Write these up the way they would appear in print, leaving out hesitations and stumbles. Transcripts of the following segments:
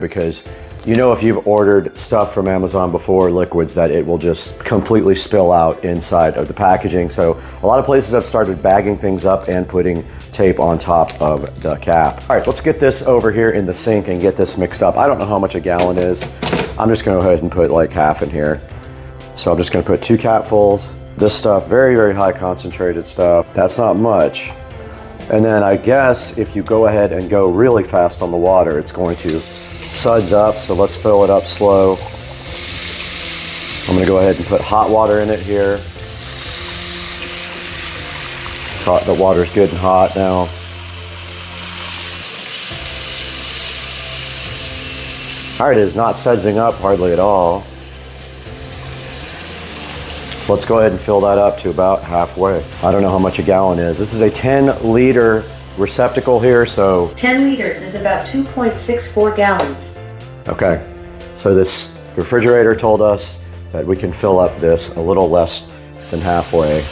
because you know if you've ordered stuff from Amazon before, liquids, that it will just completely spill out inside of the packaging. So a lot of places have started bagging things up and putting tape on top of the cap. All right, let's get this over here in the sink and get this mixed up. I don't know how much a gallon is. I'm just gonna go ahead and put like half in here. So I'm just gonna put 2 capfuls. This stuff, very, very high concentrated stuff. That's not much. And then I guess if you go ahead and go really fast on the water, it's going to suds up, so let's fill it up slow. I'm gonna go ahead and put hot water in it here. The water's good and hot now. All right, it is not sudsing up hardly at all. Let's go ahead and fill that up to about halfway. I don't know how much a gallon is. This is a 10-liter receptacle here, so 10 liters is about 2.64 gallons. Okay, so this refrigerator told us that we can fill up this a little less than halfway,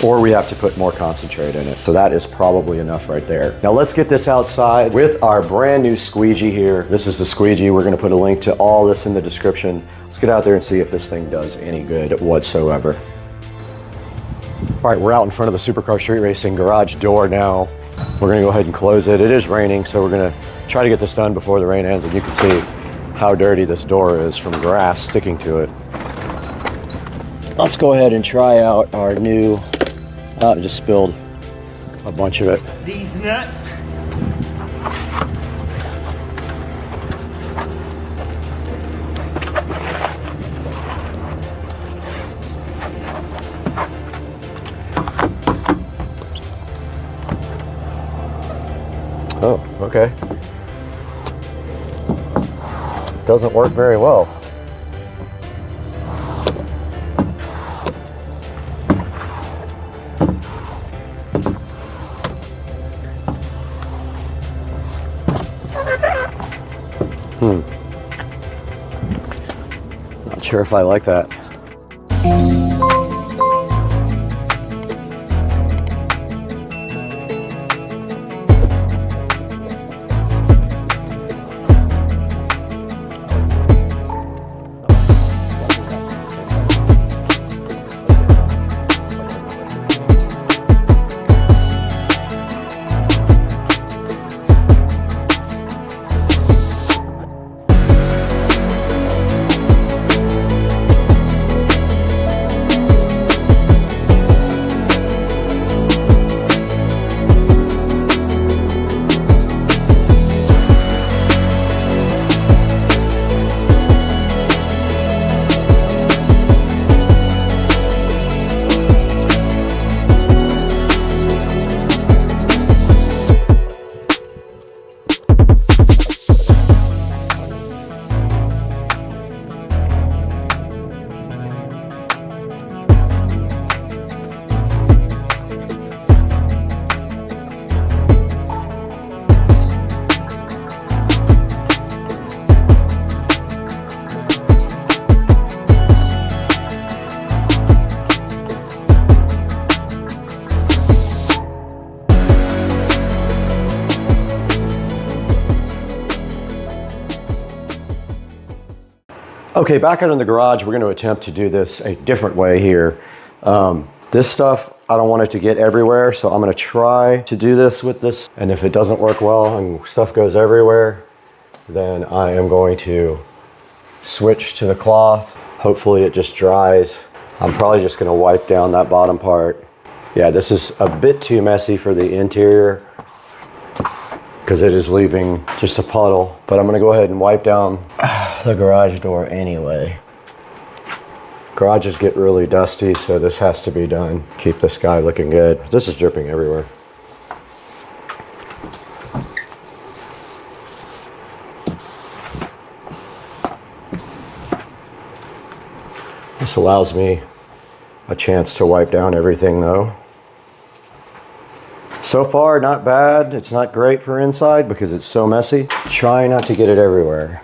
or we have to put more concentrate in it. So that is probably enough right there. Now let's get this outside with our brand new squeegee here. This is the squeegee. We're gonna put a link to all this in the description. Let's get out there and see if this thing does any good whatsoever. All right, we're out in front of the Supercar Street Racing garage door now. We're gonna go ahead and close it. It is raining, so we're gonna try to get this done before the rain ends, and you can see how dirty this door is from grass sticking to it. Let's go ahead and try out our new, I just spilled a bunch of it. These nuts. Oh, okay. Doesn't work very well. Not sure if I like that. Okay, back out in the garage, we're going to attempt to do this a different way here. This stuff, I don't want it to get everywhere, so I'm going to try to do this with this. And if it doesn't work well and stuff goes everywhere, then I am going to switch to the cloth. Hopefully it just dries. I'm probably just going to wipe down that bottom part. Yeah, this is a bit too messy for the interior because it is leaving just a puddle, but I'm going to go ahead and wipe down the garage door anyway. Garages get really dusty, so this has to be done. Keep this guy looking good. This is dripping everywhere. This allows me a chance to wipe down everything though. So far, not bad. It's not great for inside because it's so messy. Try not to get it everywhere.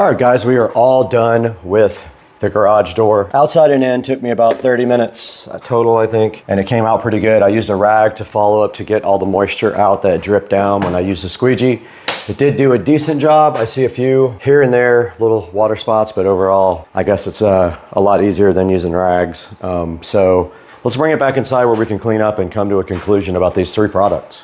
All right, guys, we are all done with the garage door. Outside and in took me about 30 minutes total, I think, and it came out pretty good. I used a rag to follow up to get all the moisture out that dripped down when I used the squeegee. It did do a decent job. I see a few here and there, little water spots, but overall, I guess it's a lot easier than using rags. So let's bring it back inside where we can clean up and come to a conclusion about these 3 products.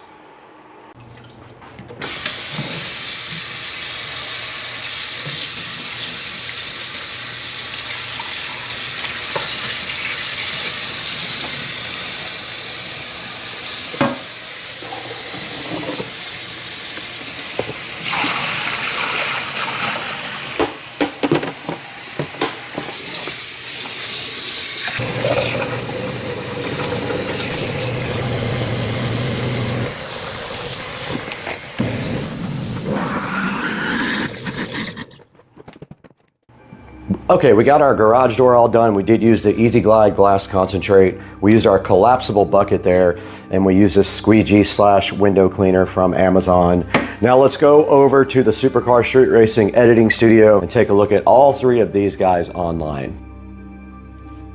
Okay, we got our garage door all done. We did use the Easy Glide glass concentrate. We used our collapsible bucket there, and we used this squeegee / window cleaner from Amazon. Now let's go over to the Supercar Street Racing editing studio and take a look at all 3 of these guys online.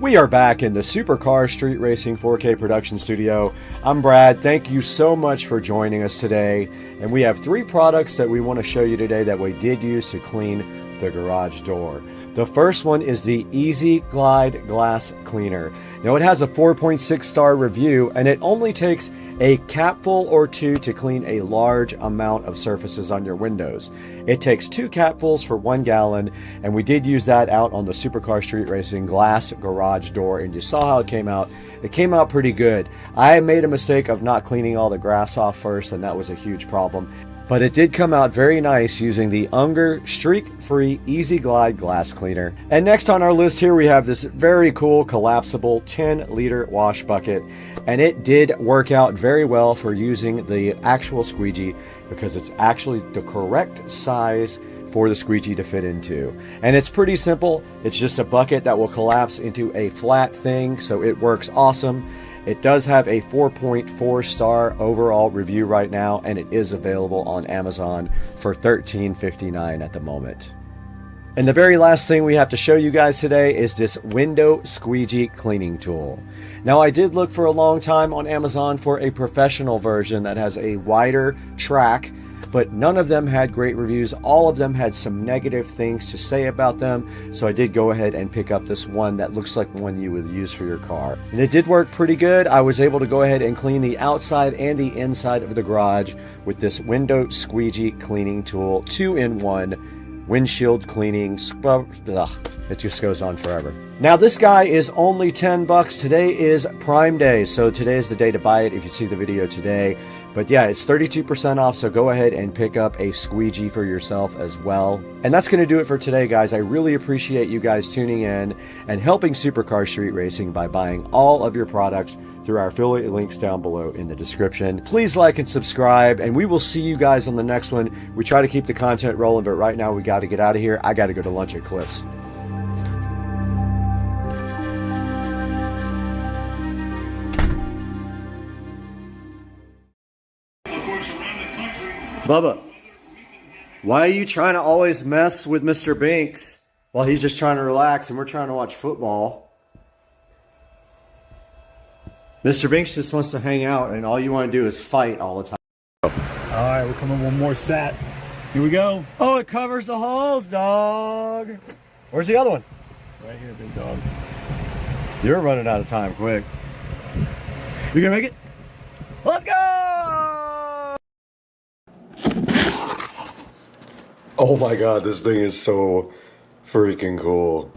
We are back in the Supercar Street Racing 4K production studio. I'm Brad. Thank you so much for joining us today. And we have 3 products that we want to show you today that we did use to clean the garage door. The first one is the Easy Glide Glass Cleaner. Now it has a 4.6 star review, and it only takes a capful or 2 to clean a large amount of surfaces on your windows. It takes 2 capfuls for 1 gallon, and we did use that out on the Supercar Street Racing glass garage door, and you saw how it came out. It came out pretty good. I made a mistake of not cleaning all the grass off first, and that was a huge problem. But it did come out very nice using the Unger streak-free Easy Glide glass cleaner. And next on our list here we have this very cool collapsible 10-liter wash bucket. And it did work out very well for using the actual squeegee because it's actually the correct size for the squeegee to fit into. And it's pretty simple. It's just a bucket that will collapse into a flat thing, so it works awesome. It does have a 4.4 star overall review right now, and it is available on Amazon for $13.59 at the moment. And the very last thing we have to show you guys today is this window squeegee cleaning tool. Now, I did look for a long time on Amazon for a professional version that has a wider track, but none of them had great reviews. All of them had some negative things to say about them. So I did go ahead and pick up this one that looks like one you would use for your car. And it did work pretty good. I was able to go ahead and clean the outside and the inside of the garage with this window squeegee cleaning tool, 2-in-1. Windshield cleaning, it just goes on forever. Now this guy is only $10. Today is Prime Day, so today is the day to buy it if you see the video today. But yeah, it's 32% off, so go ahead and pick up a squeegee for yourself as well. And that's going to do it for today, guys. I really appreciate you guys tuning in and helping Supercar Street Racing by buying all of your products through our affiliate links down below in the description. Please like and subscribe, and we will see you guys on the next one. We try to keep the content rolling, but right now we got to get out of here. I got to go to lunch at Cliff's. Bubba, why are you trying to always mess with Mr. Binks while he's just trying to relax and we're trying to watch football? Mr. Binks just wants to hang out and all you want to do is fight all the time. All right, we're coming one more set. Here we go. Oh, it covers the holes, dog. Where's the other one? Right here, big dog. You're running out of time quick. You gonna make it? Let's go! Oh my god, this thing is so freaking cool.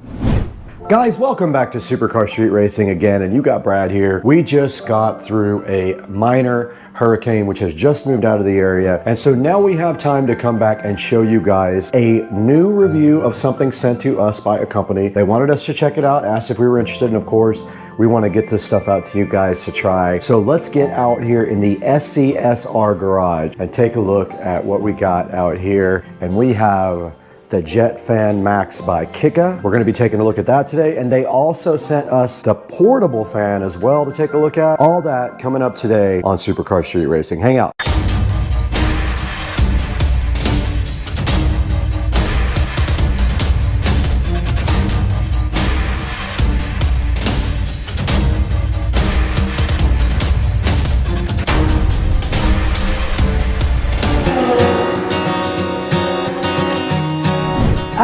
Guys, welcome back to Supercar Street Racing again, and you got Brad here. We just got through a minor hurricane which has just moved out of the area, and so now we have time to come back and show you guys a new review of something sent to us by a company. They wanted us to check it out, asked if we were interested, and of course we want to get this stuff out to you guys to try. So let's get out here in the SCSR garage and take a look at what we got out here. And we have the Jet Fan Max by Kika. We're going to be taking a look at that today, and they also sent us the portable fan as well to take a look at. All that coming up today on Supercar Street Racing. Hang out.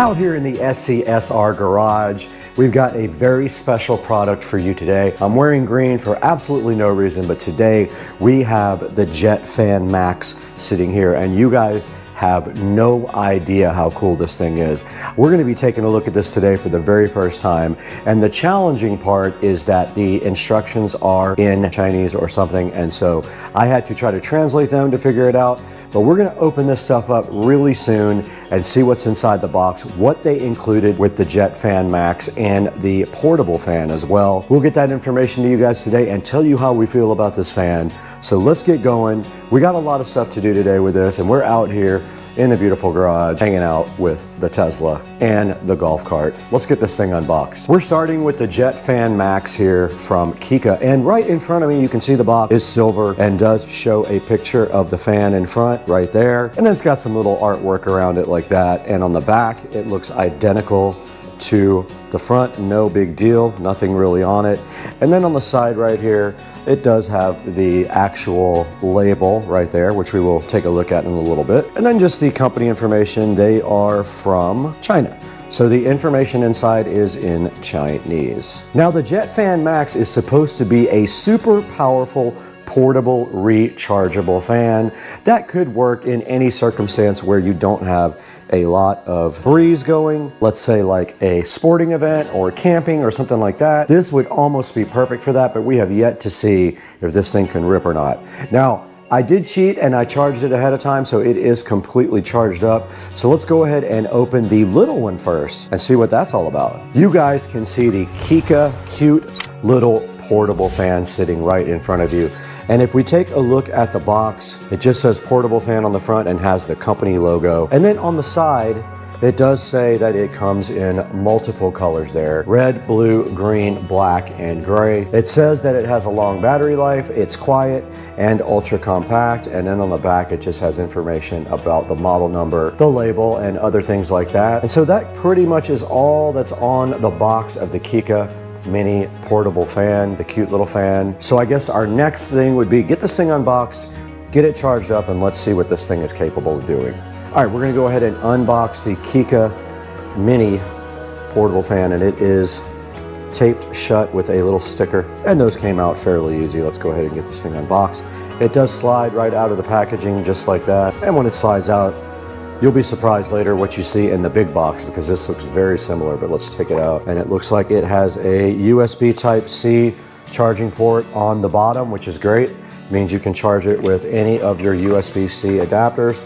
Out here in the SCSR garage, we've got a very special product for you today. I'm wearing green for absolutely no reason, but today we have the Jet Fan Max sitting here, and you guys have no idea how cool this thing is. We're going to be taking a look at this today for the very first time, and the challenging part is that the instructions are in Chinese or something, and so I had to try to translate them to figure it out. But we're going to open this stuff up really soon and see what's inside the box, what they included with the Jet Fan Max and the portable fan as well. We'll get that information to you guys today and tell you how we feel about this fan. So let's get going. We got a lot of stuff to do today with this, and we're out here in the beautiful garage hanging out with the Tesla and the golf cart. Let's get this thing unboxed. We're starting with the Jet Fan Max here from Kika, and right in front of me you can see the box is silver and does show a picture of the fan in front right there, and then it's got some little artwork around it like that, and on the back it looks identical to the front. No big deal, nothing really on it. And then on the side right here it does have the actual label right there, which we will take a look at in a little bit. And then just the company information. They are from China, so the information inside is in Chinese. Now the Jet Fan Max is supposed to be a super powerful portable rechargeable fan that could work in any circumstance where you don't have a lot of breeze going, let's say like a sporting event or camping or something like that. This would almost be perfect for that, but we have yet to see if this thing can rip or not. Now, I did cheat and I charged it ahead of time, so it is completely charged up. So let's go ahead and open the little one first and see what that's all about. You guys can see the Kika cute little portable fan sitting right in front of you. And if we take a look at the box, it just says portable fan on the front and has the company logo. And then on the side, it does say that it comes in multiple colors there: red, blue, green, black, and gray. It says that it has a long battery life, it's quiet, and ultra compact. And then on the back, it just has information about the model number, the label, and other things like that. And so that pretty much is all that's on the box of the Kika mini portable fan, the cute little fan. So I guess our next thing would be get this thing unboxed, get it charged up, and let's see what this thing is capable of doing. All right, we're gonna go ahead and unbox the Kika mini portable fan, and it is taped shut with a little sticker, and those came out fairly easy. Let's go ahead and get this thing unboxed. It does slide right out of the packaging just like that, and when it slides out, you'll be surprised later what you see in the big box, because this looks very similar. But let's take it out, and it looks like it has a USB Type-C charging port on the bottom, which is great. It means you can charge it with any of your USB-C adapters.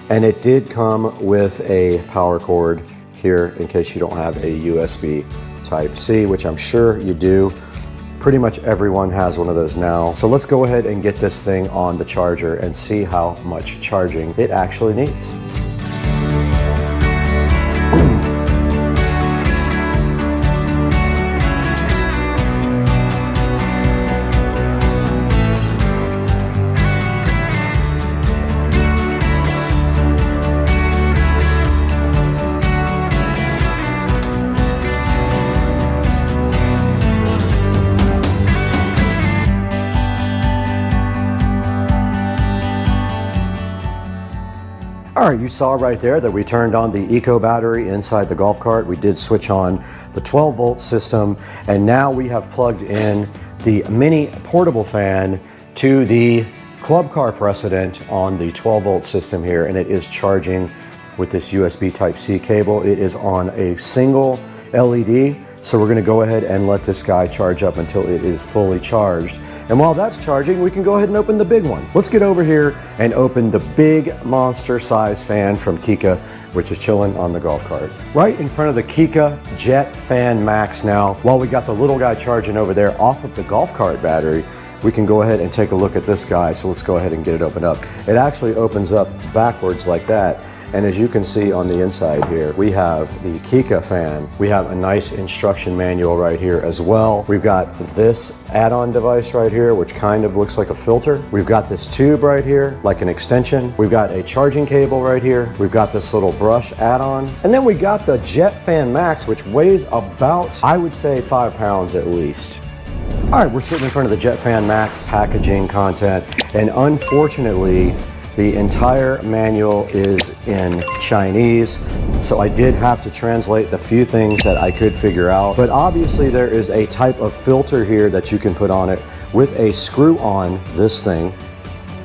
And it did come with a power cord here in case you don't have a USB Type-C, which I'm sure you do. Pretty much everyone has one of those now. So let's go ahead and get this thing on the charger and see how much charging it actually needs. All right, you saw right there that we turned on the eco battery inside the golf cart. We did switch on the 12-volt system, and now we have plugged in the mini portable fan to the club car precedent on the 12-volt system here, and it is charging with this USB Type-C cable. It is on a single LED, so we're gonna go ahead and let this guy charge up until it is fully charged. And while that's charging, we can go ahead and open the big one. Let's get over here and open the big monster size fan from Kika, which is chilling on the golf cart. Right in front of the Kika Jet Fan Max now, while we got the little guy charging over there off of the golf cart battery, we can go ahead and take a look at this guy. So let's go ahead and get it opened up. It actually opens up backwards like that. And as you can see on the inside here, we have the Kika fan. We have a nice instruction manual right here as well. We've got this add-on device right here, which kind of looks like a filter. We've got this tube right here, like an extension. We've got a charging cable right here. We've got this little brush add-on. And then we got the Jet Fan Max, which weighs about, I would say, 5 pounds at least. All right, we're sitting in front of the Jet Fan Max packaging content, and unfortunately, The entire manual is in Chinese, so I did have to translate the few things that I could figure out. But obviously there is a type of filter here that you can put on it with a screw on this thing.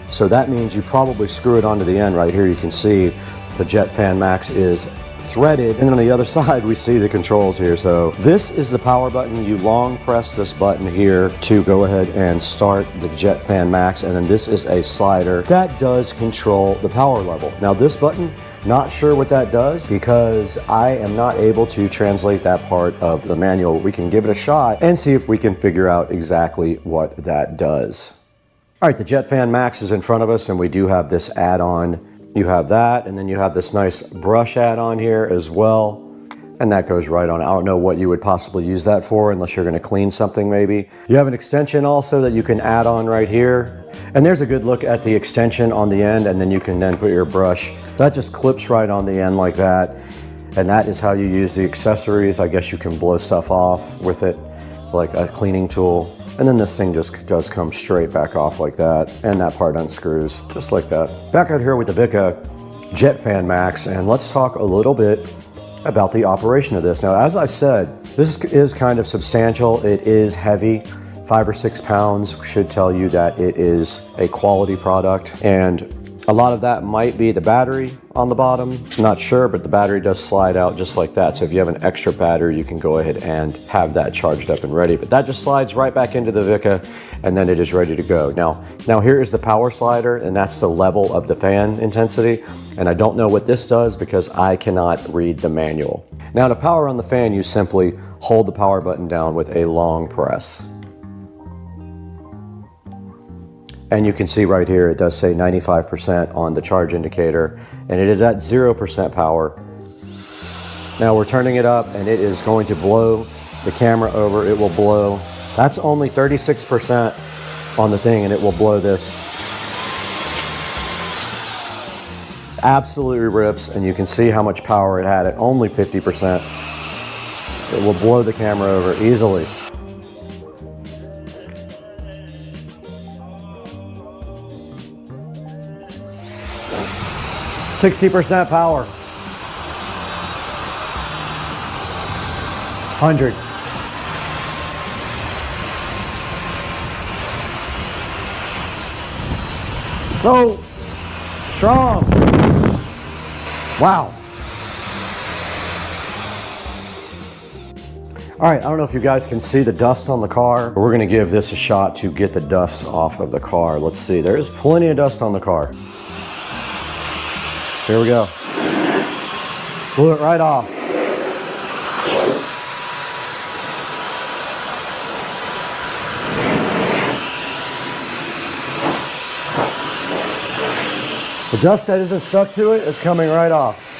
So that means you probably screw it onto the end right here. You can see the Jet Fan Max is threaded, and on the other side we see the controls here. So this is the power button. You long press this button here to go ahead and start the Jet Fan Max, and then this is a slider that does control the power level. Now this button, not sure what that does because I am not able to translate that part of the manual. We can give it a shot and see if we can figure out exactly what that does. All right, the Jet Fan Max is in front of us, and we do have this add-on. You have that, and then you have this nice brush add-on here as well, and that goes right on. I don't know what you would possibly use that for unless you're going to clean something maybe. You have an extension also that you can add on right here, and there's a good look at the extension on the end, and then you can then put your brush. That just clips right on the end like that, and that is how you use the accessories. I guess you can blow stuff off with it like a cleaning tool. And then this thing just does come straight back off like that, and that part unscrews just like that. Back out here with the VESA Jet Fan Max, and let's talk a little bit about the operation of this. Now, as I said, this is kind of substantial. It is heavy. 5 or 6 pounds should tell you that it is a quality product, and a lot of that might be the battery on the bottom. I'm not sure, but the battery does slide out just like that. So if you have an extra battery, you can go ahead and have that charged up and ready. But that just slides right back into the VESA, and then it is ready to go. Now here is the power slider, and that's the level of the fan intensity. And I don't know what this does because I cannot read the manual. Now to power on the fan, you simply hold the power button down with a long press. And you can see right here, it does say 95% on the charge indicator, and it is at 0% power. Now we're turning it up, and it is going to blow the camera over. It will blow. That's only 36% on the thing, and it will blow this. Absolutely rips, and you can see how much power it had at only 50%. It will blow the camera over easily. 60% power. 100. So strong. Wow. All right, I don't know if you guys can see the dust on the car, but we're gonna give this a shot to get the dust off of the car. Let's see, there's plenty of dust on the car. Here we go. Blew it right off. The dust that isn't stuck to it is coming right off.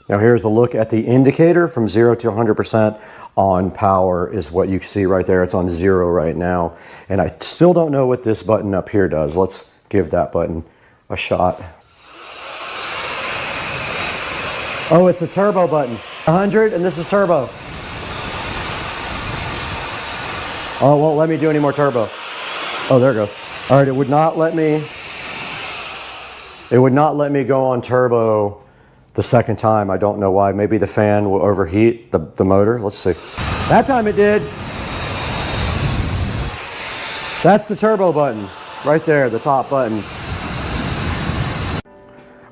Now here's a look at the indicator from 0 to 100%. On power is what you see right there. It's on 0 right now. And I still don't know what this button up here does. Let's give that button a shot. Oh, it's a turbo button. 100, and this is turbo. Oh, it won't let me do any more turbo. Oh, there it goes. All right, it would not let me go on turbo the second time. I don't know why. Maybe the fan will overheat the motor. Let's see. That time it did. That's the turbo button right there, the top button.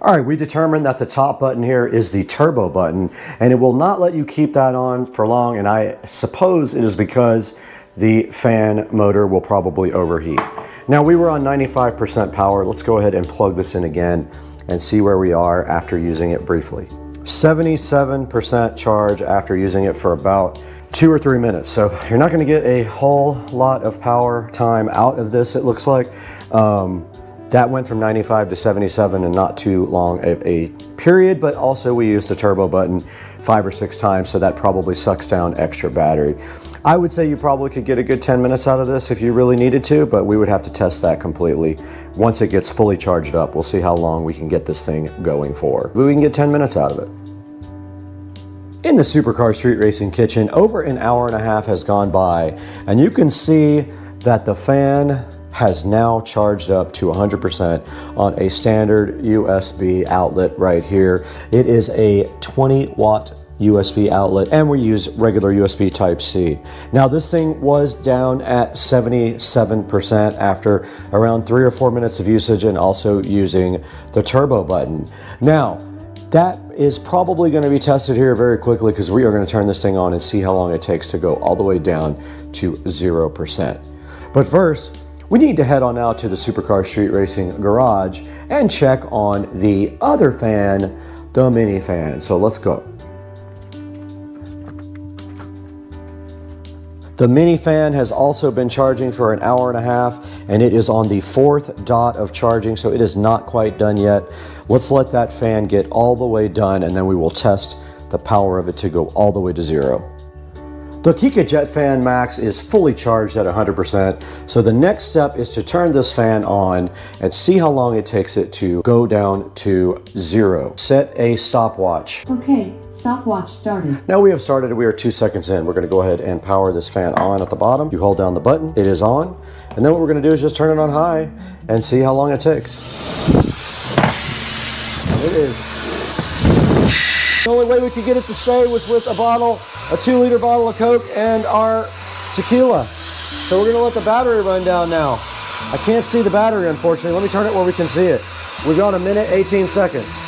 All right, we determined that the top button here is the turbo button, and it will not let you keep that on for long, and I suppose it is because the fan motor will probably overheat. Now we were on 95% power. Let's go ahead and plug this in again and see where we are after using it briefly. 77% charge after using it for about 2 or 3 minutes. So you're not gonna get a whole lot of power time out of this, it looks like. That went from 95 to 77 in not too long a period, but also we used the turbo button 5 or 6 times, so that probably sucks down extra battery. I would say you probably could get a good 10 minutes out of this if you really needed to, but we would have to test that completely. Once it gets fully charged up, we'll see how long we can get this thing going for. But we can get 10 minutes out of it. In the Supercar Street Racing kitchen, over an hour and a half has gone by, and you can see that the fan has now charged up to 100% on a standard USB outlet right here. It is a 20-watt USB outlet, and we use regular USB Type-C. Now this thing was down at 77% after around 3 or 4 minutes of usage, and also using the turbo button. Now, that is probably going to be tested here very quickly, because we are going to turn this thing on and see how long it takes to go all the way down to 0%. But first, we need to head on out to the Supercar Street Racing garage and check on the other fan, the mini fan. So let's go. The mini fan has also been charging for an hour and a half, and it is on the 4th dot of charging, so it is not quite done yet. Let's let that fan get all the way done, and then we will test the power of it to go all the way to 0. The Kika Jet Fan Max is fully charged at 100%, so the next step is to turn this fan on and see how long it takes it to go down to 0. Set a stopwatch. Okay, stopwatch started. Now we have started, we are 2 seconds in. We're gonna go ahead and power this fan on at the bottom. You hold down the button, it is on, and then what we're gonna do is just turn it on high and see how long it takes. It is. The only way we could get it to stay was with a 2-liter bottle of Coke and our tequila. So we're gonna let the battery run down now. I can't see the battery, unfortunately. Let me turn it where we can see it. We've got 1 minute, 18 seconds.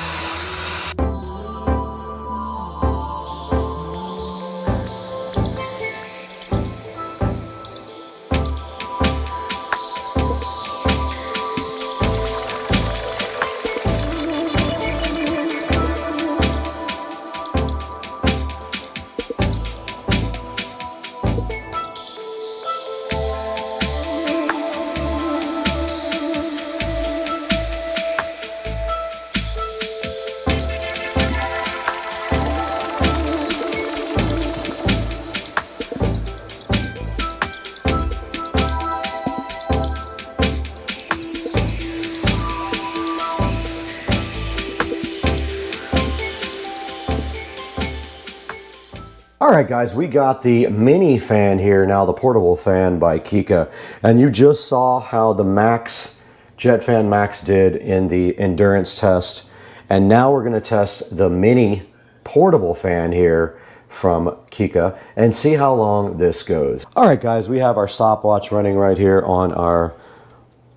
All right, guys, we got the mini fan here now, the portable fan by Kika, and you just saw how the Max, Jet Fan Max did in the endurance test, and now we're gonna test the mini portable fan here from Kika and see how long this goes. All right, guys, we have our stopwatch running right here on our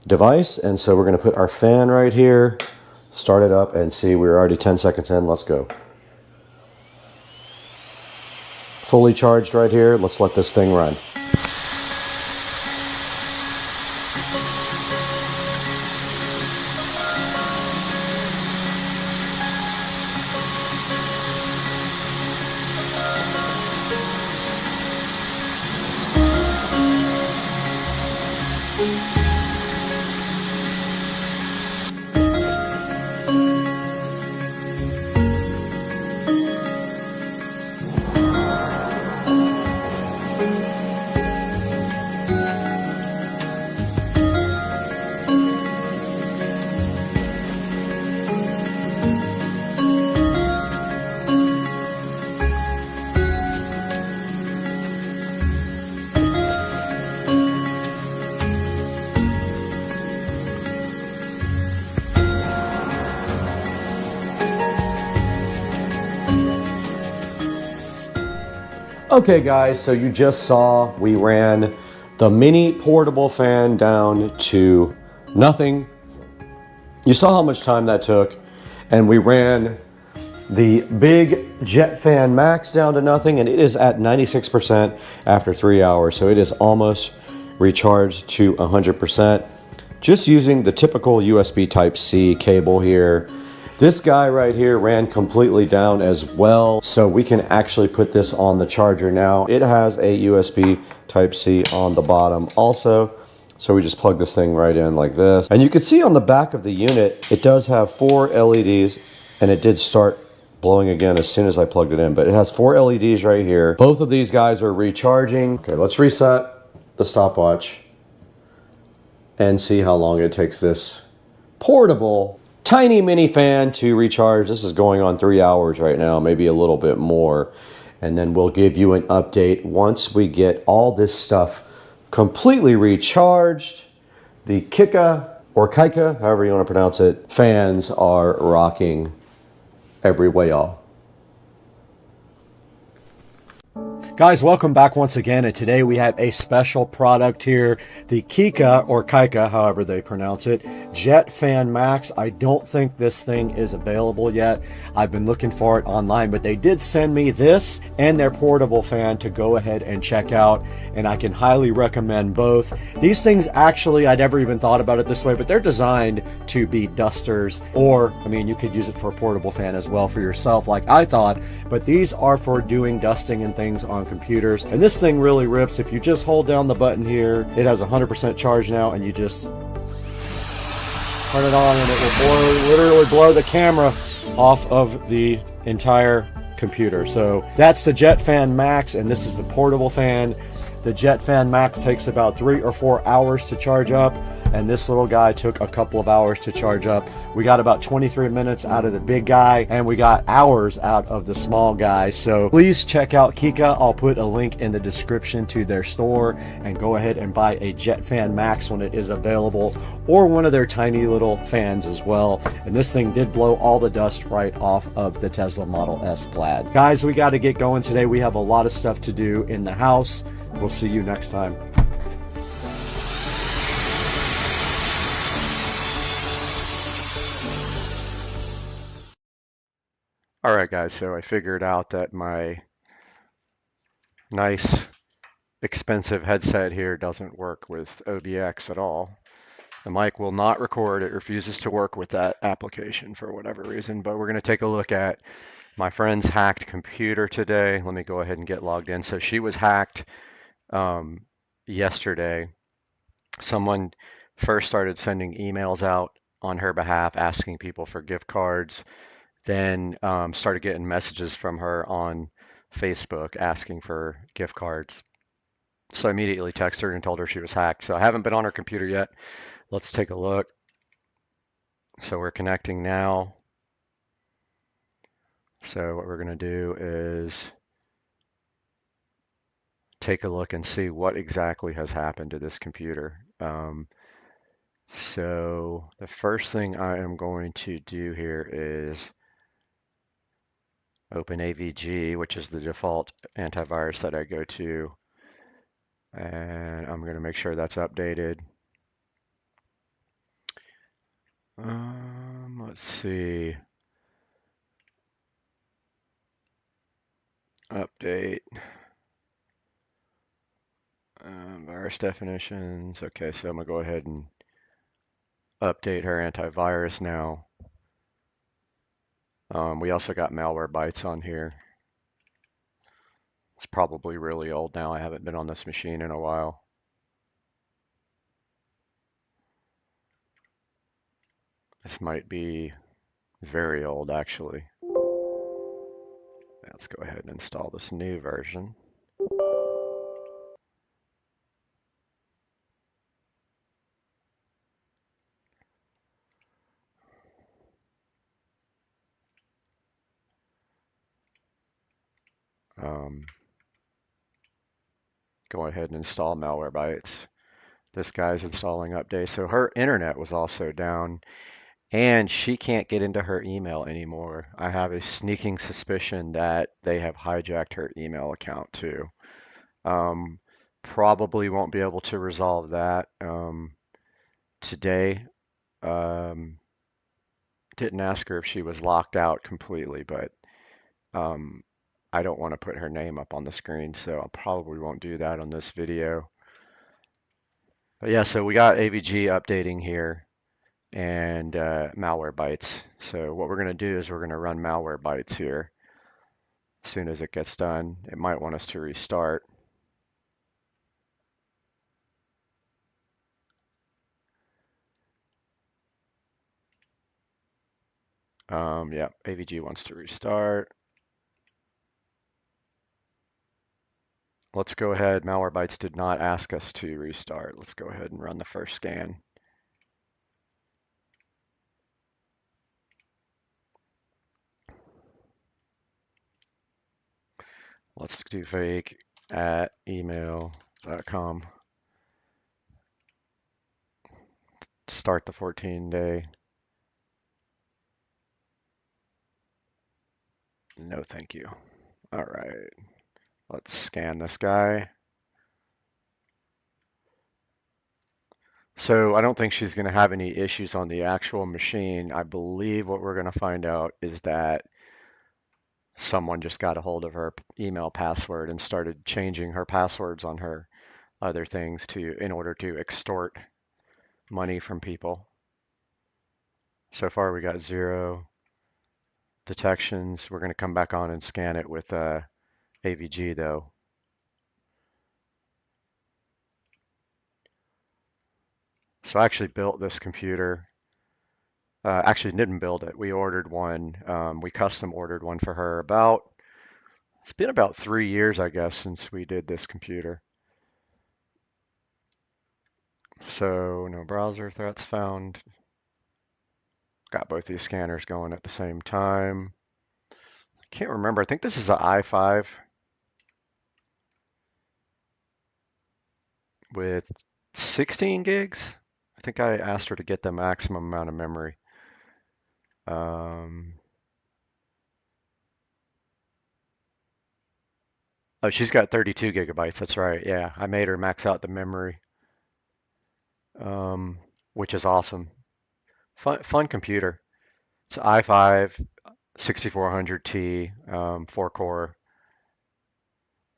device, and so we're gonna put our fan right here, start it up, and see we're already 10 seconds in. Let's go. Fully charged right here. Let's let this thing run. Okay guys, so you just saw we ran the mini portable fan down to nothing. You saw how much time that took, and we ran the big Jet Fan Max down to nothing, and it is at 96% after 3 hours, so it is almost recharged to 100%. Just using the typical USB Type-C cable here. This guy right here ran completely down as well, so we can actually put this on the charger now. It has a USB Type-C on the bottom also, so we just plug this thing right in like this. And you can see on the back of the unit, it does have 4 LEDs, and it did start blowing again as soon as I plugged it in, but it has 4 LEDs right here. Both of these guys are recharging. Okay, let's reset the stopwatch and see how long it takes this portable tiny mini fan to recharge. This is going on 3 hours right now, maybe a little bit more. And then we'll give you an update once we get all this stuff completely recharged. The Kika or Kaika, however you want to pronounce it, fans are rocking every way, y'all. Guys, welcome back once again, and today we have a special product here, the Kika, or Kaika, however they pronounce it, Jet Fan Max. I don't think this thing is available yet. I've been looking for it online, but they did send me this and their portable fan to go ahead and check out, and I can highly recommend both. These things, actually, I never even thought about it this way, but they're designed to be dusters, or, I mean, you could use it for a portable fan as well for yourself, like I thought, but these are for doing dusting and things on computers. And this thing really rips. If you just hold down the button here, it has 100% charge now, and you just turn it on and it will literally blow the camera off of the entire computer. So that's the Jet Fan Max, and this is the portable fan. The Jet Fan Max takes about 3 or 4 hours to charge up, and this little guy took a couple of hours to charge up. We got about 23 minutes out of the big guy, and we got hours out of the small guy. So please check out Kika. I'll put a link in the description to their store, and go ahead and buy a Jet Fan Max when it is available, or one of their tiny little fans as well. And this thing did blow all the dust right off of the Tesla Model S Plaid. Guys, we got to get going today. We have a lot of stuff to do in the house. We'll see you next time. All right, guys, so I figured out that my nice, expensive headset here doesn't work with OBX at all. The mic will not record. It refuses to work with that application for whatever reason, but we're going to take a look at my friend's hacked computer today. Let me go ahead and get logged in. So she was hacked yesterday. Someone first started sending emails out on her behalf asking people for gift cards, then started getting messages from her on Facebook asking for gift cards. So I immediately texted her and told her she was hacked. So I haven't been on her computer yet. Let's take a look. So we're connecting now. So what we're going to do is take a look and see what exactly has happened to this computer. So the first thing I am going to do here is open AVG, which is the default antivirus that I go to, and I'm going to make sure that's updated. Let's see. Update. Virus definitions. Okay, so I'm going to go ahead and update her antivirus now. We also got Malwarebytes on here. It's probably really old now. I haven't been on this machine in a while. This might be very old, actually. Let's go ahead and install this new version. Go ahead and install Malwarebytes. This guy's installing updates. So her internet was also down, and she can't get into her email anymore. I have a sneaking suspicion that they have hijacked her email account too. Probably won't be able to resolve that today. Didn't ask her if she was locked out completely, but I don't want to put her name up on the screen, so I probably won't do that on this video. But yeah, so we got AVG updating here and Malwarebytes. So what we're going to do is we're going to run Malwarebytes here. As soon as it gets done, it might want us to restart. Yeah, AVG wants to restart. Let's go ahead. Malwarebytes did not ask us to restart. Let's go ahead and run the first scan. Let's do fake at email.com. Start the 14-day. No, thank you. All right, let's scan this guy. So I don't think she's going to have any issues on the actual machine. I believe what we're going to find out is that someone just got a hold of her email password and started changing her passwords on her other things in order to extort money from people. So far we got 0 detections. We're going to come back on and scan it with AVG though. So I actually built this computer. Actually didn't build it. We ordered one. We custom ordered one for her it's been about 3 years, I guess, since we did this computer. So no browser threats found. Got both these scanners going at the same time. Can't remember. I think this is an i5 with 16 gigs. I think I asked her to get the maximum amount of memory. Oh, she's got 32 gigabytes. That's right. Yeah, I made her max out the memory, which is awesome. Fun computer. It's an i5 6400T, 4-core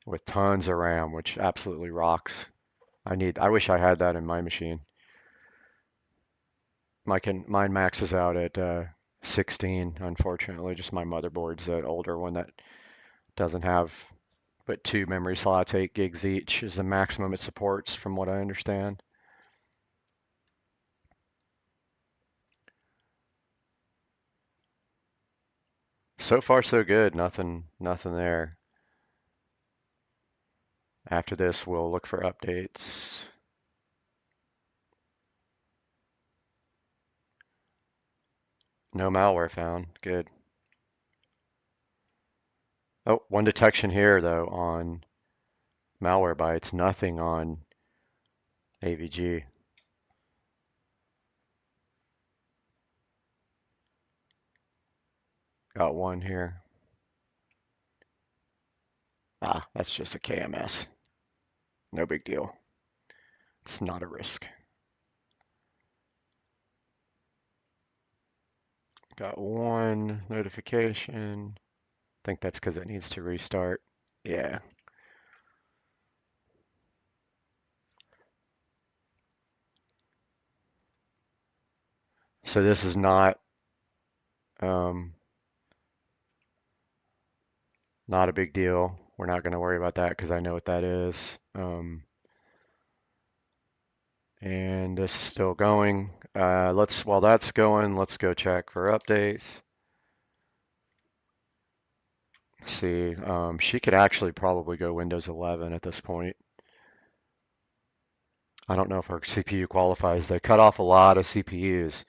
with tons of RAM, which absolutely rocks. I wish I had that in my machine. Mine maxes out at 16, unfortunately. Just my motherboard's an older one that doesn't have but 2 memory slots, 8 gigs each is the maximum it supports, from what I understand. So far, so good. Nothing there. After this, we'll look for updates. No malware found. Good. Oh, one detection here, though, on malware bytes. Nothing on AVG. Got one here. Ah, that's just a KMS. No big deal. It's not a risk. Got one notification. I think that's because it needs to restart. Yeah. So this is not not a big deal. We're not going to worry about that because I know what that is. And this is still going. While that's going, let's go check for updates. See, she could actually probably go Windows 11 at this point. I don't know if her CPU qualifies. They cut off a lot of CPUs.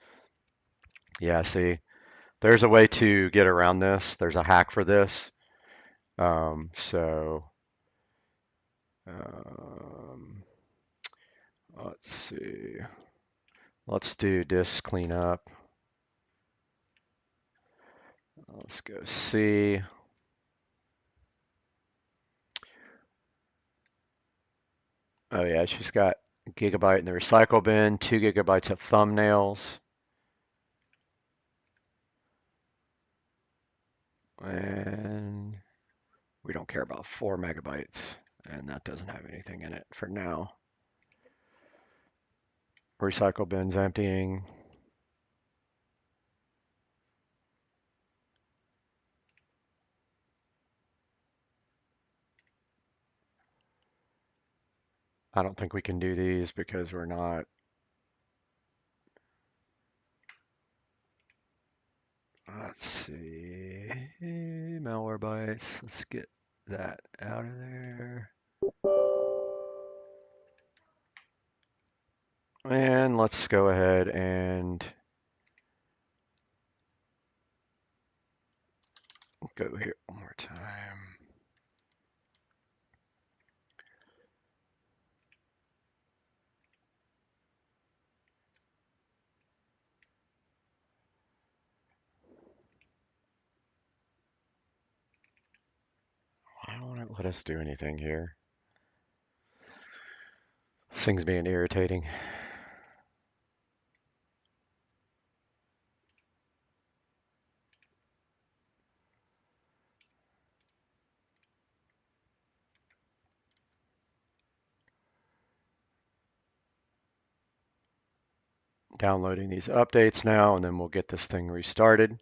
Yeah, see, there's a way to get around this. There's a hack for this. So let's see. Let's do disk cleanup. Let's go see. Oh yeah, she's got a gigabyte in the recycle bin, 2 gigabytes of thumbnails. And we don't care about 4 megabytes, and that doesn't have anything in it for now. Recycle bin's emptying. I don't think we can do these because we're not. Let's see. Malware bytes. Let's get that out of there. And let's go ahead and go here one more time. let us do anything here. This thing's being irritating. Downloading these updates now, and then we'll get this thing restarted.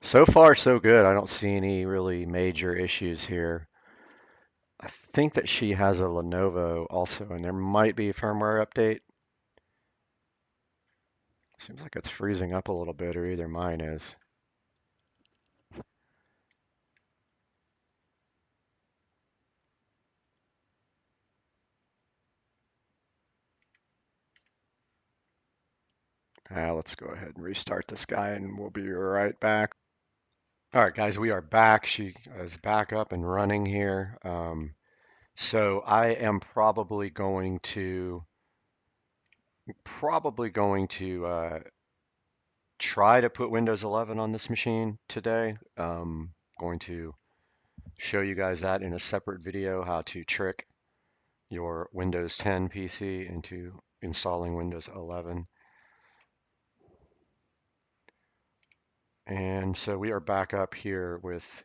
So far, so good. I don't see any really major issues here. I think that she has a Lenovo also, and there might be a firmware update. Seems like it's freezing up a little bit, or either mine is. Let's go ahead and restart this guy, and we'll be right back. All right, guys, we are back. She is back up and running here. So I am probably going to try to put Windows 11 on this machine today. Going to show you guys that in a separate video, how to trick your Windows 10 PC into installing Windows 11. And so we are back up here with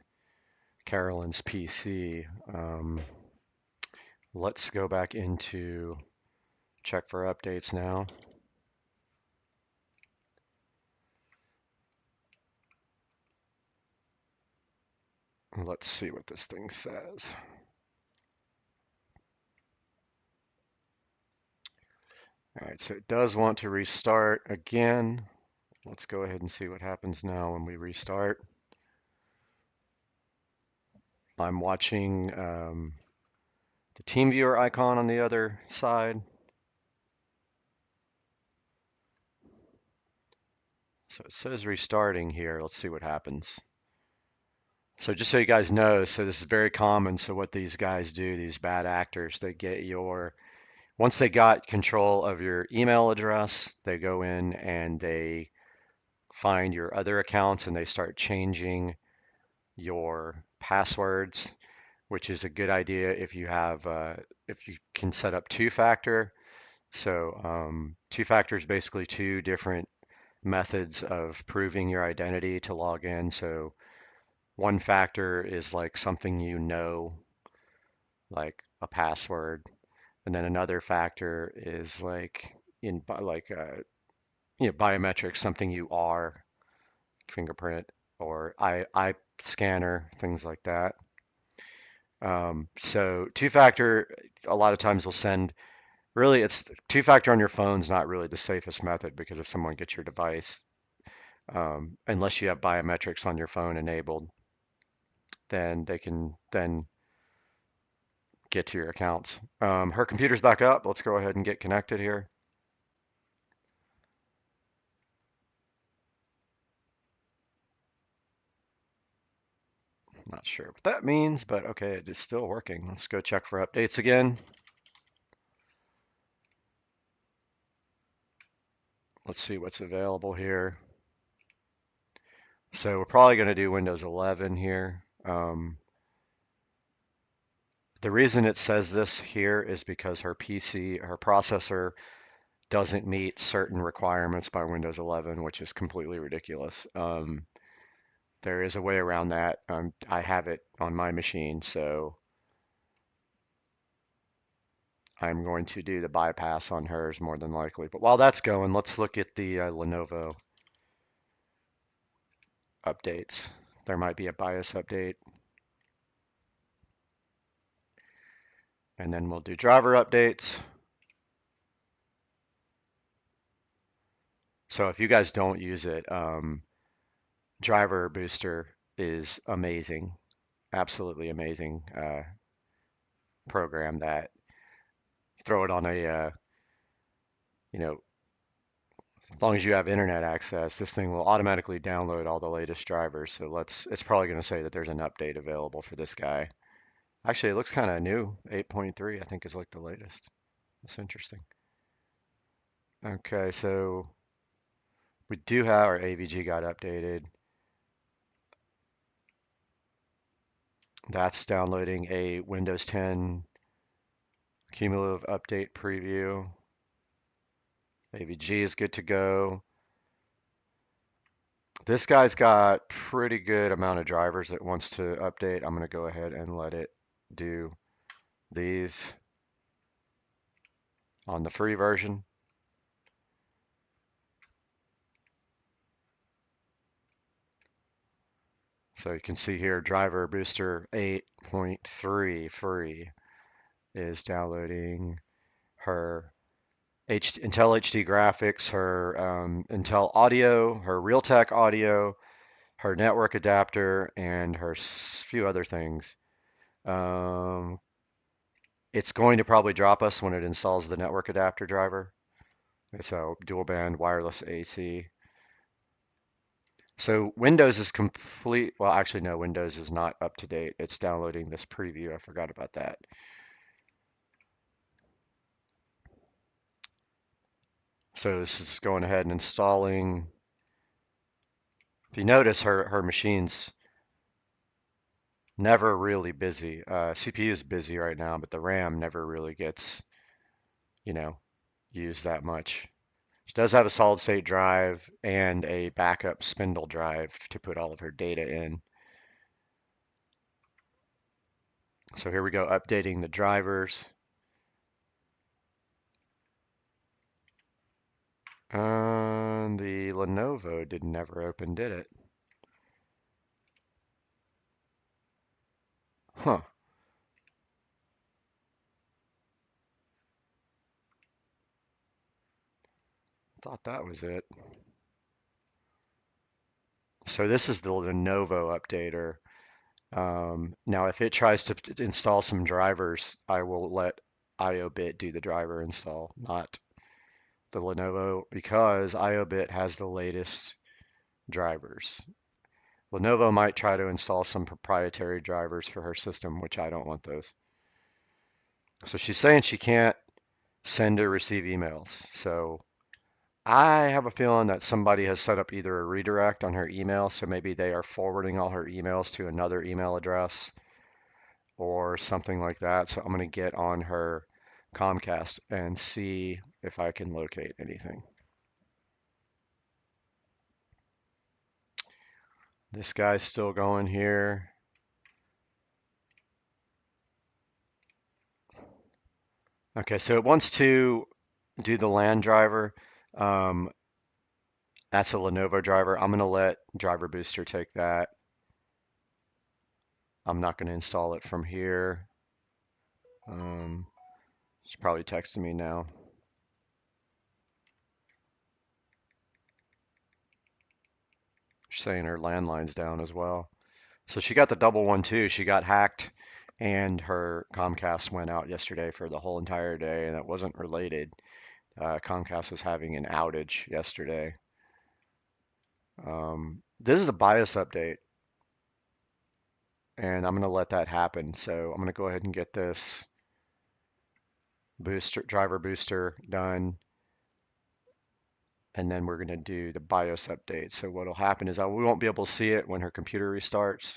Carolyn's PC. Let's go back into check for updates now. Let's see what this thing says. All right, so it does want to restart again. Let's go ahead and see what happens now when we restart. I'm watching the TeamViewer icon on the other side. So it says restarting here. Let's see what happens. So just so you guys know, so this is very common. So what these guys do, these bad actors, they get once they got control of your email address, they go in and they find your other accounts and they start changing your passwords, which is a good idea if you can set up two-factor. So two-factor is basically two different methods of proving your identity to log in. So one factor is like something you know, like a password, and then another factor is like biometrics, something you are, fingerprint or eye scanner, things like that. So two-factor a lot of times will send. Really, it's two-factor on your phone's not really the safest method because if someone gets your device, unless you have biometrics on your phone enabled, then they can then get to your accounts. Her computer's back up. Let's go ahead and get connected here. Not sure what that means, but okay, it is still working. Let's go check for updates again. Let's see what's available here. So we're probably going to do Windows 11 here. The reason it says this here is because her processor doesn't meet certain requirements by Windows 11, which is completely ridiculous. There is a way around that. I have it on my machine, so I'm going to do the bypass on hers more than likely. But while that's going, let's look at the Lenovo updates. There might be a BIOS update. And then we'll do driver updates. So if you guys don't use it, Driver Booster is amazing, absolutely amazing program that throw it on as long as you have internet access, this thing will automatically download all the latest drivers. So it's probably going to say that there's an update available for this guy. Actually, it looks kind of new. 8.3, I think, is like the latest. That's interesting. Okay, so we do have our AVG got updated. That's downloading a Windows 10 cumulative update preview. AVG is good to go. This guy's got pretty good amount of drivers that wants to update. I'm going to go ahead and let it do these on the free version. So you can see here, driver booster 8.3 free is downloading her Intel HD graphics, her Intel audio, her Realtek audio, her network adapter, and her few other things. It's going to probably drop us when it installs the network adapter driver. So dual band wireless AC. So Windows is complete. Well, actually, no, Windows is not up to date. It's downloading this preview. I forgot about that. So this is going ahead and installing. If you notice, her machine's never really busy. CPU is busy right now, but the RAM never really gets, you know, used that much. She does have a solid state drive and a backup spindle drive to put all of her data in. So here we go, updating the drivers. The Lenovo did never open, did it? Huh. Thought that was it. So this is the Lenovo updater. Now, if it tries to install some drivers, I will let IOBit do the driver install, not the Lenovo, because IOBit has the latest drivers. Lenovo might try to install some proprietary drivers for her system, which I don't want those. So she's saying she can't send or receive emails. So I have a feeling that somebody has set up either a redirect on her email, so maybe they are forwarding all her emails to another email address or something like that. So I'm going to get on her Comcast and see if I can locate anything. This guy's still going here. Okay, so it wants to do the LAN driver. Um, that's a Lenovo driver. I'm going to let Driver Booster take that. I'm not going to install it from here. She's probably texting me now. She's saying her landline's down as well. So she got the double one too. She got hacked and her Comcast went out yesterday for the whole entire day, and it wasn't related. Comcast was having an outage yesterday. This is a BIOS update, and I'm going to let that happen. So I'm going to go ahead and get this driver booster done, and then we're going to do the BIOS update. So what'll happen is we won't be able to see it when her computer restarts.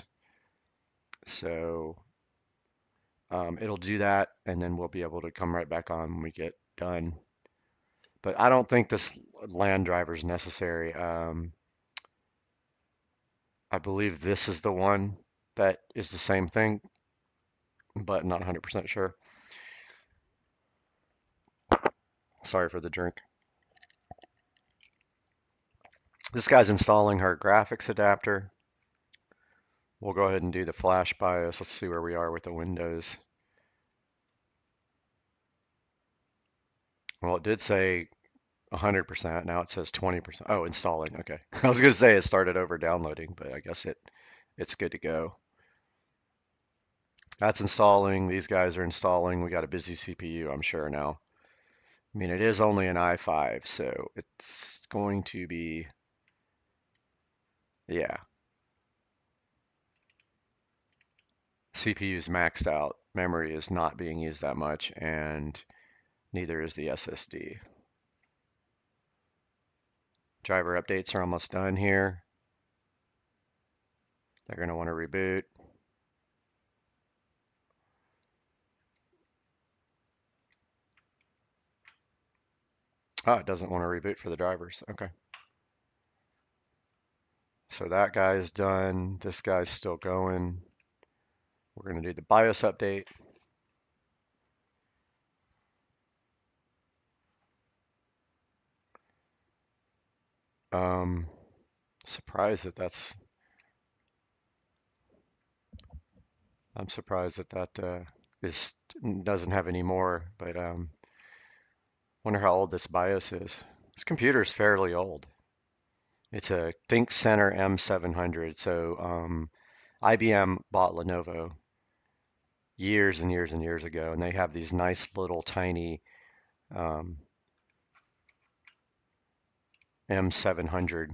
So it'll do that, and then we'll be able to come right back on when we get done. But I don't think this LAN driver is necessary. I believe this is the one that is the same thing, but not 100% sure. Sorry for the drink. This guy's installing her graphics adapter. We'll go ahead and do the flash BIOS. Let's see where we are with the Windows. Well, it did say 100%. Now it says 20%. Oh, installing. Okay. I was going to say it started over downloading, but I guess it's good to go. That's installing. These guys are installing. We got a busy CPU, I'm sure now. I mean, it is only an i5, so it's going to be, yeah. CPU is maxed out. Memory is not being used that much, and neither is the SSD. Driver updates are almost done here. They're going to want to reboot. Oh, it doesn't want to reboot for the drivers. Okay. So that guy's done. This guy's still going. We're going to do the BIOS update. Um, surprised that that's. I'm surprised that that is doesn't have any more. But wonder how old this BIOS is. This computer is fairly old. It's a ThinkCentre M700. So IBM bought Lenovo years and years and years ago, and they have these nice little tiny um, M700.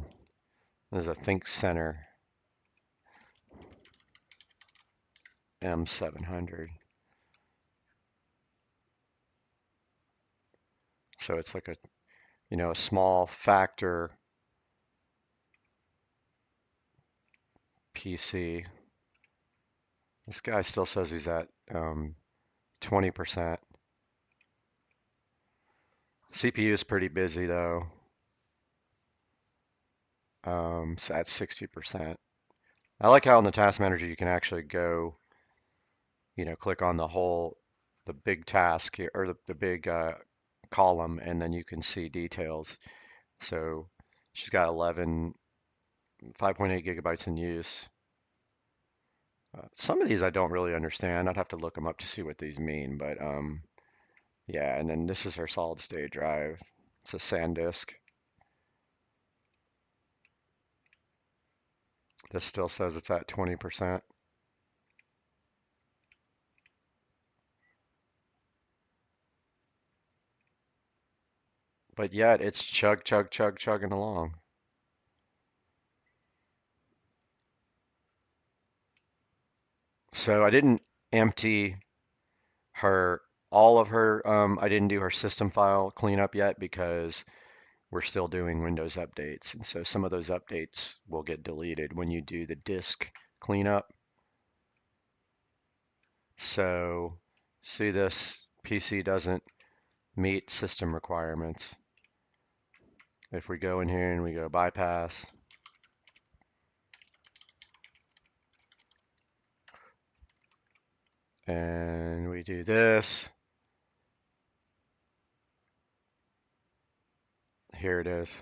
This is a ThinkCentre M700. So it's like a small factor PC. This guy still says he's at 20%. CPU is pretty busy though. So at 60%. I like how in the task manager you can actually go, click on the big task here, or the big column, and then you can see details. So she's got 5.8 gigabytes in use. Some of these I don't really understand. I'd have to look them up to see what these mean, but yeah, and then this is her solid state drive. It's a SanDisk. This still says it's at 20%. But yet it's chugging along. So I didn't empty all of her, I didn't do her system file cleanup yet because we're still doing Windows updates. And so some of those updates will get deleted when you do the disk cleanup. So see, this PC doesn't meet system requirements. If we go in here and we go bypass, and we do this, here it is.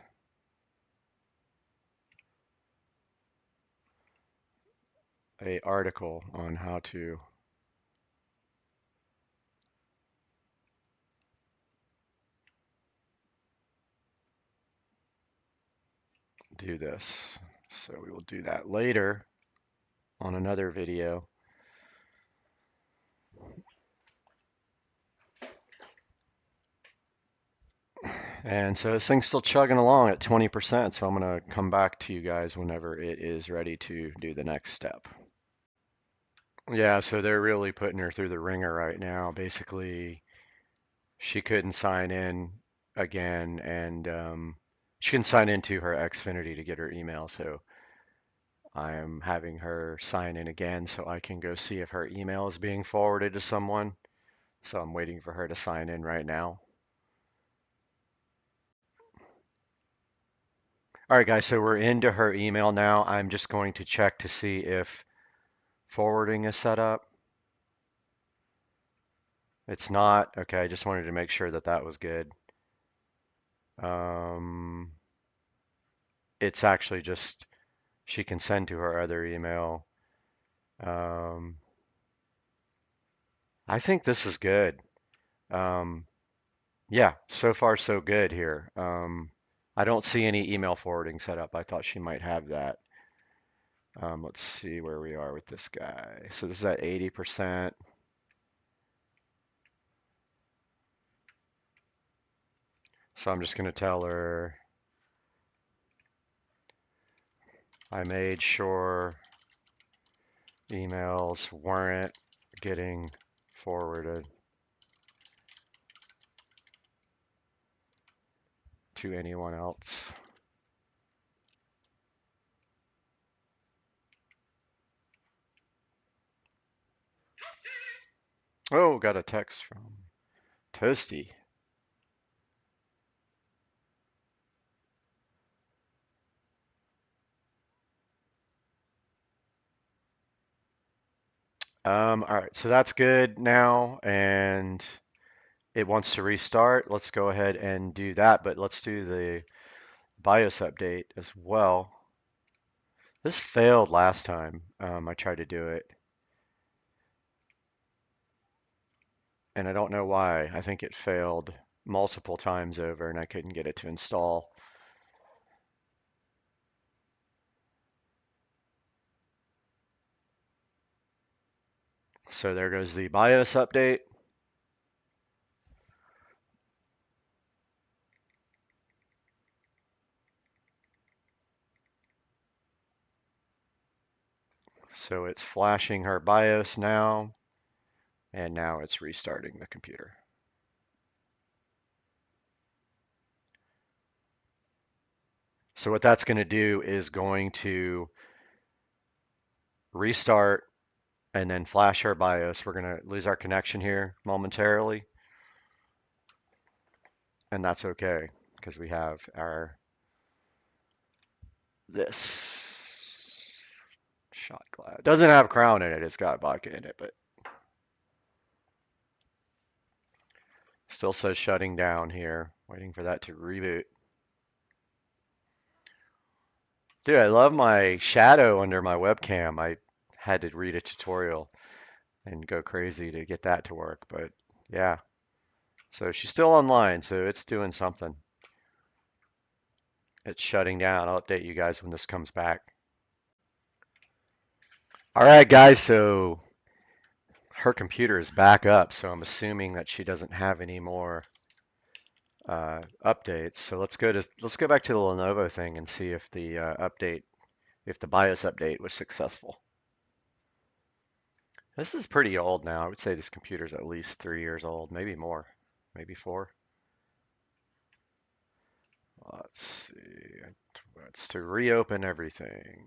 An article on how to do this. So we will do that later on another video. And so this thing's still chugging along at 20%, so I'm going to come back to you guys whenever it is ready to do the next step. Yeah, so they're really putting her through the ringer right now. Basically, she couldn't sign in again, and she can sign into her Xfinity to get her email, so I'm having her sign in again so I can go see if her email is being forwarded to someone. So I'm waiting for her to sign in right now. All right, guys, so we're into her email now. I'm just going to check to see if forwarding is set up. It's not. Okay, I just wanted to make sure that that was good. It's actually just she can send to her other email. I think this is good. Yeah, so far so good here. I don't see any email forwarding set up. I thought she might have that. Let's see where we are with this guy. So this is at 80%. So I'm just going to tell her I made sure emails weren't getting forwarded to anyone else. Oh, got a text from Toasty. All right, so that's good now, and it wants to restart. Let's go ahead and do that, but let's do the BIOS update as well. This failed last time I tried to do it, and I don't know why. I think it failed multiple times over, and I couldn't get it to install. So there goes the BIOS update. So it's flashing her BIOS now, and now it's restarting the computer. So what that's going to do is going to restart and then flash her BIOS. We're going to lose our connection here momentarily, and that's okay because we have our this shot glass. Doesn't have crown in it. It's got vodka in it, but still says shutting down here. Waiting for that to reboot. Dude, I love my shadow under my webcam. I had to read a tutorial and go crazy to get that to work, but yeah. So she's still online, so it's doing something. It's shutting down. I'll update you guys when this comes back. All right, guys, so her computer is back up, so I'm assuming that she doesn't have any more updates. So let's go back to the Lenovo thing and see if the if the BIOS update was successful. This is pretty old now. I would say this computer's at least 3 years old, maybe more, maybe 4. Let's see. It's to reopen everything.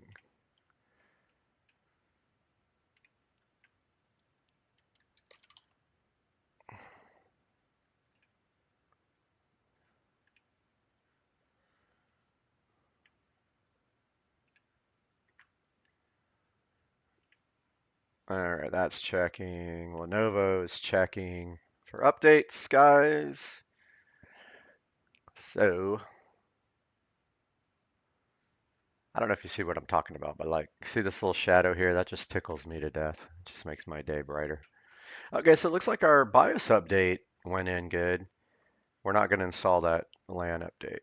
All right, that's checking. Lenovo's checking for updates, guys. So, I don't know if you see what I'm talking about, but like, see this little shadow here? That just tickles me to death. It just makes my day brighter. Okay, so it looks like our BIOS update went in good. We're not going to install that LAN update.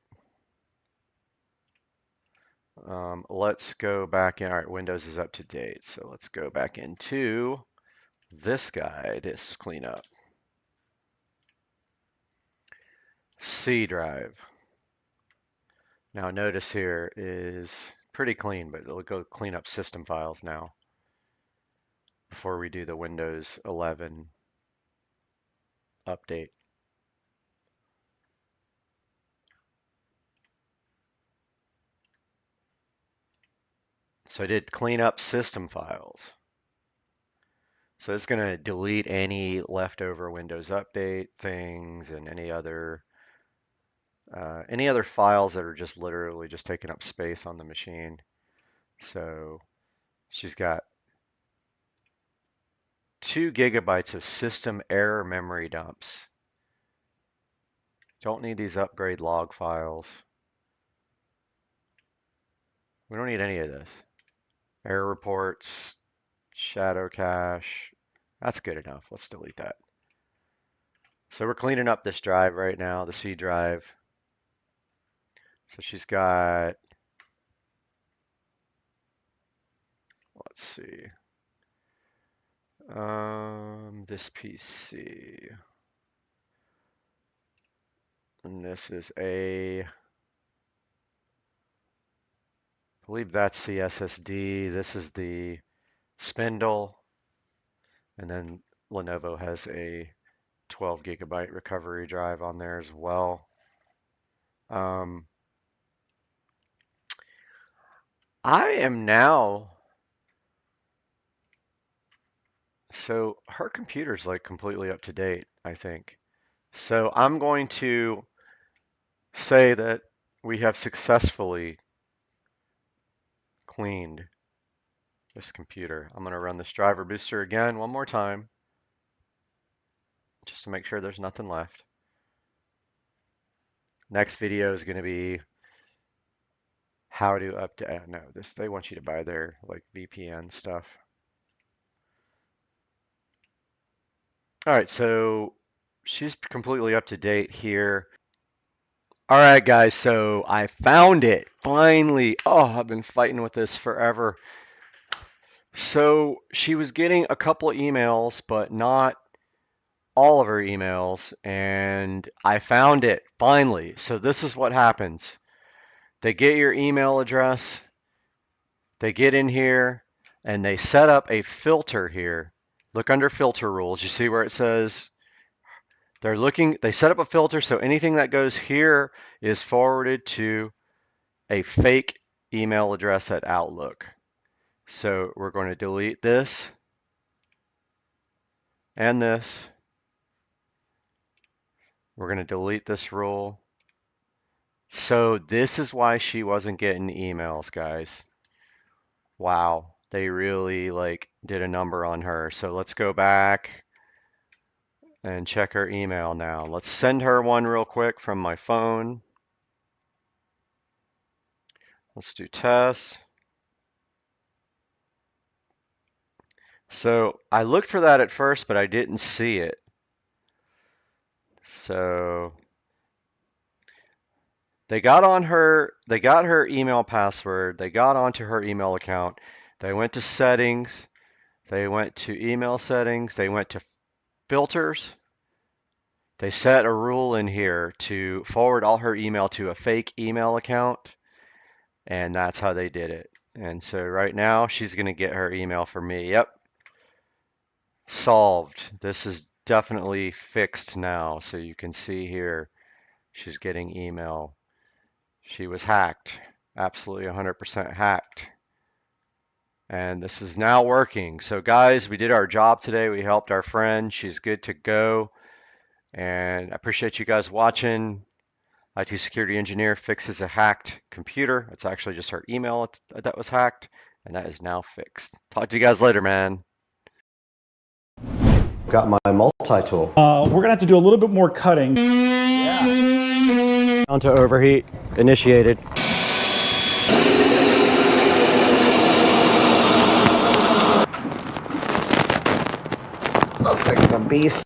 Let's go back in. All right, Windows is up to date. So let's go back into this guy, disk cleanup. C drive. Now notice here is pretty clean, but we'll go clean up system files now before we do the Windows 11 update. So I did clean up system files. So it's going to delete any leftover Windows update things and any other files that are just literally just taking up space on the machine. So she's got 2 gigabytes of system error memory dumps. Don't need these upgrade log files. We don't need any of this. Error reports, shadow cache. That's good enough. Let's delete that. So we're cleaning up this drive right now, the C drive. So she's got, let's see, this PC. And this is I believe that's the SSD. This is the spindle. And then Lenovo has a 12 gigabyte recovery drive on there as well. I am now, so her computer's like completely up to date, I think. So I'm going to say that we have successfully cleaned this computer. I'm gonna run this driver booster again one more time, just to make sure there's nothing left. Next video is gonna be how to update. No, this they want you to buy their like VPN stuff. All right, so she's completely up to date here. All right, guys, so I found it finally. Oh, I've been fighting with this forever. So she was getting a couple of emails, but not all of her emails, and I found it finally. So this is what happens. They get your email address, they get in here, and they set up a filter here. Look under filter rules. You see where it says they set up a filter so anything that goes here is forwarded to a fake email address at Outlook. So we're going to delete this and this. We're going to delete this rule. So this is why she wasn't getting emails, guys. Wow, they really like did a number on her. So let's go back and check her email now. Let's send her one real quick from my phone. Let's do test. So I looked for that at first, but I didn't see it. So they got her email password, they got onto her email account, they went to settings, they went to email settings, they went to filters, they set a rule in here to forward all her email to a fake email account, and that's how they did it. And so right now she's going to get her email from me. Yep. Solved. This is definitely fixed now. So you can see here she's getting email. She was hacked. Absolutely 100% hacked. And this is now working. So guys, we did our job today. We helped our friend. She's good to go. And I appreciate you guys watching. IT security engineer fixes a hacked computer. It's actually just her email that was hacked, and that is now fixed. Talk to you guys later, man. Got my multi-tool. We're gonna have to do a little bit more cutting. Down to overheat, initiated. Those things are beasts.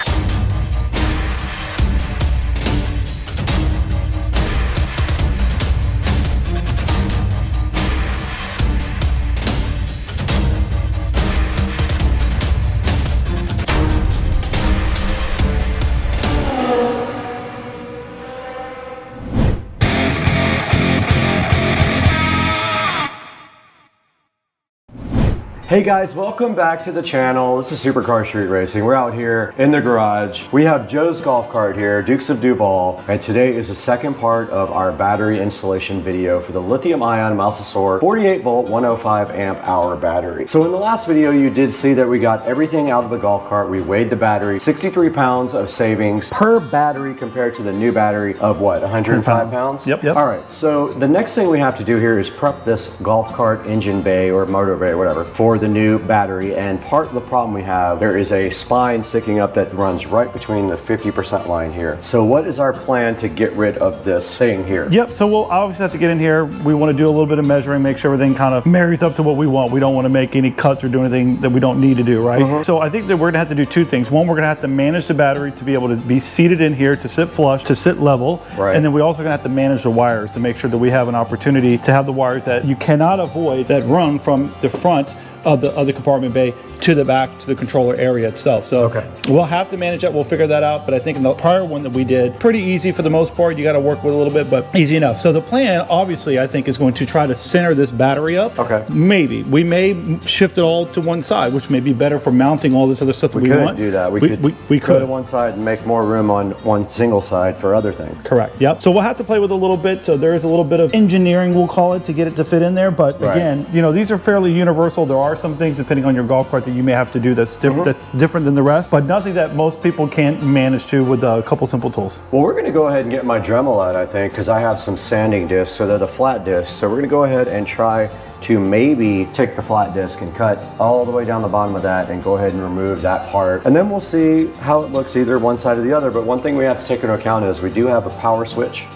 Hey guys, welcome back to the channel. This is Supercar Street Racing. We're out here in the garage. We have Joe's golf cart here, Dukes of Duval, and today is the second part of our battery installation video for the lithium-ion Mousasor 48 volt 105 amp hour battery. So in the last video, you did see that we got everything out of the golf cart. We weighed the battery, 63 pounds of savings per battery compared to the new battery of what, 105 pounds? Yep. All right, so the next thing we have to do here is prep this golf cart engine bay or motor bay, whatever, for the new battery. And part of the problem we have, there is a spine sticking up that runs right between the 50% line here. So what is our plan to get rid of this thing here? Yep, so we'll obviously have to get in here. We want to do a little bit of measuring, make sure everything kind of marries up to what we want. We don't want to make any cuts or do anything that we don't need to do, right? So I think that we're gonna have to do two things. One, we're gonna have to manage the battery to be able to be seated in here, to sit flush, to sit level. Right. And then we also gonna have to manage the wires to make sure that we have an opportunity to have the wires that you cannot avoid that run from the front of the compartment bay to the back to the controller area itself. So we'll have to manage that. We'll figure that out. But I think in the prior one that we did, pretty easy for the most part. You got to work with a little bit, but easy enough. So the plan, obviously, I think is going to try to center this battery up. Okay. Maybe we may shift it all to one side, which may be better for mounting all this other stuff that we want. We could do that. We could go to one side and make more room on one single side for other things. Correct. Yep. So we'll have to play with a little bit. So there is a little bit of engineering, we'll call it, to get it to fit in there. But again, you know, these are fairly universal. There are are some things depending on your golf cart that you may have to do that's different than the rest, but nothing that most people can't manage to with a couple simple tools. Well, we're gonna go ahead and get my Dremel out, I think, because I have some sanding discs, so they're the flat discs. So we're gonna go ahead and try to maybe take the flat disc and cut all the way down the bottom of that and go ahead and remove that part. And then we'll see how it looks either one side or the other. But one thing we have to take into account is we do have a power switch.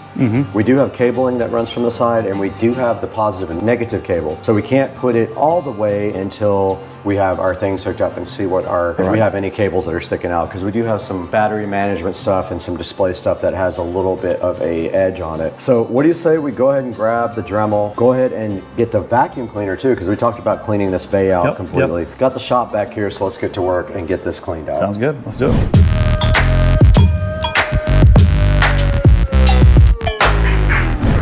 We do have cabling that runs from the side, and we do have the positive and negative cable. So we can't put it all the way until we have our things hooked up and see what if we have any cables that are sticking out, because we do have some battery management stuff and some display stuff that has a little bit of a edge on it. So what do you say we go ahead and grab the Dremel, go ahead and get the vacuum cleaner too, because we talked about cleaning this bay out completely. Got the shop back here, so let's get to work and get this cleaned out. Sounds good, let's do it.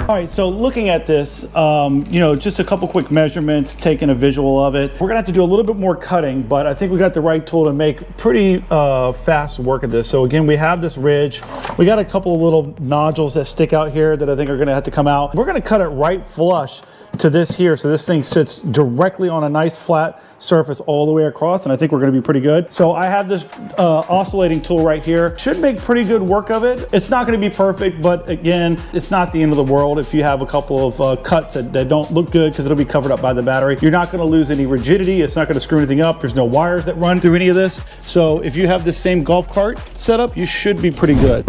All right, so looking at this, you know, just a couple quick measurements, taking a visual of it. We're gonna have to do a little bit more cutting, but I think we got the right tool to make pretty fast work of this. So again, we have this ridge. We got a couple of little nodules that stick out here that I think are gonna have to come out. We're gonna cut it right flush to this here, so this thing sits directly on a nice flat surface all the way across, and I think we're gonna be pretty good. So I have this oscillating tool right here. Should make pretty good work of it. It's not gonna be perfect, but again, it's not the end of the world if you have a couple of cuts that don't look good because it'll be covered up by the battery. You're not gonna lose any rigidity. It's not gonna screw anything up. There's no wires that run through any of this. So if you have the same golf cart setup, you should be pretty good.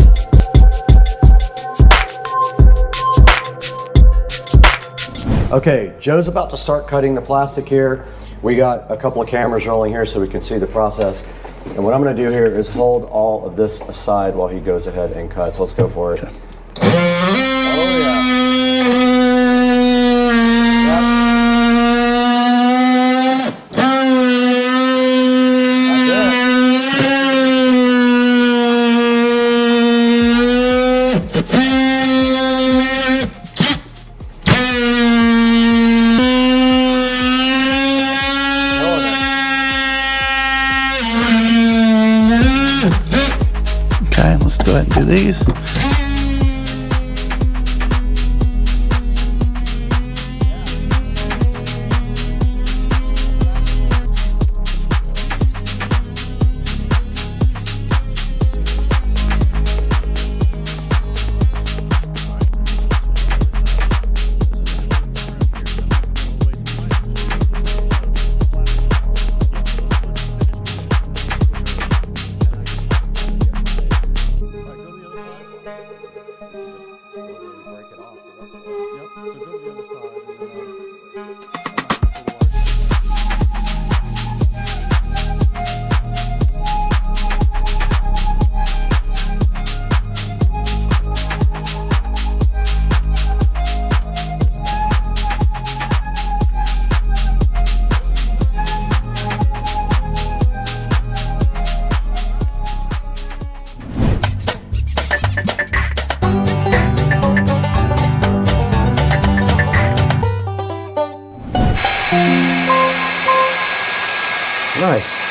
Okay, Joe's about to start cutting the plastic here. We got a couple of cameras rolling here so we can see the process. And what I'm gonna do here is hold all of this aside while he goes ahead and cuts. Let's go for it. Okay. Oh yeah. Okay, let's go ahead and do these. Nice.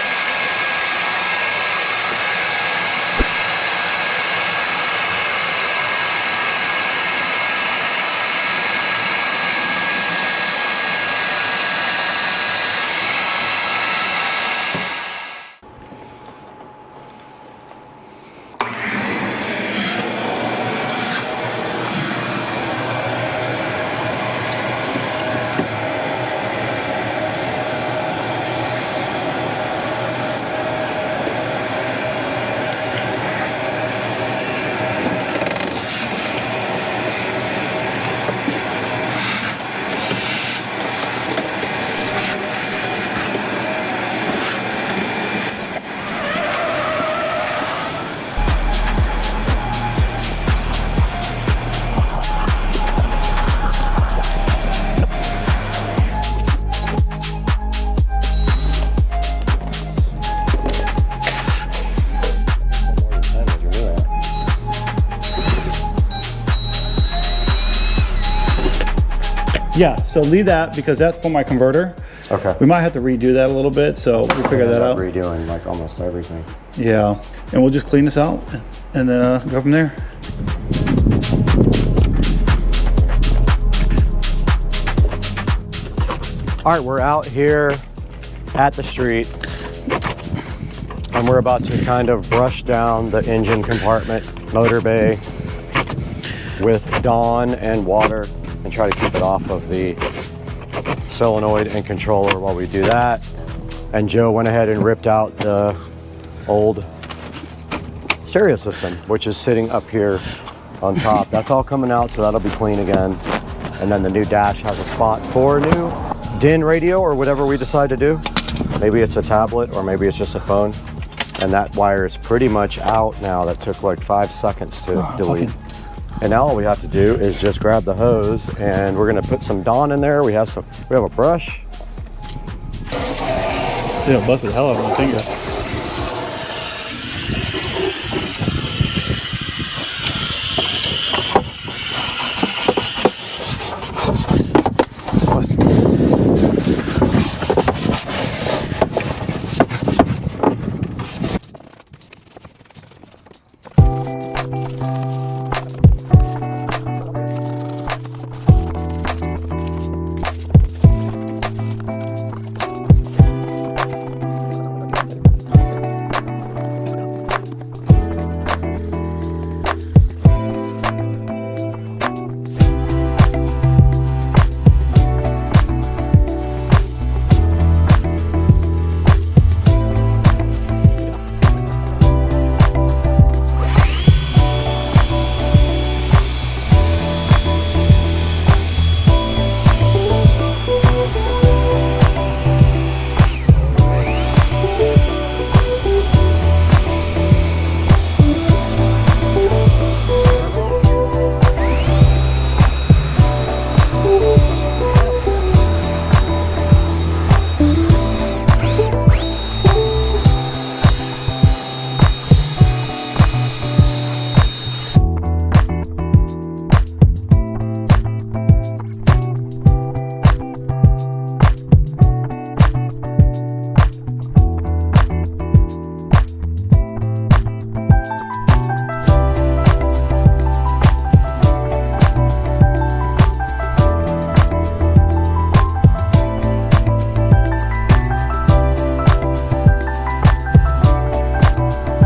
Yeah, so leave that because that's for my converter. Okay. We might have to redo that a little bit, so we'll figure that out. Redoing like almost everything. Yeah, and we'll just clean this out and then go from there. All right, we're out here at the street, and we're about to kind of brush down the engine compartment, motor bay, with Dawn and water and try to keep it off of the solenoid and controller while we do that. And Joe went ahead and ripped out the old stereo system, which is sitting up here on top. That's all coming out, so that'll be clean again. And then the new dash has a spot for a new DIN radio or whatever we decide to do. Maybe it's a tablet or maybe it's just a phone. And that wire is pretty much out now. That took like 5 seconds to delete. And now all we have to do is just grab the hose and we're gonna put some Dawn in there. We have a brush. Yeah, busted the hell out of my finger.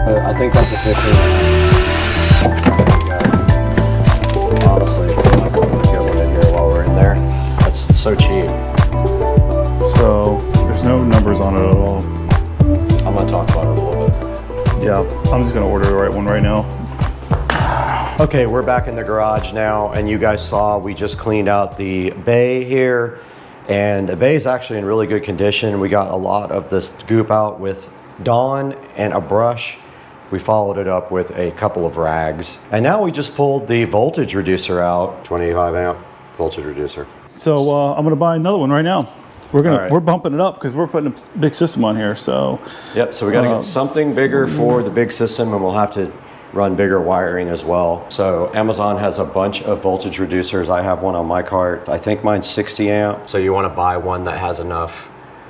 I think that's a 15. Guys, honestly, I think we'll get one in here while we're in there. That's so cheap. So there's no numbers on it at all. I'm gonna talk about it a little bit. Yeah, I'm just gonna order the right one right now. Okay, we're back in the garage now, and you guys saw we just cleaned out the bay here, and the bay is actually in really good condition. We got a lot of this goop out with Dawn and a brush. We followed it up with a couple of rags, and now we just pulled the voltage reducer out. 25 amp voltage reducer. So I'm gonna buy another one right now. right. We're bumping it up because we're putting a big system on here. So Yep, so we gotta get something bigger for the big system, and we'll have to run bigger wiring as well. So Amazon has a bunch of voltage reducers. I have one on my cart. I think mine's 60 amp. So you wanna buy one that has enough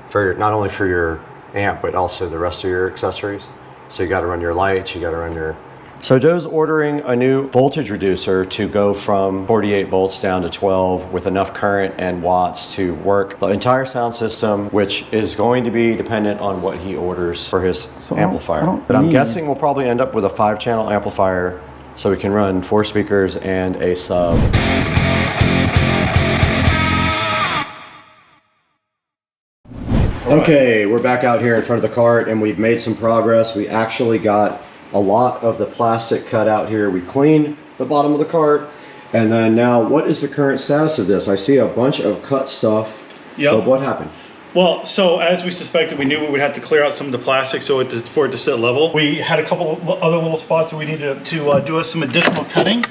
for not only for your amp, but also the rest of your accessories. So you gotta run your lights, you gotta run your... So Joe's ordering a new voltage reducer to go from 48 volts down to 12 with enough current and watts to work the entire sound system, which is going to be dependent on what he orders for his amplifier. But I'm guessing we'll probably end up with a 5-channel amplifier so we can run 4 speakers and a sub. Okay, we're back out here in front of the cart and we've made some progress. We actually got a lot of the plastic cut out here. We cleaned the bottom of the cart, and then now what is the current status of this? I see a bunch of cut stuff. Yep. But what happened? Well, so as we suspected, we knew we would have to clear out some of the plastic for it to sit level. We had a couple of other little spots that we needed to do some additional cutting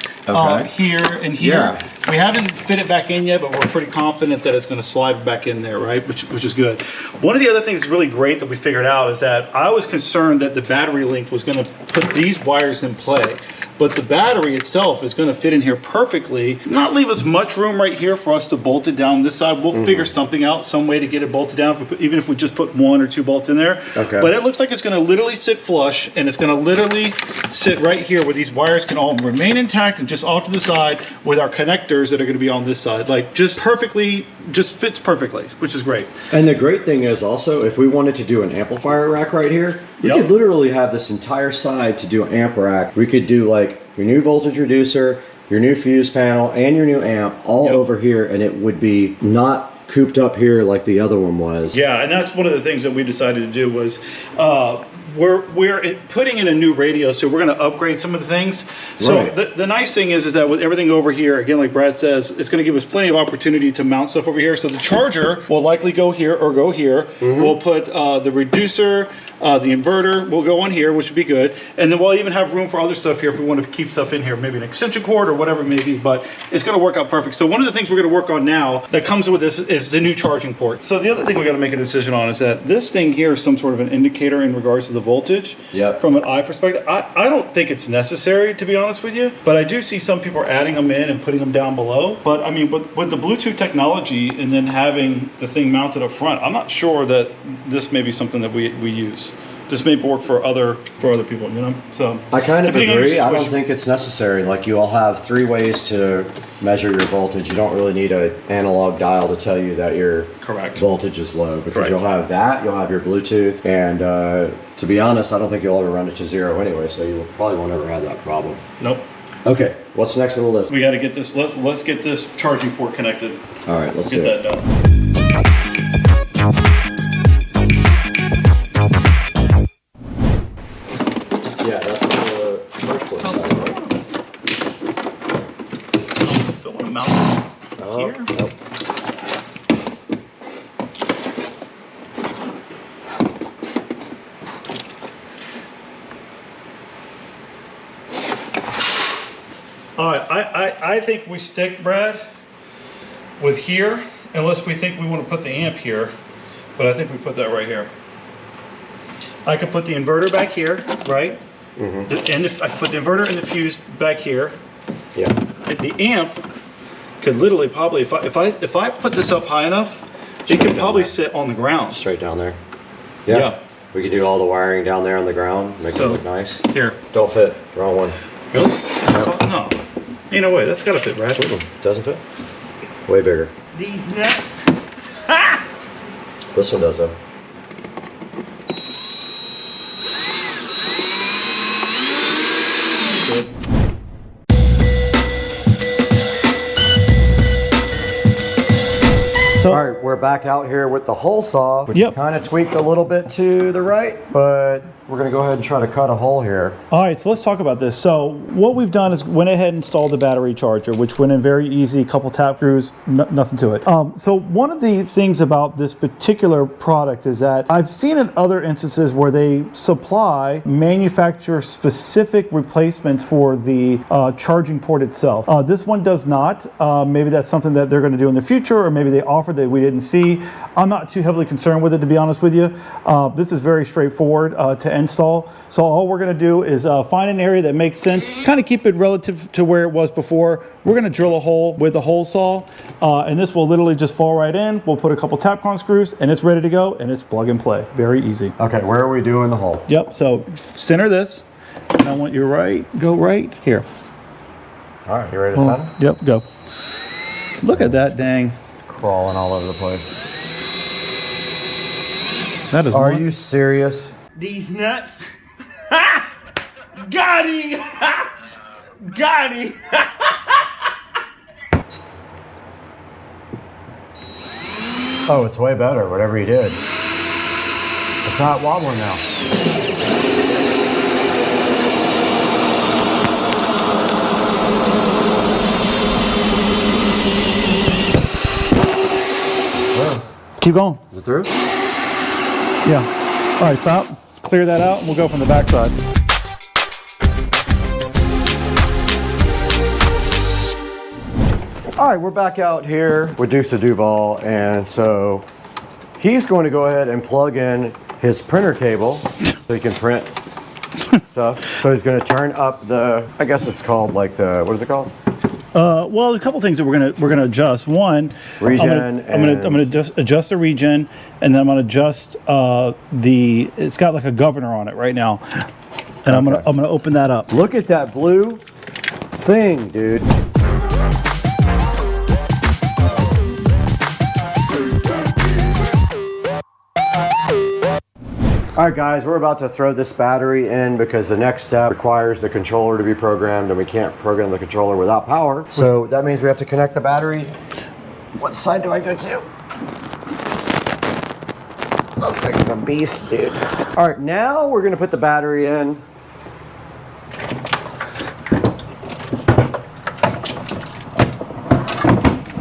here and here. Yeah. We haven't fit it back in yet, but we're pretty confident that it's going to slide back in there, right? Which is good. One of the other things that's really great that we figured out is that I was concerned that the battery link was going to put these wires in play. But the battery itself is going to fit in here perfectly, not leave us much room right here for us to bolt it down this side. We'll figure something out, some way to get it bolted down, even if we just put 1 or 2 bolts in there. Okay. But it looks like it's going to literally sit flush, and it's going to literally sit right here where these wires can all remain intact and just off to the side with our connectors that are going to be on this side. Like just perfectly just fits perfectly, which is great. And the great thing is also, if we wanted to do an amplifier rack right here, we could literally have this entire side to do an amp rack. We could do like your new voltage reducer, your new fuse panel, and your new amp all over here, and it would be not cooped up here like the other one was. Yeah, and that's one of the things that we decided to do was we're putting in a new radio, so we're going to upgrade some of the things. So the nice thing is that with everything over here, again, like Brad says, it's going to give us plenty of opportunity to mount stuff over here. So the charger will likely go here or go here. We'll put the reducer, the inverter will go on here, which would be good. And then we'll even have room for other stuff here if we want to keep stuff in here, maybe an extension cord or whatever it may be, but it's going to work out perfect. So one of the things we're going to work on now that comes with this is the new charging port. So the other thing we got to make a decision on is that this thing here is some sort of an indicator in regards to the voltage. From an eye perspective, I don't think it's necessary, to be honest with you, but I do see some people are adding them in and putting them down below. But I mean, with the Bluetooth technology and then having the thing mounted up front, I'm not sure that this may be something that we use. This may work for other people, you know. So I kind of agree. I don't think it's necessary. Like, you all have 3 ways to measure your voltage. You don't really need an analog dial to tell you that your voltage is low, because you'll have that, you'll have your Bluetooth, and to be honest, I don't think you'll ever run it to 0 anyway, so you probably won't ever have that problem. Nope. Okay, what's next on the list? We got to get this. Let's get this charging port connected. All right, let's get do that done. Yeah, that's the first port side. Don't want to mount it here. Nope. All right, I think we stick, Brad, with here, unless we think we want to put the amp here, but I think we put that right here. I could put the inverter back here, right? And I could put the inverter and the fuse back here. Yeah. The amp could literally probably, if I put this up high enough, it could probably sit on the ground. Straight down there. Yeah. We could do all the wiring down there on the ground, make it look nice. Here. Don't fit. Wrong one. Really? Yep. No. Ain't no way. That's gotta fit, Brad. Doesn't fit? Way bigger. These nuts. This one does though. So, all right, we're back out here with the hole saw, which kind of tweaked a little bit to the right, but we're going to go ahead and try to cut a hole here. All right, so let's talk about this. So what we've done is went ahead and installed the battery charger, which went in very easy, a couple tap screws, nothing to it. So one of the things about this particular product is that I've seen in other instances where they supply manufacturer specific replacements for the charging port itself. This one does not. Maybe that's something that they're going to do in the future, or maybe they offered that we didn't see. I'm not too heavily concerned with it, to be honest with you. This is very straightforward to install. So all we're going to do is find an area that makes sense, kind of keep it relative to where it was before. We're going to drill a hole with the hole saw, and this will literally just fall right in. We'll put a couple Tapcon screws, and it's ready to go, and it's plug and play. Very easy. Okay, where are we doing the hole? Yep, so center this, and I want you go right here. All right, you ready to center? Yep, go. Look at that dang. Crawling all over the place. That is. Are you serious? These nuts. Got him. Got him. Oh, it's way better, whatever you did. It's not wobbling now. Keep going. Is it through? Yeah. All right, stop. Clear that out, and we'll go from the back side. All right, we're back out here with Dukes of Duval, and so he's going to go ahead and plug in his printer cable so he can print stuff. So he's going to turn up the, I guess it's called like the, what is it called? Well, a couple things that we're gonna adjust. One, regen. I'm gonna just adjust the regen, and then I'm gonna adjust the. It's got like a governor on it right now, and I'm gonna open that up. Look at that blue thing, dude. All right, guys, we're about to throw this battery in because the next step requires the controller to be programmed, and we can't program the controller without power. So that means we have to connect the battery. What side do I go to? This thing's a beast, dude. All right, now we're gonna put the battery in.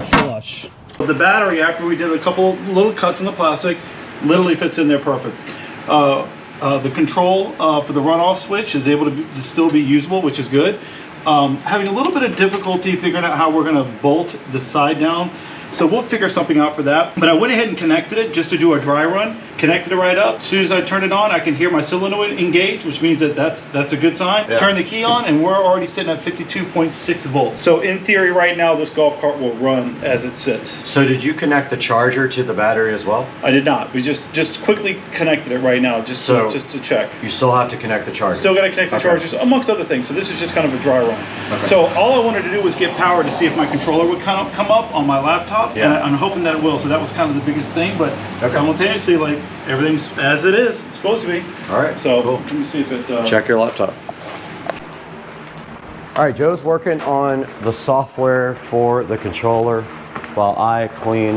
Flush. The battery, after we did a couple little cuts in the plastic, literally fits in there perfect. The control for the runoff switch is able to still be usable, which is good. Having a little bit of difficulty figuring out how we're going to bolt the side down. So we'll figure something out for that. But I went ahead and connected it just to do a dry run. Connected it right up. As soon as I turn it on, I can hear my solenoid engage, which means that that's a good sign. Yeah. Turn the key on, and we're already sitting at 52.6 volts. So in theory, right now, this golf cart will run as it sits. So did you connect the charger to the battery as well? I did not. We just quickly connected it right now, just to check. You still have to connect the charger. Still got to connect the chargers, amongst other things. So this is just kind of a dry run. Okay. So all I wanted to do was get power to see if my controller would come up on my laptop. Yeah. And I'm hoping that it will. So that was kind of the biggest thing. But simultaneously, like, everything's as it is. It's supposed to be. All right. So cool. Let me see if it... Check your laptop. All right, Joe's working on the software for the controller while I clean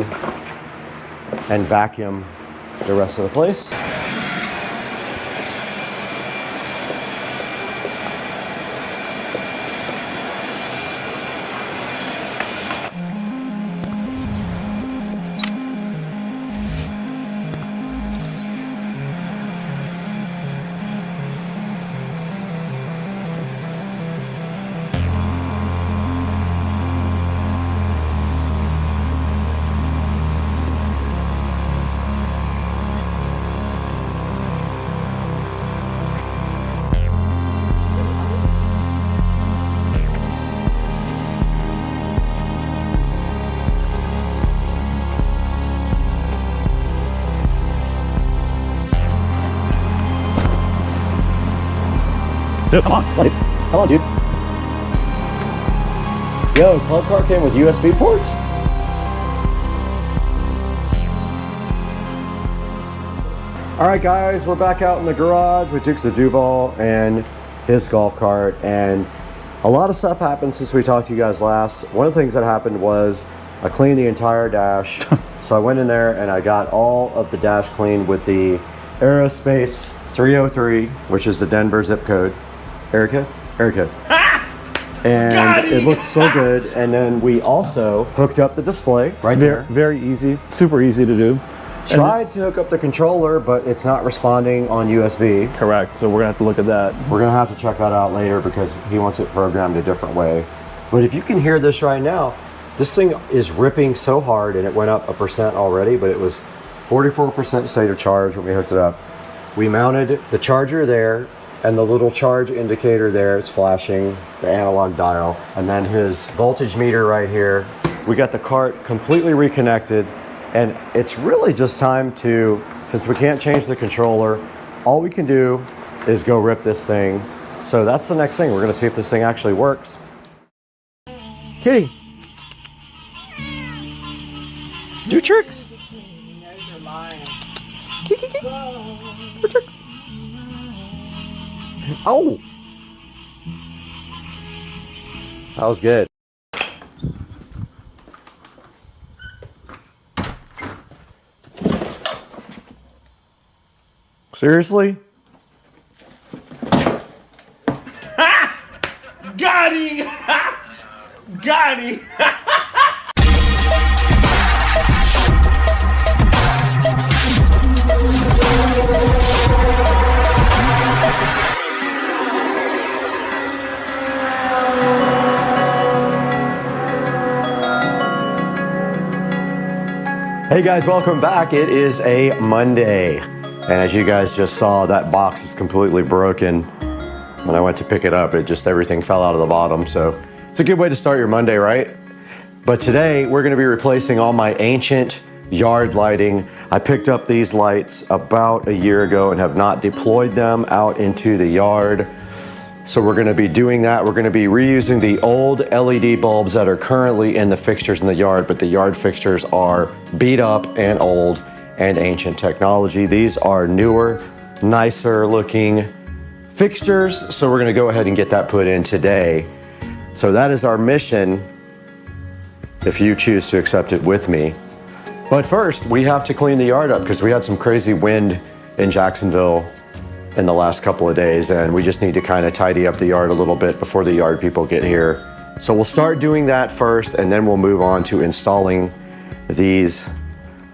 and vacuum the rest of the place. Dude, come on, buddy. Come on, dude. Yo, club car came with USB ports? All right, guys, we're back out in the garage with Dukes of Duval and his golf cart, and a lot of stuff happened since we talked to you guys last. One of the things that happened was I cleaned the entire dash. So I went in there and I got all of the dash cleaned with the Aerospace 303, which is the Denver zip code. Erica? And it looks so good. And then we also hooked up the display right there. Very easy, super easy to do. Tried to hook up the controller, but it's not responding on USB. Correct, so we're gonna have to look at that. We're gonna have to check that out later because he wants it programmed a different way. But if you can hear this right now, this thing is ripping so hard, and it went up 1% already, but it was 44% state of charge when we hooked it up. We mounted the charger there, and the little charge indicator there, it's flashing, the analog dial, and then his voltage meter right here. We got the cart completely reconnected, and it's really just time to, since we can't change the controller, all we can do is go rip this thing. So that's the next thing. We're gonna see if this thing actually works. Kitty. Do tricks. Kiki. Do tricks. Oh! That was good. Seriously? Got him! Got him! Hey guys, welcome back. It is a Monday. And as you guys just saw, that box is completely broken. When I went to pick it up, everything fell out of the bottom. So it's a good way to start your Monday, right? But today we're gonna be replacing all my ancient yard lighting. I picked up these lights about a year ago and have not deployed them out into the yard. So we're gonna be doing that. We're gonna be reusing the old LED bulbs that are currently in the fixtures in the yard, but the yard fixtures are beat up and old and ancient technology. These are newer nicer looking fixtures. So we're gonna go ahead and get that put in today. So that is our mission, if you choose to accept it with me. But first, we have to clean the yard up because we had some crazy wind in Jacksonville in the last couple of days, and we just need to kind of tidy up the yard a little bit before the yard people get here. So we'll start doing that first, and then we'll move on to installing these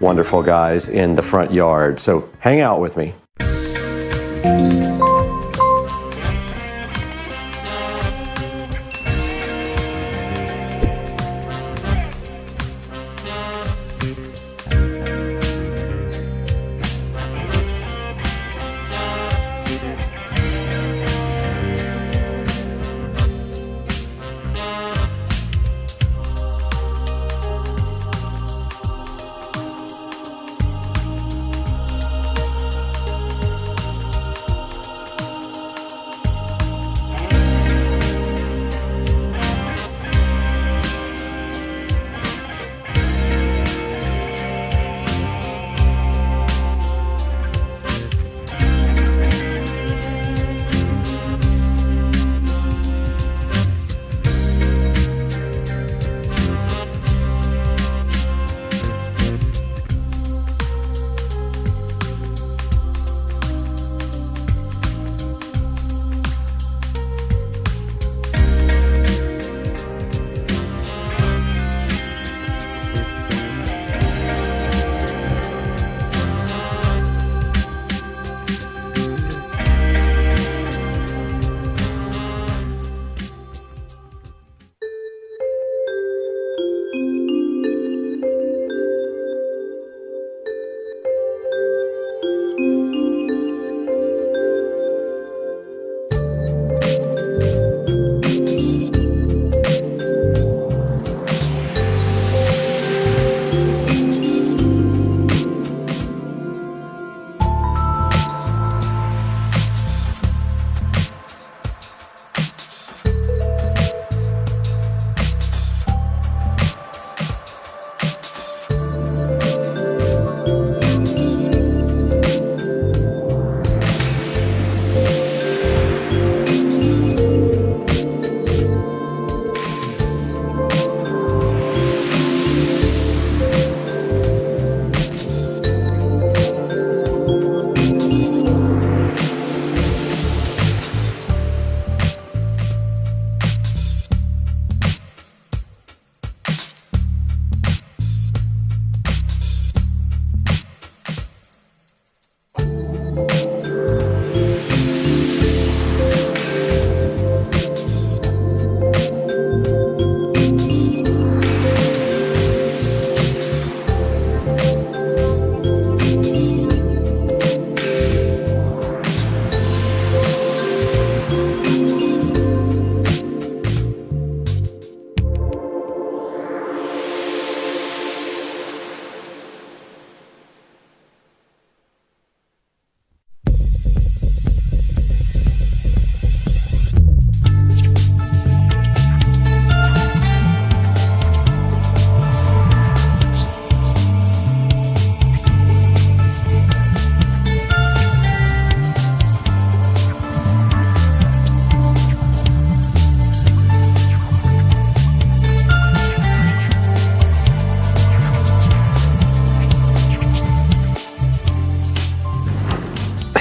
wonderful guys in the front yard. So hang out with me.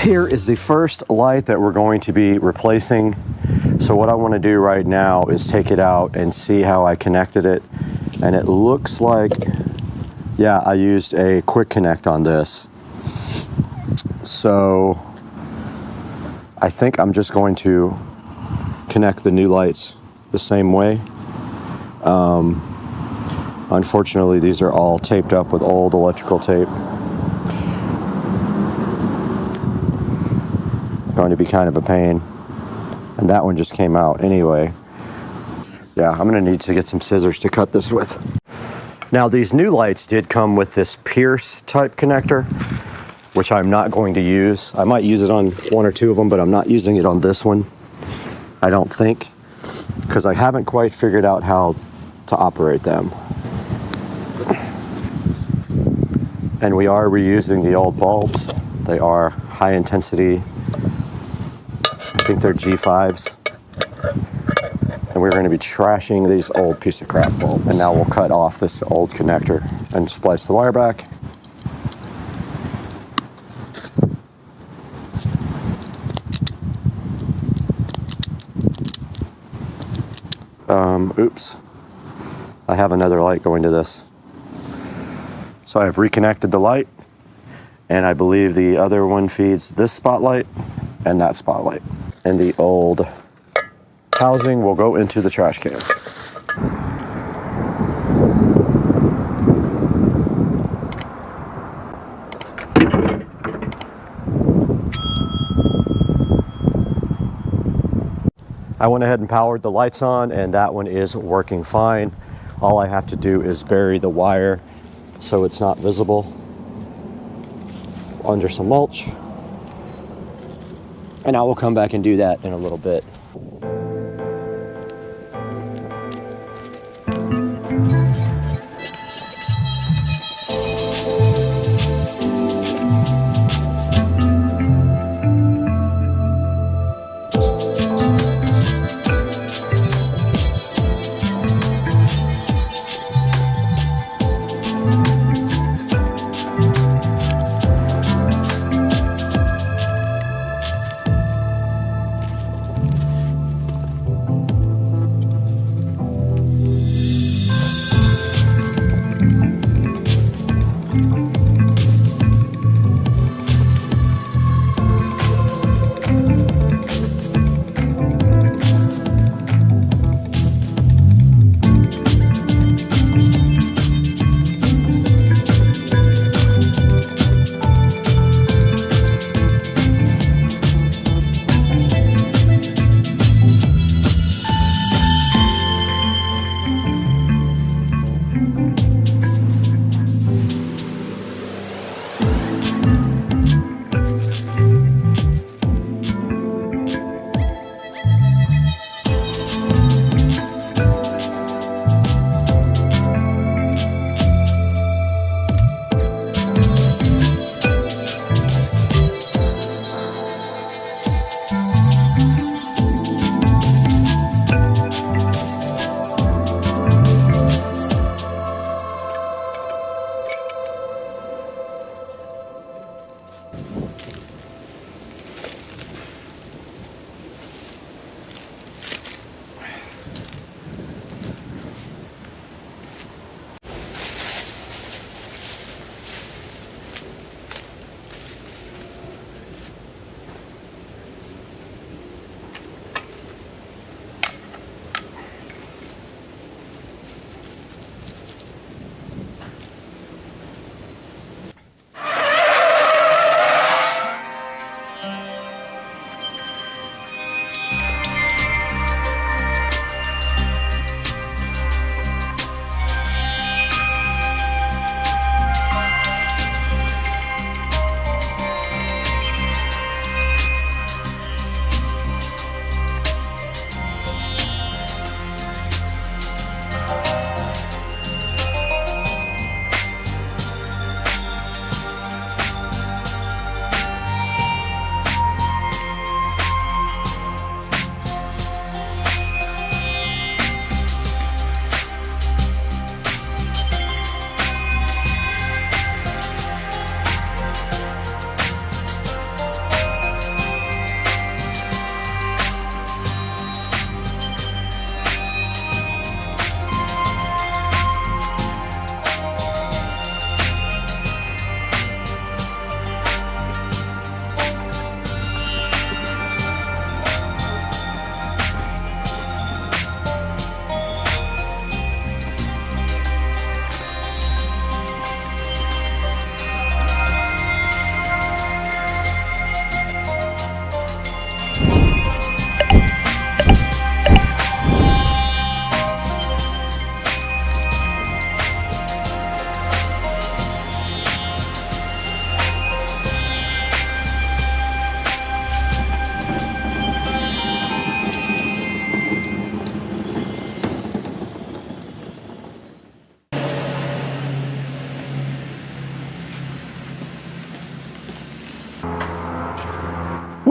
Here is the first light that we're going to be replacing. So what I want to do right now is take it out and see how I connected it. And it looks like, yeah, I used a quick connect on this. So I think I'm just going to connect the new lights the same way. Unfortunately, these are all taped up with old electrical tape. Going to be kind of a pain. And that one just came out anyway. Yeah, I'm gonna need to get some scissors to cut this with. Now these new lights did come with this Pierce type connector, which I'm not going to use. I might use it on one or two of them, but I'm not using it on this one, I don't think, because I haven't quite figured out how to operate them. And we are reusing the old bulbs. They are high intensity, I think they're G5s. And we're going to be trashing these old piece of crap bulbs. And now we'll cut off this old connector and splice the wire back. Oops. I have another light going to this. So I've reconnected the light, and I believe the other one feeds this spotlight and that spotlight. And the old housing will go into the trash can. I went ahead and powered the lights on, and that one is working fine. All I have to do is bury the wire so it's not visible under some mulch. And I will come back and do that in a little bit.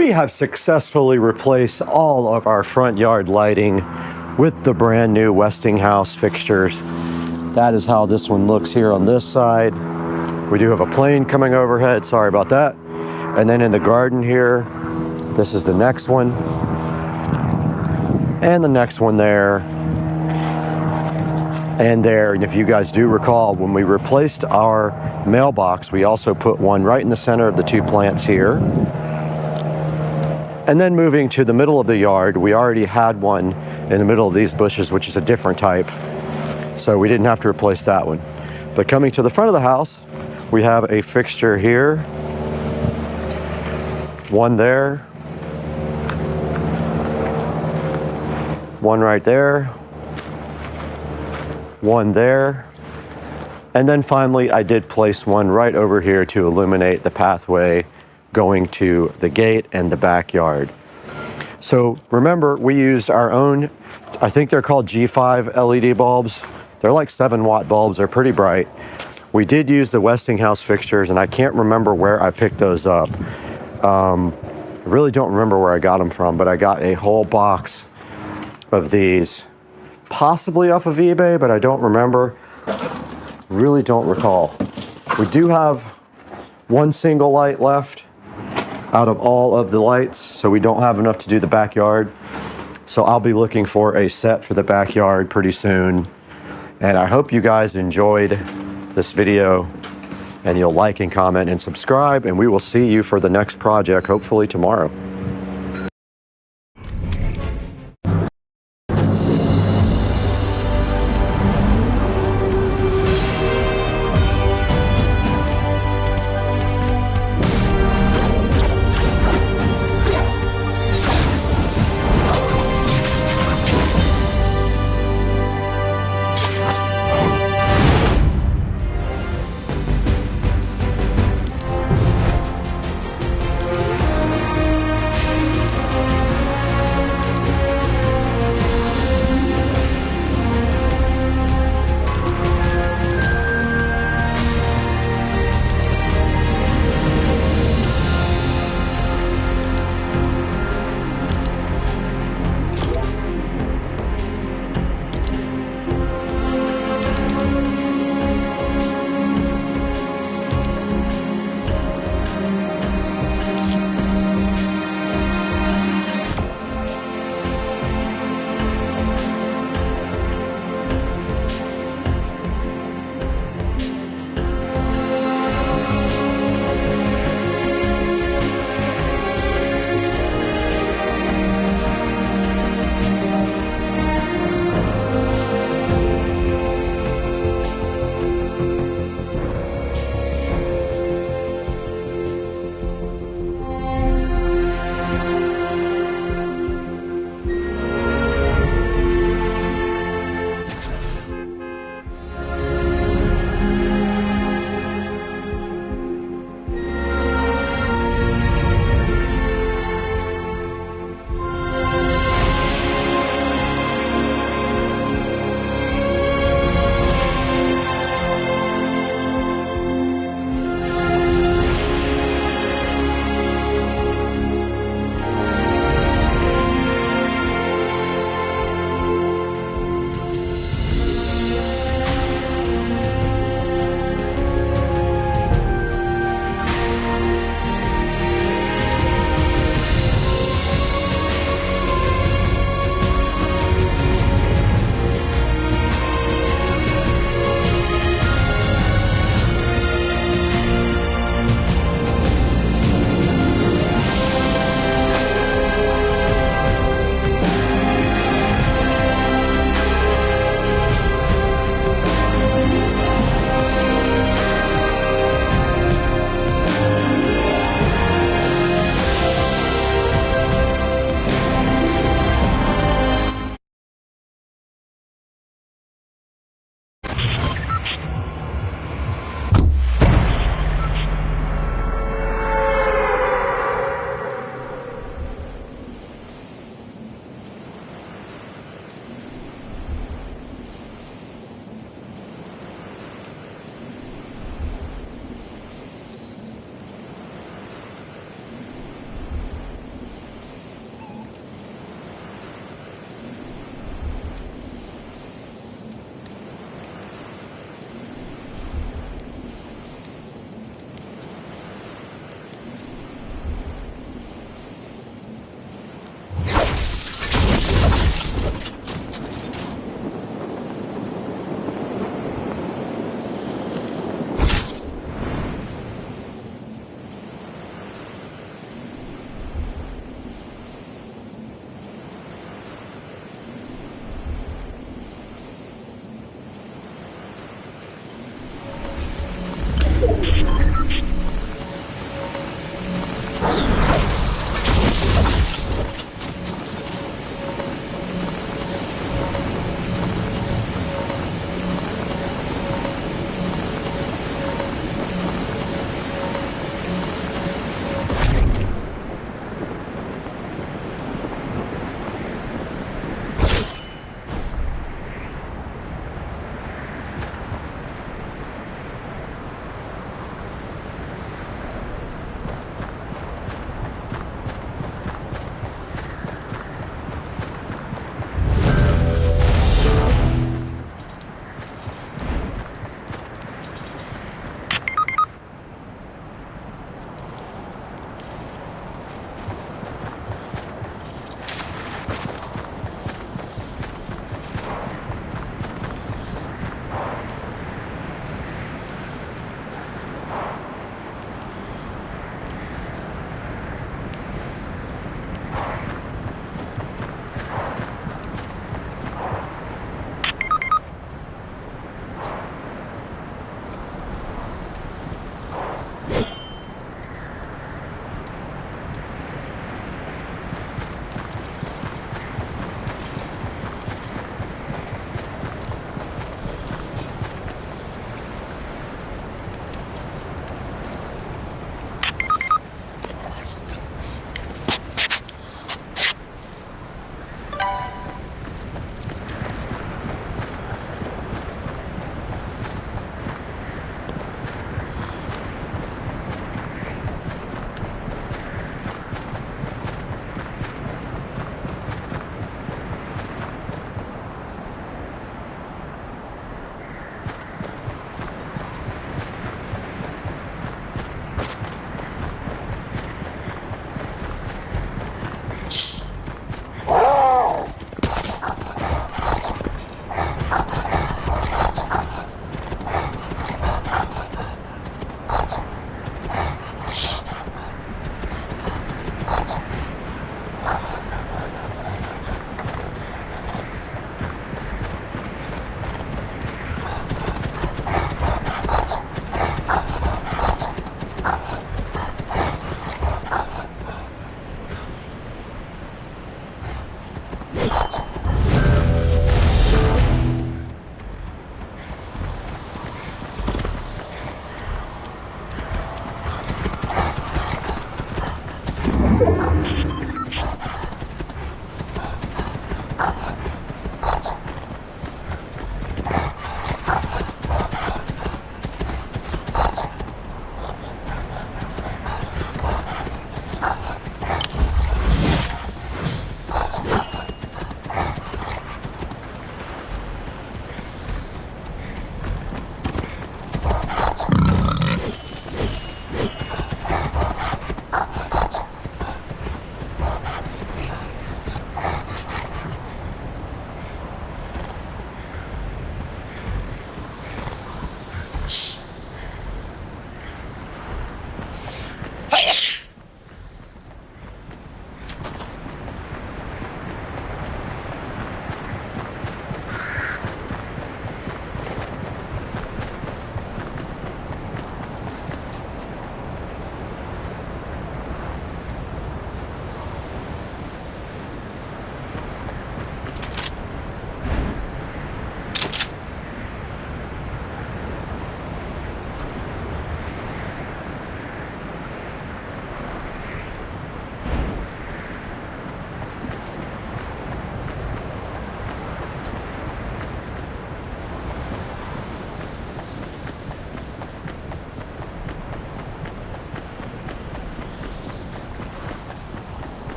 We have successfully replaced all of our front yard lighting with the brand new Westinghouse fixtures. That is how this one looks here on this side. We do have a plane coming overhead, sorry about that. And then in the garden here, this is the next one. And the next one there. And there, and if you guys do recall, when we replaced our mailbox, we also put one right in the center of the two plants here. And then moving to the middle of the yard, we already had one in the middle of these bushes, which is a different type. So we didn't have to replace that one. But coming to the front of the house, we have a fixture here, one there, one right there, one there, and then finally I did place one right over here to illuminate the pathway going to the gate and the backyard. So remember, we used our own, I think they're called G5 LED bulbs. They're like 7-watt bulbs, they're pretty bright. We did use the Westinghouse fixtures, and I can't remember where I picked those up. I really don't remember where I got them from, but I got a whole box of these, possibly off of eBay, but I don't remember. Really don't recall. We do have one single light left out of all of the lights, so we don't have enough to do the backyard. So I'll be looking for a set for the backyard pretty soon. And I hope you guys enjoyed this video, and you'll like and comment and subscribe, and we will see you for the next project, hopefully tomorrow.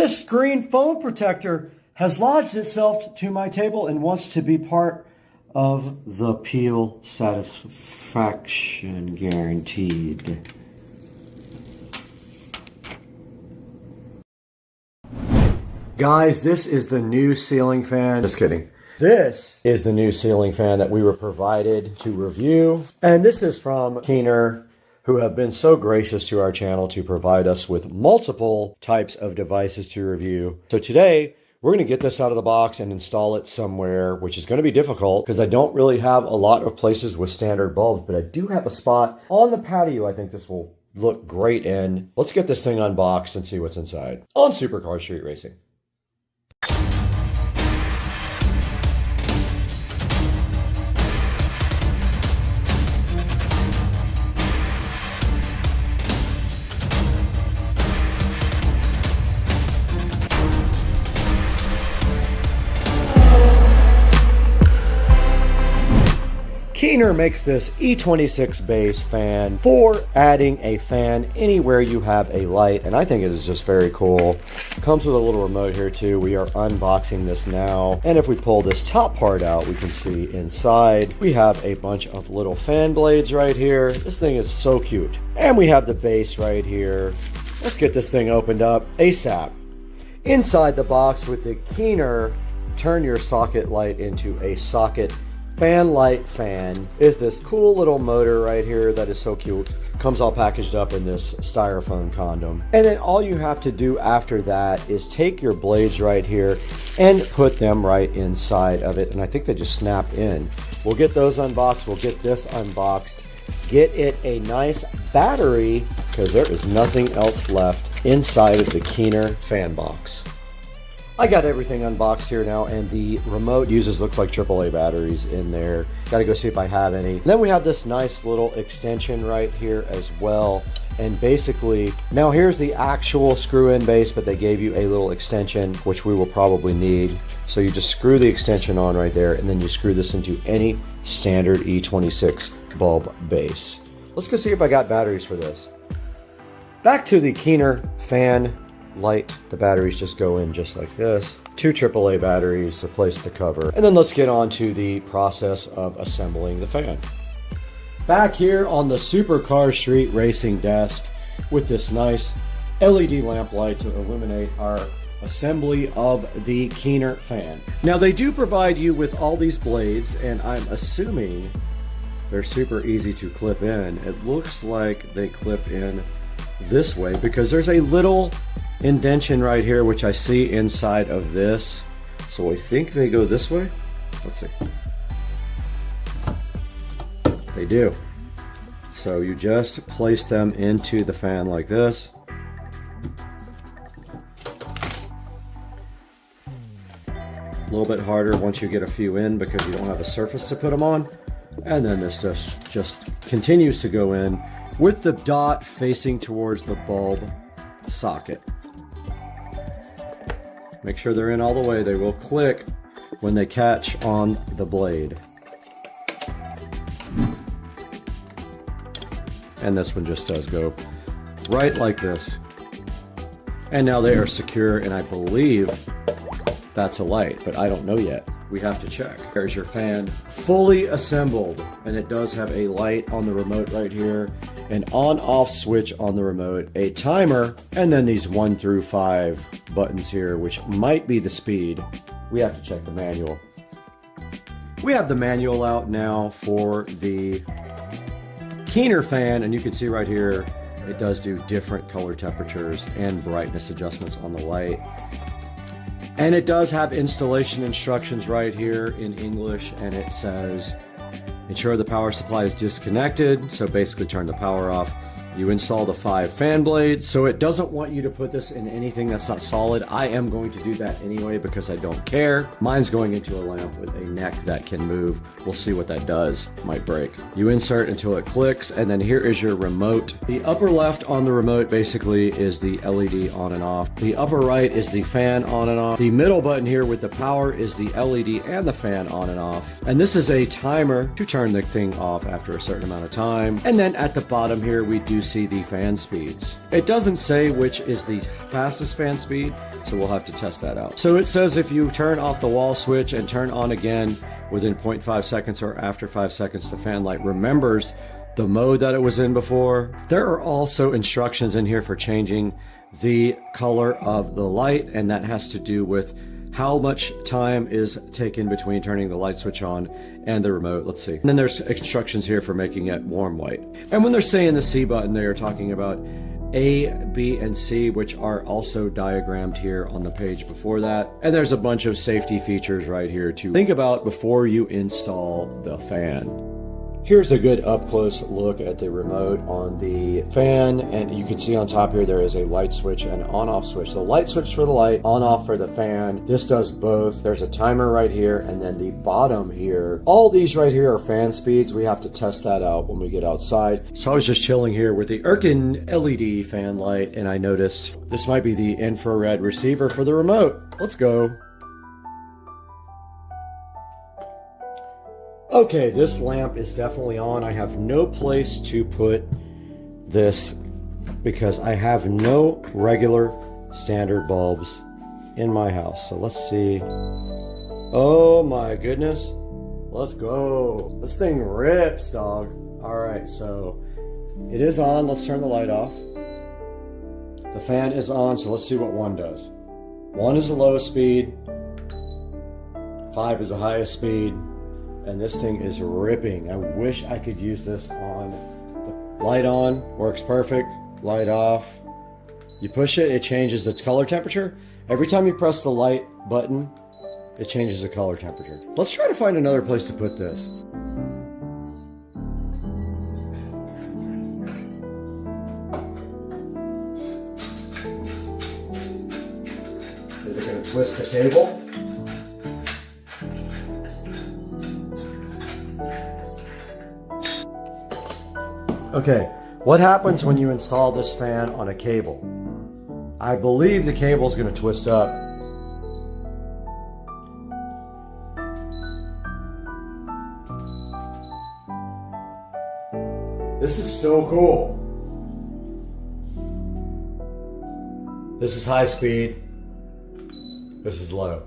This green foam protector has lodged itself to my table and wants to be part of the peel satisfaction guaranteed. Guys, this is the new ceiling fan. Just kidding. This is the new ceiling fan that we were provided to review. And this is from Keener, who have been so gracious to our channel to provide us with multiple types of devices to review. So today, we're going to get this out of the box and install it somewhere, which is going to be difficult because I don't really have a lot of places with standard bulbs, but I do have a spot on the patio I think this will look great in. Let's get this thing unboxed and see what's inside on Supercar Street Racing. Keener makes this E26 base fan for adding a fan anywhere you have a light, and I think it is just very cool. Comes with a little remote here too. We are unboxing this now, and if we pull this top part out, we can see inside we have a bunch of little fan blades right here. This thing is so cute. And we have the base right here. Let's get this thing opened up ASAP. Inside the box with the Keener turn your socket light into a socket fan light fan is this cool little motor right here that is so cute. Comes all packaged up in this styrofoam condom. And then all you have to do after that is take your blades right here and put them right inside of it. And I think they just snap in. We'll get those unboxed. We'll get this unboxed. Get it a nice battery because there is nothing else left inside of the Keener fan box. I got everything unboxed here now, and the remote looks like AAA batteries in there. Gotta go see if I have any. And then we have this nice little extension right here as well. And basically, now here's the actual screw-in base, but they gave you a little extension, which we will probably need. So you just screw the extension on right there, and then you screw this into any standard E26 bulb base. Let's go see if I got batteries for this. Back to the Keener fan light. The batteries just go in just like this. 2 AAA batteries replace the cover. And then let's get on to the process of assembling the fan. Back here on the Supercar Street Racing desk with this nice LED lamp light to illuminate our assembly of the Keener fan. Now they do provide you with all these blades, and I'm assuming they're super easy to clip in. It looks like they clip in this way because there's a little indentation right here which I see inside of this, so I think they go this way. Let's see. They do. So you just place them into the fan like this. A little bit harder once you get a few in because you don't have a surface to put them on, and then this just continues to go in with the dot facing towards the bulb socket. Make sure they're in all the way. They will click when they catch on the blade. And this one just does go right like this. And now they are secure, and I believe that's a light, but I don't know yet. We have to check. There's your fan fully assembled, and it does have a light on the remote right here, an on-off switch on the remote, a timer, and then these 1 through 5 buttons here, which might be the speed. We have to check the manual. We have the manual out now for the Keener fan, and you can see right here, it does do different color temperatures and brightness adjustments on the light. And it does have installation instructions right here in English, and it says, ensure the power supply is disconnected. So basically turn the power off. You install the 5 fan blades. So it doesn't want you to put this in anything that's not solid. I am going to do that anyway because I don't care. Mine's going into a lamp with a neck that can move. We'll see what that does. Might break. You insert until it clicks, and then here is your remote. The upper left on the remote basically is the LED on and off. The upper right is the fan on and off. The middle button here with the power is the LED and the fan on and off. And this is a timer to turn the thing off after a certain amount of time. And then at the bottom here we do you see the fan speeds. It doesn't say which is the fastest fan speed, so we'll have to test that out. So it says if you turn off the wall switch and turn on again within 0.5 seconds or after 5 seconds, the fan light remembers the mode that it was in before. There are also instructions in here for changing the color of the light, and that has to do with how much time is taken between turning the light switch on and the remote. Let's see. And then there's instructions here for making it warm white. And when they're saying the C button, they are talking about A, B, and C, which are also diagrammed here on the page before that. And there's a bunch of safety features right here to think about before you install the fan. Here's a good up-close look at the remote on the fan, and you can see on top here there is a light switch and on-off switch. The light switch for the light, on-off for the fan. This does both. There's a timer right here, and then the bottom here. All these right here are fan speeds. We have to test that out when we get outside. So I was just chilling here with the Elecan LED fan light, and I noticed this might be the infrared receiver for the remote. Let's go. Okay, this lamp is definitely on. I have no place to put this because I have no regular standard bulbs in my house. So let's see. Oh my goodness. Let's go. This thing rips, dog. All right, so it is on. Let's turn the light off. The fan is on, so let's see what 1 does. 1 is the lowest speed. 5 is the highest speed. And this thing is ripping. I wish I could use this on. Light on, works perfect. Light off. You push it, it changes the color temperature. Every time you press the light button, it changes the color temperature. Let's try to find another place to put this. Is it going to twist the cable? Okay, what happens when you install this fan on a cable? I believe the cable is going to twist up. This is so cool. This is high speed. This is low.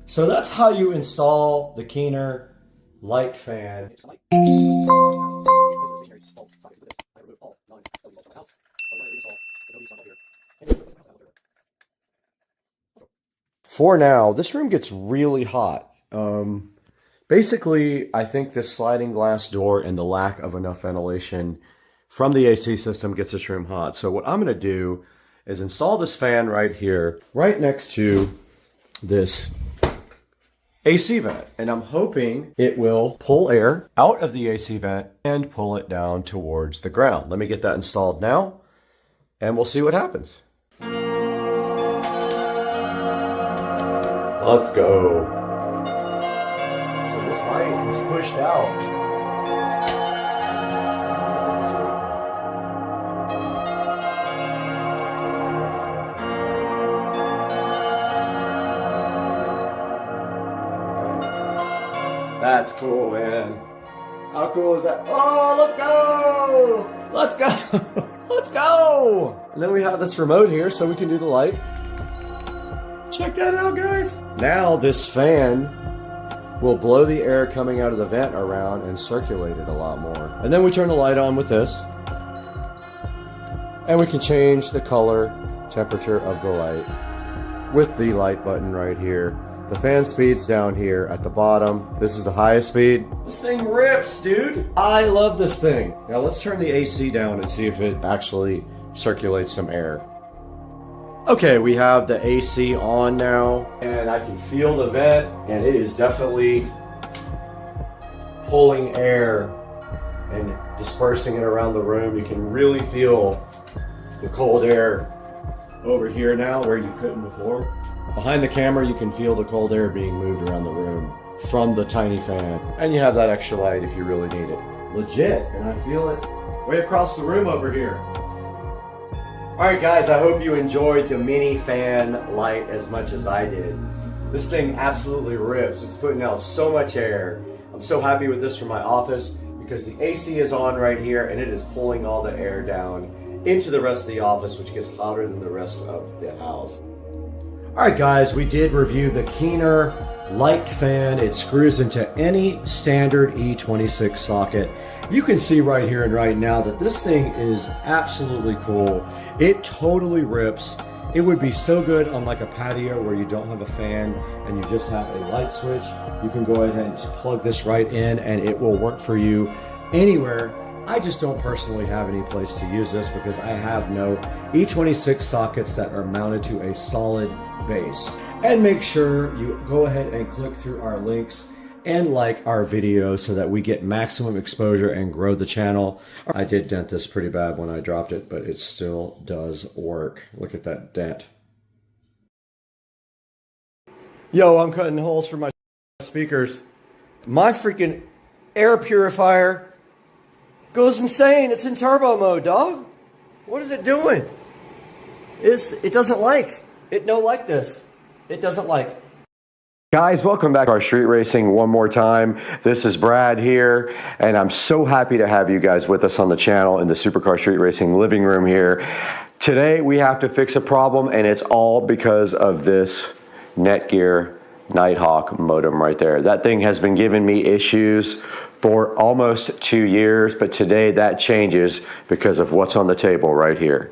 So that's how you install the Keener light fan. For now, this room gets really hot. Basically, I think this sliding glass door and the lack of enough ventilation from the AC system gets this room hot. So what I'm going to do is install this fan right here, right next to this AC vent. And I'm hoping it will pull air out of the AC vent and pull it down towards the ground. Let me get that installed now, and we'll see what happens. Let's go. So this light is pushed out. That's cool, man. How cool is that? Oh, let's go! Let's go! Let's go! And then we have this remote here so we can do the light. Check that out, guys. Now this fan will blow the air coming out of the vent around and circulate it a lot more. And then we turn the light on with this. And we can change the color temperature of the light with the light button right here. The fan speed's down here at the bottom. This is the highest speed. This thing rips, dude. I love this thing. Now let's turn the AC down and see if it actually circulates some air. Okay, we have the AC on now, and I can feel the vent, and it is definitely pulling air and dispersing it around the room. You can really feel the cold air over here now where you couldn't before. Behind the camera, you can feel the cold air being moved around the room from the tiny fan. And you have that extra light if you really need it. Legit, and I feel it way across the room over here. Alright guys, I hope you enjoyed the mini fan light as much as I did. This thing absolutely rips. It's putting out so much air. I'm so happy with this for my office because the AC is on right here and it is pulling all the air down into the rest of the office, which gets hotter than the rest of the house. All right, guys, we did review the Keener light fan. It screws into any standard E26 socket. You can see right here and right now that this thing is absolutely cool. It totally rips. It would be so good on like a patio where you don't have a fan and you just have a light switch. You can go ahead and plug this right in and it will work for you anywhere. I just don't personally have any place to use this because I have no E26 sockets that are mounted to a solid base. And make sure you go ahead and click through our links and like our video so that we get maximum exposure and grow the channel. I did dent this pretty bad when I dropped it, but it still does work. Look at that dent. Yo, I'm cutting holes for my speakers. My freaking air purifier goes insane. It's in turbo mode, dog. What is it doing? It doesn't like. It don't like this. It doesn't like. Guys, welcome back to our street racing one more time. This is Brad here, and I'm so happy to have you guys with us on the channel in the Supercar Street Racing living room here. Today we have to fix a problem, and it's all because of this Netgear Nighthawk modem right there. That thing has been giving me issues for almost 2 years, but today that changes because of what's on the table right here.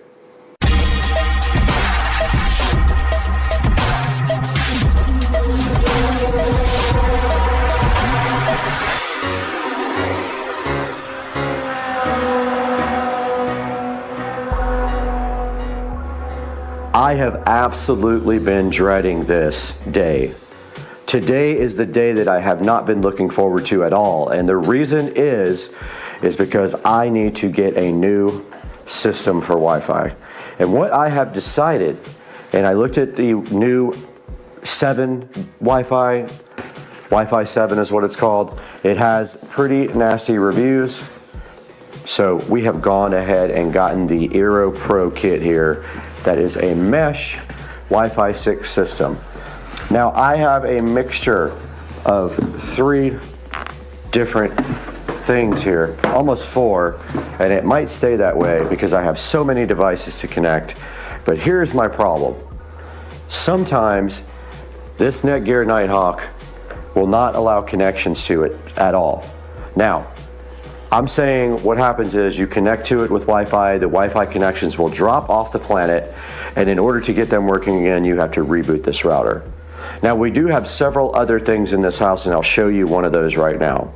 I have absolutely been dreading this day. Today is the day that I have not been looking forward to at all. And the reason is because I need to get a new system for Wi-Fi. And what I have decided, and I looked at the new 7 Wi-Fi 7 is what it's called. It has pretty nasty reviews. So we have gone ahead and gotten the Aero Pro kit here. That is a mesh Wi-Fi 6 system. Now I have a mixture of 3 different things here, almost 4, and it might stay that way because I have so many devices to connect. But here's my problem. Sometimes this Netgear Nighthawk will not allow connections to it at all. Now, I'm saying what happens is you connect to it with Wi-Fi, the Wi-Fi connections will drop off the planet, and in order to get them working again, you have to reboot this router. Now, we do have several other things in this house, and I'll show you one of those right now.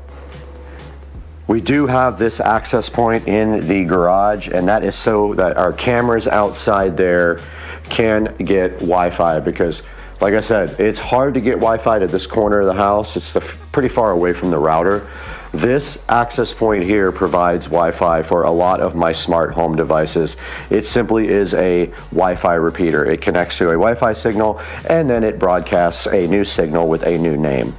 We do have this access point in the garage, and that is so that our cameras outside there can get Wi-Fi because, like I said, it's hard to get Wi-Fi to this corner of the house. It's pretty far away from the router. This access point here provides Wi-Fi for a lot of my smart home devices. It simply is a Wi-Fi repeater. It connects to a Wi-Fi signal and then it broadcasts a new signal with a new name.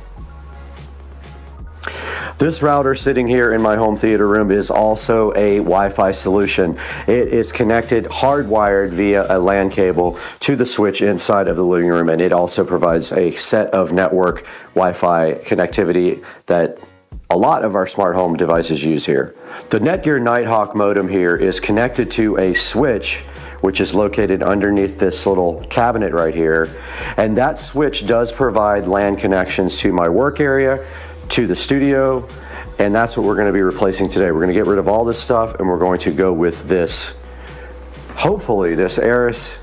This router sitting here in my home theater room is also a Wi-Fi solution. It is connected hardwired via a LAN cable to the switch inside of the living room, and it also provides a set of network Wi-Fi connectivity that a lot of our smart home devices use here. The Netgear Nighthawk modem here is connected to a switch which is located underneath this little cabinet right here, and that switch does provide LAN connections to my work area, to the studio, and that's what we're going to be replacing today. We're going to get rid of all this stuff and we're going to go with this, hopefully this ASUS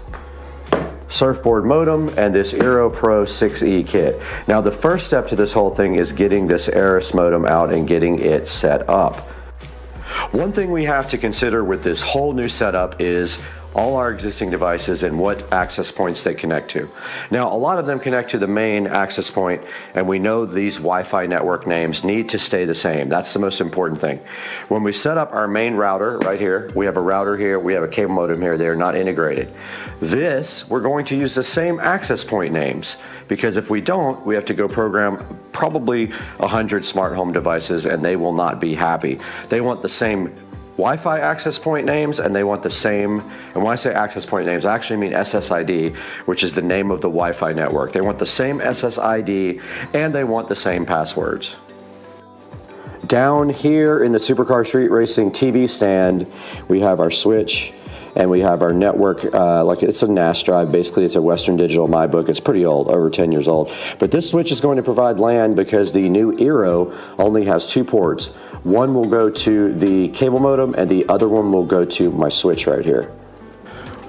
surfboard modem and this Aero Pro 6E kit. Now the first step to this whole thing is getting this ASUS modem out and getting it set up. One thing we have to consider with this whole new setup is all our existing devices and what access points they connect to. Now, a lot of them connect to the main access point, and we know these Wi-Fi network names need to stay the same. That's the most important thing. When we set up our main router right here, we have a router here, we have a cable modem here, they're not integrated. This, we're going to use the same access point names, because if we don't, we have to go program probably 100 smart home devices and they will not be happy. They want the same Wi-Fi access point names, and they want the same, and when I say access point names, I actually mean SSID, which is the name of the Wi-Fi network. They want the same SSID, and they want the same passwords. Down here in the Supercar Street Racing TV stand, we have our switch and we have our network, like it's a NAS drive. Basically, it's a Western Digital MyBook. It's pretty old, over 10 years old. But this switch is going to provide LAN because the new Eero only has 2 ports. One will go to the cable modem and the other one will go to my switch right here.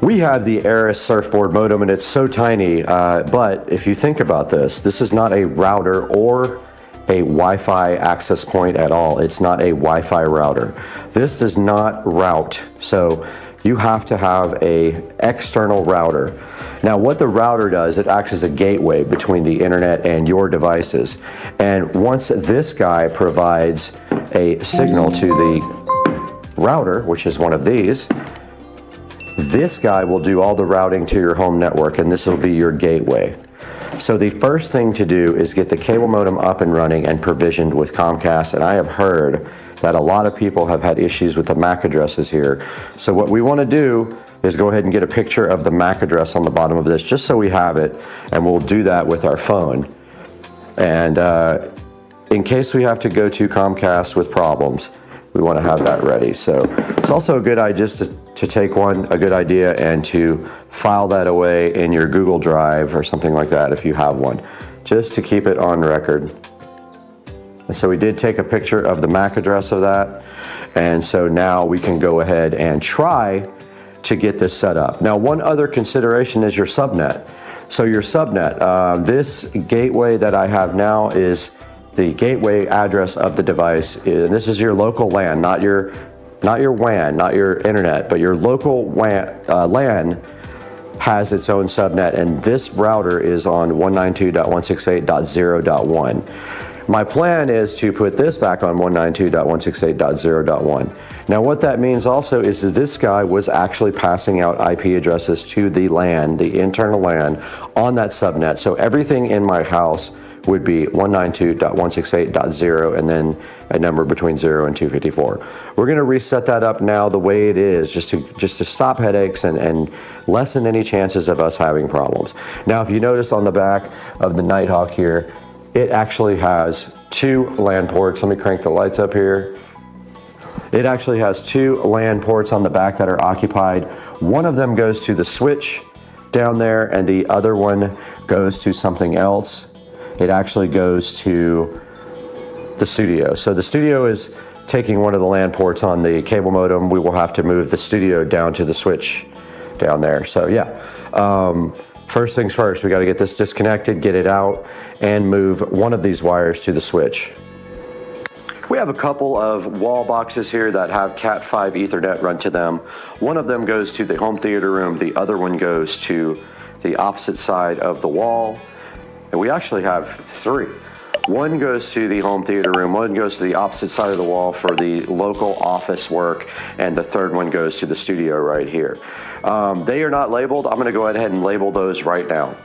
We have the ASUS surfboard modem and it's so tiny, but if you think about this, this is not a router or a Wi-Fi access point at all. It's not a Wi-Fi router. This does not route, so you have to have a external router. Now what the router does, it acts as a gateway between the internet and your devices. And once this guy provides a signal to the router, which is one of these, this guy will do all the routing to your home network and this will be your gateway. So the first thing to do is get the cable modem up and running and provisioned with Comcast, and I have heard that a lot of people have had issues with the MAC addresses here. So what we want to do is go ahead and get a picture of the MAC address on the bottom of this just so we have it, and we'll do that with our phone. And in case we have to go to Comcast with problems, we want to have that ready. So it's also a good idea just to take a good idea and to file that away in your Google Drive or something like that if you have one, just to keep it on record. And so we did take a picture of the MAC address of that, and so now we can go ahead and try to get this set up. Now one other consideration is your subnet. So your subnet, this gateway that I have now is the gateway address of the device. And this is your local LAN, not your WAN, not your internet, but your local LAN has its own subnet, and this router is on 192.168.0.1. My plan is to put this back on 192.168.0.1. Now what that means also is that this guy was actually passing out IP addresses to the LAN, the internal LAN, on that subnet. So everything in my house would be 192.168.0 and then a number between 0 and 254. We're going to reset that up now the way it is, just to stop headaches and lessen any chances of us having problems. Now if you notice on the back of the Nighthawk here, it actually has 2 LAN ports. Let me crank the lights up here. It actually has 2 LAN ports on the back that are occupied. One of them goes to the switch down there and the other one goes to something else. It actually goes to the studio. So the studio is taking one of the LAN ports on the cable modem. We will have to move the studio down to the switch down there. So yeah, first things first, we got to get this disconnected, get it out, and move one of these wires to the switch. We have a couple of wall boxes here that have Cat5 Ethernet run to them. One of them goes to the home theater room. The other one goes to the opposite side of the wall. And we actually have 3. One goes to the home theater room, one goes to the opposite side of the wall for the local office work, and the third one goes to the studio right here. They are not labeled. I'm going to go ahead and label those right now.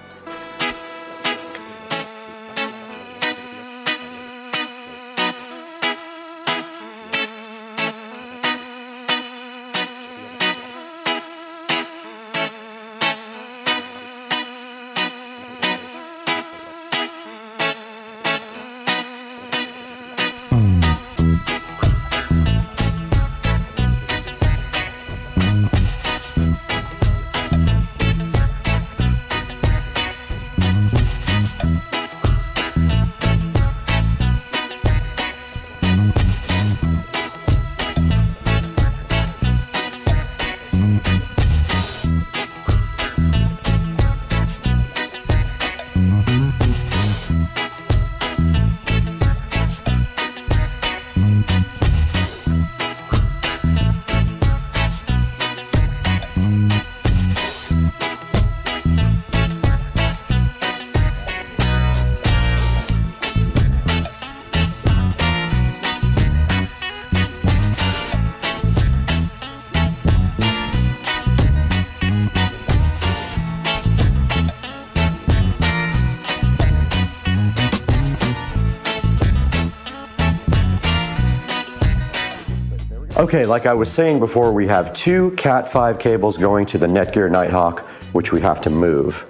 Okay, like I was saying before, we have 2 Cat5 cables going to the Netgear Nighthawk, which we have to move.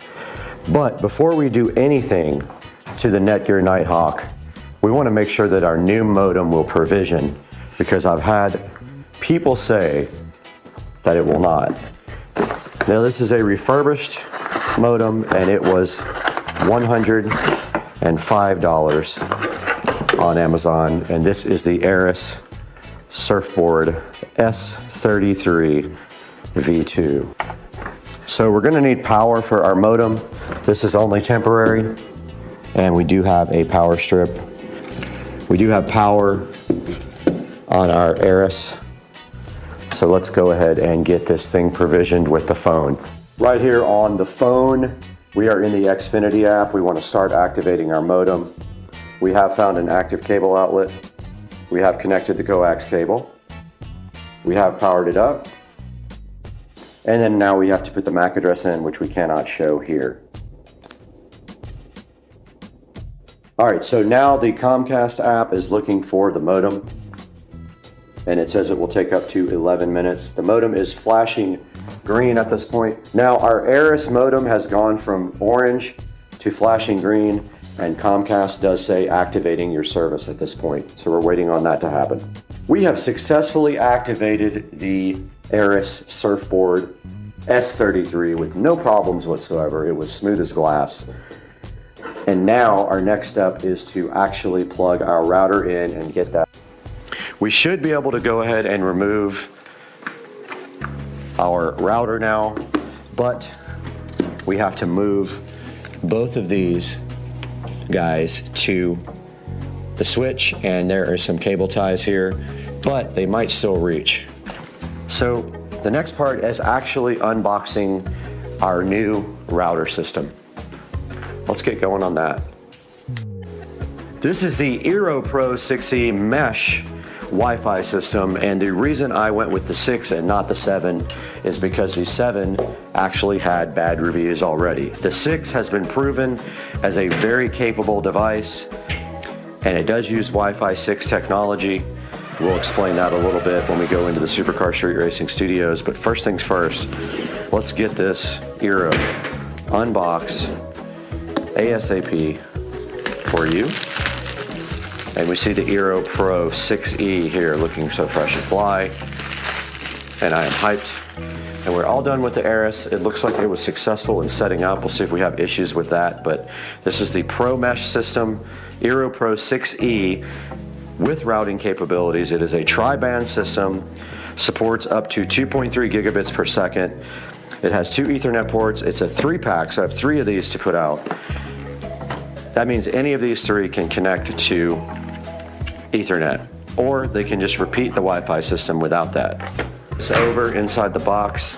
But before we do anything to the Netgear Nighthawk, we want to make sure that our new modem will provision, because I've had people say that it will not. Now this is a refurbished modem and it was $105 on Amazon, and this is the ASUS Surfboard S33 V2. So we're going to need power for our modem. This is only temporary, and we do have a power strip. We do have power on our ASUS. So let's go ahead and get this thing provisioned with the phone. Right here on the phone, we are in the Xfinity app. We want to start activating our modem. We have found an active cable outlet. We have connected the coax cable. We have powered it up. And then now we have to put the MAC address in, which we cannot show here. All right, so now the Comcast app is looking for the modem, and it says it will take up to 11 minutes. The modem is flashing green at this point. Now our ASUS modem has gone from orange to flashing green, and Comcast does say activating your service at this point. So we're waiting on that to happen. We have successfully activated the ASUS Surfboard S33 with no problems whatsoever. It was smooth as glass. And now our next step is to actually plug our router in and get that. We should be able to go ahead and remove our router now, but we have to move both of these guys to the switch, and there are some cable ties here, but they might still reach. So the next part is actually unboxing our new router system. Let's get going on that. This is the Eero Pro 6E mesh Wi-Fi system, and the reason I went with the 6 and not the 7 is because the 7 actually had bad reviews already. The 6 has been proven as a very capable device, and it does use Wi-Fi 6 technology. We'll explain that a little bit when we go into the Supercar Street Racing Studios, but first things first, let's get this Eero unboxed ASAP for you. And we see the Eero Pro 6E here looking so fresh and fly, and I am hyped. And we're all done with the ASUS. It looks like it was successful in setting up. We'll see if we have issues with that, but this is the Pro Mesh system, Eero Pro 6E with routing capabilities. It is a tri-band system, supports up to 2.3 gigabits per second. It has 2 Ethernet ports. It's a 3-pack, so I have 3 of these to put out. That means any of these 3 can connect to Ethernet, or they can just repeat the Wi-Fi system without that. So over inside the box,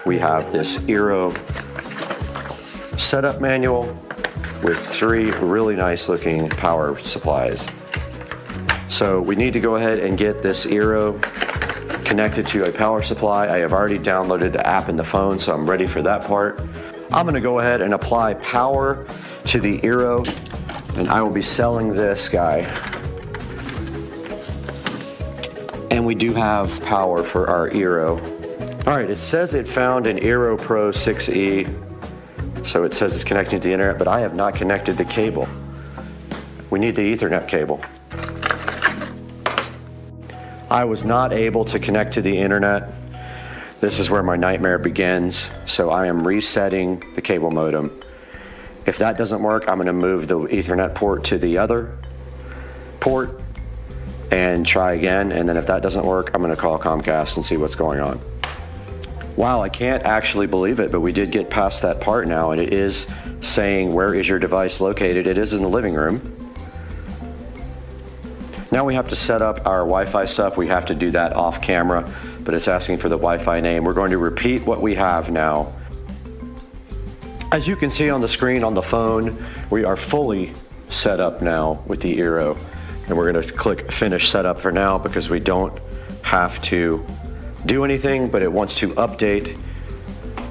we have this Eero setup manual with 3 really nice looking power supplies. So we need to go ahead and get this Eero connected to a power supply. I have already downloaded the app in the phone, so I'm ready for that part. I'm gonna go ahead and apply power to the Eero, and I will be selling this guy. And we do have power for our Eero. All right, it says it found an Eero Pro 6E, so it says it's connecting to the internet, but I have not connected the cable. We need the Ethernet cable. I was not able to connect to the internet. This is where my nightmare begins, so I am resetting the cable modem. If that doesn't work, I'm gonna move the Ethernet port to the other port and try again, and then if that doesn't work, I'm gonna call Comcast and see what's going on. Wow, I can't actually believe it, but we did get past that part now, and it is saying, where is your device located? It is in the living room. Now we have to set up our Wi-Fi stuff. We have to do that off camera, but it's asking for the Wi-Fi name. We're going to repeat what we have now. As you can see on the screen on the phone, we are fully set up now with the Eero, and we're going to click Finish Setup for now because we don't have to do anything, but it wants to update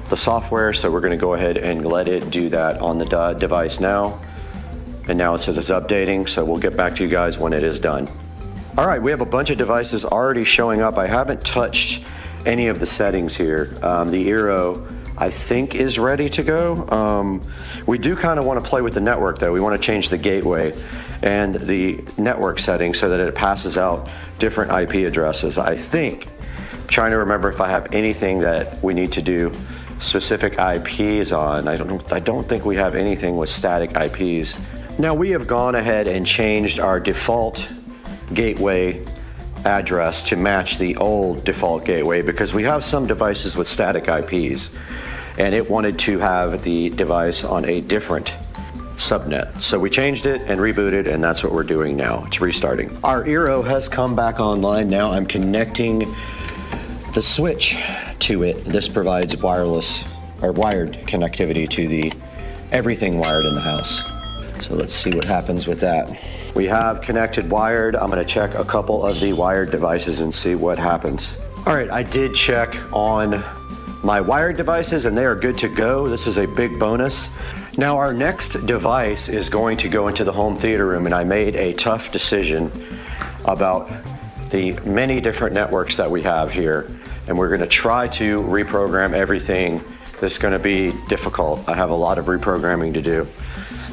the software, so we're going to go ahead and let it do that on the device now. And now it says it's updating, so we'll get back to you guys when it is done. All right, we have a bunch of devices already showing up. I haven't touched any of the settings here. The Eero I think is ready to go. We do kind of want to play with the network though. We want to change the gateway and the network settings so that it passes out different IP addresses. I think, I'm trying to remember if I have anything that we need to do specific IPs on. I don't think we have anything with static IPs. Now we have gone ahead and changed our default gateway address to match the old default gateway because we have some devices with static IPs and it wanted to have the device on a different subnet. So we changed it and rebooted, and that's what we're doing now. It's restarting. Our Eero has come back online now. I'm connecting the switch to it. This provides wireless or wired connectivity to the everything wired in the house. So let's see what happens with that. We have connected wired. I'm gonna check a couple of the wired devices and see what happens. All right, I did check on my wired devices and they are good to go. This is a big bonus. Now our next device is going to go into the home theater room, and I made a tough decision about the many different networks that we have here, and we're gonna try to reprogram everything. This is gonna be difficult. I have a lot of reprogramming to do,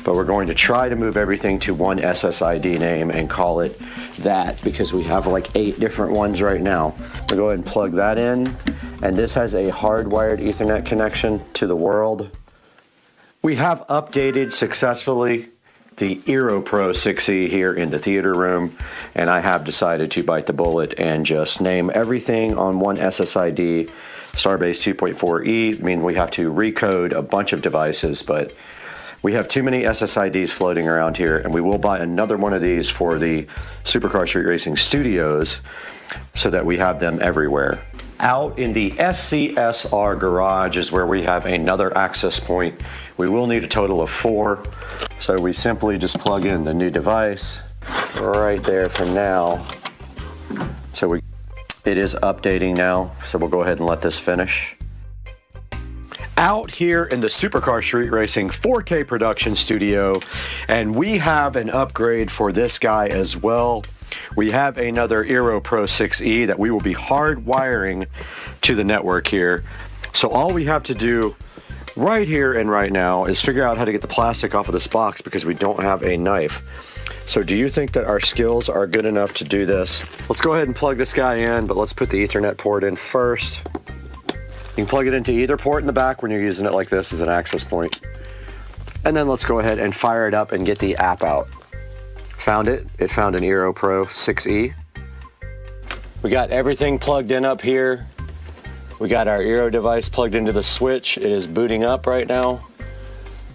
but we're going to try to move everything to one SSID name and call it that because we have like 8 different ones right now. We'll go ahead and plug that in, and this has a hardwired Ethernet connection to the world. We have updated successfully the Eero Pro 6E here in the theater room, and I have decided to bite the bullet and just name everything on one SSID. Starbase 2.4E, I mean we have to recode a bunch of devices, but we have too many SSIDs floating around here, and we will buy another one of these for the Supercar Street Racing Studios so that we have them everywhere. Out in the SCSR garage is where we have another access point. We will need a total of 4, so we simply just plug in the new device right there for now. So it is updating now, so we'll go ahead and let this finish. Out here in the Supercar Street Racing 4K production studio, and we have an upgrade for this guy as well. We have another Eero Pro 6E that we will be hardwiring to the network here. So all we have to do right here and right now is figure out how to get the plastic off of this box because we don't have a knife. So do you think that our skills are good enough to do this? Let's go ahead and plug this guy in, but let's put the Ethernet port in first. You can plug it into either port in the back when you're using it like this as an access point. And then let's go ahead and fire it up and get the app out. Found it. It found an Eero Pro 6E. We got everything plugged in up here. We got our Eero device plugged into the switch. It is booting up right now.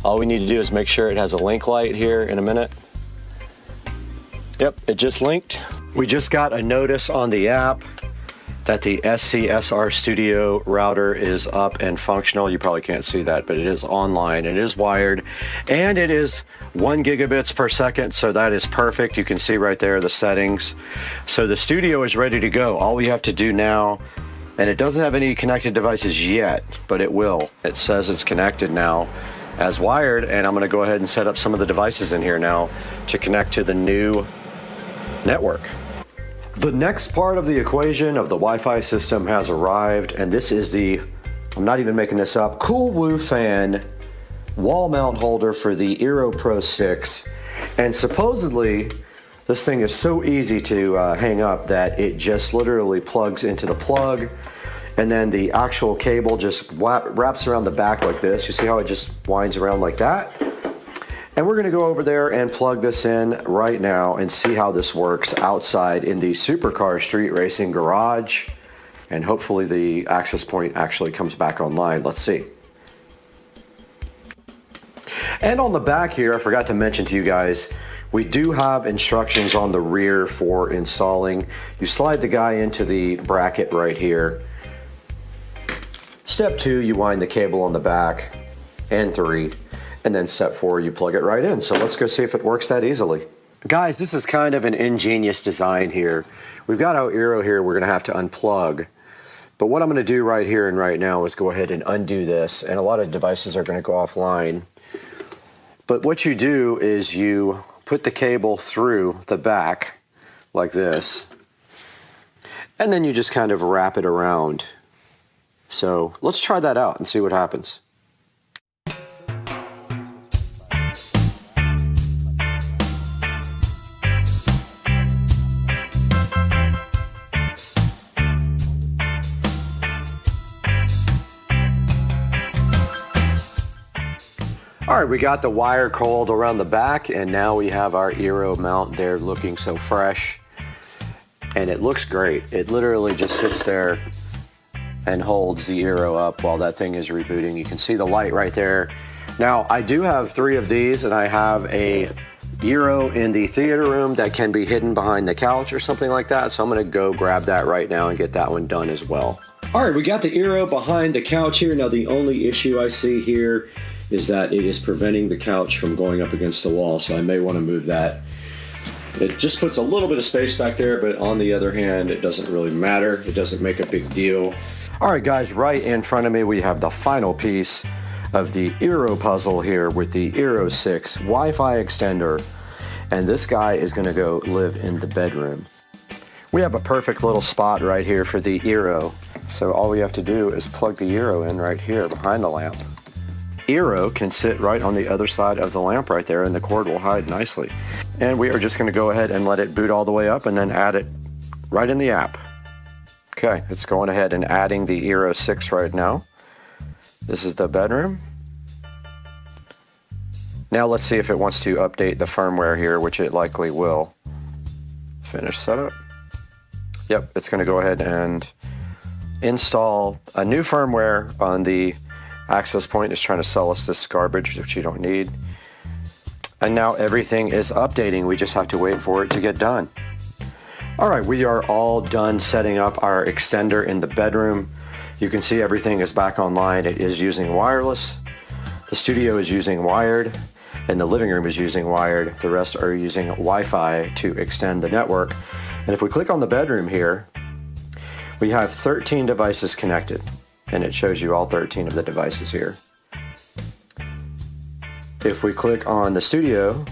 All we need to do is make sure it has a link light here in a minute. Yep, it just linked. We just got a notice on the app that the SCSR Studio router is up and functional. You probably can't see that, but it is online, it is wired, and it is 1 gigabits per second, so that is perfect. You can see right there the settings. So the studio is ready to go. All we have to do now, and it doesn't have any connected devices yet, but it will. It says it's connected now as wired, and I'm gonna go ahead and set up some of the devices in here now to connect to the new network. The next part of the equation of the Wi-Fi system has arrived, and this is the, I'm not even making this up, Coolwoo fan wall mount holder for the Eero Pro 6. And supposedly, this thing is so easy to hang up that it just literally plugs into the plug, and then the actual cable just wraps around the back like this. You see how it just winds around like that? And we're gonna go over there and plug this in right now and see how this works outside in the Supercar Street Racing garage. And hopefully the access point actually comes back online. Let's see. And on the back here, I forgot to mention to you guys, we do have instructions on the rear for installing. You slide the guy into the bracket right here. Step 2, you wind the cable on the back, and 3. And then step 4, you plug it right in. So let's go see if it works that easily. Guys, this is kind of an ingenious design here. We've got our Eero here we're gonna have to unplug. But what I'm gonna do right here and right now is go ahead and undo this, and a lot of devices are gonna go offline. But what you do is you put the cable through the back like this, and then you just kind of wrap it around So let's try that out and see what happens. All right, we got the wire coiled around the back, and now we have our Eero mount there looking so fresh. And it looks great. It literally just sits there and holds the Eero up while that thing is rebooting. You can see the light right there. Now, I do have 3 of these, and I have a Eero in the theater room that can be hidden behind the couch or something like that. So I'm gonna go grab that right now and get that one done as well. All right, we got the Eero behind the couch here. Now, the only issue I see here is that it is preventing the couch from going up against the wall, so I may want to move that. It just puts a little bit of space back there, but on the other hand, it doesn't really matter. It doesn't make a big deal. All right, guys, right in front of me, we have the final piece of the Eero puzzle here with the Eero 6 Wi-Fi extender, and this guy is going to go live in the bedroom. We have a perfect little spot right here for the Eero, so all we have to do is plug the Eero in right here behind the lamp. Eero can sit right on the other side of the lamp right there, and the cord will hide nicely. And we are just going to go ahead and let it boot all the way up and then add it right in the app. Okay, it's going ahead and adding the Eero 6 right now. This is the bedroom. Now let's see if it wants to update the firmware here, which it likely will. Finish setup. Yep, it's going to go ahead and install a new firmware on the access point. Is trying to sell us this garbage which you don't need. And now everything is updating. We just have to wait for it to get done. All right, we are all done setting up our extender in the bedroom. You can see everything is back online. It is using wireless. The studio is using wired, and the living room is using wired. The rest are using Wi-Fi to extend the network. And if we click on the bedroom here, we have 13 devices connected. And it shows you all 13 of the devices here. If we click on the studio,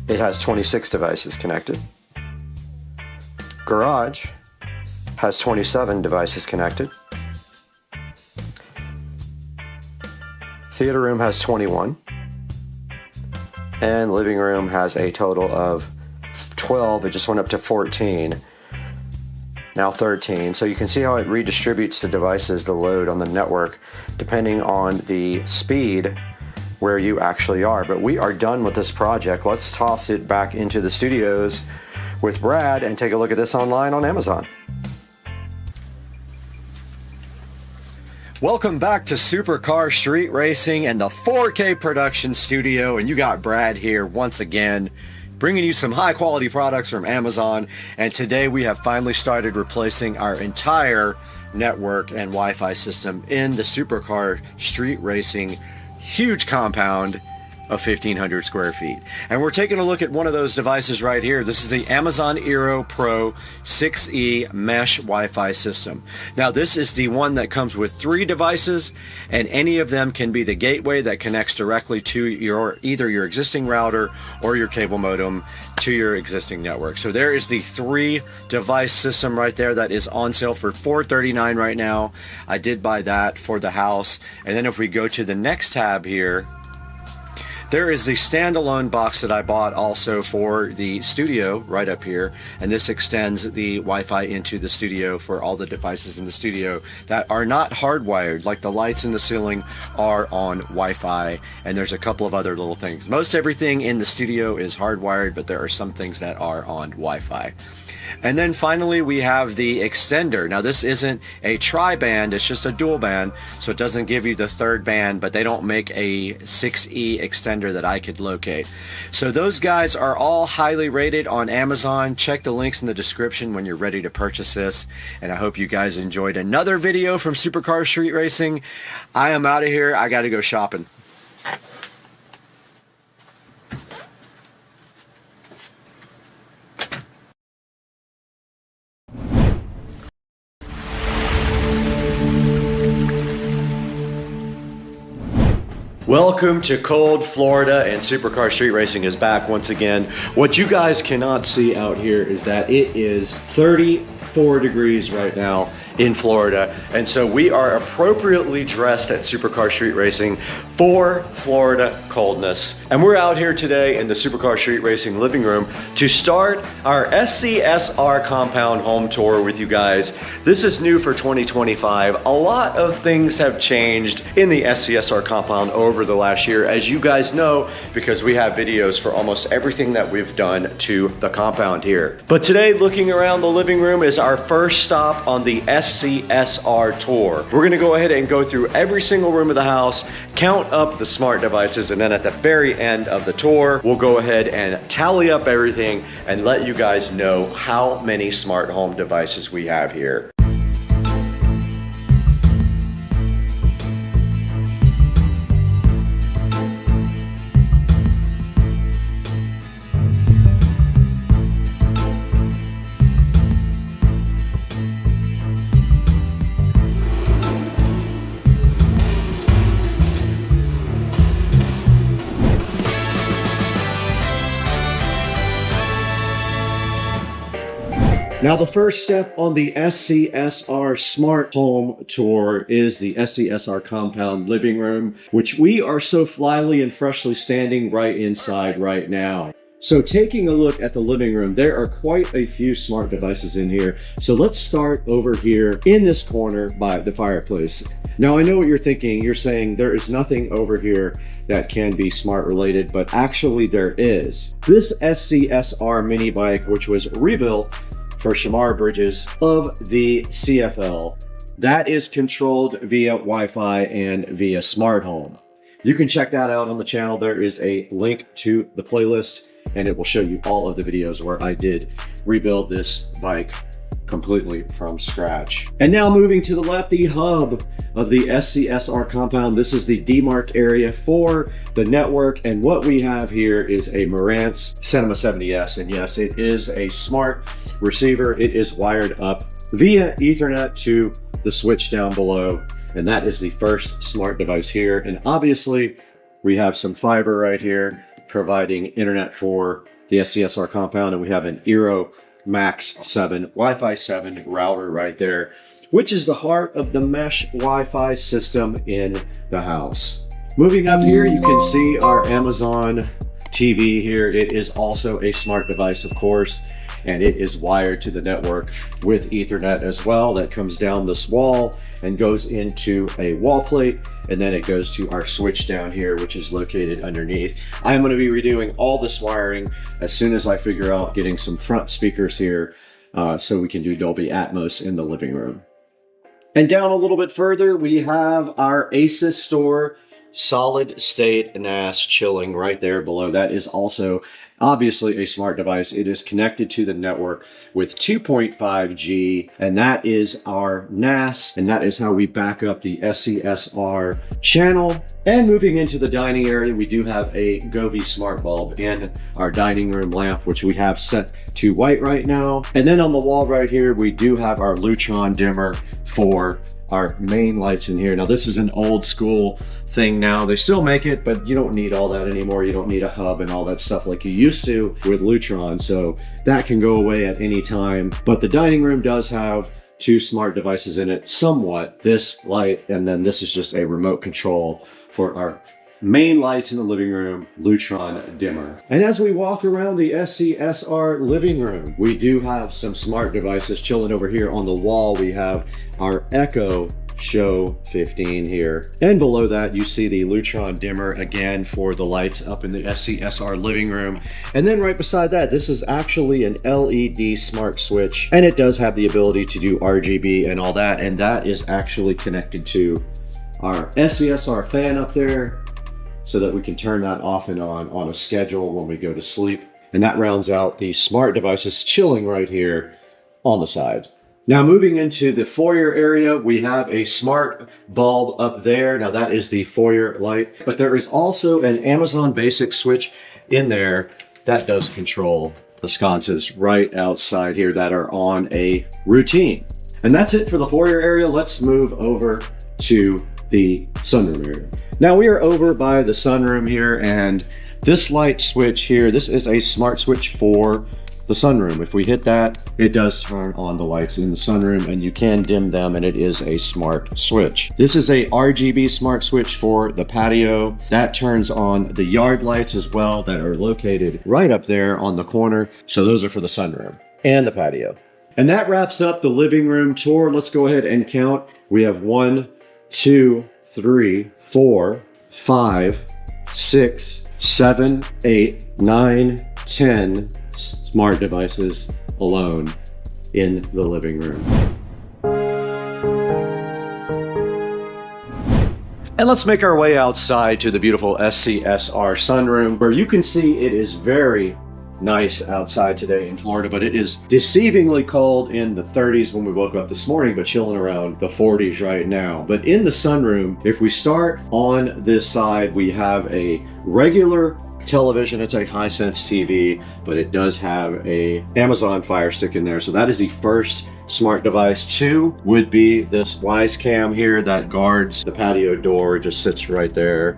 it has 26 devices connected. Garage has 27 devices connected. Theater room has 21. And living room has a total of 12. It just went up to 14. Now 13. So you can see how it redistributes the devices, the load on the network, depending on the speed where you actually are. But we are done with this project. Let's toss it back into the studios with Brad and take a look at this online on Amazon. Welcome back to Supercar Street Racing and the 4K production studio, and you got Brad here once again, bringing you some high quality products from Amazon. And today we have finally started replacing our entire network and Wi-Fi system in the Supercar Street Racing huge compound of 1,500 square feet. And we're taking a look at one of those devices right here. This is the Amazon Eero Pro 6E Mesh Wi-Fi system. Now this is the one that comes with 3 devices, and any of them can be the gateway that connects directly to either your existing router or your cable modem to your existing network. So there is the 3 device system right there that is on sale for $439 right now. I did buy that for the house. And then if we go to the next tab here, there is the standalone box that I bought also for the studio right up here, and this extends the Wi-Fi into the studio for all the devices in the studio that are not hardwired, like the lights in the ceiling are on Wi-Fi, and there's a couple of other little things. Most everything in the studio is hardwired, but there are some things that are on Wi-Fi. And then finally we have the extender. Now this isn't a tri-band, it's just a dual band, so it doesn't give you the 3rd band, but they don't make a 6E extender that I could locate. So those guys are all highly rated on Amazon. Check the links in the description when you're ready to purchase this. And I hope you guys enjoyed another video from Supercar Street Racing. I am out of here. I gotta go shopping. Welcome to cold Florida, and Supercar Street Racing is back once again. What you guys cannot see out here is that it is 34 degrees right now, in Florida. And so we are appropriately dressed at Supercar Street Racing for Florida coldness. And we're out here today in the Supercar Street Racing living room to start our SCSR compound home tour with you guys. This is new for 2025. A lot of things have changed in the SCSR compound over the last year, as you guys know, because we have videos for almost everything that we've done to the compound here. But today, looking around the living room is our first stop on the SCSR tour. We're gonna go ahead and go through every single room of the house, count up the smart devices, and then at the very end of the tour, we'll go ahead and tally up everything and let you guys know how many smart home devices we have here. Now, the first step on the SCSR Smart Home Tour is the SCSR Compound Living Room, which we are so flyly and freshly standing right inside right now. So taking a look at the living room, there are quite a few smart devices in here. So let's start over here in this corner by the fireplace. Now, I know what you're thinking. You're saying there is nothing over here that can be smart related, but actually there is. This SCSR mini bike, which was rebuilt for Shamar bridges of the CFL, that is controlled via Wi-Fi and via smart home. You can check that out on the channel. There is a link to the playlist and it will show you all of the videos where I did rebuild this bike completely from scratch. And now moving to the left, the hub of the SCSR compound. This is the demarc area for the network. And what we have here is a Marantz Cinema 70S. And yes, it is a smart receiver. It is wired up via Ethernet to the switch down below. And that is the first smart device here. And obviously we have some fiber right here providing internet for the SCSR compound. And we have an Eero Max 7 Wi-Fi 7 router right there, which is the heart of the mesh Wi-Fi system in the house. Moving up here, you can see our Amazon TV here. It is also a smart device, of course, and it is wired to the network with Ethernet as well. That comes down this wall and goes into a wall plate, and then it goes to our switch down here, which is located underneath. I'm going to be redoing all this wiring as soon as I figure out getting some front speakers here so we can do Dolby Atmos in the living room. And down a little bit further, we have our ASUS store solid state NAS chilling right there below. That is also obviously a smart device. It is connected to the network with 2.5G, and that is our NAS, and that is how we back up the SCSR channel. And moving into the dining area, we do have a Govee smart bulb in our dining room lamp, which we have set to white right now. And then on the wall right here, we do have our Lutron dimmer for our main lights in here. Now, this is an old school thing now. They still make it, but you don't need all that anymore. You don't need a hub and all that stuff like you used to with Lutron. So that can go away at any time. But the dining room does have two smart devices in it, somewhat. This light, and then this is just a remote control for our main lights in the living room, Lutron dimmer. And as we walk around the SCSR living room, we do have some smart devices chilling over here on the wall. We have our Echo Show 15 here. And below that, you see the Lutron dimmer again for the lights up in the SCSR living room. And then right beside that, this is actually an LED smart switch, and it does have the ability to do RGB and all that. And that is actually connected to our SCSR fan up there, so that we can turn that off and on a schedule when we go to sleep. And that rounds out the smart devices chilling right here on the side. Now, moving into the foyer area, we have a smart bulb up there. Now, that is the foyer light, but there is also an Amazon Basic switch in there that does control the sconces right outside here that are on a routine. And that's it for the foyer area. Let's move over to the sunroom area. Now, we are over by the sunroom here, and this light switch here, this is a smart switch for the sunroom. If we hit that, it does turn on the lights in the sunroom, and you can dim them, and it is a smart switch. This is a RGB smart switch for the patio. That turns on the yard lights as well that are located right up there on the corner. So those are for the sunroom and the patio. And that wraps up the living room tour. Let's go ahead and count. We have 1, 2, 3, 4, 5, 6, 7, 8, 9, 10 smart devices alone in the living room. And let's make our way outside to the beautiful SCSR sunroom, where you can see it is very nice outside today in Florida, but it is deceivingly cold, in the 30s when we woke up this morning, but chilling around the 40s right now. But in the sunroom, if we start on this side, we have a regular television. It's a Hisense TV, but it does have a Amazon Fire Stick in there. So that is the first smart device. 2 would be this Wise Cam here that guards the patio door. It just sits right there,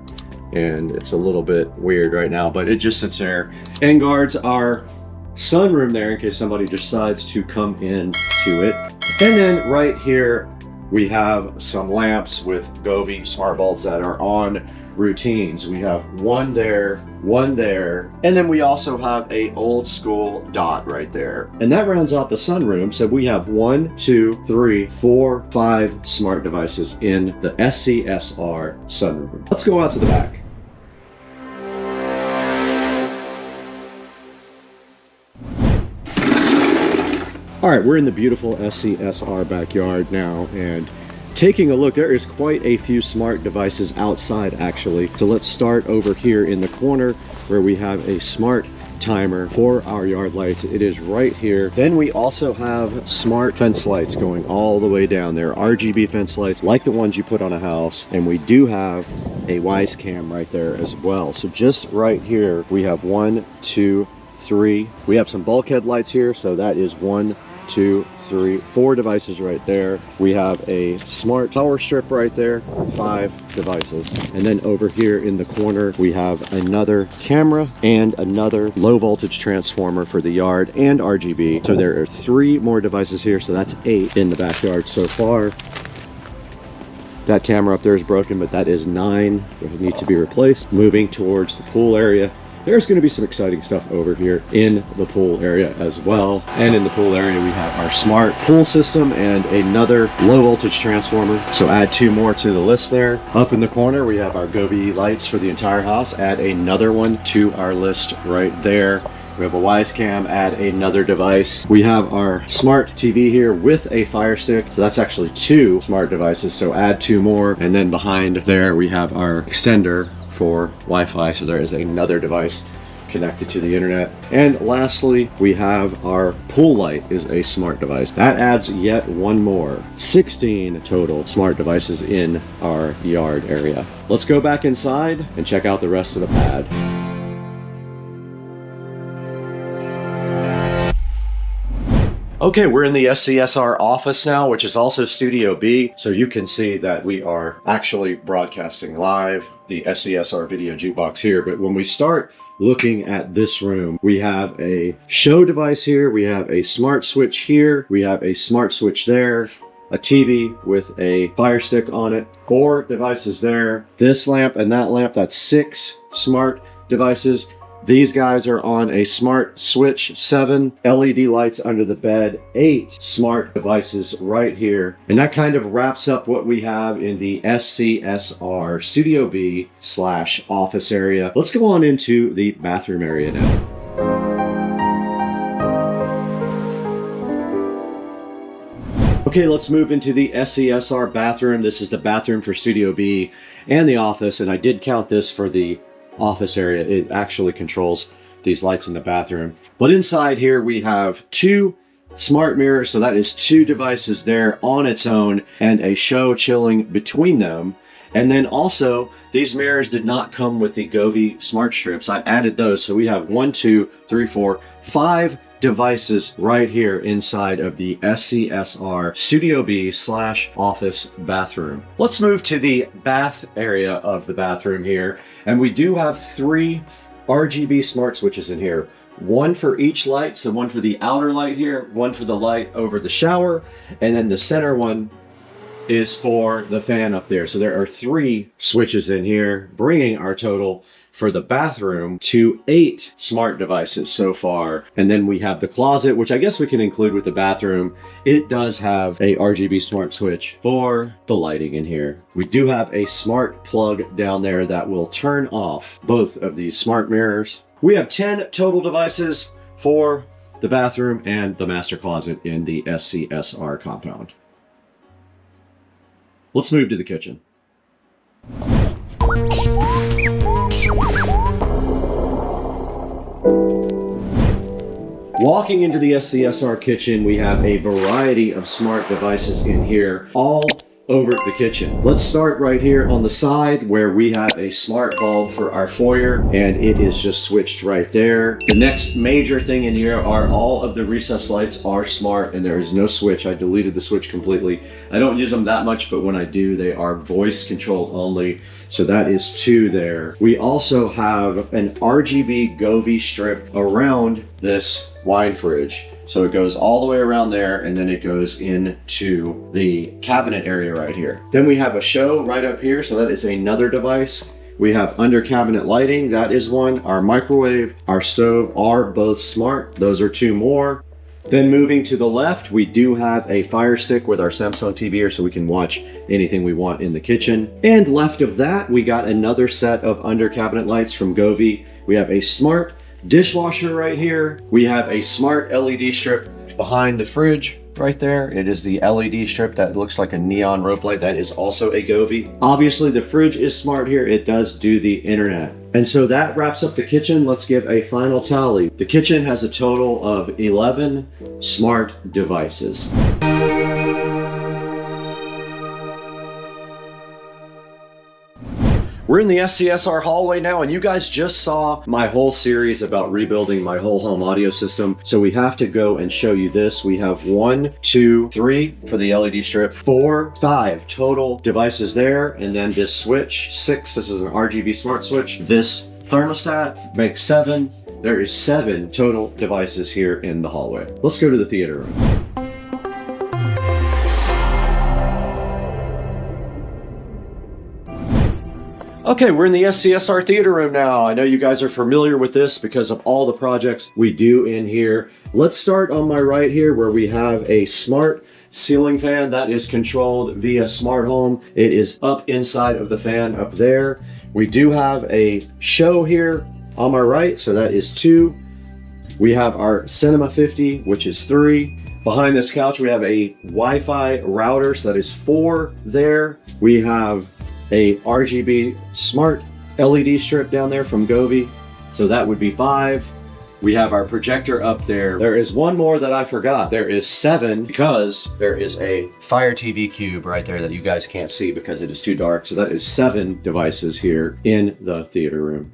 and it's a little bit weird right now, but it just sits there and guards our sunroom there in case somebody decides to come into it. And then right here, we have some lamps with Govee smart bulbs that are on routines. We have one there, and then we also have a old school dot right there. And that rounds out the sunroom. So we have 1, 2, 3, 4, 5 smart devices in the SCSR sunroom. Let's go out to the back. All right, we're in the beautiful SCSR backyard now, and taking a look, there is quite a few smart devices outside actually. So let's start over here in the corner where we have a smart timer for our yard lights. It is right here. Then we also have smart fence lights going all the way down there. RGB fence lights like the ones you put on a house. And we do have a Wise Cam right there as well. So just right here, we have 1, 2, 3. We have some bulkhead lights here. So that is 1, 2, 3, 4 devices right there. We have a smart power strip right there, 5 devices. And then over here in the corner, we have another camera and another low voltage transformer for the yard and RGB. So there are 3 more devices here. So that's 8 in the backyard so far. That camera up there is broken, but that is 9 that need to be replaced. Moving towards the pool area, there's going to be some exciting stuff over here in the pool area as well. And in the pool area, we have our smart pool system and another low voltage transformer. So add 2 more to the list there. Up in the corner, we have our Govee lights for the entire house. Add another one to our list right there. We have a Wise Cam, add another device. We have our smart TV here with a Fire Stick. So that's actually 2 smart devices. So add 2 more. And then behind there, we have our extender for Wi-Fi, so there is another device connected to the internet. And lastly, we have our pool light is a smart device. That adds yet 1 more. 16 total smart devices in our yard area. Let's go back inside and check out the rest of the pad. Okay, we're in the SCSR office now, which is also Studio B. So you can see that we are actually broadcasting live the SCSR video jukebox here. But when we start looking at this room, we have a show device here. We have a smart switch here. We have a smart switch there. A TV with a Fire Stick on it. 4 devices there. This lamp and that lamp, that's 6 smart devices. These guys are on a smart switch, 7 LED lights under the bed, 8 smart devices right here. And that kind of wraps up what we have in the SCSR Studio B / office area. Let's go on into the bathroom area now. Okay, let's move into the SCSR bathroom. This is the bathroom for Studio B and the office, and I did count this for the office area. It actually controls these lights in the bathroom. But inside here we have 2 smart mirrors, so that is 2 devices there on its own and a show chilling between them. And then also these mirrors did not come with the Govee smart strips. I added those, so we have 1, 2, 3, 4, 5 devices right here inside of the SCSR Studio B / office bathroom. Let's move to the bath area of the bathroom here. And we do have 3 RGB smart switches in here. One for each light, so one for the outer light here, one for the light over the shower, and then the center one is for the fan up there. So there are 3 switches in here, bringing our total for the bathroom to 8 smart devices so far. And then we have the closet, which I guess we can include with the bathroom. It does have a RGB smart switch for the lighting in here. We do have a smart plug down there that will turn off both of these smart mirrors. We have 10 total devices for the bathroom and the master closet in the SCSR compound. Let's move to the kitchen. Walking into the SCSR kitchen, we have a variety of smart devices in here, all over the kitchen. Let's start right here on the side where we have a smart bulb for our foyer, and it is just switched right there. The next major thing in here are all of the recessed lights are smart, and there is no switch. I deleted the switch completely. I don't use them that much, but when I do, they are voice controlled only. So that is 2 there. We also have an RGB Govee strip around this wine fridge. So it goes all the way around there, and then it goes into the cabinet area right here. Then we have a show right up here, so that is another device. We have under cabinet lighting, that is one. Our microwave, our stove are both smart. Those are 2 more. Then moving to the left, we do have a Fire Stick with our Samsung TV here, so we can watch anything we want in the kitchen. And left of that, we got another set of under cabinet lights from Govee. We have a smart dishwasher right here. We have a smart LED strip behind the fridge right there. It is the LED strip that looks like a neon rope light. That is also a Govee. Obviously the fridge is smart here. It does do the internet. And so that wraps up the kitchen. Let's give a final tally. The kitchen has a total of 11 smart devices. We're in the SCSR hallway now, and you guys just saw my whole series about rebuilding my whole home audio system. So we have to go and show you this. We have 1, 2, 3 for the LED strip, 4, 5 total devices there. And then this switch, 6, this is an RGB smart switch. This thermostat makes 7. There is 7 total devices here in the hallway. Let's go to the theater room. Okay, we're in the SCSR theater room now. I know you guys are familiar with this because of all the projects we do in here. Let's start on my right here where we have a smart ceiling fan that is controlled via smart home. It is up inside of the fan up there. We do have a show here on my right, so that is 2. We have our Cinema 50, which is 3. Behind this couch, we have a Wi-Fi router, so that is 4 there. We have a RGB smart LED strip down there from Govee, so that would be 5. We have our projector up there. There is one more that I forgot. There is 7 because there is a Fire TV cube right there that you guys can't see because it is too dark. So that is 7 devices here in the theater room.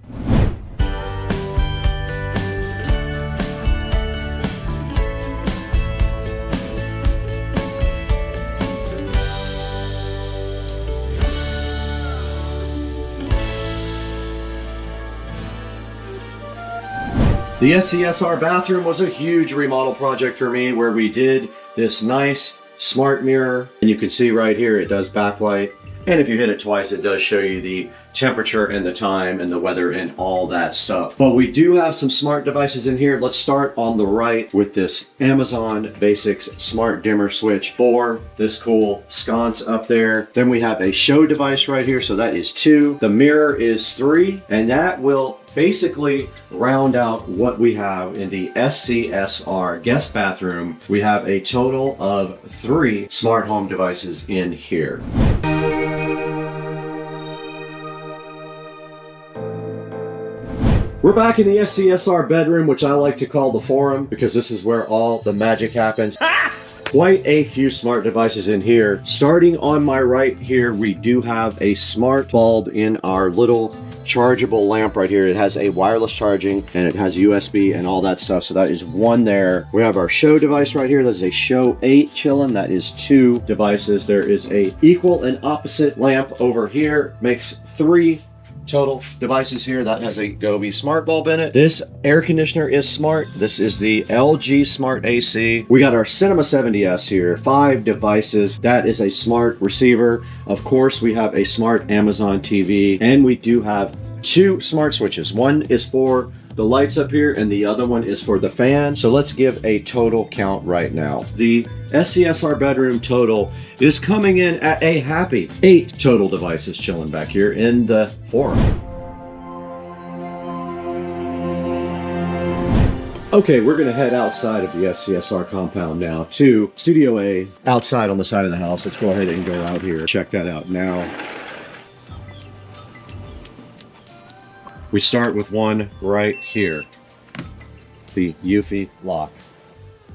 The SCSR bathroom was a huge remodel project for me where we did this nice smart mirror, and you can see right here it does backlight, and if you hit it twice it does show you the temperature and the time and the weather and all that stuff. But we do have some smart devices in here. Let's start on the right with this Amazon Basics smart dimmer switch for this cool sconce up there. Then we have a show device right here, so that is 2. The mirror is 3, and that will basically round out what we have in the SCSR guest bathroom. We have a total of 3 smart home devices in here. We're back in the SCSR bedroom, which I like to call the forum because this is where all the magic happens. Quite a few smart devices in here. Starting on my right here, we do have a smart bulb in our little chargeable lamp right here. It has a wireless charging and it has USB and all that stuff. So that is 1 there. We have our show device right here. That's a show 8 chillin'. That is 2 devices. There is a equal and opposite lamp over here. Makes 3 total devices here. That has a Govee smart bulb in it. This air conditioner is smart. This is the LG Smart AC. We got our Cinema 70S here, 5 devices. That is a smart receiver. Of course, we have a smart Amazon TV, and we do have 2 smart switches. One is for the lights up here and the other one is for the fan. So let's give a total count right now. The SCSR bedroom total is coming in at a happy 8 total devices chilling back here in the forum. Okay, we're gonna head outside of the SCSR compound now to Studio A, outside on the side of the house. Let's go ahead and go out here. Check that out now. We start with one right here, the Eufy lock.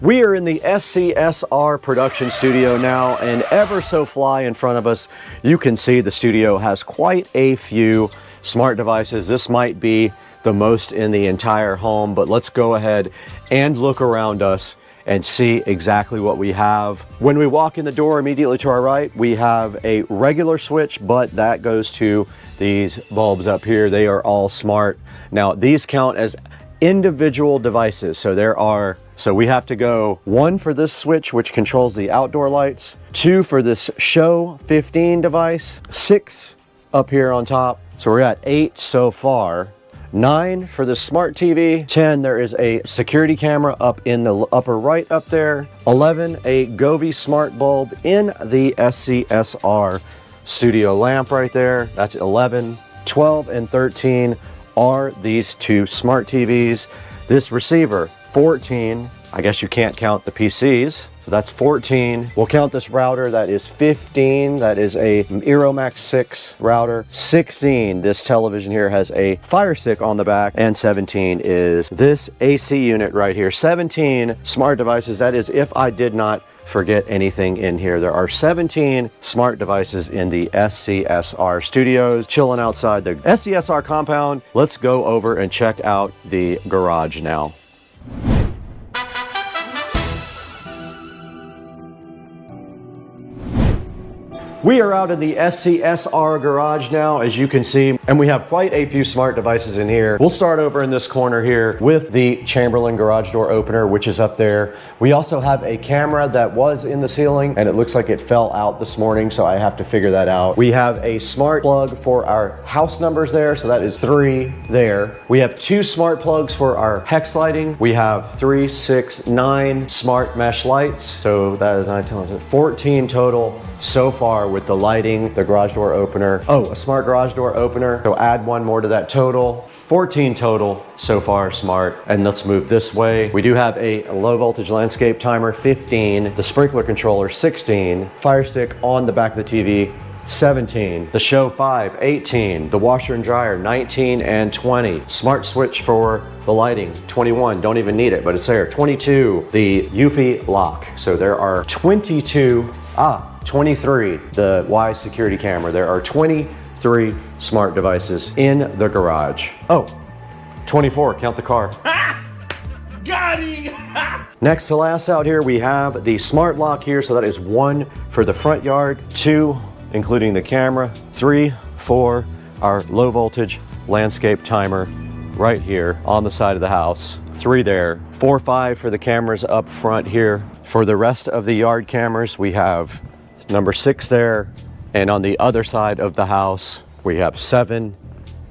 We are in the SCSR production studio now, and ever so fly in front of us, you can see the studio has quite a few smart devices. This might be the most in the entire home, but let's go ahead and look around us and see exactly what we have. When we walk in the door immediately to our right, we have a regular switch, but that goes to these bulbs up here. They are all smart. Now, these count as individual devices. So we have to go 1 for this switch, which controls the outdoor lights, 2 for this show 15 device, 6 up here on top. So we're at 8 so far. 9 for the smart TV, 10, there is a security camera up in the upper right up there, 11, a Govee smart bulb in the SCSR studio lamp right there, that's 11, 12 and 13 are these 2 smart TVs. This receiver, 14, I guess you can't count the PCs, so that's 14. We'll count this router, that is 15. That is a Aeromax 6 router. 16, this television here has a Fire Stick on the back, and 17 is this AC unit right here. 17 smart devices, that is if I did not forget anything in here. There are 17 smart devices in the SCSR studios, chilling outside the SCSR compound. Let's go over and check out the garage now. We are out in the SCSR garage now, as you can see, and we have quite a few smart devices in here. We'll start over in this corner here with the Chamberlain garage door opener, which is up there. We also have a camera that was in the ceiling, and it looks like it fell out this morning, so I have to figure that out. We have a smart plug for our house numbers there, so that is 3 there. We have 2 smart plugs for our hex lighting. We have 3, 6, 9 smart mesh lights, so that is 9, 10, 14 total so far with the lighting, the garage door opener. Oh, a smart garage door opener. So add 1 more to that total. 14 total so far smart. And let's move this way. We do have a low voltage landscape timer, 15. The sprinkler controller, 16. Fire Stick on the back of the TV, 17. The show 5, 18. The washer and dryer, 19 and 20. Smart switch for the lighting, 21. Don't even need it, but it's there. 22. The Eufy lock. So there are 22. 23, the Wise security camera. There are 23 smart devices in the garage. Oh, 24, count the car. Got him! Next to last out here, we have the smart lock here. So that is 1 for the front yard, 2, including the camera, 3, 4, our low voltage landscape timer right here on the side of the house, 3 there, 4, 5 for the cameras up front here. For the rest of the yard cameras, we have number 6 there, and on the other side of the house we have 7,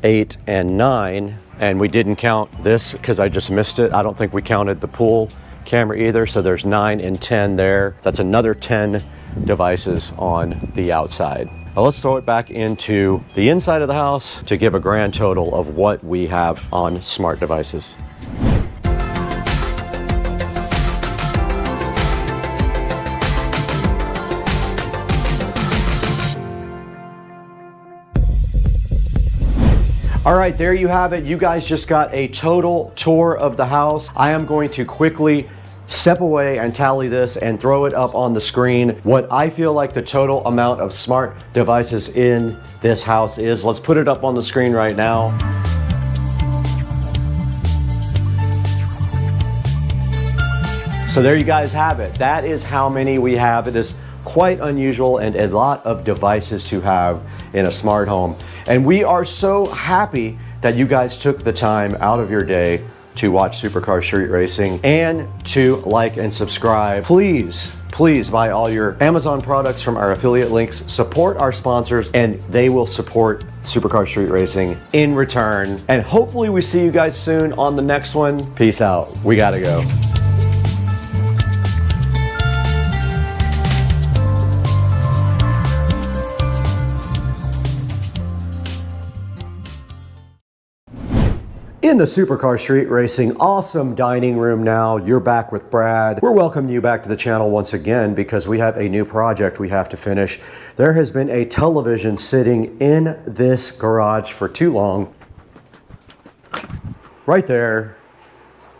8 and 9, and we didn't count this because I just missed it. I don't think we counted the pool camera either, so there's 9 and 10 there. That's another 10 devices on the outside. Now let's throw it back into the inside of the house to give a grand total of what we have on smart devices. All right, there you have it. You guys just got a total tour of the house. I am going to quickly step away and tally this and throw it up on the screen. What I feel like the total amount of smart devices in this house is. Let's put it up on the screen right now. So there you guys have it. That is how many we have. It is quite unusual and a lot of devices to have in a smart home. And we are so happy that you guys took the time out of your day to watch Supercar Street Racing and to like and subscribe. Please buy all your Amazon products from our affiliate links, support our sponsors, and they will support Supercar Street Racing in return. And hopefully we see you guys soon on the next one. Peace out. We gotta go. In the Supercar Street Racing awesome dining room now, you're back with Brad. We're welcoming you back to the channel once again because we have a new project we have to finish. There has been a television sitting in this garage for too long. Right there.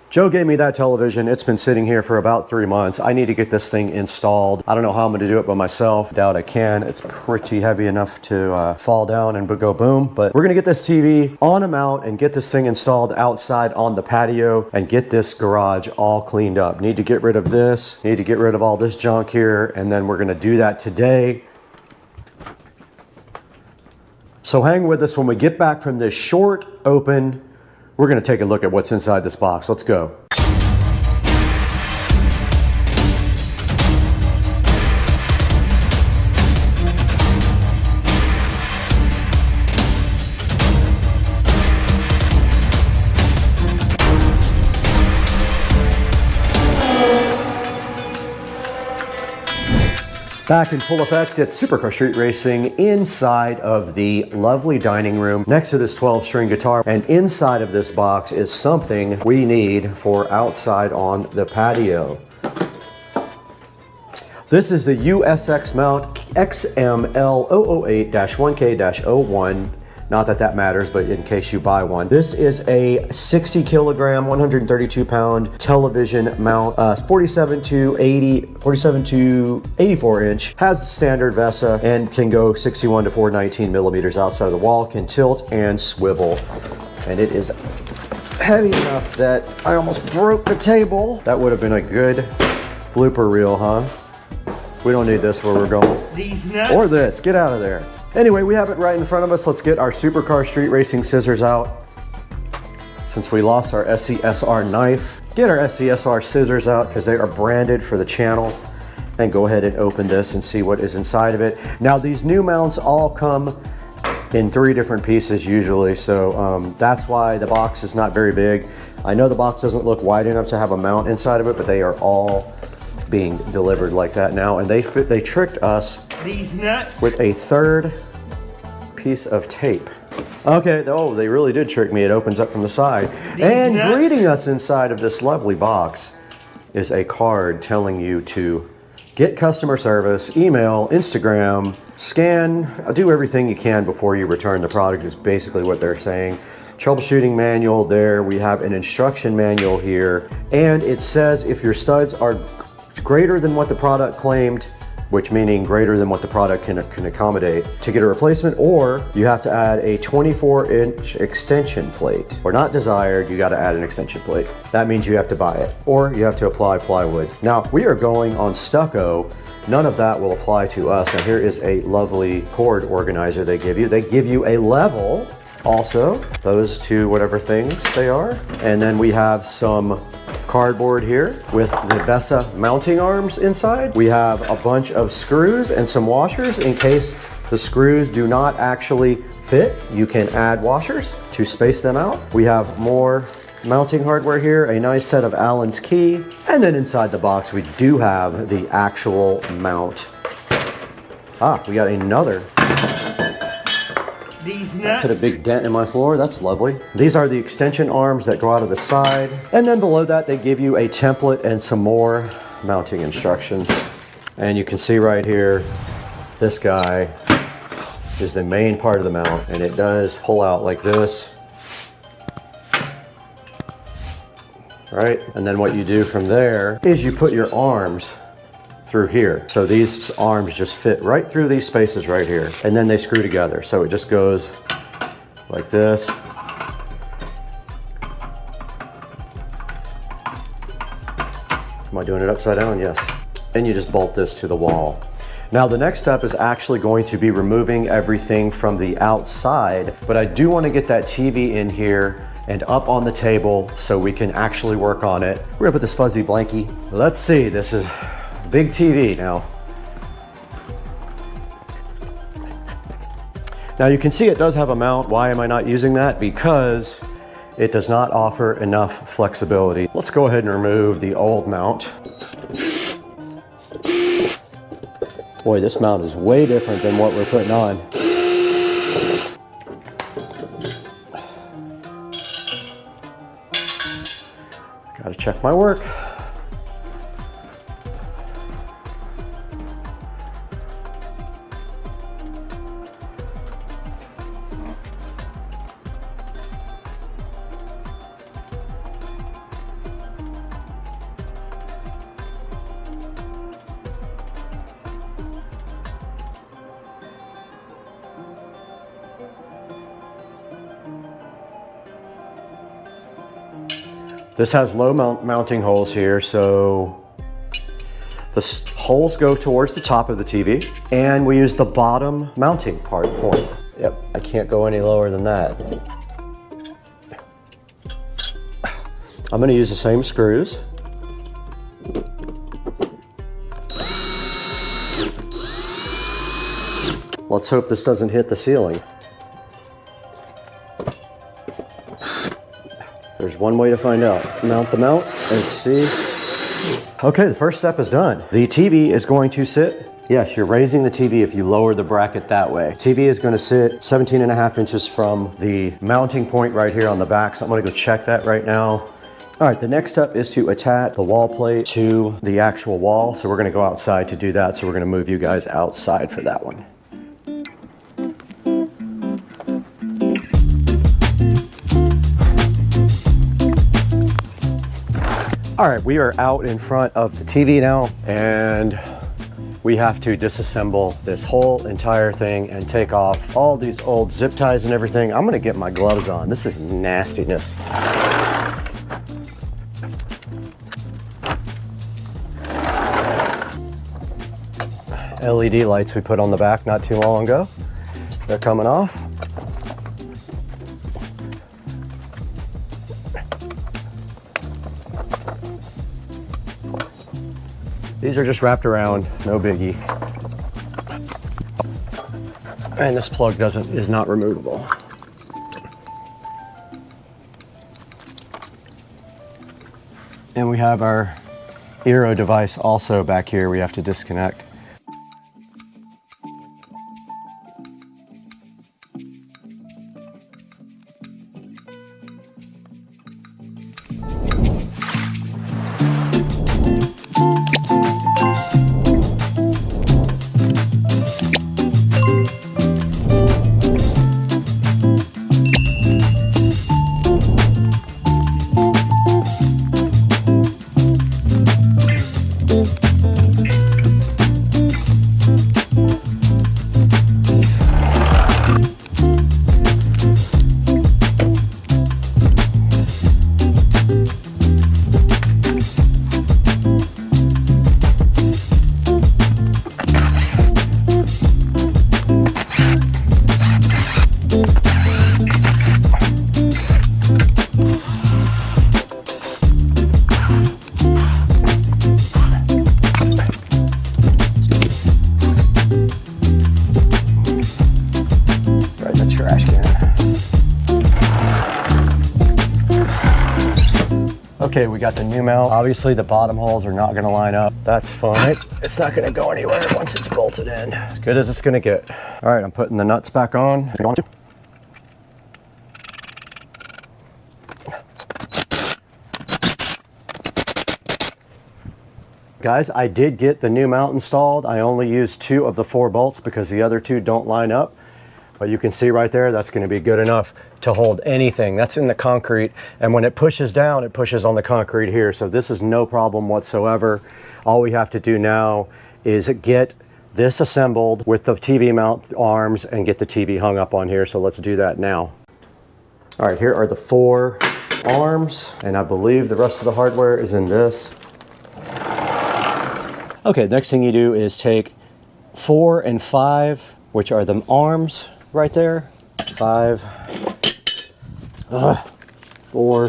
Joe gave me that television. It's been sitting here for about 3 months. I need to get this thing installed. I don't know how I'm gonna do it by myself. Doubt I can. It's pretty heavy enough to fall down and go boom. But we're gonna get this TV on a mount and get this thing installed outside on the patio and get this garage all cleaned up. Need to get rid of this. Need to get rid of all this junk here. And then we're gonna do that today. So hang with us when we get back from this short open. We're going to take a look at what's inside this box. Let's go. Back in full effect at Supercar Street Racing inside of the lovely dining room next to this 12-string guitar. And inside of this box is something we need for outside on the patio. This is the USX mount XML008-1K-01. Not that that matters, but in case you buy one. This is a 60 kilogram, 132 pound television mount, 47 to 84 inch, has standard VESA and can go 61 to 419 millimeters outside of the wall, can tilt and swivel. And it is heavy enough that I almost broke the table. That would have been a good blooper reel, huh? We don't need this where we're going. These nuts. Or this, get out of there. Anyway, we have it right in front of us. Let's get our Supercar Street Racing scissors out. Since we lost our SCSR knife, get our SCSR scissors out because they are branded for the channel. And go ahead and open this and see what is inside of it. Now, these new mounts all come in 3 different pieces usually, so that's why the box is not very big. I know the box doesn't look wide enough to have a mount inside of it, but they are all being delivered like that now. And they tricked us These nuts. with a 3rd piece of tape. Okay, oh, they really did trick me. It opens up from the side. And nuts. greeting us inside of this lovely box is a card telling you to get customer service, email, Instagram, scan, do everything you can before you return the product is basically what they're saying. Troubleshooting manual there. We have an instruction manual here. And it says if your studs are greater than what the product claimed, which meaning greater than what the product can accommodate, to get a replacement, or you have to add a 24-inch extension plate. Or not desired, you got to add an extension plate. That means you have to buy it, or you have to apply plywood. Now, we are going on stucco. None of that will apply to us. Now, here is a lovely cord organizer they give you. They give you a level also, those 2 whatever things they are. And then we have some cardboard here with the VESA mounting arms inside. We have a bunch of screws and some washers in case the screws do not actually fit. You can add washers to space them out. We have more mounting hardware here, a nice set of Allen's key. And then inside the box, we do have the actual mount. Ah, we got another. These nuts. Put a big dent in my floor, that's lovely. These are the extension arms that go out of the side. And then below that, they give you a template and some more mounting instructions. And you can see right here, this guy is the main part of the mount, and it does pull out like this. Right? And then what you do from there is you put your arms through here. So these arms just fit right through these spaces right here. And then they screw together. So it just goes like this. Am I doing it upside down? Yes. And you just bolt this to the wall. Now the next step is actually going to be removing everything from the outside, but I do want to get that TV in here and up on the table so we can actually work on it. We're gonna put this fuzzy blankie. Let's see, this is big TV now. Now you can see it does have a mount. Why am I not using that? Because it does not offer enough flexibility. Let's go ahead and remove the old mount. Boy, this mount is way different than what we're putting on. Gotta check my work. This has low mounting holes here, so the holes go towards the top of the TV, and we use the bottom mounting point. Yep, I can't go any lower than that. I'm gonna use the same screws. Let's hope this doesn't hit the ceiling. There's one way to find out. Mount the mount and see. Okay, the first step is done. The TV is going to sit, yes, you're raising the TV if you lower the bracket that way. TV is going to sit 17.5 inches from the mounting point right here on the back, so I'm going to go check that right now. All right, the next step is to attach the wall plate to the actual wall, so we're going to go outside to do that, so we're going to move you guys outside for that one. All right, we are out in front of the TV now, and we have to disassemble this whole entire thing and take off all these old zip ties and everything. I'm gonna get my gloves on. This is nastiness. LED lights we put on the back not too long ago. They're coming off. These are just wrapped around, no biggie. And this plug is not removable. And we have our Eero device also back here we have to disconnect. Okay, we got the new mount. Obviously the bottom holes are not gonna line up. That's fine. It's not gonna go anywhere once it's bolted in. As good as it's gonna get. All right, I'm putting the nuts back on. Guys, I did get the new mount installed. I only used 2 of the 4 bolts because the other 2 don't line up. But you can see right there, that's gonna be good enough to hold anything. That's in the concrete. And when it pushes down, it pushes on the concrete here. So this is no problem whatsoever. All we have to do now is get this assembled with the TV mount arms and get the TV hung up on here. So let's do that now. All right, here are the 4 arms. And I believe the rest of the hardware is in this. Okay, the next thing you do is take 4 and 5, which are the arms right there. 5, 4,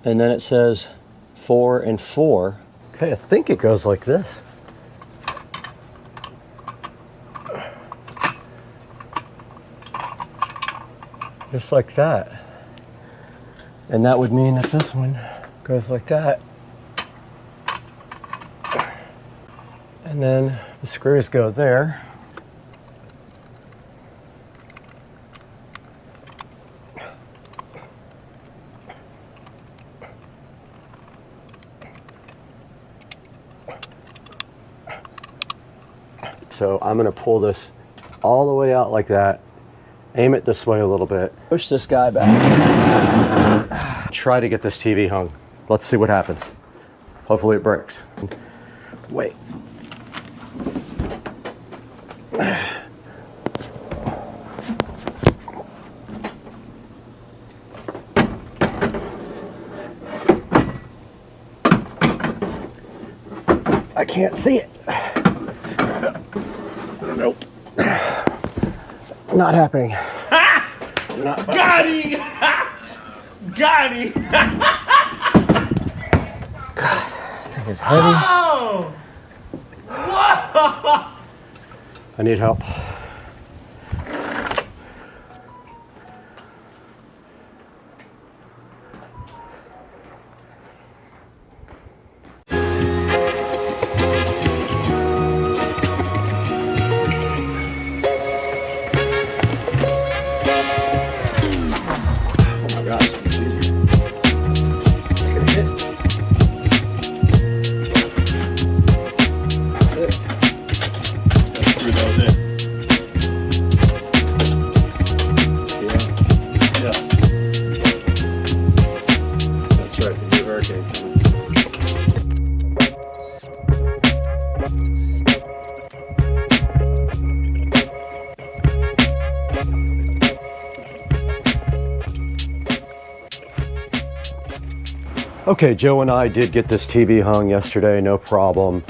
and then it says 4 and 4. Okay, I think it goes like this. Just like that. And that would mean that this one goes like that. And then the screws go there. So I'm gonna pull this all the way out like that, aim it this way a little bit, push this guy back, try to get this TV hung. Let's see what happens. Hopefully it breaks. Wait. I can't see it. Nope. Not happening. Not Got him! Got him! God, that thing is heavy. Oh! Whoa! I need help. Okay, Joe and I did get this TV hung yesterday, no problem.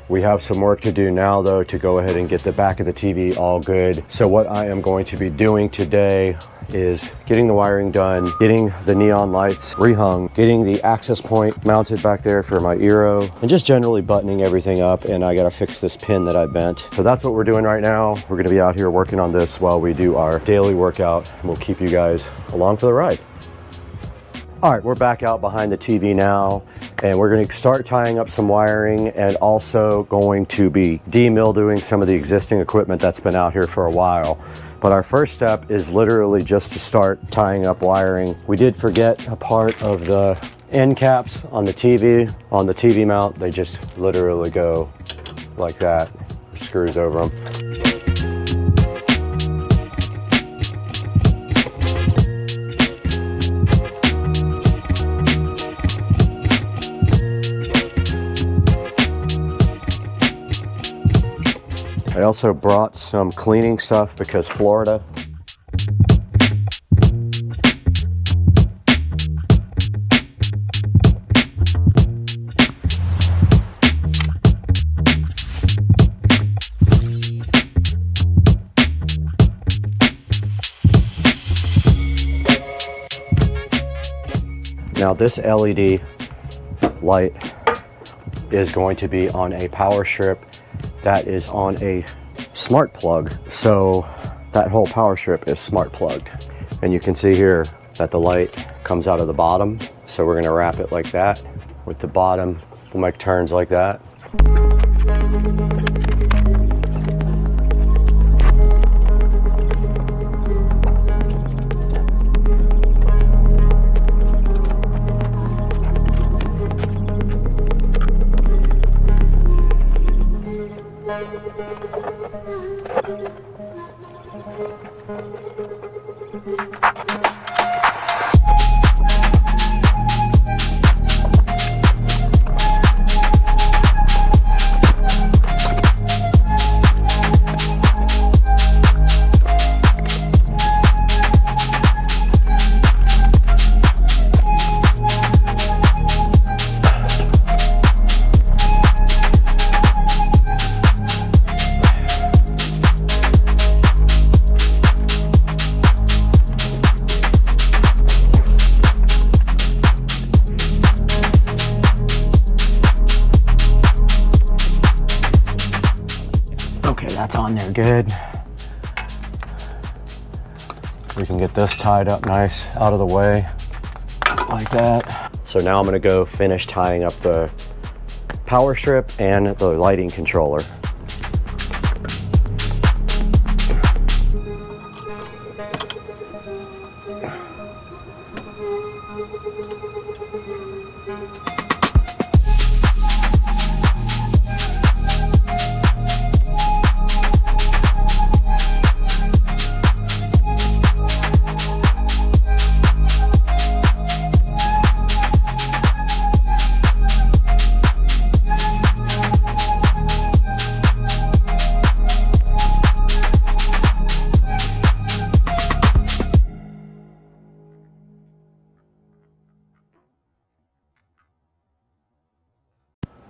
We have some work to do now though to go ahead and get the back of the TV all good. So what I am going to be doing today is getting the wiring done, getting the neon lights rehung, getting the access point mounted back there for my Eero, and just generally buttoning everything up. And I gotta fix this pin that I bent. So that's what we're doing right now. We're gonna be out here working on this while we do our daily workout, and we'll keep you guys along for the ride. All right, we're back out behind the TV now, and we're going to start tying up some wiring and also going to be demildewing some of the existing equipment that's been out here for a while. But our first step is literally just to start tying up wiring. We did forget a part of the end caps on the TV mount. They just literally go like that, screws over them. I also brought some cleaning stuff because Florida. Now this LED light is going to be on a power strip that is on a smart plug. So that whole power strip is smart plugged. And you can see here that the light comes out of the bottom. So we're gonna wrap it like that. With the bottom, we'll make turns like that. on there good. We can get this tied up nice out of the way like that. So now I'm gonna go finish tying up the power strip and the lighting controller.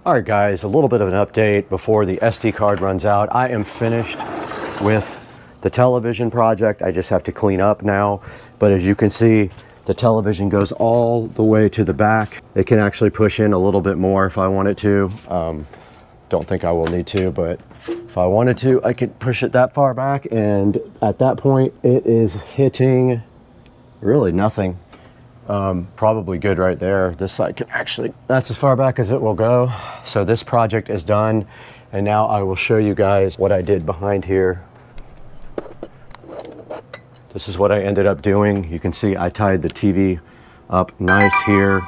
All right, guys, a little bit of an update before the SD card runs out. I am finished with the television project. I just have to clean up now. But as you can see, the television goes all the way to the back. It can actually push in a little bit more if I wanted to. Don't think I will need to, but if I wanted to, I could push it that far back. And at that point, it is hitting really nothing. Probably good right there. This side can actually, that's as far back as it will go. So this project is done. And now I will show you guys what I did behind here. This is what I ended up doing. You can see I tied the TV up nice here,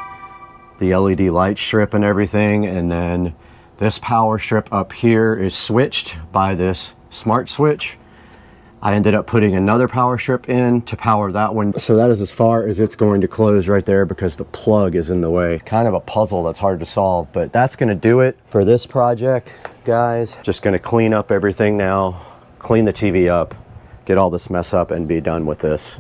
the LED light strip and everything. And then this power strip up here is switched by this smart switch. I ended up putting another power strip in to power that one. So that is as far as it's going to close right there because the plug is in the way. Kind of a puzzle that's hard to solve, but that's gonna do it for this project, guys. Just gonna clean up everything now, clean the TV up, get all this mess up and be done with this.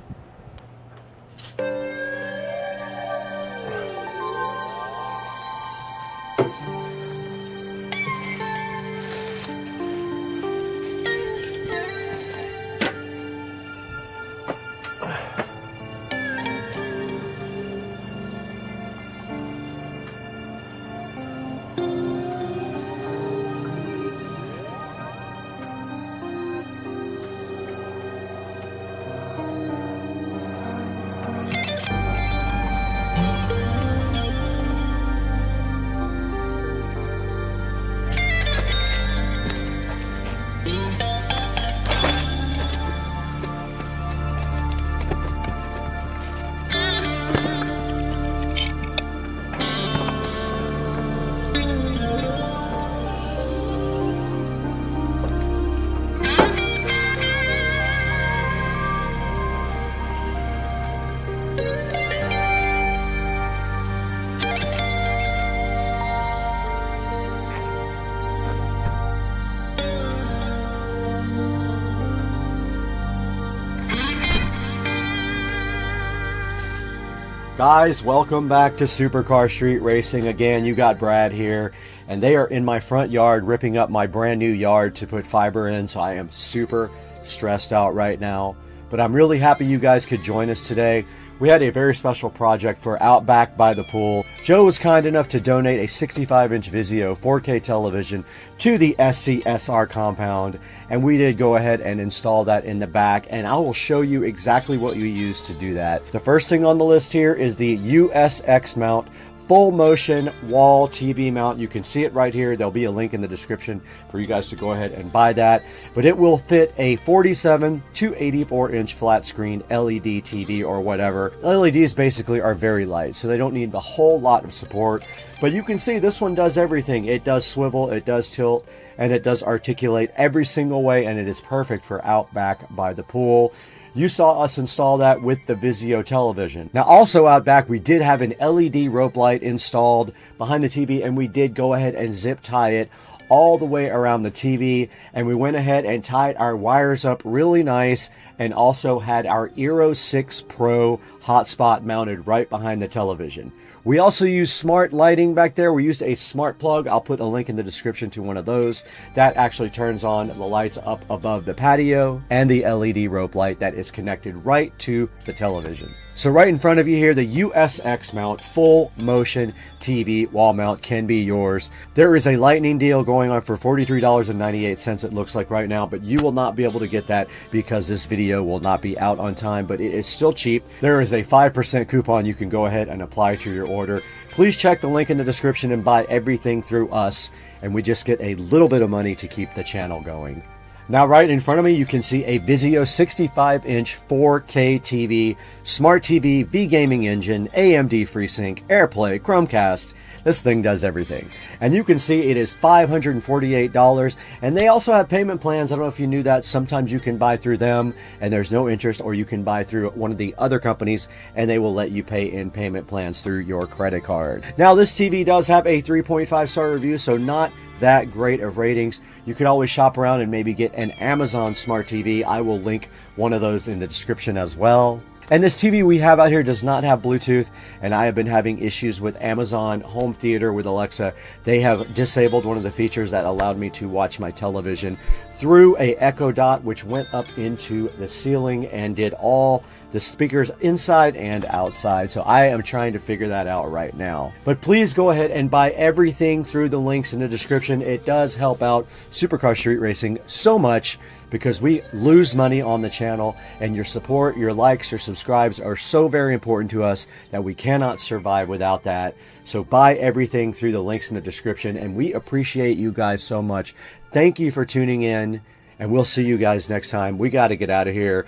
Guys, welcome back to Supercar Street Racing. Again, you got Brad here, and they are in my front yard ripping up my brand new yard to put fiber in, so I am super stressed out right now. But I'm really happy you guys could join us today. We had a very special project for out back by the pool. Joe was kind enough to donate a 65-inch Vizio 4K television to the SCSR compound, and we did go ahead and install that in the back, and I will show you exactly what we used to do that. The first thing on the list here is the USX mount full motion wall TV mount. You can see it right here. There'll be a link in the description for you guys to go ahead and buy that. But it will fit a 47 to 84 inch flat screen LED TV or whatever. LEDs basically are very light, so they don't need a whole lot of support. But you can see this one does everything. It does swivel, it does tilt, and it does articulate every single way, and it is perfect for out back by the pool. You saw us install that with the Vizio television. Now also out back, we did have an LED rope light installed behind the TV, and we did go ahead and zip tie it all the way around the TV, and we went ahead and tied our wires up really nice and also had our Eero 6 Pro hotspot mounted right behind the television. We also used smart lighting back there. We used a smart plug. I'll put a link in the description to one of those. That actually turns on the lights up above the patio, and the LED rope light that is connected right to the television. So right in front of you here, the USX mount full motion TV wall mount can be yours. There is a lightning deal going on for $43.98 it looks like right now, but you will not be able to get that because this video will not be out on time, but it is still cheap. There is a 5% coupon you can go ahead and apply to your order. Please check the link in the description and buy everything through us, and we just get a little bit of money to keep the channel going. Now right in front of me, you can see a Vizio 65-inch 4K TV, Smart TV, V-Gaming engine, AMD FreeSync, AirPlay, Chromecast. This thing does everything. And you can see it is $548, and they also have payment plans. I don't know if you knew that. Sometimes you can buy through them and there's no interest, or you can buy through one of the other companies and they will let you pay in payment plans through your credit card. Now this TV does have a 3.5 star review, so not that great of ratings. You can always shop around and maybe get an Amazon Smart TV. I will link one of those in the description as well. And this TV we have out here does not have Bluetooth, and I have been having issues with Amazon Home Theater with Alexa. They have disabled one of the features that allowed me to watch my television through a Echo Dot, which went up into the ceiling and did all the speakers inside and outside. So I am trying to figure that out right now. But please go ahead and buy everything through the links in the description. It does help out Supercar Street Racing so much, because we lose money on the channel, and your support, your likes, your subscribes are so very important to us that we cannot survive without that. So buy everything through the links in the description, and we appreciate you guys so much. Thank you for tuning in, and we'll see you guys next time. We got to get out of here.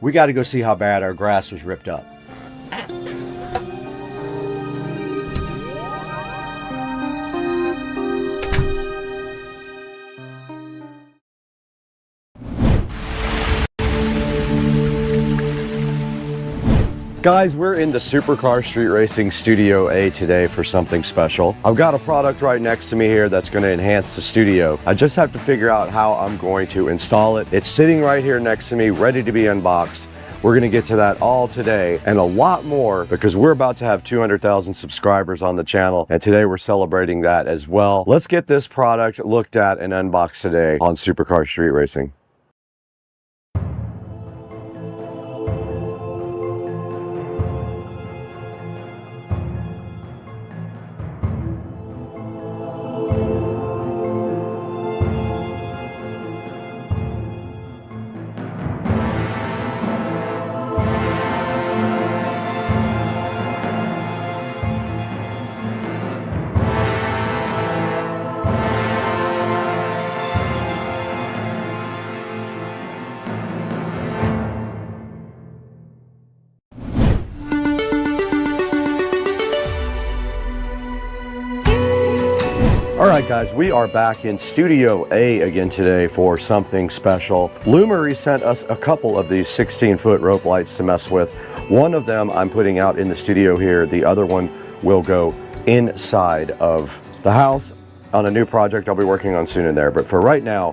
We got to go see how bad our grass was ripped up. Guys, we're in the Supercar Street Racing Studio A today for something special. I've got a product right next to me here that's going to enhance the studio. I just have to figure out how I'm going to install it. It's sitting right here next to me, ready to be unboxed. We're going to get to that all today and a lot more, because we're about to have 200,000 subscribers on the channel, and today we're celebrating that as well. Let's get this product looked at and unboxed today on Supercar Street Racing. All right, guys, we are back in Studio A again today for something special. Lumery sent us a couple of these 16-foot rope lights to mess with. One of them I'm putting out in the studio here. The other one will go inside of the house on a new project I'll be working on soon in there. But for right now,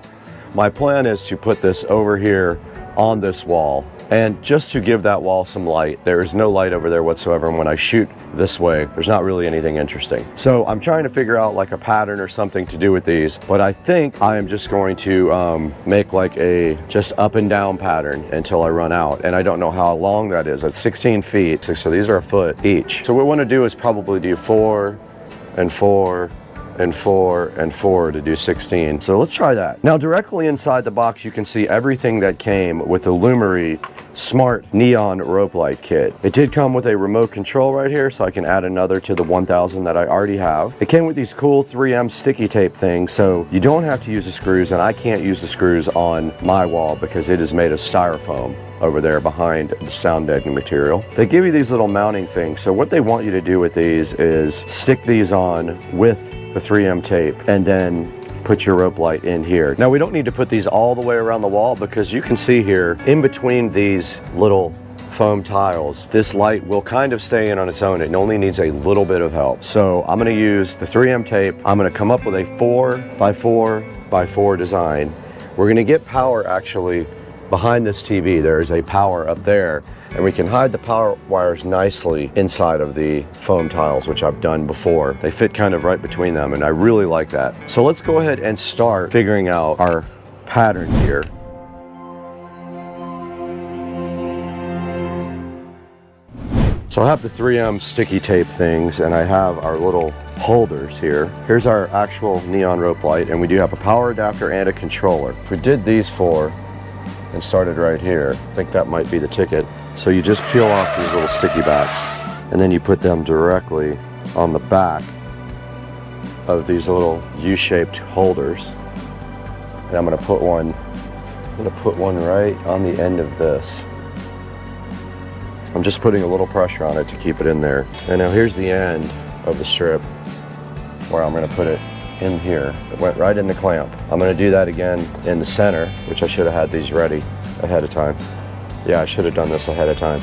my plan is to put this over here on this wall, and just to give that wall some light. There is no light over there whatsoever, and when I shoot this way, there's not really anything interesting. So I'm trying to figure out like a pattern or something to do with these, but I think I am just going to make like a just up and down pattern until I run out, and I don't know how long that is. It's 16 feet, so these are a foot each. So what we want to do is probably do 4 and 4 and 4 and 4 to do 16. So let's try that. Now directly inside the box you can see everything that came with the Lumery Smart Neon Rope Light Kit. It did come with a remote control right here, so I can add another to the 1000 that I already have. It came with these cool 3M sticky tape things, so you don't have to use the screws, and I can't use the screws on my wall because it is made of styrofoam over there behind the sound deadening material. They give you these little mounting things, so what they want you to do with these is stick these on with the 3M tape and then put your rope light in here. Now we don't need to put these all the way around the wall, because you can see here in between these little foam tiles, this light will kind of stay in on its own. It only needs a little bit of help. So I'm going to use the 3M tape. I'm going to come up with a 4x4x4 design. We're going to get power actually behind this TV, there is a power up there, and we can hide the power wires nicely inside of the foam tiles, which I've done before. They fit kind of right between them, and I really like that. So let's go ahead and start figuring out our pattern here. So I have the 3M sticky tape things, and I have our little holders here. Here's our actual neon rope light, and we do have a power adapter and a controller. If we did these four and started right here, I think that might be the ticket. So you just peel off these little sticky backs, and then you put them directly on the back of these little U-shaped holders. And I'm gonna put one right on the end of this. I'm just putting a little pressure on it to keep it in there. And now here's the end of the strip where I'm gonna put it in here. It went right in the clamp. I'm gonna do that again in the center, which I should have had these ready ahead of time. Yeah, I should have done this ahead of time.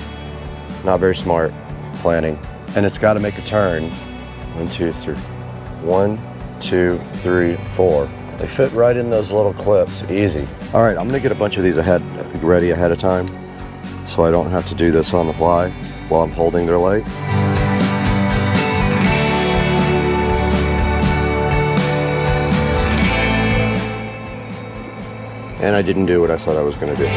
Not very smart planning. And it's gotta make a turn. 1, 2, 3. 1, 2, 3, 4. They fit right in those little clips, easy. All right, I'm gonna get a bunch of these ready ahead of time, so I don't have to do this on the fly while I'm holding their light. And I didn't do what I said I was going to do.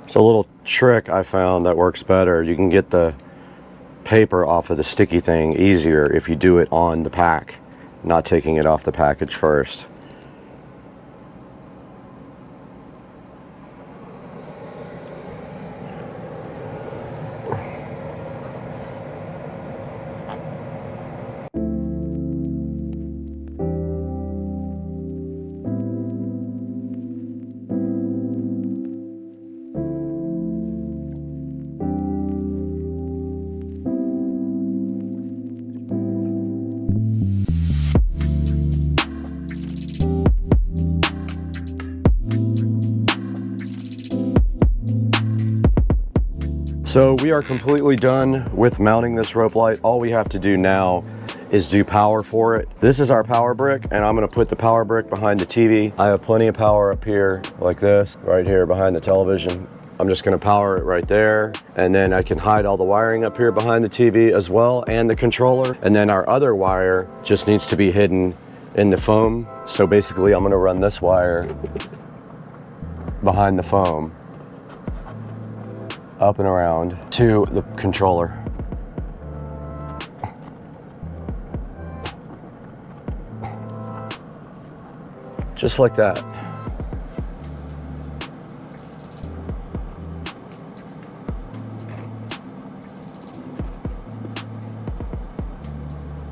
It's a little trick I found that works better. You can get the paper off of the sticky thing easier if you do it on the pack, not taking it off the package first. So we are completely done with mounting this rope light. All we have to do now is do power for it. This is our power brick, and I'm gonna put the power brick behind the TV. I have plenty of power up here like this, right here behind the television. I'm just gonna power it right there, and then I can hide all the wiring up here behind the TV as well, and the controller. And then our other wire just needs to be hidden in the foam. So basically I'm gonna run this wire behind the foam, up and around to the controller. Just like that.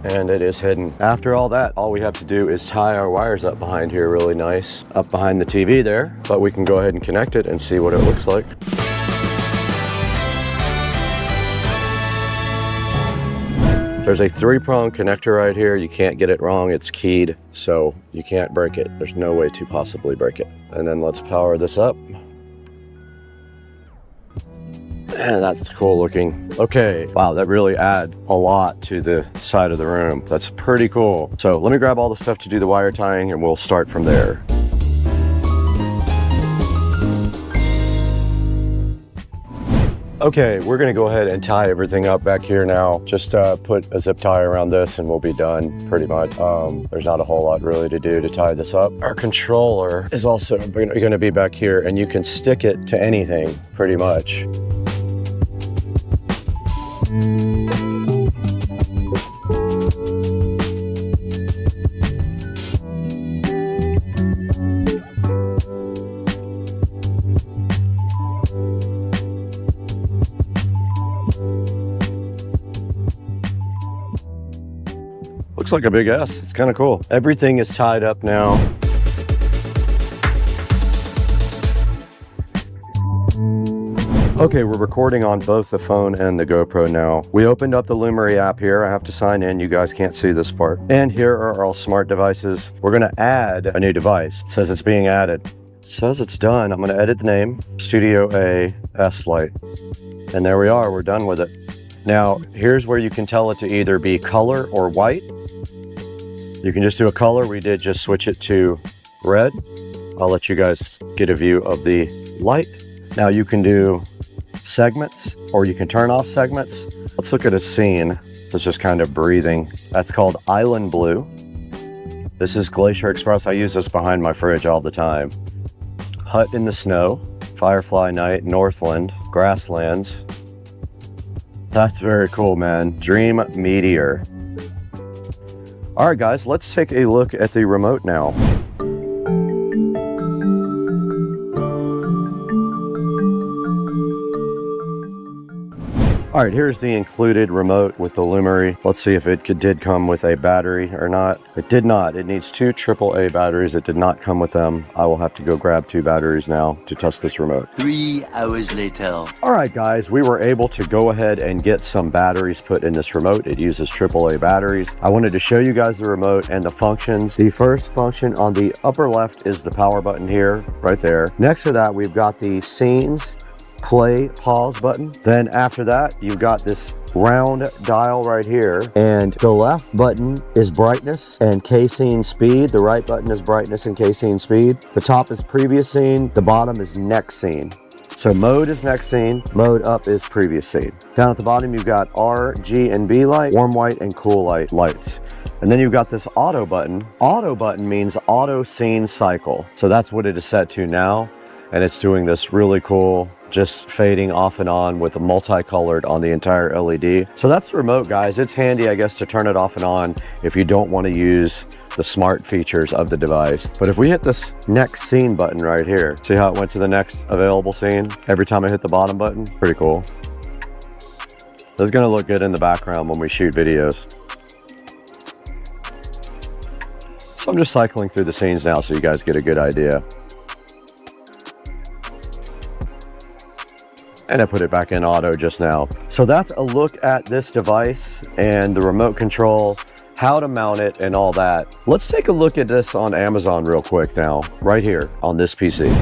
And it is hidden. After all that, all we have to do is tie our wires up behind here really nice, up behind the TV there, but we can go ahead and connect it and see what it looks like. There's a 3-prong connector right here. You can't get it wrong. It's keyed, so you can't break it. There's no way to possibly break it. And then let's power this up. And that's cool looking. Okay, wow, that really adds a lot to the side of the room. That's pretty cool. So let me grab all the stuff to do the wire tying, and we'll start from there. Okay, we're gonna go ahead and tie everything up back here now. Just put a zip tie around this and we'll be done pretty much. There's not a whole lot really to do to tie this up. Our controller is also gonna be back here, and you can stick it to anything pretty much. Looks like a big S. It's kind of cool. Everything is tied up now. Okay, we're recording on both the phone and the GoPro now. We opened up the Lumery app here. I have to sign in. You guys can't see this part. And here are all smart devices. We're gonna add a new device. It says it's being added. It says it's done. I'm gonna edit the name, Studio A S Lite. And there we are, we're done with it. Now, here's where you can tell it to either be color or white. You can just do a color. We did just switch it to red. I'll let you guys get a view of the light. Now you can do segments, or you can turn off segments. Let's look at a scene that's just kind of breathing. That's called Island Blue. This is Glacier Express. I use this behind my fridge all the time. Hut in the Snow, Firefly Night, Northland, Grasslands. That's very cool, man. Dream Meteor. All right, guys, let's take a look at the remote now. All right, here's the included remote with the Lumery. Let's see if it did come with a battery or not. It did not. It needs 2 AAA batteries. It did not come with them. I will have to go grab 2 batteries now to test this remote. 3 hours later. All right, guys, we were able to go ahead and get some batteries put in this remote. It uses AAA batteries. I wanted to show you guys the remote and the functions. The first function on the upper left is the power button here, right there. Next to that, we've got the scenes, play, pause button. Then after that, you've got this round dial right here, and the left button is brightness and K-scene speed. The right button is brightness and K-scene speed. The top is previous scene. The bottom is next scene. So mode is next scene, mode up is previous scene. Down at the bottom, you've got R, G, and B light, warm white, and cool light lights. And then you've got this auto button. Auto button means auto scene cycle. So that's what it is set to now. And it's doing this really cool, just fading off and on with a multicolored on the entire LED. So that's the remote, guys. It's handy, I guess, to turn it off and on if you don't want to use the smart features of the device. But if we hit this next scene button right here, see how it went to the next available scene every time I hit the bottom button? Pretty cool. This is gonna look good in the background when we shoot videos. So I'm just cycling through the scenes now so you guys get a good idea. And I put it back in auto just now. So that's a look at this device and the remote control, how to mount it and all that. Let's take a look at this on Amazon real quick now, right here on this PC.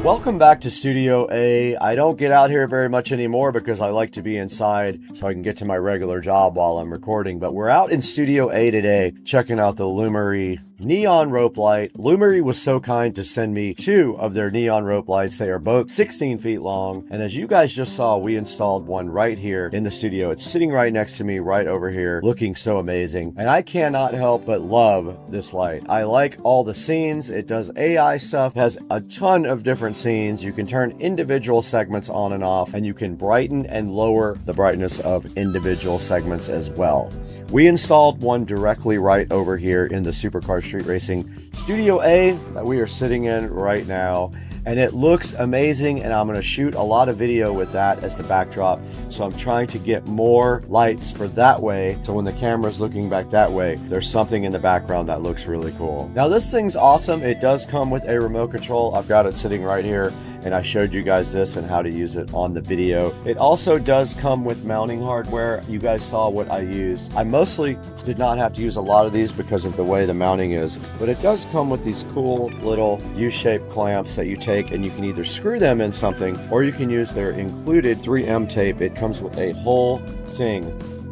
Welcome back to Studio A. I don't get out here very much anymore because I like to be inside so I can get to my regular job while I'm recording. But we're out in Studio A today checking out the Lumery neon rope light. Lumery was so kind to send me 2 of their neon rope lights. They are both 16 feet long. And as you guys just saw, we installed one right here in the studio. It's sitting right next to me right over here, looking so amazing. And I cannot help but love this light. I like all the scenes. It does AI stuff, has a ton of different scenes. You can turn individual segments on and off, and you can brighten and lower the brightness of individual segments as well. We installed one directly right over here in the Supercar Street Racing Studio A that we are sitting in right now. And it looks amazing, and I'm going to shoot a lot of video with that as the backdrop. So I'm trying to get more lights for that way, so when the camera's looking back that way, there's something in the background that looks really cool. Now this thing's awesome. It does come with a remote control. I've got it sitting right here, and I showed you guys this and how to use it on the video. It also does come with mounting hardware. You guys saw what I used. I mostly did not have to use a lot of these because of the way the mounting is, but it does come with these cool little U-shaped clamps that you take, and you can either screw them in something or you can use their included 3M tape. It comes with a whole thing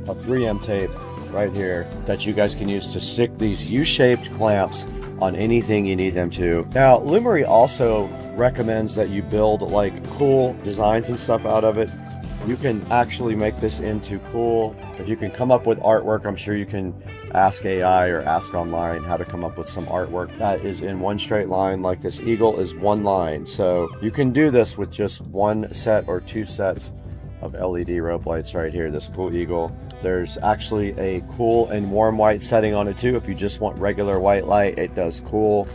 of 3M tape right here that you guys can use to stick these U-shaped clamps on anything you need them to. Now, Lumery also recommends that you build like cool designs and stuff out of it. You can actually make this into cool. If you can come up with artwork, I'm sure you can ask AI or ask online how to come up with some artwork that is in one straight line. Like this eagle is one line. So you can do this with just one set or 2 sets of LED rope lights right here, this cool eagle. There's actually a cool and warm white setting on it too. If you just want regular white light, it does cool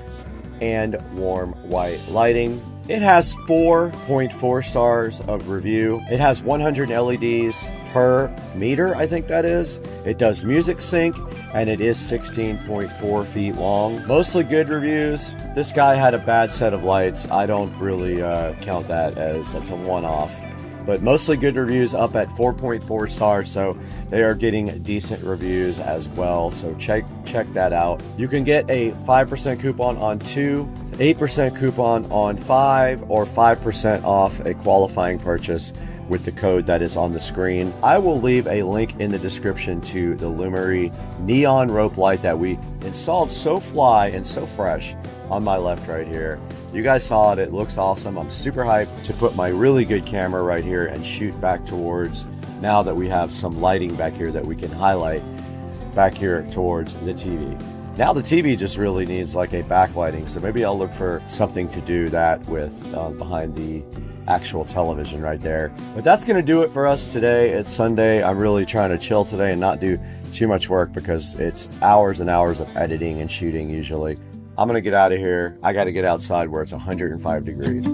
and warm white lighting. It has 4.4 stars of review. It has 100 LEDs per meter, I think that is. It does music sync, and it is 16.4 feet long. Mostly good reviews. This guy had a bad set of lights. I don't really count that as that's a one-off. But mostly good reviews, up at 4.4 stars, so they are getting decent reviews as well. So check that out. You can get a 5% coupon on 2, 8% coupon on 5, or 5% off a qualifying purchase with the code that is on the screen. I will leave a link in the description to the Lumery neon rope light that we installed so fly and so fresh on my left right here. You guys saw it, it looks awesome. I'm super hyped to put my really good camera right here and shoot back towards, now that we have some lighting back here that we can highlight back here towards the TV. Now the TV just really needs like a backlighting, so maybe I'll look for something to do that with behind the actual television right there. But that's gonna do it for us today. It's Sunday. I'm really trying to chill today and not do too much work because it's hours and hours of editing and shooting usually. I'm gonna get out of here. I gotta get outside where it's 105 degrees.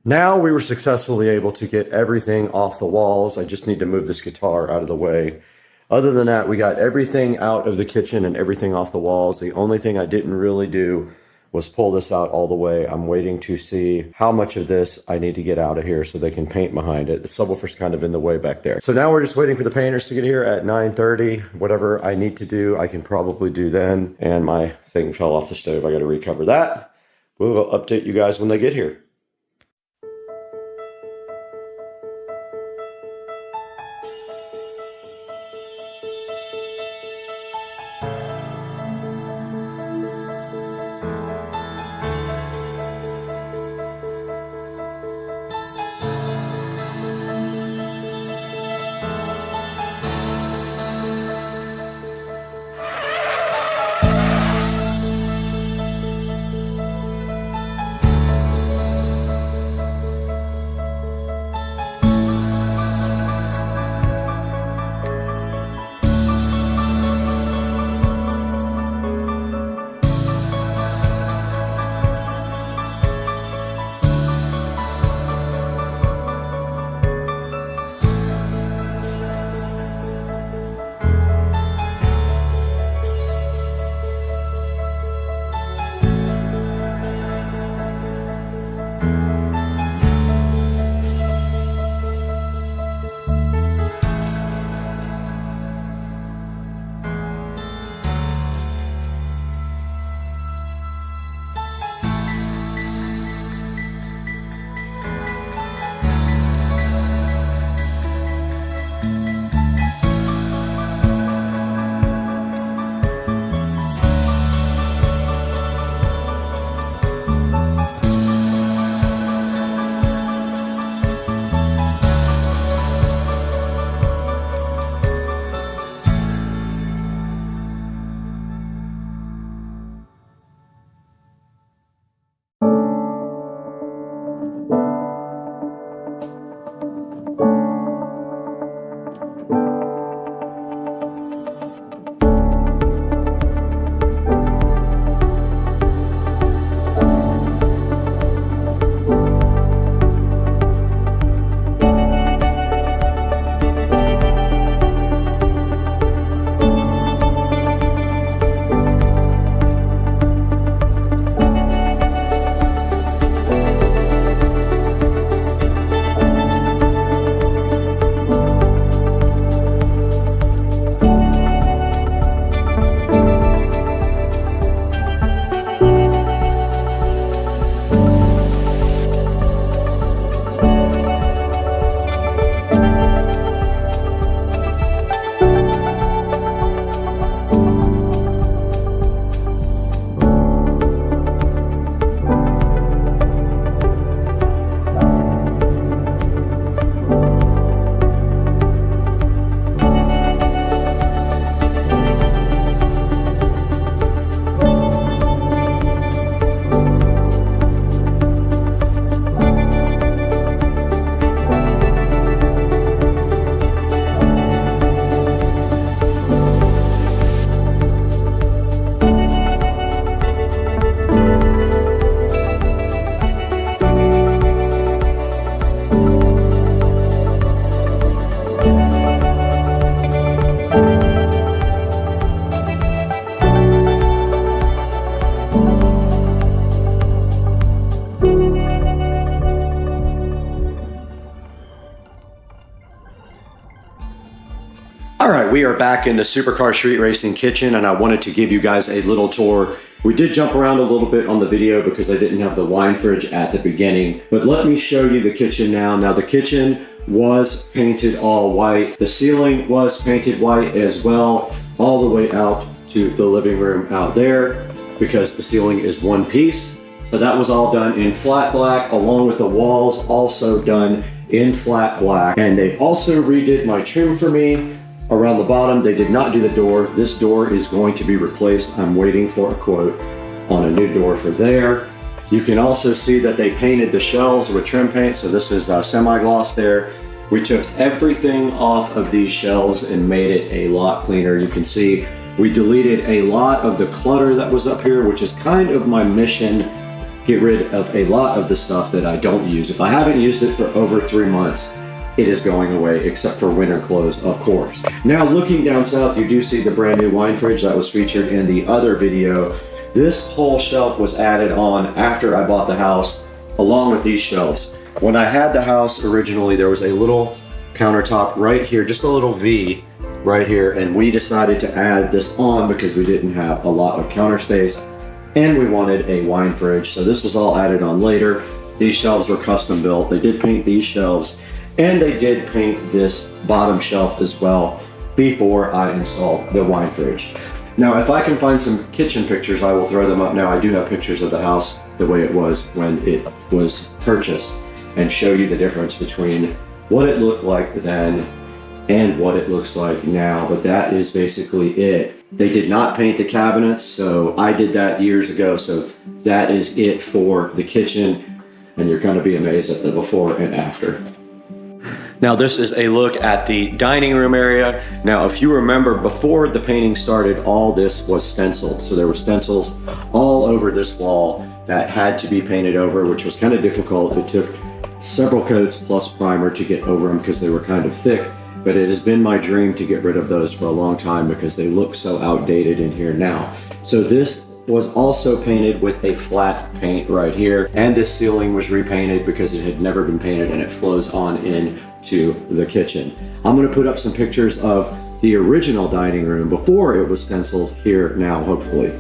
Now we were successfully able to get everything off the walls. I just need to move this guitar out of the way. Other than that, we got everything out of the kitchen and everything off the walls. The only thing I didn't really do was pull this out all the way. I'm waiting to see how much of this I need to get out of here so they can paint behind it. The subwoofer's kind of in the way back there. So now we're just waiting for the painters to get here at 9:30. Whatever I need to do, I can probably do then. And my thing fell off the stove. I got to recover that. We'll update you guys when they get here. All right, we are back in the Supercar Street Racing kitchen, and I wanted to give you guys a little tour. We did jump around a little bit on the video because I didn't have the wine fridge at the beginning, but let me show you the kitchen now. Now the kitchen was painted all white. The ceiling was painted white as well, all the way out to the living room out there because the ceiling is one piece. So that was all done in flat black, along with the walls also done in flat black. And they also redid my trim for me around the bottom. They did not do the door. This door is going to be replaced. I'm waiting for a quote on a new door for there. You can also see that they painted the shells with trim paint. So this is semi-gloss there. We took everything off of these shelves and made it a lot cleaner. You can see we deleted a lot of the clutter that was up here, which is kind of my mission, get rid of a lot of the stuff that I don't use. If I haven't used it for over 3 months, it is going away, except for winter clothes, of course. Now, looking down south, you do see the brand new wine fridge that was featured in the other video. This whole shelf was added on after I bought the house, along with these shelves. When I had the house originally, there was a little countertop right here, just a little V right here, and we decided to add this on because we didn't have a lot of counter space and we wanted a wine fridge. So this was all added on later. These shelves were custom built. They did paint these shelves and they did paint this bottom shelf as well before I installed the wine fridge. Now, if I can find some kitchen pictures, I will throw them up now. I do have pictures of the house the way it was when it was purchased and show you the difference between what it looked like then and what it looks like now, but that is basically it. They did not paint the cabinets, so I did that years ago, so that is it for the kitchen, and you're gonna be amazed at the before and after. Now this is a look at the dining room area. Now if you remember, before the painting started, all this was stenciled, so there were stencils all over this wall that had to be painted over, which was kind of difficult. It took several coats plus primer to get over them because they were kind of thick, but it has been my dream to get rid of those for a long time because they look so outdated in here now. So this was also painted with a flat paint right here, and this ceiling was repainted because it had never been painted and it flows on into the kitchen. I'm going to put up some pictures of the original dining room before it was stenciled here now, hopefully.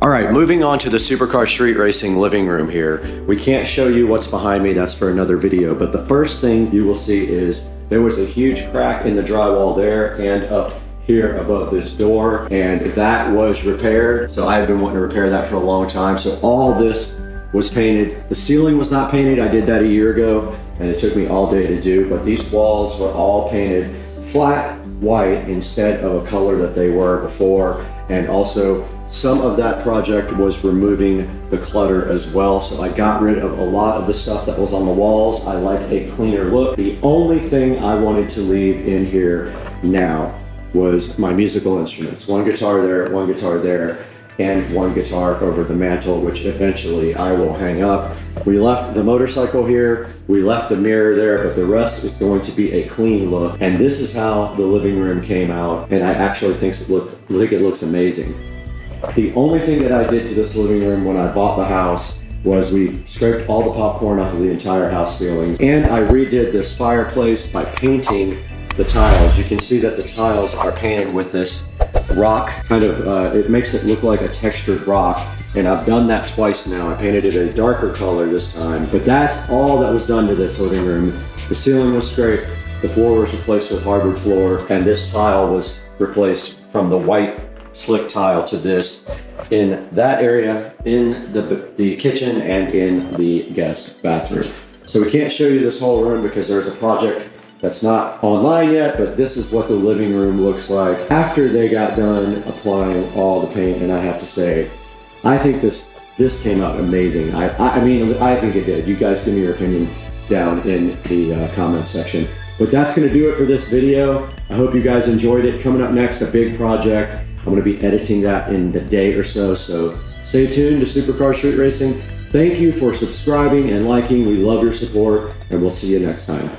All right, moving on to the Supercar Street Racing living room here. We can't show you what's behind me, that's for another video, but the first thing you will see is there was a huge crack in the drywall there and up here above this door, and that was repaired. So I've been wanting to repair that for a long time. So all this was painted. The ceiling was not painted. I did that a year ago and it took me all day to do, but these walls were all painted flat white instead of a color that they were before. And also some of that project was removing the clutter as well. So I got rid of a lot of the stuff that was on the walls. I like a cleaner look. The only thing I wanted to leave in here now was my musical instruments. One guitar there, and one guitar over the mantle, which eventually I will hang up. We left the motorcycle here, we left the mirror there, but the rest is going to be a clean look. And this is how the living room came out, and I actually think it looks amazing. The only thing that I did to this living room when I bought the house was we scraped all the popcorn off of the entire house ceiling, and I redid this fireplace by painting the tiles. You can see that the tiles are painted with this rock, kind of, it makes it look like a textured rock, and I've done that twice now. I painted it a darker color this time, but that's all that was done to this living room. The ceiling was scraped, the floor was replaced with hardwood floor, and this tile was replaced from the white slick tile to this in that area, in the kitchen and in the guest bathroom. So we can't show you this whole room because there's a project that's not online yet, but this is what the living room looks like after they got done applying all the paint. And I have to say, I think this came out amazing. I mean, I think it did. You guys give me your opinion down in the comments section. But that's gonna do it for this video. I hope you guys enjoyed it. Coming up next, a big project. I'm gonna be editing that in the day or so stay tuned to Supercar Street Racing. Thank you for subscribing and liking. We love your support, and we'll see you next time.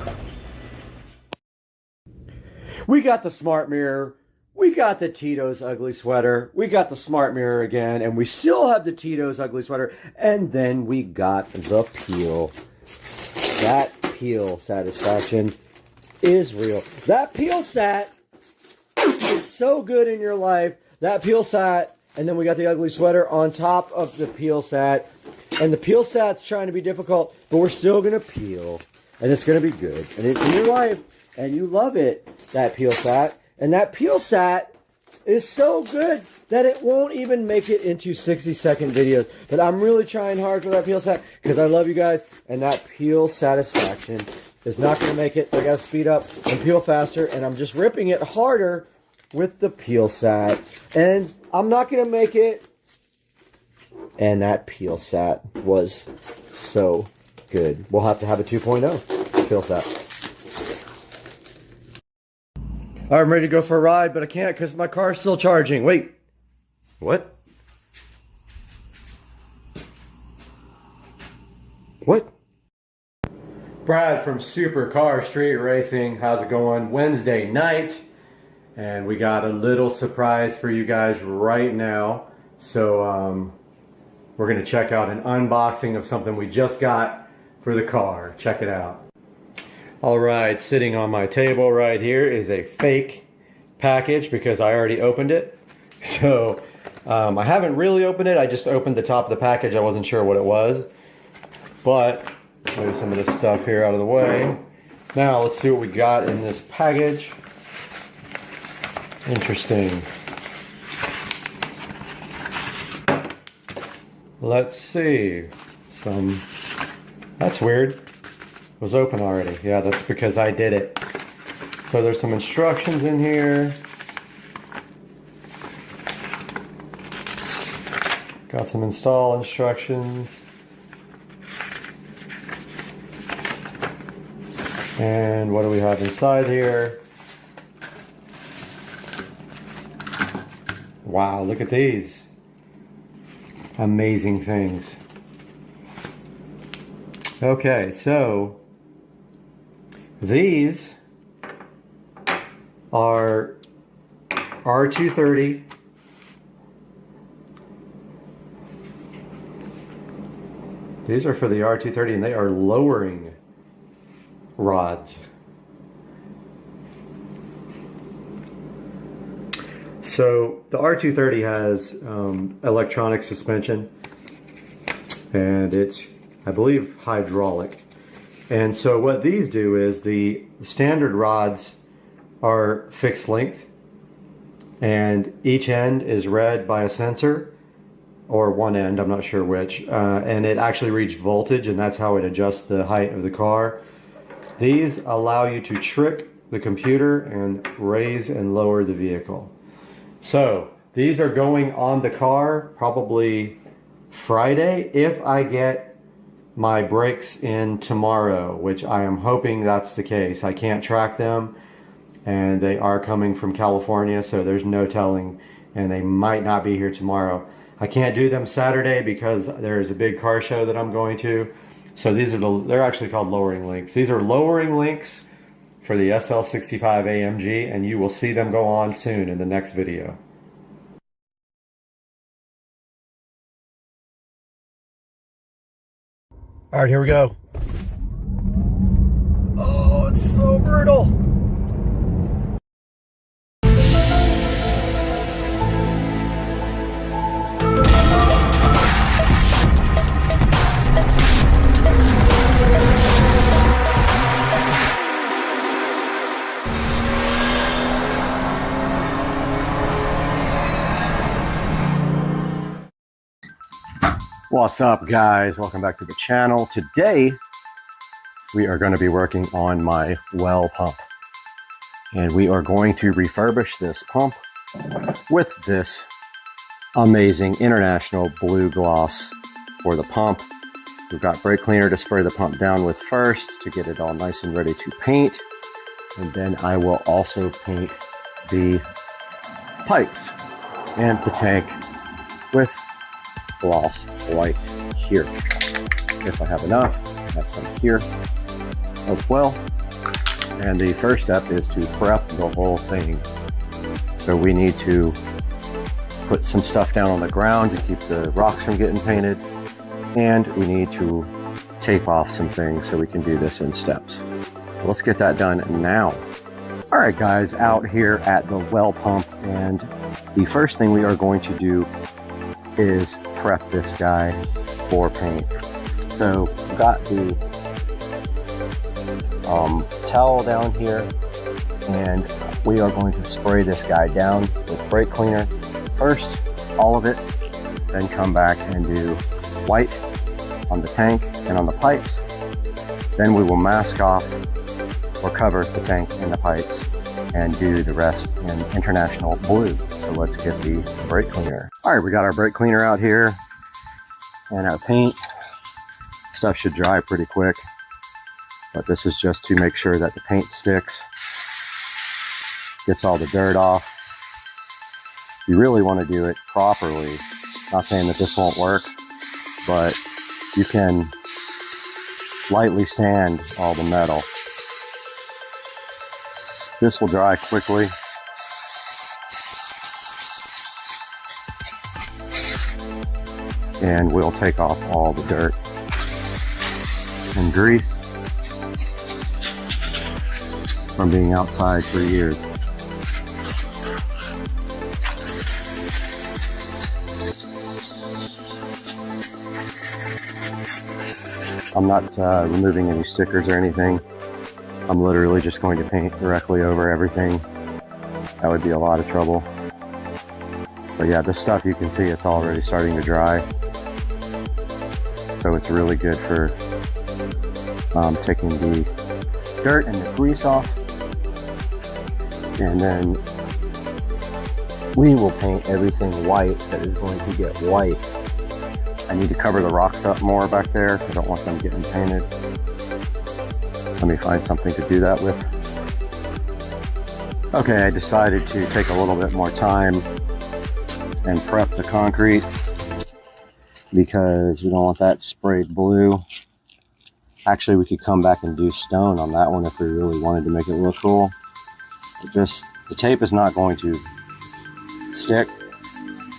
We got the smart mirror, we got the Tito's ugly sweater, we got the smart mirror again, and we still have the Tito's ugly sweater, and then we got the peel. That peel satisfaction is real. That peel sat is so good in your life. That peel sat, and then we got the ugly sweater on top of the peel sat, and the peel sat's trying to be difficult, but we're still gonna peel, and it's gonna be good, and it's in your life, and you love it. That peel sat, and that peel sat is so good that it won't even make it into 60-second videos. But I'm really trying hard for that peel sat because I love you guys, and that peel satisfaction is not going to make it. I got to speed up and peel faster, and I'm just ripping it harder with the peel sat, and I'm not going to make it. And that peel sat was so good. We'll have to have a 2.0 peel sat. I'm ready to go for a ride, but I can't because my car's still charging. Wait. What? What? Brad from Supercar Street Racing. How's it going? Wednesday night. And we got a little surprise for you guys right now. So we're going to check out an unboxing of something we just got for the car. Check it out. All right, sitting on my table right here is a fake package because I already opened it. So I haven't really opened it. I just opened the top of the package. I wasn't sure what it was. But move some of this stuff here out of the way. Now let's see what we got in this package. Interesting. Let's see. That's weird. It was open already. Yeah, that's because I did it. So there's some instructions in here. Got some install instructions. And what do we have inside here? Wow, look at these. Amazing things. Okay, so these are R230 These are for the R230 and they are lowering rods. So the R230 has electronic suspension and it's, I believe, hydraulic. And so what these do is the standard rods are fixed length and each end is read by a sensor, or one end, I'm not sure which, and it actually reads voltage and that's how it adjusts the height of the car. These allow you to trick the computer and raise and lower the vehicle. So these are going on the car probably Friday if I get my brakes in tomorrow, which I am hoping that's the case. I can't track them and they are coming from California, so there's no telling, and they might not be here tomorrow. I can't do them Saturday because there's a big car show that I'm going to. So these are they're actually called lowering links. These are lowering links for the SL65 AMG, and you will see them go on soon in the next video. All right, here we go. Oh, it's so brutal. What's up, guys? Welcome back to the channel. Today we are going to be working on my well pump, and we are going to refurbish this pump with this amazing international blue gloss for the pump. We've got brake cleaner to spray the pump down with first to get it all nice and ready to paint, and then I will also paint the pipes and the tank with gloss white here. If I have enough, I have some here as well. And the first step is to prep the whole thing. So we need to put some stuff down on the ground to keep the rocks from getting painted, and we need to tape off some things so we can do this in steps. Let's get that done now. All right, guys, out here at the well pump, and the first thing we are going to do is prep this guy for paint. So we've got the towel down here, and we are going to spray this guy down with brake cleaner first, all of it, then come back and do white on the tank and on the pipes. Then we will mask off or cover the tank and the pipes and do the rest in international blue. So let's get the brake cleaner. All right, we got our brake cleaner out here and our paint. Stuff should dry pretty quick, but this is just to make sure that the paint sticks, gets all the dirt off. You really want to do it properly. Not saying that this won't work, but you can lightly sand all the metal. This will dry quickly. And we'll take off all the dirt and grease from being outside for years. I'm not removing any stickers or anything. I'm literally just going to paint directly over everything. That would be a lot of trouble. But yeah, this stuff, you can see it's already starting to dry. So it's really good for taking the dirt and the grease off. And then we will paint everything white that is going to get white. I need to cover the rocks up more back there. I don't want them getting painted. Let me find something to do that with. Okay, I decided to take a little bit more time and prep the concrete because we don't want that sprayed blue. Actually, we could come back and do stone on that one if we really wanted to make it look cool. The tape is not going to stick,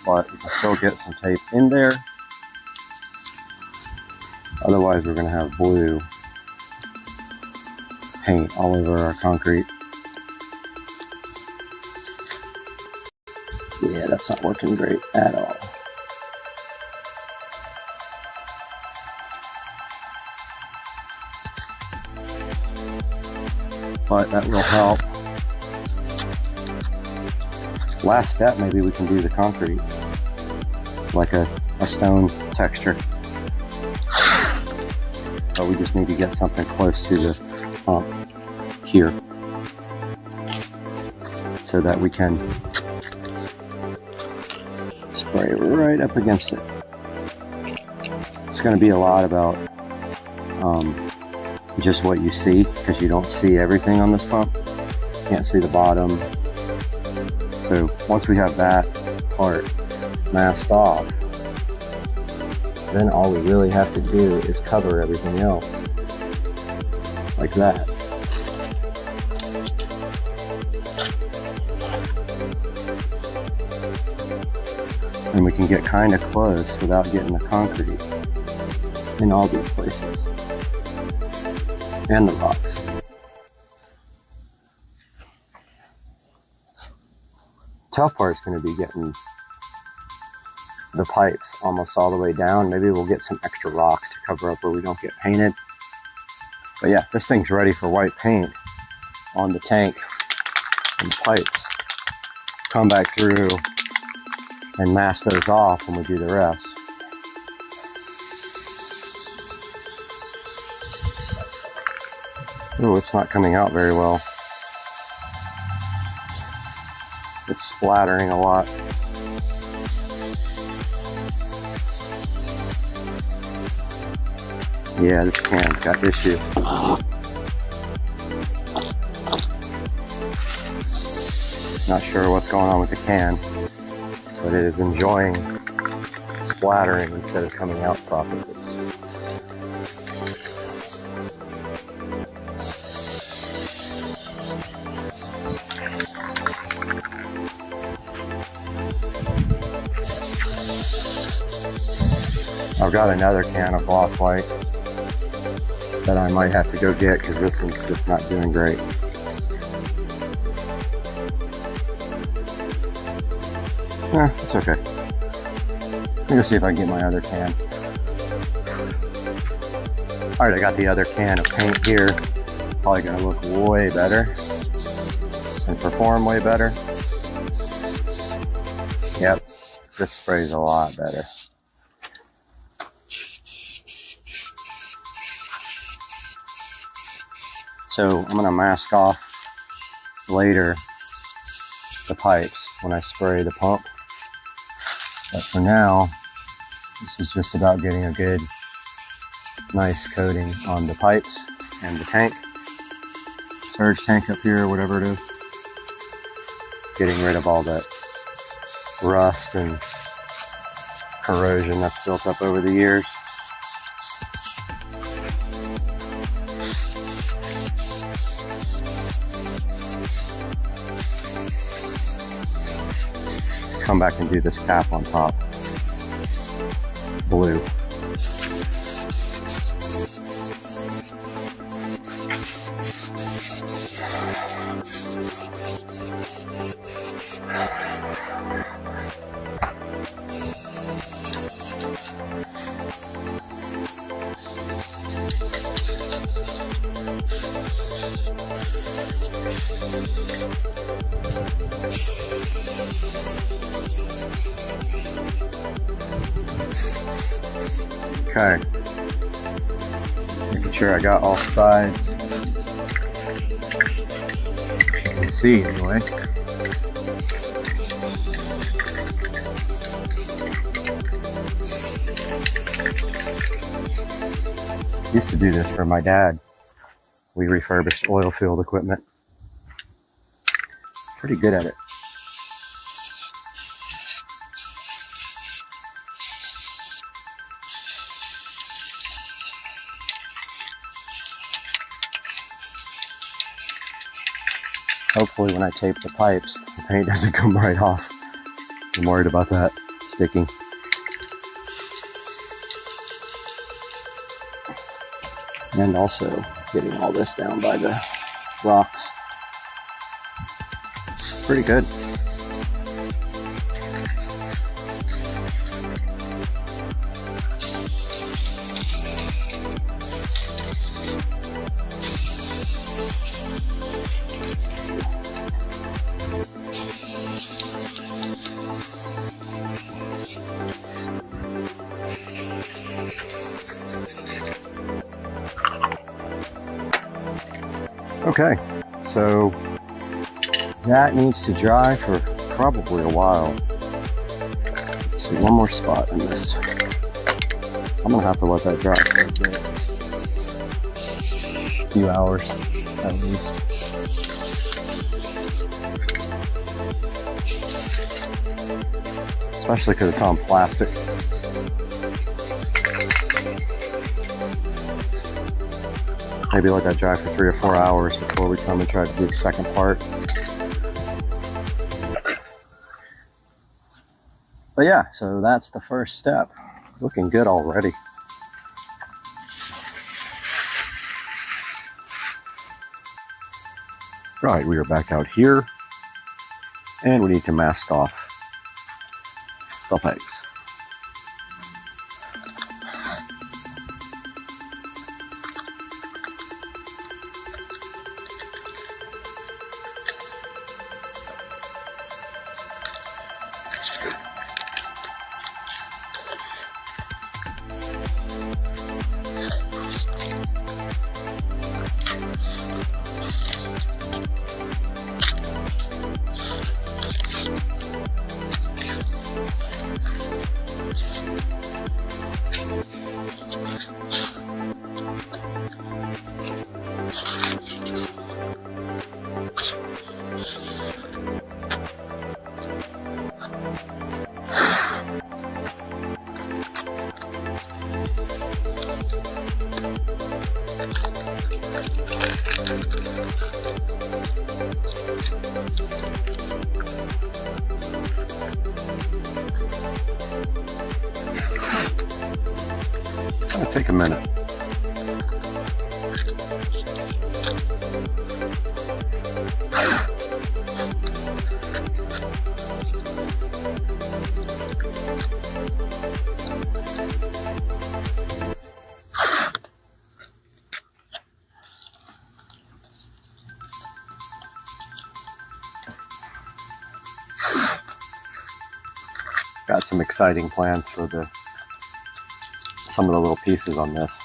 but we can still get some tape in there. Otherwise, we're going to have blue paint all over our concrete. Yeah, that's not working great at all. But that will help. Last step, maybe we can do the concrete like a stone texture. But we just need to get something close to the pump here so that we can spray right up against it. It's going to be a lot about just what you see, because you don't see everything on this pump. You can't see the bottom. So once we have that part masked off, then all we really have to do is cover everything else like that. And we can get kind of close without getting the concrete in all these places and the rocks. Tough part's going to be getting the pipes almost all the way down. Maybe we'll get some extra rocks to cover up where we don't get painted. But yeah, this thing's ready for white paint on the tank and the pipes. Come back through and mask those off when we do the rest. Oh, it's not coming out very well. It's splattering a lot. Yeah, this can's got issues. Not sure what's going on with the can, but it is enjoying splattering instead of coming out properly. I've got another can of gloss white that I might have to go get because this one's just not doing great. It's okay. Let me go see if I can get my other can. Alright, I got the other can of paint here. Probably gonna look way better and perform way better. Yep, this sprays a lot better. So I'm gonna mask off later the pipes when I spray the pump. But for now, this is just about getting a good, nice coating on the pipes and the tank. Surge tank up here, whatever it is. Getting rid of all that rust and corrosion that's built up over the years. come back and do this cap on top. Blue. Okay, making sure I got all sides. You can see anyway. Used to do this for my dad. We refurbished oil field equipment. Pretty good at it. Hopefully when I tape the pipes, the paint doesn't come right off. I'm worried about that sticking. And also getting all this down by the rocks. Pretty good. Okay, so that needs to dry for probably a while. Let's see, one more spot I missed. I'm gonna have to let that dry for a bit. A few hours at least. Especially because it's on plastic. Maybe let that dry for 3 or 4 hours before we come and try to do the second part. But yeah, so that's the first step. Looking good already. Right, we are back out here. And we need to mask off the pegs. It'll take a minute. Got some exciting plans for some of the little pieces on this.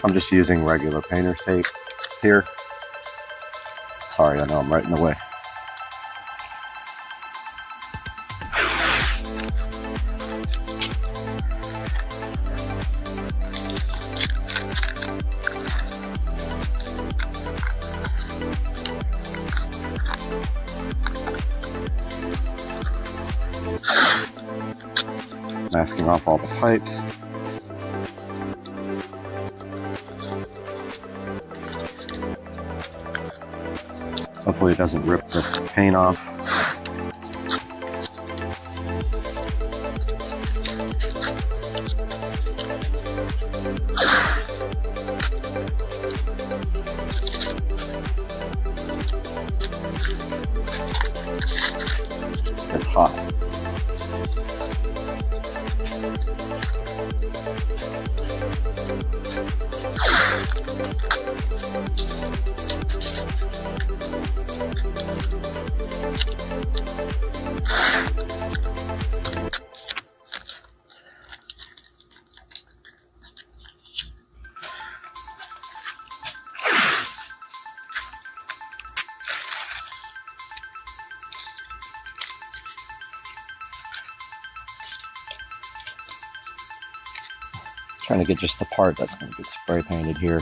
I'm just using regular painter's tape here. Sorry, I know I'm right in the way. Masking off all the pipes. Hopefully it doesn't rip the paint off. It's hot. Trying to get just the part that's going to get spray painted here.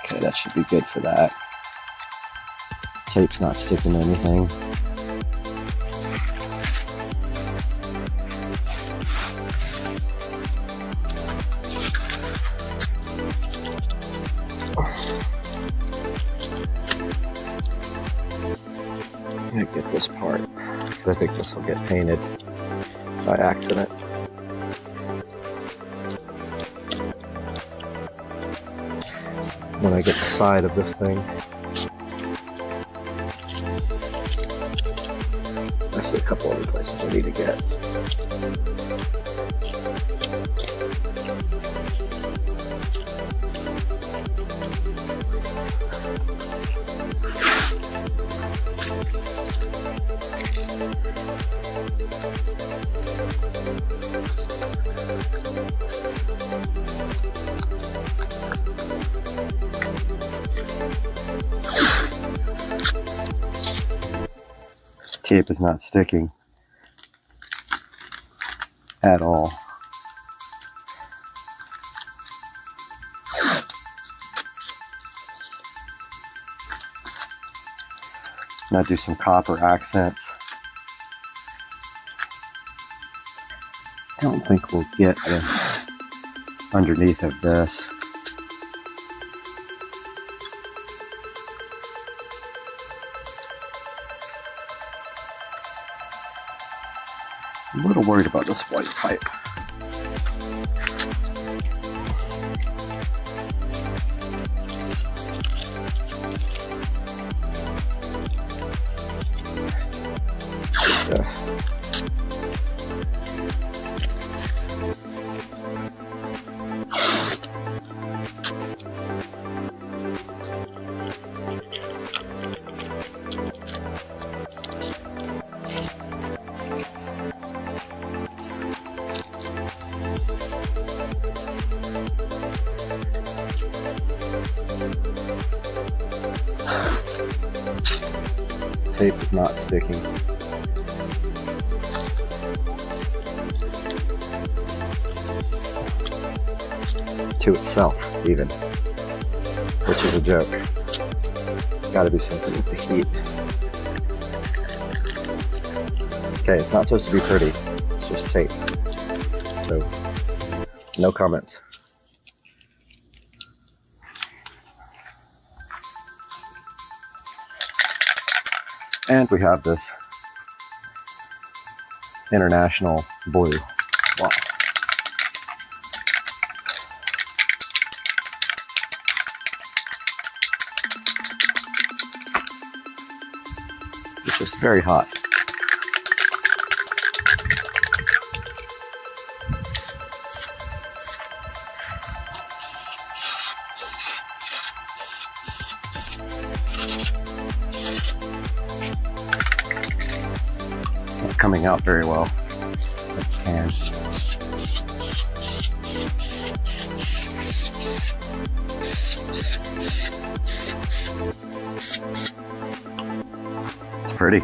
Okay, that should be good for that. Tape's not sticking to anything. I'm gonna get this part. I think this will get painted by accident. When I get the side of this thing, I see a couple other places I need to get. Tape is not sticking at all. Now do some copper accents. Don't think we'll get underneath of this. I'm a little worried about this white pipe. This. Tape is not sticking. To itself, even. Which is a joke. Gotta be something with the heat. Okay, it's not supposed to be pretty. It's just tape. So, no comments. And we have this international blue gloss. It's just very hot. Coming out very well. It can. It's pretty.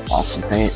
Lost some paint.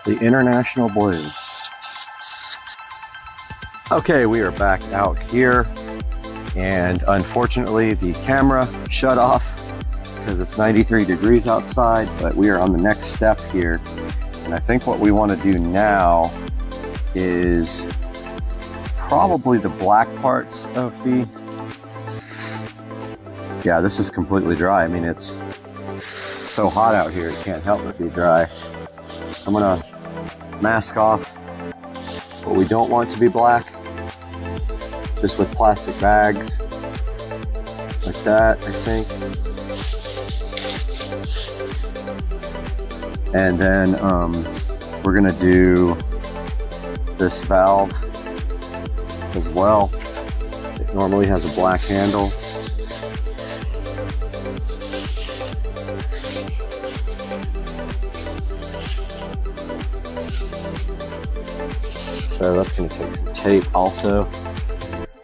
The International Blue. Okay, we are back out here, and unfortunately the camera shut off because it's 93 degrees outside, but we are on the next step here. And I think what we want to do now is probably the black parts of the, yeah, this is completely dry. I mean, it's so hot out here, it can't help but be dry. I'm gonna mask off what we don't want to be black, just with plastic bags, like that, I think. And then we're gonna do this valve as well. It normally has a black handle. So that's going to take some tape also.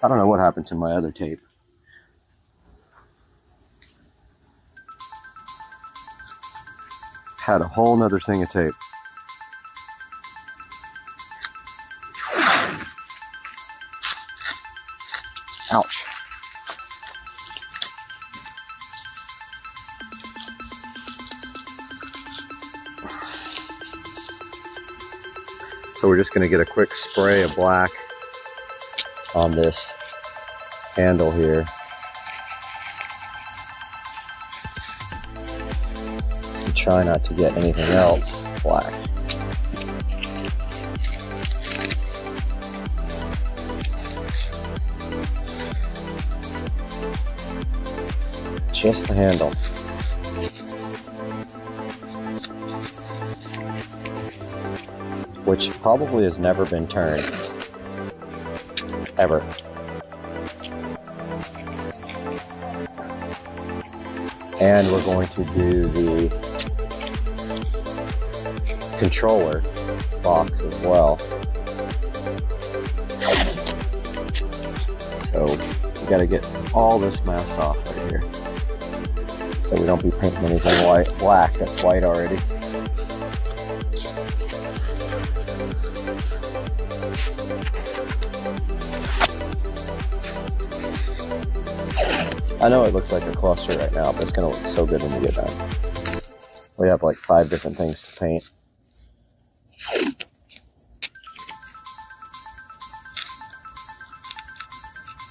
I don't know what happened to my other tape. Had a whole nother thing of tape. Ouch. So we're just going to get a quick spray of black on this handle here. And try not to get anything else black. Just the handle. Which probably has never been turned, ever. And we're going to do the controller box as well. So we got to get all this mass off right here, so we don't be painting anything white, black that's white already. I know it looks like a cluster right now, but it's going to look so good when we get done. We have like 5 different things to paint.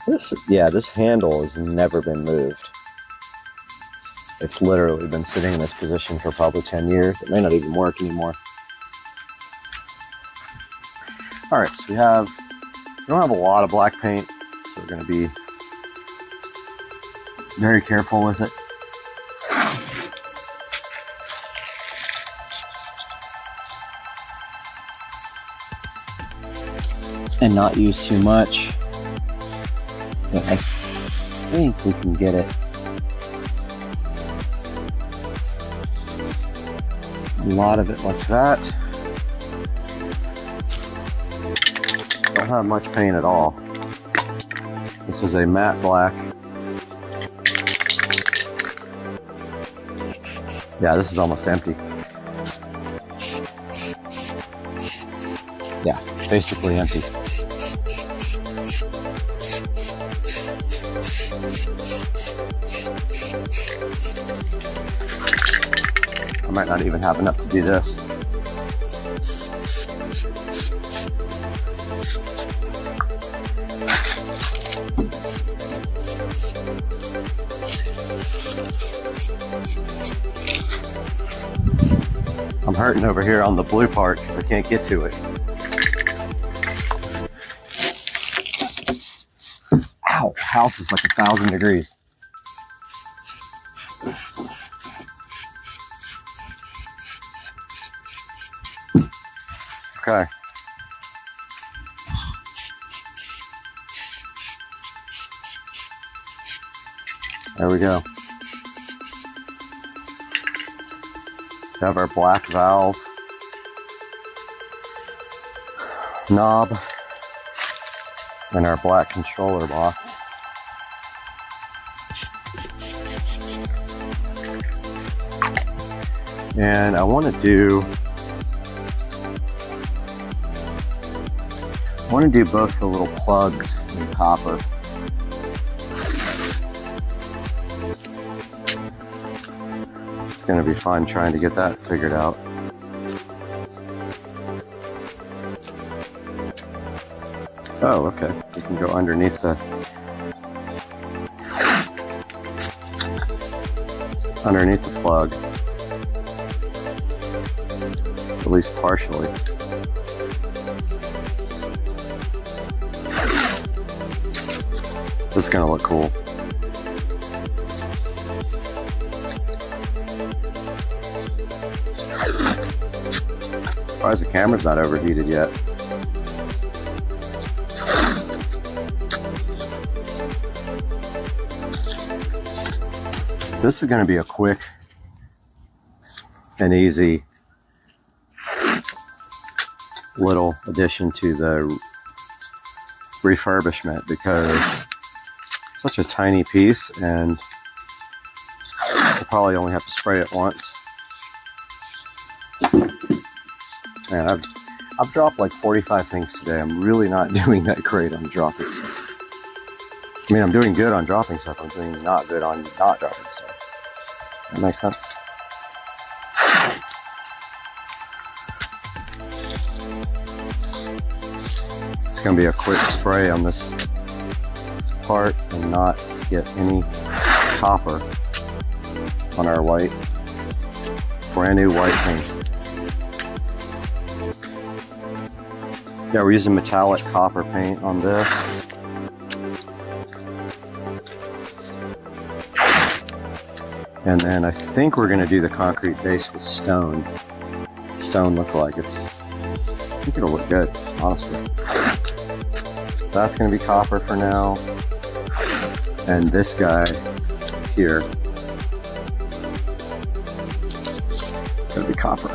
This handle has never been moved. It's literally been sitting in this position for probably 10 years. It may not even work anymore. All right, so we don't have a lot of black paint, so we're going to be very careful with it. And not use too much. But I think we can get it. A lot of it like that. Don't have much paint at all. This is a matte black. Yeah, this is almost empty. Yeah, basically empty. I might not even have enough to do this. I'm hurting over here on the blue part because I can't get to it. Ow, house is like 1,000 degrees. Okay. There we go. We have our black valve knob and our black controller box. And I want to do both the little plugs in copper. It's going to be fun trying to get that figured out. Oh, okay. You can go underneath the plug, at least partially. This is going to look cool. Surprised the camera's not overheated yet. This is going to be a quick and easy little addition to the refurbishment because it's such a tiny piece and I'll probably only have to spray it once. Man, I've dropped like 45 things today. I'm really not doing that great on dropping stuff. I mean, I'm doing good on dropping stuff. I'm doing not good on not dropping stuff. That makes sense? It's going to be a quick spray on this part and not get any copper on our white, brand new white paint. Yeah, we're using metallic copper paint on this. And then I think we're going to do the concrete base with stone. Stone look-alike. I think it'll look good, honestly. That's going to be copper for now. And this guy here is going to be copper.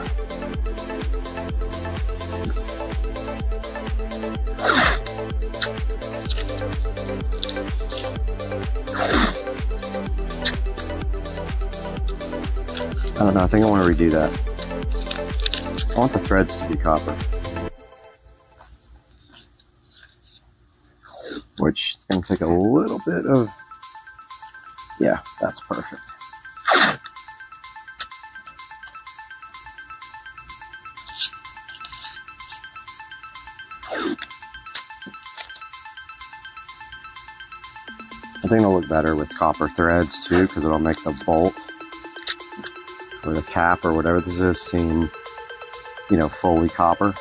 I don't know, I think I want to redo that. I want the threads to be copper. Which is going to take a little bit of... Yeah, that's perfect. I think it'll look better with copper threads too, because it'll make the bolt or the cap or whatever this is seem, you know, fully copper,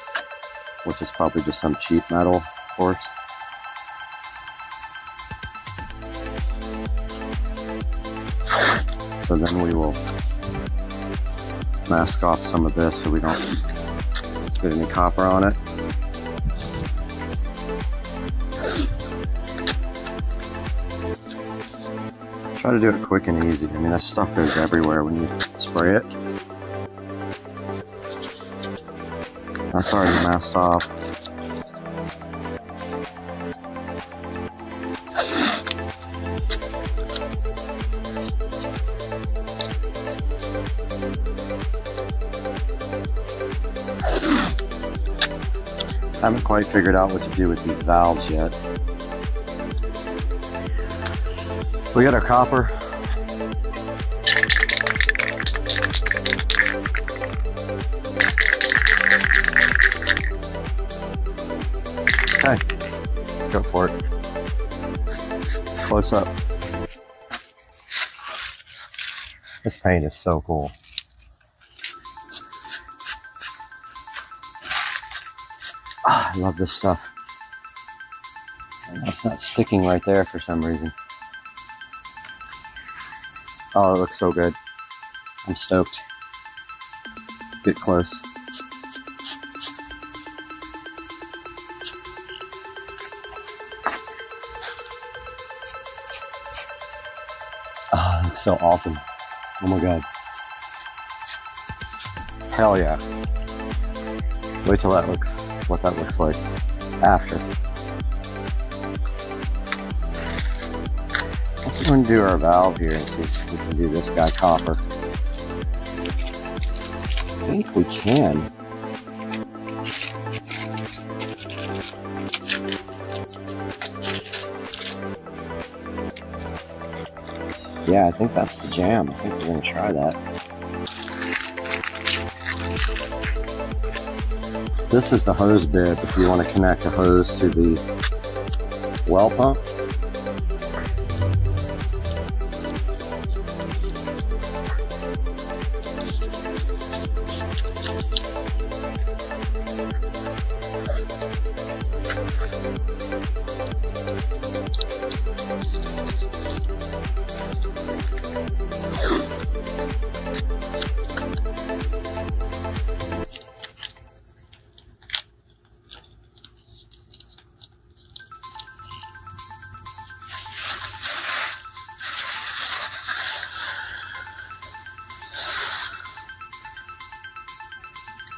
which is probably just some cheap metal, of course. So then we will mask off some of this so we don't get any copper on it. Try to do it quick and easy. I mean, that stuff goes everywhere when you spray it. That's already masked off. I haven't quite figured out what to do with these valves yet. We got our copper. Okay, let's go for it. Close up. This paint is so cool. Ah, I love this stuff. And that's not sticking right there for some reason. Oh, it looks so good. I'm stoked. Get close. Oh, it looks so awesome. Oh my god. Hell yeah. Wait till that looks, what that looks like after. Let's go and do our valve here and see if we can do this guy copper. I think we can. Yeah, I think that's the jam. I think we're going to try that. This is the hose bib if you want to connect a hose to the well pump.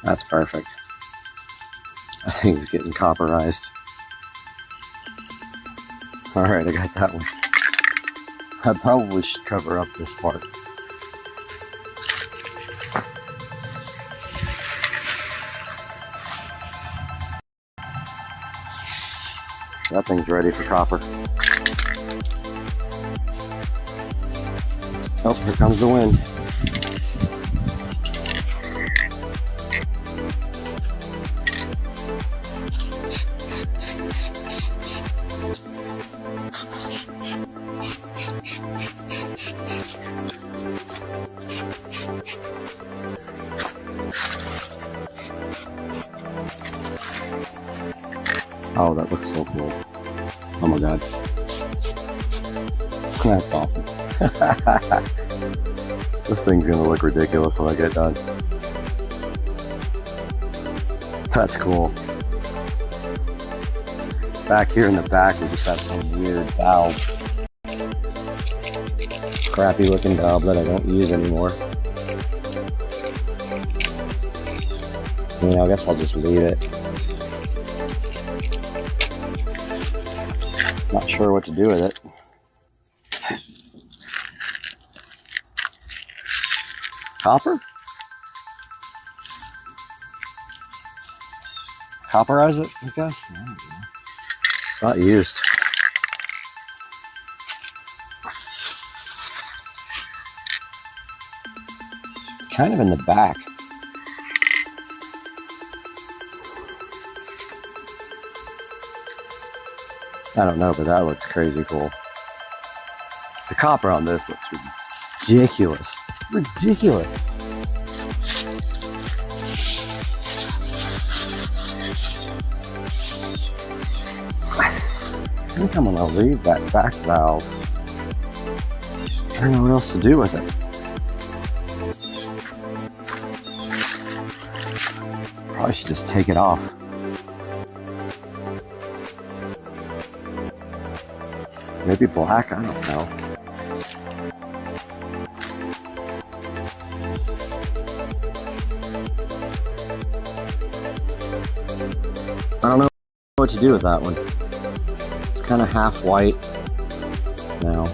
That's perfect. I think it's getting copperized. Alright, I got that one. I probably should cover up this part. That thing's ready for copper. Oh, here comes the wind. Oh, that looks so cool. Oh my god. That's awesome. This thing's gonna look ridiculous when I get done. That's cool. Back here in the back, we just have some weird valve. Crappy looking valve that I don't use anymore. I mean, I guess I'll just leave it. Not sure what to do with it. Copper? Copperize it, I guess? I don't know. It's not used. Kind of in the back. I don't know, but that looks crazy cool. The copper on this looks ridiculous. Ridiculous. I think I'm gonna leave that back valve. I don't know what else to do with it. Probably should just take it off. Maybe black, I don't know. I don't know what to do with that one. It's kind of half white now.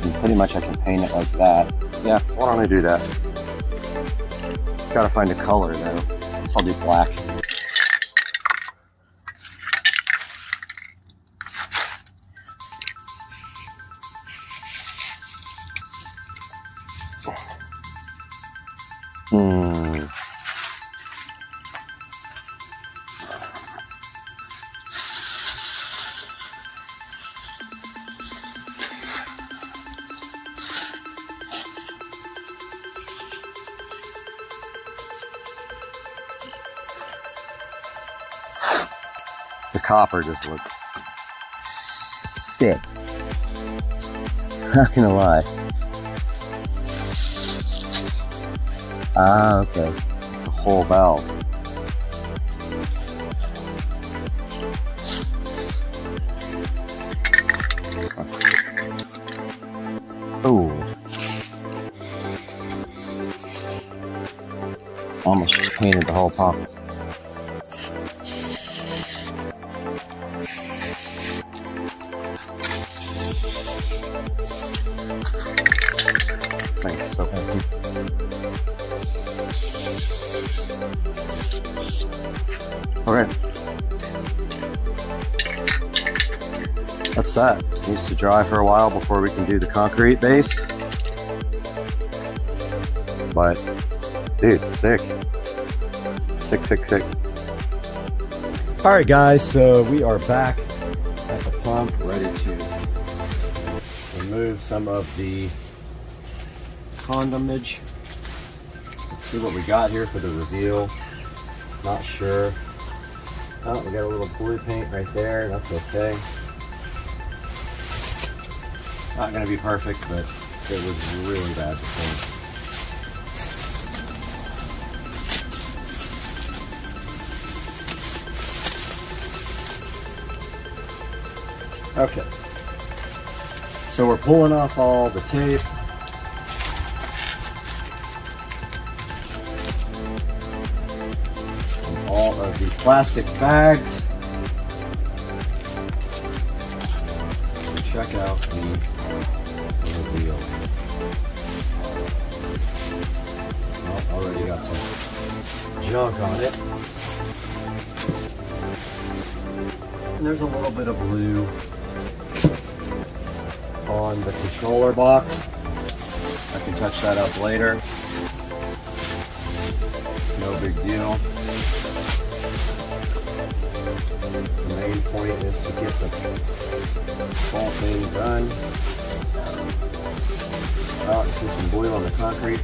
And pretty much I can paint it like that. Yeah, why don't I do that? Gotta find a color though. So I'll do black. The copper just looks sick. Not gonna lie. Ah, okay. It's a whole valve. Oh. Almost just painted the whole pocket. This thing's so heavy. Okay. That's that. Needs to dry for a while before we can do the concrete base. But, dude, sick. Sick, sick, sick. All right, guys, so we are back at the pump, ready to remove some of the condimage. Let's see what we got here for the reveal. Not sure. Oh, we got a little blue paint right there. That's okay. Not going to be perfect, but it was really bad to paint. Okay, so we're pulling off all the tape. And all of the plastic bags. And check out the reveal. Oh, already got some junk on it. And there's a little bit of blue on the controller box. I can touch that up later. No big deal. The main point is to get the whole thing done. Oh, I see some blue on the concrete.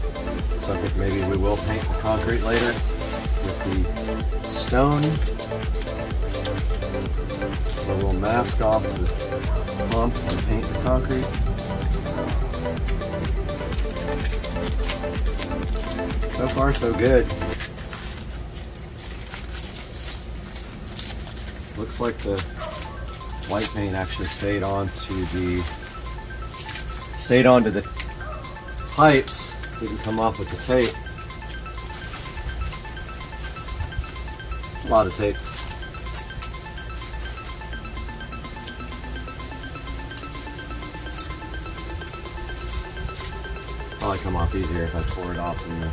So I think maybe we will paint the concrete later with the stone. So we'll mask off the pump and paint the concrete. So far, so good. Looks like the white paint actually stayed onto the pipes. Didn't come off with the tape. A lot of tape. Probably come off easier if I tore it off in the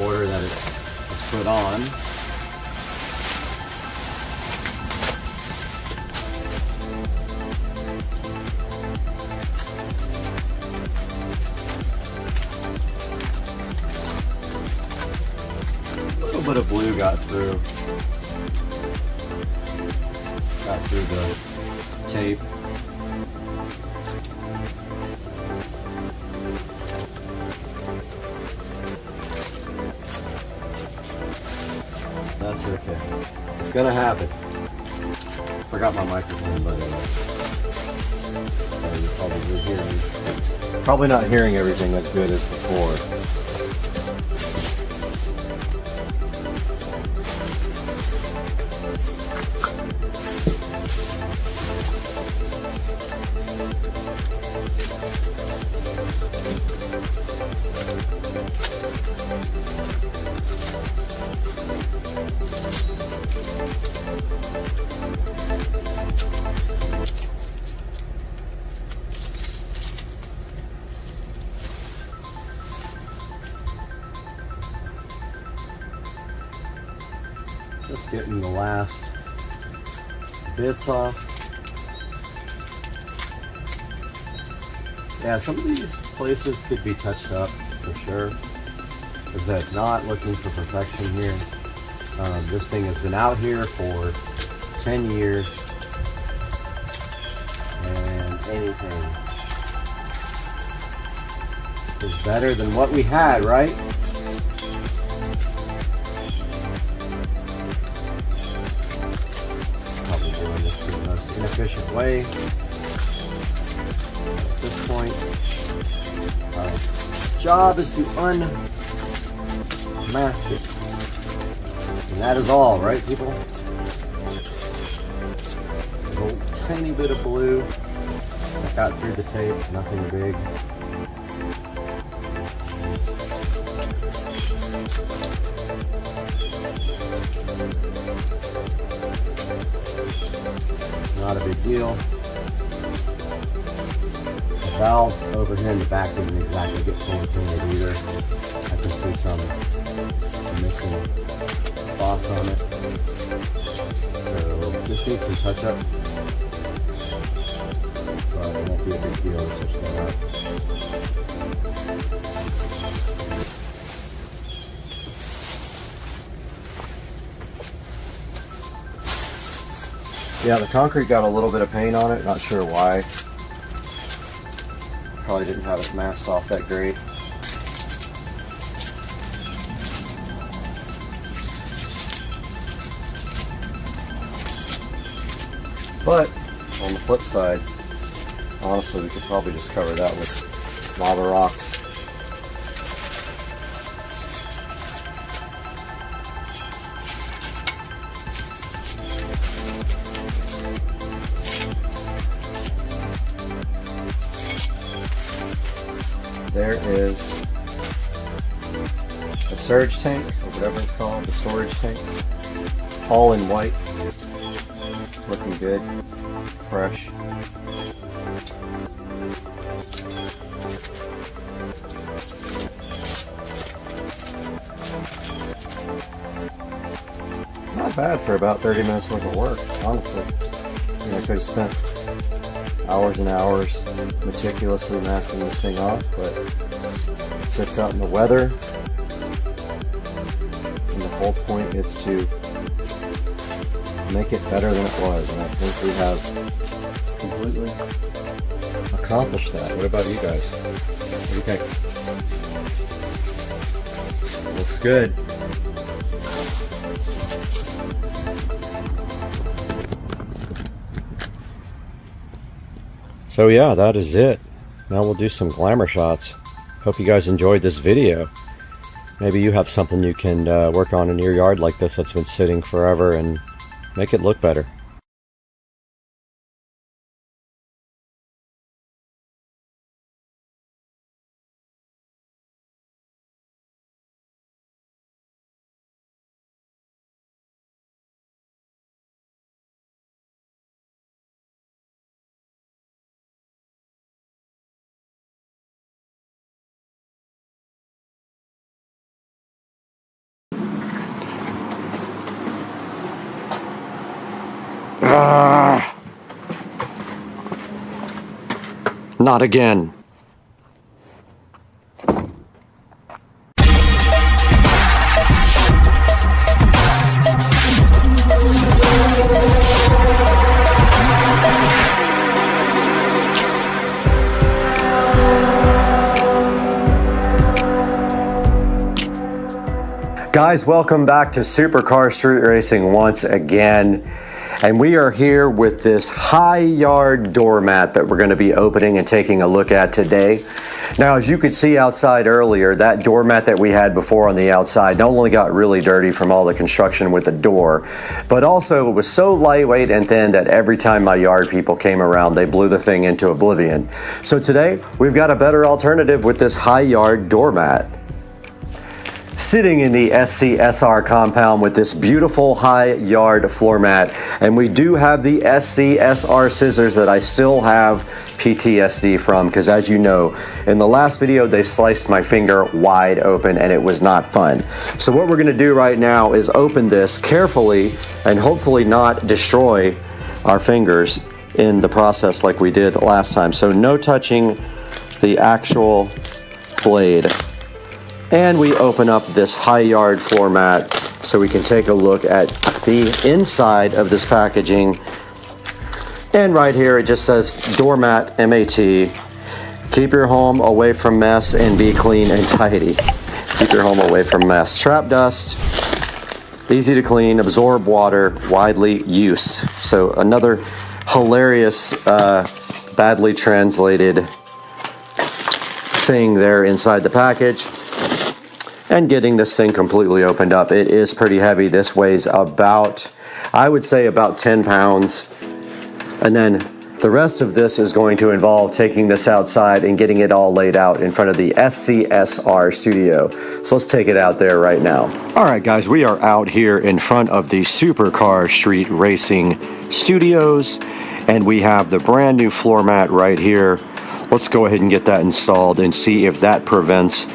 order that it was put on. A little bit of blue got through the tape. That's okay. It's gonna happen. Forgot my microphone, but you're probably hearing. Probably not hearing everything as good as before. Just getting the last bits off. Yeah, some of these places could be touched up for sure. Is that not looking for perfection here? This thing has been out here for 10 years, and anything is better than what we had, right? efficient way. At this point, our job is to unmask it. And that is all, right, people? A little tiny bit of blue that got through the tape, nothing big. Not a big deal. The valve over here in the back didn't exactly get fully cleaned either. I can see some missing spots on it. So this needs some touch up. But it won't be a big deal to touch that up. Yeah, the concrete got a little bit of paint on it, not sure why. Probably didn't have it masked off that great. But on the flip side, honestly, we could probably just cover that with lava rocks. There is a surge tank, or whatever it's called, the storage tank, all in white, looking good, fresh. Not bad for about 30 minutes worth of work, honestly. I could have spent hours and hours meticulously masking this thing off, but it sits out in the weather, and the whole point is to make it better than it was, and I think we have completely accomplished that. What about you guys? What do you think? Looks good. So yeah, that is it. Now we'll do some glamour shots. Hope you guys enjoyed this video. Maybe you have something you can work on in your yard like this that's been sitting forever and make it look better. Not again. Guys, welcome back to Supercar Street Racing once again. And we are here with this high yard doormat that we're going to be opening and taking a look at today. Now, as you could see outside earlier, that doormat that we had before on the outside not only got really dirty from all the construction with the door, but also it was so lightweight and thin that every time my yard people came around, they blew the thing into oblivion. So today, we've got a better alternative with this high yard doormat. Sitting in the SCSR compound with this beautiful high yard floor mat, and we do have the SCSR scissors that I still have PTSD from, because as you know, in the last video they sliced my finger wide open and it was not fun. So what we're going to do right now is open this carefully and hopefully not destroy our fingers in the process like we did last time. So no touching the actual blade. And we open up this high yard floor mat so we can take a look at the inside of this packaging. And right here it just says doormat MAT. Keep your home away from mess and be clean and tidy. Keep your home away from mess. Trap dust, easy to clean, absorb water, widely use. So another hilarious, badly translated thing there inside the package. And getting this thing completely opened up. It is pretty heavy. This weighs about, I would say about 10 pounds. And then the rest of this is going to involve taking this outside and getting it all laid out in front of the SCSR studio. So let's take it out there right now. All right, guys, we are out here in front of the Supercar Street Racing Studios, and we have the brand new floor mat right here. Let's go ahead and get that installed and see if that prevents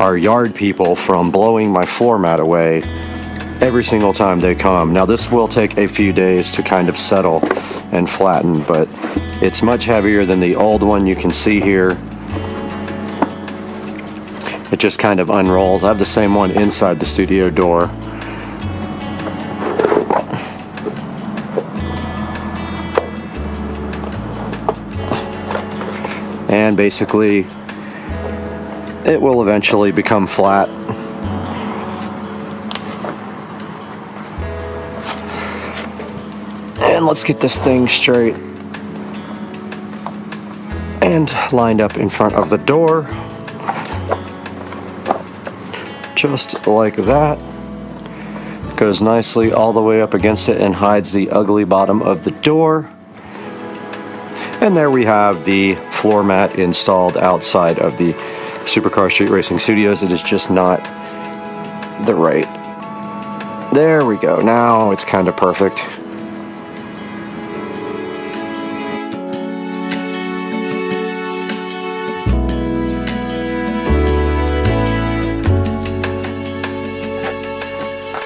our yard people from blowing my floor mat away every single time they come. Now, this will take a few days to kind of settle and flatten, but it's much heavier than the old one. You can see here it just kind of unrolls. I have the same one inside the studio door. And basically it will eventually become flat. And let's get this thing straight and lined up in front of the door. Just like that. Goes nicely all the way up against it and hides the ugly bottom of the door. And there we have the floor mat installed outside of the Supercar Street Racing Studios. It is just not the right. There we go. Now it's kind of perfect.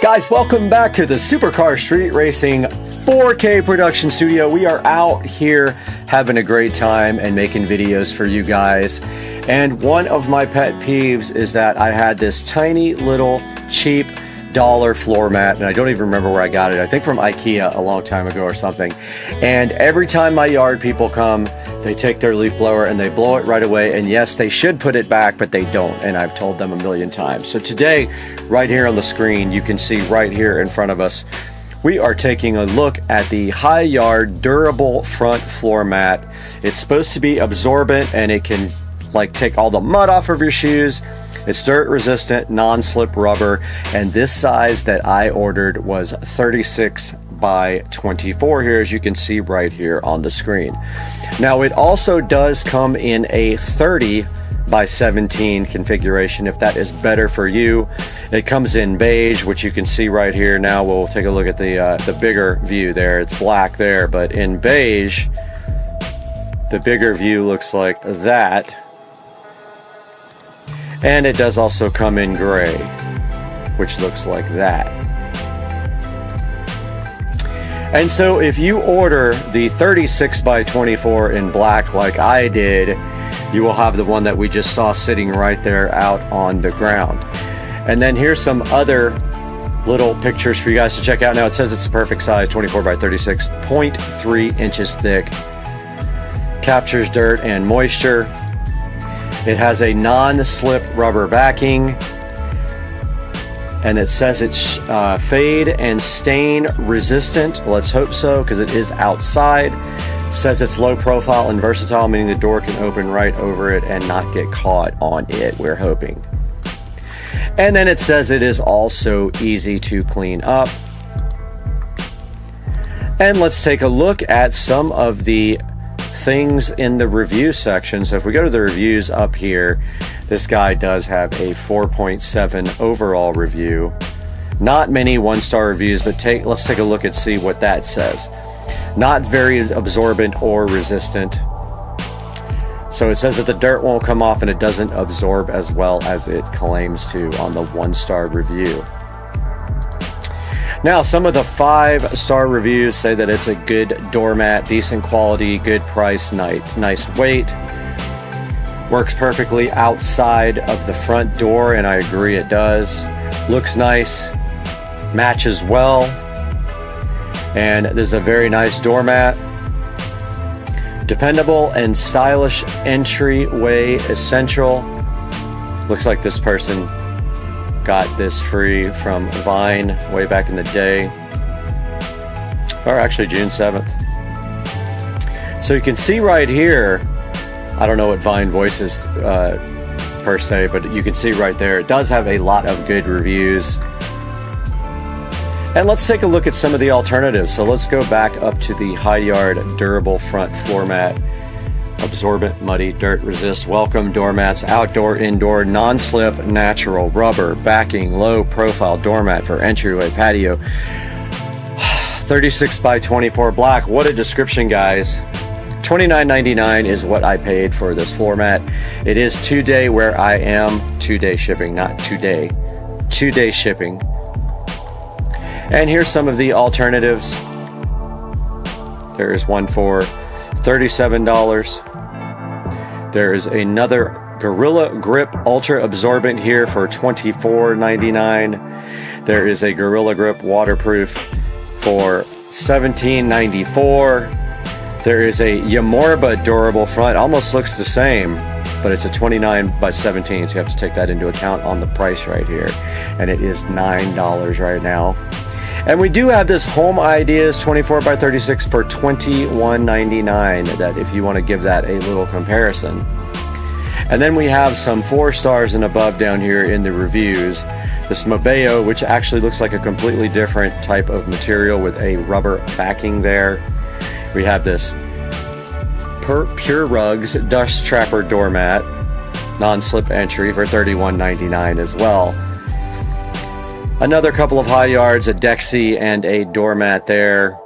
Guys, welcome back to the Supercar Street Racing 4K production studio. We are out here having a great time and making videos for you guys. And one of my pet peeves is that I had this tiny little cheap dollar floor mat, and I don't even remember where I got it. I think from IKEA a long time ago or something. And every time my yard people come, they take their leaf blower and they blow it right away. And yes, they should put it back, but they don't. And I've told them a million times. So today, right here on the screen, you can see right here in front of us, we are taking a look at the High Yard durable front floor mat. It's supposed to be absorbent, and it can like take all the mud off of your shoes. It's dirt resistant, non-slip rubber, and this size that I ordered was 36 by 24 here, as you can see right here on the screen. Now, it also does come in a 30 by 17 configuration, if that is better for you. It comes in beige, which you can see right here. Now we'll take a look at the bigger view there. It's black there, but in beige, the bigger view looks like that. And it does also come in gray, which looks like that. And so if you order the 36 by 24 in black like I did, you will have the one that we just saw sitting right there out on the ground. And then here's some other little pictures for you guys to check out. Now it says it's the perfect size, 24 by 36, 0.3 inches thick. Captures dirt and moisture. It has a non-slip rubber backing, and it says it's fade and stain resistant. Let's hope so, because it is outside. It says it's low profile and versatile, meaning the door can open right over it and not get caught on it, we're hoping. And then it says it is also easy to clean up. And let's take a look at some of the things in the review section. So if we go to the reviews up here, this guy does have a 4.7 overall review. Not many one-star reviews, but let's take a look and see what that says. Not very absorbent or resistant. So it says that the dirt won't come off and it doesn't absorb as well as it claims to on the one-star review. Now, some of the 5-star reviews say that it's a good doormat, decent quality, good price, nice weight. Works perfectly outside of the front door, and I agree it does. Looks nice, matches well, and this is a very nice doormat. Dependable and stylish entryway essential. Looks like this person got this free from Vine way back in the day, or actually June 7th. So you can see right here, I don't know what Vine Voice is per se, but you can see right there, it does have a lot of good reviews. And let's take a look at some of the alternatives. So let's go back up to the High Yard Durable Front Floor Mat. Absorbent, muddy, dirt resist, welcome doormats, outdoor, indoor, non-slip, natural, rubber, backing, low profile doormat for entryway patio. 36 by 24 black. What a description, guys. $29.99 is what I paid for this floor mat. It is 2-day where I am, 2-day shipping, not 2-day, 2-day shipping. And here's some of the alternatives. There is one for $37. There is another Gorilla Grip Ultra Absorbent here for $24.99. There is a Gorilla Grip Waterproof for $17.94. There is a Yamorba Durable Front, almost looks the same, but it's a 29 by 17, so you have to take that into account on the price right here. And it is $9 right now. And we do have this Home Ideas 24 by 36 for $21.99, that if you want to give that a little comparison. And then we have some 4 stars and above down here in the reviews. This Mobeo, which actually looks like a completely different type of material with a rubber backing there. We have this Pure Rugs Dust Trapper Doormat, non-slip entry for $31.99 as well. Another couple of High Yards, a Dexy and a doormat there.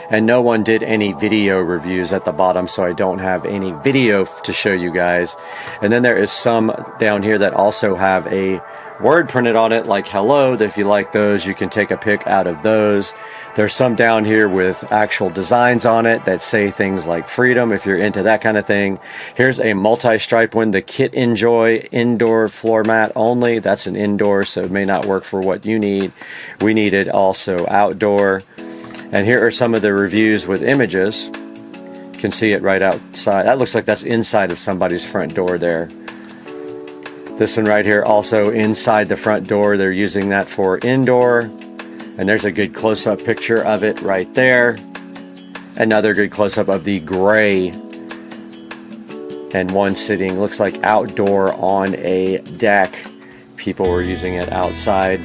And no one did any video reviews at the bottom, so I don't have any video to show you guys. And then there is some down here that also have a word printed on it, like hello, that if you like those, you can take a pic out of those. There's some down here with actual designs on it that say things like freedom, if you're into that kind of thing. Here's a multi-stripe one, the Kit Enjoy Indoor Floor Mat Only. That's an indoor, so it may not work for what you need. We need it also outdoor. And here are some of the reviews with images. You can see it right outside. That looks like that's inside of somebody's front door there. This one right here, also inside the front door. They're using that for indoor. And there's a good close-up picture of it right there. Another good close-up of the gray. And one sitting, looks like outdoor on a deck. People were using it outside.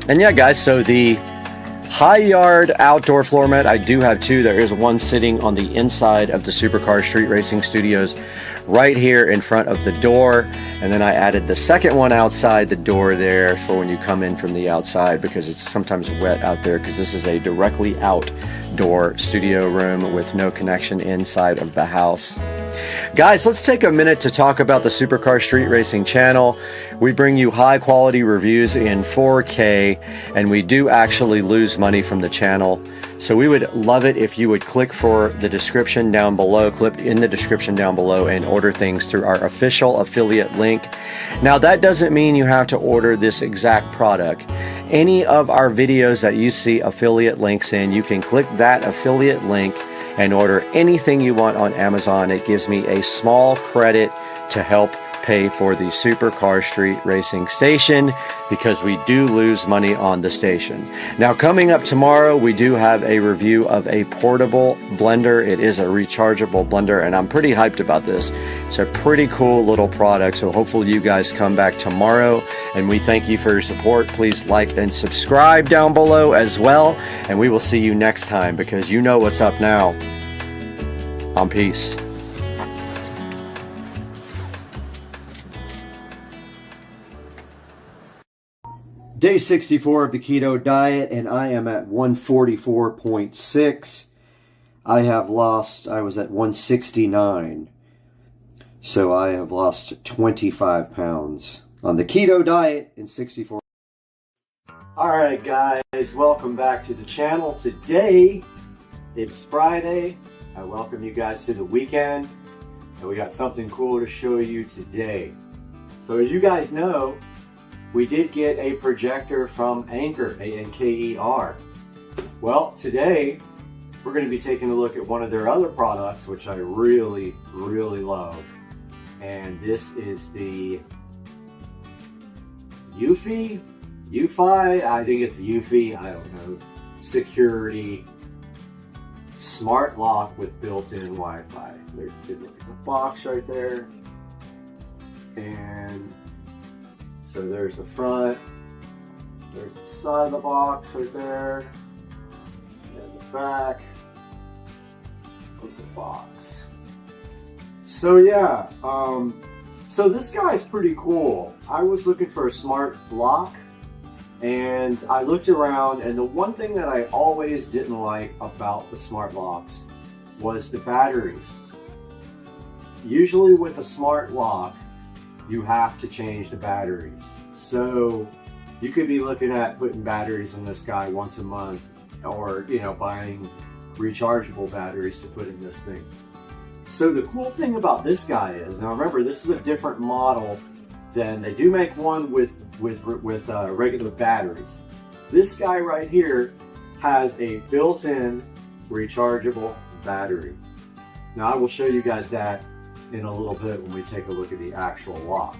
And yeah, guys, so the High Yard outdoor floor mat, I do have 2. There is one sitting on the inside of the Supercar Street Racing Studios right here in front of the door, and then I added the second one outside the door there for when you come in from the outside, because it's sometimes wet out there, because this is a directly outdoor studio room with no connection inside of the house. Guys, let's take a minute to talk about the Supercar Street Racing channel. We bring you high quality reviews in 4K, and we do actually lose money from the channel. So we would love it if you would click for the description down below, click in the description down below, and order things through our official affiliate link. Now, that doesn't mean you have to order this exact product. Any of our videos that you see affiliate links in, you can click that affiliate link and order anything you want on Amazon. It gives me a small credit to help pay for the Supercar Street Racing station, because we do lose money on the station. Now, coming up tomorrow, we do have a review of a portable blender. It is a rechargeable blender, and I'm pretty hyped about this. It's a pretty cool little product, so hopefully you guys come back tomorrow, and we thank you for your support. Please like and subscribe down below as well, and we will see you next time, because you know what's up now. Peace. Day 64 of the keto diet, and I am at 144.6. I was at 169. So I have lost 25 pounds on the keto diet in 64. Alright guys, welcome back to the channel. Today, it's Friday. I welcome you guys to the weekend, and we got something cool to show you today. So as you guys know, we did get a projector from Anker, A-N-K-E-R. Well, today we're going to be taking a look at one of their other products, which I really, really love. And this is the UFI, I think it's the UFI, I don't know, security smart lock with built-in Wi-Fi. There's the box right there. And so there's the front, there's the side of the box right there, and the back of the box. So yeah, so this guy's pretty cool. I was looking for a smart lock, and I looked around, and the one thing that I always didn't like about the smart locks was the batteries. Usually with a smart lock, you have to change the batteries. So you could be looking at putting batteries in this guy once a month, or buying rechargeable batteries to put in this thing. So the cool thing about this guy is, now remember, this is a different model than they do make one with regular batteries. This guy right here has a built-in rechargeable battery. Now I will show you guys that in a little bit when we take a look at the actual lock.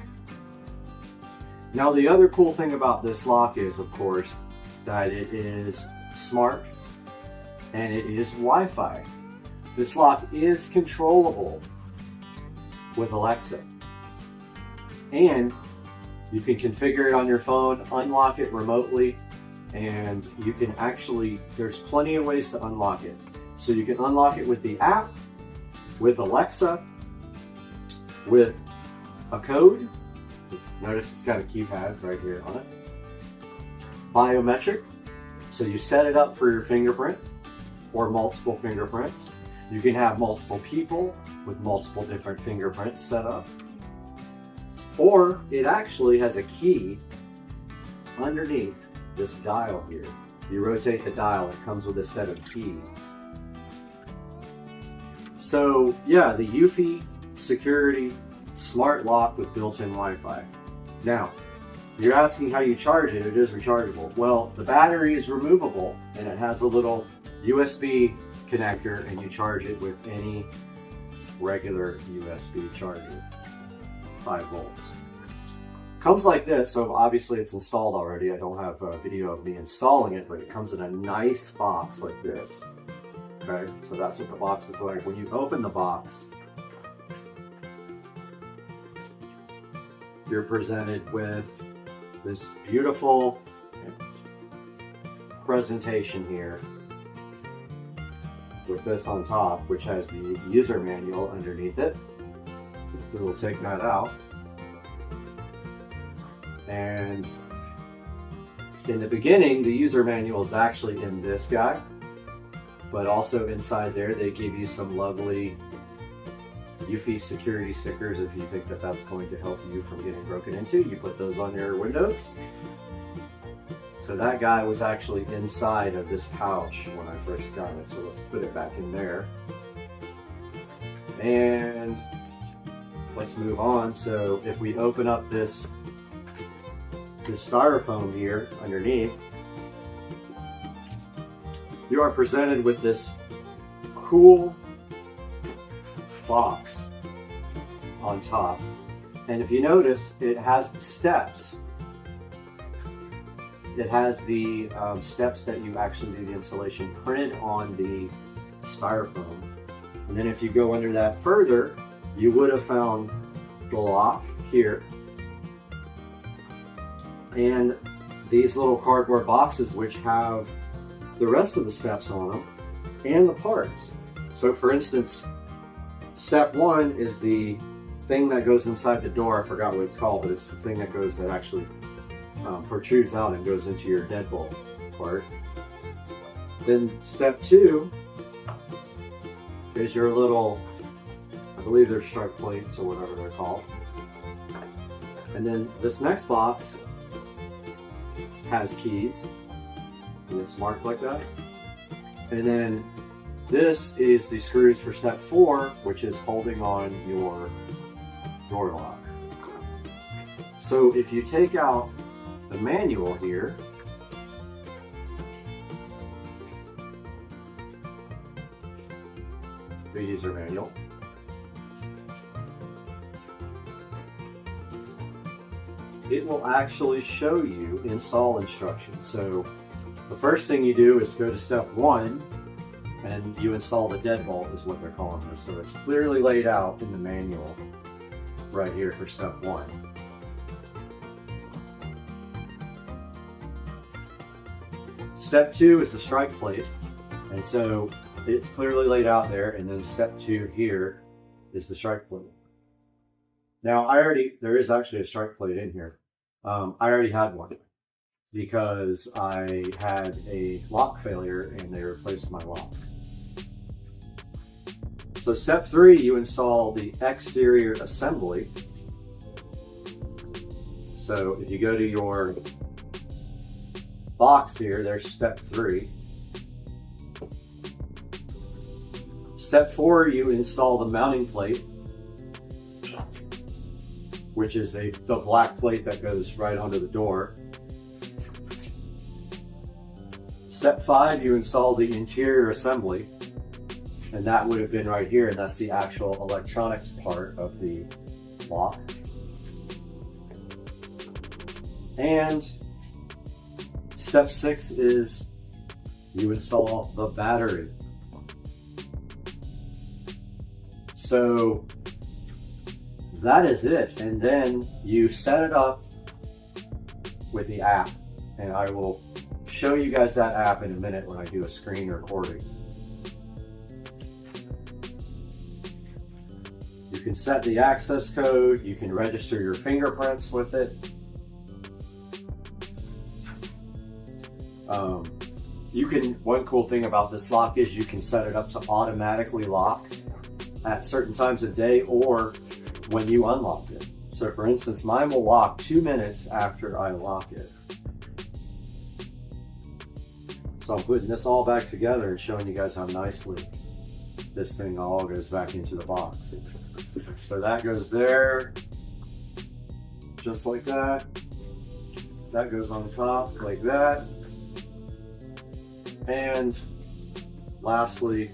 Now the other cool thing about this lock is, of course, that it is smart and it is Wi-Fi. This lock is controllable with Alexa, and you can configure it on your phone, unlock it remotely, and you can actually, there's plenty of ways to unlock it. So you can unlock it with the app, with Alexa, with a code. Notice it's got a keypad right here on it. Biometric, so you set it up for your fingerprint or multiple fingerprints. You can have multiple people with multiple different fingerprints set up. Or it actually has a key underneath this dial here. You rotate the dial, it comes with a set of keys. So yeah, the Eufy security smart lock with built-in Wi-Fi. Now, you're asking how you charge it. It is rechargeable. Well, the battery is removable, and it has a little USB connector, and you charge it with any regular USB charger, 5 volts. Comes like this, so obviously it's installed already. I don't have a video of me installing it, but it comes in a nice box like this. Okay, so that's what the box is like. When you open the box, you're presented with this beautiful presentation here with this on top, which has the user manual underneath it. We will take that out. And in the beginning, the user manual is actually in this guy, but also inside there, they give you some lovely Eufy security stickers. If you think that that's going to help you from getting broken into, you put those on your windows. So that guy was actually inside of this pouch when I first got it. So let's put it back in there. And let's move on. So if we open up this styrofoam here underneath, you are presented with this cool box on top. And if you notice, it has the steps. It has the steps that you actually do the installation printed on the styrofoam. And then if you go under that further, you would have found the lock here. And these little cardboard boxes which have the rest of the steps on them and the parts. So for instance, step 1 is the thing that goes inside the door. I forgot what it's called, but it's the thing that actually protrudes out and goes into your deadbolt part. Then step 2 is your little, I believe they're strike plates or whatever they're called. And then this next box has keys, and it's marked like that. And then this is the screws for step 4, which is holding on your door lock. So if you take out the manual here, the user manual, it will actually show you install instructions. So the first thing you do is go to step 1, and you install the deadbolt is what they're calling this. So it's clearly laid out in the manual right here for step 1. Step 2 is the strike plate, and so it's clearly laid out there, and then step 2 here is the strike plate. Now there is actually a strike plate in here. I already had one because I had a lock failure and they replaced my lock. So step 3, you install the exterior assembly. So if you go to your box here, there's step 3. Step 4, you install the mounting plate, which is the black plate that goes right onto the door. Step 5, you install the interior assembly, and that would have been right here, and that's the actual electronics part of the lock. And step 6 is you install the battery. So that is it, and then you set it up with the app, and I will show you guys that app in a minute when I do a screen recording. You can set the access code, you can register your fingerprints with it. One cool thing about this lock is you can set it up to automatically lock at certain times of day or when you unlock it. So for instance, mine will lock 2 minutes after I lock it. So I'm putting this all back together and showing you guys how nicely this thing all goes back into the box. So that goes there, just like that. That goes on top like that. And lastly,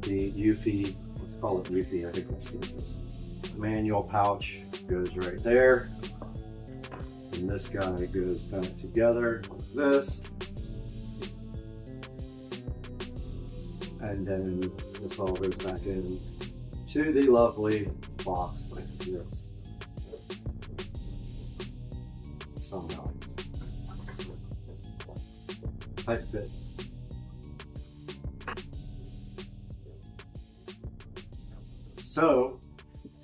the UFI, let's call it UFI, I think let's do this. Manual pouch goes right there. And this guy goes back together like this. And then this all goes back in to the lovely box like this. Somehow. Tight fit. So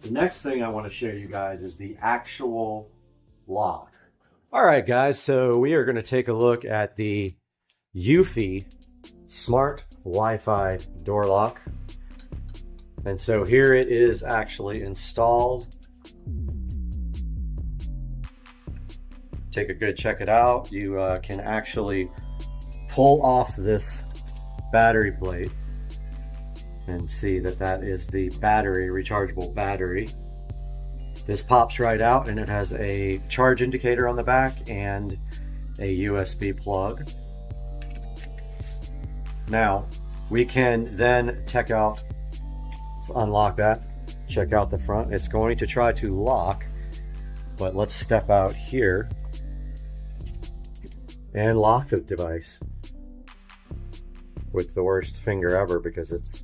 the next thing I want to show you guys is the actual lock. All right, guys, so we are going to take a look at the UFI Smart Wi-Fi door lock. And so here it is actually installed. Take a good check it out. You can actually pull off this battery plate and see that that is the battery, rechargeable battery. This pops right out and it has a charge indicator on the back and a USB plug. Now we can then check out, let's unlock that, check out the front. It's going to try to lock, but let's step out here and lock the device with the worst finger ever because it's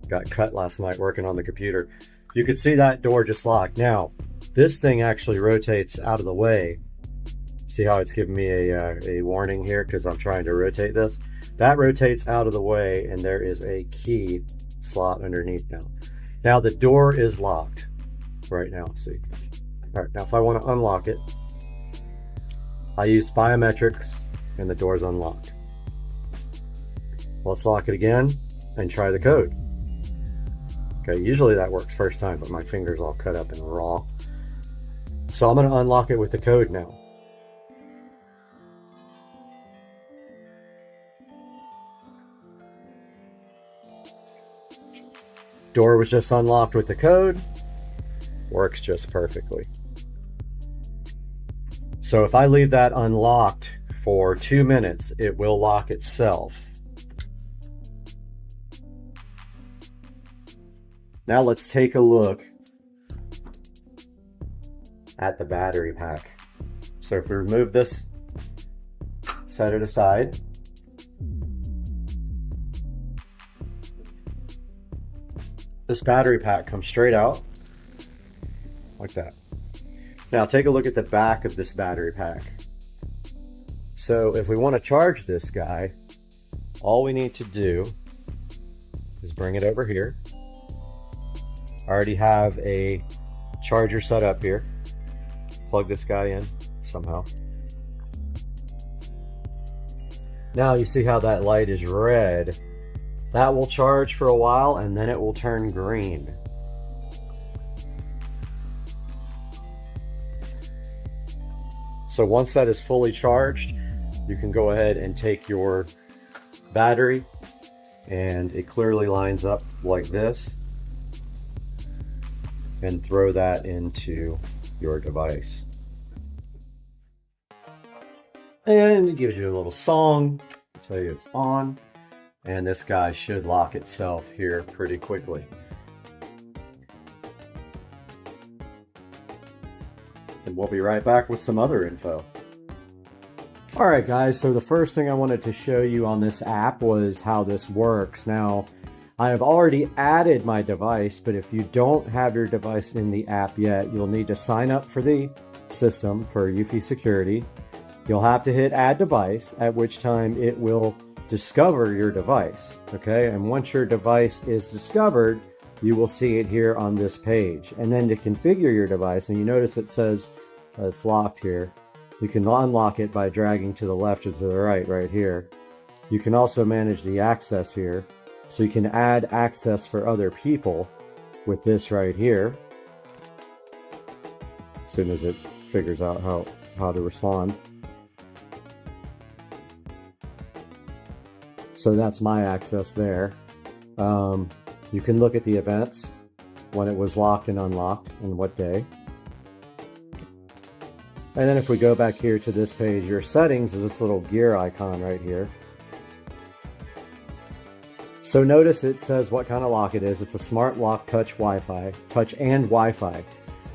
got cut last night working on the computer. You can see that door just locked. Now, this thing actually rotates out of the way. See how it's giving me a warning here because I'm trying to rotate this? That rotates out of the way and there is a key slot underneath now. Now the door is locked right now, see? All right, now if I want to unlock it, I use biometrics and the door is unlocked. Let's lock it again and try the code. Okay, usually that works first time, but my finger's all cut up and raw. So I'm going to unlock it with the code now. Door was just unlocked with the code. Works just perfectly. So if I leave that unlocked for 2 minutes, it will lock itself. Now let's take a look at the battery pack. So if we remove this, set it aside. this battery pack comes straight out like that. Now take a look at the back of this battery pack. So if we want to charge this guy, all we need to do is bring it over here. I already have a charger set up here. Plug this guy in somehow. Now you see how that light is red. That will charge for a while and then it will turn green. So once that is fully charged, you can go ahead and take your battery, and it clearly lines up like this, and throw that into your device. And it gives you a little song to tell you it's on, and this guy should lock itself here pretty quickly. And we'll be right back with some other info. Alright guys, so the first thing I wanted to show you on this app was how this works. Now, I have already added my device, but if you don't have your device in the app yet, you'll need to sign up for the system for Eufy Security. You'll have to hit Add Device, at which time it will discover your device, okay? And once your device is discovered, you will see it here on this page. And then to configure your device, and you notice it says it's locked here, you can unlock it by dragging to the left or to the right here. You can also manage the access here. So you can add access for other people with this right here, as soon as it figures out how to respond. So that's my access there. You can look at the events, when it was locked and unlocked, and what day. And then if we go back here to this page, your settings is this little gear icon right here. So notice it says what kind of lock it is. It's a smart lock touch Wi-Fi, touch and Wi-Fi.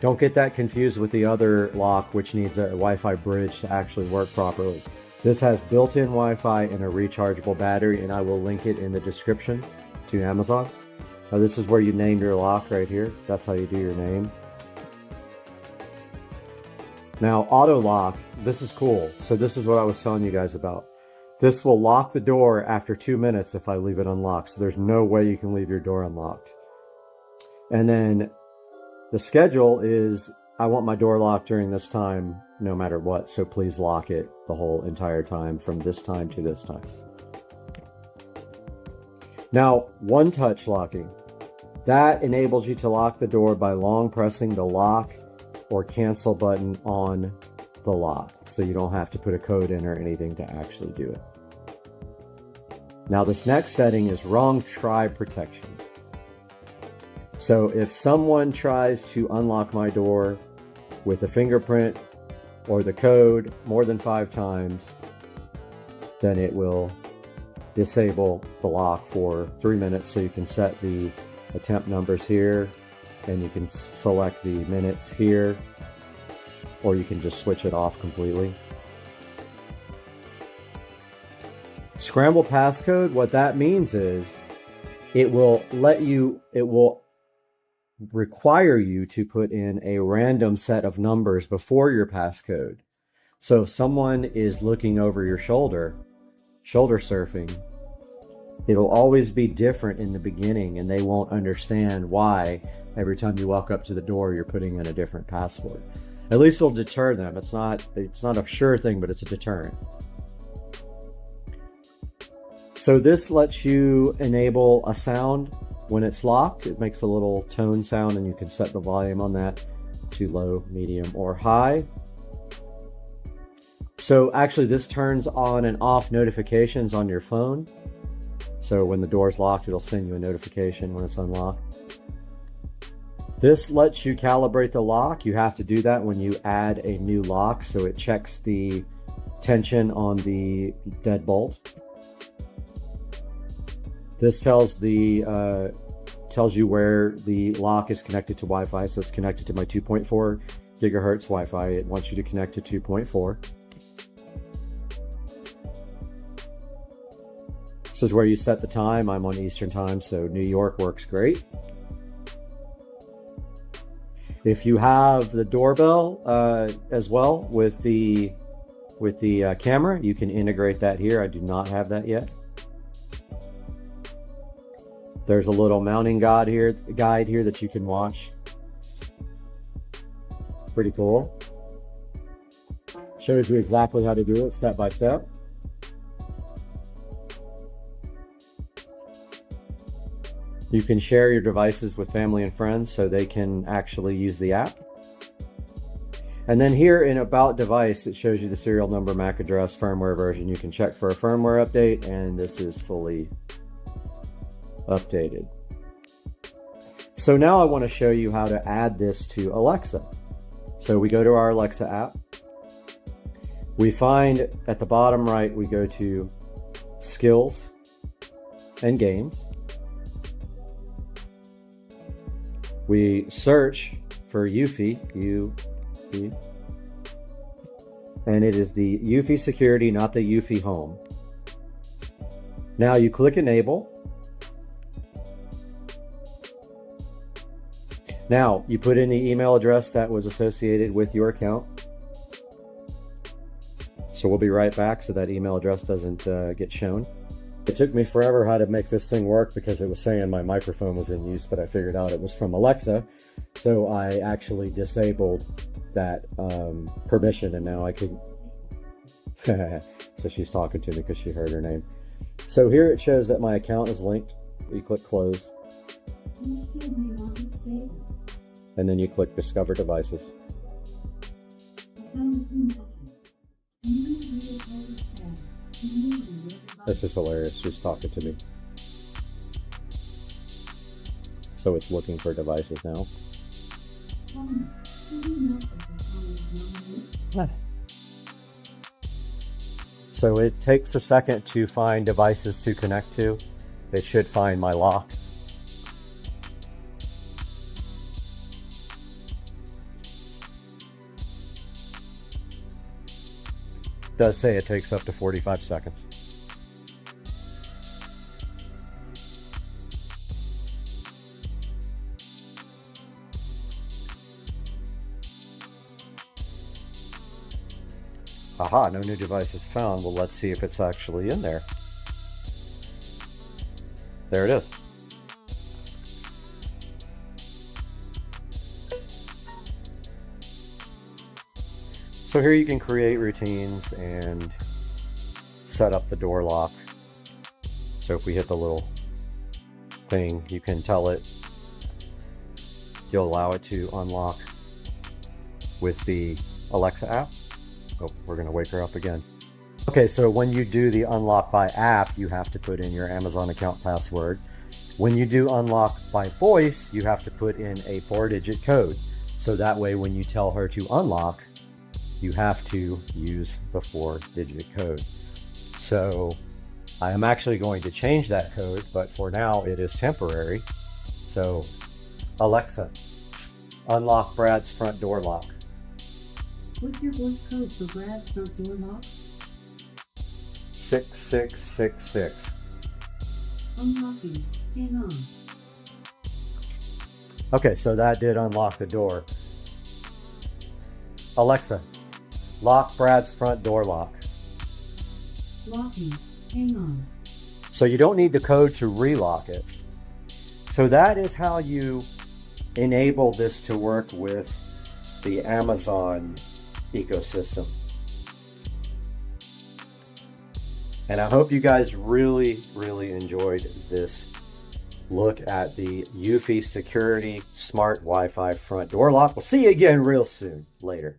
Don't get that confused with the other lock, which needs a Wi-Fi bridge to actually work properly. This has built-in Wi-Fi and a rechargeable battery, and I will link it in the description to Amazon. Now this is where you name your lock right here. That's how you do your name. Now auto lock, this is cool. So this is what I was telling you guys about. This will lock the door after 2 minutes if I leave it unlocked. So there's no way you can leave your door unlocked. And then the schedule is, I want my door locked during this time no matter what. So please lock it the whole entire time from this time to this time. Now, one touch locking. That enables you to lock the door by long pressing the lock or cancel button on the lock. So you don't have to put a code in or anything to actually do it. Now this next setting is wrong try protection. So if someone tries to unlock my door with a fingerprint or the code more than 5 times, then it will disable the lock for 3 minutes. So you can set the attempt numbers here, and you can select the minutes here, or you can just switch it off completely. Scramble passcode, what that means is it will require you to put in a random set of numbers before your passcode. So if someone is looking over your shoulder surfing, it'll always be different in the beginning, and they won't understand why every time you walk up to the door you're putting in a different password. At least it'll deter them. It's not a sure thing, but it's a deterrent. So this lets you enable a sound when it's locked. It makes a little tone sound, and you can set the volume on that to low, medium, or high. So actually this turns on and off notifications on your phone. So when the door's locked, it'll send you a notification when it's unlocked. This lets you calibrate the lock. You have to do that when you add a new lock, so it checks the tension on the deadbolt. This tells you where the lock is connected to Wi-Fi. So it's connected to my 2.4 gigahertz Wi-Fi. It wants you to connect to 2.4. This is where you set the time. I'm on Eastern time, so New York works great. If you have the doorbell as well with the camera, you can integrate that here. I do not have that yet. There's a little mounting guide here that you can watch. Pretty cool. Shows you exactly how to do it step by step. You can share your devices with family and friends so they can actually use the app. And then here in About Device, it shows you the serial number, MAC address, firmware version. You can check for a firmware update, and this is fully updated. So now I want to show you how to add this to Alexa. So we go to our Alexa app. We find at the bottom right, we go to Skills and Games. We search for Eufy, and it is the Eufy Security, not the Eufy Home. Now you click Enable. Now you put in the email address that was associated with your account. So we'll be right back so that email address doesn't get shown. It took me forever how to make this thing work because it was saying my microphone was in use, but I figured out it was from Alexa. So I actually disabled that permission, and now I can. So she's talking to me because she heard her name. So here it shows that my account is linked. You click Close. And then you click Discover Devices. This is hilarious. She's talking to me. So it's looking for devices now. So it takes a second to find devices to connect to. It should find my lock. It does say it takes up to 45 seconds. Aha, no new devices found. Well, let's see if it's actually in there. There it is. So here you can create routines and set up the door lock. So if we hit the little thing, you can tell it, you'll allow it to unlock with the Alexa app. Oh, we're gonna wake her up again. Okay, so when you do the unlock by app, you have to put in your Amazon account password. When you do unlock by voice, you have to put in a 4-digit code. So that way, when you tell her to unlock, you have to use the 4-digit code. So I am actually going to change that code, but for now it is temporary. So Alexa, unlock Brad's front door lock. What's your voice code for Brad's front door lock? 6666. Unlocking. Hang on. Okay, so that did unlock the door. Alexa, lock Brad's front door lock. Locking. Hang on. So you don't need the code to relock it. So that is how you enable this to work with the Amazon ecosystem. And I hope you guys really enjoyed this look at the Eufy Security Smart Wi-Fi front door lock. We'll see you again real soon. Later.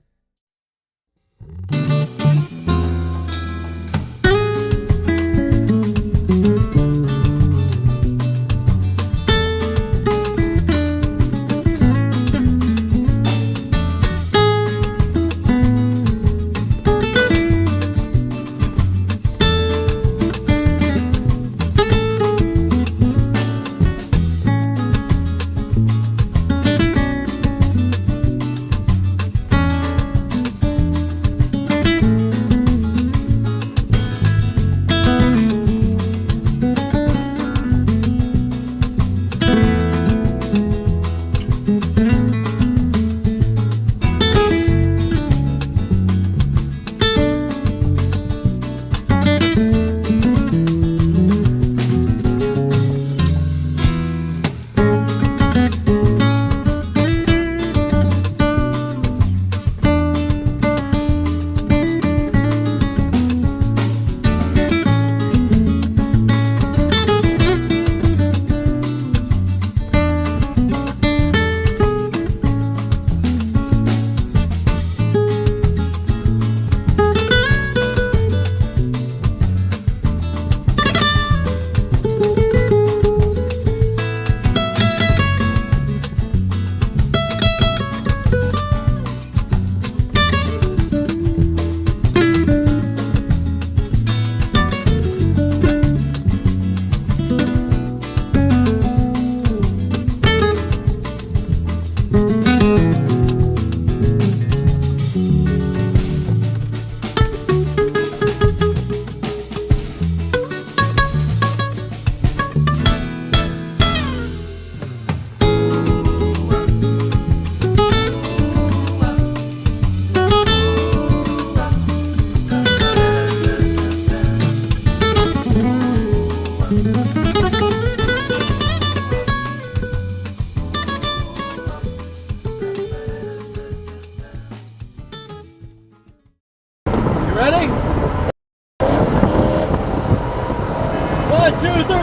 1, 2, 3.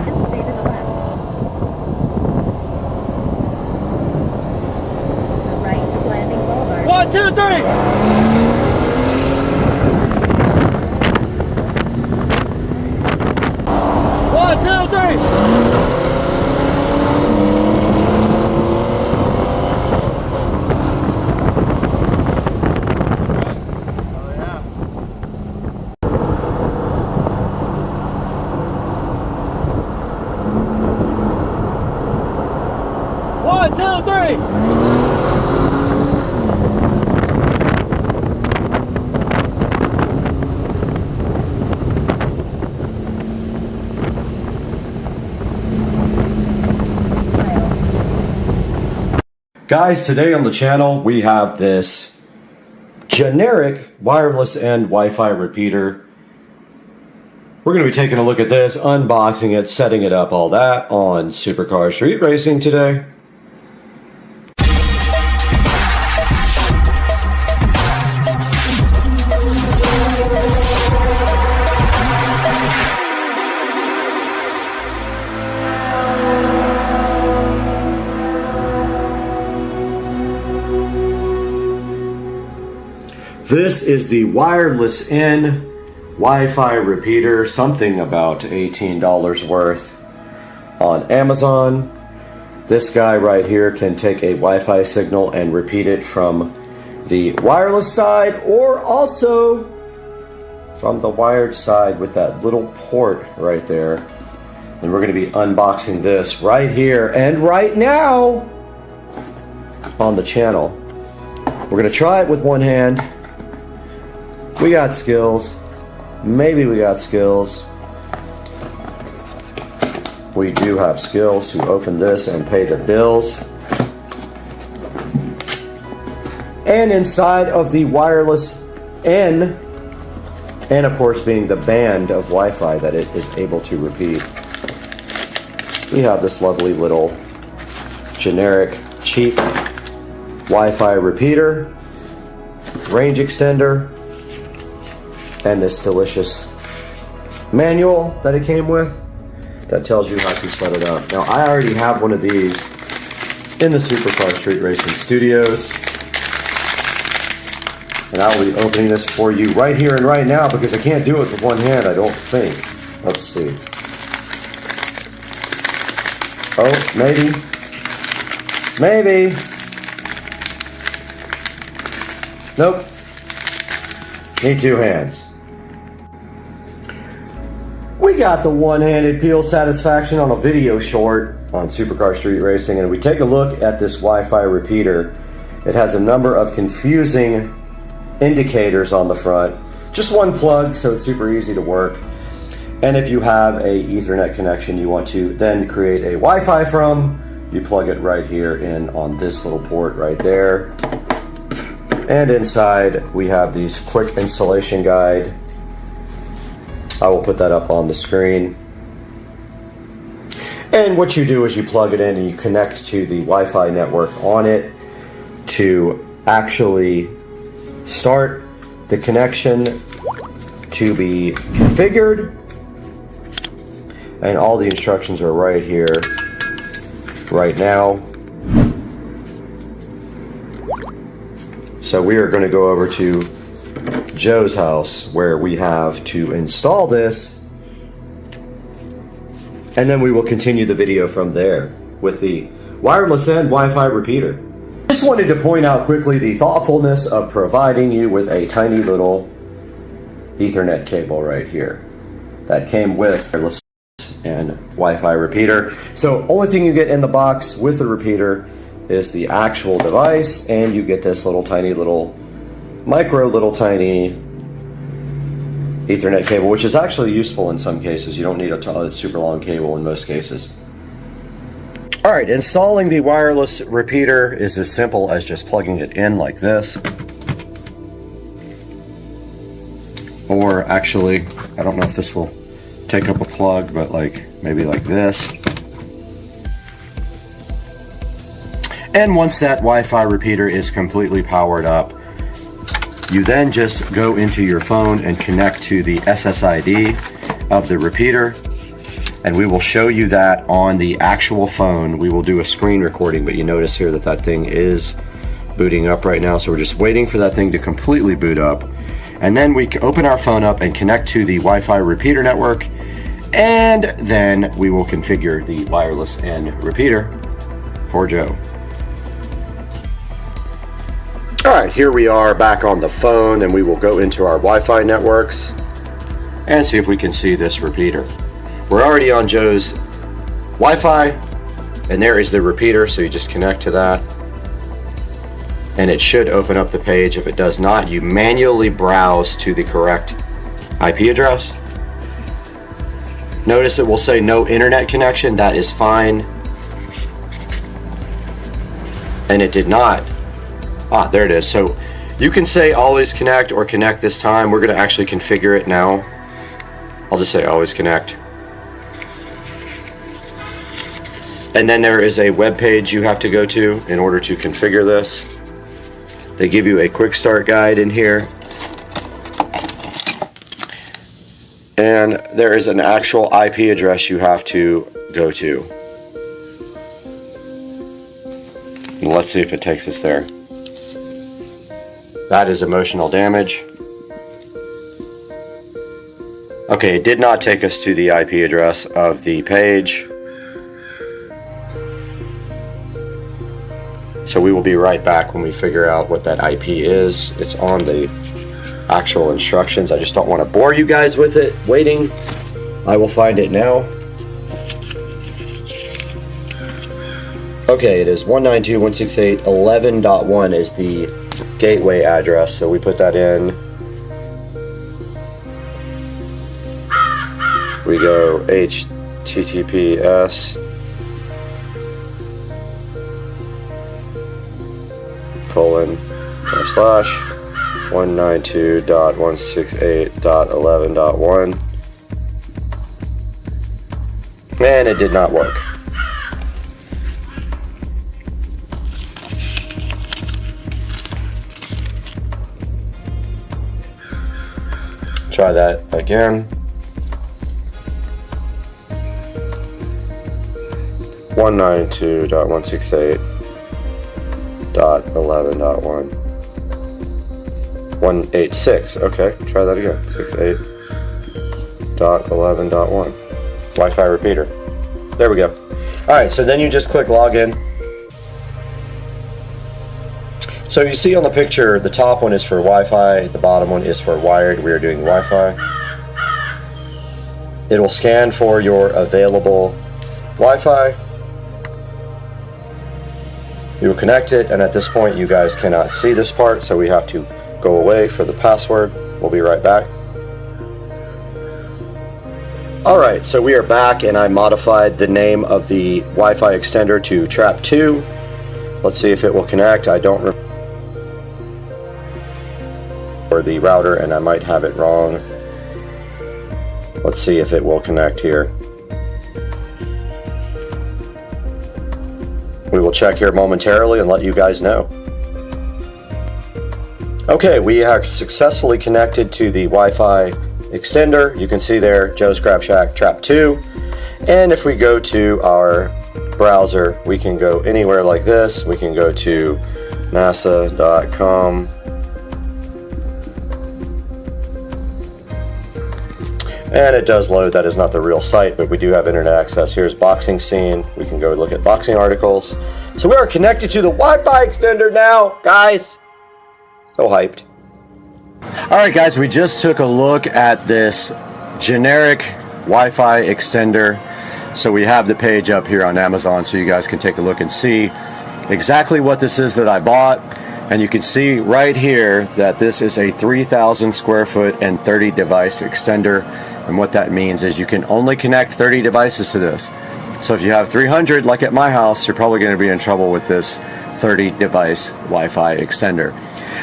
And stay to the left. The right to Blanding Boulevard. 1, 2, 3. One, two, three. One, two, three. Guys, today on the channel we have this generic wireless end Wi-Fi repeater. We're going to be taking a look at this, unboxing it, setting it up, all that on Supercar Street Racing today. This is the wireless in Wi-Fi repeater, something about $18 worth on Amazon. This guy right here can take a Wi-Fi signal and repeat it from the wireless side or also from the wired side with that little port right there. And we're going to be unboxing this right here and right now on the channel. We're going to try it with one hand. We got skills. Maybe we got skills. We do have skills to open this and pay the bills. And inside of the wireless N, and of course being the band of Wi-Fi that it is able to repeat, we have this lovely little generic cheap Wi-Fi repeater, range extender, and this delicious manual that it came with that tells you how to set it up. Now, I already have one of these in the Supercar Street Racing Studios, and I will be opening this for you right here and right now because I can't do it with one hand, I don't think. Let's see. Oh, maybe. Maybe. Nope. Need two hands. We got the one-handed peel satisfaction on a video short on Supercar Street Racing, and we take a look at this Wi-Fi repeater. It has a number of confusing indicators on the front. Just one plug, so it's super easy to work. And if you have a Ethernet connection you want to then create a Wi-Fi from, you plug it right here in on this little port right there. And inside we have these quick installation guide. I will put that up on the screen. And what you do is you plug it in and you connect to the Wi-Fi network on it to actually start the connection to be configured. And all the instructions are right here, right now. So we are going to go over to Joe's house where we have to install this, and then we will continue the video from there with the wireless end Wi-Fi repeater. Just wanted to point out quickly the thoughtfulness of providing you with a tiny little Ethernet cable right here that came with wireless and Wi-Fi repeater. So only thing you get in the box with the repeater is the actual device, and you get this little tiny little little tiny Ethernet cable, which is actually useful in some cases. You don't need a super long cable in most cases. All right, installing the wireless repeater is as simple as just plugging it in like this. Or actually, I don't know if this will take up a plug, but like maybe like this. And once that Wi-Fi repeater is completely powered up, you then just go into your phone and connect to the SSID of the repeater. And we will show you that on the actual phone. We will do a screen recording, but you notice here that that thing is booting up right now. So we're just waiting for that thing to completely boot up. And then we open our phone up and connect to the Wi-Fi repeater network. And then we will configure the wireless and repeater for Joe. All right, here we are back on the phone, and we will go into our Wi-Fi networks and see if we can see this repeater. We're already on Joe's Wi-Fi, and there is the repeater, so you just connect to that. And it should open up the page. If it does not, you manually browse to the correct IP address. Notice it will say no internet connection. That is fine. And it did not. Ah, there it is. So you can say always connect or connect this time. We're going to actually configure it now. I'll just say always connect. And then there is a web page you have to go to in order to configure this. They give you a quick start guide in here. And there is an actual IP address you have to go to. And let's see if it takes us there. That is emotional damage. Okay, it did not take us to the IP address of the page. So we will be right back when we figure out what that IP is. It's on the actual instructions. I just don't want to bore you guys with it waiting. I will find it now. Okay, it is 192.168.11.1 is the gateway address. So we put that in. We go HTTPS /192.168.11.1, and it did not work. Try that again. 192.168.11.1. 186. Okay, try that again. 68.11.1. Wi-Fi repeater. There we go. All right, so then you just click login. So you see on the picture, the top one is for Wi-Fi, the bottom one is for wired. We are doing Wi-Fi. It'll scan for your available Wi-Fi. You will connect it, and at this point you guys cannot see this part, so we have to go away for the password. We'll be right back. Alright, so we are back, and I modified the name of the Wi-Fi extender to Trap2. Let's see if it will connect. I don't remember the router, and I might have it wrong. Let's see if it will connect here. We will check here momentarily and let you guys know. Okay, we have successfully connected to the Wi-Fi extender. You can see there, Joe's Crab Shack Trap2. And if we go to our browser, we can go anywhere like this. We can go to nasa.com. And it does load. That is not the real site, but we do have internet access. Here's boxing scene. We can go look at boxing articles. So we are connected to the Wi-Fi extender now, guys. So hyped. All right, guys, we just took a look at this generic Wi-Fi extender. So we have the page up here on Amazon so you guys can take a look and see exactly what this is that I bought. And you can see right here that this is a 3,000 square foot and 30 device extender. And what that means is you can only connect 30 devices to this. So if you have 300, like at my house, you're probably going to be in trouble with this 30 device Wi-Fi extender.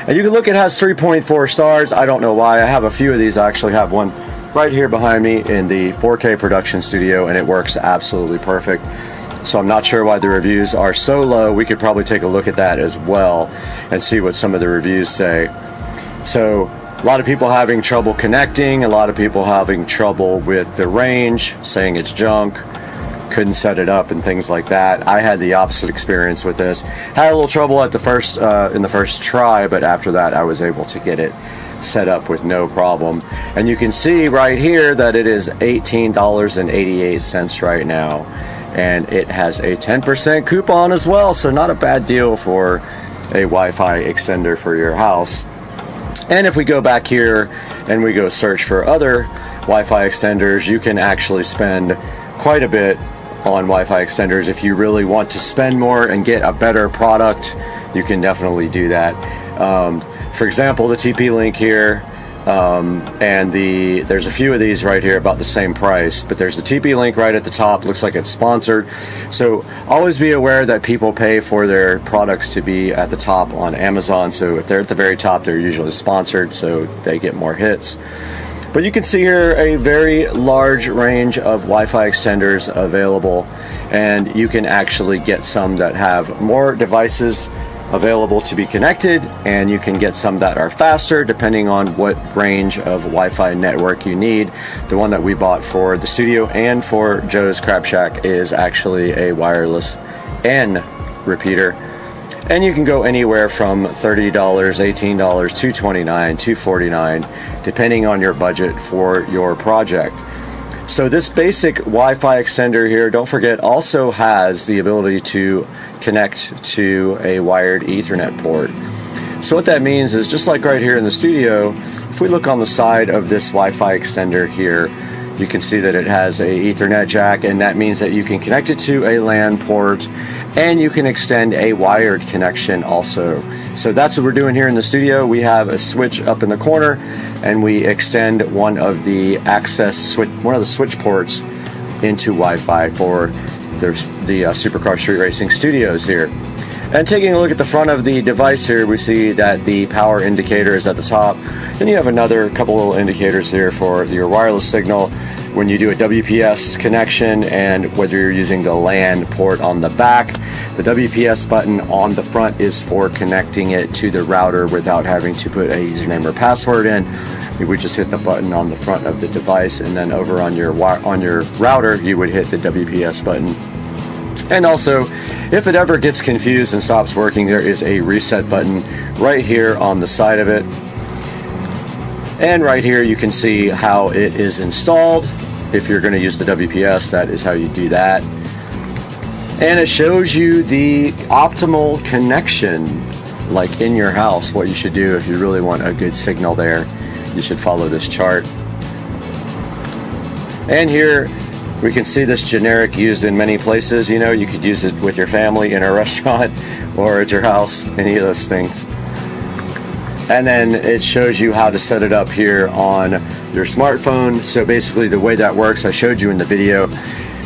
And you can look, it has 3.4 stars. I don't know why. I have a few of these. I actually have one right here behind me in the 4K production studio, and it works absolutely perfect. So I'm not sure why the reviews are so low. We could probably take a look at that as well and see what some of the reviews say. So a lot of people having trouble connecting, a lot of people having trouble with the range, saying it's junk, couldn't set it up and things like that. I had the opposite experience with this. Had a little trouble at the first in the first try, but after that I was able to get it set up with no problem. And you can see right here that it is $18.88 right now, and it has a 10% coupon as well, so not a bad deal for a Wi-Fi extender for your house. And if we go back here and we go search for other Wi-Fi extenders, you can actually spend quite a bit on Wi-Fi extenders. If you really want to spend more and get a better product, you can definitely do that. For example, the TP-Link here, and there's a few of these right here about the same price, but there's the TP-Link right at the top. Looks like it's sponsored. So always be aware that people pay for their products to be at the top on Amazon. So if they're at the very top, they're usually sponsored, so they get more hits. But you can see here a very large range of Wi-Fi extenders available, and you can actually get some that have more devices available to be connected, and you can get some that are faster depending on what range of Wi-Fi network you need. The one that we bought for the studio and for Joe's Crab Shack is actually a wireless N repeater, and you can go anywhere from $30, $18, $229, $249, depending on your budget for your project. So this basic Wi-Fi extender here, don't forget, also has the ability to connect to a wired Ethernet port. So what that means is, just like right here in the studio, if we look on the side of this Wi-Fi extender here, you can see that it has a Ethernet jack, and that means that you can connect it to a LAN port, and you can extend a wired connection also. So that's what we're doing here in the studio. We have a switch up in the corner, and we extend one of the switch ports into Wi-Fi for the Supercar Street Racing studios here. And taking a look at the front of the device here, we see that the power indicator is at the top. Then you have another couple little indicators here for your wireless signal when you do a WPS connection, and whether you're using the LAN port on the back. The WPS button on the front is for connecting it to the router without having to put a username or password in. You would just hit the button on the front of the device, and then over on your router you would hit the WPS button. And also, if it ever gets confused and stops working, there is a reset button right here on the side of it. And right here you can see how it is installed. If you're going to use the WPS, that is how you do that. And it shows you the optimal connection, like in your house, what you should do if you really want a good signal there. You should follow this chart. And here we can see this generic used in many places. You know, you could use it with your family in a restaurant or at your house, any of those things. And then it shows you how to set it up here on your smartphone. So basically the way that works, I showed you in the video,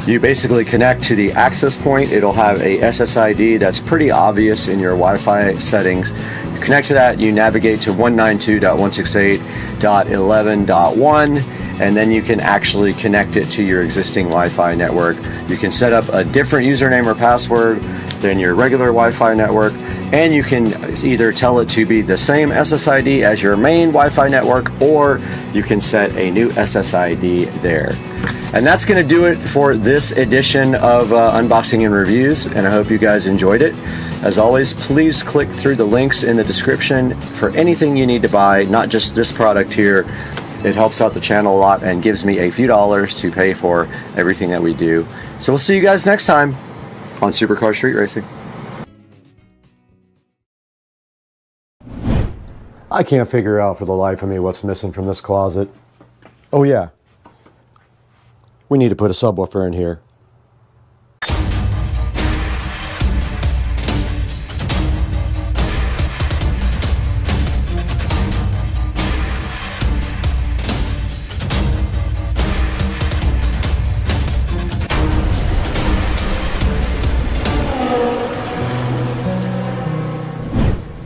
you basically connect to the access point. It'll have a SSID that's pretty obvious in your Wi-Fi settings. You connect to that, you navigate to 192.168.11.1, and then you can actually connect it to your existing Wi-Fi network. You can set up a different username or password than your regular Wi-Fi network, and you can either tell it to be the same SSID as your main Wi-Fi network, or you can set a new SSID there. And that's going to do it for this edition of Unboxing and Reviews, and I hope you guys enjoyed it. As always, please click through the links in the description for anything you need to buy, not just this product here. It helps out the channel a lot and gives me a few dollars to pay for everything that we do. So we'll see you guys next time on Supercar Street Racing. I can't figure out for the life of me what's missing from this closet. Oh yeah, we need to put a subwoofer in here.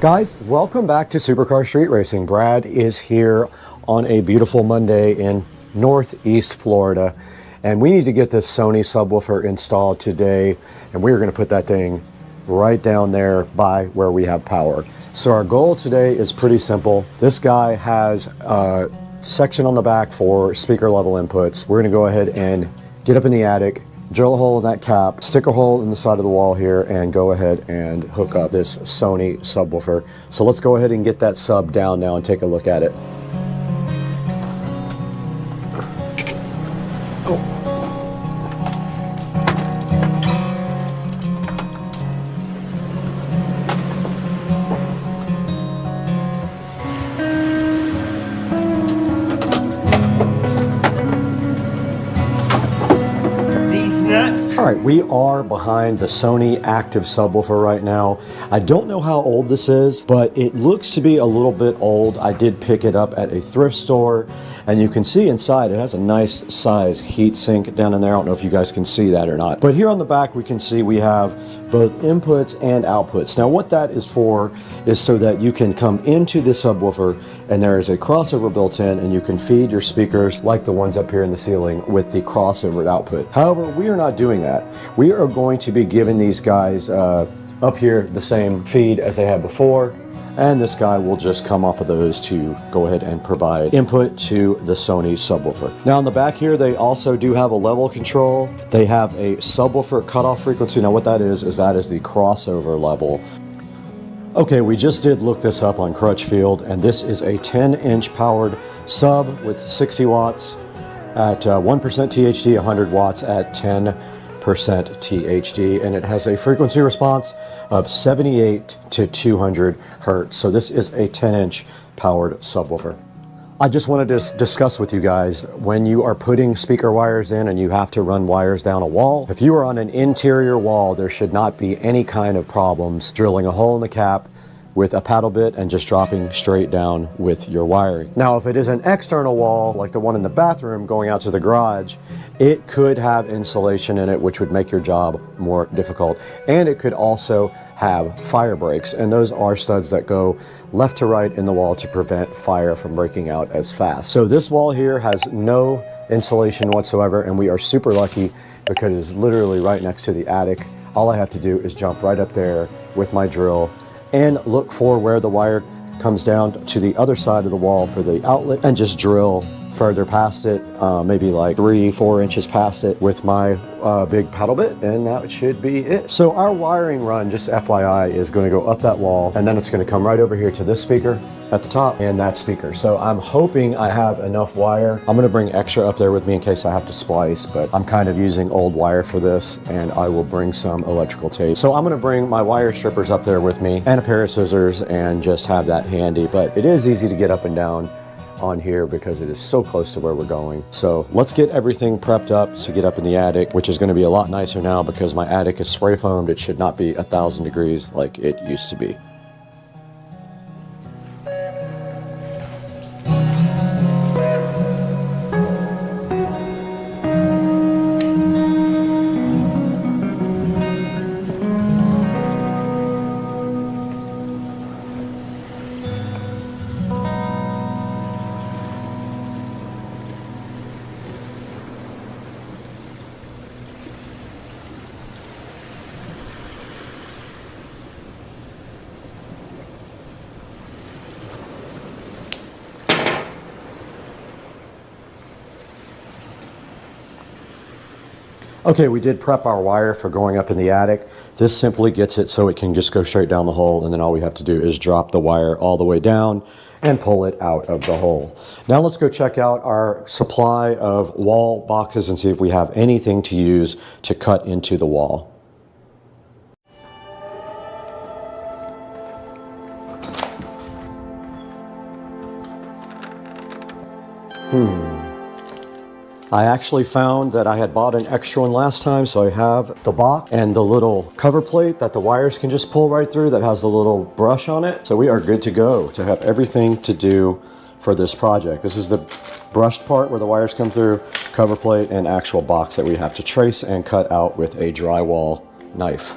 Guys, welcome back to Supercar Street Racing. Brad is here on a beautiful Monday in Northeast Florida, and we need to get this Sony subwoofer installed today, and we're going to put that thing right down there by where we have power. So our goal today is pretty simple. This guy has a section on the back for speaker level inputs. We're going to go ahead and get up in the attic, drill a hole in that cap, stick a hole in the side of the wall here, and go ahead and hook up this Sony subwoofer. So let's go ahead and get that sub down now and take a look at it. All right, we are behind the Sony active subwoofer right now. I don't know how old this is, but it looks to be a little bit old. I did pick it up at a thrift store, and you can see inside it has a nice size heat sink down in there. I don't know if you guys can see that or not. But here on the back, we can see we have both inputs and outputs. Now what that is for is so that you can come into the subwoofer and there is a crossover built in, and you can feed your speakers like the ones up here in the ceiling with the crossover output. However, we are not doing that. We are going to be giving these guys up here the same feed as they had before, and this guy will just come off of those to go ahead and provide input to the Sony subwoofer. Now on the back here, they also do have a level control. They have a subwoofer cutoff frequency. Now what that is that is the crossover level. Okay, we just did look this up on Crutchfield, and this is a 10-inch powered sub with 60 watts at 1% THD, 100 watts at 10% THD, and it has a frequency response of 78 to 200 hertz. So this is a 10-inch powered subwoofer. I just wanted to discuss with you guys, when you are putting speaker wires in and you have to run wires down a wall, if you are on an interior wall, there should not be any kind of problems drilling a hole in the cap with a paddle bit and just dropping straight down with your wiring. Now, if it is an external wall, like the one in the bathroom going out to the garage, it could have insulation in it, which would make your job more difficult. And it could also have fire breaks, and those are studs that go left to right in the wall to prevent fire from breaking out as fast. So this wall here has no insulation whatsoever, and we are super lucky because it is literally right next to the attic. All I have to do is jump right up there with my drill and look for where the wire comes down to the other side of the wall for the outlet, and just drill further past it, maybe like 3-4 inches past it with my big paddle bit, and that should be it. So our wiring run, just FYI, is going to go up that wall, and then it's going to come right over here to this speaker at the top and that speaker. So I'm hoping I have enough wire. I'm going to bring extra up there with me in case I have to splice, but I'm kind of using old wire for this, and I will bring some electrical tape. So I'm going to bring my wire strippers up there with me and a pair of scissors and just have that handy. But it is easy to get up and down on here because it is so close to where we're going. So let's get everything prepped up to get up in the attic, which is going to be a lot nicer now because my attic is spray foamed. It should not be 1,000 degrees like it used to be. Okay, we did prep our wire for going up in the attic. This simply gets it so it can just go straight down the hole, and then all we have to do is drop the wire all the way down and pull it out of the hole. Now let's go check out our supply of wall boxes and see if we have anything to use to cut into the wall. I actually found that I had bought an extra one last time, so I have the box and the little cover plate that the wires can just pull right through that has the little brush on it. So we are good to go to have everything to do for this project. This is the brushed part where the wires come through, cover plate, and actual box that we have to trace and cut out with a drywall knife.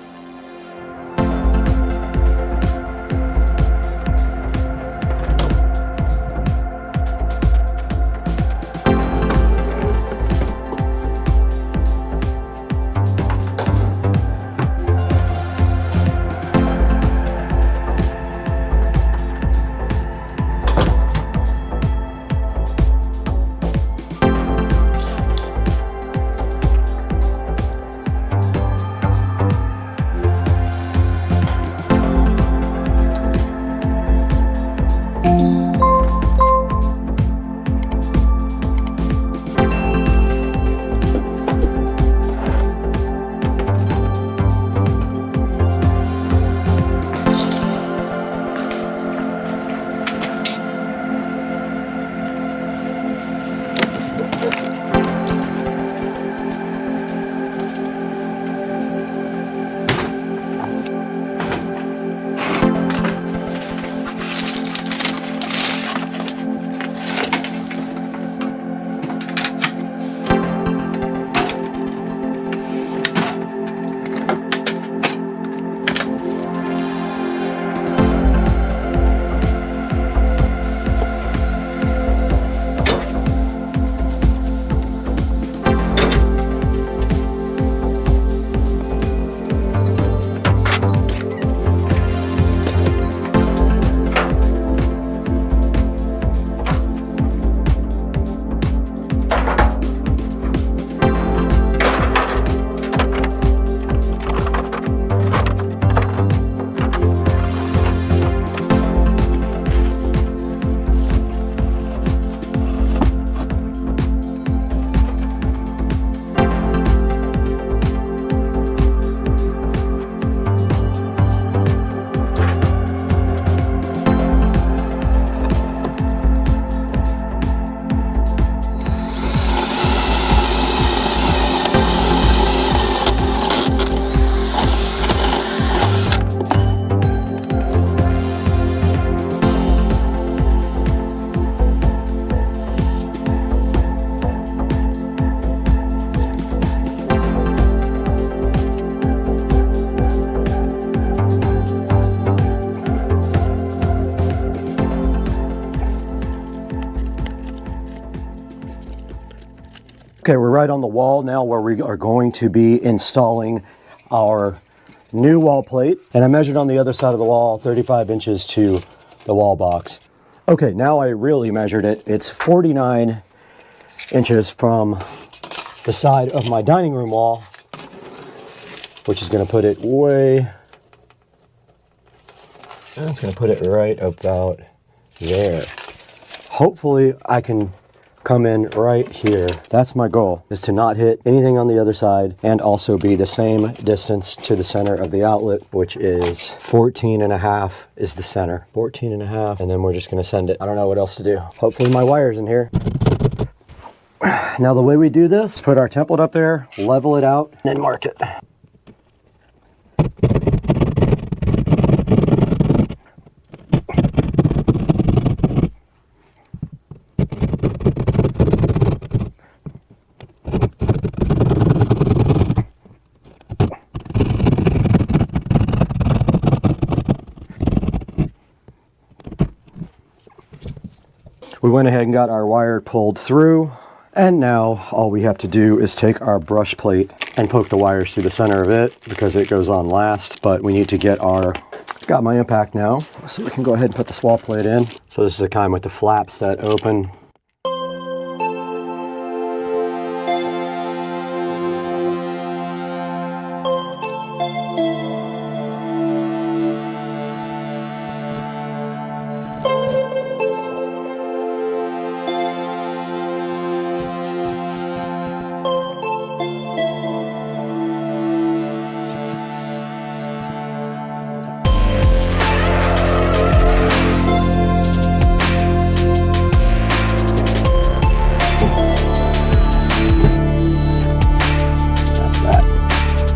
Okay, we're right on the wall now where we are going to be installing our new wall plate. And I measured on the other side of the wall 35 inches to the wall box. Okay, now I really measured it. It's 49 inches from the side of my dining room wall, which is going to put it way, and it's going to put it right about there. Hopefully I can come in right here. That's my goal, is to not hit anything on the other side and also be the same distance to the center of the outlet, which is 14.5 is the center. 14.5, and then we're just gonna send it. I don't know what else to do. Hopefully my wire's in here. Now the way we do this, put our template up there, level it out, and then mark it. We went ahead and got our wire pulled through, and now all we have to do is take our brush plate and poke the wires through the center of it because it goes on last. But we need to get our, got my impact now, so we can go ahead and put the swap plate in. So this is the kind with the flaps that open.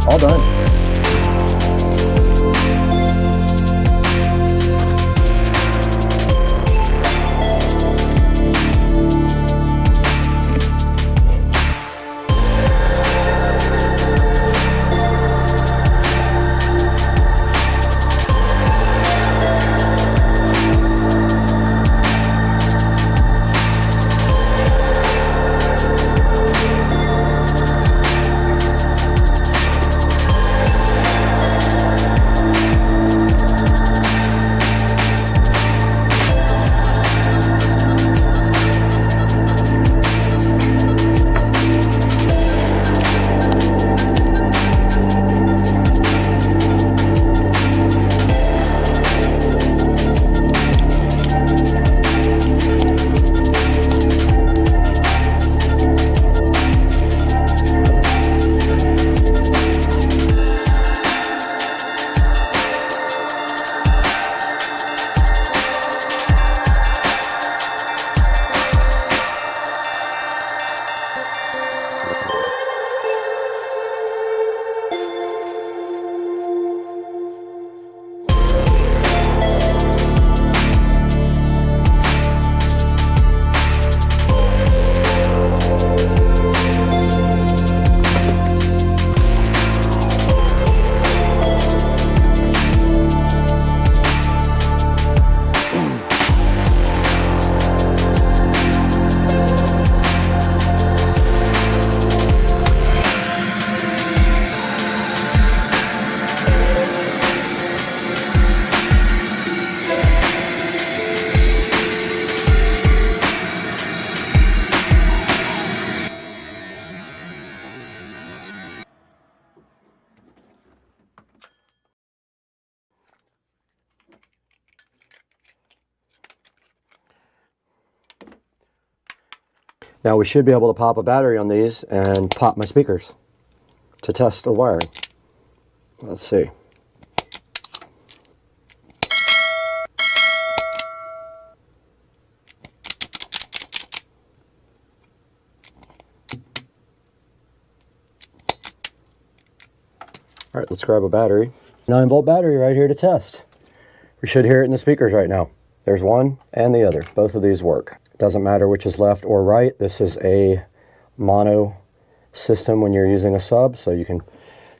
All done. Now we should be able to pop a battery on these and pop my speakers to test the wiring. Let's see. All right, let's grab a battery. 9-volt battery right here to test. We should hear it in the speakers right now. There's one and the other. Both of these work. Doesn't matter which is left or right. This is a mono system when you're using a sub, so you can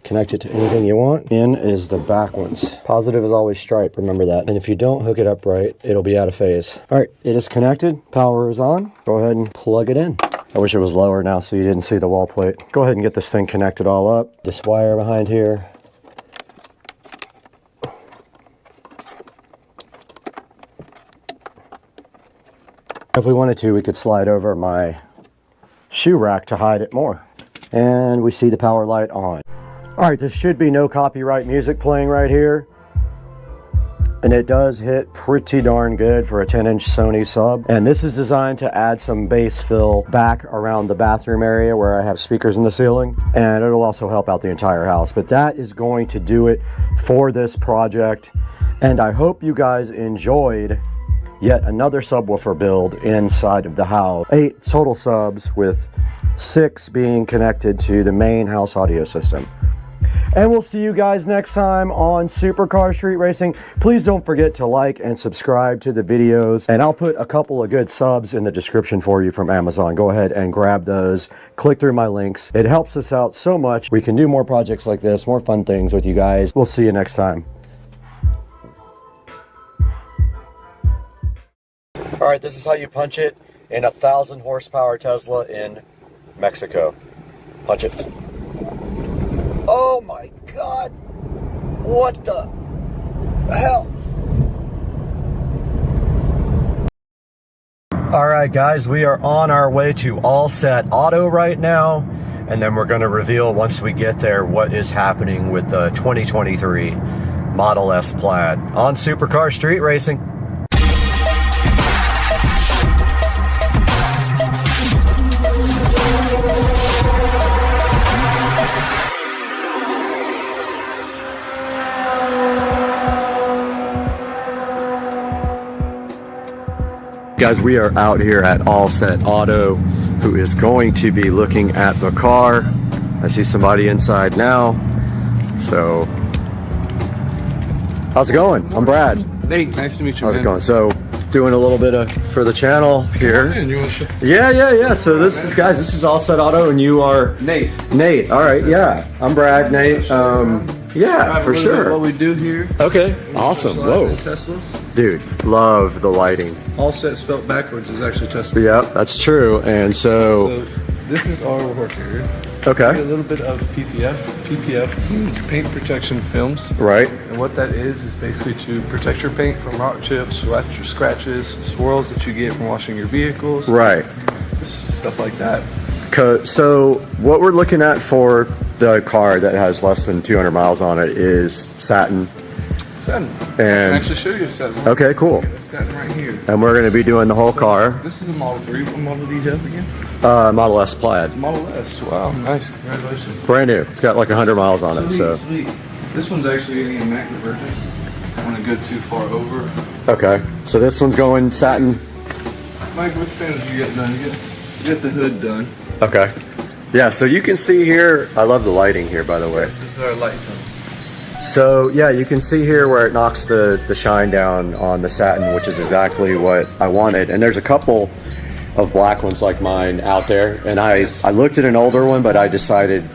connect it to anything you want. In is the back ones. Positive is always stripe, remember that. And if you don't hook it up right, it'll be out of phase. All right, it is connected. Power is on. Go ahead and plug it in. I wish it was lower now so you didn't see the wall plate. Go ahead and get this thing connected all up. This wire behind here. If we wanted to, we could slide over my shoe rack to hide it more. And we see the power light on. All right, there should be no copyright music playing right here. And it does hit pretty darn good for a 10-inch Sony sub. And this is designed to add some bass fill back around the bathroom area where I have speakers in the ceiling. And it'll also help out the entire house. But that is going to do it for this project. And I hope you guys enjoyed yet another subwoofer build inside of the house. 8 total subs with 6 being connected to the main house audio system. And we'll see you guys next time on Supercar Street Racing. Please don't forget to like and subscribe to the videos. And I'll put a couple of good subs in the description for you from Amazon. Go ahead and grab those. Click through my links. It helps us out so much. We can do more projects like this, more fun things with you guys. We'll see you next time. All right, this is how you punch it in a 1,000 horsepower Tesla in Mexico. Punch it. Oh my God. What the hell? All right, guys, we are on our way to All Set Auto right now. And then we're gonna reveal once we get there what is happening with the 2023 Model S Plaid on Supercar Street Racing. Guys, we are out here at All Set Auto, who is going to be looking at the car. I see somebody inside now. So, how's it going? I'm Brad. Nate, nice to meet you. How's it going? So, doing a little bit of for the channel here. You want to show? Yeah. So this is, guys, this is All Set Auto, and you are Nate. Nate. All right, yeah. I'm Brad. Nate. Yeah, for sure. What we do here. Okay, awesome. Whoa, Teslas. dude, love the lighting. All Set spelled backwards is actually Tesla. Yep, that's true. And so this is our work area. okay. A little bit of PPF. PPF means paint protection films. Right. And what that is basically to protect your paint from rock chips, scratches, swirls that you get from washing your vehicles. Right. Stuff like that. So what we're looking at for the car that has less than 200 miles on it is satin. Satin. And I can actually show you a satin. Okay, cool. Satin right here. And we're going to be doing the whole car. This is a Model 3. What model do you have again? Model S Plaid. Model S. Wow, nice. Congratulations. Brand new. It's got like 100 miles on it. So. Sweet. This one's actually getting a matte version. I want to go too far over. Okay. So this one's going satin. Mike, which panels you get done? You get the hood done. Okay. Yeah, so you can see here, I love the lighting here, by the way. This is our light tone. So yeah, you can see here where it knocks the shine down on the satin, which is exactly what I wanted. And there's a couple of black ones like mine out there. And I looked at an older one, but I decided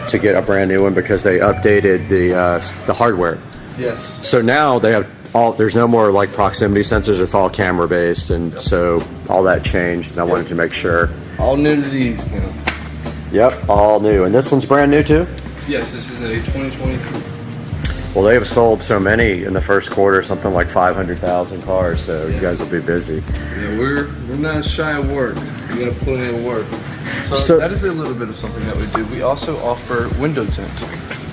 to get a brand new one because they updated the hardware. Yes. So now they have there's no more like proximity sensors, it's all camera based. And so all that changed and I wanted to make sure. All new to these now. Yep, all new. And this one's brand new too? Yes, this is a 2023. Well, they have sold so many in the first quarter, something like 500,000 cars, so you guys will be busy. Yeah, we're not shy of work. We're gonna put in work. So that is a little bit of something that we do. We also offer window tint.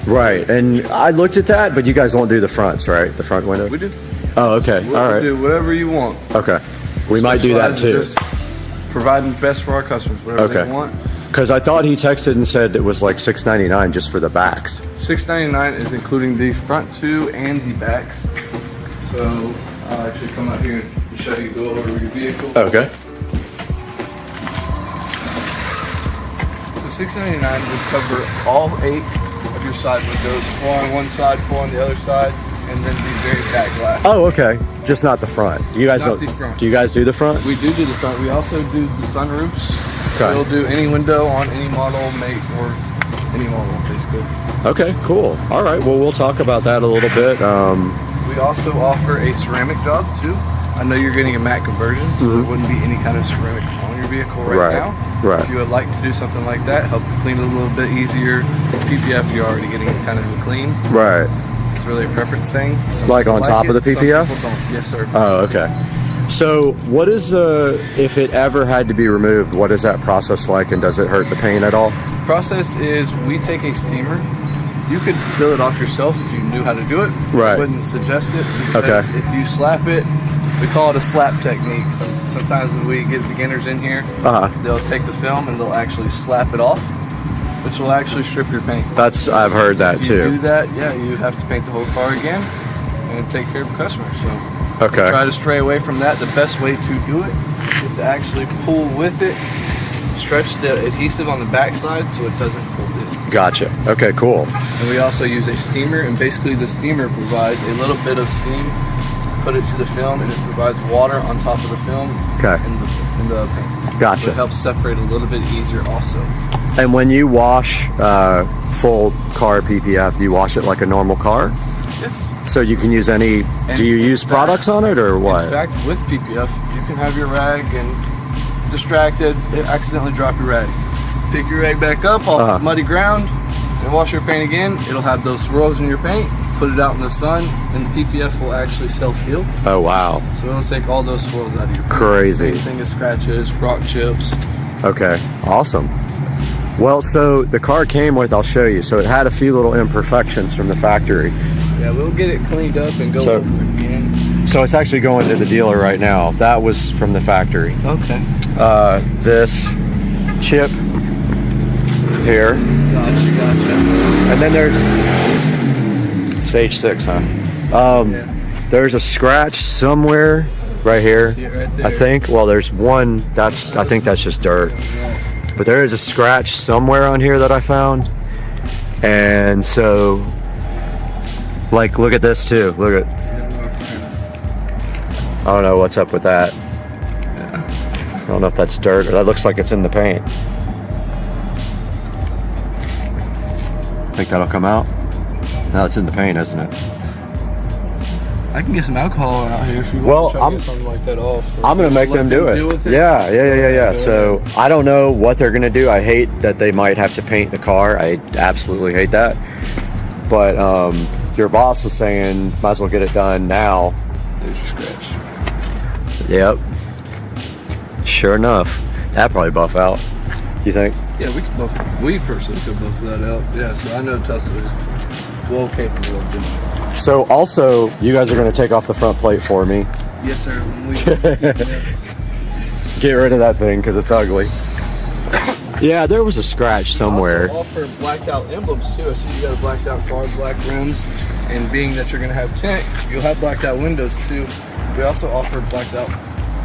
Right, and I looked at that, but you guys won't do the fronts, right? The front window? We do. Oh, okay, We'll all right. do whatever you want. Okay, we might do that too. Just providing best for our customers, whatever they want. Because I thought he texted and said it was like $6.99 just for the backs. $6.99 is including the front two and the backs. So I'll actually come out here and show you, go over your vehicle. Okay. So $6.99 would cover all 8 of your side windows, 4 on one side, 4 on the other side, and then the very back glass. Oh, okay. Just not the front. You guys Not don't. the front. Do you guys do the front? We do the front. We also do the sunroofs. Okay. We'll do any window on any model, make, or any model, basically. Okay, cool. All right. Well, we'll talk about that a little bit. We also offer a ceramic job too. I know you're getting a matte conversion, so there wouldn't be any kind of ceramic on your vehicle right now. Right. If you would like to do something like that, help you clean it a little bit easier. PPF, you're already getting kind of a clean. Right. It's really a preference thing. Some Like people on top of the some PPF? people don't. Yes, sir. Oh, okay. So what is if it ever had to be removed, what is that process like, and does it hurt the paint at all? Process is we take a steamer. You could fill it off yourself if you knew how to do it. Right. I wouldn't suggest it because Okay. if you slap it, we call it a slap technique. So sometimes when we get beginners in here, they'll take the film and they'll actually slap it off, which will actually strip your paint. I've heard that If you do too. that, yeah, you have to paint the whole car again and take care of the customer. So Okay. try to stray away from that. The best way to do it is to actually pull with it, stretch the adhesive on the backside so it doesn't pull it. Gotcha. Okay, cool. And we also use a steamer, and basically the steamer provides a little bit of steam, put it to the film, and it provides water on top of the film. Okay. In the paint. Gotcha. So it helps separate a little bit easier also. And when you wash full car PPF, do you wash it like a normal car? Yes. So you can use any, do you use products on it or what? In fact, with PPF, you can have your rag and distracted, accidentally drop your rag. Pick your rag back up off muddy ground and wash your paint again. It'll have those swirls in your paint. Put it out in the sun, and the PPF will actually self-heal. Oh, wow. So it'll take all those swirls out of your paint. Crazy. Same thing as scratches, rock chips. Okay, awesome. Well, so the car came with, I'll show you. So it had a few little imperfections from the factory. Yeah, we'll get it cleaned up and go over it again. So it's actually going to the dealer right now. That was from the factory. Okay. This chip here. Gotcha. And then there's stage 6, huh? There's a scratch somewhere right here. See it right there? I think. Well, there's one. I think that's just dirt. But there is a scratch somewhere on here that I found. And so, like, look at this too. Look at. I don't know what's up with that. I don't know if that's dirt or that looks like it's in the paint. Think that'll come out? No, it's in the paint, isn't it? I can get some alcohol out here if you Well, want to try to get something like that off. I'm gonna make them do it. Deal with it. Yeah. So I don't know what they're gonna do. I hate that they might have to paint the car. I absolutely hate that. But your boss was saying might as well get it done now. There's your scratch. Yep. Sure enough, that probably buff out. You think? Yeah, we personally could buff that out. Yeah, so I know Tesla is well capable of doing it. So also, you guys are gonna take off the front plate for me. Yes, sir. When we, Get rid of that thing because it's ugly. Yeah, there was a scratch somewhere. We also offer blacked out emblems too. I see you got a blacked out car, black rims, and being that you're gonna have tint, you'll have blacked out windows too. We also offer blacked out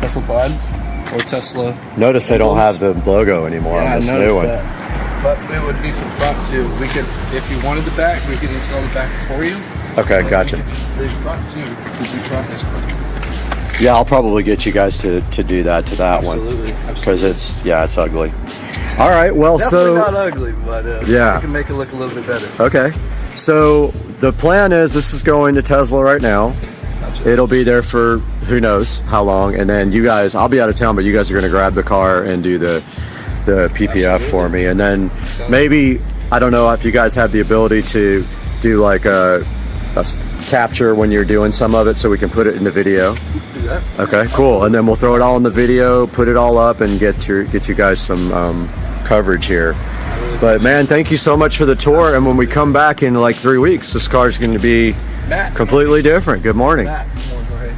Tesla Plaid or Tesla. Notice they don't have the logo anymore Yeah, on this I new noticed one. that. But it would be for the front too. We could, if you wanted the back, we could install the back for you. Okay, But gotcha. we could do the front too, because the front is correct. Yeah, I'll probably get you guys to do that to that one Absolutely, because it's ugly. All right, well, Definitely so not ugly, but yeah. we can make it look a little bit better. okay, so the plan is this is going to Tesla right now. Gotcha. It'll be there for who knows how long, and then you guys, I'll be out of town, but you guys are going to grab the car and do the PPF for me, and then maybe I don't know if you guys have the ability to do like a capture when you're doing some of it, so we can put it in the video. Do that. Okay, cool. And then we'll throw it all in the video, put it all up, and get you guys some coverage here. But man, thank you so much for the tour. And when we come back in like 3 weeks, this car's going to be Matt. completely different. Good morning. Matt, come on, go ahead.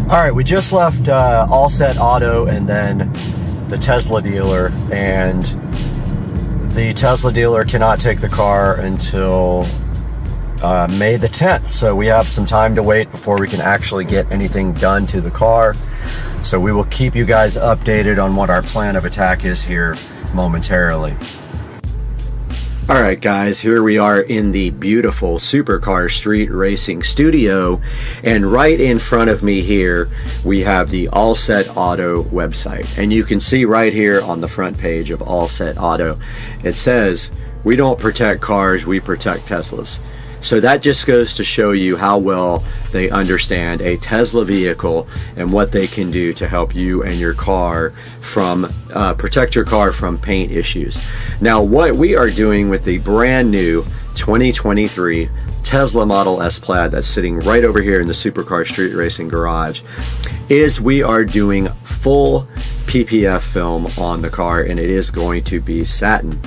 All right, we just left All Set Auto and then the Tesla dealer, and the Tesla dealer cannot take the car until May the 10th. So we have some time to wait before we can actually get anything done to the car. So we will keep you guys updated on what our plan of attack is here momentarily. All right, guys, here we are in the beautiful Supercar Street Racing Studio, and right in front of me here we have the All Set Auto website, and you can see right here on the front page of All Set Auto, it says, "We don't protect cars, we protect Teslas." So that just goes to show you how well they understand a Tesla vehicle and what they can do to help you and your car from protect your car from paint issues. Now, what we are doing with the brand new 2023 Tesla Model S Plaid that's sitting right over here in the Supercar Street Racing garage is we are doing full PPF film on the car, and it is going to be satin.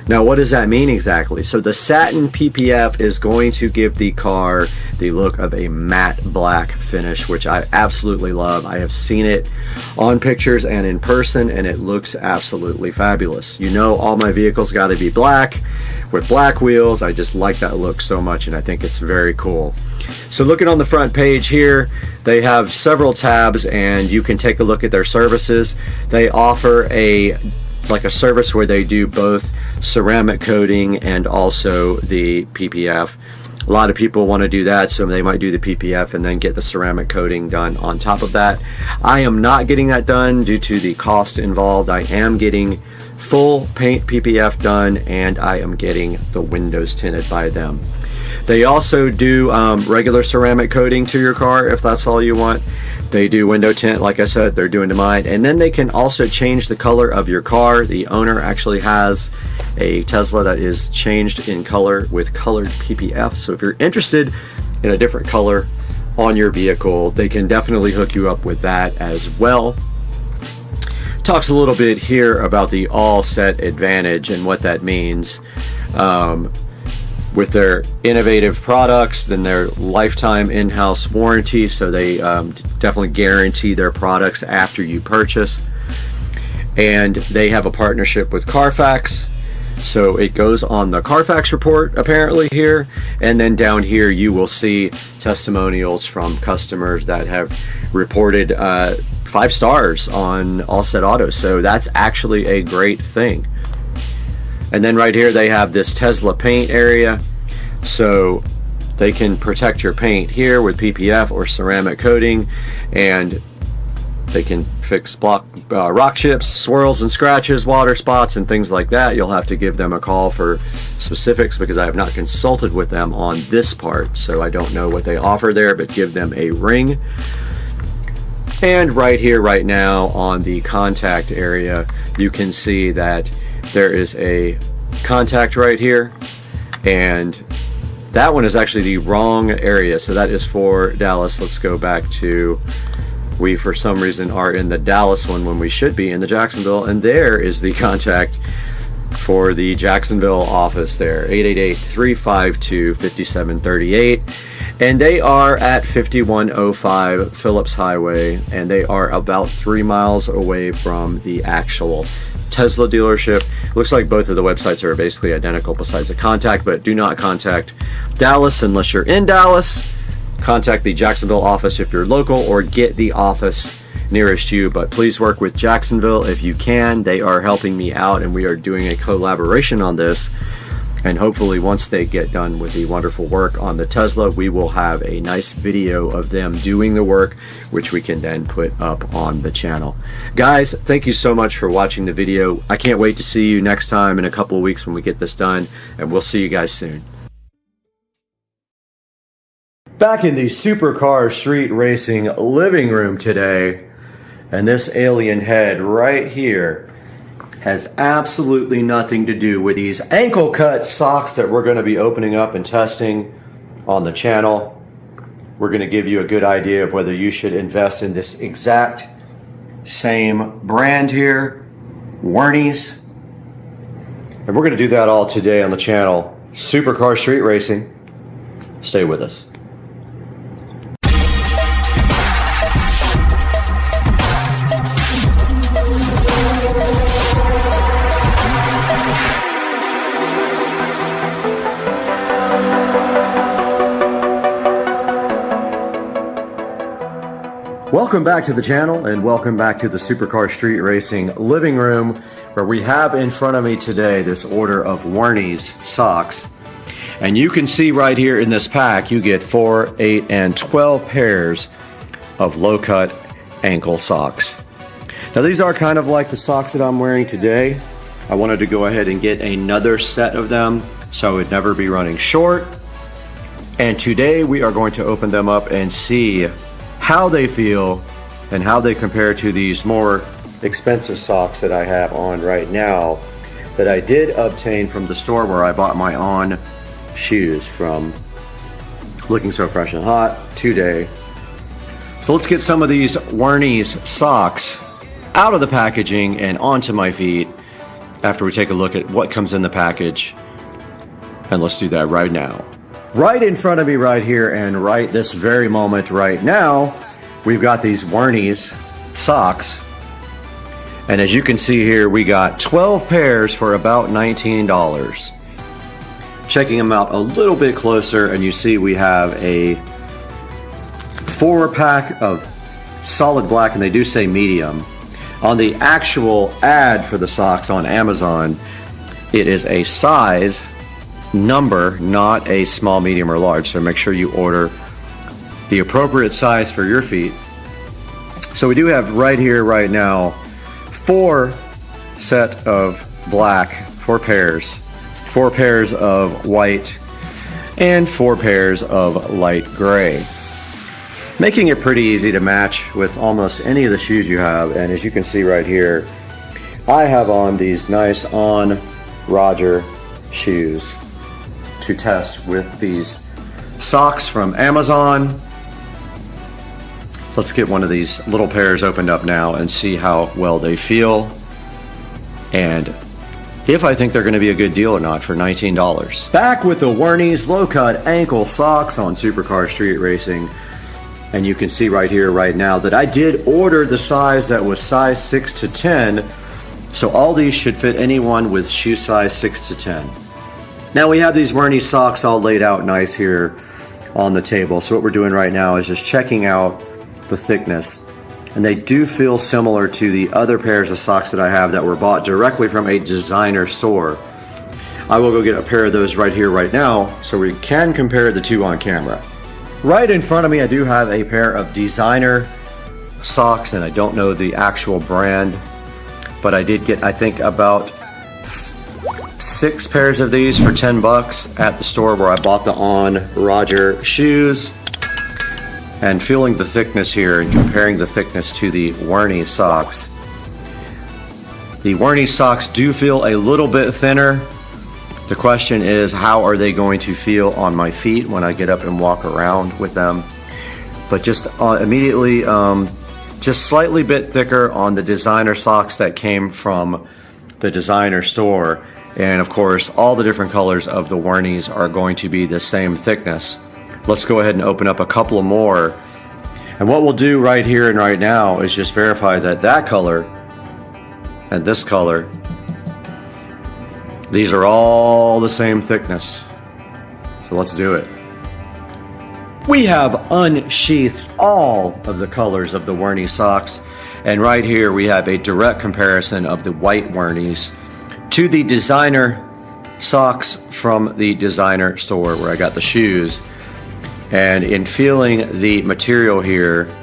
Now, what does that mean exactly? So the satin PPF is going to give the car the look of a matte black finish, which I absolutely love. I have seen it on pictures and in person, and it looks absolutely fabulous. You know, all my vehicles got to be black with black wheels. I just like that look so much, and I think it's very cool. So looking on the front page here, they have several tabs, and you can take a look at their services. They offer a service where they do both ceramic coating and also the PPF. A lot of people want to do that, so they might do the PPF and then get the ceramic coating done on top of that. I am not getting that done due to the cost involved. I am getting full paint PPF done, and I am getting the windows tinted by them. They also do regular ceramic coating to your car if that's all you want. They do window tint, like I said, they're doing to mine. And then they can also change the color of your car. The owner actually has a Tesla that is changed in color with colored PPF. So if you're interested in a different color on your vehicle, they can definitely hook you up with that as well. Talks a little bit here about the All Set Advantage and what that means. With their innovative products, then their lifetime in-house warranty, so they definitely guarantee their products after you purchase. And they have a partnership with Carfax, so it goes on the Carfax report apparently here, and then down here you will see testimonials from customers that have reported 5 stars on All Set Auto, so that's actually a great thing. And then right here they have this Tesla paint area, so they can protect your paint here with PPF or ceramic coating, and they can fix rock chips, swirls and scratches, water spots, and things like that. You'll have to give them a call for specifics because I have not consulted with them on this part, so I don't know what they offer there, but give them a ring. And right here, right now, on the contact area, you can see that there is a contact right here, and that one is actually the wrong area, so that is for Dallas. Let's go back to, we for some reason are in the Dallas one when we should be in the Jacksonville, and there is the contact for the Jacksonville office there, 888-352-5738, and they are at 5105 Phillips Highway, and they are about 3 miles away from the actual Tesla dealership. Looks like both of the websites are basically identical besides the contact, but do not contact Dallas unless you're in Dallas. Contact the Jacksonville office if you're local, or get the office nearest you, but please work with Jacksonville if you can. They are helping me out, and we are doing a collaboration on this, and hopefully once they get done with the wonderful work on the Tesla, we will have a nice video of them doing the work, which we can then put up on the channel. Guys, thank you so much for watching the video. I can't wait to see you next time in a couple of weeks when we get this done, and we'll see you guys soon. Back in the Supercar Street Racing living room today, and this alien head right here has absolutely nothing to do with these ankle cut socks that we're going to be opening up and testing on the channel. We're going to give you a good idea of whether you should invest in this exact same brand here, Wernies. And we're going to do that all today on the channel, Supercar Street Racing. Stay with us. Welcome back to the channel, and welcome back to the Supercar Street Racing living room, where we have in front of me today this order of Wernies socks. And you can see right here in this pack, you get 4, 8, and 12 pairs of low-cut ankle socks. Now these are kind of like the socks that I'm wearing today. I wanted to go ahead and get another set of them so I would never be running short. And today we are going to open them up and see how they feel and how they compare to these more expensive socks that I have on right now that I did obtain from the store where I bought my On shoes from. Looking so fresh and hot today. So let's get some of these Wernies socks out of the packaging and onto my feet after we take a look at what comes in the package. And let's do that right now. Right in front of me right here and right this very moment right now, we've got these Wernies socks. And as you can see here, we got 12 pairs for about $19. Checking them out a little bit closer, and you see we have a 4-pack of solid black, and they do say medium. On the actual ad for the socks on Amazon, it is a size number, not a small, medium, or large. So make sure you order the appropriate size for your feet. So we do have right here, right now, 4 set of black, 4 pairs, 4 pairs of white, and 4 pairs of light gray. Making it pretty easy to match with almost any of the shoes you have. And as you can see right here, I have on these nice On Roger shoes to test with these socks from Amazon. Let's get one of these little pairs opened up now and see how well they feel and if I think they're going to be a good deal or not for $19. Back with the Wernies low-cut ankle socks on Supercar Street Racing. And you can see right here, right now, that I did order the size that was size 6 to 10. So all these should fit anyone with shoe size 6 to 10. Now we have these Wernies socks all laid out nice here on the table. So what we're doing right now is just checking out the thickness. And they do feel similar to the other pairs of socks that I have that were bought directly from a designer store. I will go get a pair of those right here, right now, so we can compare the two on camera. Right in front of me, I do have a pair of designer socks, and I don't know the actual brand, but I did get, I think, about 6 pairs of these for $10 at the store where I bought the On Roger shoes. And feeling the thickness here and comparing the thickness to the Wernies socks. The Wernies socks do feel a little bit thinner. The question is, how are they going to feel on my feet when I get up and walk around with them? But just immediately, just slightly bit thicker on the designer socks that came from the designer store. And of course, all the different colors of the Wernies are going to be the same thickness. Let's go ahead and open up a couple of more. And what we'll do right here and right now is just verify that that color and this color, these are all the same thickness. So let's do it. We have unsheathed all of the colors of the Wernies socks. And right here we have a direct comparison of the white Wernies to the designer socks from the designer store where I got the shoes. And in feeling the material here,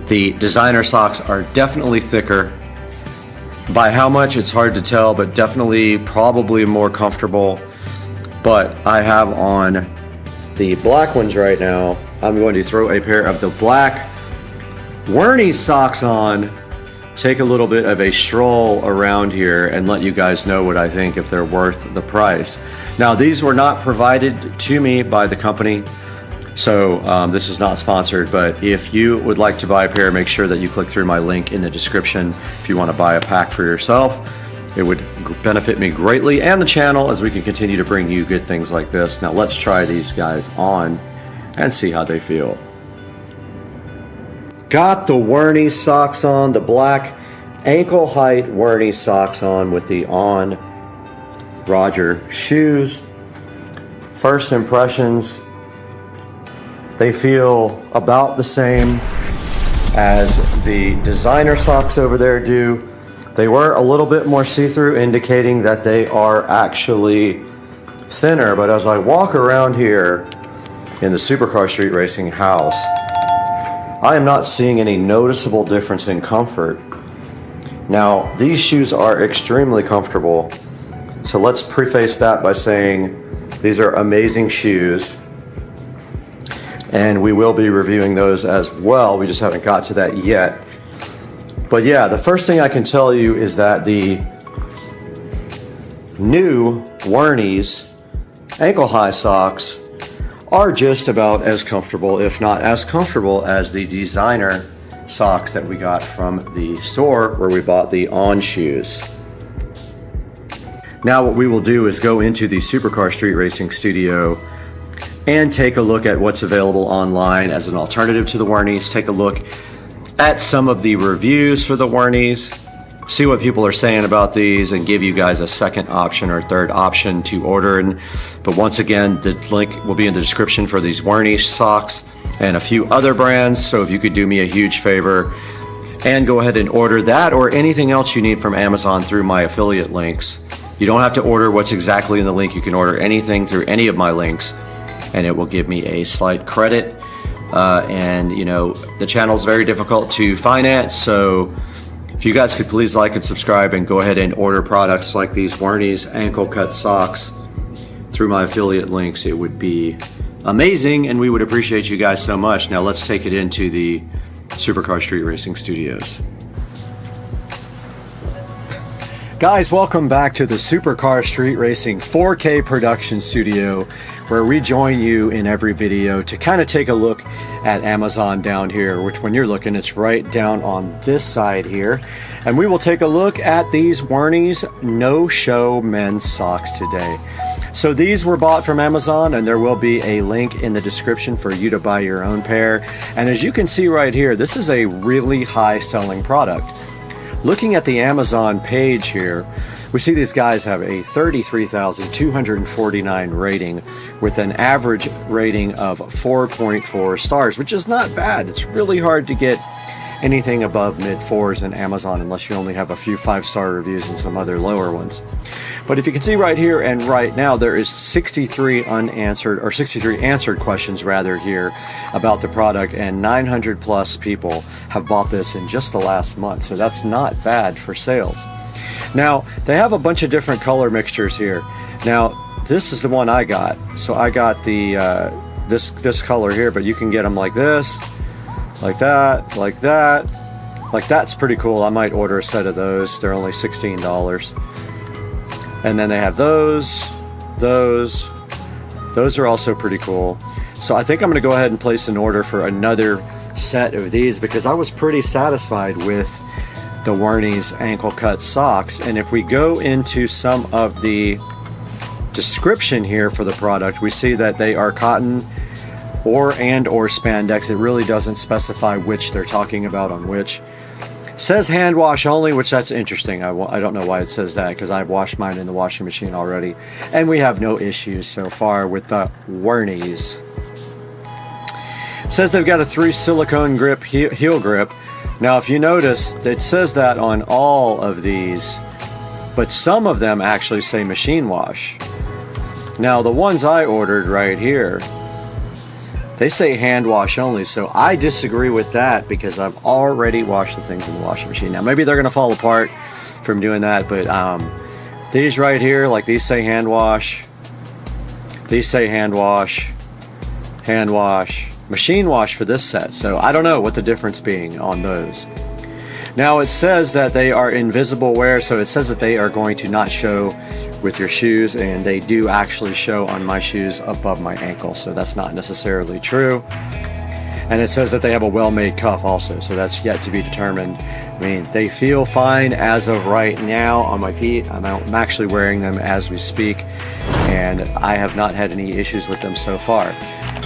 the designer socks are definitely thicker. By how much, it's hard to tell, but definitely probably more comfortable. But I have on the black ones right now. I'm going to throw a pair of the black Wernies socks on, take a little bit of a stroll around here and let you guys know what I think, if they're worth the price. Now, these were not provided to me by the company, so this is not sponsored, but if you would like to buy a pair, make sure that you click through my link in the description if you want to buy a pack for yourself. It would benefit me greatly and the channel as we can continue to bring you good things like this. Now let's try these guys on and see how they feel. Got the Wernies socks on, the black ankle height Wernies socks on with the On Roger shoes. First impressions, they feel about the same as the designer socks over there do. They were a little bit more see-through, indicating that they are actually thinner, but as I walk around here in the Supercar Street Racing house, I am not seeing any noticeable difference in comfort. Now, these shoes are extremely comfortable, so let's preface that by saying these are amazing shoes. and we will be reviewing those as well. We just haven't got to that yet. But yeah, the first thing I can tell you is that the new Wernies ankle high socks are just about as comfortable, if not as comfortable, as the designer socks that we got from the store where we bought the On shoes. Now what we will do is go into the Supercar Street Racing Studio and take a look at what's available online as an alternative to the Wernies, take a look at some of the reviews for the Wernies, see what people are saying about these, and give you guys a second option or third option to order. But once again, the link will be in the description for these Wernies socks and a few other brands. So if you could do me a huge favor and go ahead and order that or anything else you need from Amazon through my affiliate links. You don't have to order what's exactly in the link. You can order anything through any of my links, and it will give me a slight credit. And you know, the channel is very difficult to finance, so if you guys could please like and subscribe and go ahead and order products like these Wernies ankle cut socks through my affiliate links, it would be amazing, and we would appreciate you guys so much. Now let's take it into the Supercar Street Racing Studios. Guys, welcome back to the Supercar Street Racing 4K production studio, where we join you in every video to kind of take a look at Amazon down here, which when you're looking, it's right down on this side here. And we will take a look at these Wernies no-show men's socks today. So these were bought from Amazon, and there will be a link in the description for you to buy your own pair. And as you can see right here, this is a really high selling product. Looking at the Amazon page here, we see these guys have a 33,249 rating with an average rating of 4.4 stars, which is not bad. It's really hard to get anything above mid-4s in Amazon unless you only have a few 5-star reviews and some other lower ones. But if you can see right here and right now, there is 63 answered questions rather here about the product, and 900 plus people have bought this in just the last month. So that's not bad for sales. Now, they have a bunch of different color mixtures here. Now, this is the one I got. So I got the this color here, but you can get them like this, like that, like that. Like that's pretty cool. I might order a set of those. They're only $16. And then they have those are also pretty cool. So I think I'm gonna go ahead and place an order for another set of these, because I was pretty satisfied with the Wernies ankle cut socks. And if we go into some of the description here for the product, we see that they are cotton or spandex. It really doesn't specify which they're talking about on which. It says hand wash only, which that's interesting. I don't know why it says that, because I've washed mine in the washing machine already, and we have no issues so far with the Wernies. It says they've got a 3 silicone grip heel grip. Now if you notice, it says that on all of these, but some of them actually say machine wash. Now the ones I ordered right here, they say hand wash only, so I disagree with that because I've already washed the things in the washing machine. Now maybe they're gonna fall apart from doing that, but these right here, like these say hand wash, these say hand wash, machine wash for this set. So I don't know what the difference being on those. Now it says that they are invisible wear, so it says that they are going to not show with your shoes, and they do actually show on my shoes above my ankle, so that's not necessarily true. And it says that they have a well-made cuff also, so that's yet to be determined. I mean, they feel fine as of right now on my feet. I'm actually wearing them as we speak, and I have not had any issues with them so far.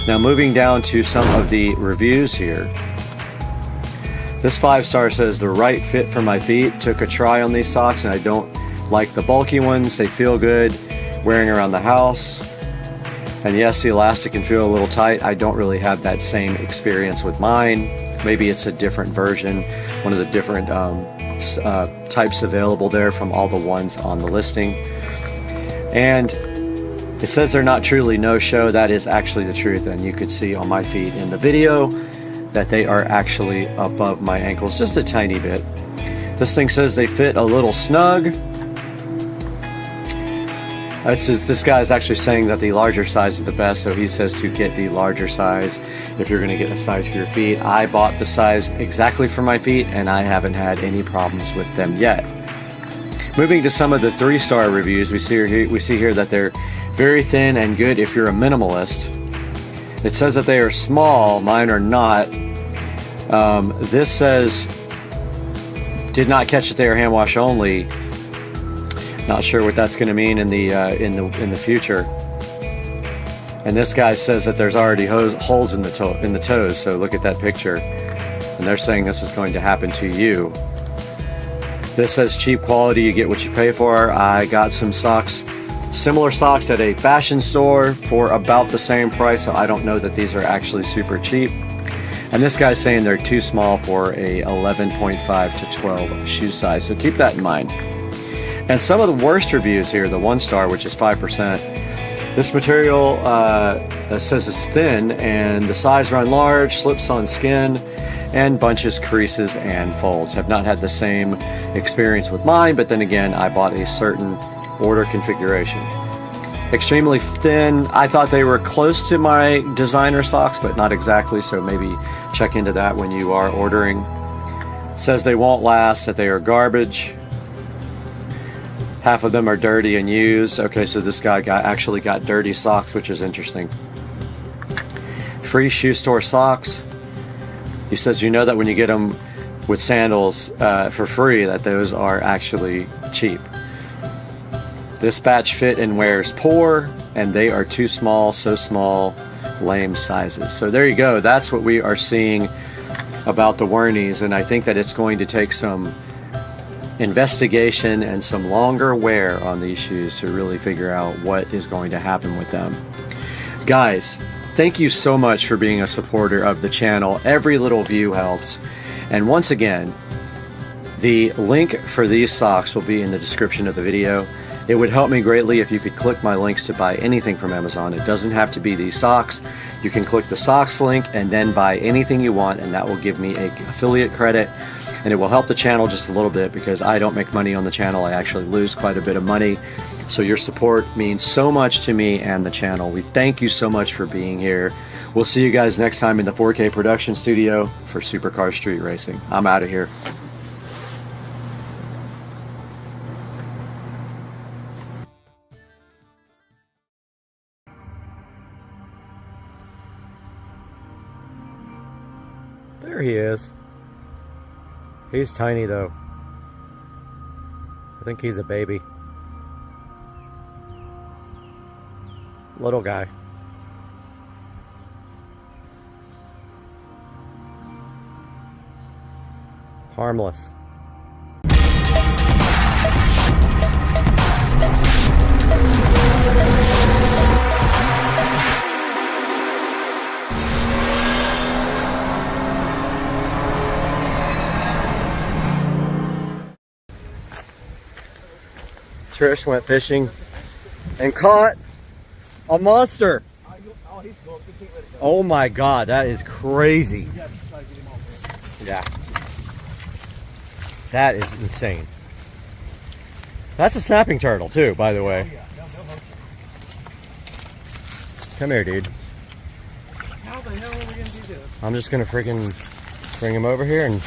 Now moving down to some of the reviews here. This 5-star says the right fit for my feet. Took a try on these socks and I don't like the bulky ones. They feel good wearing around the house. And yes, the elastic can feel a little tight. I don't really have that same experience with mine. Maybe it's a different version, one of the different types available there from all the ones on the listing. And it says they're not truly no-show. That is actually the truth, and you could see on my feet in the video that they are actually above my ankles just a tiny bit. This thing says they fit a little snug. This guy is actually saying that the larger size is the best, so he says to get the larger size if you're going to get a size for your feet. I bought the size exactly for my feet, and I haven't had any problems with them yet. Moving to some of the 3-star reviews, we see here that they're very thin and good if you're a minimalist. It says that they are small. Mine are not. This says did not catch that they are hand wash only. Not sure what that's going to mean in the future. And this guy says that there's already holes in the toes. So look at that picture, and they're saying this is going to happen to you. This says cheap quality, you get what you pay for. I got some socks, similar socks at a fashion store for about the same price. So I don't know that these are actually super cheap. And this guy's saying they're too small for a 11.5 to 12 shoe size. So keep that in mind. And some of the worst reviews here, the 1-star, which is 5%. This material says it's thin, and the size run large, slips on skin, and bunches, creases, and folds. Have not had the same experience with mine, but then again, I bought a certain order configuration. Extremely thin. I thought they were close to my designer socks, but not exactly, so maybe check into that when you are ordering. Says they won't last, that they are garbage. Half of them are dirty and used. Okay, so this guy actually got dirty socks, which is interesting. Free shoe store socks. He says you know that when you get them with sandals for free, that those are actually cheap. This batch fit and wears poor, and they are too small, so small, lame sizes. So there you go. That's what we are seeing about the Wernies, and I think that it's going to take some investigation and some longer wear on these shoes to really figure out what is going to happen with them. Guys, thank you so much for being a supporter of the channel. Every little view helps. And once again, the link for these socks will be in the description of the video. It would help me greatly if you could click my links to buy anything from Amazon. It doesn't have to be these socks. You can click the socks link and then buy anything you want, and that will give me an affiliate credit. And it will help the channel just a little bit because I don't make money on the channel. I actually lose quite a bit of money. So your support means so much to me and the channel. We thank you so much for being here. We'll see you guys next time in the 4K production studio for Supercar Street Racing. I'm out of here. There he is. He's tiny though. I think he's a baby. Little guy. Harmless. Trish went fishing and caught a monster. Oh my god, that is crazy. Yeah. That is insane. That's a snapping turtle too, by the way. Come here, dude. How the hell are we gonna do this? I'm just gonna freaking bring him over here and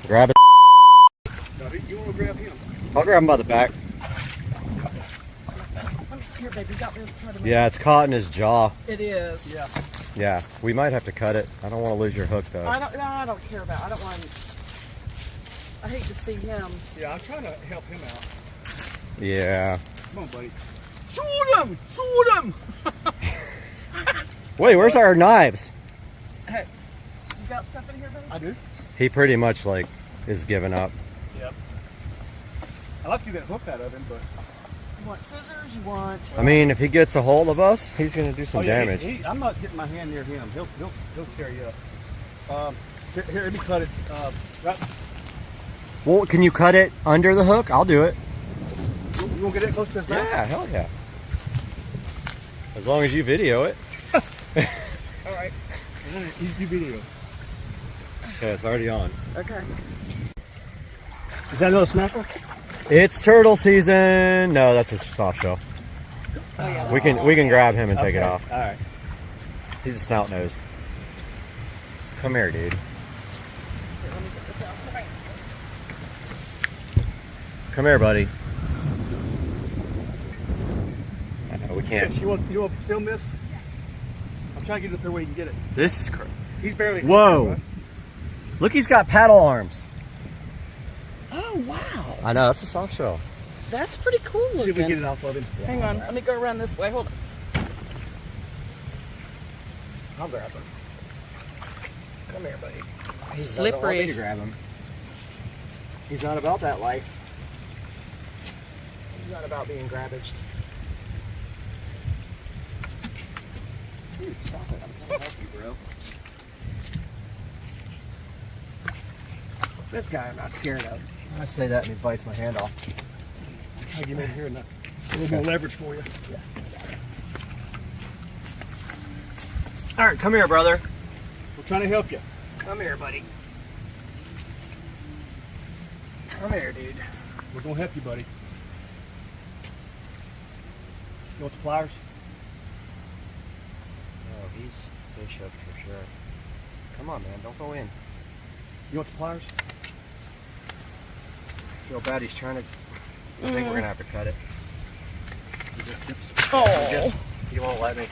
grab it. You want to grab him? I'll grab him by the back. Here, baby, got this. Yeah, it's caught in his jaw. It is. Yeah. Yeah, we might have to cut it. I don't want to lose your hook though. I don't care about. I don't want. I hate to see him. Yeah, I'm trying to help him out. Yeah. Come on, buddy. Shoot him! Shoot him! Wait, where's our knives? Hey, you got stuff in here, baby? I do. He pretty much like is giving up. Yep. I'd like to get that hook out of him, but... You want scissors? You want... I mean, if he gets a hold of us, he's gonna do some damage. I'm not getting my hand near him. He'll carry you up. Here, let me cut it. Right. Well, can you cut it under the hook? I'll do it. You want to get it close to his mouth? Yeah, hell yeah. As long as you video it. All right. And then you video. Okay, it's already on. Okay. Is that another snapper? It's turtle season. No, that's a soft shell. We can grab him and take it off. All right. He's a snout nose. Come here, dude. Come here, buddy. I know we can't. You want to film this? I'm trying to get it up there where you can get it. This is crazy. He's barely. Whoa! Look, he's got paddle arms. Oh, wow. I know, that's a soft shell. That's pretty cool looking. See if we can get it off of him. Hang on. Let me go around this way. Hold on. I'll grab him. Come here, buddy. He's Slippery. to grab him. He's not about that life. He's not about being grabbaged. Dude, stop it. I'm trying to help you, bro. This guy I'm not scared of. I say that and he bites my hand off. I'm trying to get him in here and a little more leverage for you. Yeah. All right, come here, brother. We're trying to help you. Come here, buddy. Come here, dude. We're gonna help you, buddy. You want the pliers? Oh, he's fish hooked for sure. Come on, man. Don't go in. You want the pliers? I feel bad. He's trying to. I think we're gonna have to cut it. He just keeps. Oh. He won't let me.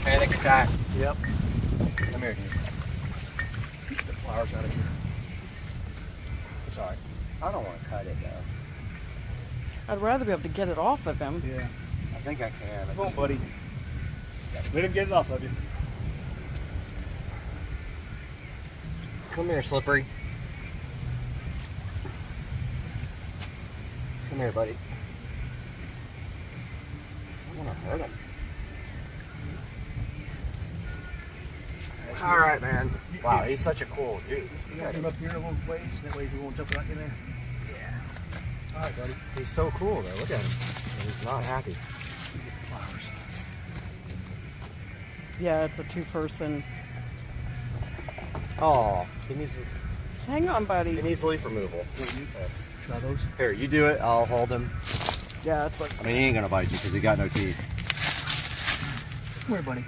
Panic attack. Yep. Come here, dude. Keep the pliers out of here. It's alright. I don't want to cut it though. I'd rather be able to get it off of him. Yeah. I think I can. Come on, buddy. Let him get it off of you. Come here, Slippery. Come here, buddy. I want to hurt him. All right, man. Wow, he's such a cool dude. You got him up here in a little ways, that way he won't jump back in there. Yeah. All right, buddy. He's so cool, though. Look at him. He's not happy. Flowers. Yeah, it's a two-person. Oh, he needs Hang on, buddy. leaf removal. Try those. Here, you do it. I'll hold him. Yeah, that's what. I mean, he ain't gonna bite you because he got no teeth. Come here, buddy.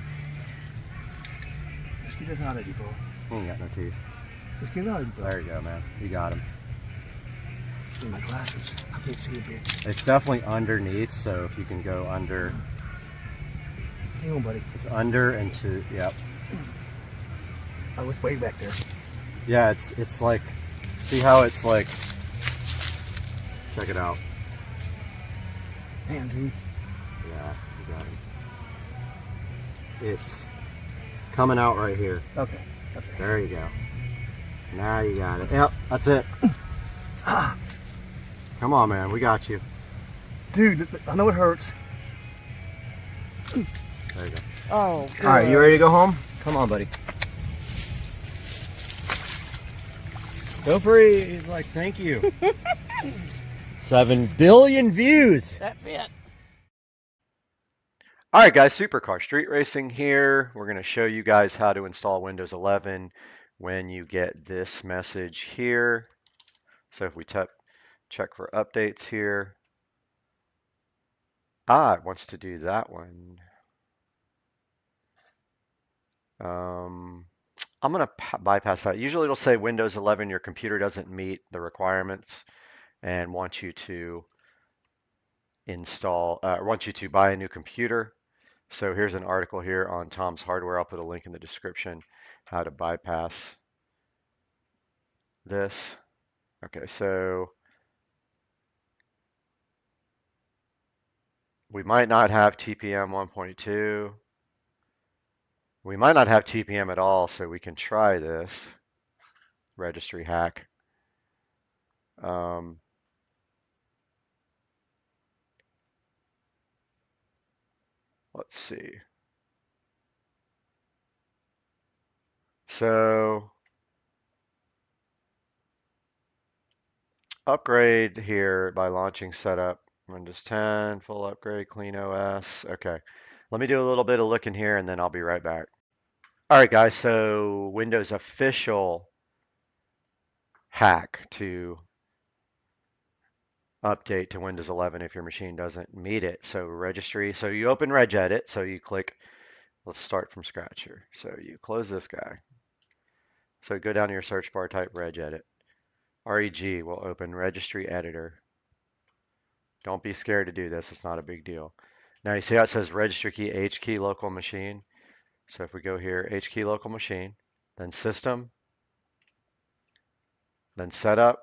Let's get this out of you, bro. He ain't got no teeth. Let's get it out of you, bro. There you go, man. You got him. Give me my glasses. I can't see a bit. It's definitely underneath, so if you can go under, Hang on, buddy. it's under and to, yep. Oh, it's way back there. Yeah, it's like, see how it's like, check it out. Damn, dude. Yeah, you got him. It's coming out right here. Okay. Okay. There you go. Now you got it. Yep, that's it. Come on, man, we got you. Dude, I know it hurts. There you go. Oh, All right, you ready to go home? Come on, buddy. Go free. He's like, thank you. 7 billion views. That's it. All right, guys, Supercar Street Racing here. We're going to show you guys how to install Windows 11 when you get this message here. So if we check for updates here. It wants to do that one. I'm going to bypass that. Usually it'll say Windows 11, your computer doesn't meet the requirements and wants you to wants you to buy a new computer. So here's an article here on Tom's Hardware. I'll put a link in the description how to bypass this. Okay, so we might not have TPM 1.2. We might not have TPM at all, so we can try this registry hack. Let's see. So upgrade here by launching setup. Windows 10, full upgrade, clean OS. Okay, let me do a little bit of looking here and then I'll be right back. All right, guys, so Windows official hack to update to Windows 11 if your machine doesn't meet it. So registry, so you open regedit, so you click, let's start from scratch here. So you close this guy. So go down to your search bar, type regedit. REG will open registry editor. Don't be scared to do this, it's not a big deal. Now you see how it says registry key, H key local machine. So if we go here, H key local machine, then system, then setup.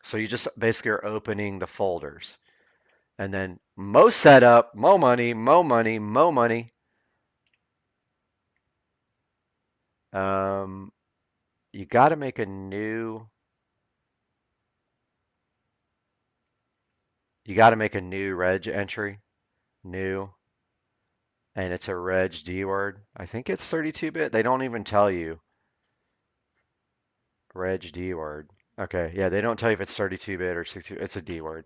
So you just basically are opening the folders. And then mo setup, mo money, mo money, mo money. You got to make a new, reg entry, new, and it's a reg D word. I think it's 32-bit. They don't even tell you. Reg D word. Okay, yeah, they don't tell you if it's 32-bit or 60. It's a D word.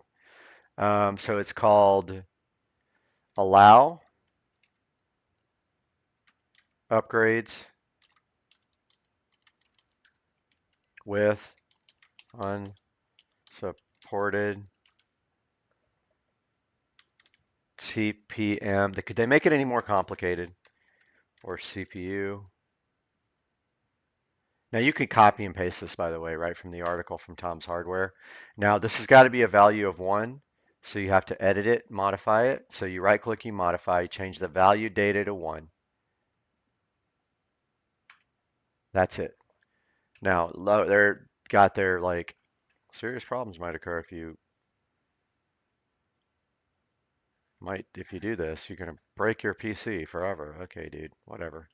So it's called allow upgrades with unsupported TPM. Could they make it any more complicated? Or CPU. Now you can copy and paste this, by the way, right from the article from Tom's Hardware. Now this has got to be a value of 1, so you have to edit it, modify it. So you right click, you modify, you change the value data to 1. That's it. Now they're got their like serious problems might occur if you do this. You're gonna break your PC forever. Okay, dude, whatever.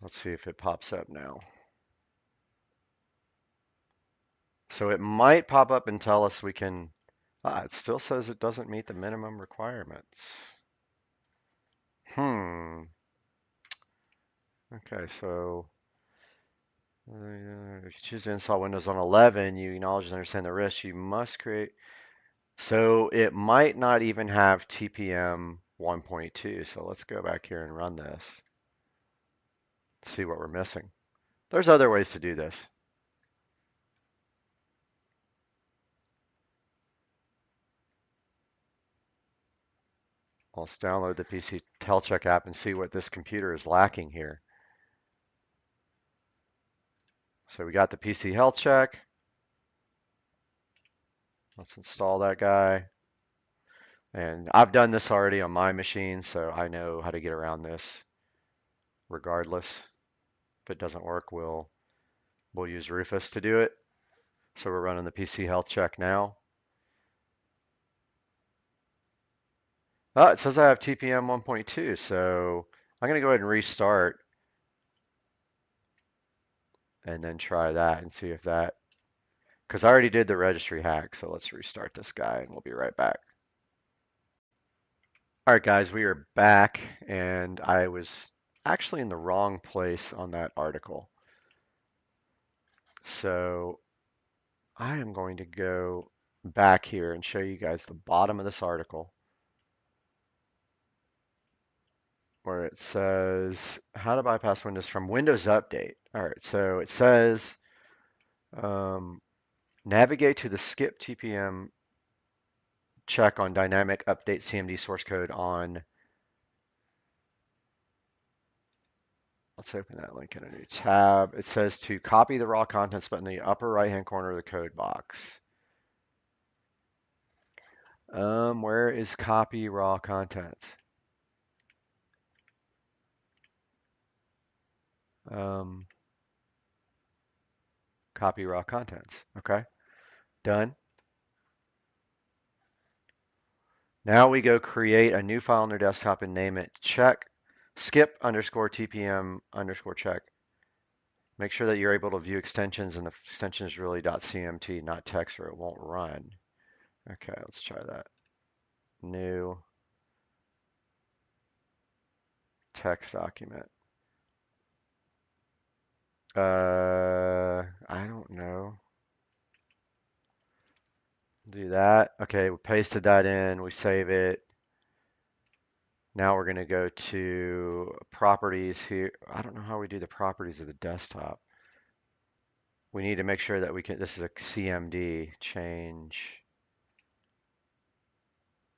Let's see if it pops up now. So it might pop up and tell us we can, it still says it doesn't meet the minimum requirements. Okay, so if you choose to install Windows on 11, you acknowledge and understand the risks. You must create, so it might not even have TPM 1.2. So let's go back here and run this. See what we're missing. There's other ways to do this. Let's download the PC Health Check app and see what this computer is lacking here. So we got the PC Health Check. Let's install that guy. And I've done this already on my machine, so I know how to get around this regardless. If it doesn't work, we'll use Rufus to do it. So we're running the PC Health Check now. Oh, it says I have TPM 1.2, so I'm going to go ahead and restart and then try that and see if that, because I already did the registry hack, so let's restart this guy and we'll be right back. All right, guys, we are back, and I was actually in the wrong place on that article. So I am going to go back here and show you guys the bottom of this article where it says how to bypass Windows from Windows Update. All right, so it says navigate to the skip TPM check on dynamic update CMD source code on, let's open that link in a new tab. It says to copy the raw contents button in the upper right hand corner of the code box. Where is copy raw contents? Copy raw contents. Okay, done. Now we go create a new file on their desktop and name it check skip underscore TPM underscore check. Make sure that you're able to view extensions, and the extension is really .cmt, not text, or it won't run. Okay, let's try that. New text document. I don't know. Do that. Okay, we pasted that in, we save it. Now we're going to go to properties here. I don't know how we do the properties of the desktop. we need to make sure that we can, this is a CMD change.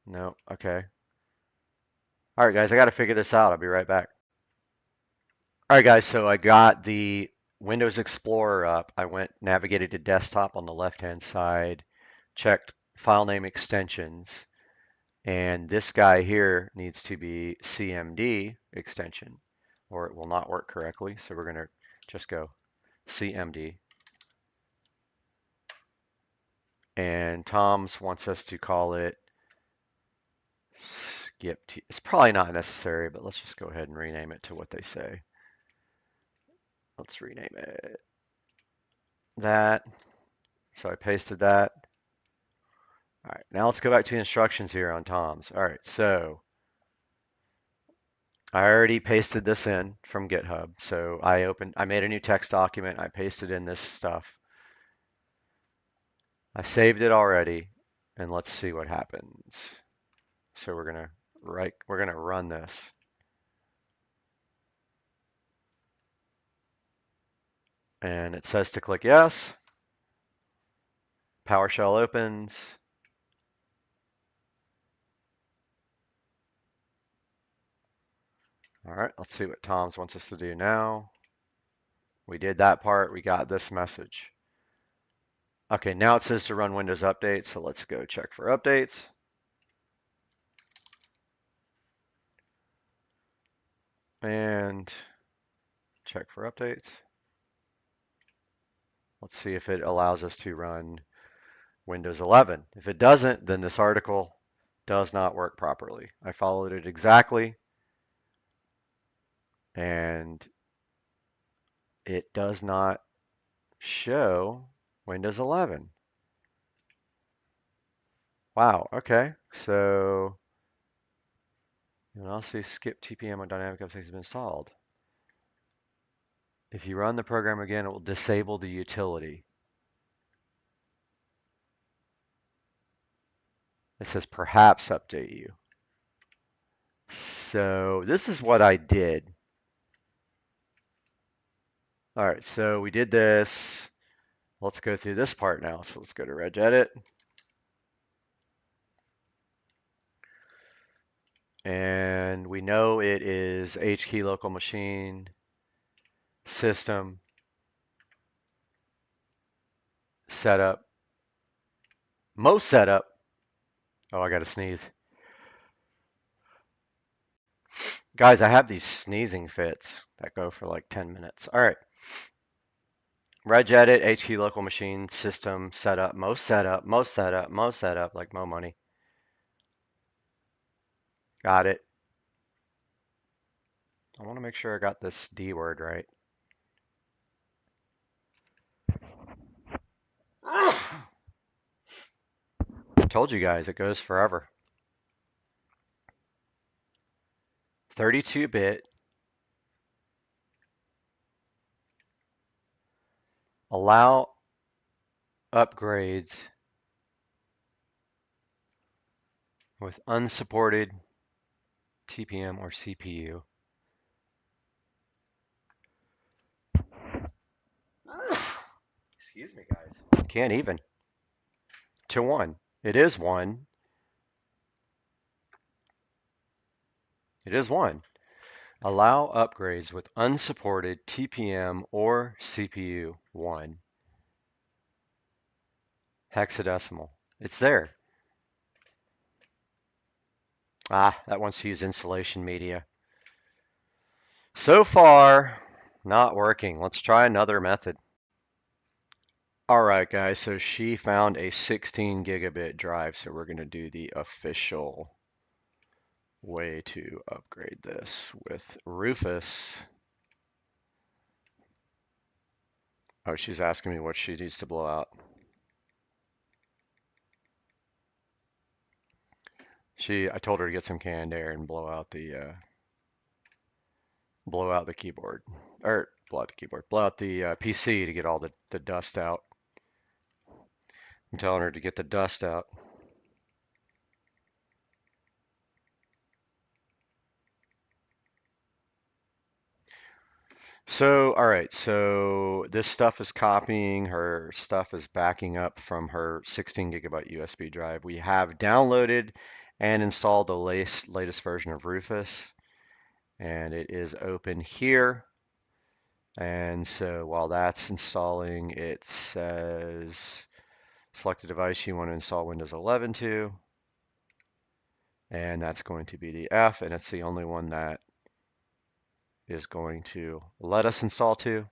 No, okay. All right, guys, I got to figure this out. I'll be right back. All right, guys, so I got the Windows Explorer up. I navigated to desktop on the left-hand side, checked file name extensions, and this guy here needs to be CMD extension, or it will not work correctly. So we're going to just go CMD. And Tom's wants us to call it skip. It's probably not necessary, but let's just go ahead and rename it to what they say. Let's rename it that. So I pasted that. All right, now let's go back to the instructions here on Tom's. All right, so I already pasted this in from GitHub. So I made a new text document. I pasted in this stuff. I saved it already, and let's see what happens. So we're gonna run this. And it says to click yes. PowerShell opens. All right, let's see what Tom's wants us to do now. We did that part. We got this message. Okay, now it says to run Windows Update, so let's go check for updates. And check for updates. Let's see if it allows us to run Windows 11. If it doesn't, then this article does not work properly. I followed it exactly, and it does not show Windows 11. Wow, okay. So, I'll see skip TPM on dynamic updates has been installed. If you run the program again, it will disable the utility. It says perhaps update you. So this is what I did. All right, so we did this. Let's go through this part now. So let's go to Regedit. And we know it is HKey local machine system setup. Most setup. Oh, I got to sneeze. Guys, I have these sneezing fits that go for like 10 minutes. All right. Regedit, HKey local machine system setup, most setup, most setup, most setup, like Mo Money. Got it. I want to make sure I got this D word right. Told you guys, it goes forever. 32-bit. Allow upgrades with unsupported TPM or CPU. Excuse me, guys. Can't even. To 1. It is 1. It is 1. Allow upgrades with unsupported TPM or CPU 1. Hexadecimal. It's there. Ah, that wants to use insulation media. So far, not working. Let's try another method. All right, guys, so she found a 16 gigabit drive, so we're going to do the official way to upgrade this with Rufus. Oh, she's asking me what she needs to blow out. I told her to get some canned air and blow out the keyboard, or blow out the PC to get all the dust out. I'm telling her to get the dust out. So, all right, so this stuff is copying, her stuff is backing up from her 16 gigabyte USB drive. We have downloaded and installed the latest version of Rufus, and it is open here. And so while that's installing, it says select a device you want to install Windows 11 to, and that's going to be the F, and it's the only one that is going to let us install to.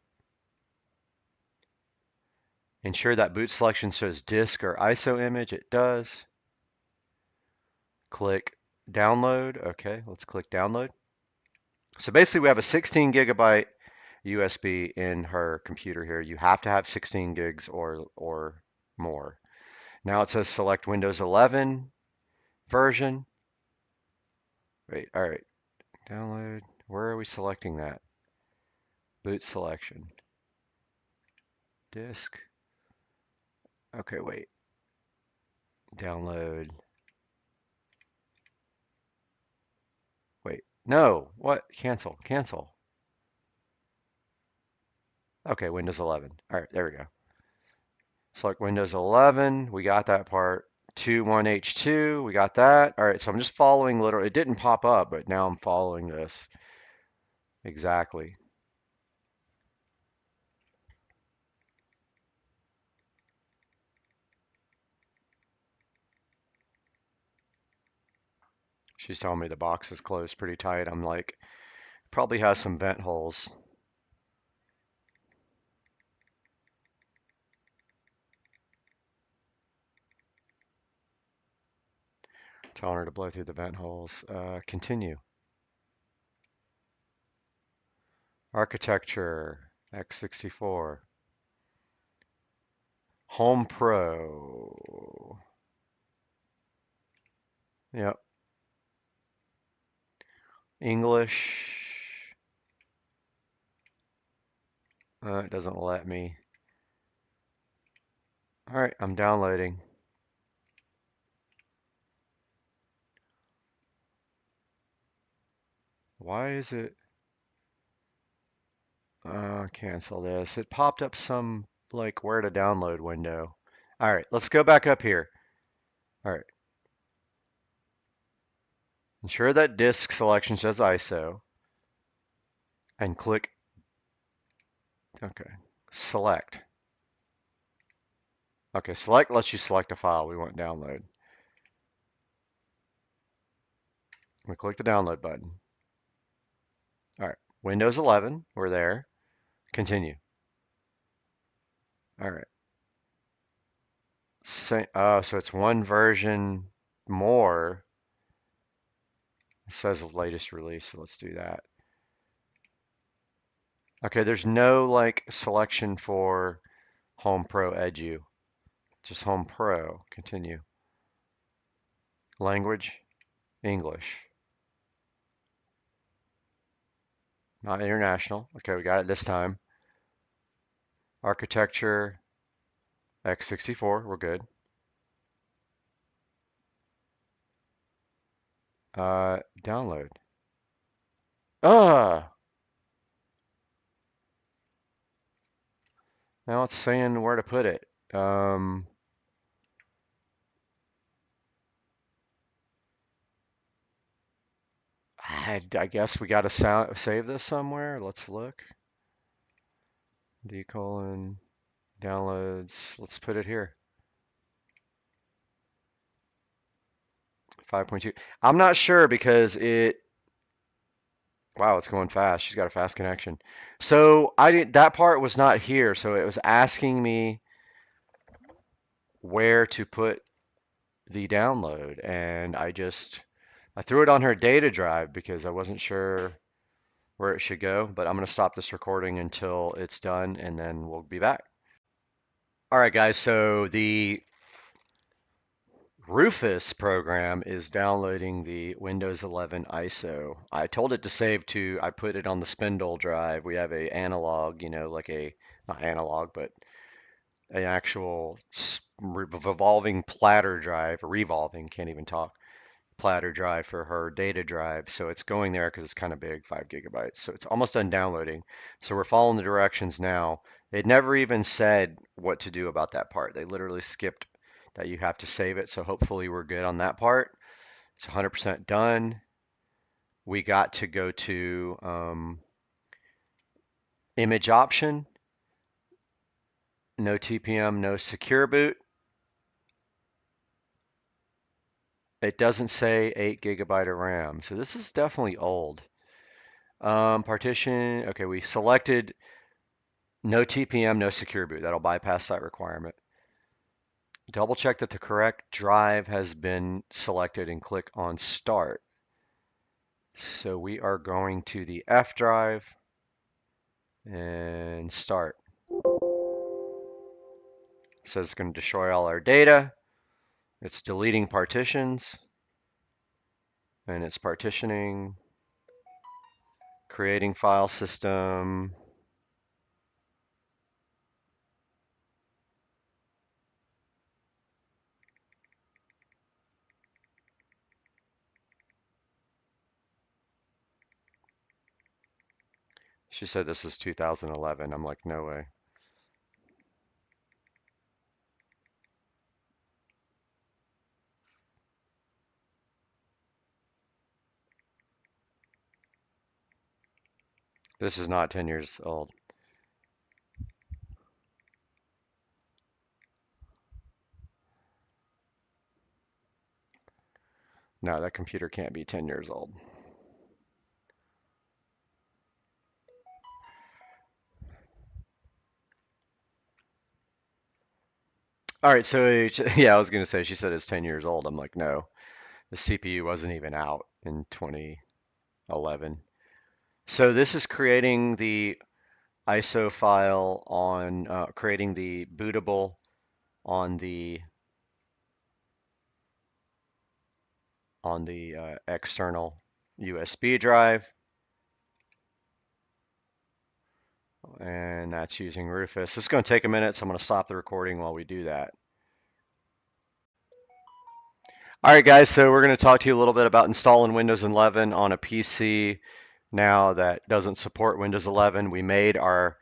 Ensure that boot selection shows disk or ISO image. It does. Click download. Okay, let's click download. So basically we have a 16 gigabyte USB in her computer here. You have to have 16 gigs or more. Now it says select Windows 11 version. Wait, all right. Download. Where are we selecting that? Boot selection. Disk. Okay, wait. Download. Wait. No. What? Cancel. Cancel. Okay, Windows 11. All right, there we go. Select Windows 11. We got that part. 21H2. We got that. All right, so I'm just following literally. It didn't pop up, but now I'm following this exactly. She's telling me the box is closed pretty tight. I'm like, probably has some vent holes. Telling her to blow through the vent holes. Continue. Architecture, x64. Home Pro. Yep. English. It doesn't let me. All right, I'm downloading. Why is it? Cancel this. It popped up some like where to download window. All right, let's go back up here. All right. Ensure that disk selection says ISO and click, okay, select. Okay, select lets you select a file we want to download. We click the download button. All right, Windows 11, we're there. Continue. All right. So it's one version more. It says the latest release, so let's do that. Okay, there's no like selection for Home Pro Edu, just Home Pro. Continue. Language, English. Not international. Okay, we got it this time. Architecture, x64, we're good. Download. Ah! Now it's saying where to put it. I guess we got to save this somewhere. Let's look. D:, downloads. Let's put it here. 5.2. I'm not sure because it. Wow, it's going fast. She's got a fast connection. So that part was not here. So it was asking me where to put the download, and I threw it on her data drive because I wasn't sure where it should go, but I'm going to stop this recording until it's done and then we'll be back. All right, guys, so the Rufus program is downloading the Windows 11 ISO. I told it to save to, I put it on the spindle drive. We have a analog, like not analog, but an actual revolving platter drive, revolving, can't even talk. platter drive for her data drive. So it's going there because it's kind of big, 5 gigabytes. So it's almost done downloading. So we're following the directions now. It never even said what to do about that part. They literally skipped that you have to save it. So hopefully we're good on that part. It's 100% done. We got to go to image option, no TPM, no secure boot. It doesn't say 8 gigabyte of RAM. So this is definitely old. Partition, okay, we selected no TPM, no secure boot. That'll bypass that requirement. Double check that the correct drive has been selected and click on start. So we are going to the F drive and start. So it's going to destroy all our data. It's deleting partitions and it's partitioning, creating file system. She said this is 2011. I'm like, no way. This is not 10 years old. No, that computer can't be 10 years old. All right, so yeah, I was gonna say she said it's 10 years old. I'm like, no, the CPU wasn't even out in 2011. So this is creating the ISO file on creating the bootable on the external USB drive, and that's using Rufus. It's going to take a minute, so I'm going to stop the recording while we do that. All right, guys, so we're going to talk to you a little bit about installing Windows 11 on a PC now that doesn't support Windows 11. We made our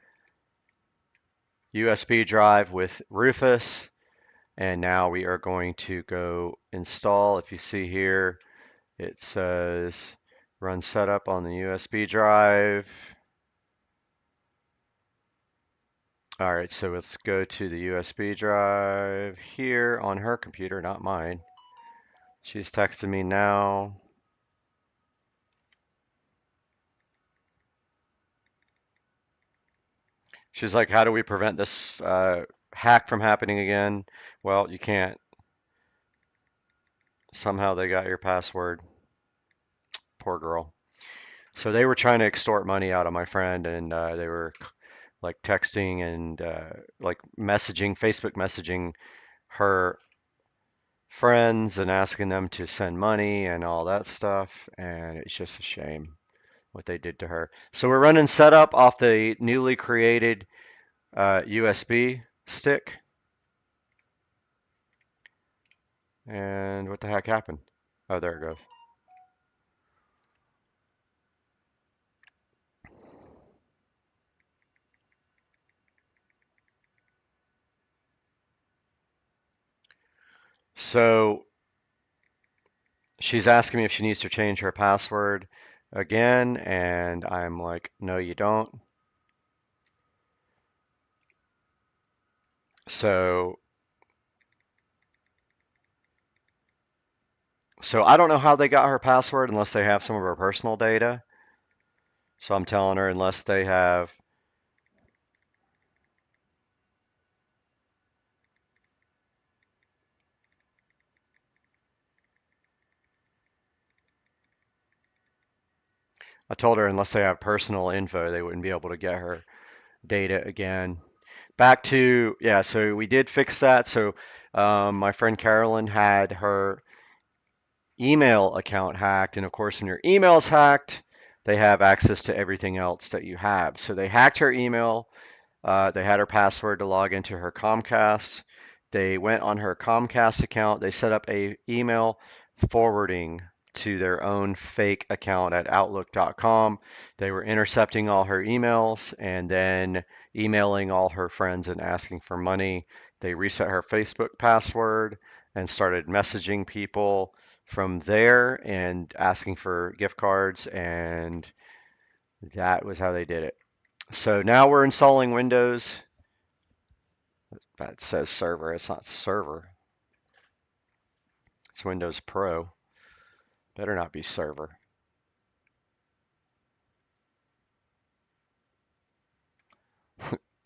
USB drive with Rufus, and now we are going to go install. If you see here, it says run setup on the USB drive. All right, so let's go to the USB drive here on her computer, not mine. She's texting me now. She's like, how do we prevent this hack from happening again? Well, you can't. Somehow they got your password. Poor girl. So they were trying to extort money out of my friend, and they were like texting and like messaging, Facebook messaging her friends and asking them to send money and all that stuff. And it's just a shame what they did to her. So we're running setup off the newly created USB stick. And what the heck happened? Oh, there it goes. So she's asking me if she needs to change her password again, and I'm like, no, you don't. So I don't know how they got her password unless they have some of her personal data. So I'm telling her unless they have I told her unless they have personal info, they wouldn't be able to get her data again. Back to, yeah, so we did fix that. So my friend Carolyn had her email account hacked. And of course, when your email's hacked, they have access to everything else that you have. So they hacked her email. They had her password to log into her Comcast. They went on her Comcast account. They set up a email forwarding to their own fake account at outlook.com. They were intercepting all her emails and then emailing all her friends and asking for money. They reset her Facebook password and started messaging people from there and asking for gift cards, and that was how they did it. So now we're installing Windows. That says server. It's not server. It's Windows Pro. Better not be server.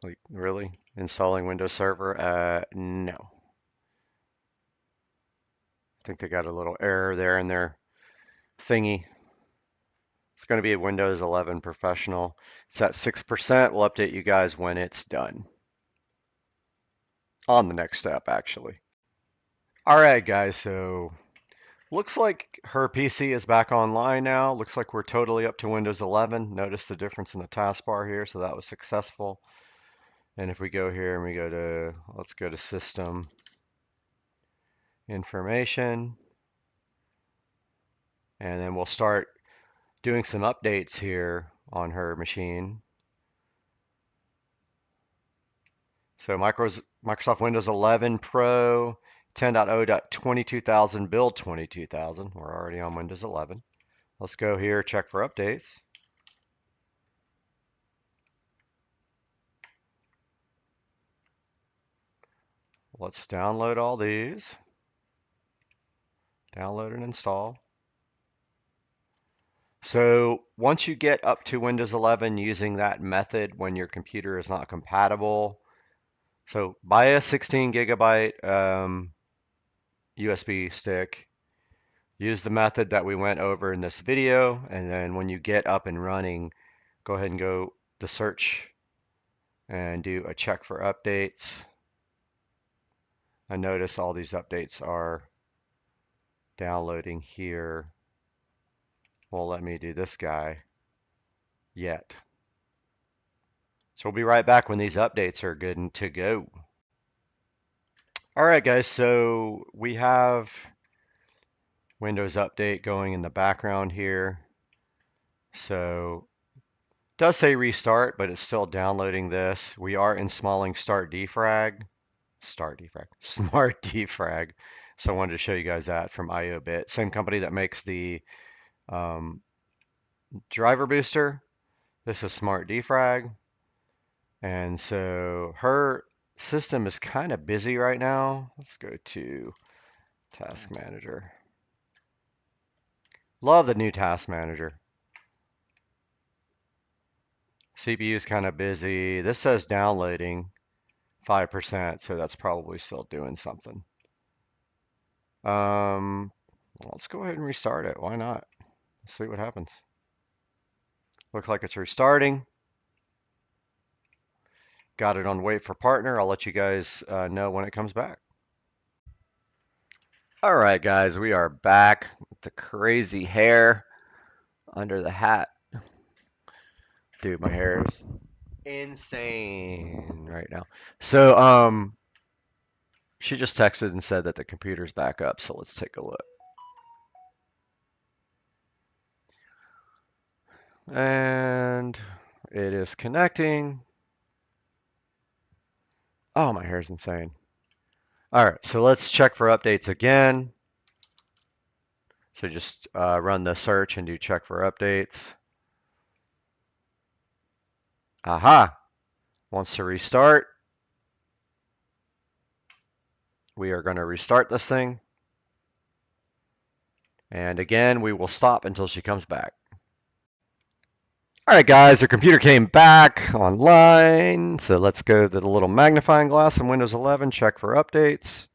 Like, really? Installing Windows Server? No. I think they got a little error there in their thingy. It's going to be a Windows 11 Professional. It's at 6%. We'll update you guys when it's done. On the next step, actually. All right, guys, so looks like her PC is back online now. Looks like we're totally up to Windows 11. Notice the difference in the taskbar here, so that was successful. And if we go here and we go to, let's go to System Information, and then we'll start doing some updates here on her machine. So Microsoft Windows 11 Pro 10.0.22,000 build 22,000. We're already on Windows 11. Let's go here, check for updates. Let's download all these. Download and install. So once you get up to Windows 11 using that method when your computer is not compatible, so buy a 16 gigabyte USB stick, use the method that we went over in this video, and then when you get up and running, go ahead and go to search and do a check for updates. And notice all these updates are downloading here. Won't let me do this guy yet. So we'll be right back when these updates are good to go. All right, guys, so we have Windows Update going in the background here. So it does say restart, but it's still downloading this. We are installing Smart Defrag. So I wanted to show you guys that from IOBit. Same company that makes the driver booster. This is Smart Defrag. And so her system is kind of busy right now. Let's go to Task Manager. Love the new Task Manager. CPU is kind of busy. This says downloading 5%, so that's probably still doing something. Let's go ahead and restart it. Why not? Let's see what happens. Looks like it's restarting. Got it on wait for partner. I'll let you guys know when it comes back. All right, guys, we are back with the crazy hair under the hat. Dude, my hair is insane right now. So, she just texted and said that the computer's back up, so let's take a look. And it is connecting. Oh, my hair's insane. All right, so let's check for updates again. So just run the search and do check for updates. Aha, wants to restart. We are going to restart this thing. And again, we will stop until she comes back. All right, guys, her computer came back online. So let's go to the little magnifying glass in Windows 11, check for updates.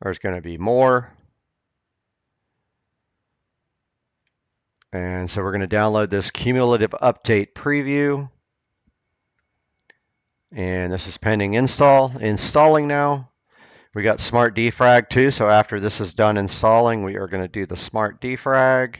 There's going to be more. And so we're going to download this cumulative update preview. And this is pending install. Installing now. We got Smart Defrag too. So after this is done installing, we are going to do the Smart Defrag.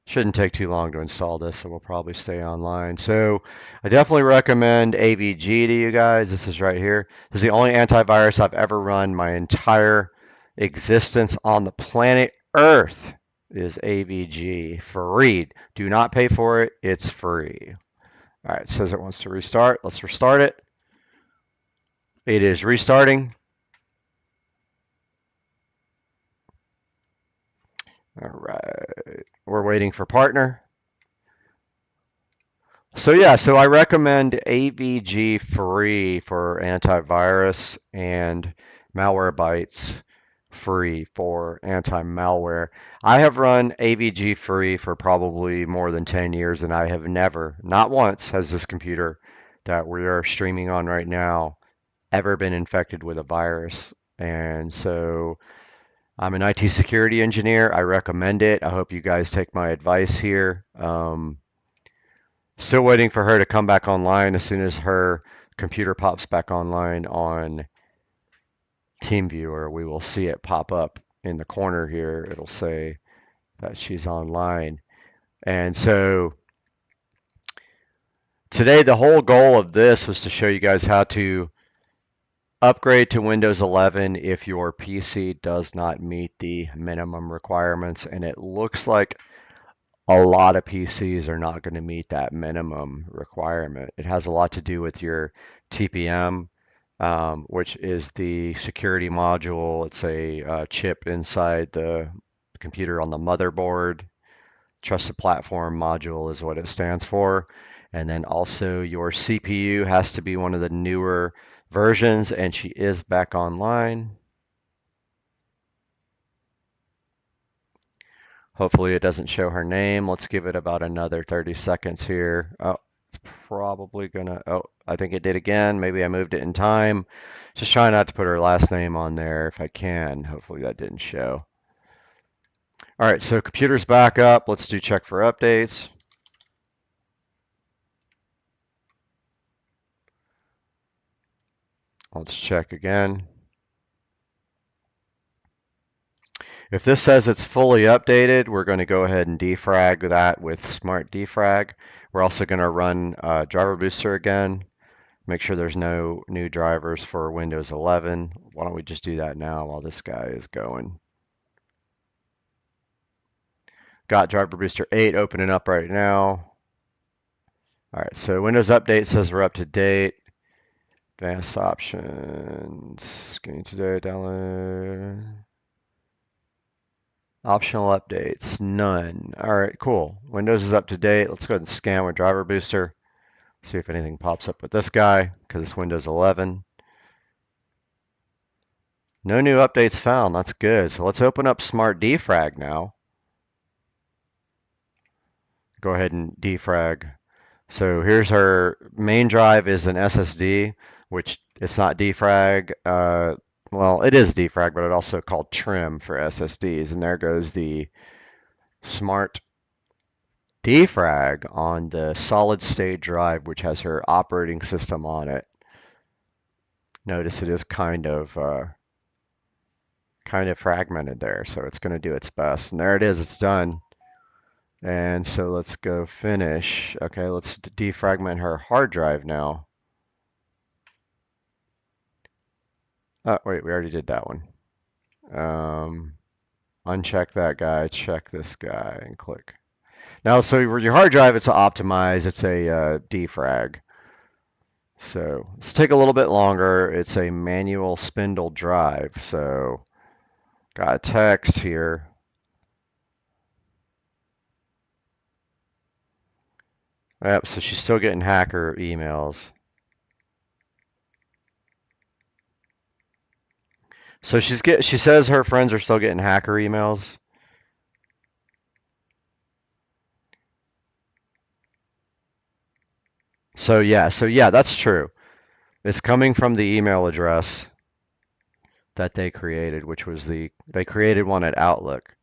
Shouldn't take too long to install this, so we'll probably stay online. So I definitely recommend AVG to you guys. This is right here. This is the only antivirus I've ever run my entire existence on the planet Earth is AVG. Free. Do not pay for it. It's free. All right, it says it wants to restart. Let's restart it. It is restarting. All right, we're waiting for partner. So yeah, so I recommend AVG free for antivirus and Malwarebytes free for anti-malware. I have run AVG free for probably more than 10 years, and I have never, not once, has this computer that we are streaming on right now ever been infected with a virus. And so I'm an IT security engineer. I recommend it. I hope you guys take my advice here. Still waiting for her to come back online. As soon as her computer pops back online on TeamViewer, we will see it pop up in the corner here. It'll say that she's online. And so today, the whole goal of this was to show you guys how to upgrade to Windows 11 if your PC does not meet the minimum requirements. And it looks like a lot of PCs are not going to meet that minimum requirement. It has a lot to do with your TPM, which is the security module. It's a chip inside the computer on the motherboard. Trusted Platform Module is what it stands for. And then also your CPU has to be one of the newer versions, and she is back online. Hopefully it doesn't show her name. Let's give it about another 30 seconds here. Oh, it's probably gonna, oh, I think it did again. Maybe I moved it in time. Just trying not to put her last name on there if I can. Hopefully that didn't show. All right, so computer's back up. Let's do check for updates. Let's check again. If this says it's fully updated, we're going to go ahead and defrag that with Smart Defrag. We're also going to run Driver Booster again. Make sure there's no new drivers for Windows 11. Why don't we just do that now while this guy is going? Got Driver Booster 8 opening up right now. All right, so Windows Update says we're up to date. Advanced options, scanning today, download. Optional updates, none. All right, cool. Windows is up to date. Let's go ahead and scan with Driver Booster. See if anything pops up with this guy, because it's Windows 11. No new updates found. That's good. So let's open up Smart Defrag now. Go ahead and defrag. So here's her main drive is an SSD, which it's not defrag. Well, it is defrag, but it's also called trim for SSDs. And there goes the Smart Defrag on the solid state drive, which has her operating system on it. Notice it is kind of fragmented there, so it's going to do its best. And there it is, it's done. And so let's go finish. Okay, let's defragment her hard drive now. Oh, wait, we already did that one. Uncheck that guy, check this guy, and click. Now, so for your hard drive, it's a optimize, it's a defrag. So let's take a little bit longer. It's a manual spindle drive. So got a text here. Yep, so she's still getting hacker emails. So she says her friends are still getting hacker emails. So yeah, that's true. It's coming from the email address that they created, which was they created one at Outlook.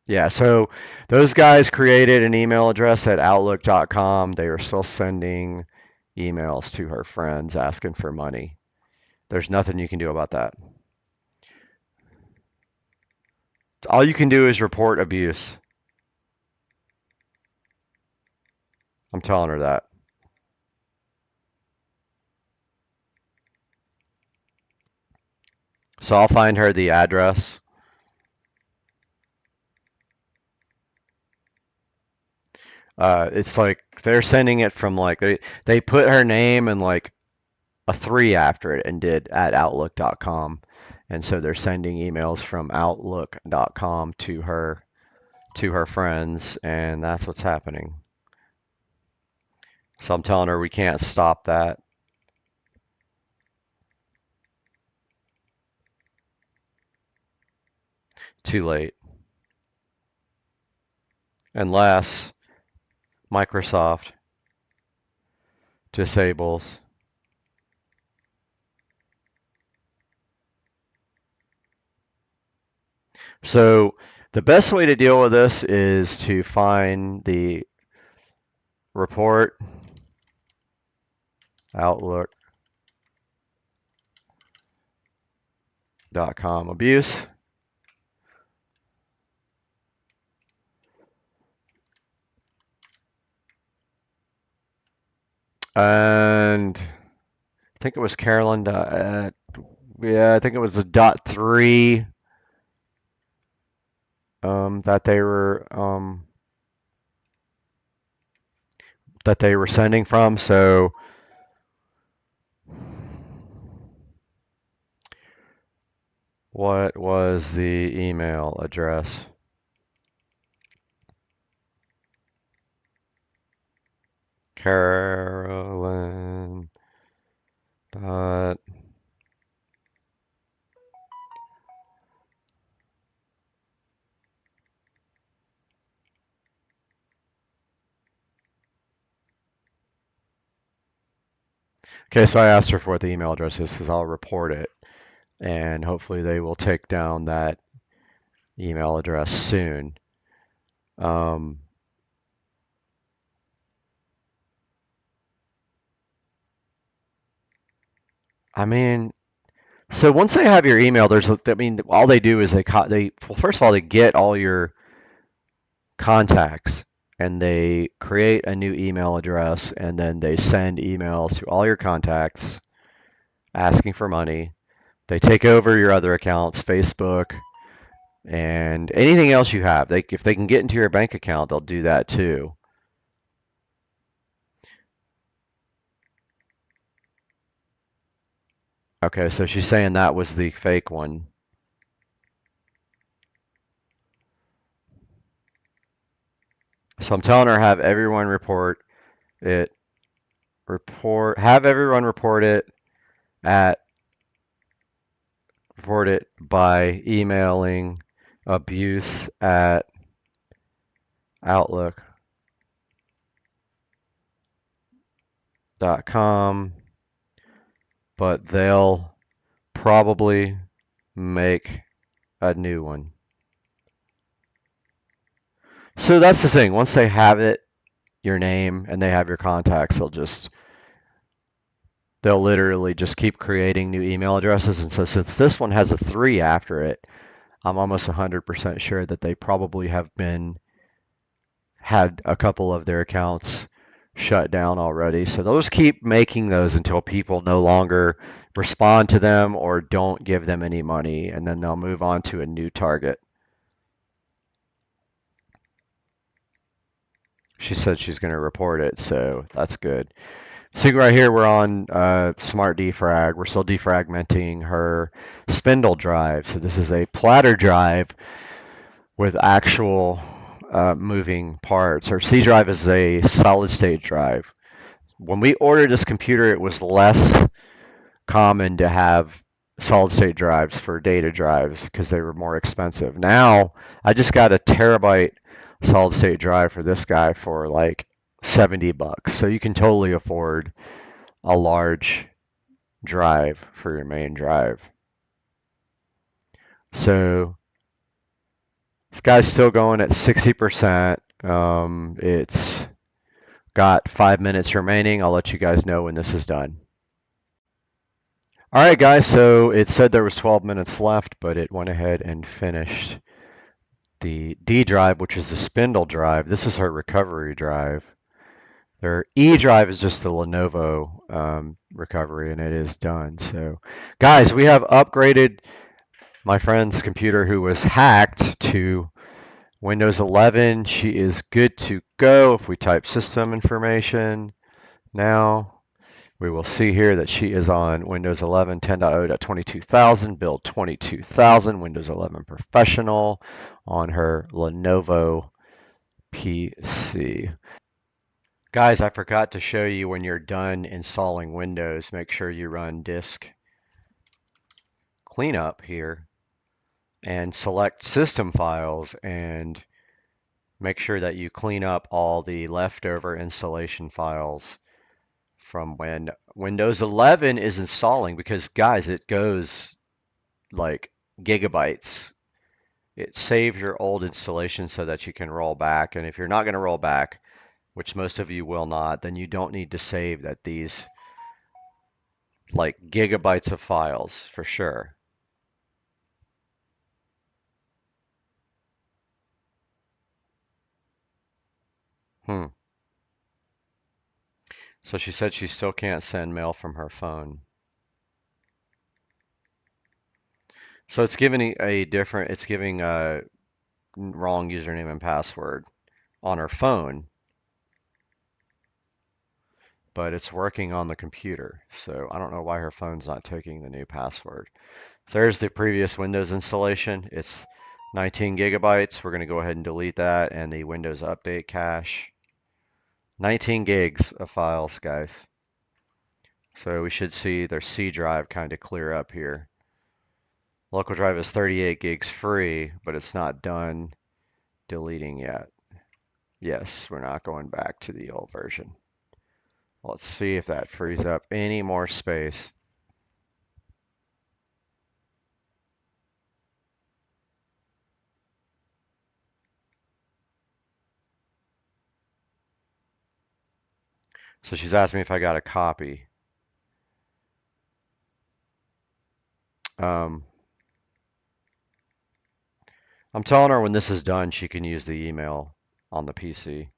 Yeah, so those guys created an email address at outlook.com. They are still sending emails to her friends asking for money. There's nothing you can do about that. All you can do is report abuse. I'm telling her that. So I'll find her the address. It's like they're sending it from like they put her name and like a 3 after it and did at outlook.com. And so they're sending emails from outlook.com to her friends, and that's what's happening. So I'm telling her we can't stop that. Too late. Unless Microsoft disables So the best way to deal with this is to find the report outlook.com abuse. And I think it was Carolyn. Yeah, I think it was a .3 that they were sending from. So what was the email address? Carolyn dot Okay, so I asked her for what the email address is because I'll report it, and hopefully they will take down that email address soon. I mean, so once they have your email, all they do is well, first of all, they get all your contacts and they create a new email address, and then they send emails to all your contacts asking for money. They take over your other accounts, Facebook, and anything else you have. If they can get into your bank account, they'll do that too. Okay, so she's saying that was the fake one. So I'm telling her have everyone report it. Have everyone report it by emailing abuse@outlook.com, but they'll probably make a new one. So that's the thing. Once they have it, your name, and they have your contacts, they'll literally just keep creating new email addresses. And so since this one has a 3 after it, I'm almost 100% sure that they probably had a couple of their accounts shut down already. So they'll just keep making those until people no longer respond to them or don't give them any money, and then they'll move on to a new target. She said she's going to report it, so that's good. So right here, we're on Smart Defrag. We're still defragmenting her spindle drive. So this is a platter drive with actual moving parts. Her C drive is a solid state drive. When we ordered this computer, it was less common to have solid state drives for data drives because they were more expensive. Now, I just got a terabyte solid state drive for this guy for like $70. So you can totally afford a large drive for your main drive. So this guy's still going at 60%. It's got 5 minutes remaining. I'll let you guys know when this is done. All right, guys, so it said there was 12 minutes left, but it went ahead and finished the D drive, which is the spindle drive. This is her recovery drive. Their E drive is just the Lenovo recovery, and it is done. So, guys, we have upgraded my friend's computer who was hacked to Windows 11. She is good to go. If we type system information now, we will see here that she is on Windows 11 10.0.22,000, build 22,000, Windows 11 Professional on her Lenovo PC. Guys, I forgot to show you when you're done installing Windows, make sure you run disk cleanup here and select system files and make sure that you clean up all the leftover installation files from when Windows 11 is installing, because guys, it goes like gigabytes. It saves your old installation so that you can roll back. And if you're not going to roll back, which most of you will not, then you don't need to save that these like gigabytes of files for sure. So she said she still can't send mail from her phone. So it's giving a different, it's giving a wrong username and password on her phone, but it's working on the computer. So I don't know why her phone's not taking the new password. So there's the previous Windows installation. It's 19 gigabytes. We're going to go ahead and delete that and the Windows Update cache. 19 gigs of files, guys. So we should see their C drive kind of clear up here. Local drive is 38 gigs free, but it's not done deleting yet. Yes, we're not going back to the old version. Let's see if that frees up any more space. So she's asked me if I got a copy. I'm telling her when this is done, she can use the email on the PC.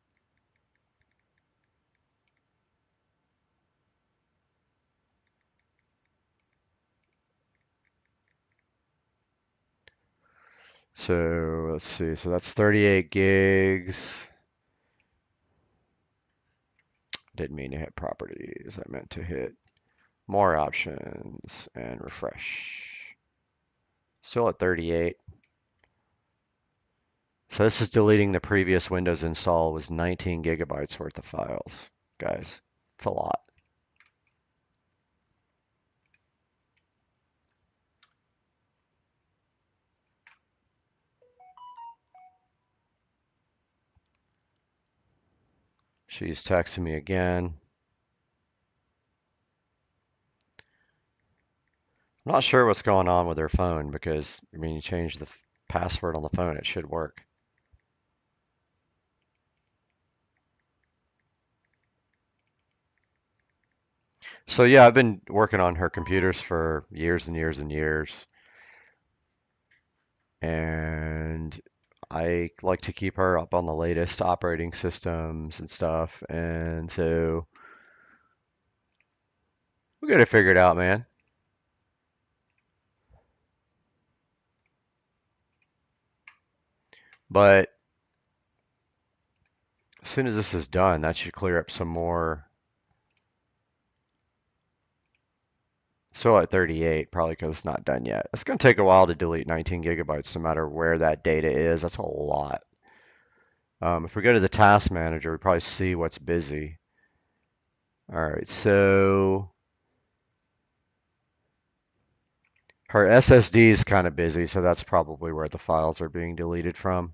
So let's see. So that's 38 gigs. Didn't mean to hit properties. I meant to hit more options and refresh. Still at 38. So this is deleting the previous Windows install. It was 19 gigabytes worth of files, guys. It's a lot. She's texting me again. I'm not sure what's going on with her phone because, I mean, you change the password on the phone, it should work. So yeah, I've been working on her computers for years and years and years. And I like to keep her up on the latest operating systems and stuff. And so we got to figure it out, man. But as soon as this is done, that should clear up some more. Still at 38, probably because it's not done yet. It's going to take a while to delete 19 gigabytes no matter where that data is. That's a lot. If we go to the task manager, we probably see what's busy. All right, so her SSD is kind of busy, so that's probably where the files are being deleted from.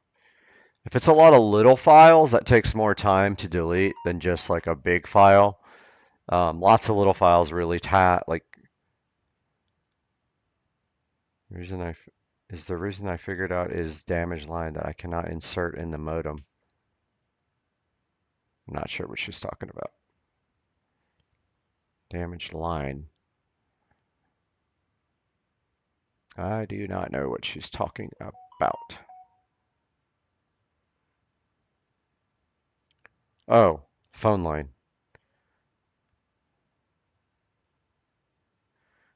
If it's a lot of little files, that takes more time to delete than just like a big file. Lots of little files really like the reason I figured out is damaged line that I cannot insert in the modem. I'm not sure what she's talking about. Damaged line. I do not know what she's talking about. Oh, phone line.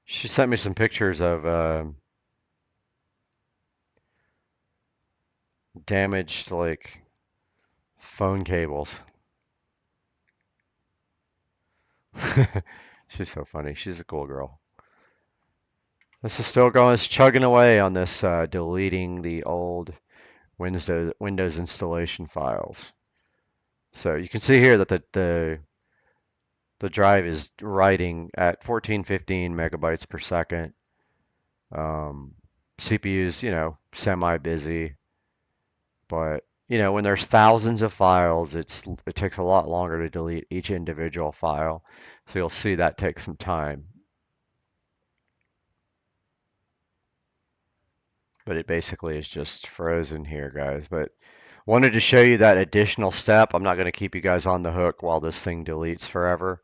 She sent me some pictures of damaged like phone cables. She's so funny. She's a cool girl. This is still going, it's chugging away on this deleting the old Windows installation files. So you can see here that the drive is writing at 1415 megabytes per second. CPU's, semi-busy, but when there's thousands of files, it takes a lot longer to delete each individual file. So you'll see that takes some time. But it basically is just frozen here, guys. But wanted to show you that additional step. I'm not going to keep you guys on the hook while this thing deletes forever.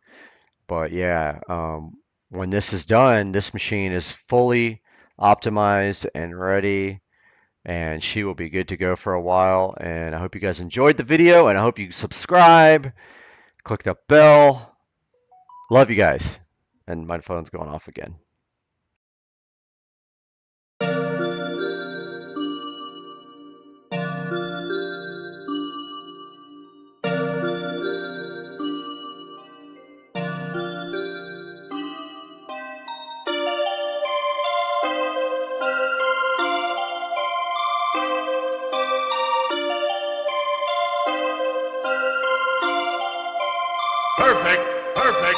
But yeah, when this is done, this machine is fully optimized and ready, and she will be good to go for a while. And I hope you guys enjoyed the video, and I hope you subscribe, click the bell. Love you guys. And my phone's going off again. Perfect, perfect.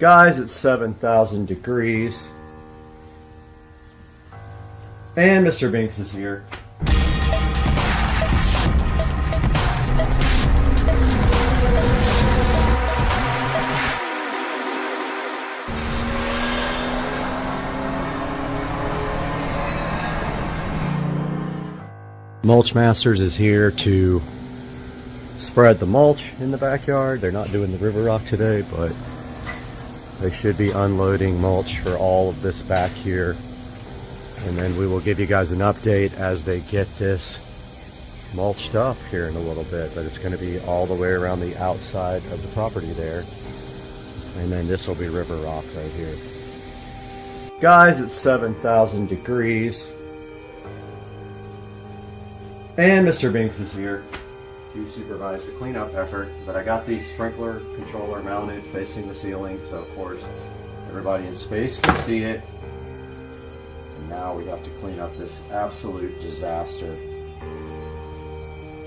Guys, it's 7,000 degrees. And Mr. Binks is here. Mulch Masters is here to spread the mulch in the backyard. They're not doing the river rock today, but they should be unloading mulch for all of this back here. And then we will give you guys an update as they get this mulched up here in a little bit. But it's going to be all the way around the outside of the property there. And then this will be river rock right here. Guys, it's 7,000 degrees. And Mr. Binks is here to supervise the cleanup effort. But I got the sprinkler controller mounted facing the ceiling, so of course everybody in space can see it. And now we have to clean up this absolute disaster.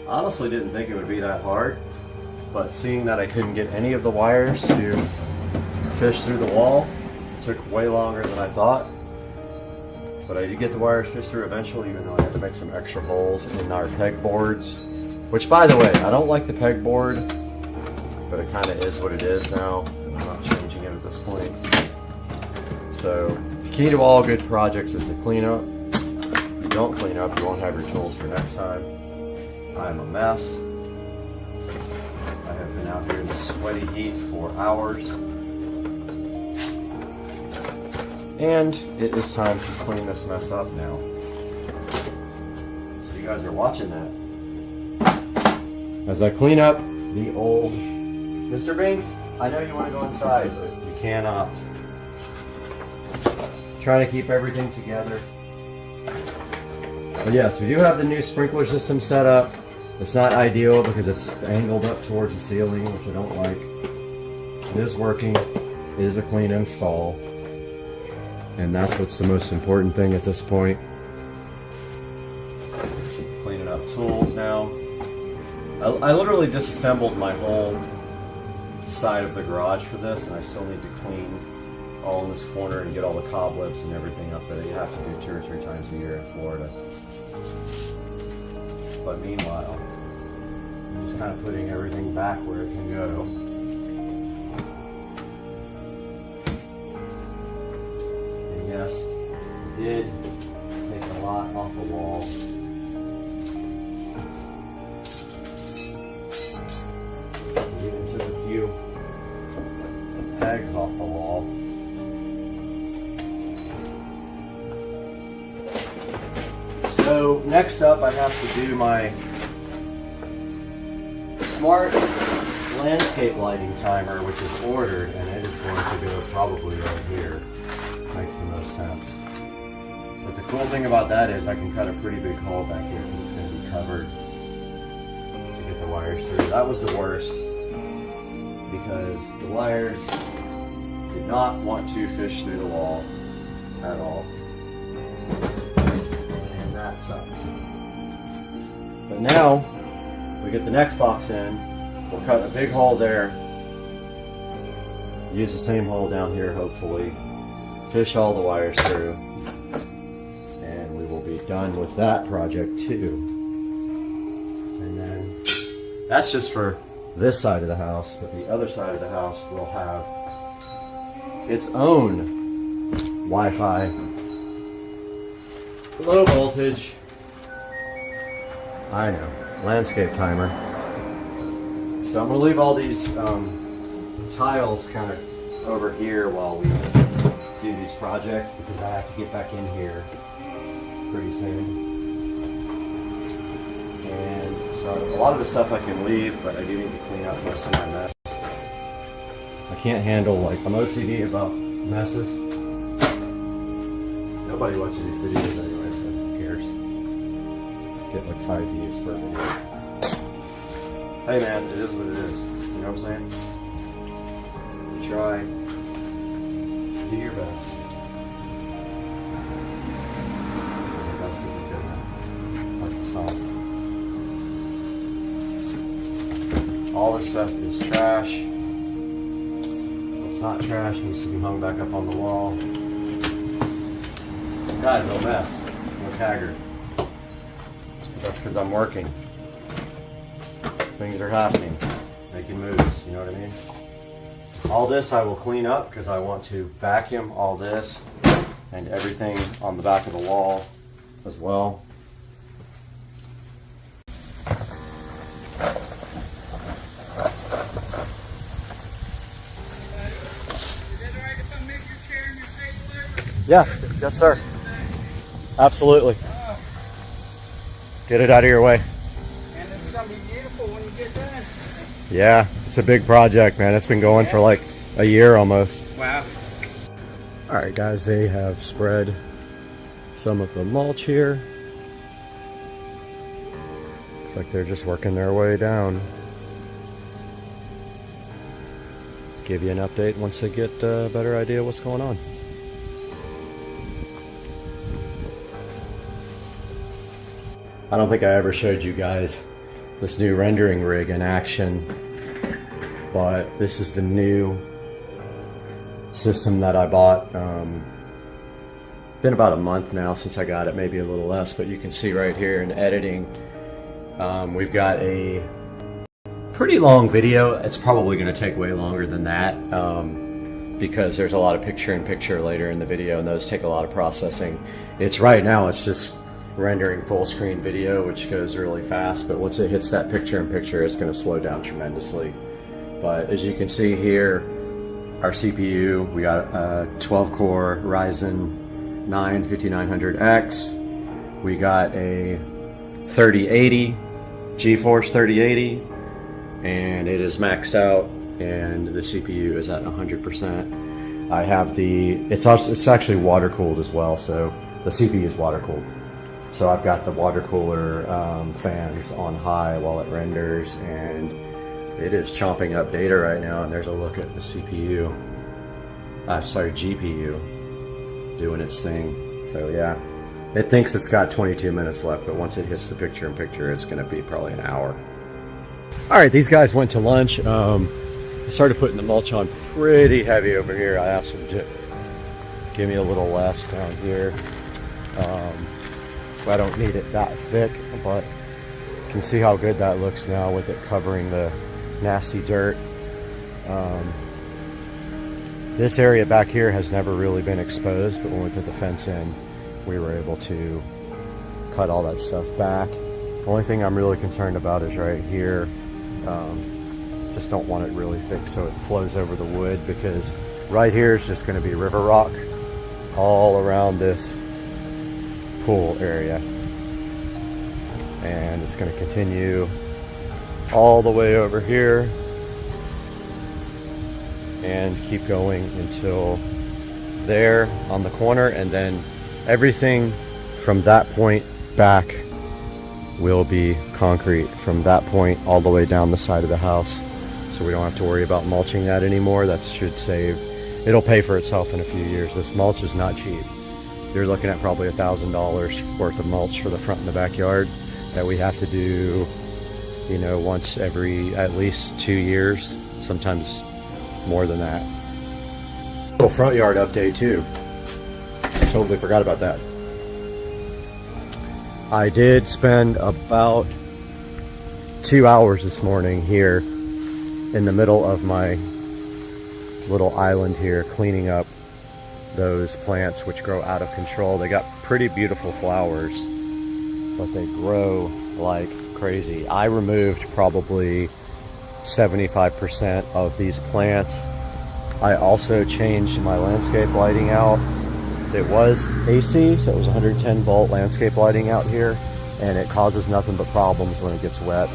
Honestly didn't think it would be that hard, but seeing that I couldn't get any of the wires to fish through the wall, it took way longer than I thought. But I did get the wires fished through eventually, even though I had to make some extra holes in our pegboards. Which, by the way, I don't like the pegboard, but it kind of is what it is now. I'm not changing it at this point. So, the key to all good projects is to clean up. If you don't clean up, you won't have your tools for next time. I am a mess. I have been out here in the sweaty heat for hours. And it is time to clean this mess up now. So you guys are watching that. As I clean up the old Mr. Binks, I know you want to go inside, but you cannot. Trying to keep everything together. But yes, we do have the new sprinkler system set up. It's not ideal because it's angled up towards the ceiling, which I don't like. It is working. It is a clean install. And that's what's the most important thing at this point. Cleaning up tools now. I literally disassembled my whole side of the garage for this, and I still need to clean all in this corner and get all the cobwebs and everything up that you have to do 2 or 3 times a year in Florida. But meanwhile, I'm just kind of putting everything back where it can go. Yes, I did take a lot off the wall. I even took a few pegs off the wall. So next up I have to do my smart landscape lighting timer, which is ordered, and it is going to go probably right here. Makes the most sense. But the cool thing about that is I can cut a pretty big hole back here because it's going to be covered to get the wires through. That was the worst because the wires did not want to fish through the wall at all. And that sucks. But now we get the next box in. We'll cut a big hole there. Use the same hole down here, hopefully. Fish all the wires through, and we will be done with that project too. And then that's just for this side of the house, but the other side of the house will have its own Wi-Fi, low voltage, I know, landscape timer. So I'm going to leave all these tiles kind of over here while we do these projects because I have to get back in here pretty soon. And so a lot of the stuff I can leave, but I do need to clean up most of my mess. I can't handle, like, I'm OCD about messes. Nobody watches these videos anyway, so who cares? Get like 5 views per video. Hey man, it is what it is. You know what I'm saying? You try. Do your best. Your best isn't good enough. Like the song. All this stuff is trash. Let's not trash, needs to be hung back up on the wall. God, no mess. Look haggard. That's because I'm working. Things are happening. Making moves, you know what I mean? All this I will clean up because I want to vacuum all this and everything on the back of the wall as well. Yeah, yes sir. Absolutely. Get it out of your way. And it's gonna be beautiful when you get done. Yeah, it's a big project, man. It's been going for like a year almost. Wow. All right, guys, they have spread some of the mulch here. Looks like they're just working their way down. Give you an update once they get a better idea what's going on. I don't think I ever showed you guys this new rendering rig in action, but this is the new system that I bought. Been about a month now since I got it, maybe a little less, but you can see right here in editing, we've got a pretty long video. It's probably going to take way longer than that because there's a lot of picture-in-picture later in the video, and those take a lot of processing. It's right now, it's just rendering full screen video, which goes really fast, but once it hits that picture-in-picture, it's going to slow down tremendously. But as you can see here, our CPU, we got a 12-core Ryzen 9 5900X. We got a 3080, GeForce 3080, and it is maxed out, and the CPU is at 100%. I have it's actually water cooled as well, so the CPU is water cooled. So I've got the water cooler fans on high while it renders, and it is chomping up data right now. And there's a look at the CPU, GPU, doing its thing. So yeah, it thinks it's got 22 minutes left, but once it hits the picture-in-picture, it's going to be probably an hour. All right, these guys went to lunch. I started putting the mulch on pretty heavy over here. I asked them to give me a little less down here. I don't need it that thick, but you can see how good that looks now with it covering the nasty dirt. This area back here has never really been exposed, but when we put the fence in, we were able to cut all that stuff back. The only thing I'm really concerned about is right here. Just don't want it really thick so it flows over the wood, because right here is just going to be river rock all around this pool area, and it's going to continue all the way over here and keep going until there on the corner, and then everything from that point back will be concrete from that point all the way down the side of the house, so we don't have to worry about mulching that anymore. That should save, it'll pay for itself in a few years. This mulch is not cheap. You're looking at probably $1,000 worth of mulch for the front and the backyard that we have to do, you know, once every at least 2 years, sometimes more than that. Little front yard update too. Totally forgot about that. I did spend about 2 hours this morning here in the middle of my little island here, cleaning up those plants which grow out of control. They got pretty beautiful flowers, but they grow like crazy. I removed probably 75% of these plants. I also changed my landscape lighting out. It was AC, so it was 110 volt landscape lighting out here, and it causes nothing but problems when it gets wet.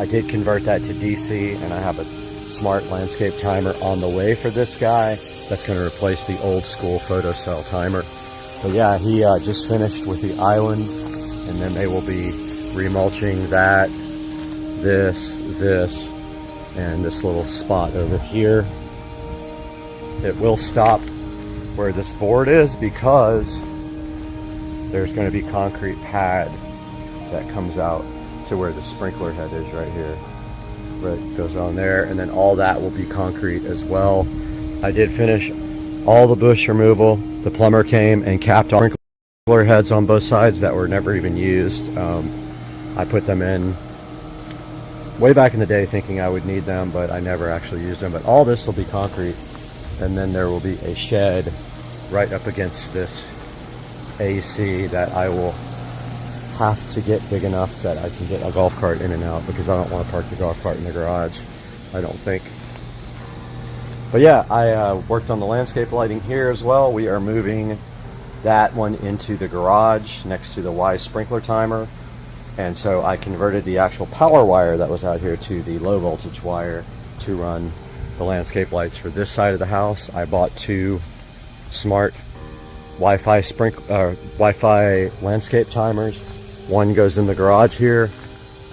I did convert that to DC, and I have a smart landscape timer on the way for this guy. That's going to replace the old school photocell timer. But yeah, he just finished with the island, and then they will be remulching that, this, and this little spot over here. It will stop where this board is because there's going to be concrete pad that comes out to where the sprinkler head is right here. Where it goes on there, and then all that will be concrete as well. I did finish all the bush removal. The plumber came and capped all sprinkler heads on both sides that were never even used. I put them in way back in the day thinking I would need them, but I never actually used them. But all this will be concrete, and then there will be a shed right up against this AC that I will have to get big enough that I can get a golf cart in and out, because I don't want to park the golf cart in the garage, I don't think. But yeah, I worked on the landscape lighting here as well. We are moving that one into the garage next to the Y sprinkler timer. And so I converted the actual power wire that was out here to the low voltage wire to run the landscape lights for this side of the house. I bought 2 smart Wi-Fi landscape timers. One goes in the garage here,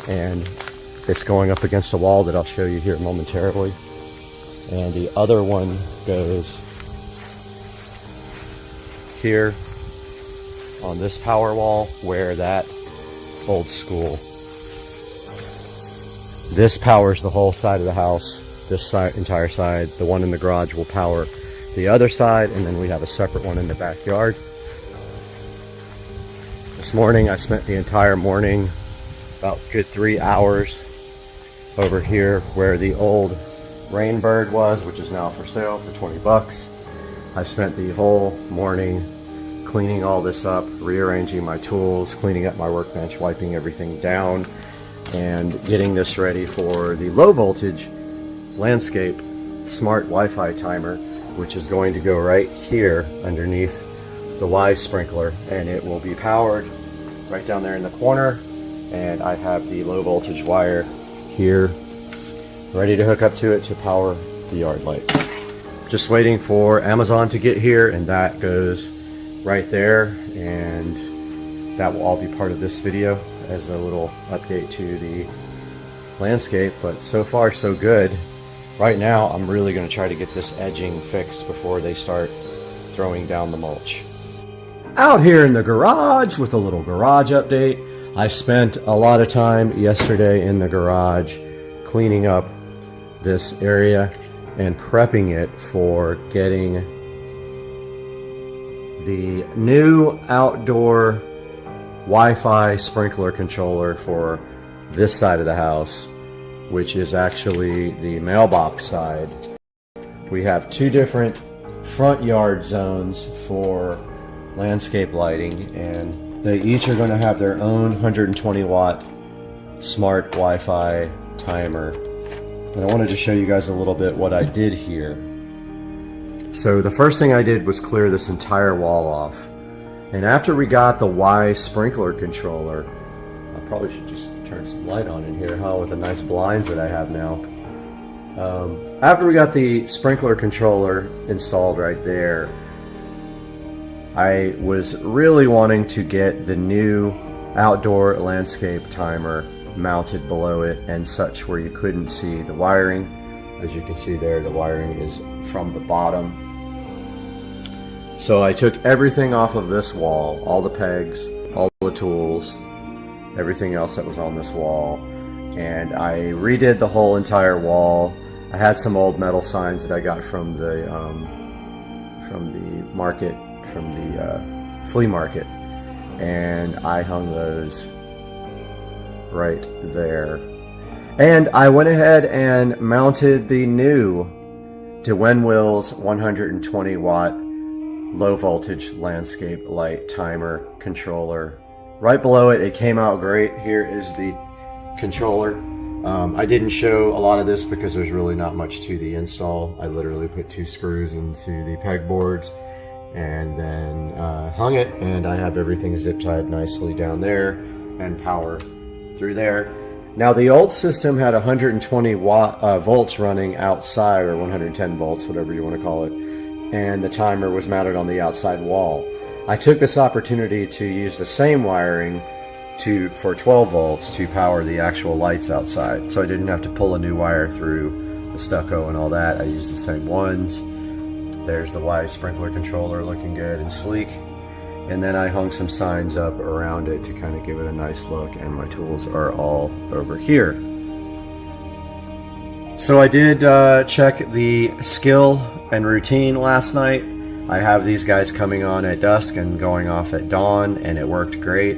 and it's going up against a wall that I'll show you here momentarily. And the other one goes here on this power wall, where that old school. This powers the whole side of the house, this side, entire side. The one in the garage will power the other side, and then we have a separate one in the backyard. This morning I spent the entire morning, about a good 3 hours, over here where the old Rainbird was, which is now for sale for 20 bucks. I spent the whole morning cleaning all this up, rearranging my tools, cleaning up my workbench, wiping everything down, and getting this ready for the low voltage landscape smart Wi-Fi timer, which is going to go right here underneath the Y sprinkler, and it will be powered right down there in the corner. And I have the low voltage wire here ready to hook up to it to power the yard lights. Just waiting for Amazon to get here, and that goes right there, and that will all be part of this video as a little update to the landscape. But so far so good. Right now I'm really going to try to get this edging fixed before they start throwing down the mulch. Out here in the garage with a little garage update. I spent a lot of time yesterday in the garage cleaning up this area and prepping it for getting the new outdoor Wi-Fi sprinkler controller for this side of the house, which is actually the mailbox side. We have 2 different front yard zones for landscape lighting, and they each are going to have their own 120 watt smart Wi-Fi timer. And I wanted to show you guys a little bit what I did here. So the first thing I did was clear this entire wall off. And after we got the Y sprinkler controller, I probably should just turn some light on in here, huh, with the nice blinds that I have now. After we got the sprinkler controller installed right there, I was really wanting to get the new outdoor landscape timer mounted below it and such where you couldn't see the wiring. As you can see there, the wiring is from the bottom. So I took everything off of this wall, all the pegs, all the tools, everything else that was on this wall, and I redid the whole entire wall. I had some old metal signs that I got from the market, from the flea market, and I hung those right there. And I went ahead and mounted the new DeWinwill's 120 watt low voltage landscape light timer controller. Right below it, it came out great. Here is the controller. I didn't show a lot of this because there's really not much to the install. I literally put 2 screws into the pegboards and then hung it, and I have everything zip tied nicely down there and power through there. Now the old system had 120 volts running outside, or 110 volts, whatever you want to call it, and the timer was mounted on the outside wall. I took this opportunity to use the same wiring for 12 volts to power the actual lights outside, so I didn't have to pull a new wire through the stucco and all that. I used the same ones. There's the Y sprinkler controller looking good and sleek, and then I hung some signs up around it to kind of give it a nice look, and my tools are all over here. So I did check the skill and routine last night. I have these guys coming on at dusk and going off at dawn, and it worked great.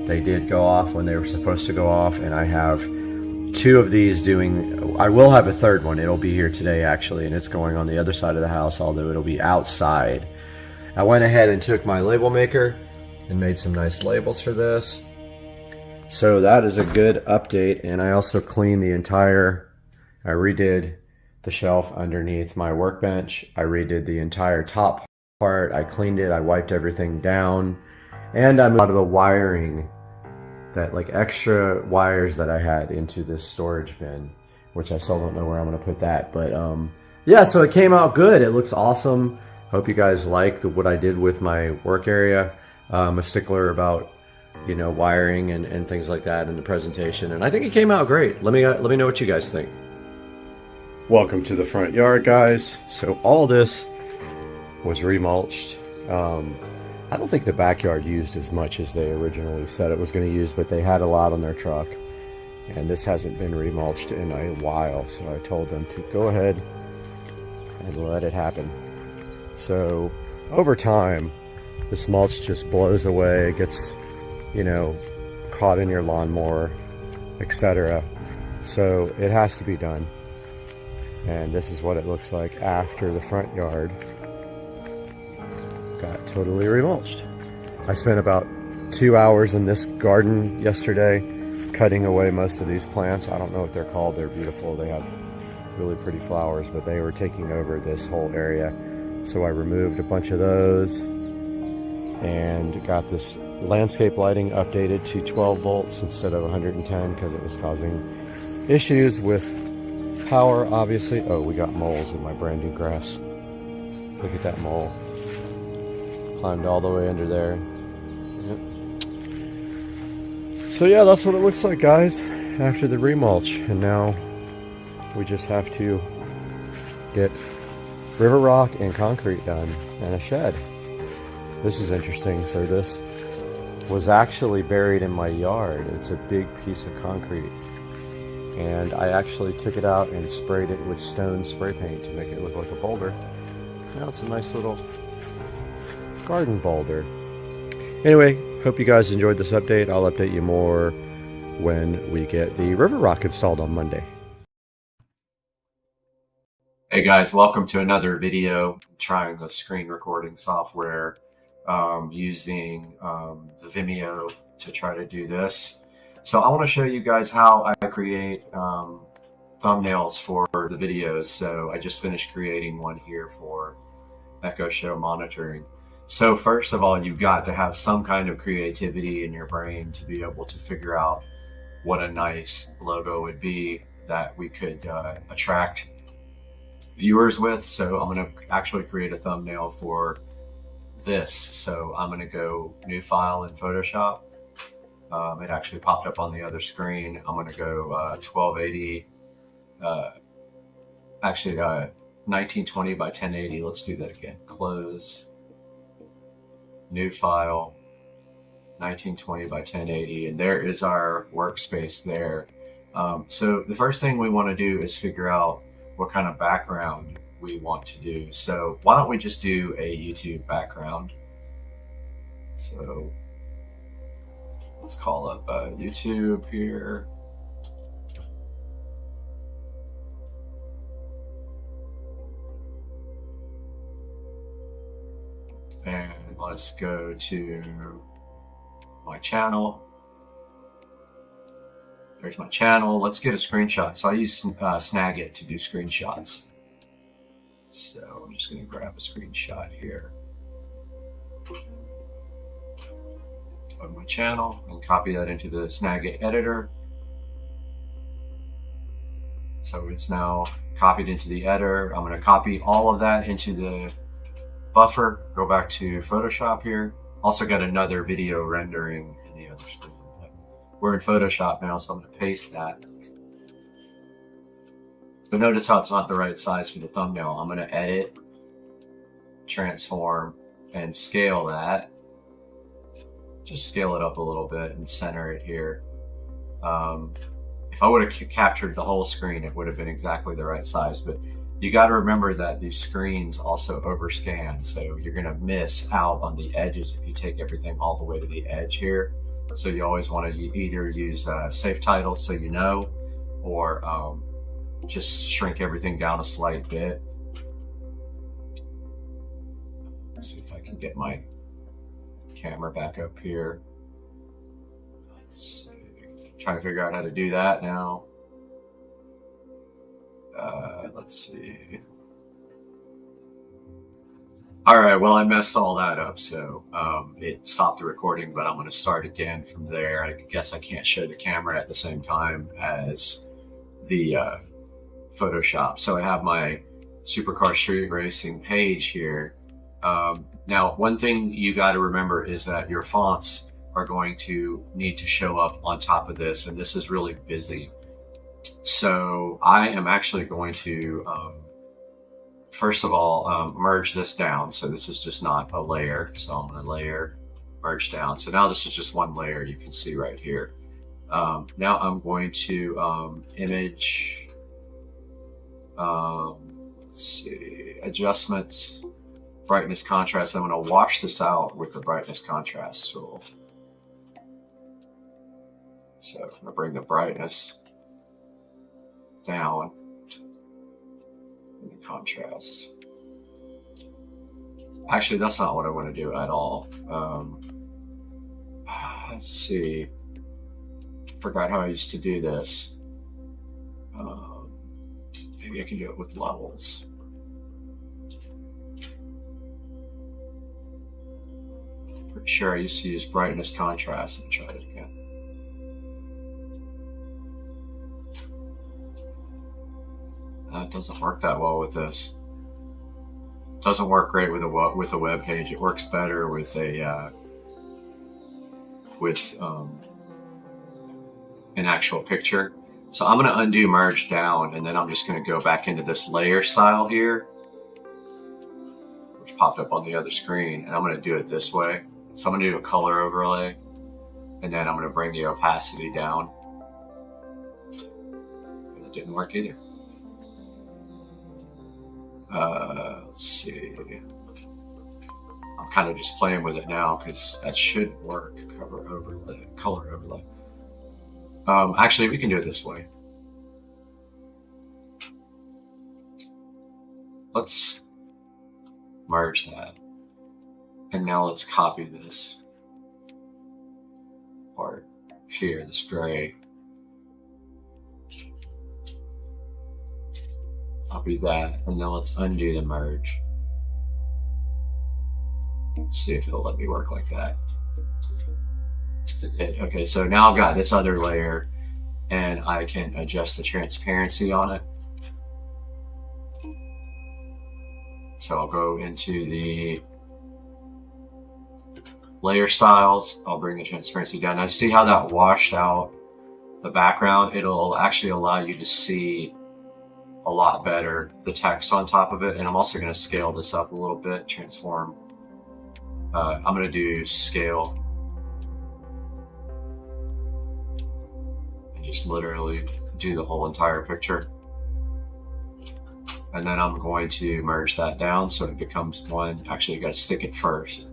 They did go off when they were supposed to go off, and I have 2 of these doing. I will have a third one. It'll be here today actually, and it's going on the other side of the house, although it'll be outside. I went ahead and took my label maker and made some nice labels for this. So that is a good update, and I also cleaned the entire, I redid the shelf underneath my workbench. I redid the entire top part. I cleaned it, I wiped everything down, and I moved a lot of the wiring, that like extra wires that I had, into this storage bin, which I still don't know where I'm gonna put that. But yeah, so it came out good. It looks awesome. Hope you guys like what I did with my work area. I'm a stickler about, you know, wiring and things like that in the presentation, and I think it came out great. Let me know what you guys think. Welcome to the front yard, guys. So all this was remulched. I don't think the backyard used as much as they originally said it was going to use, but they had a lot on their truck, and this hasn't been remulched in a while, so I told them to go ahead and let it happen. So over time, this mulch just blows away. It gets, you know, caught in your lawnmower, etc. So it has to be done. And this is what it looks like after the front yard got totally remulched. I spent about 2 hours in this garden yesterday cutting away most of these plants. I don't know what they're called. They're beautiful. They have really pretty flowers, but they were taking over this whole area. So I removed a bunch of those and got this landscape lighting updated to 12 volts instead of 110 because it was causing issues with power, obviously. Oh, we got moles in my brand new grass. Look at that mole. Climbed all the way under there. Yep. So yeah, that's what it looks like, guys, after the remulch. And now we just have to get river rock and concrete done and a shed. This is interesting. So this was actually buried in my yard. It's a big piece of concrete, and I actually took it out and sprayed it with stone spray paint to make it look like a boulder. Now it's a nice little garden boulder. Anyway, hope you guys enjoyed this update. I'll update you more when we get the river rock installed on Monday. Hey guys, welcome to another video. I'm trying the screen recording software using the Vimeo to try to do this. So I want to show you guys how I create thumbnails for the videos. So I just finished creating one here for Echo Show monitoring. So first of all, you've got to have some kind of creativity in your brain to be able to figure out what a nice logo would be that we could attract viewers with. So I'm going to actually create a thumbnail for this. So I'm going to go new file in Photoshop. It actually popped up on the other screen. I'm going to go 1280, actually 1920 by 1080. Let's do that again. Close, new file, 1920 by 1080, and there is our workspace there. So the first thing we want to do is figure out what kind of background we want to do. So why don't we just do a YouTube background? So let's call up YouTube here. And let's go to my channel. There's my channel. Let's get a screenshot. So I use Snagit to do screenshots. So I'm just going to grab a screenshot here. Go to my channel and copy that into the Snagit editor. So it's now copied into the editor. I'm going to copy all of that into the buffer. Go back to Photoshop here. Also got another video rendering in the other screen. We're in Photoshop now, so I'm going to paste that. So notice how it's not the right size for the thumbnail. I'm going to edit, transform, and scale that. Just scale it up a little bit and center it here. If I would have captured the whole screen, it would have been exactly the right size, but you got to remember that these screens also overscan, so you're going to miss out on the edges if you take everything all the way to the edge here. So you always want to either use safe title so you know, or just shrink everything down a slight bit. Let's see if I can get my camera back up here. Let's see. Trying to figure out how to do that now. Let's see. All right, well, I messed all that up, so it stopped the recording, but I'm going to start again from there. I guess I can't show the camera at the same time as the Photoshop. So I have my Supercar Street Racing page here. Now, one thing you got to remember is that your fonts are going to need to show up on top of this, and this is really busy. So I am actually going to, first of all, merge this down. So this is just not a layer. So I'm going to layer, merge down. So now this is just one layer you can see right here. Now I'm going to image, let's see, adjustments, brightness contrast. I'm going to wash this out with the brightness contrast tool. So I'm going to bring the brightness down and the contrast. Actually, that's not what I want to do at all. Let's see. Forgot how I used to do this. Maybe I can do it with levels. Pretty sure I used to use brightness contrast and try it again. That doesn't work that well with this. Doesn't work great with a web page. It works better with a an actual picture. So I'm going to undo merge down, and then I'm just going to go back into this layer style here, which popped up on the other screen, and I'm going to do it this way. So I'm going to do a color overlay, and then I'm going to bring the opacity down. It didn't work either. Let's see. I'm kind of just playing with it now because that should work. Cover overlay, color overlay. Actually, we can do it this way. Let's merge that. And now let's copy this part here, this gray. Copy that, and now let's undo the merge. Let's see if it'll let me work like that. Okay, so now I've got this other layer, and I can adjust the transparency on it. So I'll go into the layer styles. I'll bring the transparency down. Now see how that washed out the background? It'll actually allow you to see a lot better the text on top of it. And I'm also going to scale this up a little bit, transform. I'm going to do scale. And just literally do the whole entire picture. And then I'm going to merge that down so it becomes one. Actually, you got to stick it first.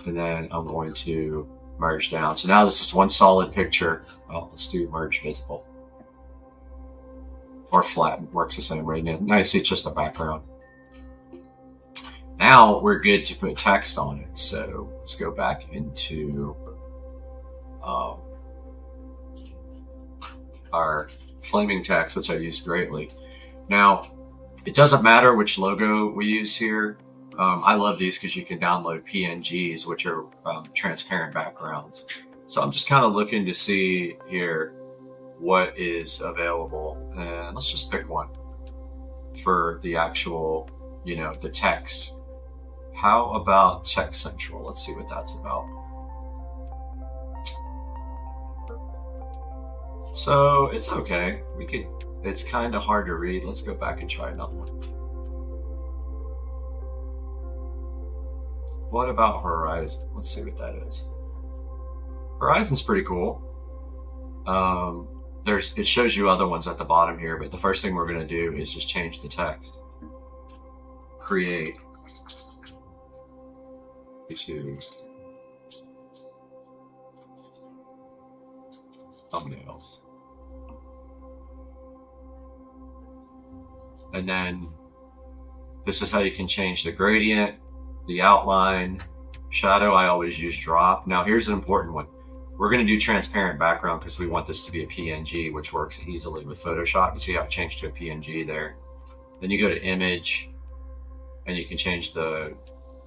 And then I'm going to merge down. So now this is one solid picture. Well, let's do merge visible. Or flatten, works the same way. Now you see it's just a background. Now we're good to put text on it. So let's go back into our flaming text, which I use greatly. Now, it doesn't matter which logo we use here. I love these because you can download PNGs, which are transparent backgrounds. So I'm just kind of looking to see here what is available, and let's just pick one for the actual, you know, the text. How about Text Central? Let's see what that's about. So it's okay. It's kind of hard to read. Let's go back and try another one. What about Horizon? Let's see what that is. Horizon's pretty cool. it shows you other ones at the bottom here, but the first thing we're going to do is just change the text. Create YouTube thumbnails. And then this is how you can change the gradient, the outline, shadow. I always use drop. Now here's an important one. We're going to do transparent background because we want this to be a PNG, which works easily with Photoshop. You see how it changed to a PNG there. Then you go to image and you can change the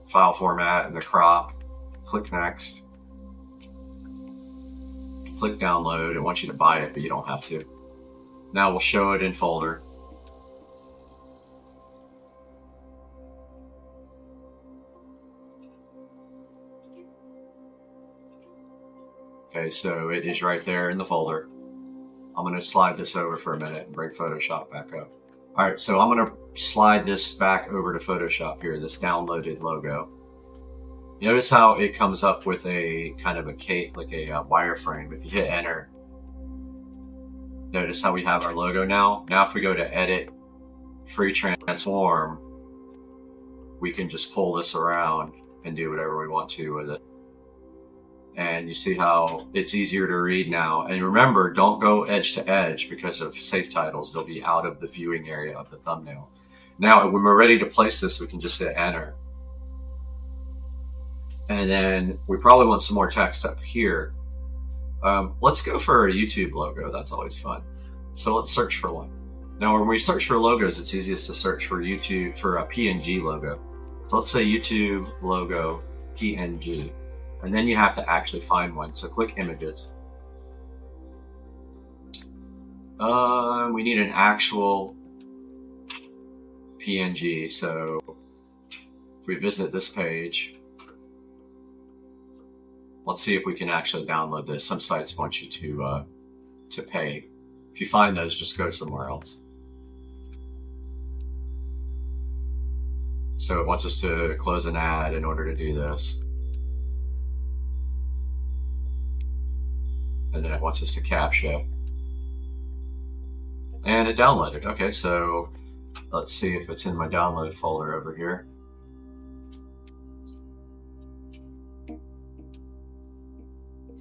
file format and the crop. Click next. Click download. It wants you to buy it, but you don't have to. Now we'll show it in folder. Okay, so it is right there in the folder. I'm going to slide this over for a minute and bring Photoshop back up. All right, so I'm going to slide this back over to Photoshop here, this downloaded logo. You notice how it comes up with a kind of a cape, like a wireframe. If you hit enter, notice how we have our logo now. Now if we go to edit, free transform, we can just pull this around and do whatever we want to with it. And you see how it's easier to read now. And remember, don't go edge to edge because of safe titles. They'll be out of the viewing area of the thumbnail. Now, when we're ready to place this, we can just hit enter. And then we probably want some more text up here. Let's go for a YouTube logo. That's always fun. So let's search for one. Now, when we search for logos, it's easiest to search for YouTube for a PNG logo. So let's say YouTube logo PNG. And then you have to actually find one. So click images. We need an actual PNG. So if we visit this page, let's see if we can actually download this. Some sites want you to pay. If you find those, just go somewhere else. So it wants us to close an ad in order to do this. And then it wants us to capture. And it downloaded. Okay, so let's see if it's in my download folder over here.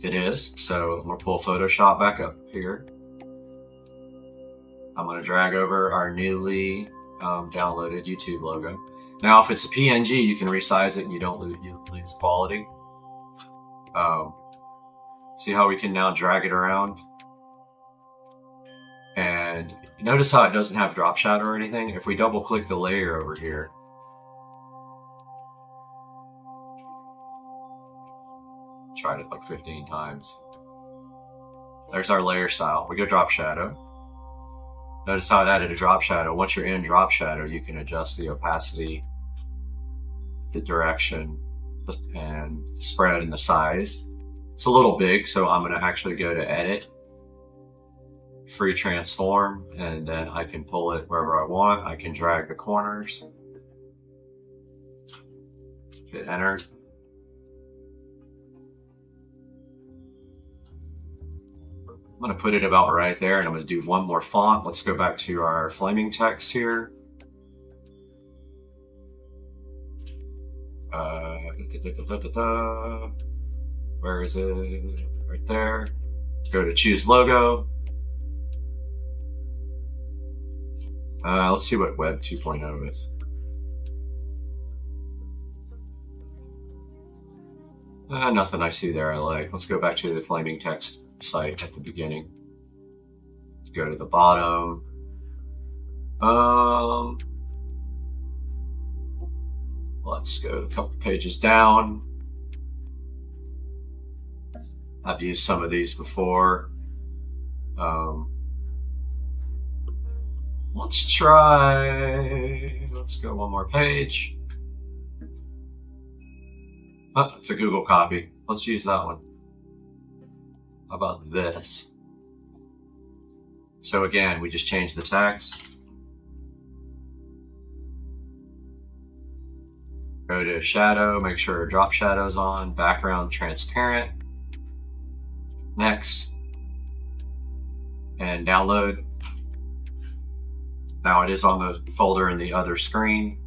It is. So I'm going to pull Photoshop back up here. I'm going to drag over our newly downloaded YouTube logo. Now, if it's a PNG, you can resize it and you don't lose quality. See how we can now drag it around? And notice how it doesn't have drop shadow or anything. If we double click the layer over here, tried it like 15 times. There's our layer style. We go drop shadow. Notice how it added a drop shadow. Once you're in drop shadow, you can adjust the opacity, the direction, and the spread and the size. It's a little big, so I'm going to actually go to edit, free transform, and then I can pull it wherever I want. I can drag the corners, hit enter. I'm going to put it about right there, and I'm going to do one more font. Let's go back to our flaming text here. Where is it? Right there. Go to choose logo. Let's see what Web 2.0 is. Nothing I see there I like. Let's go back to the flaming text site at the beginning. Go to the bottom. Let's go a couple pages down. I've used some of these before. Let's go one more page. Oh, it's a Google copy. Let's use that one. How about this? So again, we just change the text. Go to shadow, make sure drop shadow's on, background transparent. Next. and download. Now it is on the folder in the other screen.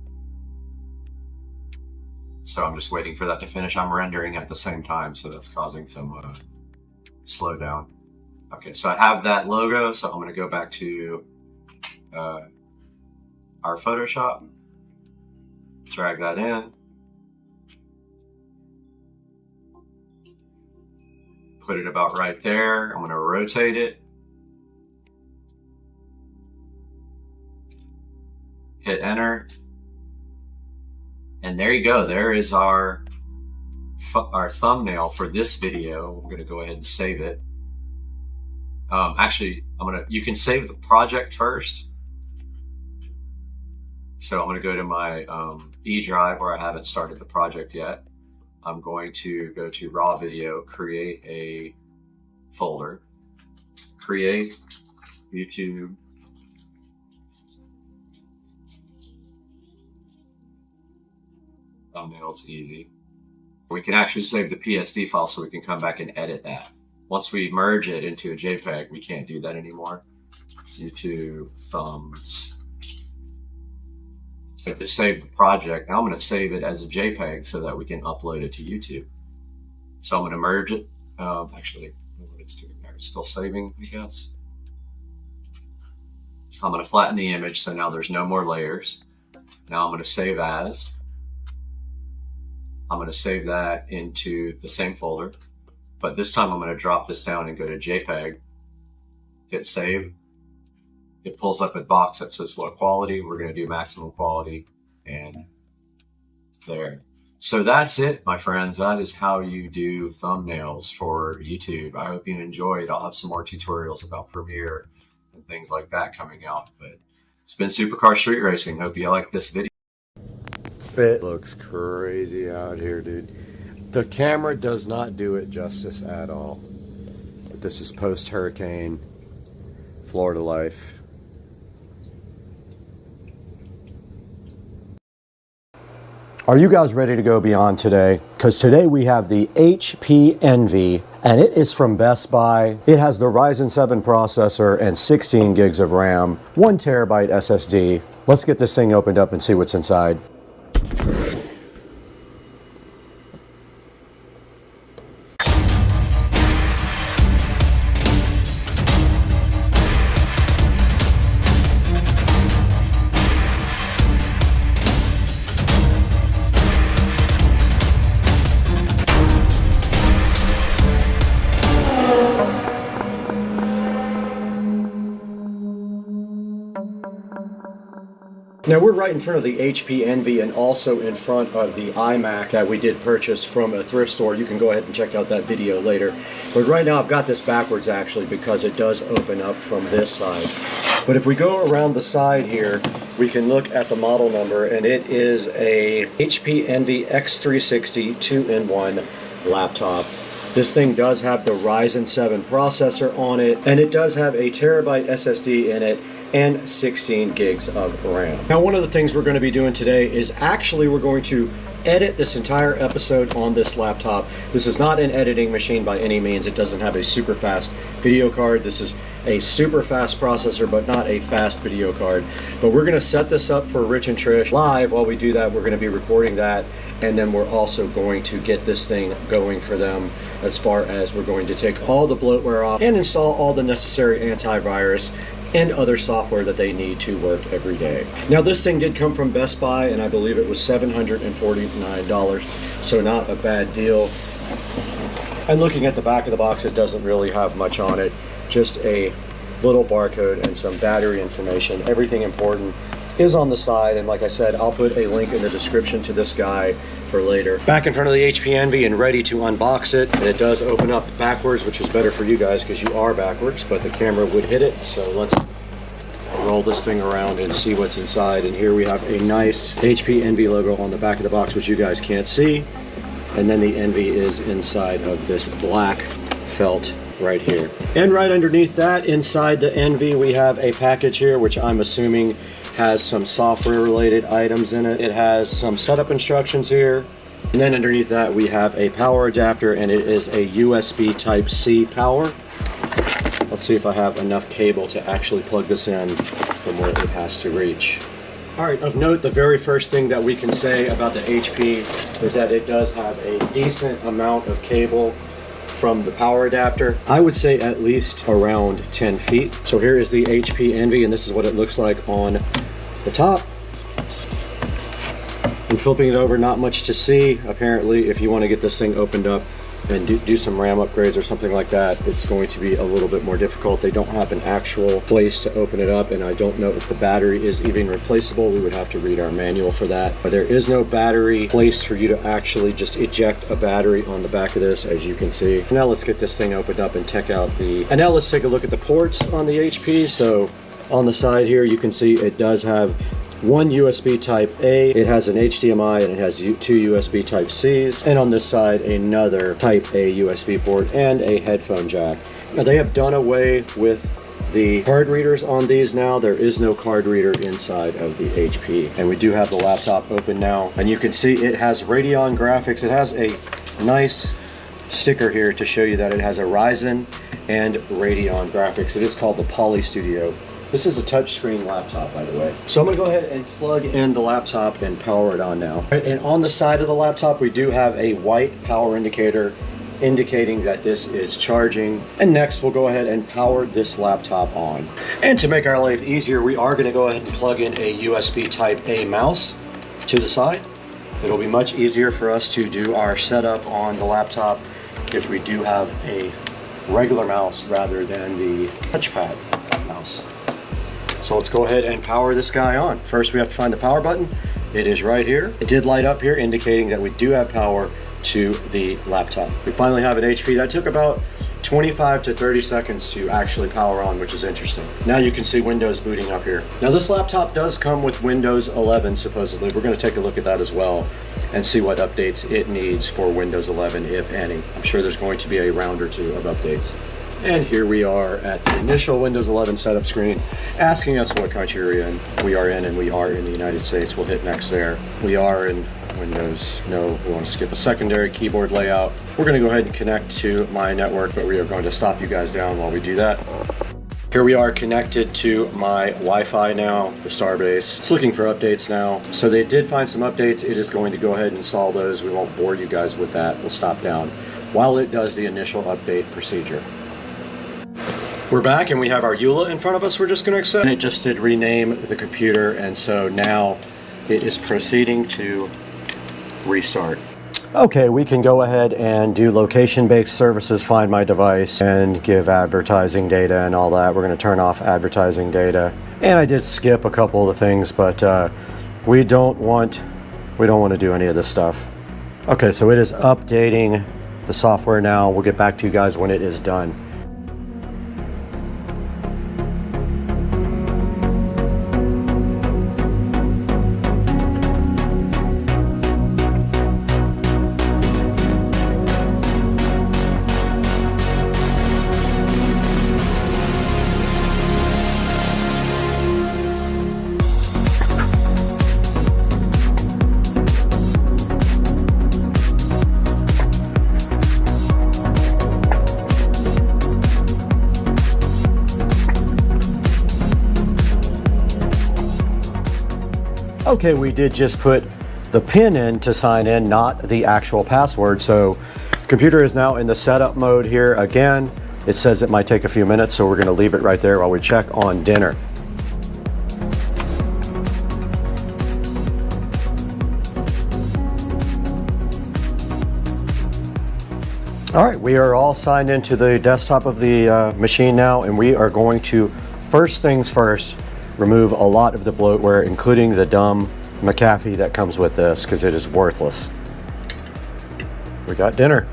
So I'm just waiting for that to finish. I'm rendering at the same time, so that's causing some slowdown. Okay, so I have that logo, so I'm gonna go back to our Photoshop, drag that in, put it about right there. I'm gonna rotate it, hit enter, and there you go. There is our thumbnail for this video. We're gonna go ahead and save it. Actually, you can save the project first. So I'm gonna go to my E drive where I haven't started the project yet. I'm going to go to raw video, create a folder, create YouTube thumbnail. It's easy. We can actually save the PSD file so we can come back and edit that. Once we merge it into a JPEG, we can't do that anymore. YouTube thumbs. So to save the project, now I'm going to save it as a JPEG so that we can upload it to YouTube. So I'm going to merge it. Actually, what it's doing there, it's still saving, I guess. I'm going to flatten the image so now there's no more layers. Now I'm going to save as. I'm going to save that into the same folder. But this time I'm going to drop this down and go to JPEG, hit save. It pulls up a box that says what quality. We're going to do maximum quality, and there. So that's it, my friends. That is how you do thumbnails for YouTube. I hope you enjoyed. I'll have some more tutorials about Premiere and things like that coming out. But it's been Supercar Street Racing. Hope you like this video. It looks crazy out here, dude. The camera does not do it justice at all. But this is post-hurricane Florida life. Are you guys ready to go beyond today? Because today we have the HP Envy, and it is from Best Buy. It has the Ryzen 7 processor and 16 gigs of RAM, 1 terabyte SSD. Let's get this thing opened up and see what's inside. Now we're right in front of the HP Envy and also in front of the iMac that we did purchase from a thrift store. You can go ahead and check out that video later. But right now I've got this backwards actually because it does open up from this side. But if we go around the side here, we can look at the model number, and it is a HP Envy X360 2-in-1 laptop. This thing does have the Ryzen 7 processor on it, and it does have a terabyte SSD in it and 16 gigs of RAM. Now, one of the things we're going to be doing today is actually we're going to edit this entire episode on this laptop. This is not an editing machine by any means. It doesn't have a super fast video card. This is a super fast processor, but not a fast video card. But we're going to set this up for Rich and Trish live. While we do that, we're going to be recording that, and then we're also going to get this thing going for them, as far as we're going to take all the bloatware off and install all the necessary antivirus and other software that they need to work every day. Now, this thing did come from Best Buy, and I believe it was $749, so not a bad deal. And looking at the back of the box, it doesn't really have much on it, just a little barcode and some battery information. Everything important is on the side, and like I said, I'll put a link in the description to this guy for later. Back in front of the HP Envy and ready to unbox it. And it does open up backwards, which is better for you guys because you are backwards, but the camera would hit it. So let's roll this thing around and see what's inside. And here we have a nice HP Envy logo on the back of the box, which you guys can't see. And then the Envy is inside of this black felt right here. And right underneath that, inside the Envy, we have a package here, which I'm assuming has some software related items in it. It has some setup instructions here. And then underneath that, we have a power adapter, and it is a USB Type-C power. Let's see if I have enough cable to actually plug this in from where it has to reach. All right, of note, the very first thing that we can say about the HP is that it does have a decent amount of cable from the power adapter. I would say at least around 10 feet. So here is the HP Envy, and this is what it looks like on the top. And flipping it over, not much to see. Apparently, if you want to get this thing opened up and do some RAM upgrades or something like that, it's going to be a little bit more difficult. They don't have an actual place to open it up, and I don't know if the battery is even replaceable. We would have to read our manual for that. But there is no battery place for you to actually just eject a battery on the back of this, as you can see. Now let's get this thing opened up and check out and now let's take a look at the ports on the HP. So on the side here, you can see it does have one USB type A, it has an HDMI, and it has two USB type Cs, and on this side another type A USB port and a headphone jack. Now they have done away with the card readers on these now. There is no card reader inside of the HP, and we do have the laptop open now, and you can see it has Radeon graphics. It has a nice sticker here to show you that it has a Ryzen and Radeon graphics. It is called the Poly Studio. This is a touchscreen laptop, by the way. So I'm gonna go ahead and plug in the laptop and power it on now. And on the side of the laptop, we do have a white power indicator indicating that this is charging. And next, we'll go ahead and power this laptop on. And to make our life easier, we are gonna go ahead and plug in a USB type A mouse to the side. It'll be much easier for us to do our setup on the laptop if we do have a regular mouse rather than the touchpad mouse. So let's go ahead and power this guy on. First, we have to find the power button. It is right here. It did light up here, indicating that we do have power to the laptop. We finally have an HP. That took about 25 to 30 seconds to actually power on, which is interesting. Now you can see Windows booting up here. Now this laptop does come with Windows 11, supposedly. We're gonna take a look at that as well and see what updates it needs for Windows 11, if any. I'm sure there's going to be a round or two of updates. And here we are at the initial Windows 11 setup screen, asking us what country we are in, and we are in the United States. We'll hit next there. We are in Windows. No, we want to skip a secondary keyboard layout. We're going to go ahead and connect to my network, but we are going to stop you guys down while we do that. Here we are connected to my Wi-Fi now, the Starbase. It's looking for updates now. So they did find some updates. It is going to go ahead and install those. We won't bore you guys with that. We'll stop down while it does the initial update procedure. We're back and we have our EULA in front of us we're just going to accept. And it just did rename the computer, and so now it is proceeding to restart. Okay, we can go ahead and do location-based services, find my device, and give advertising data and all that. We're going to turn off advertising data. And I did skip a couple of the things, but we don't want to do any of this stuff. Okay, so it is updating the software now. We'll get back to you guys when it is done. Okay, we did just put the PIN in to sign in, not the actual password. So computer is now in the setup mode here again. It says it might take a few minutes, so we're going to leave it right there while we check on dinner. All right, we are all signed into the desktop of the machine now, and we are going to, first things first, remove a lot of the bloatware, including the dumb McAfee that comes with this, because it is worthless. We got dinner.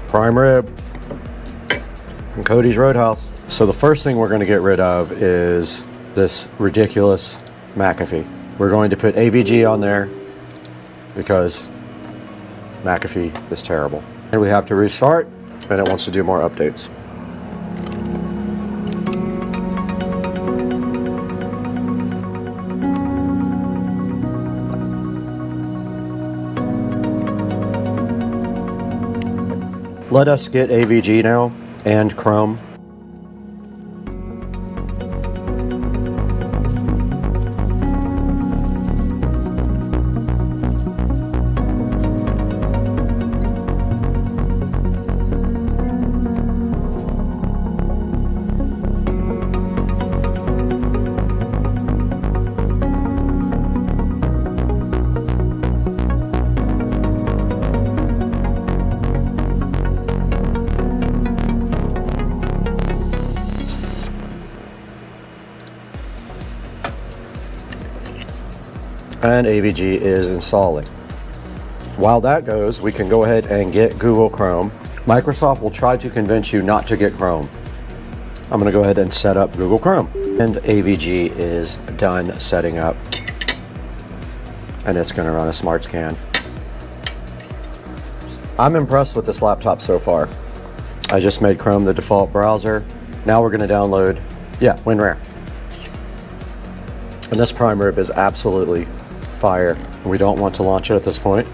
Prime rib from Cody's Roadhouse. So the first thing we're going to get rid of is this ridiculous McAfee. We're going to put AVG on there because McAfee is terrible. And we have to restart, and it wants to do more updates. Let us get AVG now and Chrome. And AVG is installing. While that goes, we can go ahead and get Google Chrome. Microsoft will try to convince you not to get Chrome. I'm going to go ahead and set up Google Chrome. And AVG is done setting up. And it's going to run a smart scan. I'm impressed with this laptop so far. I just made Chrome the default browser. Now we're going to download, WinRAR. And this prime rib is absolutely fire. We don't want to launch it at this point.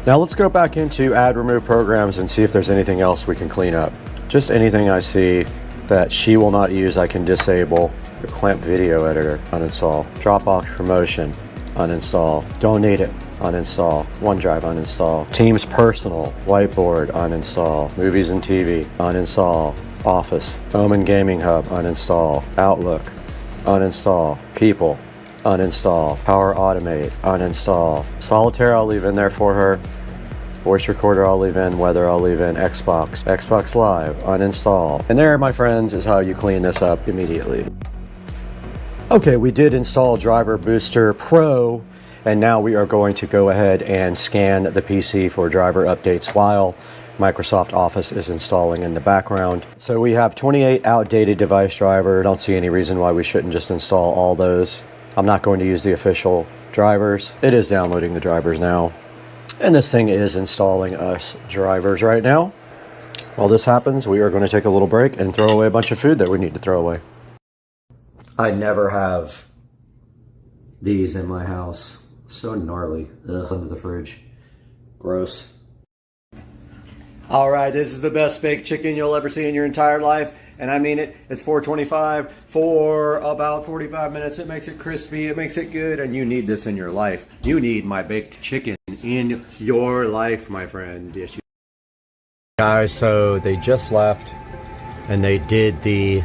Now let's go back into add remove programs and see if there's anything else we can clean up. Just anything I see that she will not use, I can disable. The clamp video editor, uninstall. Dropbox promotion, uninstall. Don't need it, uninstall. OneDrive, uninstall. Teams personal, whiteboard, uninstall. Movies and TV, uninstall. Office, Omen Gaming Hub, uninstall. Outlook, uninstall. People, uninstall. Power Automate, uninstall. Solitaire I'll leave in there for her. Voice recorder I'll leave in. Weather I'll leave in. Xbox Live, uninstall. And there, my friends, is how you clean this up immediately. Okay, we did install Driver Booster Pro, and now we are going to go ahead and scan the PC for driver updates while Microsoft Office is installing in the background. So we have 28 outdated device drivers. Don't see any reason why we shouldn't just install all those. I'm not going to use the official drivers. It is downloading the drivers now. And this thing is installing us drivers right now. While this happens, we are going to take a little break and throw away a bunch of food that we need to throw away. I never have these in my house. So gnarly. Ugh, under the fridge. Gross. All right, this is the best baked chicken you'll ever see in your entire life. And I mean it. It's $4.25 for about 45 minutes. It makes it crispy. It makes it good. And you need this in your life. You need my baked chicken in your life, my friend. Yes, you. Guys, so they just left and they did the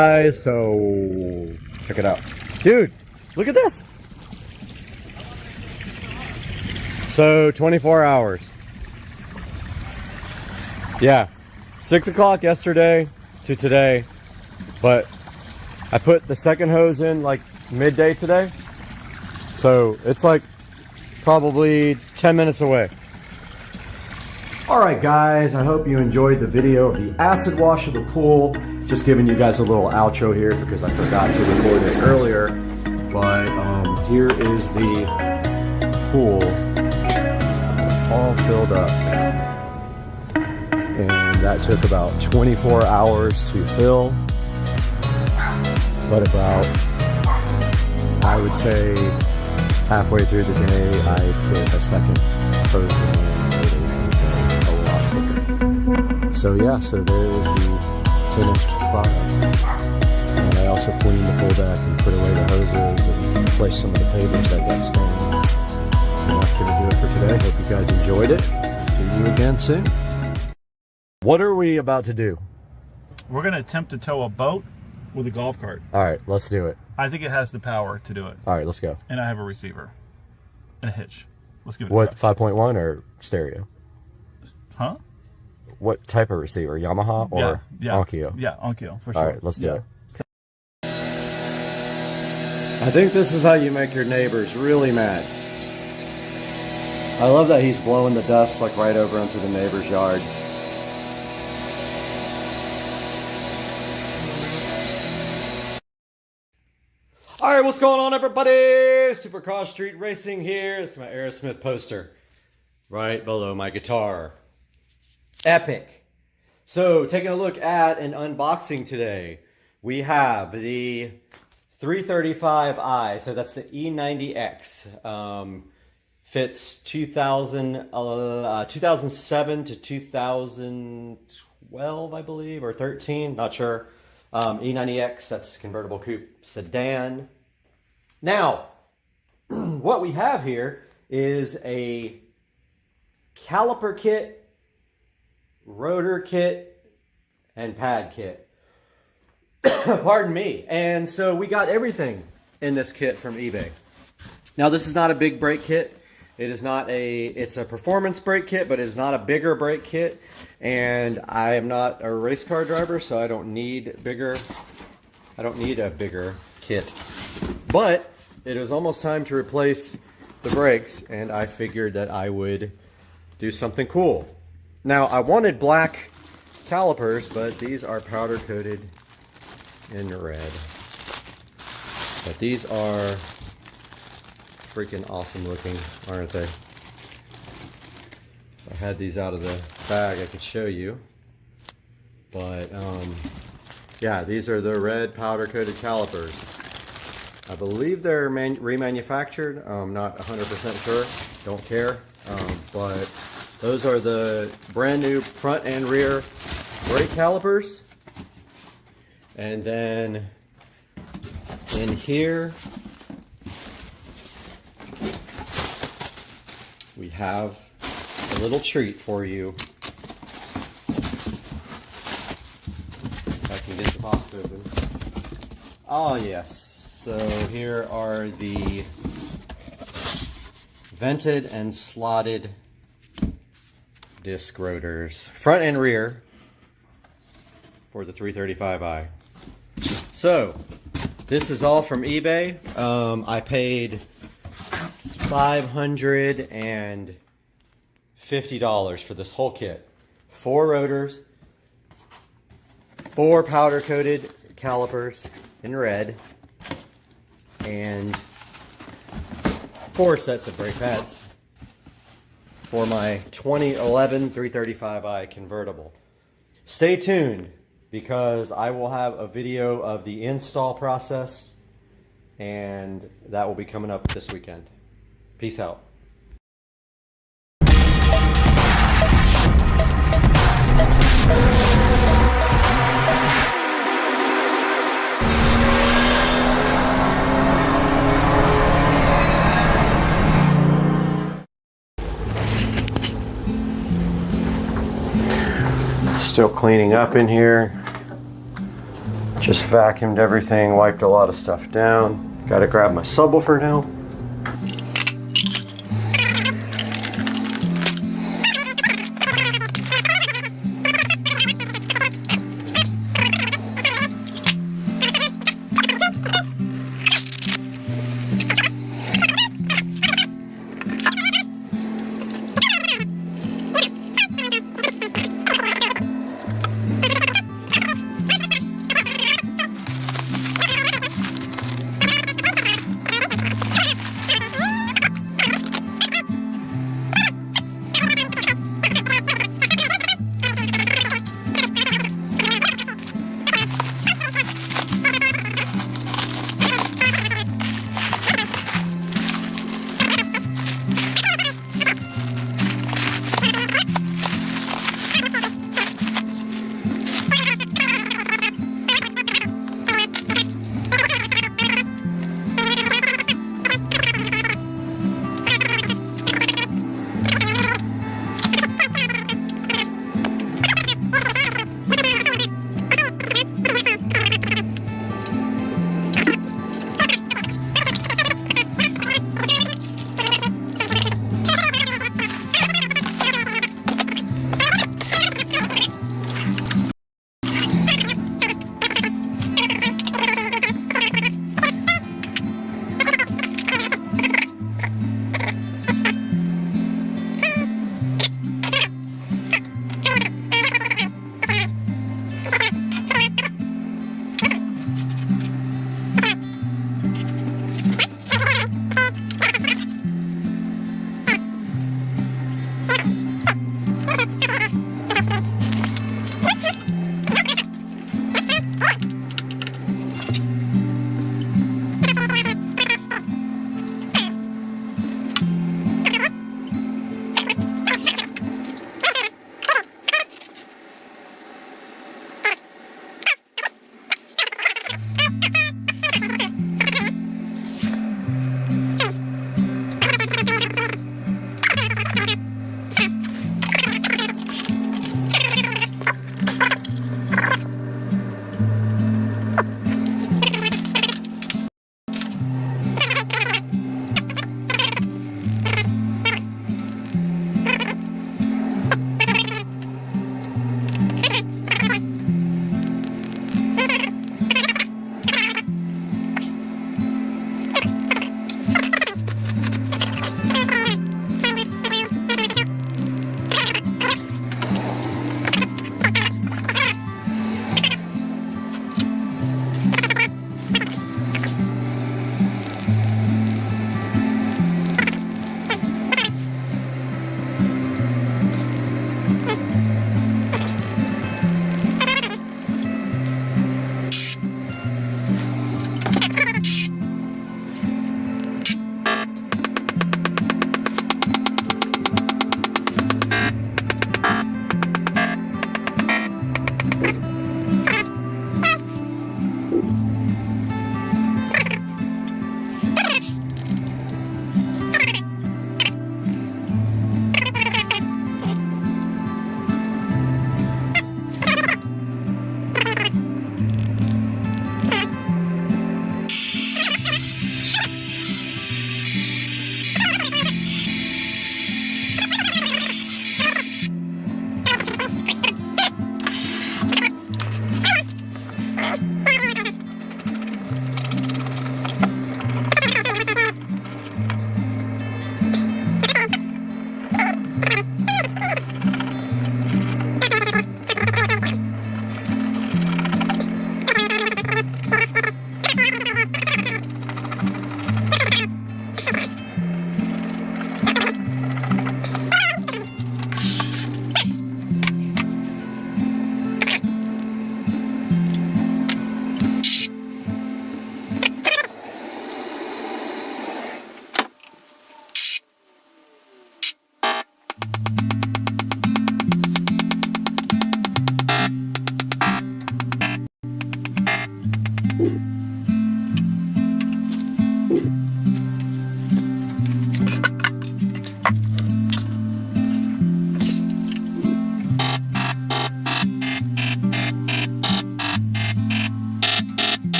Guys, so check it out. Dude, look at this. So 24 hours. Yeah, 6 o'clock yesterday to today, but I put the second hose in like midday today. So it's like probably 10 minutes away. All right, guys, I hope you enjoyed the video of the acid wash of the pool. Just giving you guys a little outro here because I forgot to record it earlier. But here is the pool all filled up now. And that took about 24 hours to fill. But about, I would say, halfway through the day, I put a second hose in. So yeah, so there was the finished product. And I also cleaned the pool deck and put away the hoses and replaced some of the pavers that got stained. And that's gonna do it for today. Hope you guys enjoyed it. See you again soon. What are we about to do? We're going to attempt to tow a boat with a golf cart. All right, let's do it. I think it has the power to do it. All right, let's go. And I have a receiver and a hitch. Let's give it What, a try. 5.1 or stereo? Huh? What type of receiver? Yamaha or Onkyo? Yeah, Onkyo, for sure. All right, let's do it. I think this is how you make your neighbors really mad. I love that he's blowing the dust like right over into the neighbor's yard. All right, what's going on, everybody? Supercross Street Racing here. This is my Aerosmith poster right below my guitar. Epic. So, taking a look at an unboxing today, we have the 335i. So that's the E90X. Fits 2007 to 2012, I believe, or 13, not sure. E90X, that's convertible coupe sedan. Now, what we have here is a caliper kit, rotor kit, and pad kit. Pardon me. And so we got everything in this kit from eBay. Now, this is not a big brake kit. It is not it's a performance brake kit, but it is not a bigger brake kit. And I am not a race car driver, so I don't need a bigger kit. But it was almost time to replace the brakes, and I figured that I would do something cool. Now, I wanted black calipers, but these are powder coated in red. But these are freaking awesome looking, aren't they? If I had these out of the bag, I could show you. But yeah, these are the red powder coated calipers. I believe they're remanufactured. I'm not 100% sure. Don't care. But those are the brand new front and rear brake calipers. And then in here we have a little treat for you. If I can get the box open. Oh yes. So here are the vented and slotted disc rotors, front and rear, for the 335i. So this is all from eBay. I paid $550 for this whole kit. 4 rotors, 4 powder coated calipers in red, and 4 sets of brake pads for my 2011 335i convertible. Stay tuned, because I will have a video of the install process, and that will be coming up this weekend. Peace out. Still cleaning up in here. Just vacuumed everything, wiped a lot of stuff down. Gotta grab my subwoofer now.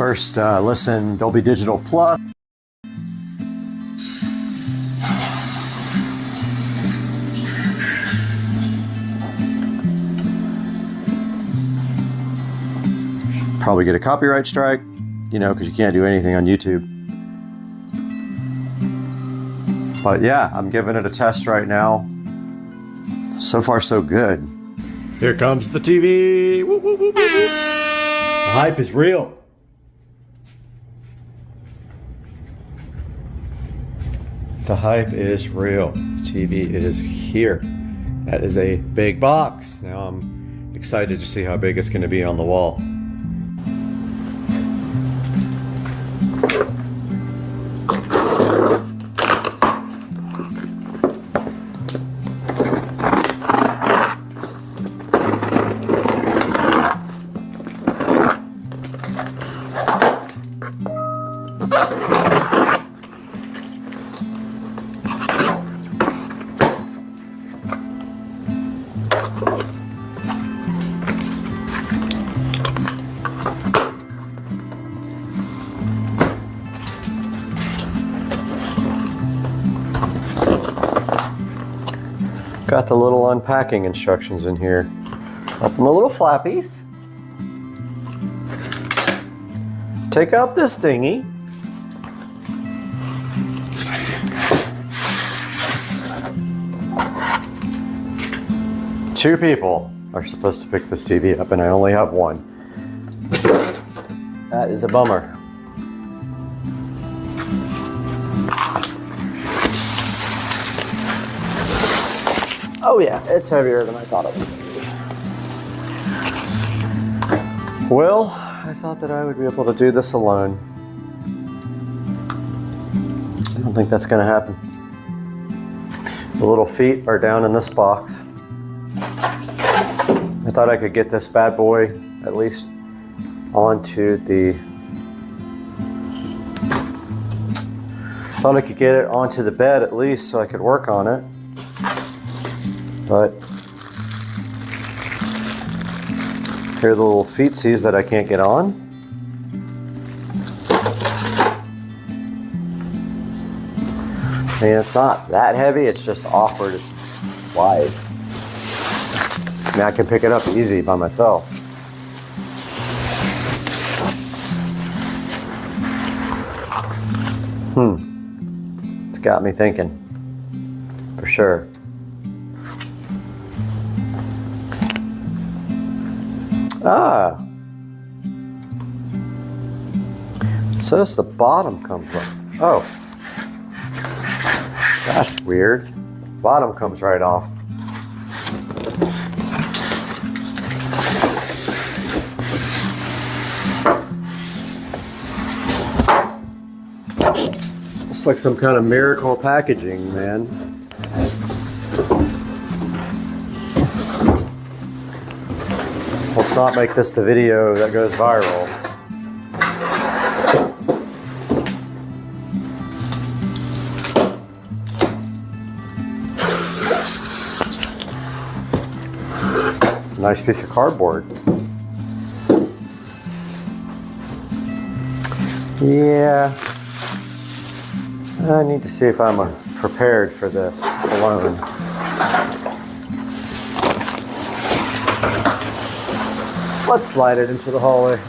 First listen, Dolby Digital Plus. Probably get a copyright strike, you know, because you can't do anything on YouTube. But yeah, I'm giving it a test right now. So far, so good. Here comes the TV. Woo, woo, woo, woo, woo. The hype is real. The hype is real. The TV is here. That is a big box. Now I'm excited to see how big it's going to be on the wall. Got the little unpacking instructions in here. Open the little flappies. Take out this thingy. Two people are supposed to pick this TV up and I only have one. That is a bummer. Oh yeah, it's heavier than I thought it would be. Well, I thought that I would be able to do this alone. I don't think that's gonna happen. The little feet are down in this box. I thought I could get this bad boy at least onto the... Thought I could get it onto the bed at least so I could work on it. But here are the little feetsies that I can't get on. And it's not that heavy, it's just awkward, it's wide. I mean, I can pick it up easy by myself. It's got me thinking, for sure. Ah, it says the bottom comes up. Oh, that's weird. Bottom comes right off. Looks like some kind of miracle packaging, man. Let's not make this the video that goes viral. It's a nice piece of cardboard. Yeah. I need to see if I'm prepared for this alone. Let's slide it into the hallway.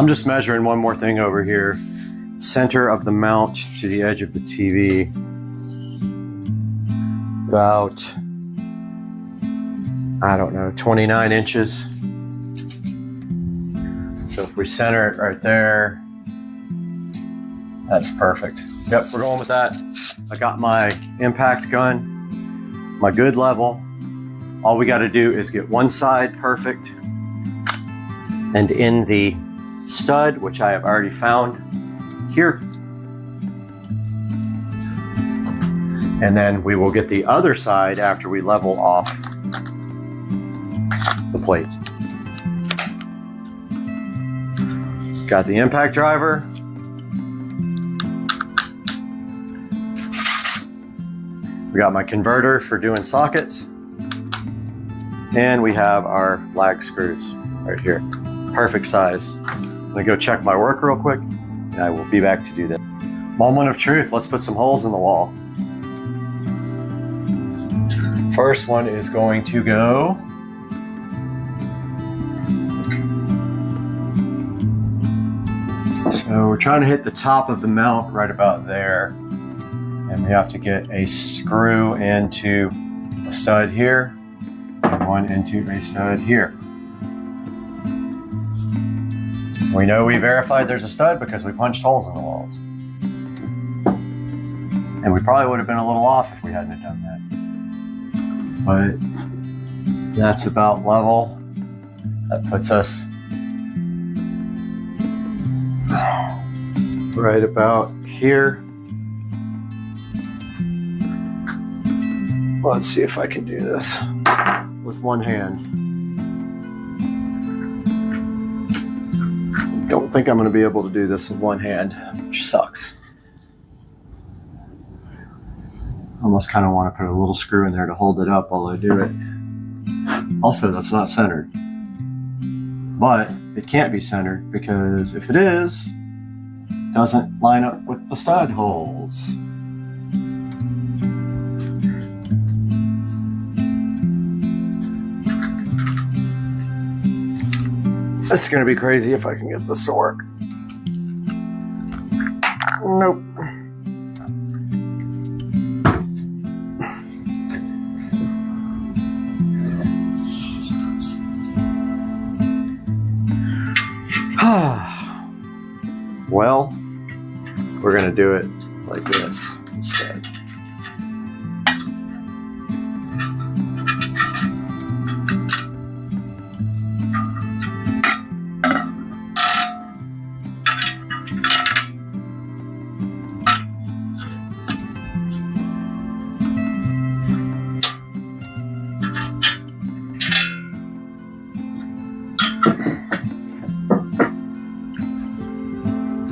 I'm just measuring one more thing over here. Center of the mount to the edge of the TV. About, I don't know, 29 inches. So if we center it right there, that's perfect. Yep, we're going with that. I got my impact gun, my good level, All we got to do is get one side perfect. And in the stud, which I have already found here. And then we will get the other side after we level off the plate. Got the impact driver. We got my converter for doing sockets. And we have our lag screws right here. Perfect size. I'm gonna go check my work real quick and I will be back to do that. Moment of truth, let's put some holes in the wall. First one is going to go so we're trying to hit the top of the mount right about there. And we have to get a screw into a stud here and one into a stud here. We know we verified there's a stud because we punched holes in the walls. And we probably would have been a little off if we hadn't done that. But that's about level. That puts us right about here. Let's see if I can do this with one hand. Don't think I'm going to be able to do this with one hand, which sucks. Almost kind of want to put a little screw in there to hold it up while I do it. Also, that's not centered. But it can't be centered because if it is, it doesn't line up with the stud holes. This is going to be crazy if I can get this to work. Nope. Well, we're going to do it like this instead.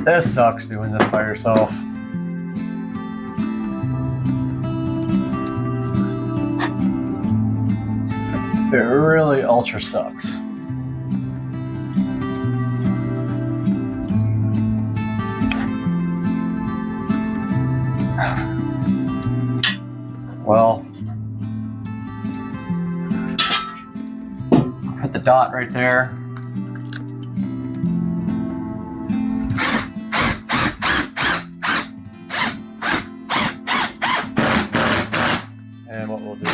This sucks doing this by yourself. It really ultra sucks. Well, put the dot right there. And what we'll do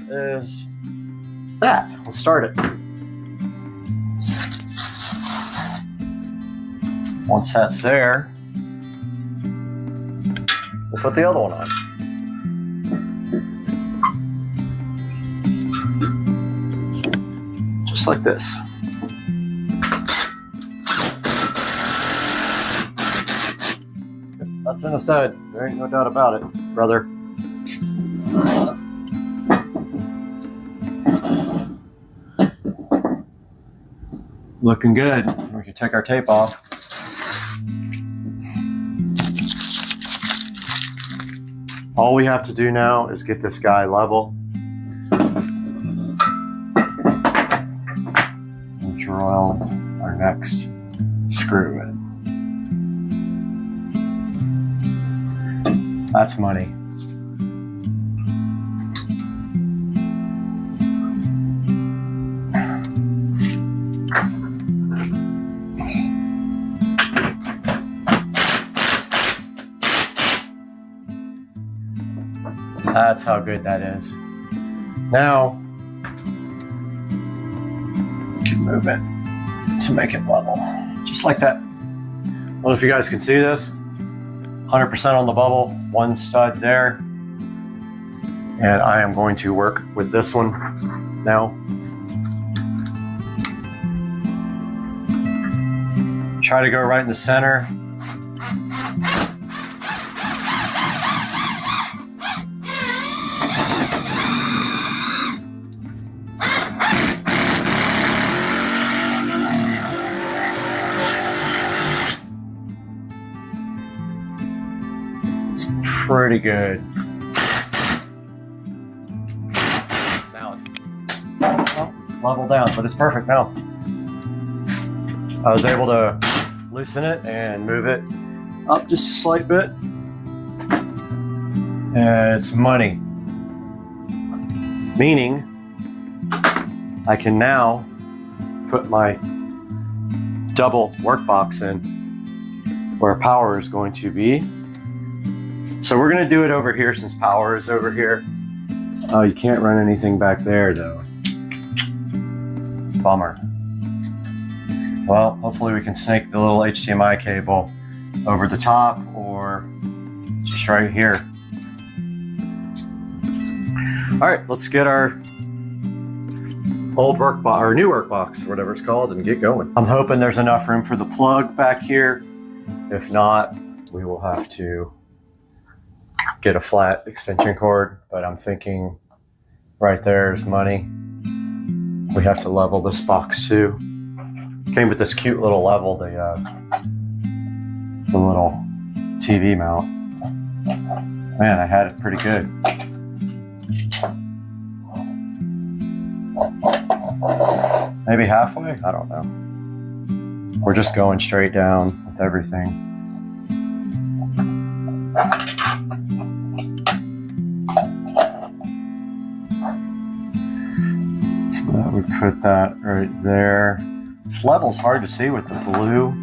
is that. We'll start it. Once that's there, we'll put the other one on. Just like this. That's in a stud. There ain't no doubt about it, brother. Looking good. We can take our tape off. All we have to do now is get this guy level. And drill our next screw in. That's money. That's how good that is. Now, we can move it to make it level. Just like that. I don't know if you guys can see this. 100% on the bubble, one stud there. And I am going to work with this one now. Try to go right in the center. It's pretty good. Now it's level down, but it's perfect now. I was able to loosen it and move it up just a slight bit. And it's money. Meaning I can now put my double workbox in where power is going to be. So we're going to do it over here since power is over here. Oh, you can't run anything back there though. Bummer. Well, hopefully we can snake the little HDMI cable over the top or just right here. All right, let's get our old workbox or new workbox, whatever it's called, and get going. I'm hoping there's enough room for the plug back here. If not, we will have to get a flat extension cord, but I'm thinking right there is money. We have to level this box too. Came with this cute little level, the little TV mount. Man, I had it pretty good. Maybe halfway? I don't know. We're just going straight down with everything. So that would put that right there. This level's hard to see with the blue.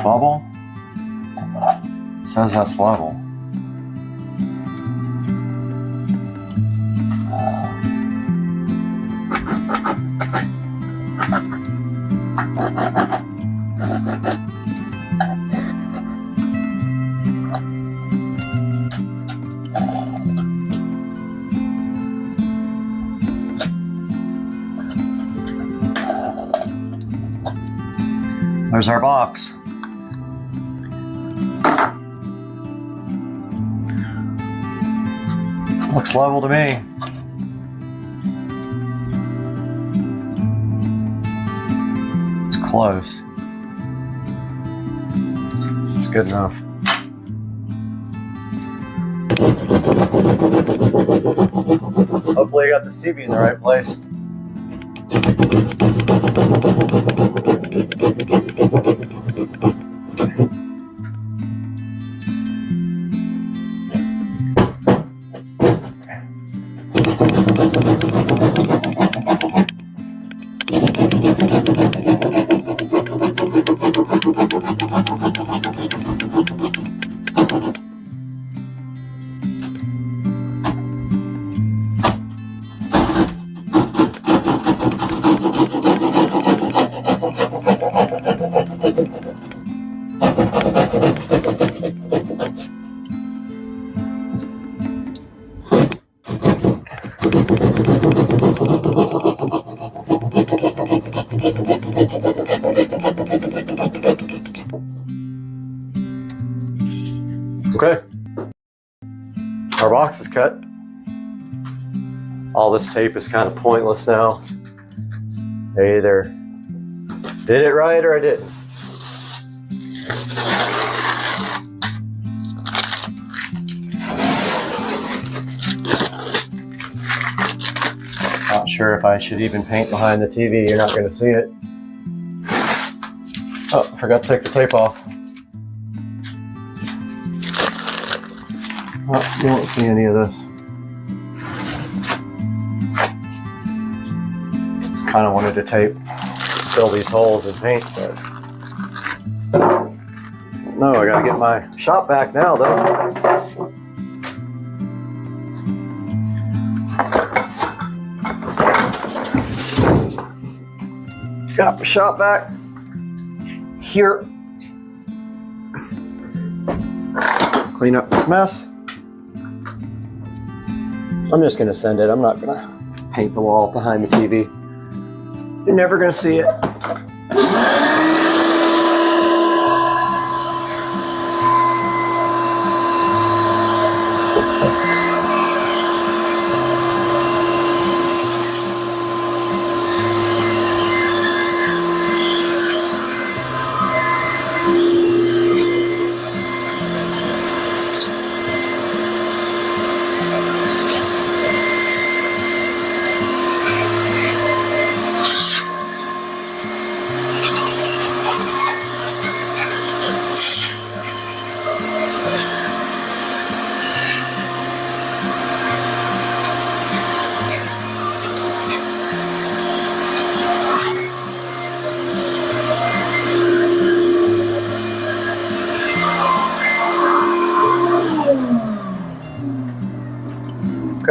Bubble. It says that's level. There's our box. Looks level to me. It's close. It's good enough. Hopefully I got this TV in the right place. Okay, our box is cut. All this tape is kind of pointless now. I either did it right or I didn't. Not sure if I should even paint behind the TV. You're not going to see it. Oh, I forgot to take the tape off. Well, you won't see any of this. Kind of wanted to fill these holes in paint, but no, I gotta get my shop back now though. Got my shop back here. clean up this mess. I'm just gonna send it. I'm not gonna paint the wall behind the TV. You're never gonna see it.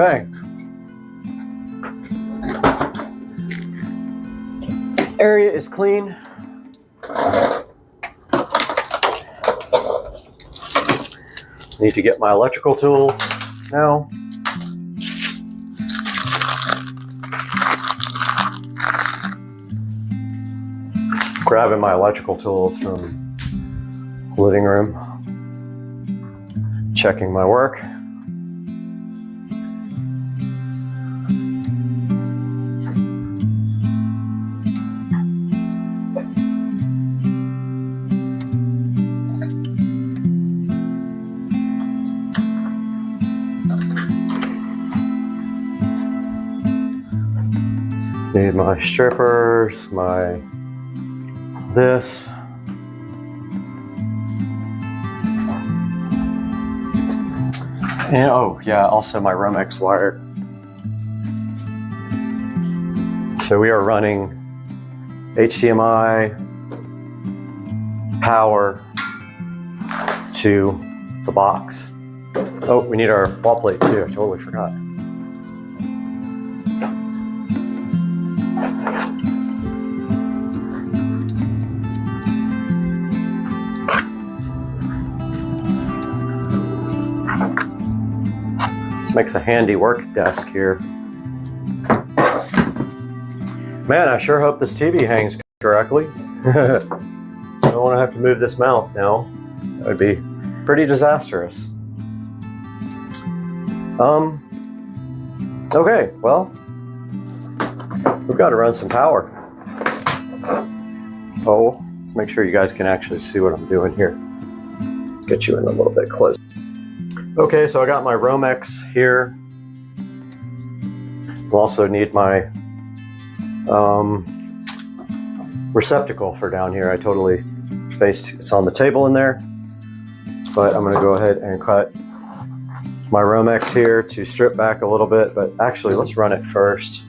Okay. Area is clean. Need to get my electrical tools now. Grabbing my electrical tools from the living room. Checking my work. Need my strippers, my this. And oh yeah, also my Romex wire. So we are running HDMI power to the box. Oh, we need our wall plate too, I totally forgot. This makes a handy work desk here. Man, I sure hope this TV hangs correctly. I don't want to have to move this mount now. That would be pretty disastrous. Okay, well, we've got to run some power. So let's make sure you guys can actually see what I'm doing here. Get you in a little bit closer. Okay, so I got my Romex here. We'll also need my receptacle for down here. I totally spaced, it's on the table in there. But I'm gonna go ahead and cut my Romex here to strip back a little bit, but actually let's run it first.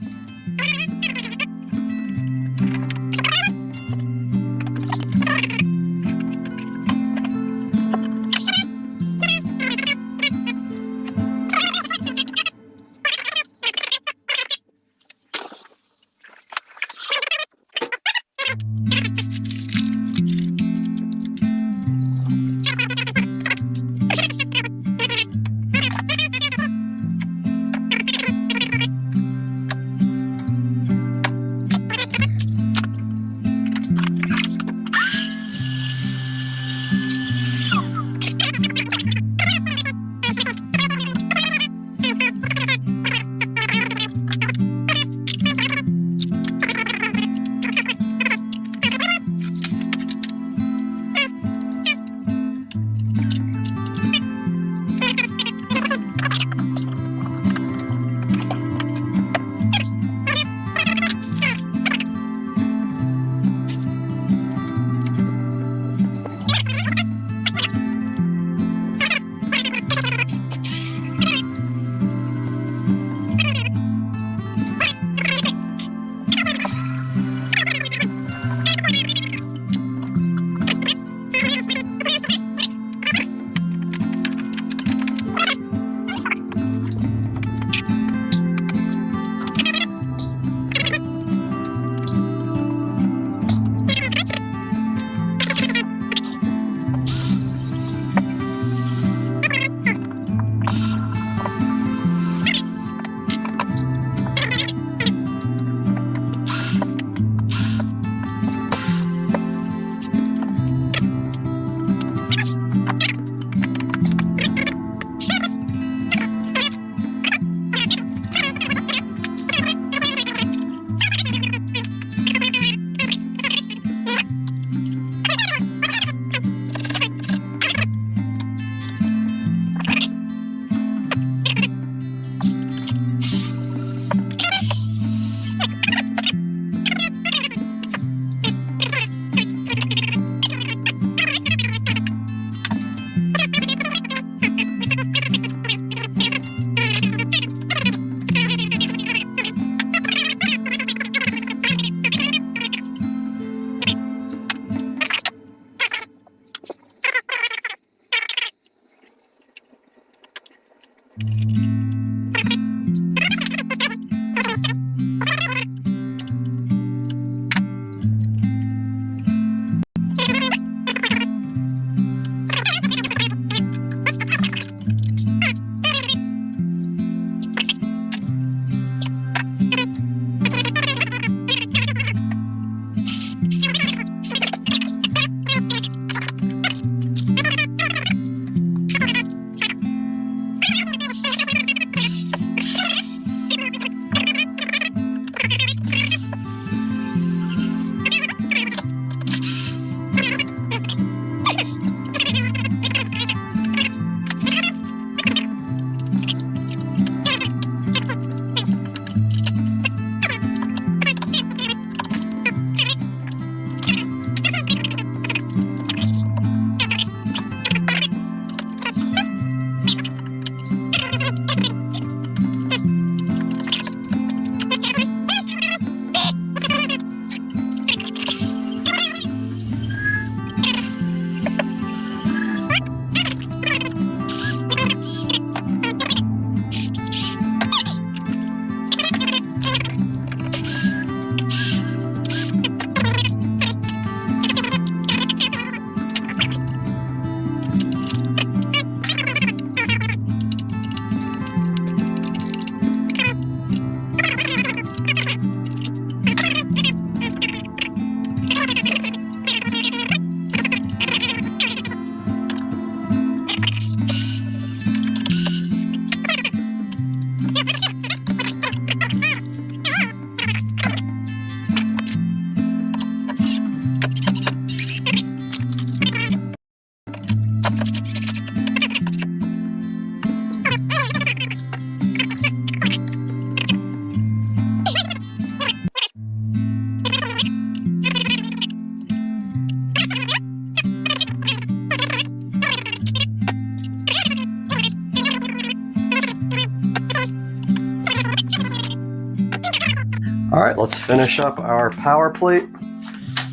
All right, let's finish up our power plate.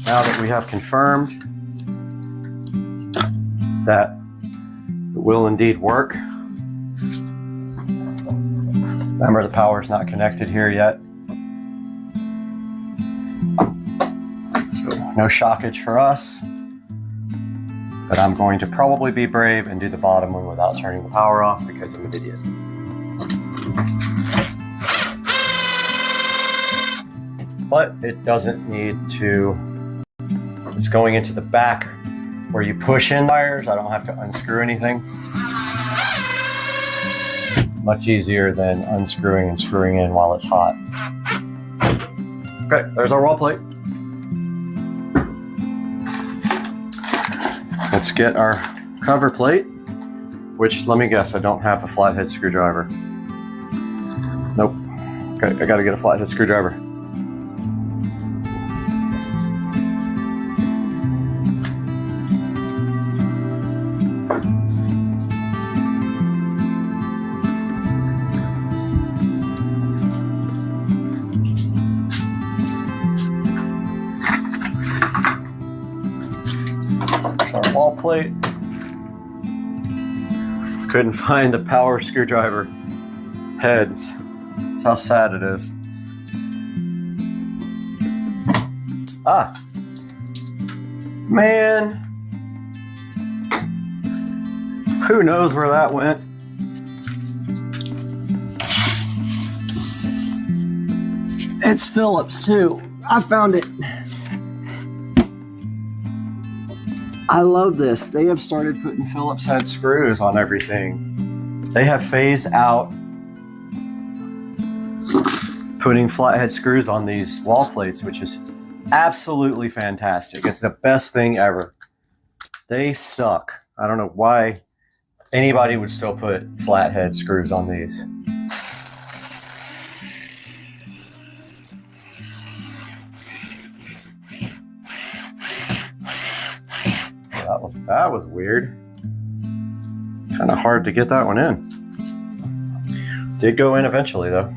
Now that we have confirmed that it will indeed work. Remember, the power is not connected here yet. So no shockage for us. But I'm going to probably be brave and do the bottom one without turning the power off because I'm an idiot. But it doesn't need to, it's going into the back where you push in wires. I don't have to unscrew anything. Much easier than unscrewing and screwing in while it's hot. Okay, there's our wall plate. Let's get our cover plate, which, let me guess, I don't have a flathead screwdriver. Nope. Okay, I gotta get a flathead screwdriver. Wall plate. Couldn't find the power screwdriver head. That's how sad it is. Ah, man, who knows where that went? It's Phillips too. I found it. I love this. They have started putting Phillips head screws on everything. They have phased out putting flathead screws on these wall plates, which is absolutely fantastic. It's the best thing ever. They suck. I don't know why anybody would still put flathead screws on these. That was weird. Kind of hard to get that one in. Did go in eventually though.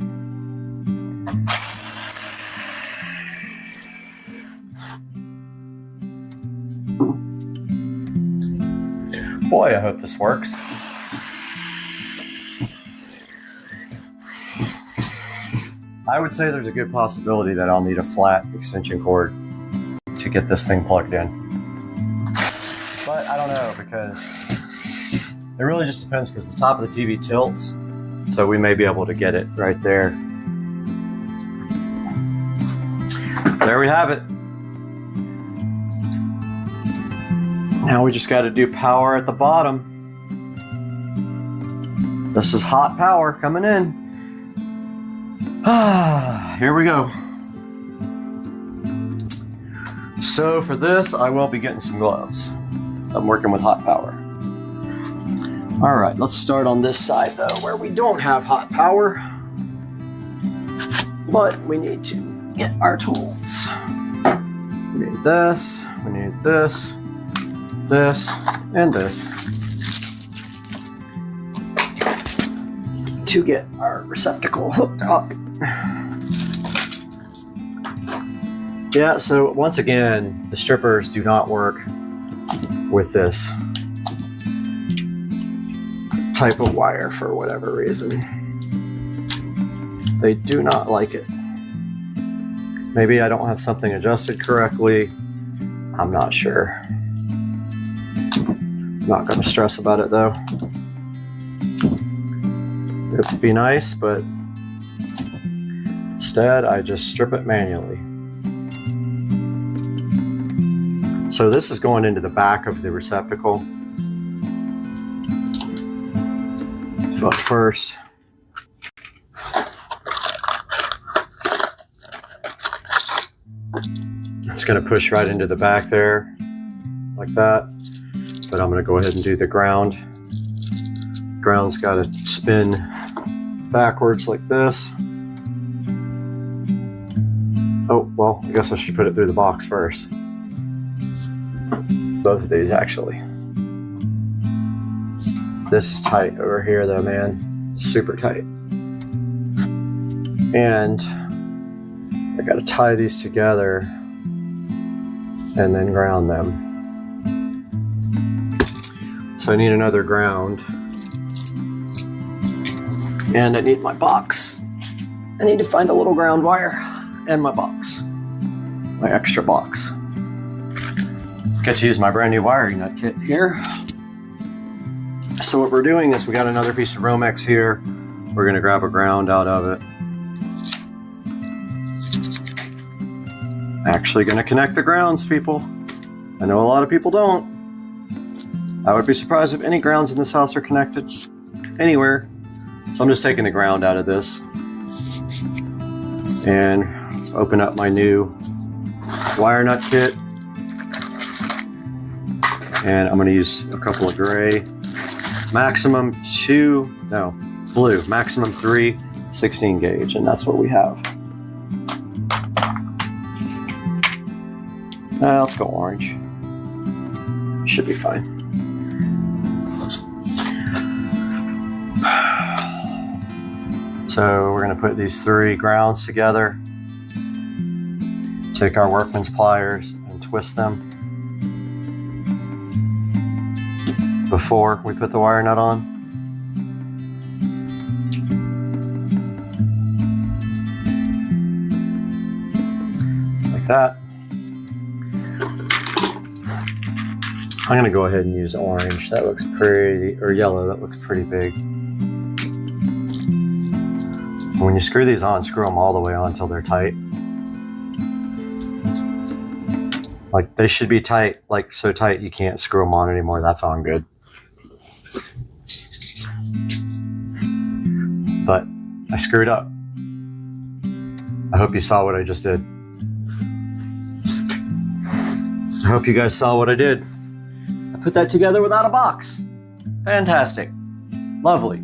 Boy, I hope this works. I would say there's a good possibility that I'll need a flat extension cord to get this thing plugged in. But I don't know, because it really just depends, because the top of the TV tilts, so we may be able to get it right there. There we have it. Now we just got to do power at the bottom. This is hot power coming in. Here we go. So for this, I will be getting some gloves. I'm working with hot power. All right, let's start on this side though, where we don't have hot power, but we need to get our tools. We need this, we need this, this, and this to get our receptacle hooked up. Yeah, so once again, the strippers do not work with this type of wire for whatever reason. They do not like it. Maybe I don't have something adjusted correctly. I'm not sure. I'm not going to stress about it though. It would be nice, but instead I just strip it manually. So this is going into the back of the receptacle. But first, it's going to push right into the back there, like that. But I'm going to go ahead and do the ground. Ground's got to spin backwards like this. Oh, well, I guess I should put it through the box first. Both of these, actually. This is tight over here though, man. Super tight. And I gotta tie these together and then ground them. So I need another ground. And I need my box. I need to find a little ground wire and my box. My extra box. Get to use my brand new wiring nut kit here. So what we're doing is we got another piece of Romex here. We're gonna grab a ground out of it. Actually gonna connect the grounds, people. I know a lot of people don't. I would be surprised if any grounds in this house are connected anywhere. So I'm just taking the ground out of this and open up my new wire nut kit. And I'm going to use a couple of gray, blue, maximum 3 16 gauge, and that's what we have. Let's go orange. Should be fine. So we're going to put these 3 grounds together. Take our workman's pliers and twist them before we put the wire nut on. Like that. I'm gonna go ahead and use orange. That looks pretty, or yellow, that looks pretty big. When you screw these on, screw them all the way on until they're tight. Like they should be tight, like so tight you can't screw them on anymore. That's on good. But I screwed up. I hope you saw what I just did. I hope you guys saw what I did. I put that together without a box. Fantastic. Lovely.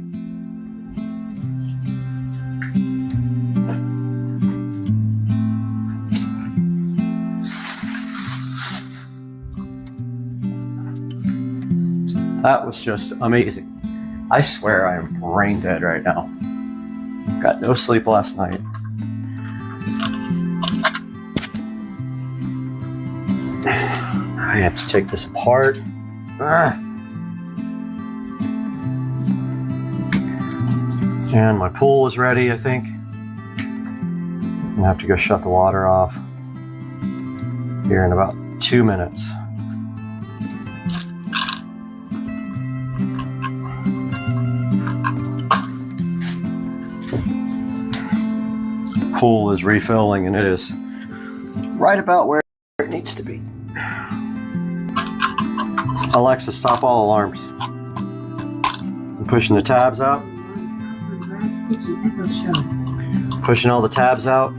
That was just amazing. I swear I am brain dead right now. Got no sleep last night. I have to take this apart. And my pool is ready, I think. gonna have to go shut the water off here in about 2 minutes. Pool is refilling and it is right about where it needs to be. Alexa, stop all alarms. I'm pushing the tabs out. Pushing all the tabs out.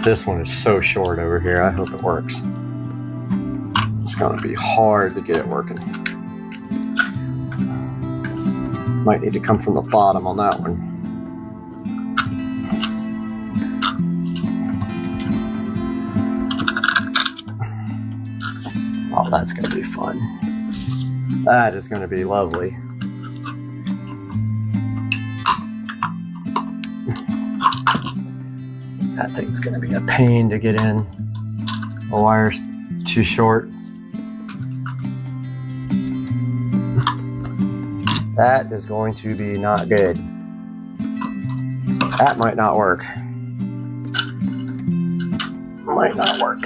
This one is so short over here. I hope it works. It's gonna be hard to get it working. Might need to come from the bottom on that one. Oh, that's gonna be fun. That is gonna be lovely. That thing's gonna be a pain to get in. The wire's too short. That is going to be not good. That might not work. Might not work.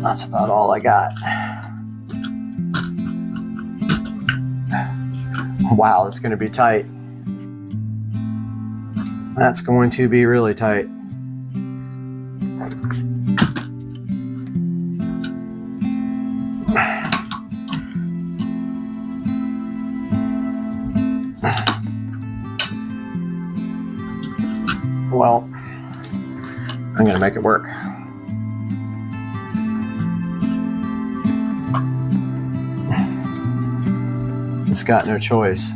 That's about all I got. Wow, that's going to be tight. That's going to be really tight. Well, I'm going to make it work. It's got no choice.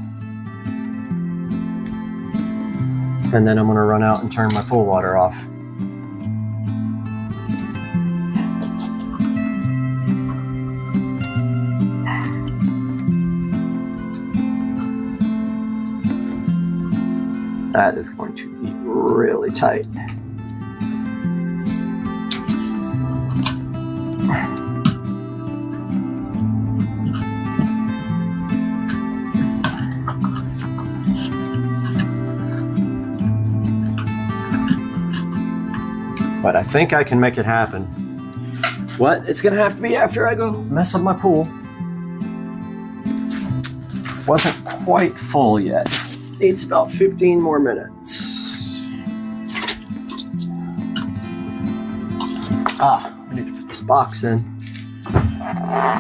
And then I'm going to run out and turn my pool water off. That is going to be really tight. But I think I can make it happen. What? It's gonna have to be after I go mess up my pool. Wasn't quite full yet. Needs about 15 more minutes. I need to put this box in.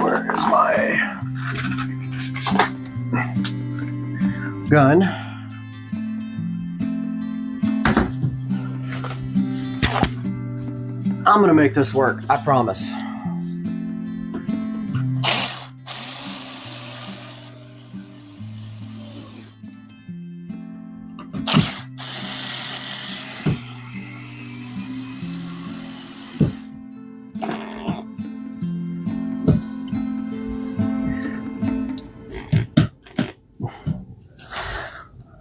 Where is my gun? I'm gonna make this work, I promise.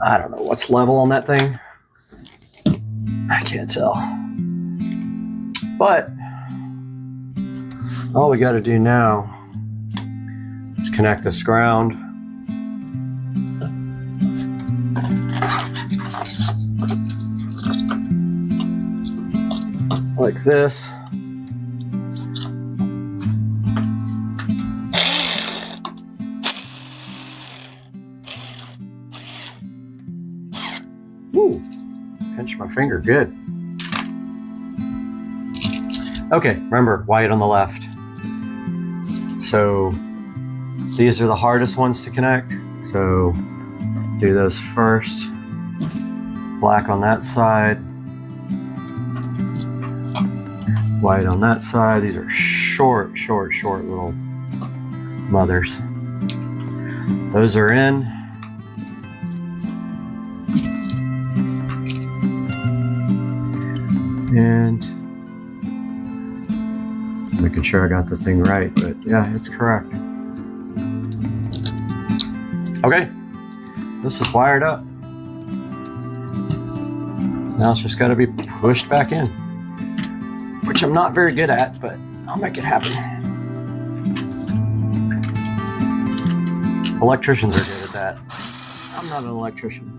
I don't know what's level on that thing. I can't tell. But all we got to do now is connect this ground. Like this. Ooh, pinch my finger, good. Okay, remember, white on the left. So these are the hardest ones to connect. So do those first. Black on that side. White on that side. These are short little mothers. Those are in. And making sure I got the thing right, but yeah, it's correct. Okay, this is wired up. Now it's just got to be pushed back in, which I'm not very good at, but I'll make it happen. Electricians are good at that. I'm not an electrician.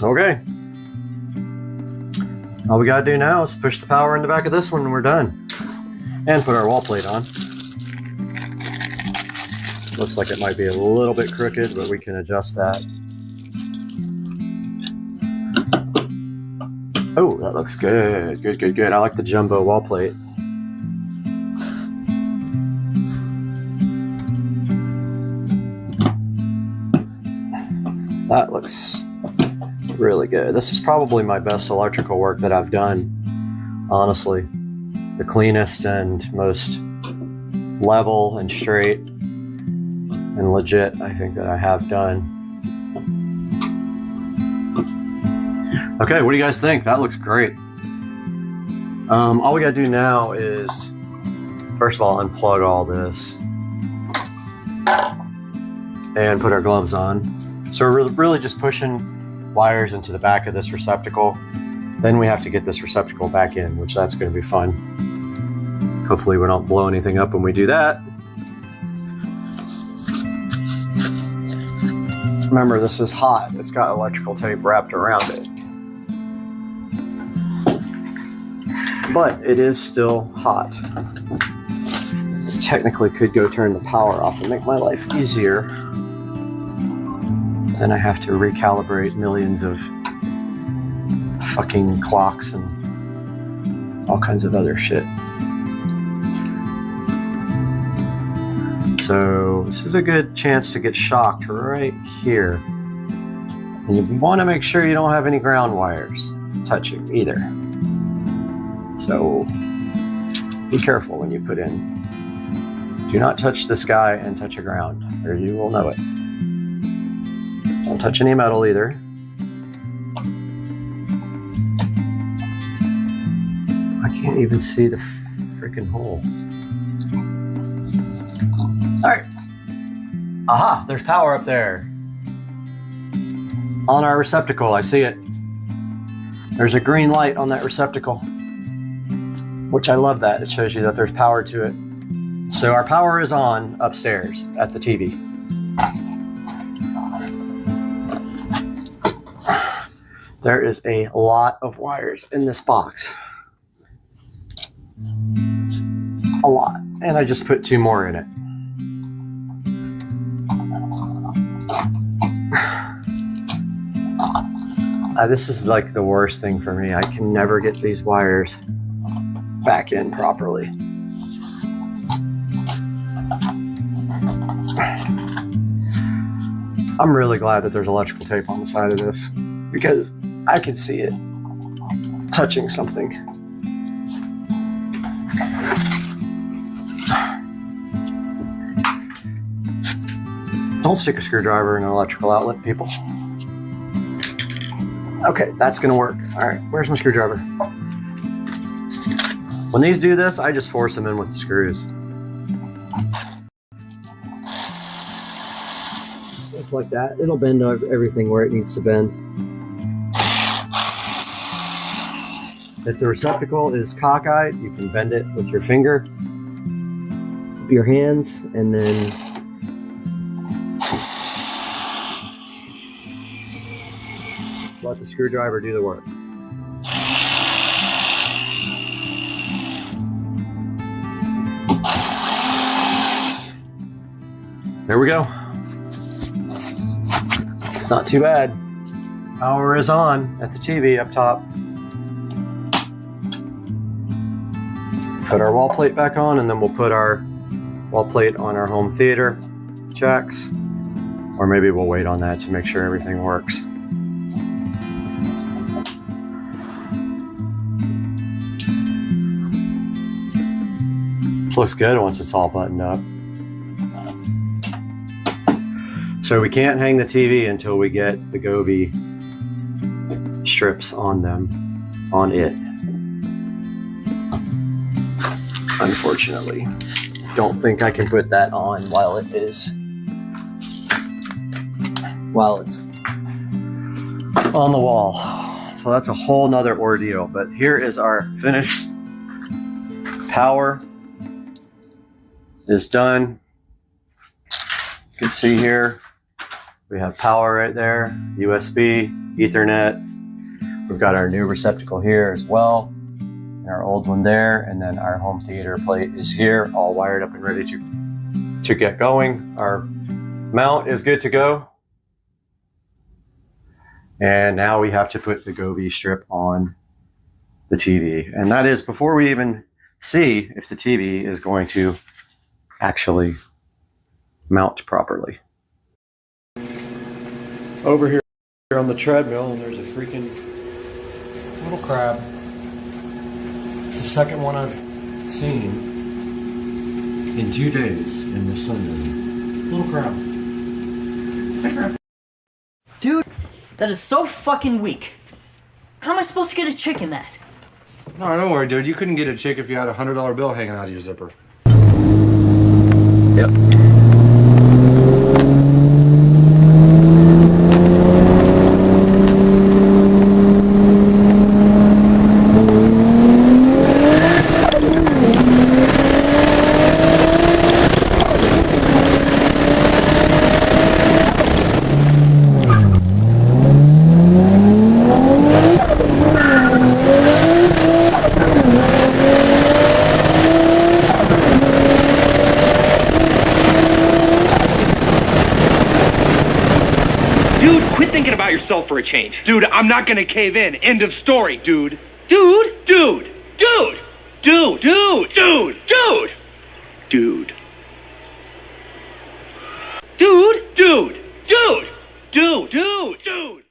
Okay. All we gotta do now is push the power in the back of this one and we're done. And put our wall plate on. Looks like it might be a little bit crooked, but we can adjust that. Oh, that looks good. Good, good, good. I like the jumbo wall plate. That looks really good. This is probably my best electrical work that I've done, honestly. The cleanest and most level and straight and legit, I think, that I have done. Okay, what do you guys think? That looks great. All we gotta do now is, first of all, unplug all this and put our gloves on. So we're really just pushing wires into the back of this receptacle. Then we have to get this receptacle back in, which that's going to be fun. Hopefully we don't blow anything up when we do that. Remember, this is hot. It's got electrical tape wrapped around it. But it is still hot. Technically could go turn the power off and make my life easier. Then I have to recalibrate millions of fucking clocks and all kinds of other shit. So this is a good chance to get shocked right here. And you want to make sure you don't have any ground wires touching either. So be careful when you put in. Do not touch this guy and touch a ground, or you will know it. Don't touch any metal either. I can't even see the freaking hole. All right. Aha, there's power up there. On our receptacle, I see it. There's a green light on that receptacle, which I love that. It shows you that there's power to it. So our power is on upstairs at the TV. There is a lot of wires in this box. A lot. And I just put 2 more in it. This is like the worst thing for me. I can never get these wires back in properly. I'm really glad that there's electrical tape on the side of this, because I can see it touching something. Don't stick a screwdriver in an electrical outlet, people. Okay, that's gonna work. All right, where's my screwdriver? When these do this, I just force them in with the screws. Just like that. It'll bend everything where it needs to bend. If the receptacle is cockeyed, you can bend it with your finger, your hands, and then let the screwdriver do the work. There we go. It's not too bad. Power is on at the TV up top. Put our wall plate back on, and then we'll put our wall plate on our home theater jacks. Or maybe we'll wait on that to make sure everything works. This looks good once it's all buttoned up. So we can't hang the TV until we get the Govee strips on them, on it. Unfortunately. Don't think I can put that on while it's on the wall. So that's a whole nother ordeal. But here is our finished power is done. You can see here we have power right there, USB, Ethernet. We've got our new receptacle here as well, and our old one there, and then our home theater plate is here, all wired up and ready to get going. Our mount is good to go. And now we have to put the Govee strip on the TV. And that is before we even see if the TV is going to actually mount properly. Over here on the treadmill, and there's a freaking little crab. It's the second one I've seen in 2 days in the sun. Little crab. Hey, crab. Dude, that is so fucking weak. How am I supposed to get a chick in that? No, don't worry, dude. You couldn't get a chick if you had a $100 bill hanging out of your zipper. Yep. For a change. Dude, I'm not gonna cave in. End of story, dude. Dude. Dude. Dude. Dude. Dude. Dude. Dude. Dude. Dude. Dude. Dude. Dude. Dude. Dude.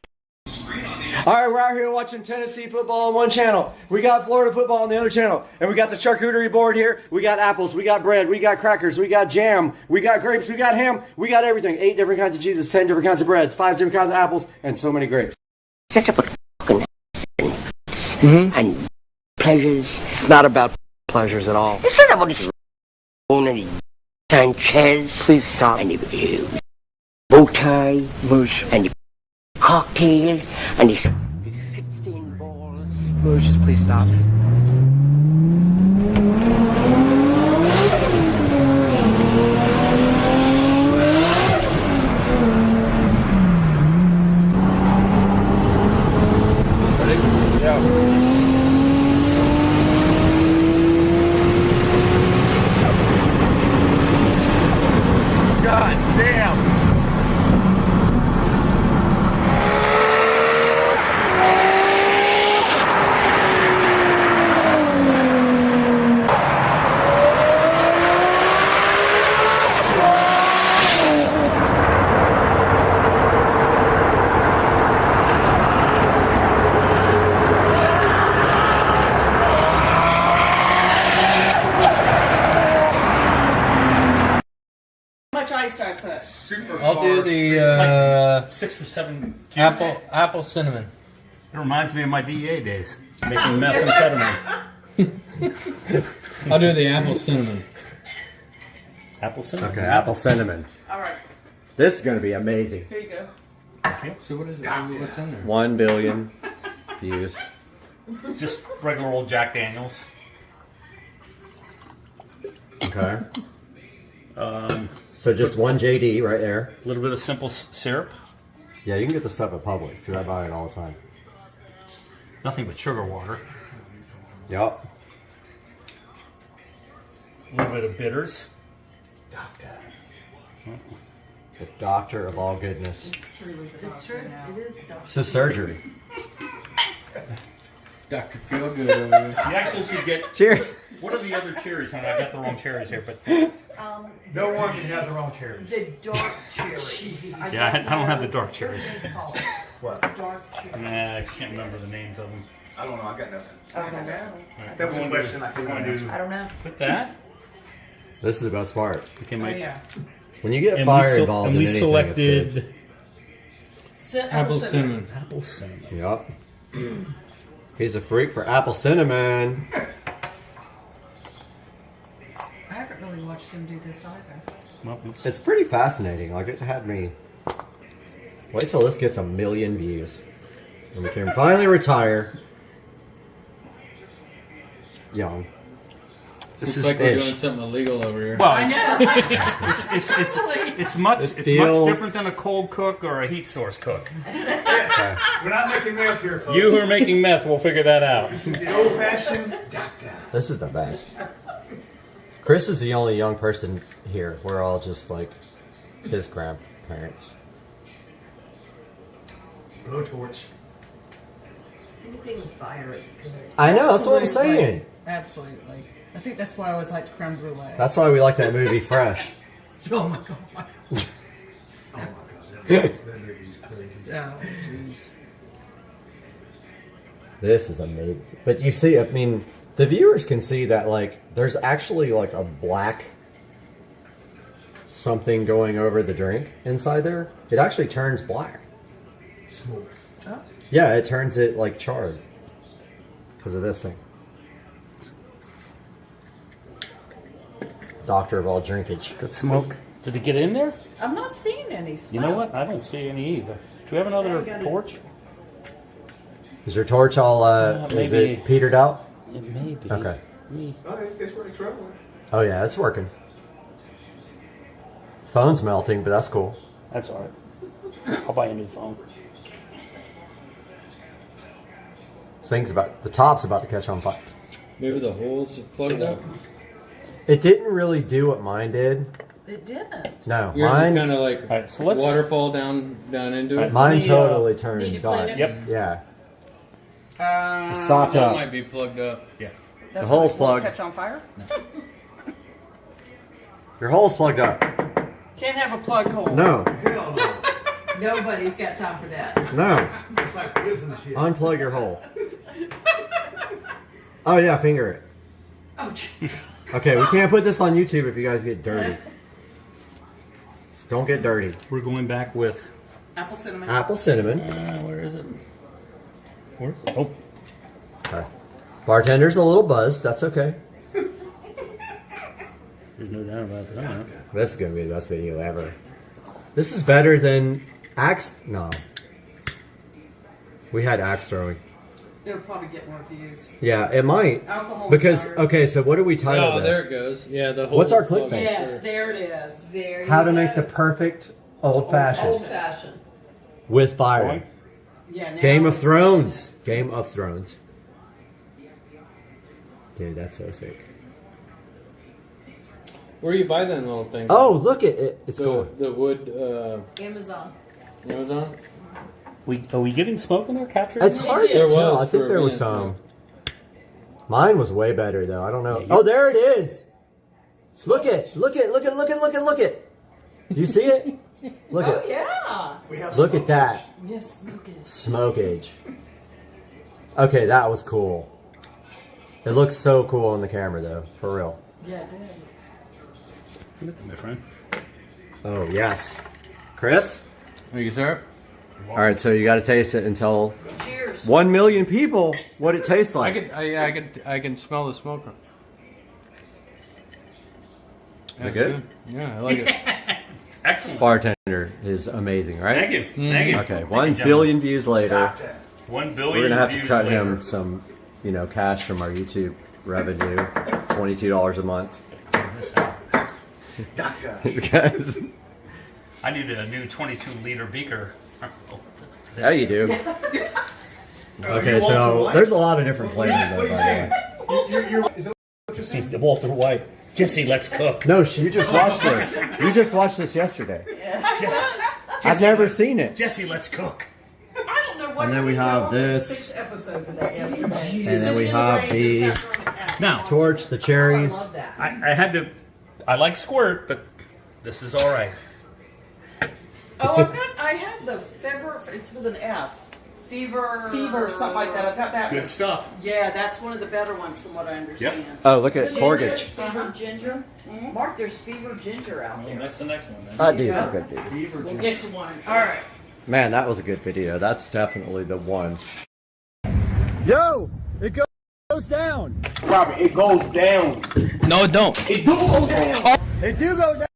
All right, we're out here watching Tennessee football on one channel. We got Florida football on the other channel. And we got the charcuterie board here. We got apples, we got bread, we got crackers, we got jam, we got grapes, we got ham, we got everything. 8 different kinds of cheeses, 10 different kinds of breads, 5 different kinds of apples, and so many grapes. And pleasures. It's not about pleasures at all. It's not about this only Sanchez. Please stop. And the bow tie. Bush. And the cocktail. And the 16 balls. Bush, please stop. I'll do the 6 or 7 cubes. apple cinnamon. It reminds me of my DEA days, making methamphetamine. I'll do the apple cinnamon. Apple cinnamon. Okay, apple cinnamon. All right. This is going to be amazing. Here you go. So what is it? What's in there? 1 billion views. Just regular old Jack Daniels. Okay. So just 1 JD right there. A little bit of simple syrup. Yeah, you can get this stuff at Publix too. I buy it all the time. Nothing but sugar water. Yup. A little bit of bitters. Doctor. The doctor of all goodness. It's true. It is doctor. It's a surgery. Dr. Feel Good over there. You actually should get... Cheers. What are the other cherries, honey? I got the wrong cherries here, but No one can have their own cherries. The dark cherries. Yeah, I don't have the dark cherries. What? Dark cherries. Nah, I can't remember the names of them. I don't know. I got nothing. I don't know. That was a question I couldn't answer. I don't know. Put that. This is the best part. Okay, Oh, Mike. yeah. When you get fire involved and in we anything, selected Apple cinnamon. apple cinnamon. it's good. Yup. He's a freak for apple cinnamon. I haven't really watched him do this either. Well, It's pretty fascinating. Like, it had me... Wait till this gets 1 million views. And we can finally retire. Young. This is like we're doing something illegal over here. Well, I know. it's much different than a cold cook or a heat source cook. Yes. We're not making meth here, folks. You who are making meth will figure that out. This is the old-fashioned doctor. This is the best. Chris is the only young person here. We're all just like his grandparents. Blowtorch. Anything with fire is good. I know, that's what I'm Absolutely. saying. Absolutely. I think that's why I always liked creme brulee. That's why we like that movie Fresh. Oh my god. Oh my god. That movie's crazy. Oh, jeez. This is amazing. But you see, I mean, the viewers can see that, like, there's actually, like, a black something going over the drink inside there. It actually turns black. Smoke. Oh. Yeah, it turns it, like, charred. Because of this thing. Doctor of all drinkage. Good smoke. Did it get in there? I'm not seeing any smoke. You know what? I don't see any either. Do we have another torch? Is your torch all, is maybe. it petered out? It may be. Okay. Oh, it's where it's rolling. Oh, yeah, it's working. Phone's melting, but that's cool. That's all right. I'll buy a new phone. The top's about to catch on fire. Maybe the holes are plugged up. It didn't really do what mine did. It didn't. No, Yours mine is kind of like right, so let's- waterfall down into it. Mine Need totally to turned clean dark. it? Yep. Yeah. It stopped That up. might be plugged up. Yeah. That's The hole's why it won't plugged. catch on fire? Your hole's plugged up. Can't have a plug hole. No. Hell no. Nobody's got time for that. No. It's like prison shit. Unplug your hole. Oh, yeah, finger it. Oh, gee. Okay, we can't put this on YouTube if you guys get dirty. Don't get dirty. We're going back with Apple cinnamon. Apple cinnamon. where is it? Where is it? Oh, Okay. Bartender's a little buzzed. That's okay. there's no doubt about that. This is going to be the best video ever. This is better than axe... No. We had axe throwing. It'll probably get more views. Yeah, it might. Alcohol Because, fire. okay, so what do we title Oh, this? there it goes. Yeah, the What's our hole's plugged clickbait? up. Yes, there it is. There you How to go. make the perfect old-fashioned Old-fashioned. with fire. Yeah, now Game of it's- Thrones. Game of Thrones. Dude, that's so sick. Where do you buy them little things? Oh, look at it. It's going. The wood, Amazon. Amazon? Are we getting smoke in there? Capturing? It's hard to There tell. was I think for a there was minute, some. Mine was way better though. I don't know. Oh, there it is. Look it. Look it. Look it. Look it. Look it. Look it. Do you see it? Look Oh, it. yeah. We have Look at that. Yes, smoke it. Smokage. Okay, that was cool. It looks so cool on the camera though. For real. Yeah, it did. Give it to my friend. Oh, yes. Chris? Thank you, sir. All right, so you got to taste it and tell Cheers. 1 million people what it tastes like. I can smell the smoke. Is it good? Yeah, I like it. Excellent. Bartender is amazing, right? Thank you. Thank you. Okay, Thank 1 you, gentlemen. billion views later. 1 We're billion gonna have to views cut later. him some, cash from our YouTube revenue. $22 a month. Doctor. Guys. I need a new 22-liter beaker. Yeah, you do. Okay, so there's a lot of different flavors though, by the way. Is that what you're saying? Walter White. Jesse, let's cook. No, you just watched this. You just watched this yesterday. I've never seen it. Jesse, let's cook. I don't know what. And then we have this. 6 episodes of that yesterday. And then we have the Now, torch, the cherries. I love that. I had to. I like squirt, but this is all right. Oh, I have the fever. It's with an F. Fever, something like that. I've got that. Good stuff. Yeah, that's one of the better ones from what I understand. Oh, look at Ginger, Mortgage. Fever ginger. Mark, there's fever ginger out there. That's the next one, man. Dude, that's good, dude. We'll get you one. All right. Man, that was a good video. That's definitely the one. Yo, it goes down. Robert, it goes down. No, it don't. It do go down. It do go down.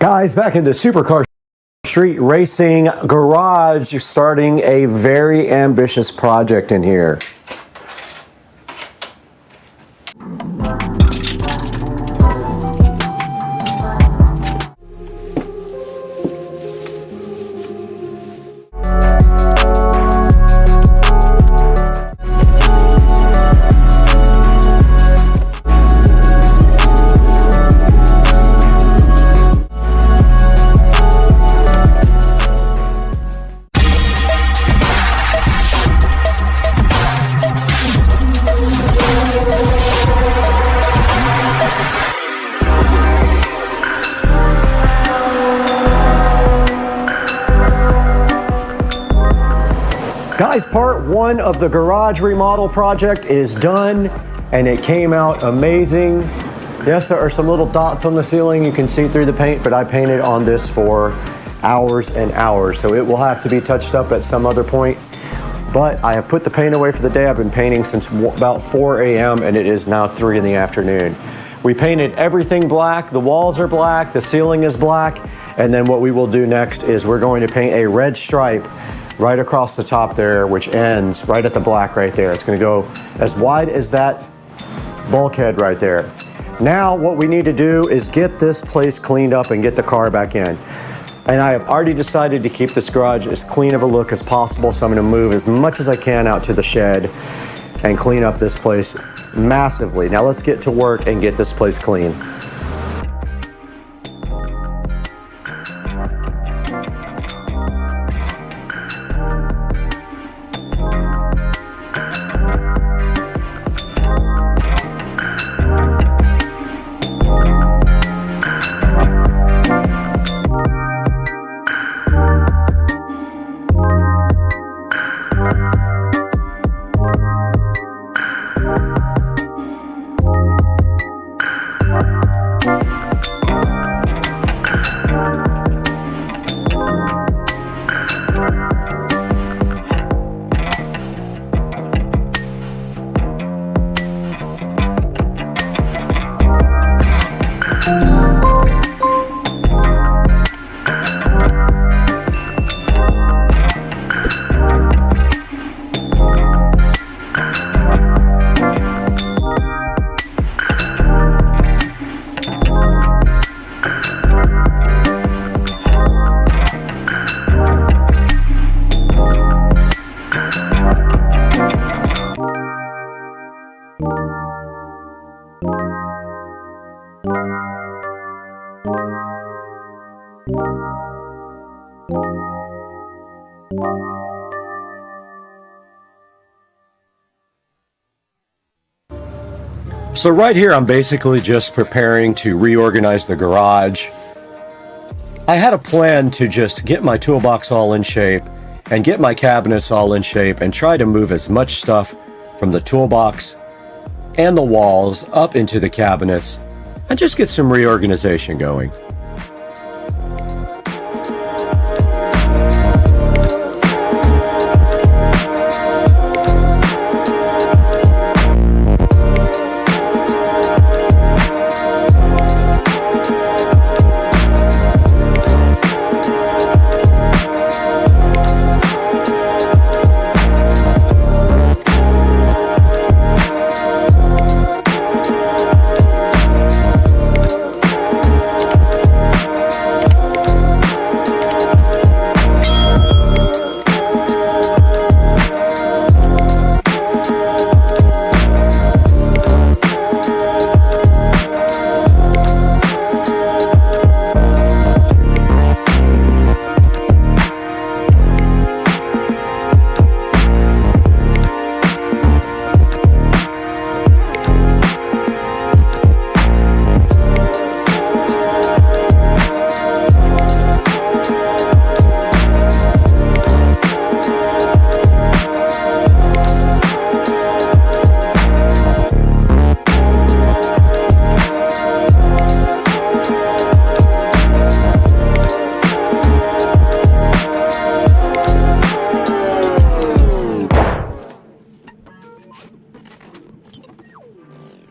Guys, back in the supercar street racing garage, you're starting a very ambitious project in here. Guys, part one of the garage remodel project is done and it came out amazing. Yes, there are some little dots on the ceiling. You can see through the paint, but I painted on this for hours and hours. So it will have to be touched up at some other point. But I have put the paint away for the day. I've been painting since about 4 a.m. and it is now 3 in the afternoon. We painted everything black. The walls are black, the ceiling is black. And then what we will do next is we're going to paint a red stripe right across the top there, which ends right at the black right there. It's gonna go as wide as that bulkhead right there. Now what we need to do is get this place cleaned up and get the car back in. And I have already decided to keep this garage as clean of a look as possible, so I'm gonna move as much as I can out to the shed and clean up this place massively. Now let's get to work and get this place clean. So right here, I'm basically just preparing to reorganize the garage. I had a plan to just get my toolbox all in shape and get my cabinets all in shape and try to move as much stuff from the toolbox and the walls up into the cabinets and just get some reorganization going.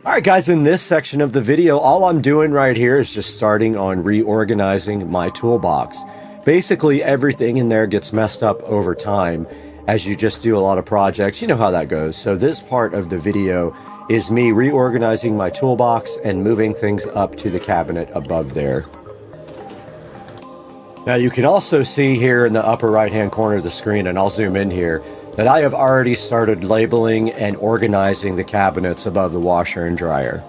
Alright guys, in this section of the video, all I'm doing right here is just starting on reorganizing my toolbox. Basically, everything in there gets messed up over time as you just do a lot of projects. You know how that goes. So this part of the video is me reorganizing my toolbox and moving things up to the cabinet above there. Now you can also see here in the upper right hand corner of the screen, and I'll zoom in here, that I have already started labeling and organizing the cabinets above the washer and dryer.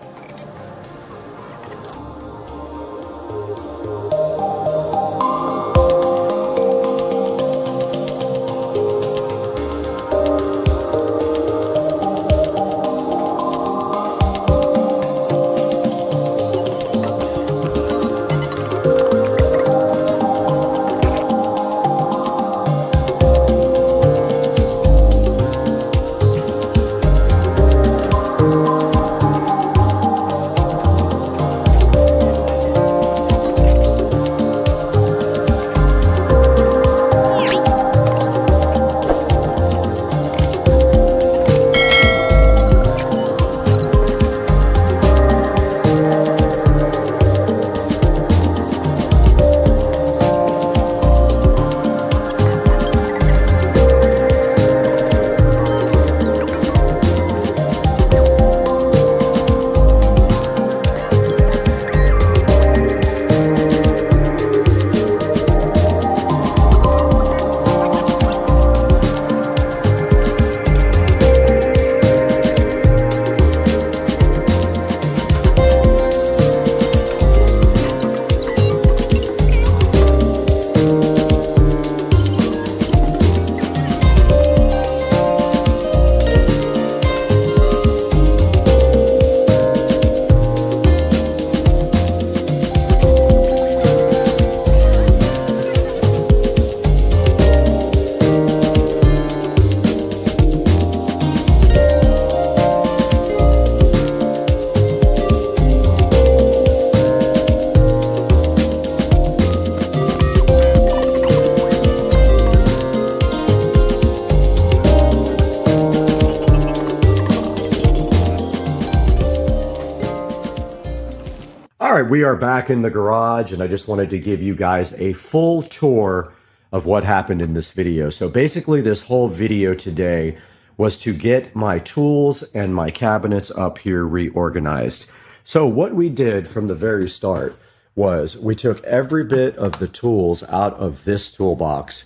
Alright, we are back in the garage, and I just wanted to give you guys a full tour of what happened in this video. So basically this whole video today was to get my tools and my cabinets up here reorganized. So what we did from the very start was we took every bit of the tools out of this toolbox,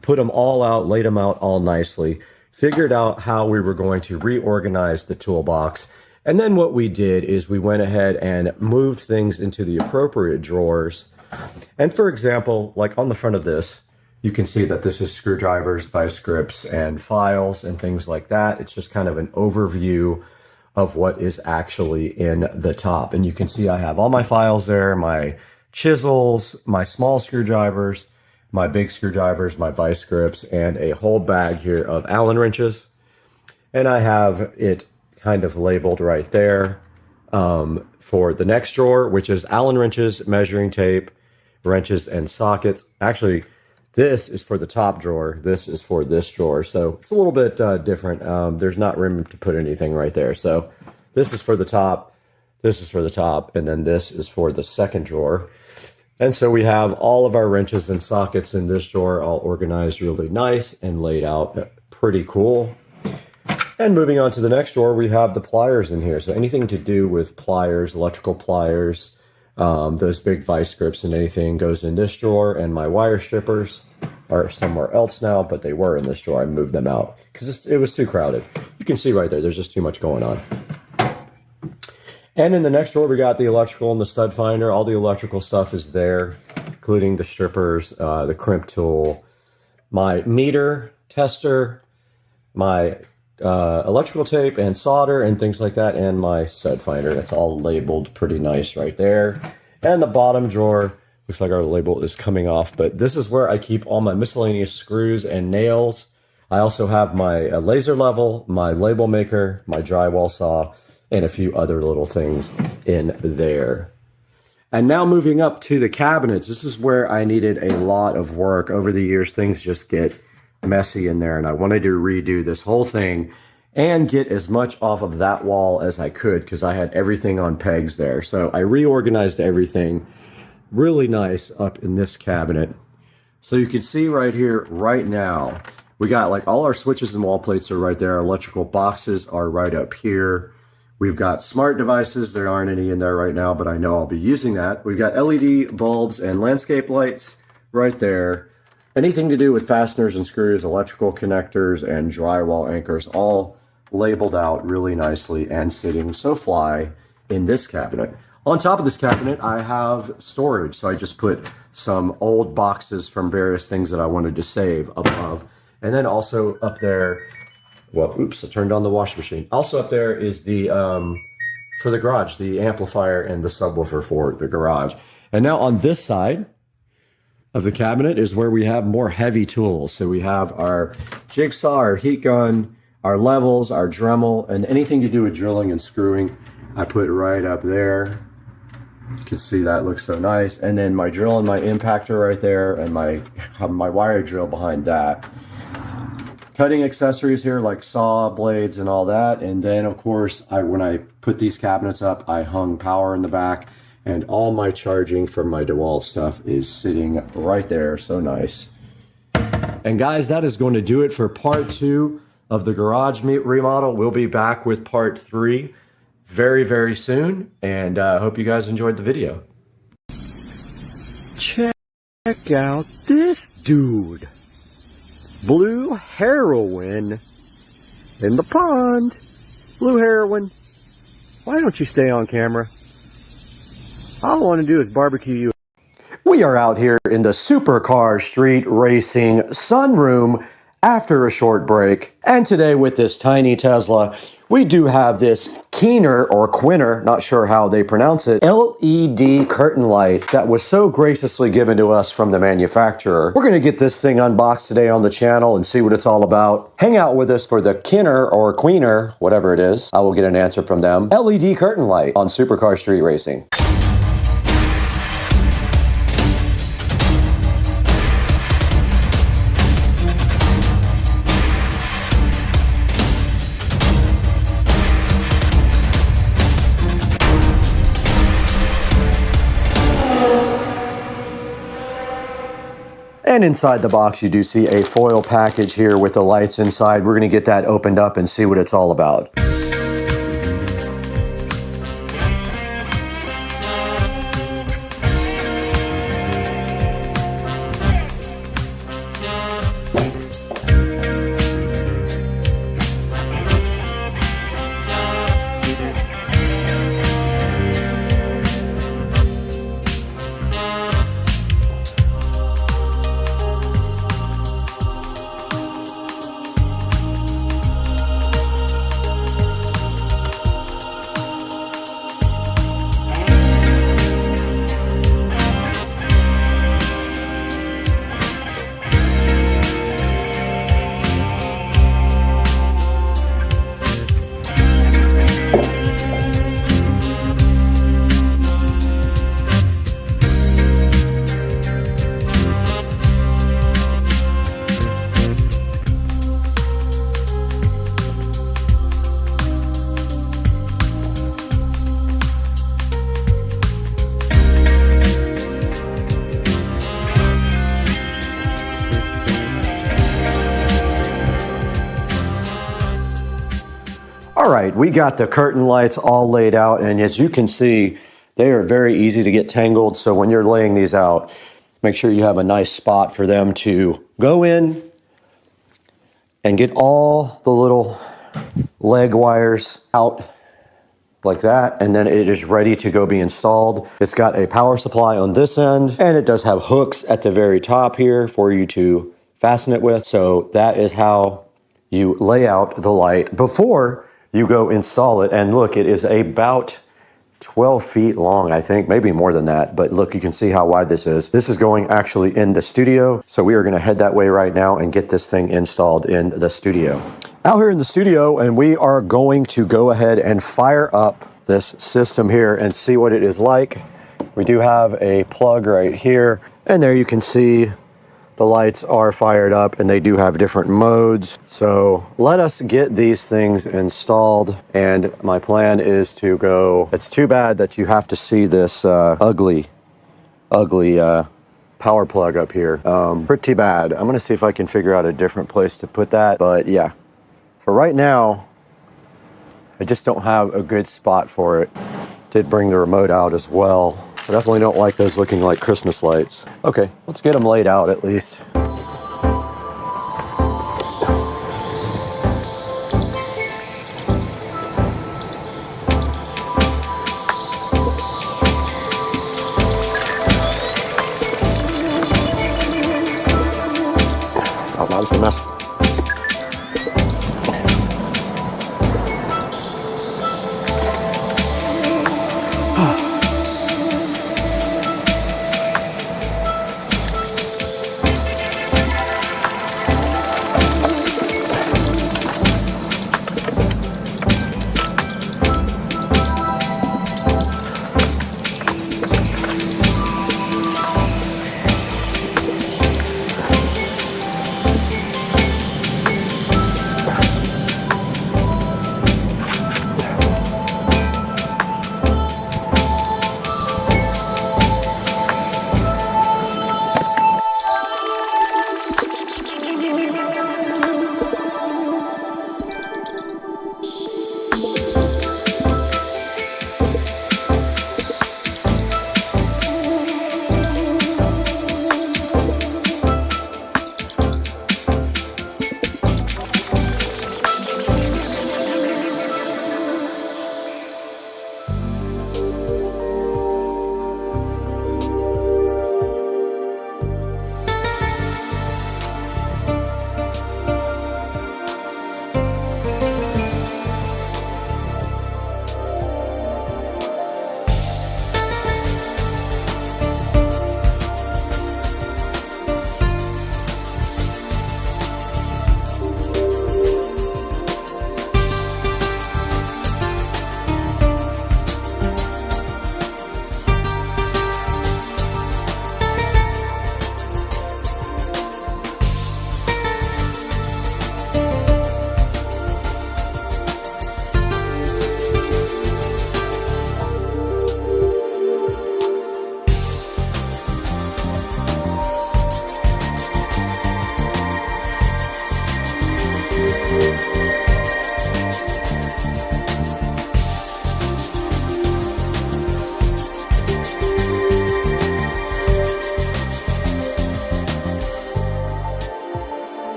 put them all out, laid them out all nicely, figured out how we were going to reorganize the toolbox. And then what we did is we went ahead and moved things into the appropriate drawers. And for example, like on the front of this, you can see that this is screwdrivers, vice grips, and files and things like that. It's just kind of an overview of what is actually in the top. And you can see I have all my files there, my chisels, my small screwdrivers, my big screwdrivers, my vice grips, and a whole bag here of Allen wrenches. And I have it kind of labeled right there. For the next drawer, which is Allen wrenches, measuring tape, wrenches, and sockets. Actually, this is for the top drawer. This is for this drawer. So it's a little bit different. There's not room to put anything right there. So this is for the top. This is for the top. And then this is for the second drawer. And so we have all of our wrenches and sockets in this drawer, all organized really nice and laid out pretty cool. And moving on to the next drawer, we have the pliers in here. So anything to do with pliers, electrical pliers, those big vice grips and anything goes in this drawer. And my wire strippers are somewhere else now, but they were in this drawer. I moved them out because it was too crowded. You can see right there, there's just too much going on. And in the next drawer, we got the electrical and the stud finder. All the electrical stuff is there, including the strippers, the crimp tool, my meter tester, my electrical tape and solder and things like that, and my stud finder. It's all labeled pretty nice right there. And the bottom drawer looks like our label is coming off, but this is where I keep all my miscellaneous screws and nails. I also have my laser level, my label maker, my drywall saw, and a few other little things in there. And now moving up to the cabinets, this is where I needed a lot of work. Over the years, things just get messy in there, and I wanted to redo this whole thing and get as much off of that wall as I could because I had everything on pegs there. So I reorganized everything really nice up in this cabinet. So you can see right here, right now, we got like all our switches and wall plates are right there. Electrical boxes are right up here. We've got smart devices. There aren't any in there right now, but I know I'll be using that. We've got LED bulbs and landscape lights right there. Anything to do with fasteners and screws, electrical connectors, and drywall anchors, all labeled out really nicely and sitting so fly in this cabinet. On top of this cabinet, I have storage. So I just put some old boxes from various things that I wanted to save above. And then also up there, well, oops, I turned on the washing machine. Also up there is the, for the garage, the amplifier and the subwoofer for the garage. And now on this side of the cabinet is where we have more heavy tools. So we have our jigsaw, our heat gun, our levels, our Dremel, and anything to do with drilling and screwing, I put right up there. You can see that looks so nice. And then my drill and my impactor right there, and my wire drill behind that. Cutting accessories here like saw blades and all that. And then of course, when I put these cabinets up, I hung power in the back. And all my charging from my DeWalt stuff is sitting right there. So nice. And guys, that is going to do it for part 2 of the garage remodel. We'll be back with part 3 very, very soon. And I hope you guys enjoyed the video. Check out this dude. Blue heroin in the pond. Blue heroin. Why don't you stay on camera? All I want to do is barbecue you. We are out here in the supercar street racing sunroom after a short break. And today with this tiny Tesla, we do have this Keener or Quinner, not sure how they pronounce it, LED curtain light that was so graciously given to us from the manufacturer. We're going to get this thing unboxed today on the channel and see what it's all about. Hang out with us for the Keener or Queener, whatever it is. I will get an answer from them. LED curtain light on supercar street racing. And inside the box, you do see a foil package here with the lights inside. We're going to get that opened up and see what it's all about. right, we got the curtain lights all laid out, and as you can see, they are very easy to get tangled. So when you're laying these out, make sure you have a nice spot for them to go in and get all the little leg wires out like that, and then it is ready to go be installed. It's got a power supply on this end, and it does have hooks at the very top here for you to fasten it with. So that is how you lay out the light before you go install it. And look, it is about 12 feet long, I think, maybe more than that. But look, you can see how wide this is. This is going actually in the studio. So we are gonna head that way right now and get this thing installed in the studio. Out here in the studio, and we are going to go ahead and fire up this system here and see what it is like. We do have a plug right here, and there you can see the lights are fired up, and they do have different modes. So let us get these things installed, and my plan is to go. It's too bad that you have to see this ugly power plug up here. Pretty bad. I'm gonna see if I can figure out a different place to put that, but yeah. For right now, I just don't have a good spot for it. Did bring the remote out as well. I definitely don't like those looking like Christmas lights. Okay, let's get them laid out at least. Oh, that was a mess.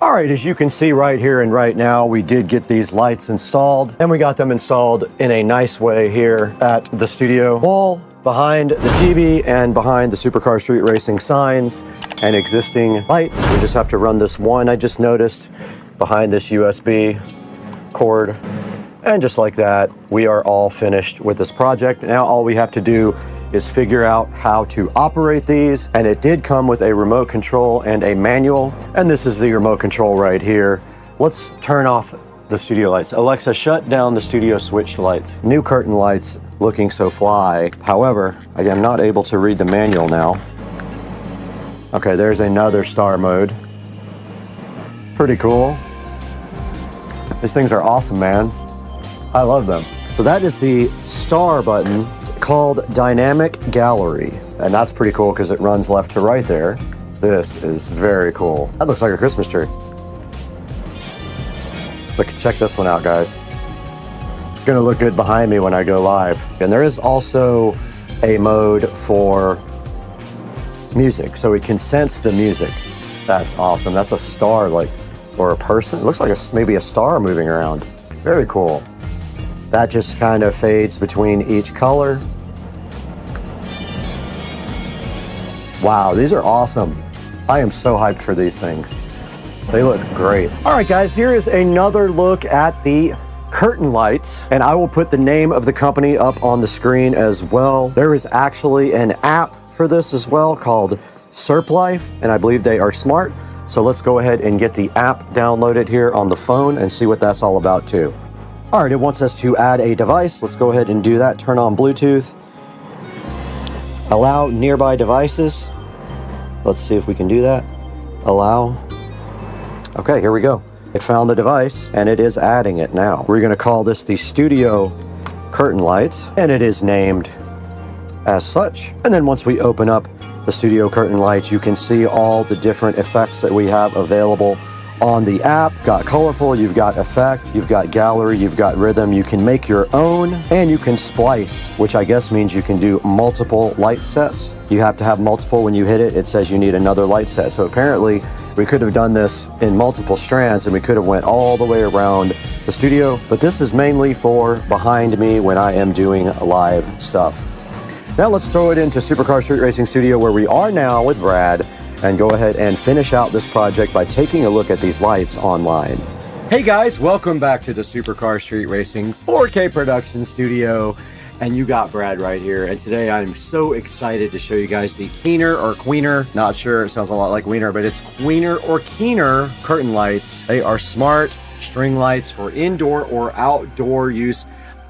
All right, as you can see right here and right now, we did get these lights installed, and we got them installed in a nice way here at the studio wall behind the TV and behind the Supercar Street Racing signs and existing lights. We just have to run this one, I just noticed, behind this USB cord. And just like that, we are all finished with this project. Now all we have to do is figure out how to operate these, and it did come with a remote control and a manual, and this is the remote control right here. Let's turn off the studio lights. Alexa, shut down the studio switched lights. New curtain lights looking so fly. However, I am not able to read the manual now. Okay, there's another star mode. Pretty cool. These things are awesome, man. I love them. So that is the star button called Dynamic Gallery. And that's pretty cool because it runs left to right there. This is very cool. That looks like a Christmas tree. Look, check this one out, guys. It's gonna look good behind me when I go live. And there is also a mode for music, so it can sense the music. That's awesome. That's a star, like, or a person. It looks like maybe a star moving around. Very cool. That just kind of fades between each color. Wow, these are awesome. I am so hyped for these things. They look great. All right, guys, here is another look at the curtain lights, and I will put the name of the company up on the screen as well. There is actually an app for this as well called SerpLife, and I believe they are smart. So let's go ahead and get the app downloaded here on the phone and see what that's all about too. All right, it wants us to add a device. Let's go ahead and do that. Turn on Bluetooth. Allow nearby devices. Let's see if we can do that. Allow. Okay, here we go. It found the device and it is adding it now. We're gonna call this the Studio Curtain Lights, and it is named as such. And then once we open up the Studio Curtain Lights, you can see all the different effects that we have available on the app. Got colorful, you've got effect, you've got gallery, you've got rhythm. You can make your own, and you can splice, which I guess means you can do multiple light sets. You have to have multiple. When you hit it, it says you need another light set. So apparently we could have done this in multiple strands and we could have went all the way around the studio, but this is mainly for behind me when I am doing live stuff. Now let's throw it into Supercar Street Racing Studio, where we are now with Brad, and go ahead and finish out this project by taking a look at these lights online. Hey guys, welcome back to the Supercar Street Racing 4K production studio. And you got Brad right here. And today I'm so excited to show you guys the Keener or Queener. Not sure, it sounds a lot like Wiener, but it's Queener or Keener curtain lights. They are smart string lights for indoor or outdoor use.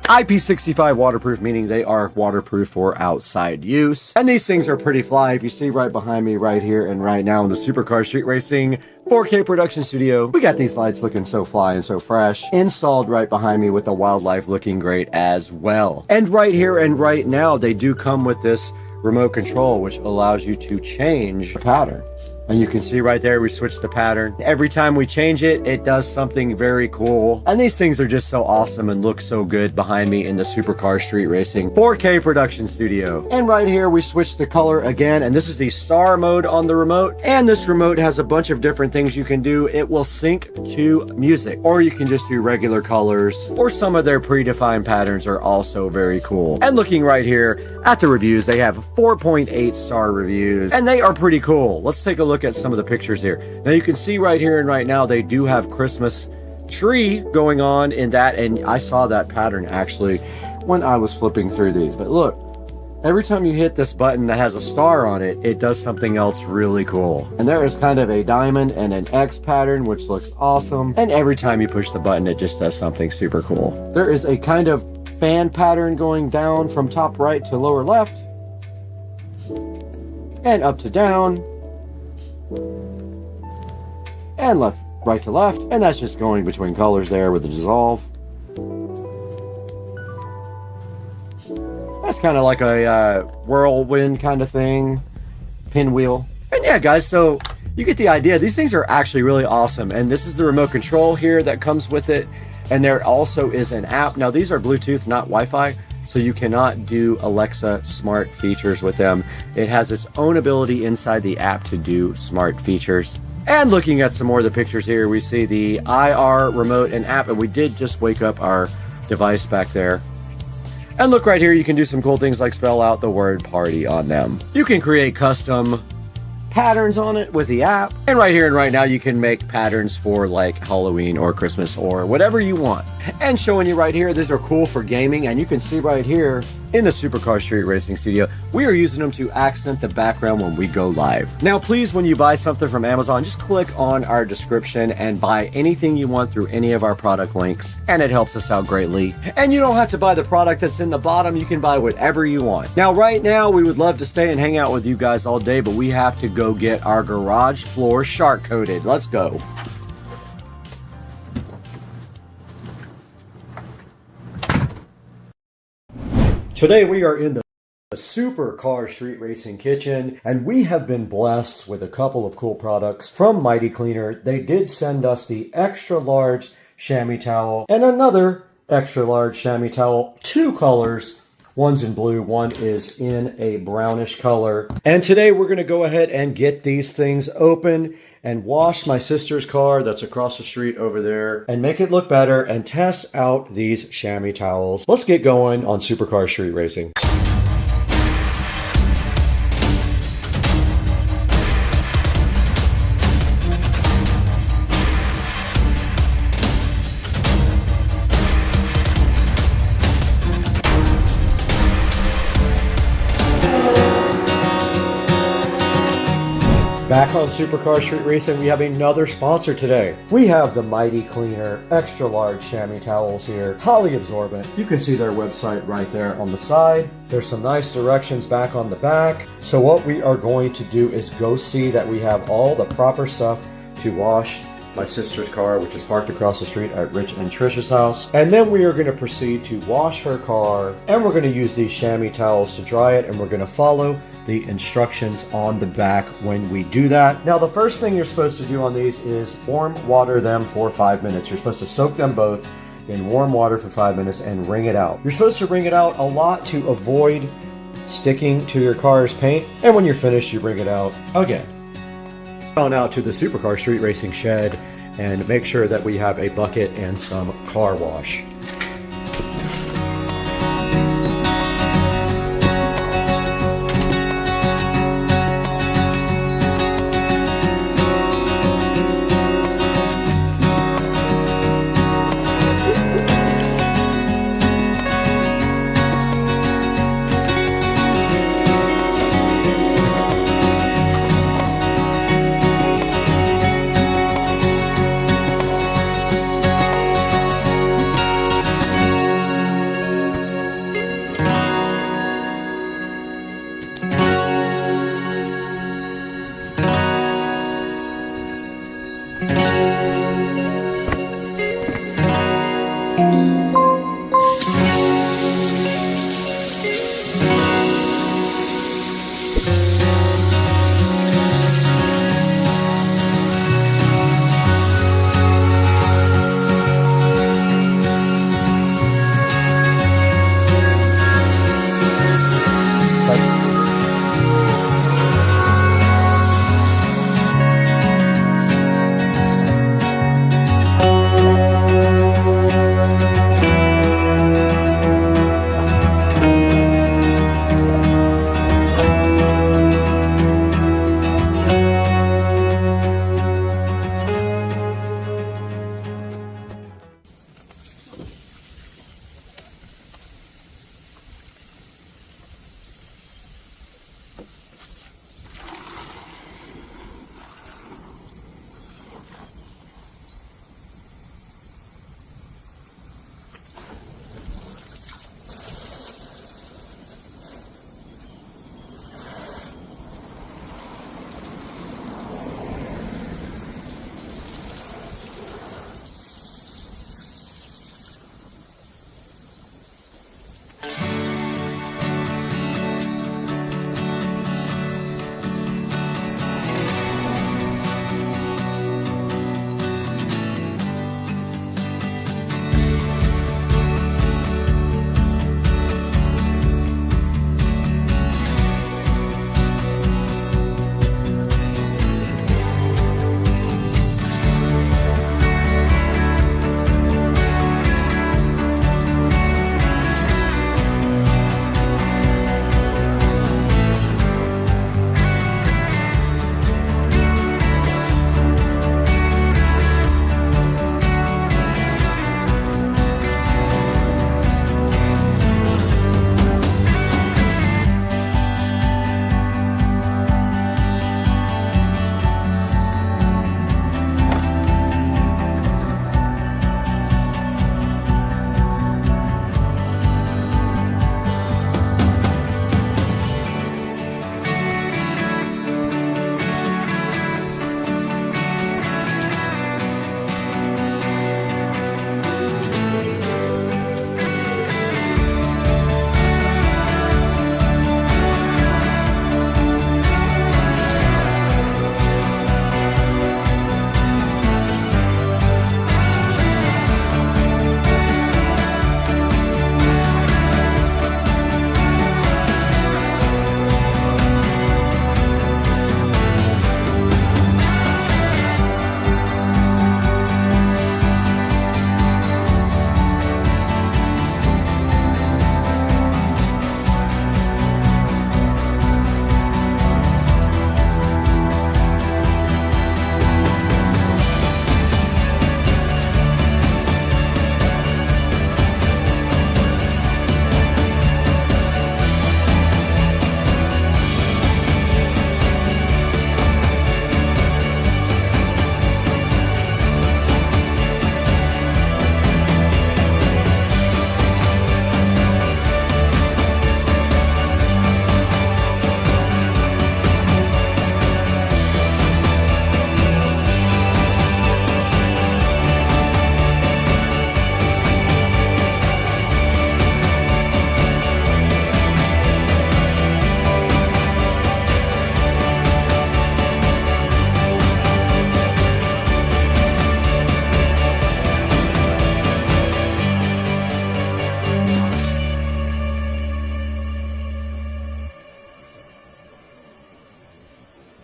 IP65 waterproof, meaning they are waterproof for outside use. And these things are pretty fly. If you see right behind me right here and right now in the Supercar Street Racing 4K production studio, we got these lights looking so fly and so fresh, installed right behind me with the wildlife looking great as well. And right here and right now, they do come with this remote control, which allows you to change the pattern. And you can see right there, we switched the pattern. Every time we change it, it does something very cool. And these things are just so awesome and look so good behind me in the Supercar Street Racing 4K production studio. And right here, we switched the color again. And this is the star mode on the remote. And this remote has a bunch of different things you can do. It will sync to music, or you can just do regular colors, or some of their predefined patterns are also very cool. And looking right here at the reviews, they have 4.8 star reviews, and they are pretty cool. Let's take a look at some of the pictures here. Now you can see right here and right now they do have Christmas tree going on in that, and I saw that pattern actually when I was flipping through these. But look, every time you hit this button that has a star on it, it does something else really cool. And there is kind of a diamond and an X pattern, which looks awesome. And every time you push the button, it just does something super cool. There is a kind of fan pattern going down from top right to lower left, and up to down, and left, right to left, and that's just going between colors there with the dissolve. That's kind of like a whirlwind kind of thing, pinwheel. And yeah, guys, so you get the idea. These things are actually really awesome, and this is the remote control here that comes with it, and there also is an app. Now these are Bluetooth, not Wi-Fi, so you cannot do Alexa smart features with them. It has its own ability inside the app to do smart features. And looking at some more of the pictures here, we see the IR remote and app, and we did just wake up our device back there. And look right here, you can do some cool things like spell out the word party on them. You can create custom patterns on it with the app. And right here and right now, you can make patterns for like Halloween or Christmas or whatever you want. and showing you right here, these are cool for gaming, and you can see right here in the Supercar Street Racing Studio, we are using them to accent the background when we go live. Now, please, when you buy something from Amazon, just click on our description and buy anything you want through any of our product links, and it helps us out greatly. And you don't have to buy the product that's in the bottom, you can buy whatever you want. Now, right now, we would love to stay and hang out with you guys all day, but we have to go get our garage floor shark coated. Let's go. Today we are in the Supercar Street Racing kitchen, and we have been blessed with a couple of cool products from Mighty Cleaner. They did send us the extra large chamois towel and another extra large chamois towel, 2 colors. One's in blue, one is in a brownish color. And today we're going to go ahead and get these things open and wash my sister's car that's across the street over there and make it look better and test out these chamois towels. Let's get going on Supercar Street Racing. Back on Supercar Street Racing, we have another sponsor today. We have the Mighty Cleaner extra large chamois towels here, highly absorbent. You can see their website right there on the side. There's some nice directions back on the back. So what we are going to do is go see that we have all the proper stuff to wash my sister's car, which is parked across the street at Rich and Trisha's house. And then we are going to proceed to wash her car, and we're going to use these chamois towels to dry it, and we're going to follow the instructions on the back when we do that. Now, the first thing you're supposed to do on these is warm water them for 5 minutes. You're supposed to soak them both in warm water for 5 minutes and wring it out. You're supposed to wring it out a lot to avoid sticking to your car's paint, and when you're finished, you wring it out again. On out to the Supercar Street Racing shed and make sure that we have a bucket and some car wash.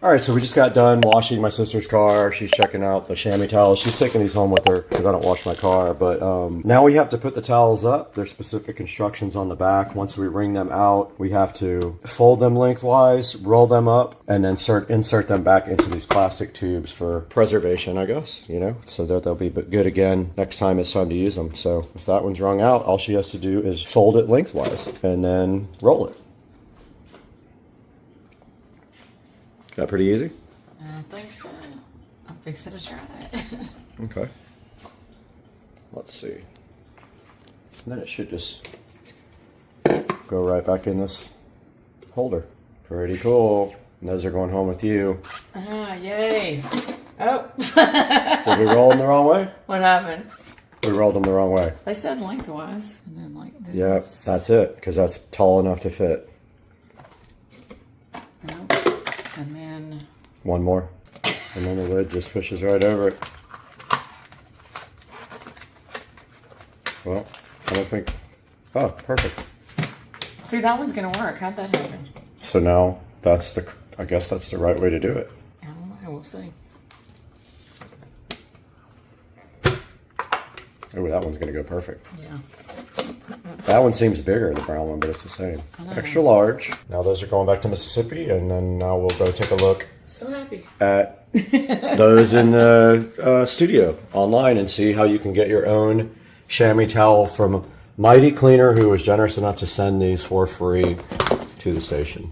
All right, so we just got done washing my sister's car. She's checking out the chamois towels. She's taking these home with her because I don't wash my car. But now we have to put the towels up. There's specific instructions on the back. Once we wring them out, we have to fold them lengthwise, roll them up, and then insert them back into these plastic tubes for preservation, I guess, you know, so that they'll be good again next time it's time to use them. So if that one's wrung out, all she has to do is fold it lengthwise and then roll it. That pretty easy? I think so. I'm fixing to try it. Okay. Let's see. And then it should just go right back in this holder. Pretty cool. And those are going home with you. Ah, yay. Oh. Did we roll them the wrong way? What happened? We rolled them the wrong way. They said lengthwise. And then like this. Yep, that's it, because that's tall enough to fit. Nope. And then... One more. And then the lid just pushes right over it. Well, I don't think... Oh, perfect. See, that one's going to work. How'd that happen? So now, that's the... I guess that's the right way to do it. I don't know. We'll see. Oh, that one's going to go perfect. Yeah. That one seems bigger, the brown one, but it's the same. Extra large. Now those are going back to Mississippi, and then now we'll go take a look So happy. at those in the studio online and see how you can get your own chamois towel from Mighty Cleaner, who was generous enough to send these for free to the station.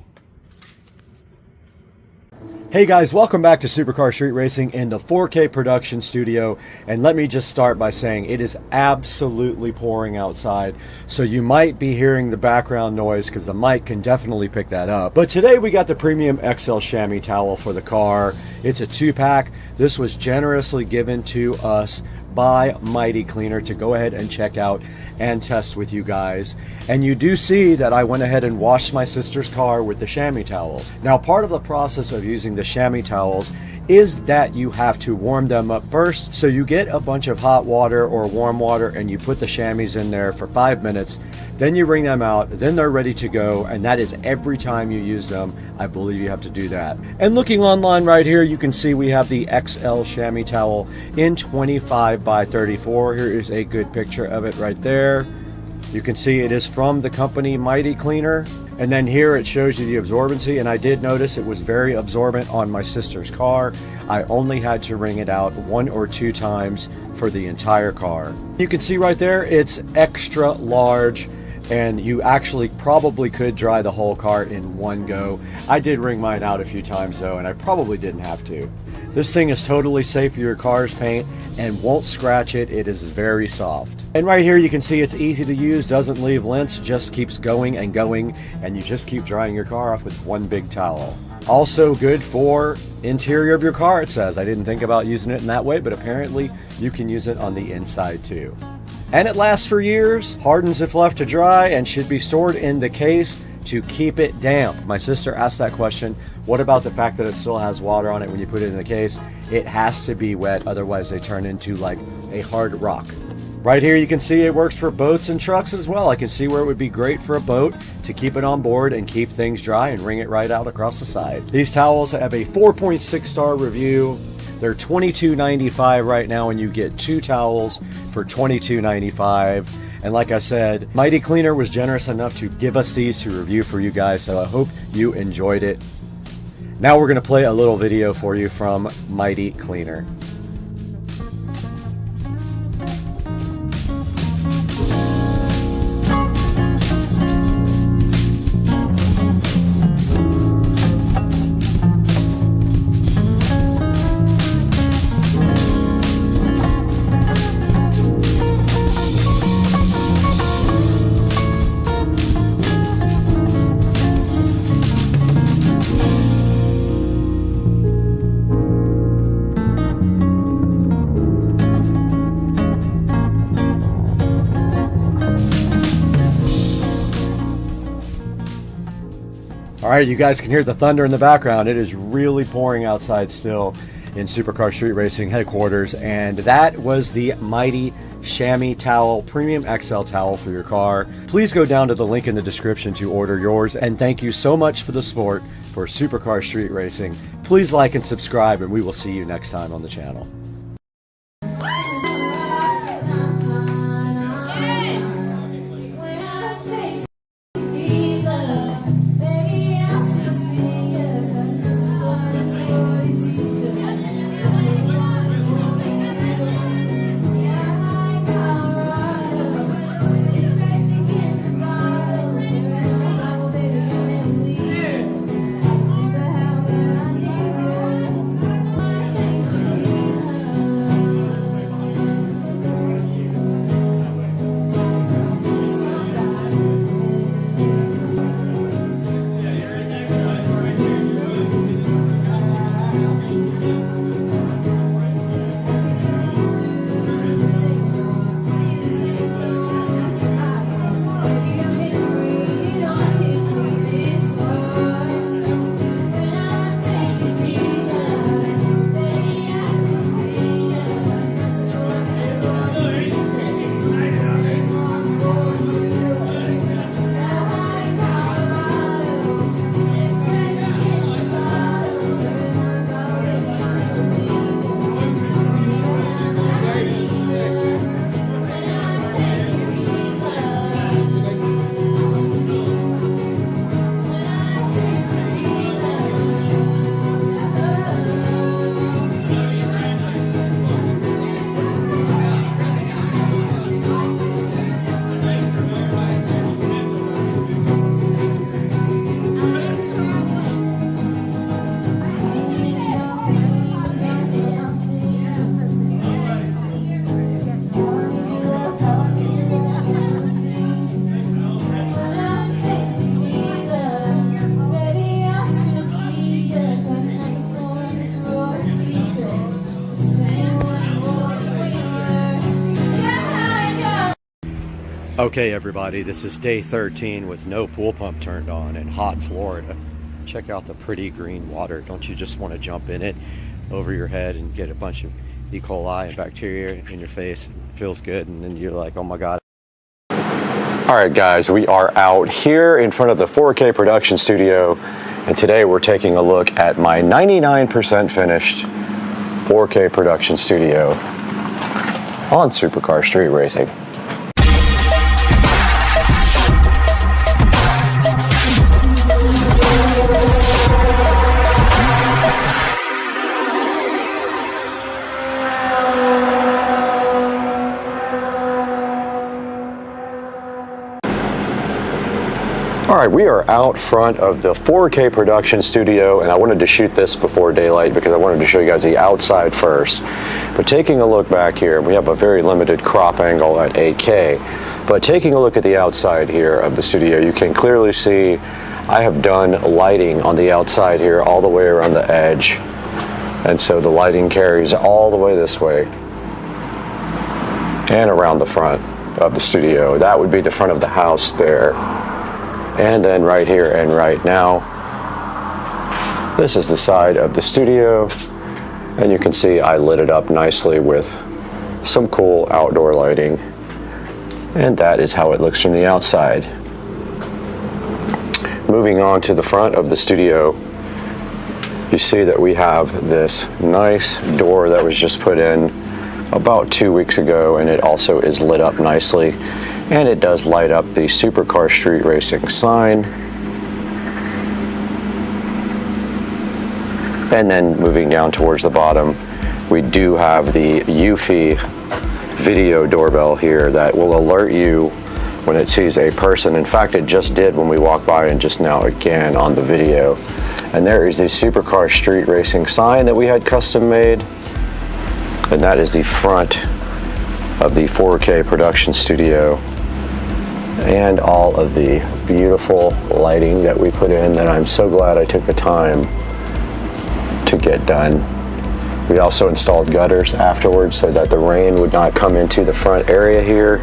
Hey guys, welcome back to Supercar Street Racing in the 4K production studio. And let me just start by saying it is absolutely pouring outside. So you might be hearing the background noise because the mic can definitely pick that up. But today we got the Premium XL chamois towel for the car. It's a 2-pack. This was generously given to us by Mighty Cleaner to go ahead and check out and test with you guys. And you do see that I went ahead and washed my sister's car with the chamois towels. Now, part of the process of using the chamois towels is that you have to warm them up first. So you get a bunch of hot water or warm water and you put the chamois in there for 5 minutes. Then you bring them out, then they're ready to go, and that is every time you use them. I believe you have to do that. And looking online right here, you can see we have the XL chamois towel in 25 by 34. Here is a good picture of it right there. You can see it is from the company Mighty Cleaner. And then here it shows you the absorbency, and I did notice it was very absorbent on my sister's car. I only had to wring it out 1 or 2 times for the entire car. You can see right there, it's extra large, and you actually probably could dry the whole car in one go. I did wring mine out a few times though, and I probably didn't have to. This thing is totally safe for your car's paint and won't scratch it. It is very soft. And right here you can see it's easy to use, doesn't leave lints, just keeps going and going, and you just keep drying your car off with one big towel. Also good for interior of your car, it says. I didn't think about using it in that way, but apparently you can use it on the inside too. And it lasts for years, hardens if left to dry, and should be stored in the case to keep it damp. My sister asked that question. What about the fact that it still has water on it when you put it in the case? It has to be wet, otherwise they turn into like a hard rock. Right here you can see it works for boats and trucks as well. I can see where it would be great for a boat to keep it on board and keep things dry and wring it right out across the side. These towels have a 4.6 star review. They're $22.95 right now, and you get 2 towels for $22.95. And like I said, Mighty Cleaner was generous enough to give us these to review for you guys, so I hope you enjoyed it. Now we're going to play a little video for you from Mighty Cleaner. All right, you guys can hear the thunder in the background. It is really pouring outside still in Supercar Street Racing headquarters, and that was the Mighty Chamois Towel, Premium XL Towel for your car. Please go down to the link in the description to order yours, and thank you so much for the support for Supercar Street Racing. Please like and subscribe, and we will see you next time on the channel. Okay everybody, this is day 13 with no pool pump turned on in hot Florida. Check out the pretty green water. Don't you just want to jump in it over your head and get a bunch of E. coli and bacteria in your face? It feels good, and then you're like, oh my god. Alright guys, we are out here in front of the 4K production studio, and today we're taking a look at my 99% finished 4K production studio on Supercar Street Racing. Alright, we are out front of the 4K production studio, and I wanted to shoot this before daylight because I wanted to show you guys the outside first. But taking a look back here, we have a very limited crop angle at 8K. But taking a look at the outside here of the studio, you can clearly see I have done lighting on the outside here all the way around the edge. And so the lighting carries all the way this way and around the front of the studio. That would be the front of the house there. And then right here and right now, this is the side of the studio, and you can see I lit it up nicely with some cool outdoor lighting, and that is how it looks from the outside. Moving on to the front of the studio, you see that we have this nice door that was just put in about 2 weeks ago, and it also is lit up nicely. And it does light up the Supercar Street Racing sign. And then moving down towards the bottom, we do have the Eufy video doorbell here that will alert you when it sees a person. In fact, it just did when we walked by, and just now again on the video. And there is the Supercar Street Racing sign that we had custom made. And that is the front of the 4K production studio, and all of the beautiful lighting that we put in that I'm so glad I took the time to get done. We also installed gutters afterwards so that the rain would not come into the front area here.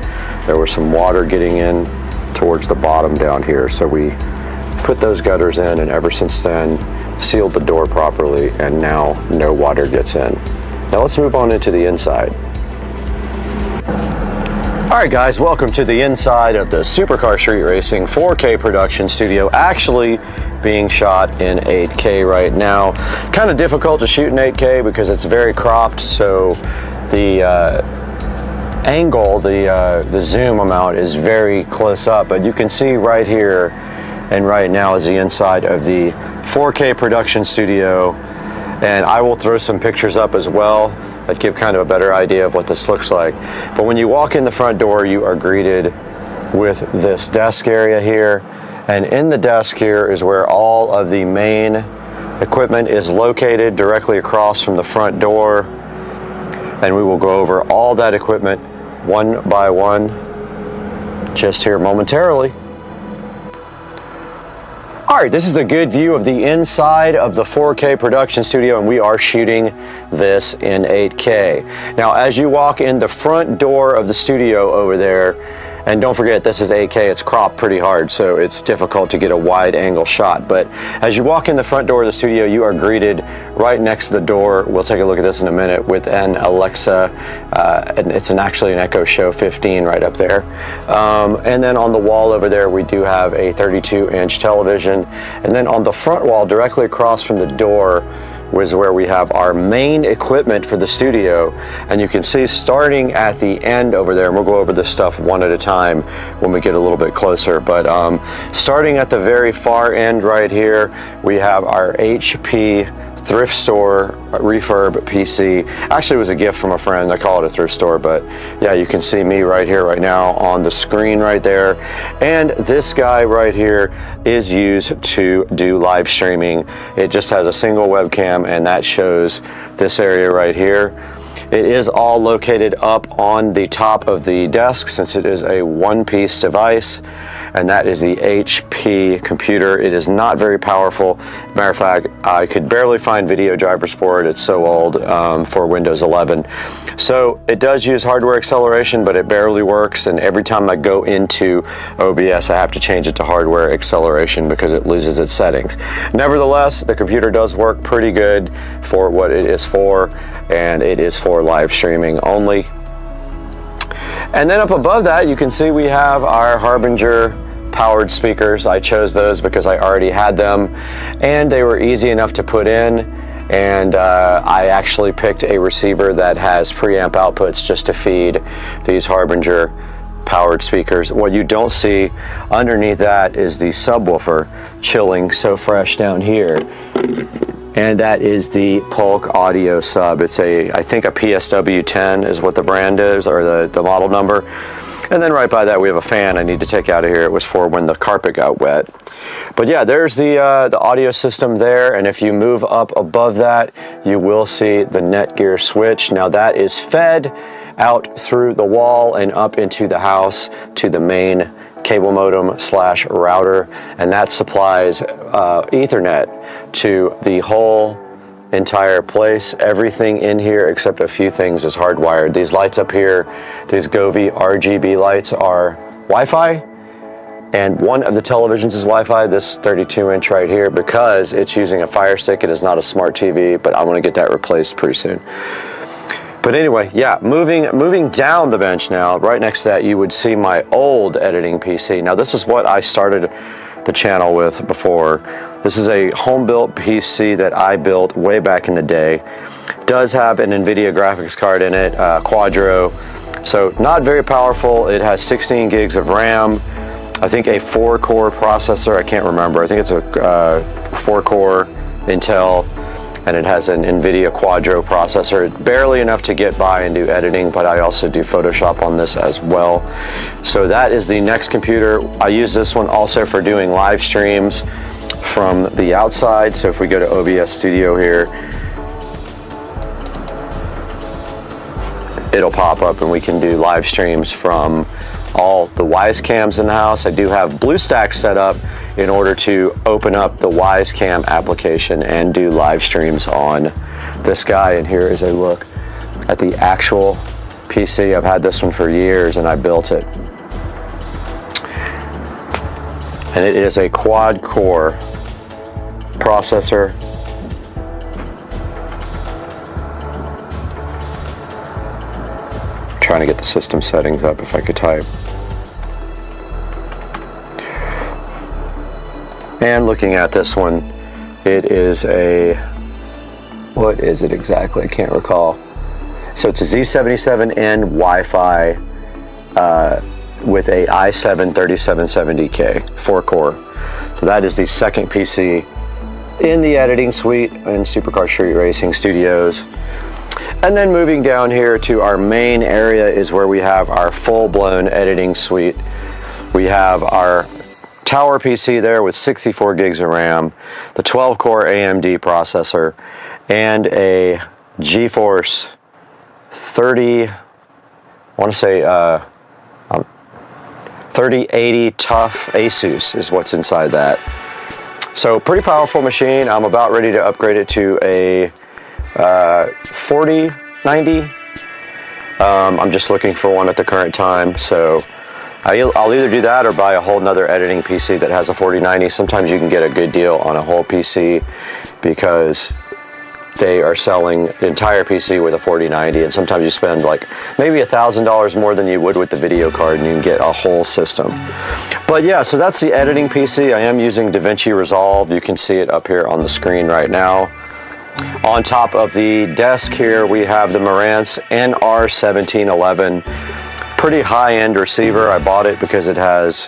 There was some water getting in towards the bottom down here, so we put those gutters in, and ever since then sealed the door properly, and now no water gets in. Now let's move on into the inside. Alright guys, welcome to the inside of the Supercar Street Racing 4K production studio. Actually, being shot in 8K right now. Kind of difficult to shoot in 8K because it's very cropped, so the angle, the zoom amount is very close up, but you can see right here and right now is the inside of the 4K production studio, and I will throw some pictures up as well that give kind of a better idea of what this looks like. But when you walk in the front door, you are greeted with this desk area here, and in the desk here is where all of the main equipment is located, directly across from the front door, and we will go over all that equipment one by one just here momentarily. All right, this is a good view of the inside of the 4K production studio, and we are shooting this in 8K. Now, as you walk in the front door of the studio over there, and don't forget, this is 8K, it's cropped pretty hard, so it's difficult to get a wide angle shot. But as you walk in the front door of the studio, you are greeted right next to the door. We'll take a look at this in a minute with an Alexa, and it's actually an Echo Show 15 right up there. And then on the wall over there, we do have a 32-inch television. And then on the front wall, directly across from the door, was where we have our main equipment for the studio, and you can see starting at the end over there, and we'll go over this stuff one at a time when we get a little bit closer, but starting at the very far end right here, we have our HP thrift store refurb PC. Actually, it was a gift from a friend. I call it a thrift store, but yeah, you can see me right here right now on the screen right there. And this guy right here is used to do live streaming. It just has a single webcam, and that shows this area right here. It is all located up on the top of the desk since it is a one-piece device, and that is the HP computer. It is not very powerful. Matter of fact, I could barely find video drivers for it. It's so old for Windows 11. So it does use hardware acceleration, but it barely works, and every time I go into OBS, I have to change it to hardware acceleration because it loses its settings. Nevertheless, the computer does work pretty good for what it is for, and it is for live streaming only. And then up above that, you can see we have our Harbinger powered speakers. I chose those because I already had them, and they were easy enough to put in. And I actually picked a receiver that has preamp outputs just to feed these Harbinger powered speakers. What you don't see underneath that is the subwoofer chilling so fresh down here. And that is the Polk Audio sub. It's I think a PSW10 is what the brand is, or the model number. And then right by that we have a fan I need to take out of here. It was for when the carpet got wet. But yeah, there's the audio system there, and if you move up above that, you will see the Netgear switch. Now that is fed out through the wall and up into the house to the main cable modem / router, and that supplies Ethernet to the whole entire place. Everything in here except a few things is hardwired. These lights up here, these Govee RGB lights, are Wi-Fi, and one of the televisions is Wi-Fi, this 32-inch right here, because it's using a Fire Stick. It is not a smart TV, but I'm going to get that replaced pretty soon. But anyway, yeah, moving down the bench now, right next to that, you would see my old editing PC. Now this is what I started the channel with before. This is a home-built PC that I built way back in the day. Does have an NVIDIA graphics card in it, Quadro. So not very powerful. It has 16 gigs of RAM. I think a 4-core processor, I can't remember. I think it's a 4-core Intel, and it has an NVIDIA Quadro processor. Barely enough to get by and do editing, but I also do Photoshop on this as well. So that is the next computer. I use this one also for doing live streams from the outside. So if we go to OBS Studio here, it'll pop up and we can do live streams from all the Wisecams in the house. I do have BlueStacks set up in order to open up the Wisecam application and do live streams on this guy. And here is a look at the actual PC. I've had this one for years and I built it. And it is a quad-core processor. I'm trying to get the system settings up if I could type. And looking at this one, it is a, what is it exactly? I can't recall. So it's a Z77N Wi-Fi with a i7 3770K 4-core. So that is the second PC in the editing suite in Supercar Street Racing Studios. And then moving down here to our main area is where we have our full-blown editing suite. We have our tower PC there with 64 gigs of RAM, the 12-core AMD processor, and a GeForce 3080 Tough ASUS is what's inside that. So pretty powerful machine. I'm about ready to upgrade it to a 4090. I'm just looking for one at the current time, so I'll either do that or buy a whole nother editing PC that has a 4090. Sometimes you can get a good deal on a whole PC because they are selling the entire PC with a 4090, and sometimes you spend like maybe $1,000 more than you would with the video card and you can get a whole system. But yeah, so that's the editing PC. I am using DaVinci Resolve. You can see it up here on the screen right now. On top of the desk here, we have the Marantz NR1711. Pretty high-end receiver. I bought it because it has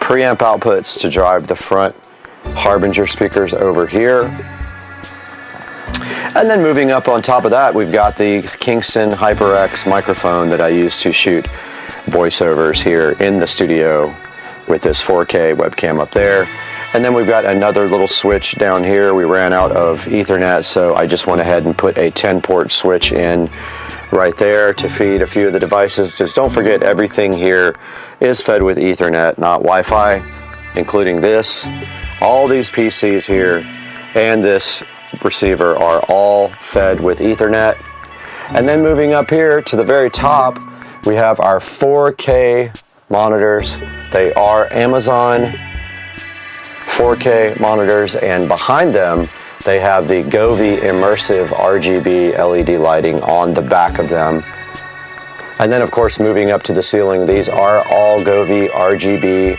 preamp outputs to drive the front Harbinger speakers over here. And then moving up on top of that, we've got the Kingston HyperX microphone that I use to shoot voiceovers here in the studio with this 4K webcam up there. And then we've got another little switch down here. We ran out of Ethernet, so I just went ahead and put a 10-port switch in right there to feed a few of the devices. Just don't forget, everything here is fed with Ethernet, not Wi-Fi, including this. All these PCs here and this receiver are all fed with Ethernet. And then moving up here to the very top, we have our 4K monitors. They are Amazon 4K monitors, and behind them they have the Govee immersive RGB LED lighting on the back of them. And then of course, moving up to the ceiling, these are all Govee RGB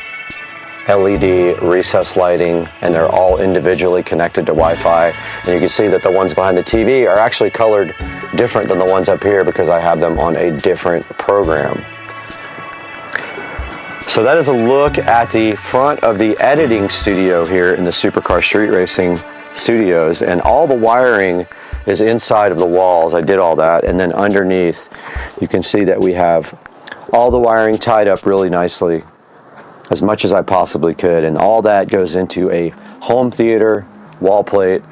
LED recessed lighting, and they're all individually connected to Wi-Fi. And you can see that the ones behind the TV are actually colored different than the ones up here because I have them on a different program. So that is a look at the front of the editing studio here in the Supercar Street Racing Studios, and all the wiring is inside of the walls. I did all that, and then underneath you can see that we have all the wiring tied up really nicely, as much as I possibly could, and all that goes into a home theater wall plate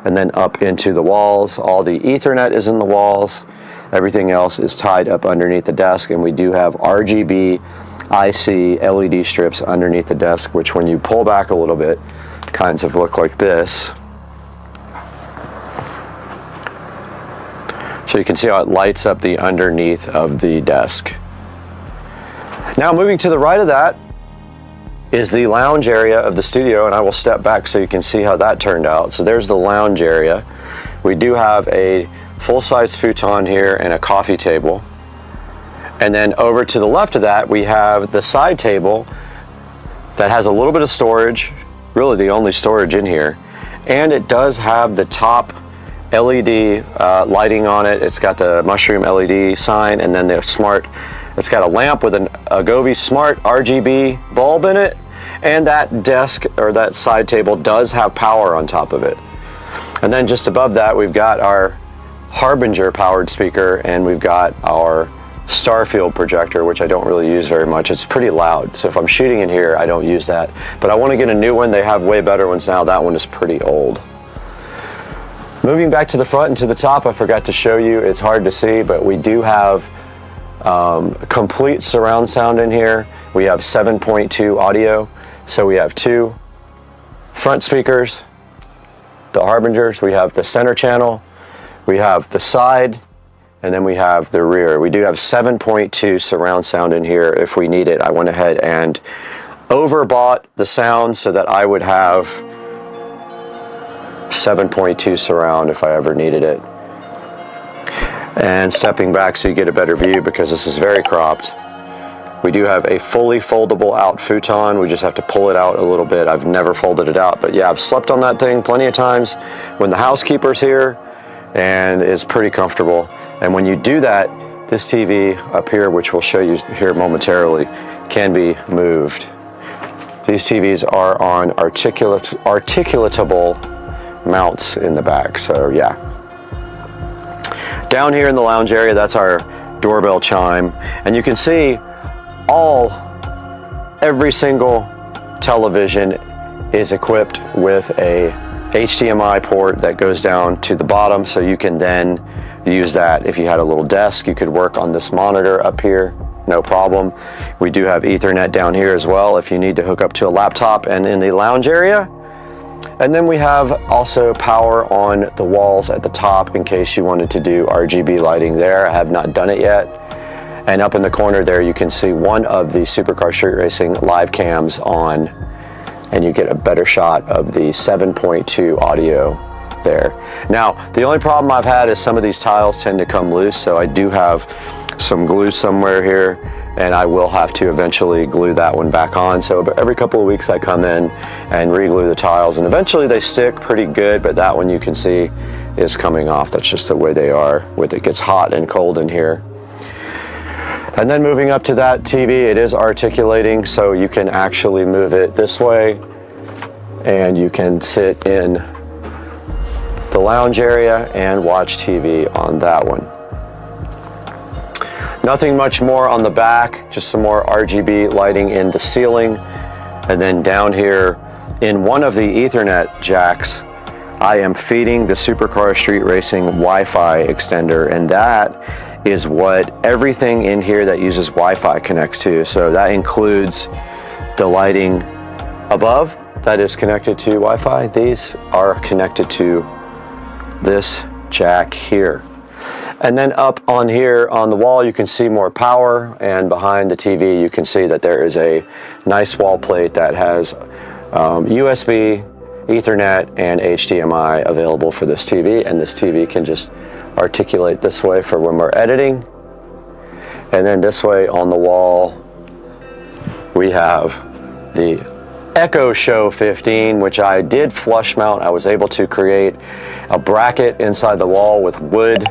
and then up into the walls. All the Ethernet is in the walls. Everything else is tied up underneath the desk, and we do have RGB IC LED strips underneath the desk, which when you pull back a little bit, kinds of look like this. So you can see how it lights up the underneath of the desk. Now moving to the right of that is the lounge area of the studio, and I will step back so you can see how that turned out. So there's the lounge area. We do have a full-size futon here and a coffee table. And then over to the left of that, we have the side table that has a little bit of storage, really the only storage in here. And it does have the top LED lighting on it. It's got the mushroom LED sign, and then the smart, it's got a lamp with a Govee Smart RGB bulb in it, and that desk or that side table does have power on top of it. And then just above that, we've got our Harbinger powered speaker, and we've got our Starfield projector, which I don't really use very much. It's pretty loud, so if I'm shooting in here, I don't use that. But I want to get a new one. They have way better ones now. That one is pretty old. Moving back to the front and to the top, I forgot to show you. It's hard to see, but we do have complete surround sound in here. We have 7.2 audio, so we have two front speakers, the Harbingers, we have the center channel, we have the side, and then we have the rear. We do have 7.2 surround sound in here if we need it. I went ahead and overbought the sound so that I would have 7.2 surround if I ever needed it. And stepping back so you get a better view, because this is very cropped. We do have a fully foldable out futon. We just have to pull it out a little bit. I've never folded it out, but yeah, I've slept on that thing plenty of times when the housekeeper's here, and it's pretty comfortable. And when you do that, this TV up here, which we'll show you here momentarily, can be moved. These TVs are on articulatable mounts in the back, so yeah. Down here in the lounge area, that's our doorbell chime, and you can see every single television is equipped with a HDMI port that goes down to the bottom, so you can then use that. If you had a little desk, you could work on this monitor up here, no problem. We do have Ethernet down here as well if you need to hook up to a laptop and in the lounge area. And then we have also power on the walls at the top in case you wanted to do RGB lighting there. I have not done it yet. And up in the corner there, you can see one of the Supercar Street Racing live cams on, and you get a better shot of the 7.2 audio there. Now, the only problem I've had is some of these tiles tend to come loose, so I do have some glue somewhere here, and I will have to eventually glue that one back on. So every couple of weeks I come in and re-glue the tiles, and eventually they stick pretty good, but that one you can see is coming off. That's just the way they are with it. Gets hot and cold in here. And then moving up to that TV, it is articulating, so you can actually move it this way, and you can sit in the lounge area and watch TV on that one. Nothing much more on the back, just some more RGB lighting in the ceiling. And then down here in one of the Ethernet jacks, I am feeding the Supercar Street Racing Wi-Fi extender, and that is what everything in here that uses Wi-Fi connects to. So that includes the lighting above that is connected to Wi-Fi. These are connected to this jack here. And then up on here on the wall, you can see more power, and behind the TV, you can see that there is a nice wall plate that has USB, Ethernet, and HDMI available for this TV, and this TV can just articulate this way for when we're editing. And then this way on the wall, we have the Echo Show 15, which I did flush mount. I was able to create a bracket inside the wall with wood,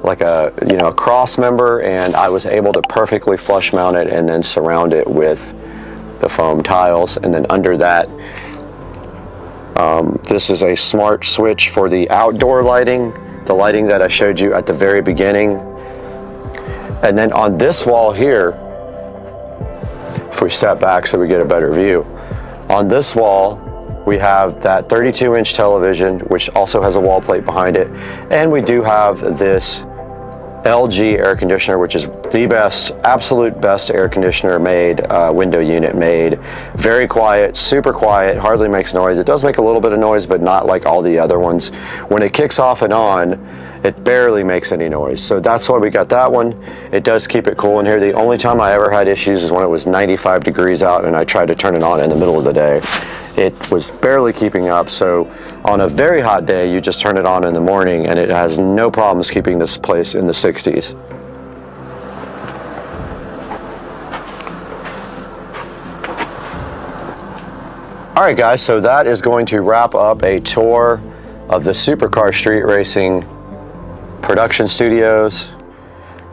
like a cross member, and I was able to perfectly flush mount it and then surround it with the foam tiles. And then under that, this is a smart switch for the outdoor lighting, the lighting that I showed you at the very beginning. And then on this wall here, if we step back so we get a better view, on this wall we have that 32-inch television, which also has a wall plate behind it, and we do have this LG air conditioner, which is the best, absolute best air conditioner made, window unit made. Very quiet, super quiet, hardly makes noise. It does make a little bit of noise, but not like all the other ones. When it kicks off and on, it barely makes any noise. So that's why we got that one. It does keep it cool in here. The only time I ever had issues is when it was 95 degrees out and I tried to turn it on in the middle of the day. It was barely keeping up, so on a very hot day, you just turn it on in the morning and it has no problems keeping this place in the 60s. All right, guys, so that is going to wrap up a tour of the Supercar Street Racing production studios.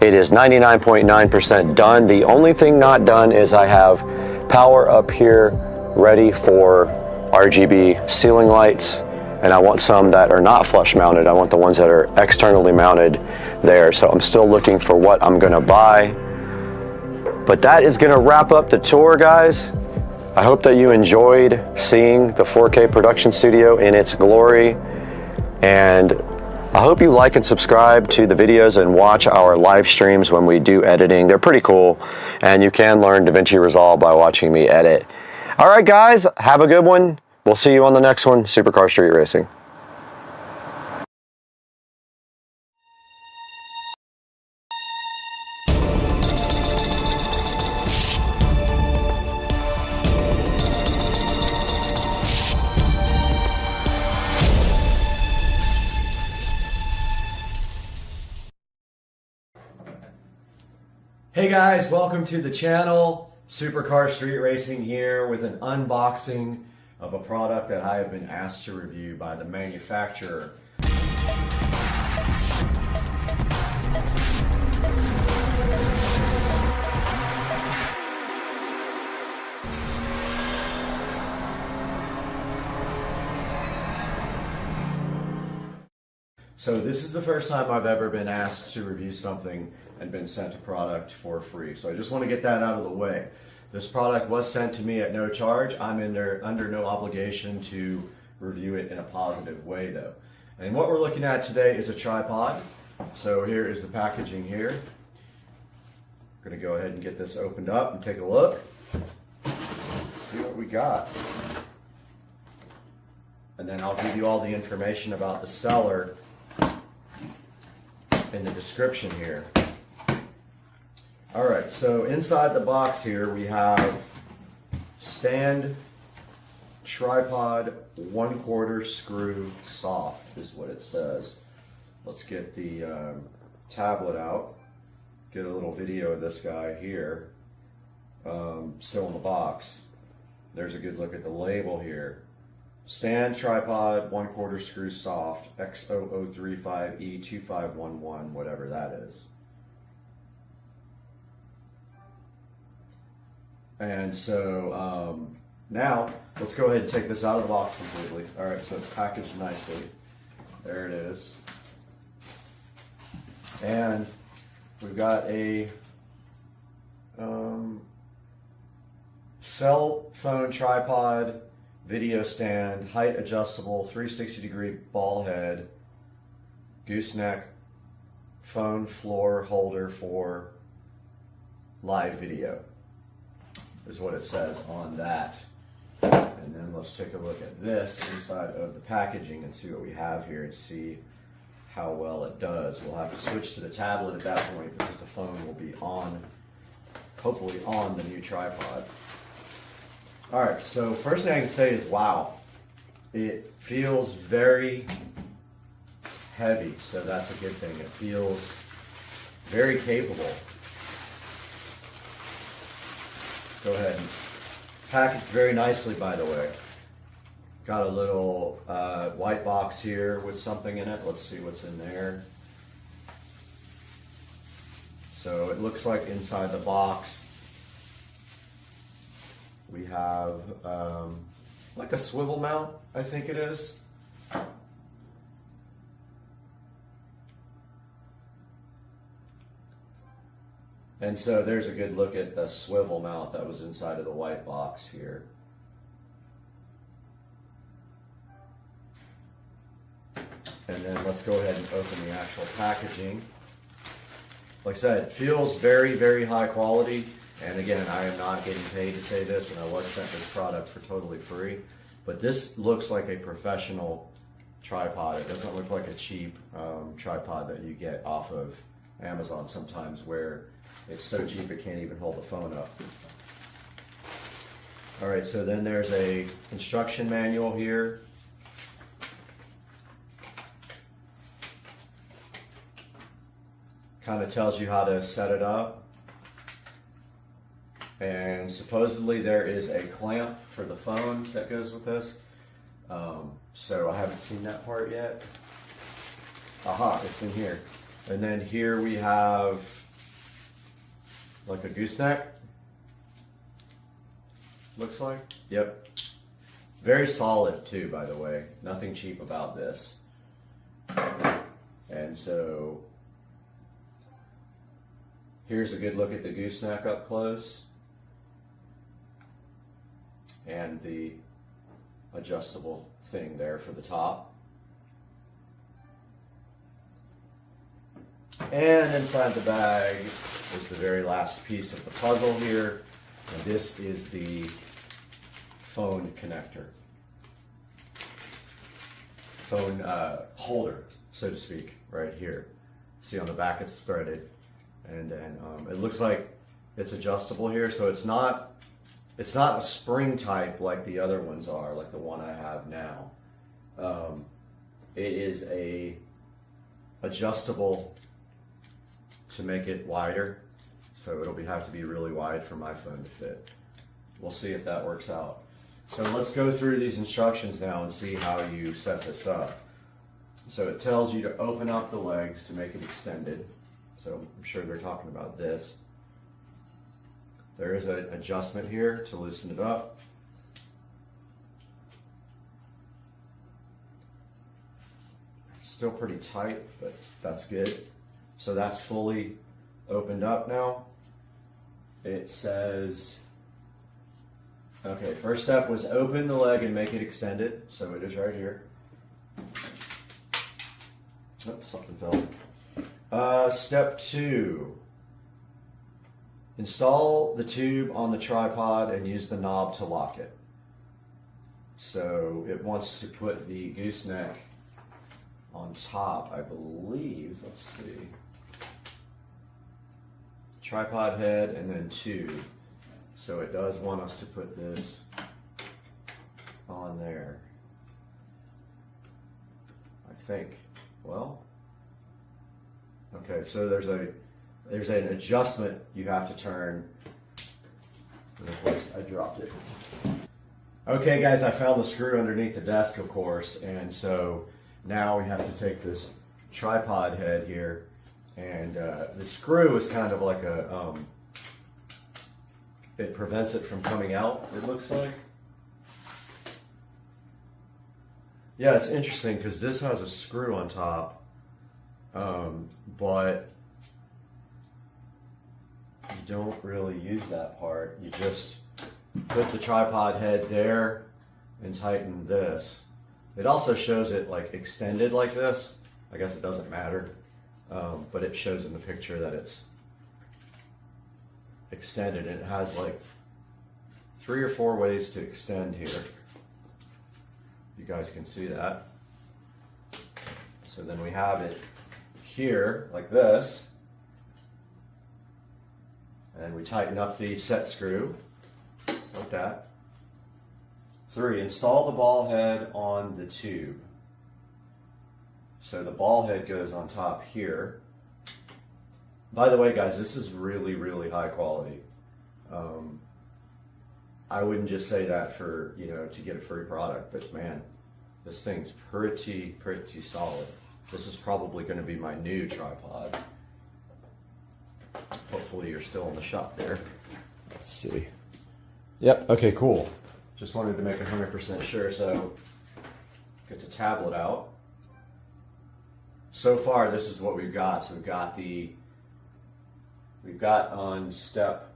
It is 99.9% done. The only thing not done is I have power up here ready for RGB ceiling lights, and I want some that are not flush mounted. I want the ones that are externally mounted there. So I'm still looking for what I'm gonna buy. But that is gonna wrap up the tour, guys. I hope that you enjoyed seeing the 4K production studio in its glory, and I hope you like and subscribe to the videos and watch our live streams when we do editing. They're pretty cool, and you can learn DaVinci Resolve by watching me edit. All right, guys, have a good one. We'll see you on the next one, Supercar Street Racing. Hey guys, welcome to the channel. Supercar Street Racing here with an unboxing of a product that I have been asked to review by the manufacturer. So this is the first time I've ever been asked to review something and been sent a product for free. So I just want to get that out of the way. This product was sent to me at no charge. I'm under no obligation to review it in a positive way though. And what we're looking at today is a tripod. So here is the packaging here. I'm going to go ahead and get this opened up and take a look. See what we got. And then I'll give you all the information about the seller in the description here. Alright, so inside the box here we have stand tripod 1/4 screw soft is what it says. Let's get the tablet out, get a little video of this guy here, still in the box. There's a good look at the label here. Stand tripod 1/4 screw soft X0035E2511, whatever that is. And so now let's go ahead and take this out of the box completely. All right, so it's packaged nicely. There it is. And we've got a cell phone tripod video stand, height adjustable, 360-degree ball head, gooseneck, phone floor holder for live video is what it says on that. And then let's take a look at this inside of the packaging and see what we have here and see how well it does. We'll have to switch to the tablet at that point because the phone will be on, hopefully on the new tripod. Alright, so first thing I can say is wow, it feels very heavy, so that's a good thing. It feels very capable. Go ahead and packaged very nicely, by the way. Got a little white box here with something in it. Let's see what's in there. So it looks like inside the box we have like a swivel mount, I think it is. And so there's a good look at the swivel mount that was inside of the white box here. And then let's go ahead and open the actual packaging. Like I said, it feels very, very high quality. And again, I am not getting paid to say this, and I was sent this product for totally free. But this looks like a professional tripod. It doesn't look like a cheap tripod that you get off of Amazon sometimes where it's so cheap it can't even hold the phone up. Alright, so then there's a instruction manual here. Kind of tells you how to set it up. And supposedly there is a clamp for the phone that goes with this. So I haven't seen that part yet. Aha, it's in here. And then here we have like a gooseneck. Looks like. Yep. Very solid too, by the way. Nothing cheap about this. And so here's a good look at the gooseneck up close. And the adjustable thing there for the top. And inside the bag is the very last piece of the puzzle here. And this is the phone connector. Phone holder, so to speak, right here. See on the back it's threaded. And then it looks like it's adjustable here, so it's not a spring type like the other ones are, like the one I have now. It is a adjustable to make it wider. So it'll have to be really wide for my phone to fit. We'll see if that works out. So let's go through these instructions now and see how you set this up. So it tells you to open up the legs to make it extended. So I'm sure they're talking about this. There is an adjustment here to loosen it up. Still pretty tight, but that's good. So that's fully opened up now. It says, okay, first step was open the leg and make it extended. So it is right here. Oops, something fell. Step 2. Install the tube on the tripod and use the knob to lock it. So it wants to put the gooseneck on top, I believe. Let's see. Tripod head and then tube. So it does want us to put this on there. I think. Well, okay, so there's an adjustment you have to turn. And of course, I dropped it. Okay, guys, I found the screw underneath the desk, of course, and so now we have to take this tripod head here, and the screw is kind of like a, it prevents it from coming out, it looks like. Yeah, it's interesting because this has a screw on top, but you don't really use that part. You just put the tripod head there and tighten this. It also shows it like extended like this. I guess it doesn't matter, but it shows in the picture that it's extended. And it has like 3 or 4 ways to extend here. You guys can see that. So then we have it here like this, and we tighten up the set screw like that. 3, install the ball head on the tube. So the ball head goes on top here. By the way, guys, this is really, really high quality. I wouldn't just say that for, you know, to get a free product, but man, this thing's pretty solid. This is probably going to be my new tripod. Hopefully you're still in the shop there. Let's see. Yep, okay, cool. Just wanted to make 100% sure, so get the tablet out. So far, this is what we've got. So we've got on step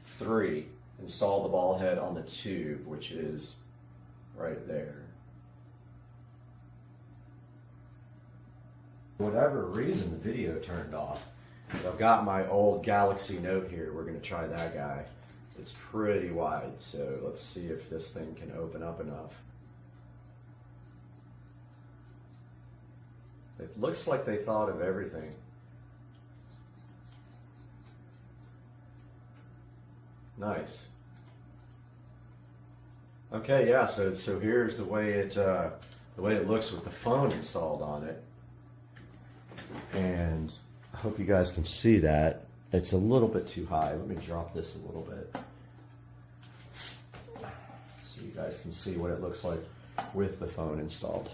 3, install the ball head on the tube, which is right there. For whatever reason, the video turned off. I've got my old Galaxy Note here. We're going to try that guy. It's pretty wide, so let's see if this thing can open up enough. It looks like they thought of everything. Nice. Okay, yeah. So here's the way it looks with the phone installed on it, and I hope you guys can see that. It's a little bit too high. Let me drop this a little bit so you guys can see what it looks like with the phone installed.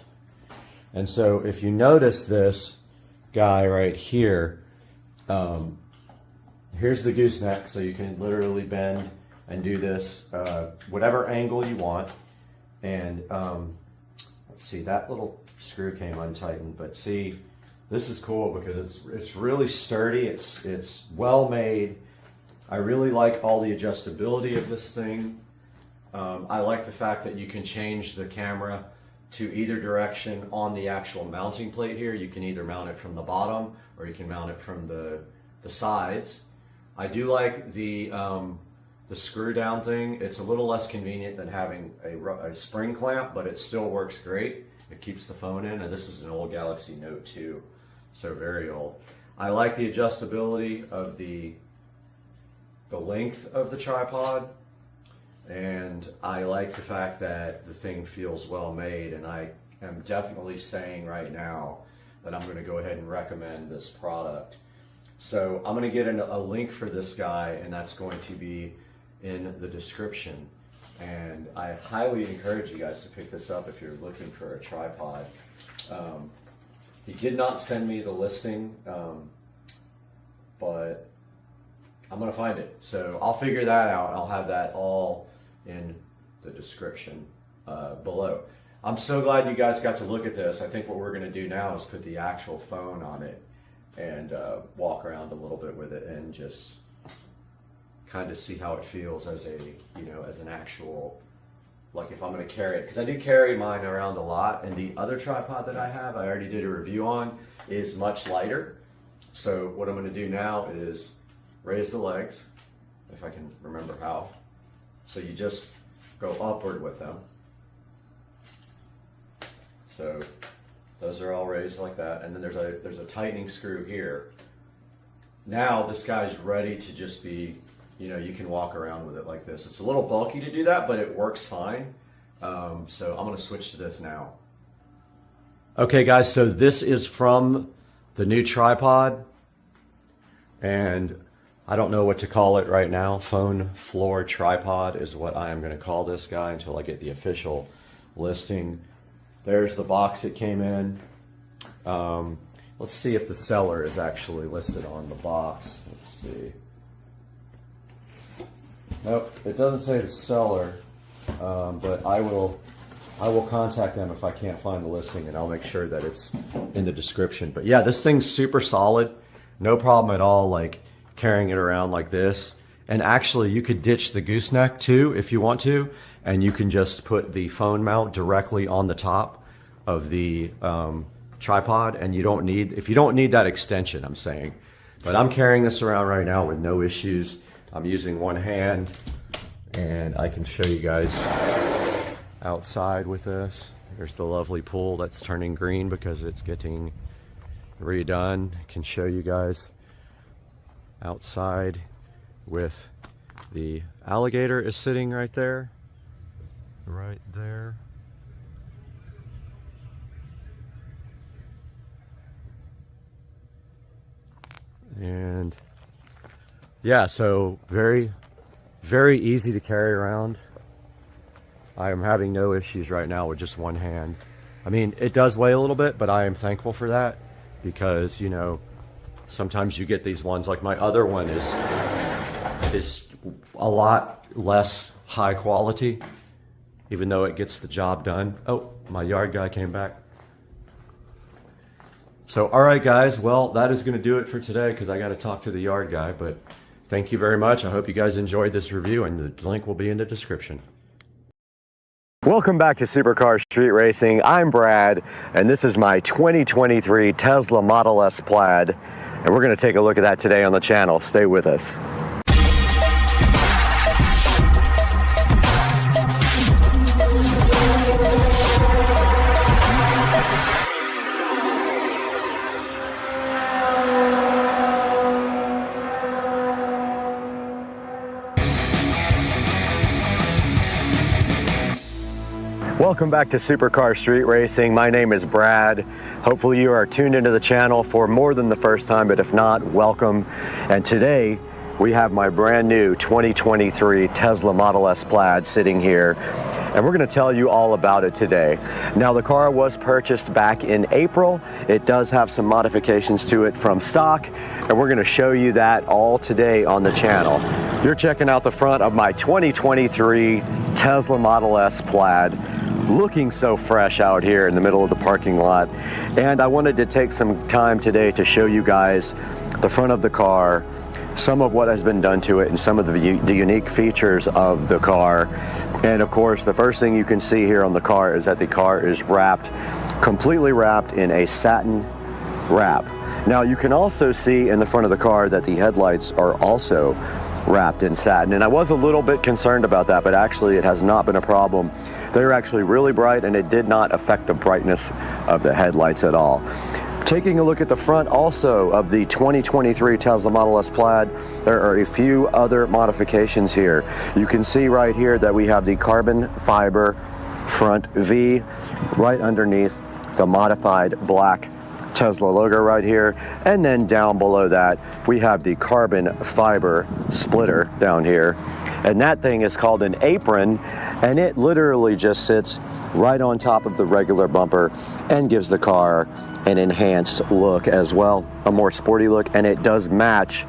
And so if you notice this guy right here, here's the gooseneck, so you can literally bend and do this whatever angle you want. And let's see, that little screw came untightened, but see, this is cool because it's really sturdy. It's well made. I really like all the adjustability of this thing. I like the fact that you can change the camera to either direction on the actual mounting plate here. You can either mount it from the bottom or you can mount it from the sides. I do like the screw down thing. It's a little less convenient than having a spring clamp, but it still works great. It keeps the phone in, and this is an old Galaxy Note 2, so very old. I like the adjustability of the length of the tripod, and I like the fact that the thing feels well made, and I am definitely saying right now that I'm going to go ahead and recommend this product. So I'm going to get a link for this guy, and that's going to be in the description. And I highly encourage you guys to pick this up if you're looking for a tripod. He did not send me the listing, but I'm going to find it. So I'll figure that out. I'll have that all in the description below. I'm so glad you guys got to look at this. I think what we're going to do now is put the actual phone on it and walk around a little bit with it and just kind of see how it feels as a, you know, as an actual, like if I'm going to carry it, because I do carry mine around a lot, and the other tripod that I have, I already did a review on, is much lighter. So what I'm going to do now is raise the legs, if I can remember how. So you just go upward with them. So those are all raised like that, and then there's a tightening screw here. Now this guy's ready to just be, you know, you can walk around with it like this. It's a little bulky to do that, but it works fine. So I'm going to switch to this now. Okay guys, so this is from the new tripod, and I don't know what to call it right now. Phone floor tripod is what I am going to call this guy until I get the official listing. There's the box it came in. Let's see if the seller is actually listed on the box. Let's see. Nope, it doesn't say the seller, but I will contact them if I can't find the listing, and I'll make sure that it's in the description. But yeah, this thing's super solid. No problem at all, like carrying it around like this. And actually, you could ditch the gooseneck too if you want to, and you can just put the phone mount directly on the top of the tripod, and you don't need, if you don't need that extension, I'm saying. But I'm carrying this around right now with no issues. I'm using one hand, and I can show you guys outside with this. There's the lovely pool that's turning green because it's getting redone. I can show you guys outside with the alligator is sitting right there. Right there. And yeah, so very, very easy to carry around. I am having no issues right now with just one hand. I mean, it does weigh a little bit, but I am thankful for that because, you know, sometimes you get these ones, like my other one is a lot less high quality, even though it gets the job done. Oh, my yard guy came back. So, all right, guys, well, that is going to do it for today because I got to talk to the yard guy, but thank you very much. I hope you guys enjoyed this review, and the link will be in the description. Welcome back to Supercar Street Racing. I'm Brad, and this is my 2023 Tesla Model S Plaid, and we're going to take a look at that today on the channel. Stay with us. Welcome back to Supercar Street Racing. My name is Brad. Hopefully you are tuned into the channel for more than the first time, but if not, welcome. And today we have my brand new 2023 Tesla Model S Plaid sitting here, and we're going to tell you all about it today. Now, the car was purchased back in April. It does have some modifications to it from stock, and we're going to show you that all today on the channel. You're checking out the front of my 2023 Tesla Model S Plaid, looking so fresh out here in the middle of the parking lot. And I wanted to take some time today to show you guys the front of the car, some of what has been done to it, and some of the unique features of the car. And of course, the first thing you can see here on the car is that the car is wrapped, completely wrapped in a satin wrap. Now, you can also see in the front of the car that the headlights are also wrapped in satin, and I was a little bit concerned about that, but actually it has not been a problem. They're actually really bright, and it did not affect the brightness of the headlights at all. Taking a look at the front also of the 2023 Tesla Model S Plaid, there are a few other modifications here. You can see right here that we have the carbon fiber front V right underneath the modified black Tesla logo right here. And then down below that, we have the carbon fiber splitter down here. And that thing is called an apron, and it literally just sits right on top of the regular bumper and gives the car an enhanced look as well, a more sporty look, and it does match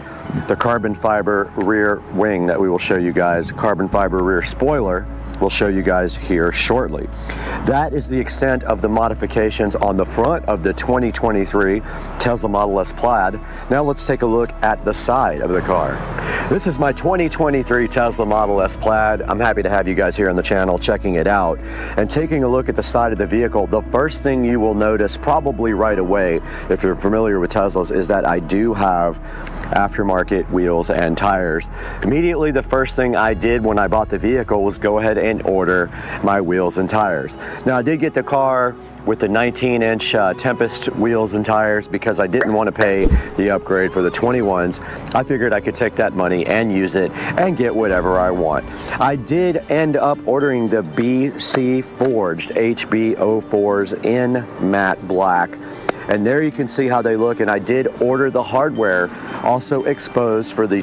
the carbon fiber rear wing that we will show you guys, carbon fiber rear spoiler we'll show you guys here shortly. That is the extent of the modifications on the front of the 2023 Tesla Model S Plaid. Now let's take a look at the side of the car. This is my 2023 Tesla Model S Plaid. I'm happy to have you guys here on the channel checking it out. And taking a look at the side of the vehicle, the first thing you will notice probably right away, if you're familiar with Teslas, is that I do have aftermarket wheels and tires. Immediately, the first thing I did when I bought the vehicle was go ahead and order my wheels and tires. Now, I did get the car with the 19-inch Tempest wheels and tires because I didn't want to pay the upgrade for the 21s. I figured I could take that money and use it and get whatever I want. I did end up ordering the BC Forged HB04s in matte black. And there you can see how they look, and I did order the hardware also exposed for the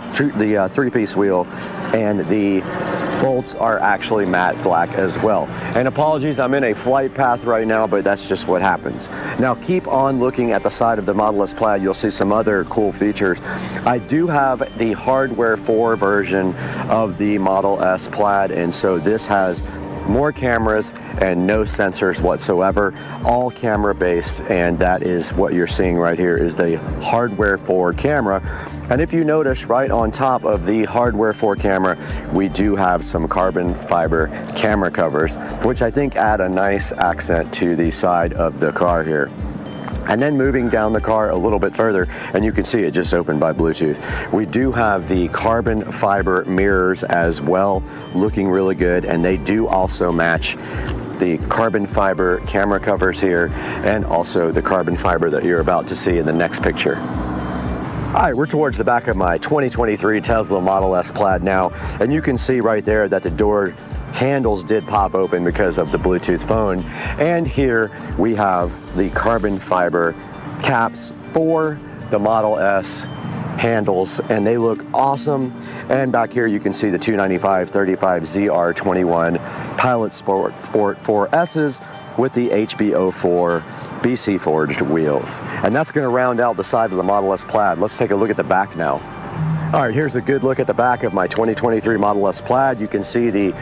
three-piece wheel, and the bolts are actually matte black as well. And apologies, I'm in a flight path right now, but that's just what happens. Now keep on looking at the side of the Model S Plaid, you'll see some other cool features. I do have the hardware 4 version of the Model S Plaid, and so this has more cameras and no sensors whatsoever, all camera based, and that is what you're seeing right here is the hardware 4 camera. And if you notice right on top of the hardware 4 camera, we do have some carbon fiber camera covers, which I think add a nice accent to the side of the car here. And then moving down the car a little bit further, and you can see it just opened by Bluetooth. We do have the carbon fiber mirrors as well, looking really good, and they do also match the carbon fiber camera covers here, and also the carbon fiber that you're about to see in the next picture. All right, we're towards the back of my 2023 Tesla Model S Plaid now, and you can see right there that the door handles did pop open because of the Bluetooth phone. And here we have the carbon fiber caps for the Model S handles, and they look awesome. And back here you can see the 295/35 ZR21 Pilot Sport 4S's with the HB04 BC Forged wheels. And that's going to round out the side of the Model S Plaid. Let's take a look at the back now. All right, here's a good look at the back of my 2023 Model S Plaid. You can see the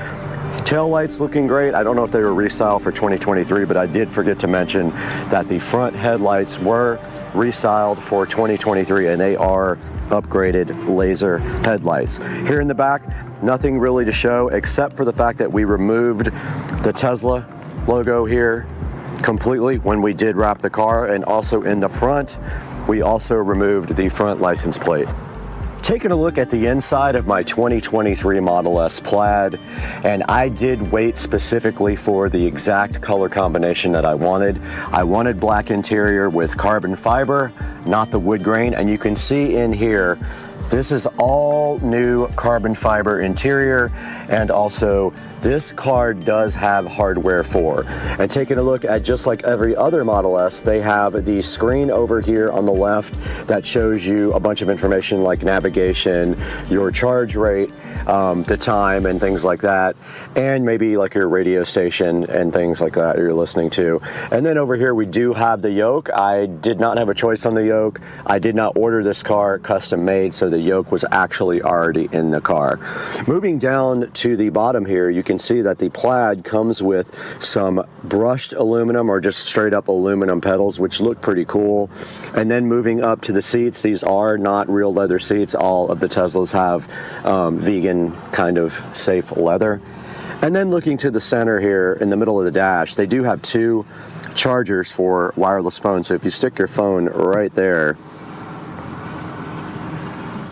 tail lights looking great. I don't know if they were resale for 2023, but I did forget to mention that the front headlights were restiled for 2023, and they are upgraded laser headlights. Here in the back, nothing really to show except for the fact that we removed the Tesla logo here completely when we did wrap the car, and also in the front, we also removed the front license plate. Taking a look at the inside of my 2023 Model S Plaid, and I did wait specifically for the exact color combination that I wanted. I wanted black interior with carbon fiber, not the wood grain, and you can see in here, this is all new carbon fiber interior, and also this car does have hardware 4. And taking a look at just like every other Model S, they have the screen over here on the left that shows you a bunch of information like navigation, your charge rate, the time and things like that, and maybe like your radio station and things like that you're listening to. And then over here we do have the yoke. I did not have a choice on the yoke. I did not order this car custom made, so the yoke was actually already in the car. Moving down to the bottom here, you can see that the Plaid comes with some brushed aluminum or just straight up aluminum pedals, which look pretty cool. And then moving up to the seats, these are not real leather seats. All of the Teslas have vegan kind of safe leather. And then looking to the center here in the middle of the dash, they do have 2 chargers for wireless phones. So if you stick your phone right there,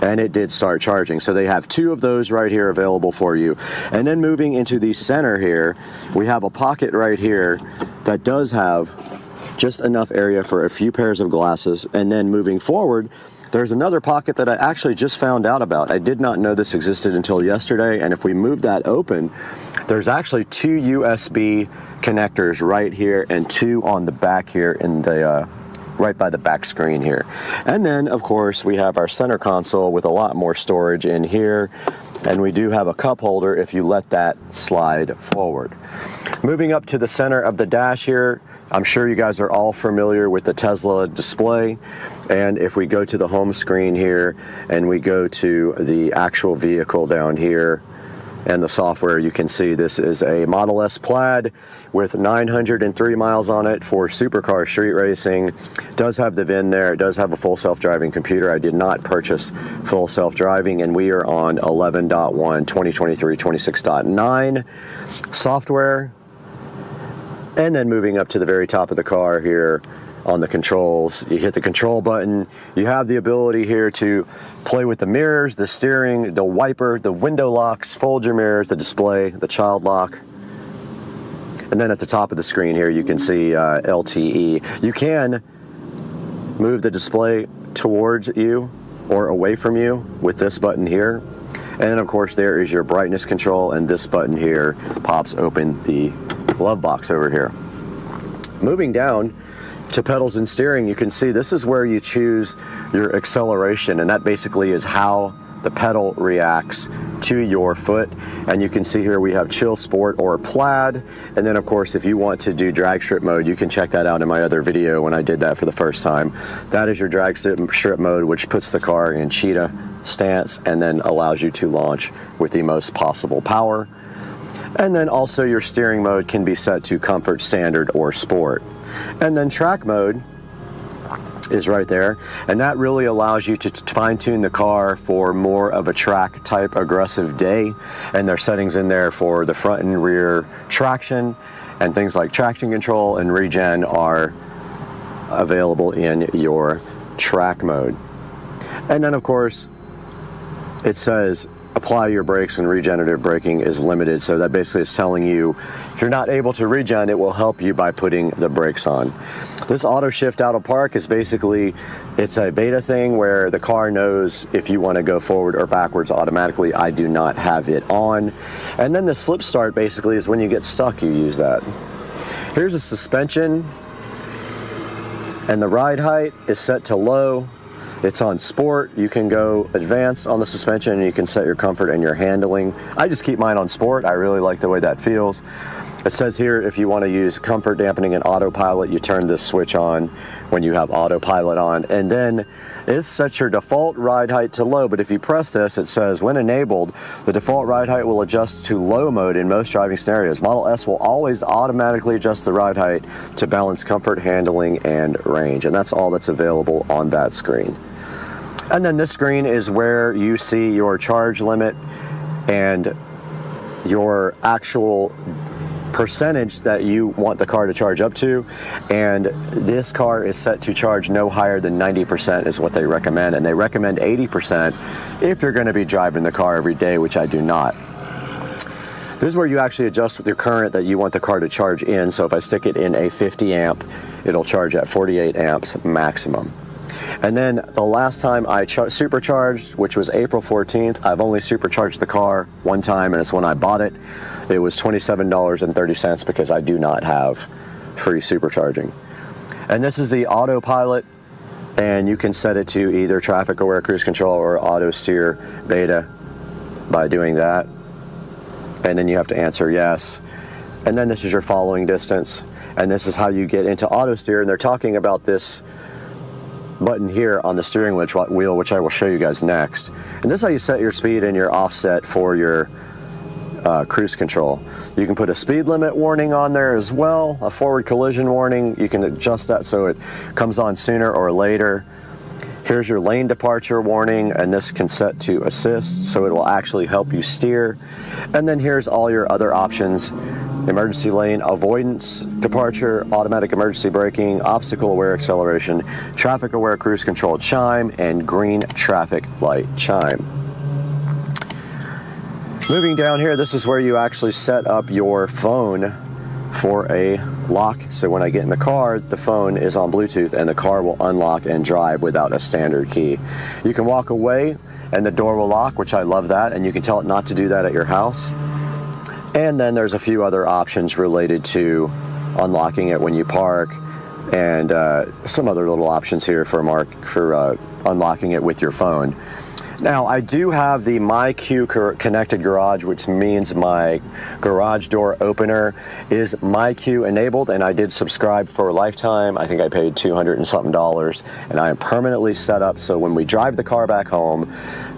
and it did start charging. So they have 2 of those right here available for you. And then moving into the center here, we have a pocket right here that does have just enough area for a few pairs of glasses. And then moving forward, there's another pocket that I actually just found out about. I did not know this existed until yesterday, and if we move that open, there's actually 2 USB connectors right here and 2 on the back here in the right by the back screen here. And then of course we have our center console with a lot more storage in here, and we do have a cup holder if you let that slide forward. Moving up to the center of the dash here, I'm sure you guys are all familiar with the Tesla display, and if we go to the home screen here and we go to the actual vehicle down here and the software, you can see this is a Model S Plaid with 903 miles on it for supercar street racing. It does have the VIN there. It does have a full self-driving computer. I did not purchase full self-driving, and we are on 11.1 2023 26.9 software. And then moving up to the very top of the car here on the controls, you hit the control button. You have the ability here to play with the mirrors, the steering, the wiper, the window locks, fold your mirrors, the display, the child lock. And then at the top of the screen here, you can see LTE. You can move the display towards you or away from you with this button here. And then of course there is your brightness control, and this button here pops open the glove box over here. Moving down to pedals and steering, you can see this is where you choose your acceleration, and that basically is how the pedal reacts to your foot. And you can see here we have chill, sport, or plaid. And then of course if you want to do drag strip mode, you can check that out in my other video when I did that for the first time. That is your drag strip mode, which puts the car in cheetah stance and then allows you to launch with the most possible power. And then also your steering mode can be set to comfort, standard, or sport. And then track mode is right there, and that really allows you to fine-tune the car for more of a track type aggressive day. And there's settings in there for the front and rear traction, and things like traction control and regen are available in your track mode. And then of course it says apply your brakes when regenerative braking is limited. So that basically is telling you if you're not able to regen, it will help you by putting the brakes on. This auto shift out of park is basically, it's a beta thing where the car knows if you want to go forward or backwards automatically. I do not have it on. And then the slip start basically is when you get stuck, you use that. Here's a suspension, and the ride height is set to low. It's on sport. You can go advanced on the suspension, and you can set your comfort and your handling. I just keep mine on sport. I really like the way that feels. It says here if you want to use comfort dampening and autopilot, you turn this switch on when you have autopilot on, and then it sets your default ride height to low. But if you press this, it says when enabled, the default ride height will adjust to low mode in most driving scenarios. Model S will always automatically adjust the ride height to balance comfort, handling, and range, and that's all that's available on that screen. And then this screen is where you see your charge limit and your actual percentage that you want the car to charge up to. And this car is set to charge no higher than 90% is what they recommend. And they recommend 80% if you're going to be driving the car every day, which I do not. This is where you actually adjust with your current that you want the car to charge in. So if I stick it in a 50 amp, it'll charge at 48 amps maximum. And then the last time I supercharged, which was April 14th, I've only supercharged the car one time, and it's when I bought it. It was $27.30 because I do not have free supercharging. And this is the autopilot, and you can set it to either traffic aware cruise control or auto steer beta by doing that. And then you have to answer yes. And then this is your following distance, and this is how you get into auto steer. And they're talking about this button here on the steering wheel, which I will show you guys next. And this is how you set your speed and your offset for your cruise control. You can put a speed limit warning on there as well, a forward collision warning. You can adjust that so it comes on sooner or later. Here's your lane departure warning, and this can set to assist, so it will actually help you steer. And then here's all your other options: emergency lane avoidance departure, automatic emergency braking, obstacle aware acceleration, traffic aware cruise control chime, and green traffic light chime. Moving down here, this is where you actually set up your phone for a lock. So when I get in the car, the phone is on Bluetooth and the car will unlock and drive without a standard key. You can walk away and the door will lock, which I love that, and you can tell it not to do that at your house. And then there's a few other options related to unlocking it when you park, and some other little options here for unlocking it with your phone. Now, I do have the MyQ connected garage, which means my garage door opener is MyQ enabled, and I did subscribe for a lifetime. I think I paid $200 and something, and I am permanently set up so when we drive the car back home,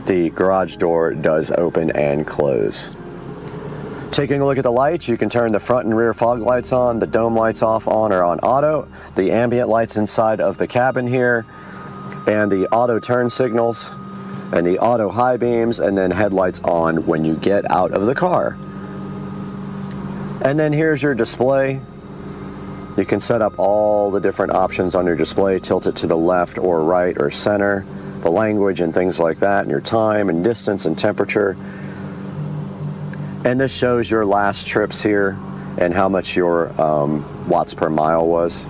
the garage door does open and close. Taking a look at the lights, you can turn the front and rear fog lights on, the dome lights off, on or on auto, the ambient lights inside of the cabin here, and the auto turn signals, and the auto high beams, and then headlights on when you get out of the car. And then here's your display. You can set up all the different options on your display, tilt it to the left or right or center, the language and things like that, and your time and distance and temperature. And this shows your last trips here and how much your watts per mile was.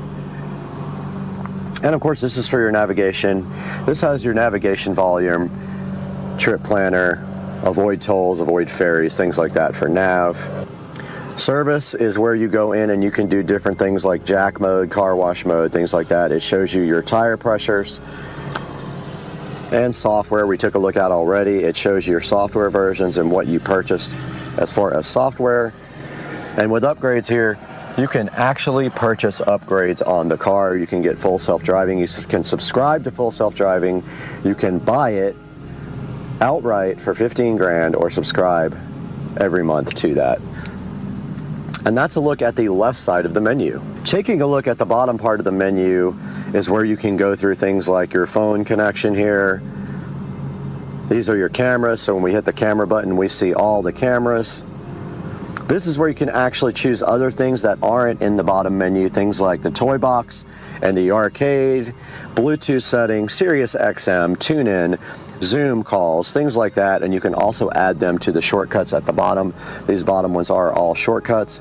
And of course, this is for your navigation. This has your navigation volume, trip planner, avoid tolls, avoid ferries, things like that for nav. Service is where you go in and you can do different things like jack mode, car wash mode, things like that. It shows you your tire pressures. And software we took a look at already. It shows you your software versions and what you purchased as far as software. And with upgrades here, you can actually purchase upgrades on the car. You can get full self-driving. You can subscribe to full self-driving. You can buy it outright for 15 grand or subscribe every month to that. And that's a look at the left side of the menu. Taking a look at the bottom part of the menu is where you can go through things like your phone connection here. These are your cameras, so when we hit the camera button, we see all the cameras. This is where you can actually choose other things that aren't in the bottom menu, things like the toy box and the arcade, Bluetooth settings, Sirius XM, tune-in, Zoom calls, things like that, and you can also add them to the shortcuts at the bottom. These bottom ones are all shortcuts.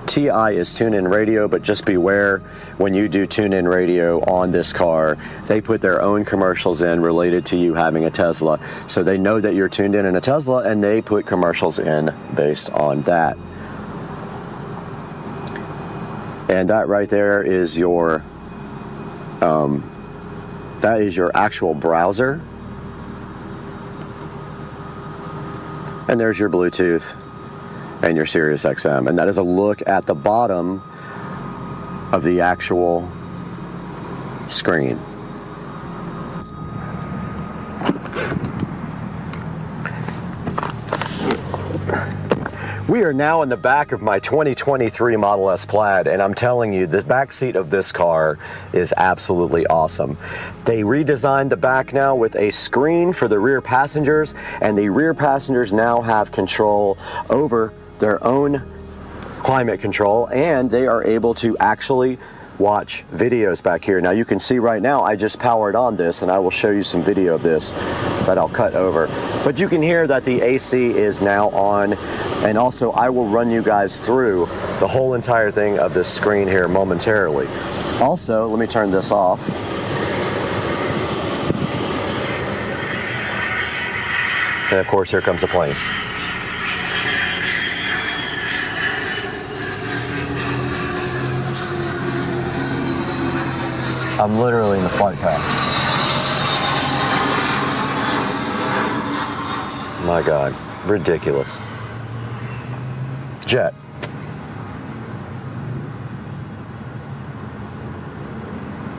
TI is tune-in radio, but just beware when you do tune-in radio on this car, they put their own commercials in related to you having a Tesla. So they know that you're tuned in a Tesla and they put commercials in based on that. And that right there is your actual browser. And there's your Bluetooth and your Sirius XM, and that is a look at the bottom of the actual screen. We are now in the back of my 2023 Model S Plaid, and I'm telling you, the back seat of this car is absolutely awesome. They redesigned the back now with a screen for the rear passengers, and the rear passengers now have control over their own climate control, and they are able to actually watch videos back here. Now you can see right now I just powered on this, and I will show you some video of this that I'll cut over. But you can hear that the AC is now on, and also I will run you guys through the whole entire thing of this screen here momentarily. Also, let me turn this off. And of course, here comes the plane. I'm literally in the flight path. My God, ridiculous. Jet.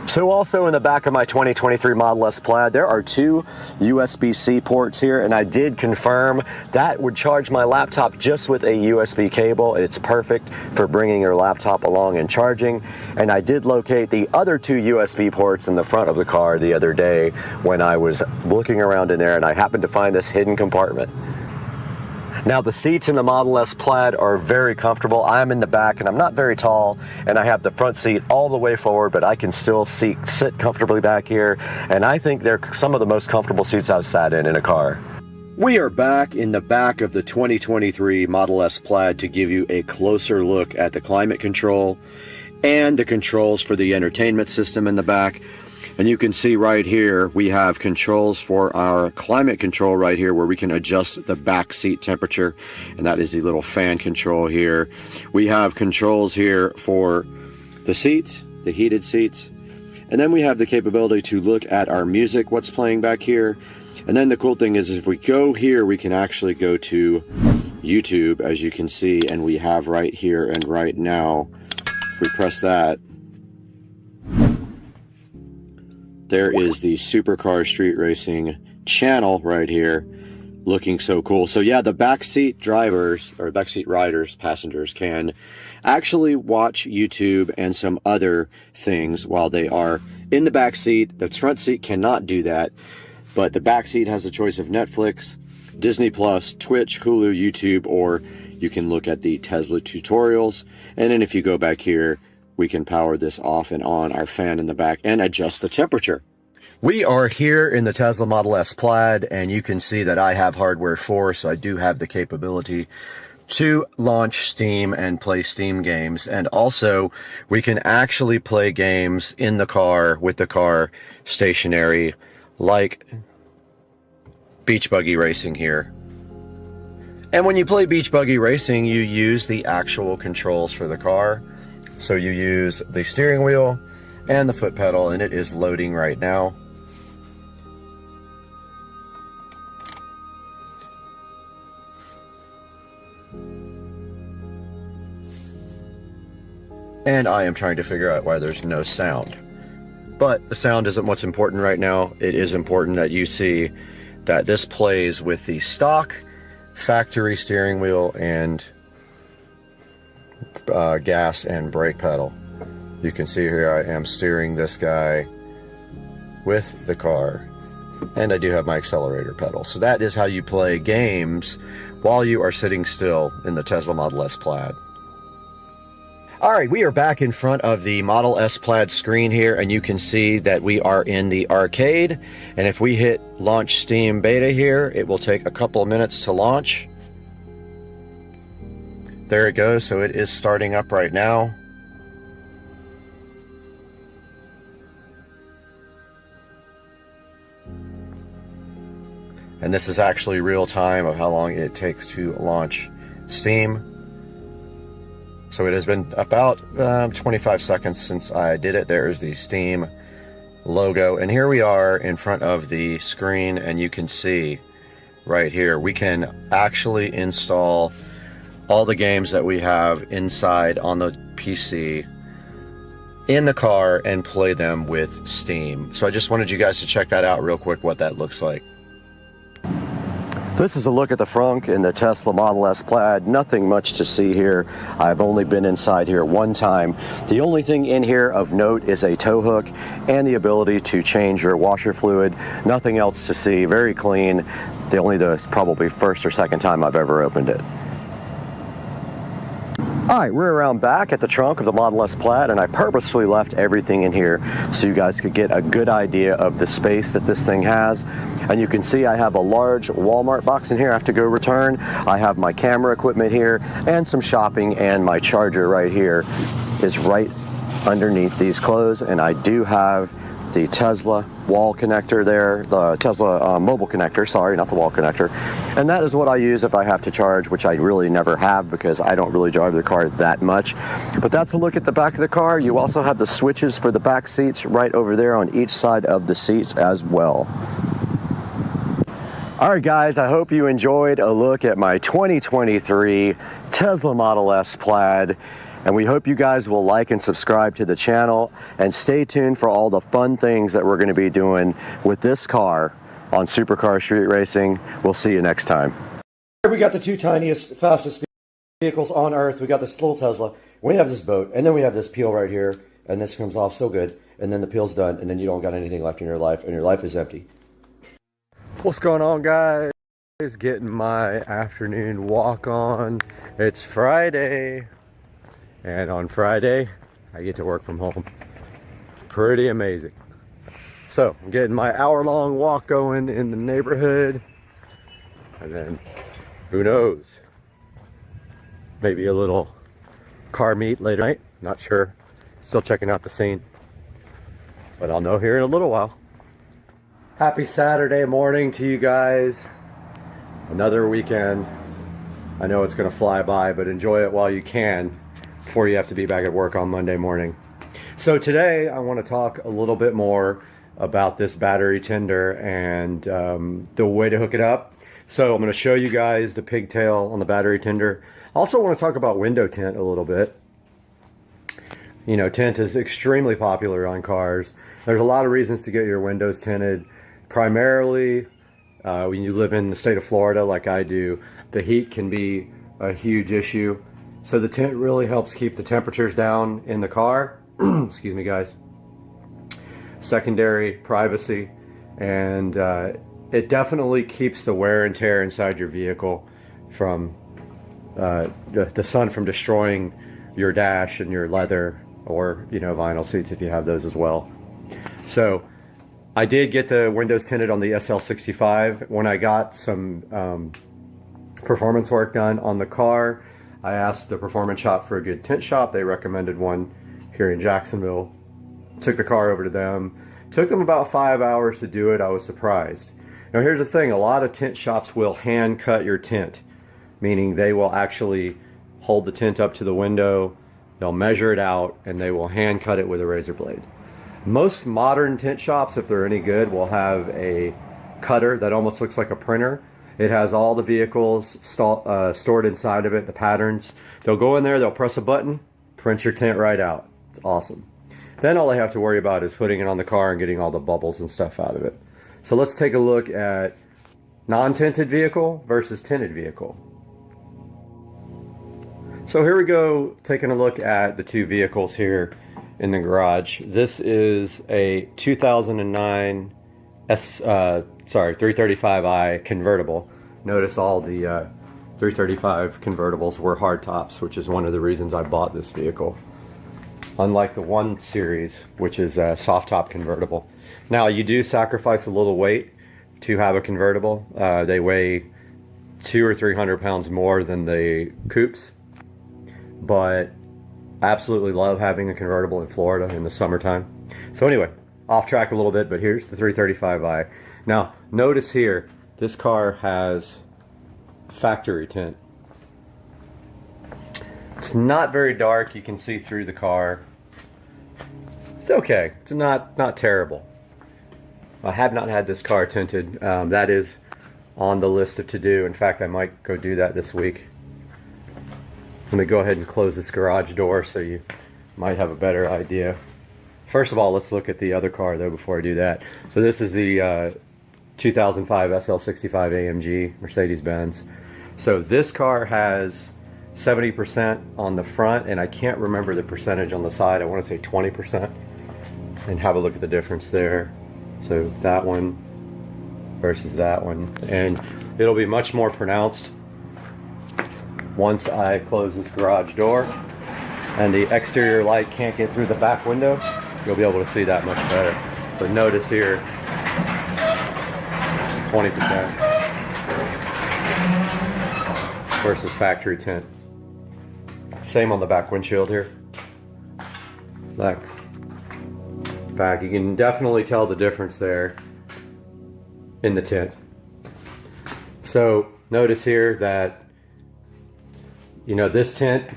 So also in the back of my 2023 Model S Plaid, there are two USB-C ports here, and I did confirm that would charge my laptop just with a USB cable. It's perfect for bringing your laptop along and charging. And I did locate the other two USB ports in the front of the car the other day when I was looking around in there, and I happened to find this hidden compartment. Now the seats in the Model S Plaid are very comfortable. I'm in the back and I'm not very tall, and I have the front seat all the way forward, but I can still sit comfortably back here, and I think they're some of the most comfortable seats I've sat in a car. We are back in the back of the 2023 Model S Plaid to give you a closer look at the climate control and the controls for the entertainment system in the back. And you can see right here, we have controls for our climate control right here where we can adjust the back seat temperature. And that is the little fan control here. We have controls here for the seats, the heated seats. And then we have the capability to look at our music, what's playing back here. And then the cool thing is if we go here, we can actually go to YouTube, as you can see, and we have right here and right now. If we press that, there is the Supercar Street Racing channel right here, looking so cool. So yeah, the backseat drivers, or backseat riders, passengers, can actually watch YouTube and some other things while they are in the back seat. The front seat cannot do that, but the back seat has a choice of Netflix, Disney Plus, Twitch, Hulu, YouTube, or you can look at the Tesla tutorials. And then if you go back here, we can power this off and on our fan in the back and adjust the temperature. We are here in the Tesla Model S Plaid, and you can see that I have hardware 4, so I do have the capability to launch Steam and play Steam games. And also, we can actually play games in the car with the car stationary, like Beach Buggy Racing here. And when you play Beach Buggy Racing, you use the actual controls for the car. So you use the steering wheel and the foot pedal, and it is loading right now. And I am trying to figure out why there's no sound. But the sound isn't what's important right now. It is important that you see that this plays with the stock factory steering wheel and gas and brake pedal. You can see here I am steering this guy with the car, and I do have my accelerator pedal. So that is how you play games while you are sitting still in the Tesla Model S Plaid. Alright, we are back in front of the Model S Plaid screen here, and you can see that we are in the arcade. And if we hit launch Steam Beta here, it will take a couple of minutes to launch. There it goes, so it is starting up right now. And this is actually real time of how long it takes to launch Steam. So it has been about 25 seconds since I did it. There is the Steam logo. And here we are in front of the screen, and you can see right here, we can actually install all the games that we have inside on the PC in the car and play them with Steam. So I just wanted you guys to check that out real quick, what that looks like. This is a look at the front in the Tesla Model S Plaid. Nothing much to see here. I've only been inside here one time. The only thing in here of note is a tow hook and the ability to change your washer fluid. Nothing else to see. Very clean. The probably first or second time I've ever opened it. Alright, we're around back at the trunk of the Model S Plaid, and I purposefully left everything in here so you guys could get a good idea of the space that this thing has. And you can see I have a large Walmart box in here I have to go return. I have my camera equipment here and some shopping, and my charger right here is right underneath these clothes. And I do have the Tesla wall connector there, the Tesla mobile connector, sorry, not the wall connector. And that is what I use if I have to charge, which I really never have because I don't really drive the car that much. But that's a look at the back of the car. You also have the switches for the back seats right over there on each side of the seats as well. Alright guys, I hope you enjoyed a look at my 2023 Tesla Model S Plaid. And we hope you guys will like and subscribe to the channel, and stay tuned for all the fun things that we're going to be doing with this car on Supercar Street Racing. We'll see you next time. Here we got the two tiniest, fastest vehicles on Earth. We got this little Tesla, we have this boat, and then we have this peel right here, and this comes off so good, and then the peel's done, and then you don't got anything left in your life, and your life is empty. What's going on, guys? Getting my afternoon walk on. It's Friday. And on Friday, I get to work from home. It's pretty amazing. So, I'm getting my hour-long walk going in the neighborhood. And then, who knows? Maybe a little car meet later night. Not sure. Still checking out the scene. But I'll know here in a little while. Happy Saturday morning to you guys. Another weekend. I know it's going to fly by, but enjoy it while you can, before you have to be back at work on Monday morning. So today I want to talk a little bit more about this battery tender and the way to hook it up. So I'm going to show you guys the pigtail on the battery tender. I also want to talk about window tint a little bit. You know, tint is extremely popular on cars. There's a lot of reasons to get your windows tinted. Primarily, when you live in the state of Florida like I do, the heat can be a huge issue. So the tint really helps keep the temperatures down in the car. Excuse me, guys. Secondary, privacy, and it definitely keeps the wear and tear inside your vehicle from the sun from destroying your dash and your leather, or, you know, vinyl seats if you have those as well. So I did get the windows tinted on the SL65. When I got some performance work done on the car, I asked the performance shop for a good tint shop. They recommended one here in Jacksonville. Took the car over to them. Took them about 5 hours to do it. I was surprised. Now here's the thing, a lot of tint shops will hand cut your tint, meaning they will actually hold the tint up to the window, they'll measure it out, and they will hand cut it with a razor blade. Most modern tint shops, if they're any good, will have a cutter that almost looks like a printer. It has all the vehicles stored inside of it, the patterns. They'll go in there, they'll press a button, print your tint right out. It's awesome. Then all they have to worry about is putting it on the car and getting all the bubbles and stuff out of it. So let's take a look at non-tinted vehicle versus tinted vehicle. So here we go, taking a look at the two vehicles here in the garage. This is a 2009 335i convertible. Notice all the 335 convertibles were hardtops, which is one of the reasons I bought this vehicle. Unlike the 1 Series, which is a soft top convertible. Now you do sacrifice a little weight to have a convertible. They weigh 200 or 300 pounds more than the coupes, but I absolutely love having a convertible in Florida in the summertime. So anyway, off track a little bit, but here's the 335i. Now notice here, this car has factory tint. It's not very dark, you can see through the car. It's okay, it's not terrible. I have not had this car tinted. That is on the list of to do. In fact, I might go do that this week. Let me go ahead and close this garage door so you might have a better idea. First of all, let's look at the other car though before I do that. So this is the 2005 SL65 AMG Mercedes-Benz. So this car has 70% on the front, and I can't remember the percentage on the side. I want to say 20%. And have a look at the difference there. So that one versus that one. And it'll be much more pronounced once I close this garage door and the exterior light can't get through the back window. You'll be able to see that much better. But notice here, 20% versus factory tint. Same on the back windshield here. Back, you can definitely tell the difference there in the tint. So notice here that, you know, this tint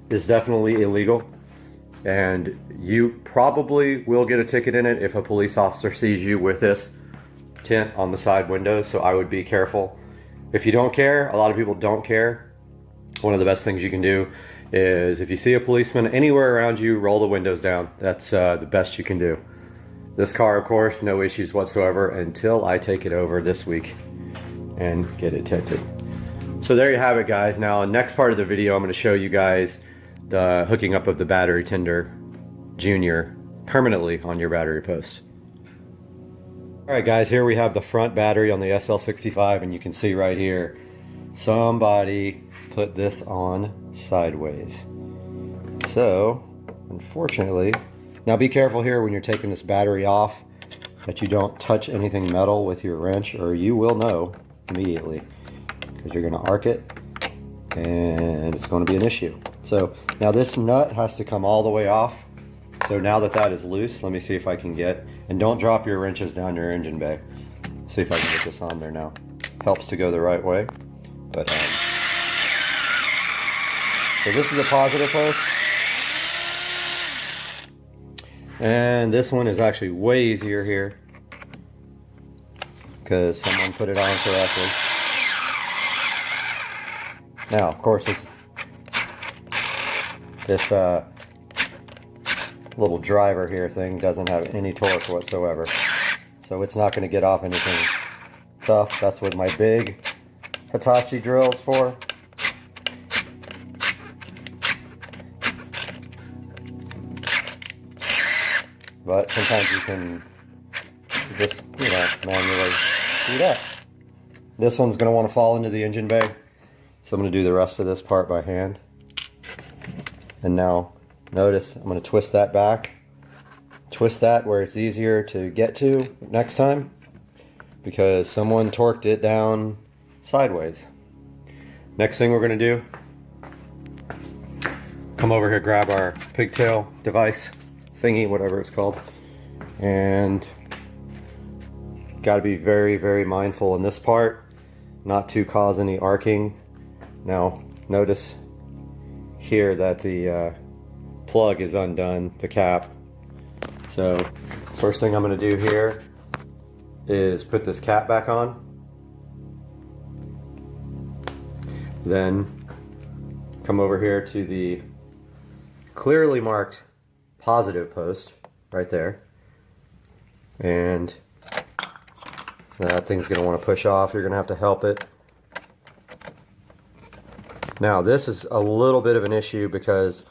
is definitely illegal, and you probably will get a ticket in it if a police officer sees you with this tint on the side windows. So I would be careful. If you don't care, a lot of people don't care. One of the best things you can do is, if you see a policeman anywhere around you, roll the windows down. That's the best you can do. This car, of course, no issues whatsoever until I take it over this week and get it tinted. So there you have it, guys. Now, next part of the video, I'm going to show you guys the hooking up of the battery tender junior permanently on your battery post. Alright guys, here we have the front battery on the SL65, and you can see right here, somebody put this on sideways. So, unfortunately, now be careful here when you're taking this battery off that you don't touch anything metal with your wrench, or you will know immediately, because you're going to arc it and it's going to be an issue. So now this nut has to come all the way off. So now that that is loose, let me see if I can get, and don't drop your wrenches down your engine bay. See if I can get this on there now. Helps to go the right way. But so this is a positive post. And this one is actually way easier here because someone put it on correctly. Now, of course, this little driver here thing doesn't have any torque whatsoever, so it's not going to get off anything tough. That's what my big Hitachi drill is for. But sometimes you can just, you know, manually do that. This one's going to want to fall into the engine bay, so I'm going to do the rest of this part by hand. And now, notice I'm going to twist that back. Twist that where it's easier to get to next time, because someone torqued it down sideways. Next thing we're going to do, come over here, grab our pigtail device thingy, whatever it's called, and got to be very, very mindful in this part not to cause any arcing. Now notice here that the plug is undone, the cap. So first thing I'm going to do here is put this cap back on, then come over here to the clearly marked positive post right there, and that thing's going to want to push off. You're going to have to help it. Now this is a little bit of an issue because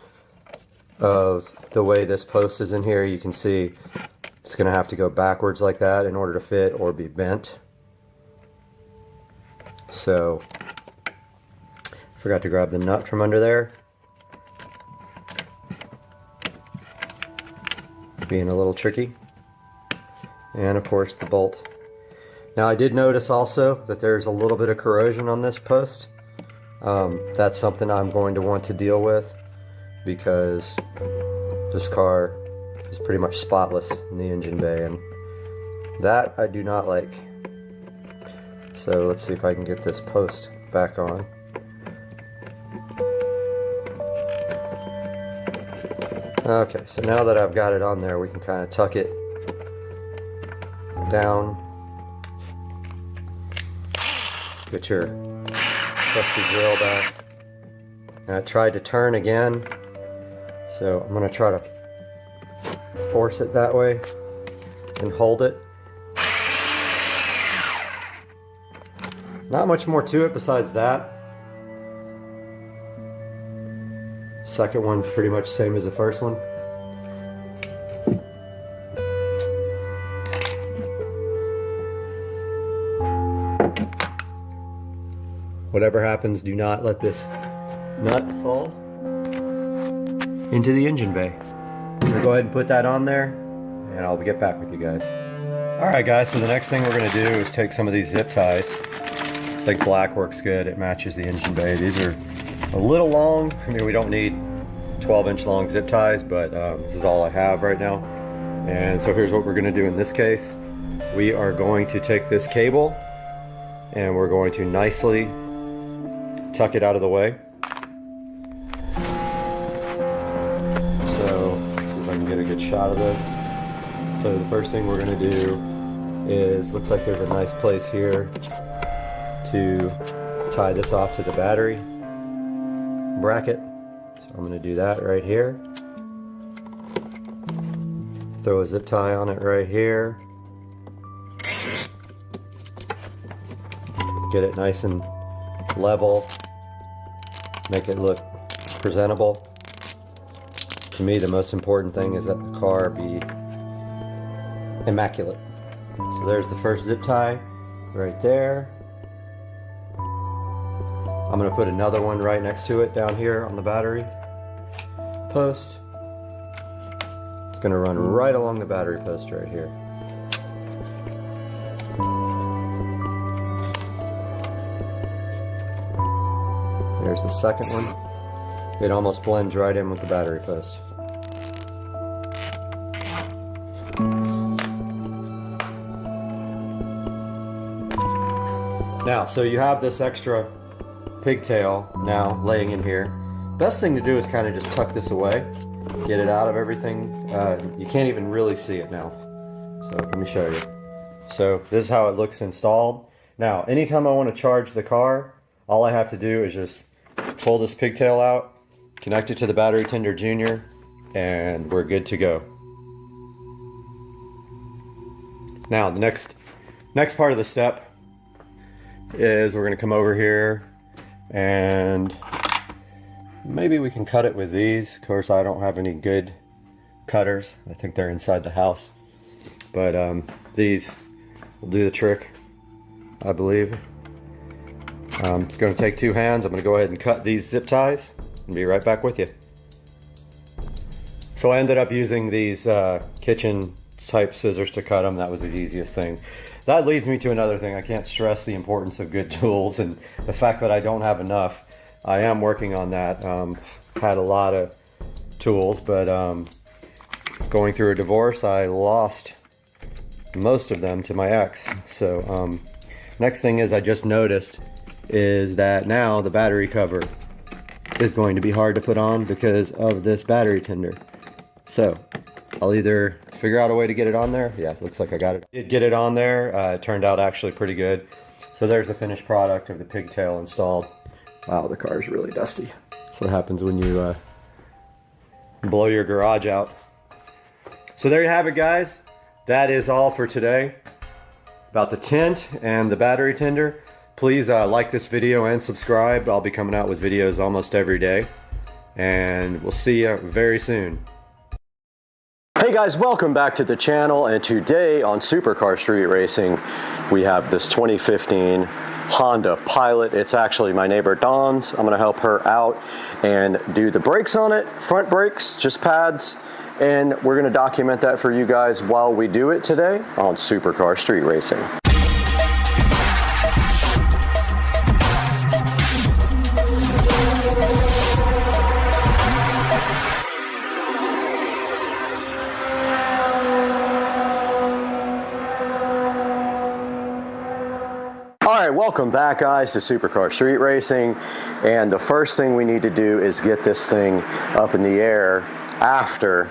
of the way this post is in here. You can see it's going to have to go backwards like that in order to fit or be bent. So forgot to grab the nut from under there. Being a little tricky. And of course the bolt. Now I did notice also that there's a little bit of corrosion on this post. That's something I'm going to want to deal with because this car is pretty much spotless in the engine bay, and that I do not like. So let's see if I can get this post back on. Okay, so now that I've got it on there, we can kind of tuck it down. Get your trusty drill back. And I tried to turn again, so I'm going to try to force it that way and hold it. Not much more to it besides that. Second one's pretty much the same as the first one. Whatever happens, do not let this nut fall into the engine bay. I'm gonna go ahead and put that on there, and I'll get back with you guys. Alright guys, so the next thing we're gonna do is take some of these zip ties. I think black works good, it matches the engine bay. These are a little long. I mean, we don't need 12-inch long zip ties, but this is all I have right now. And so here's what we're gonna do in this case. We are going to take this cable and we're going to nicely tuck it out of the way. So, see if I can get a good shot of this. So the first thing we're going to do is, looks like there's a nice place here to tie this off to the battery bracket. So I'm going to do that right here. Throw a zip tie on it right here. Get it nice and level. Make it look presentable. To me, the most important thing is that the car be immaculate. So there's the first zip tie right there. I'm going to put another one right next to it down here on the battery post. It's going to run right along the battery post right here. There's the second one. It almost blends right in with the battery post. Now, so you have this extra pigtail now laying in here. Best thing to do is kind of just tuck this away get it out of everything. You can't even really see it now. So let me show you. So this is how it looks installed. Now, anytime I want to charge the car, all I have to do is just pull this pigtail out, connect it to the battery tender junior, and we're good to go. Now, the next part of the step is we're going to come over here and maybe we can cut it with these. Of course, I don't have any good cutters. I think they're inside the house. But these will do the trick, I believe. It's going to take 2 hands. I'm going to go ahead and cut these zip ties and be right back with you. So I ended up using these kitchen type scissors to cut them. That was the easiest thing. That leads me to another thing. I can't stress the importance of good tools and the fact that I don't have enough. I am working on that. Had a lot of tools, but going through a divorce, I lost most of them to my ex. So next thing is I just noticed is that now the battery cover is going to be hard to put on because of this battery tender. So I'll either figure out a way to get it on there. Yeah, it looks like I got it. Did get it on there. It turned out actually pretty good. So there's the finished product of the pigtail installed. Wow, the car is really dusty. That's what happens when you blow your garage out. So there you have it, guys. That is all for today about the tint and the battery tender. Please like this video and subscribe. I'll be coming out with videos almost every day. And we'll see you very soon. Hey guys, welcome back to the channel. And today on Supercar Street Racing, we have this 2015 Honda Pilot. It's actually my neighbor Dawn's. I'm gonna help her out and do the brakes on it. Front brakes, just pads. And we're gonna document that for you guys while we do it today on Supercar Street Racing. Alright, welcome back guys to Supercar Street Racing, and the first thing we need to do is get this thing up in the air after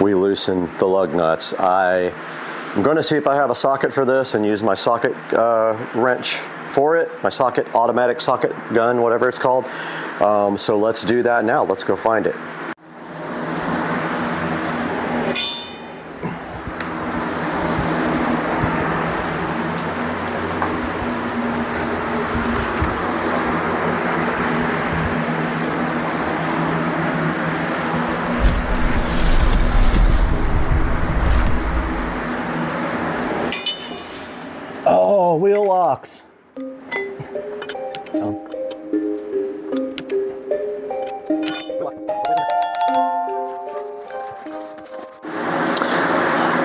we loosen the lug nuts. I'm going to see if I have a socket for this and use my socket wrench for it, my socket, automatic socket gun, whatever it's called. So let's do that now. Let's go find it. Oh, wheel locks.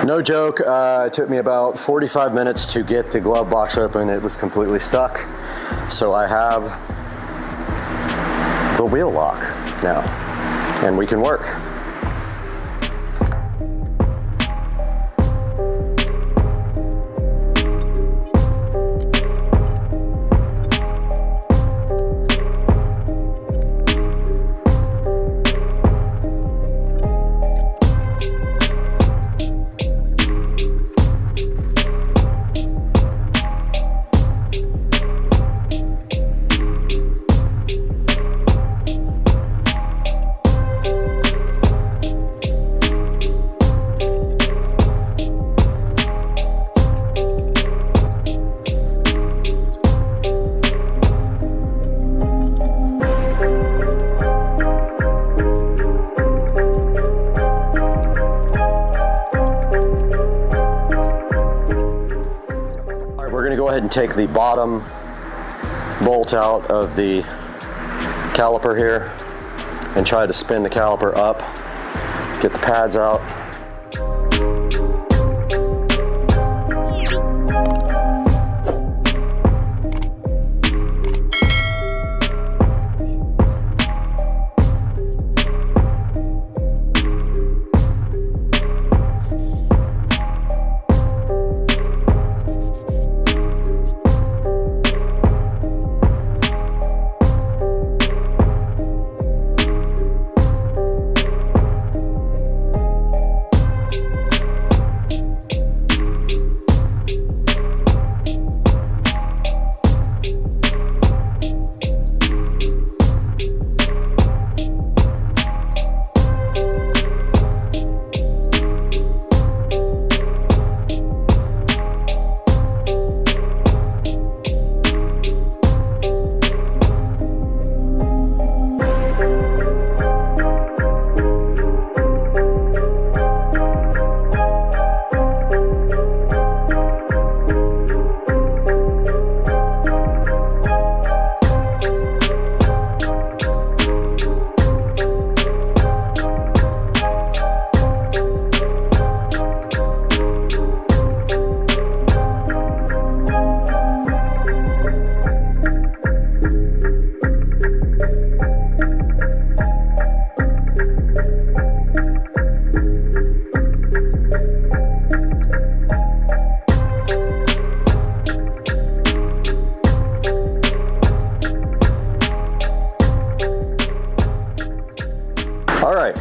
No joke, it took me about 45 minutes to get the glove box open. It was completely stuck. So I have the wheel lock now, and we can work. And take the bottom bolt out of the caliper here and try to spin the caliper up, get the pads out.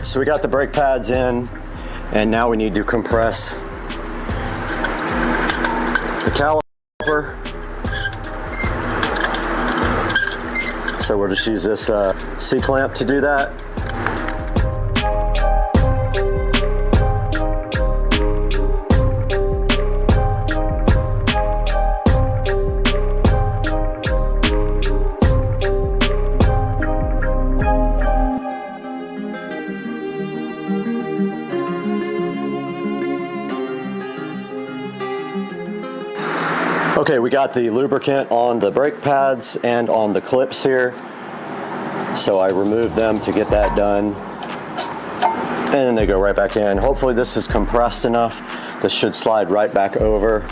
So we got the brake pads in, and now we need to compress the caliper. So we'll just use this C-clamp to do that. Okay, we got the lubricant on the brake pads and on the clips here. So I removed them to get that done. And then they go right back in. Hopefully this is compressed enough. This should slide right back over.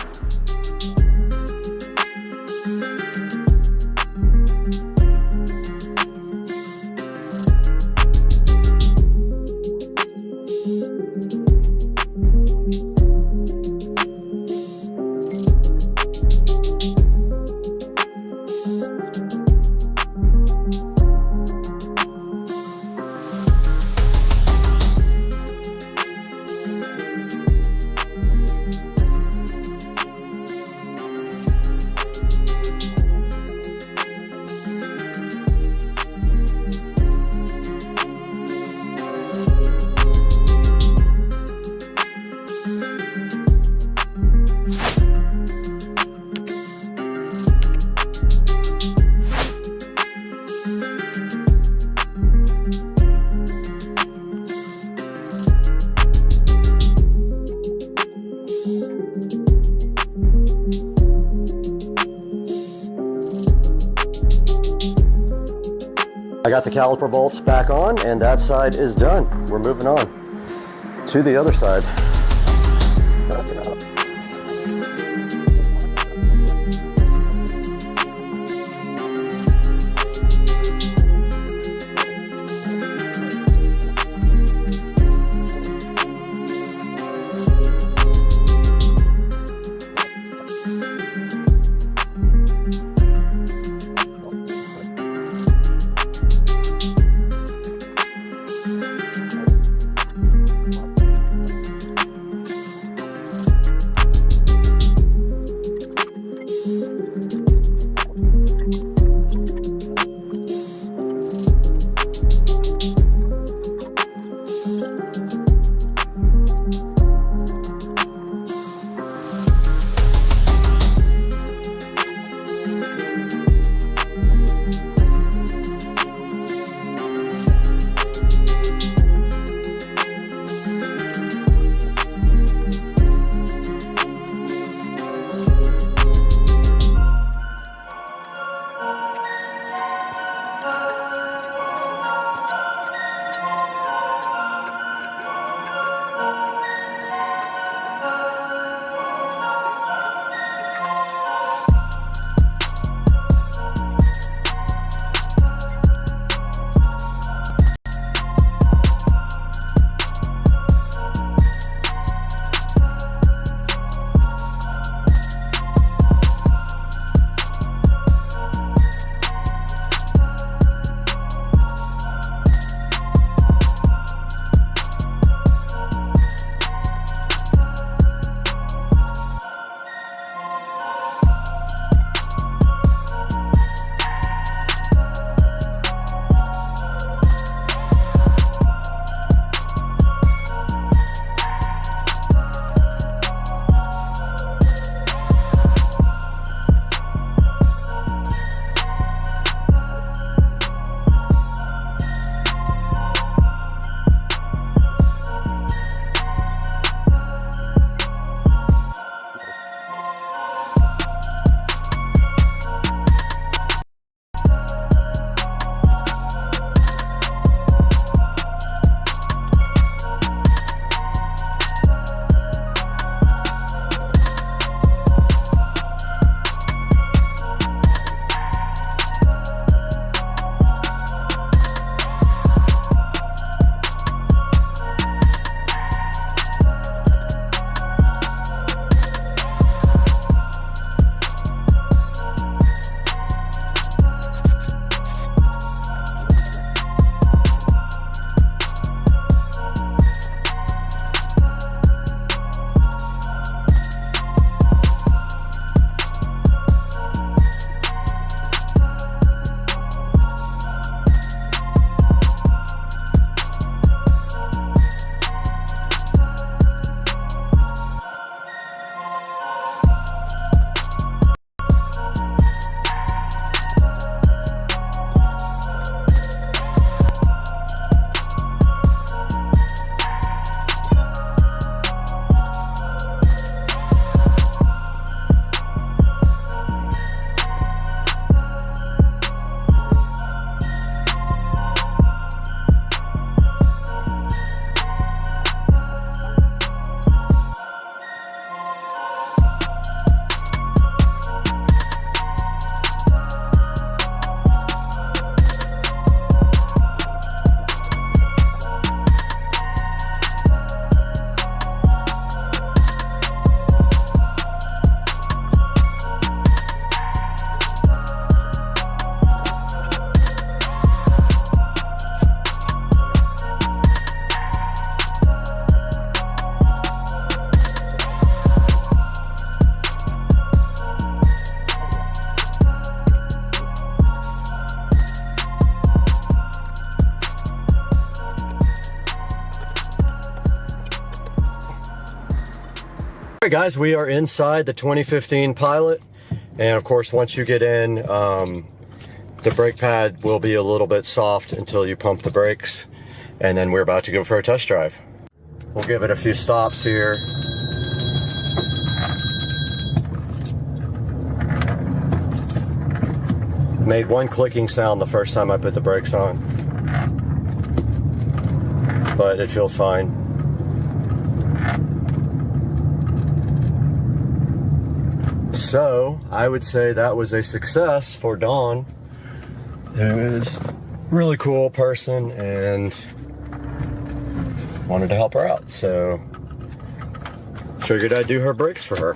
I got the caliper bolts back on, and that side is done. We're moving on to the other side. Alright guys, we are inside the 2015 Pilot, and of course once you get in, the brake pad will be a little bit soft until you pump the brakes, and then we're about to go for a test drive. We'll give it a few stops here. Made one clicking sound the first time I put the brakes on, but it feels fine. So I would say that was a success for Dawn, who is a really cool person and wanted to help her out. So figured I'd do her brakes for her.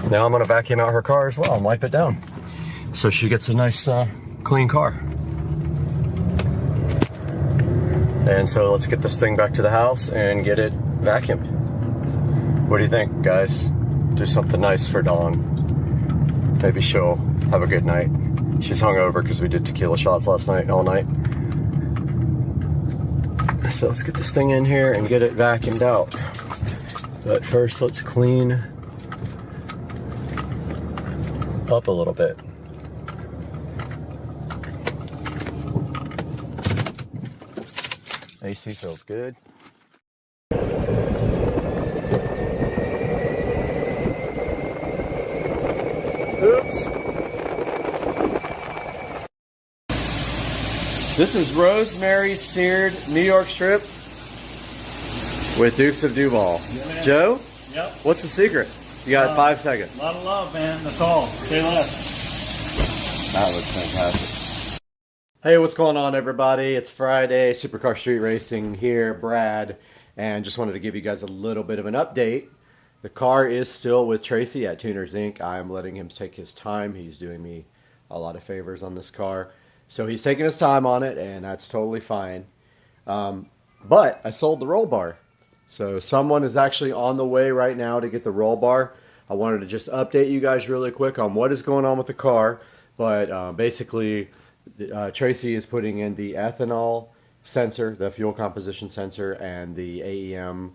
Now I'm gonna vacuum out her car as well and wipe it down, so she gets a nice clean car. And so let's get this thing back to the house and get it vacuumed. What do you think, guys? Do something nice for Dawn. Maybe she'll have a good night. She's hungover because we did tequila shots last night, all night. So let's get this thing in here and get it vacuumed out. But first, let's clean up a little bit. AC feels good. Oops. This is rosemary seared New York strip with Dukes of Duval. Yeah, Joe? Yep. What's the secret? You got 5 seconds. A lot of love, man. That's all. Say less. That looks fantastic. Hey, what's going on, everybody? It's Friday, Supercar Street Racing here, Brad, and just wanted to give you guys a little bit of an update. The car is still with Tracy at Tuners Inc. I'm letting him take his time. He's doing me a lot of favors on this car. So he's taking his time on it, and that's totally fine. But I sold the roll bar. So someone is actually on the way right now to get the roll bar. I wanted to just update you guys really quick on what is going on with the car. But basically, Tracy is putting in the ethanol sensor, the fuel composition sensor, and the AEM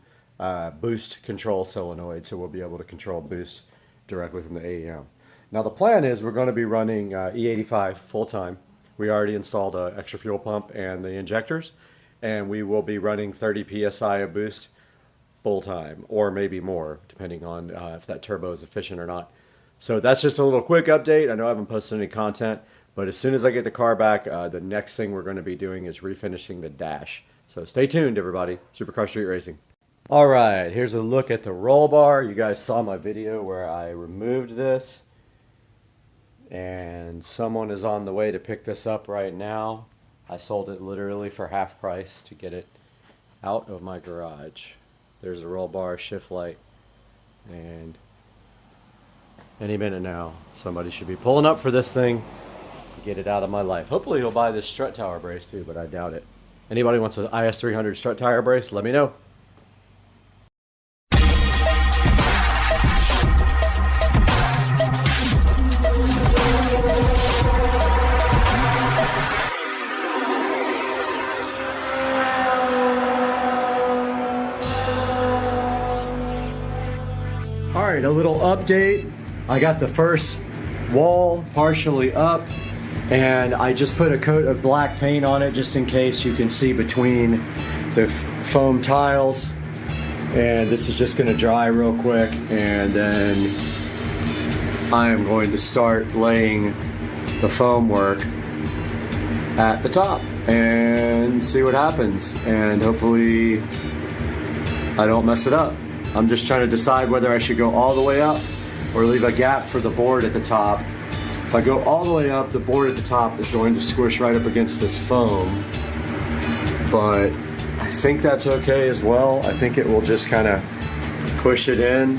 boost control solenoid, so we'll be able to control boost directly from the AEM. Now the plan is we're going to be running E85 full time. We already installed an extra fuel pump and the injectors, and we will be running 30 psi of boost full time, or maybe more, depending on if that turbo is efficient or not. So that's just a little quick update. I know I haven't posted any content, but as soon as I get the car back, the next thing we're going to be doing is refinishing the dash. So stay tuned, everybody. Supercar Street Racing. All right, here's a look at the roll bar. You guys saw my video where I removed this, and someone is on the way to pick this up right now. I sold it literally for half price to get it out of my garage. There's a roll bar, shift light, and any minute now somebody should be pulling up for this thing to get it out of my life. Hopefully he'll buy this strut tower brace too, but I doubt it. Anybody wants an IS300 strut tire brace, let me know. Alright, a little update. I got the first wall partially up, and I just put a coat of black paint on it just in case you can see between the foam tiles. And this is just going to dry real quick, and then I am going to start laying the foam work at the top and see what happens, and hopefully I don't mess it up. I'm just trying to decide whether I should go all the way up or leave a gap for the board at the top. If I go all the way up, the board at the top is going to squish right up against this foam, but I think that's okay as well. I think it will just kind of push it in,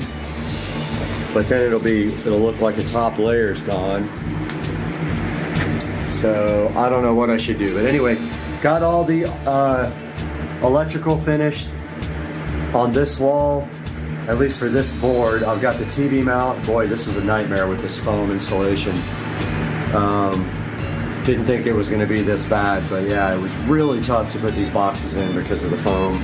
but then it'll look like the top layer's gone. So I don't know what I should do, but anyway, got all the electrical finished on this wall. At least for this board. I've got the TV mount. Boy, this was a nightmare with this foam installation. Didn't think it was going to be this bad, but yeah, it was really tough to put these boxes in because of the foam.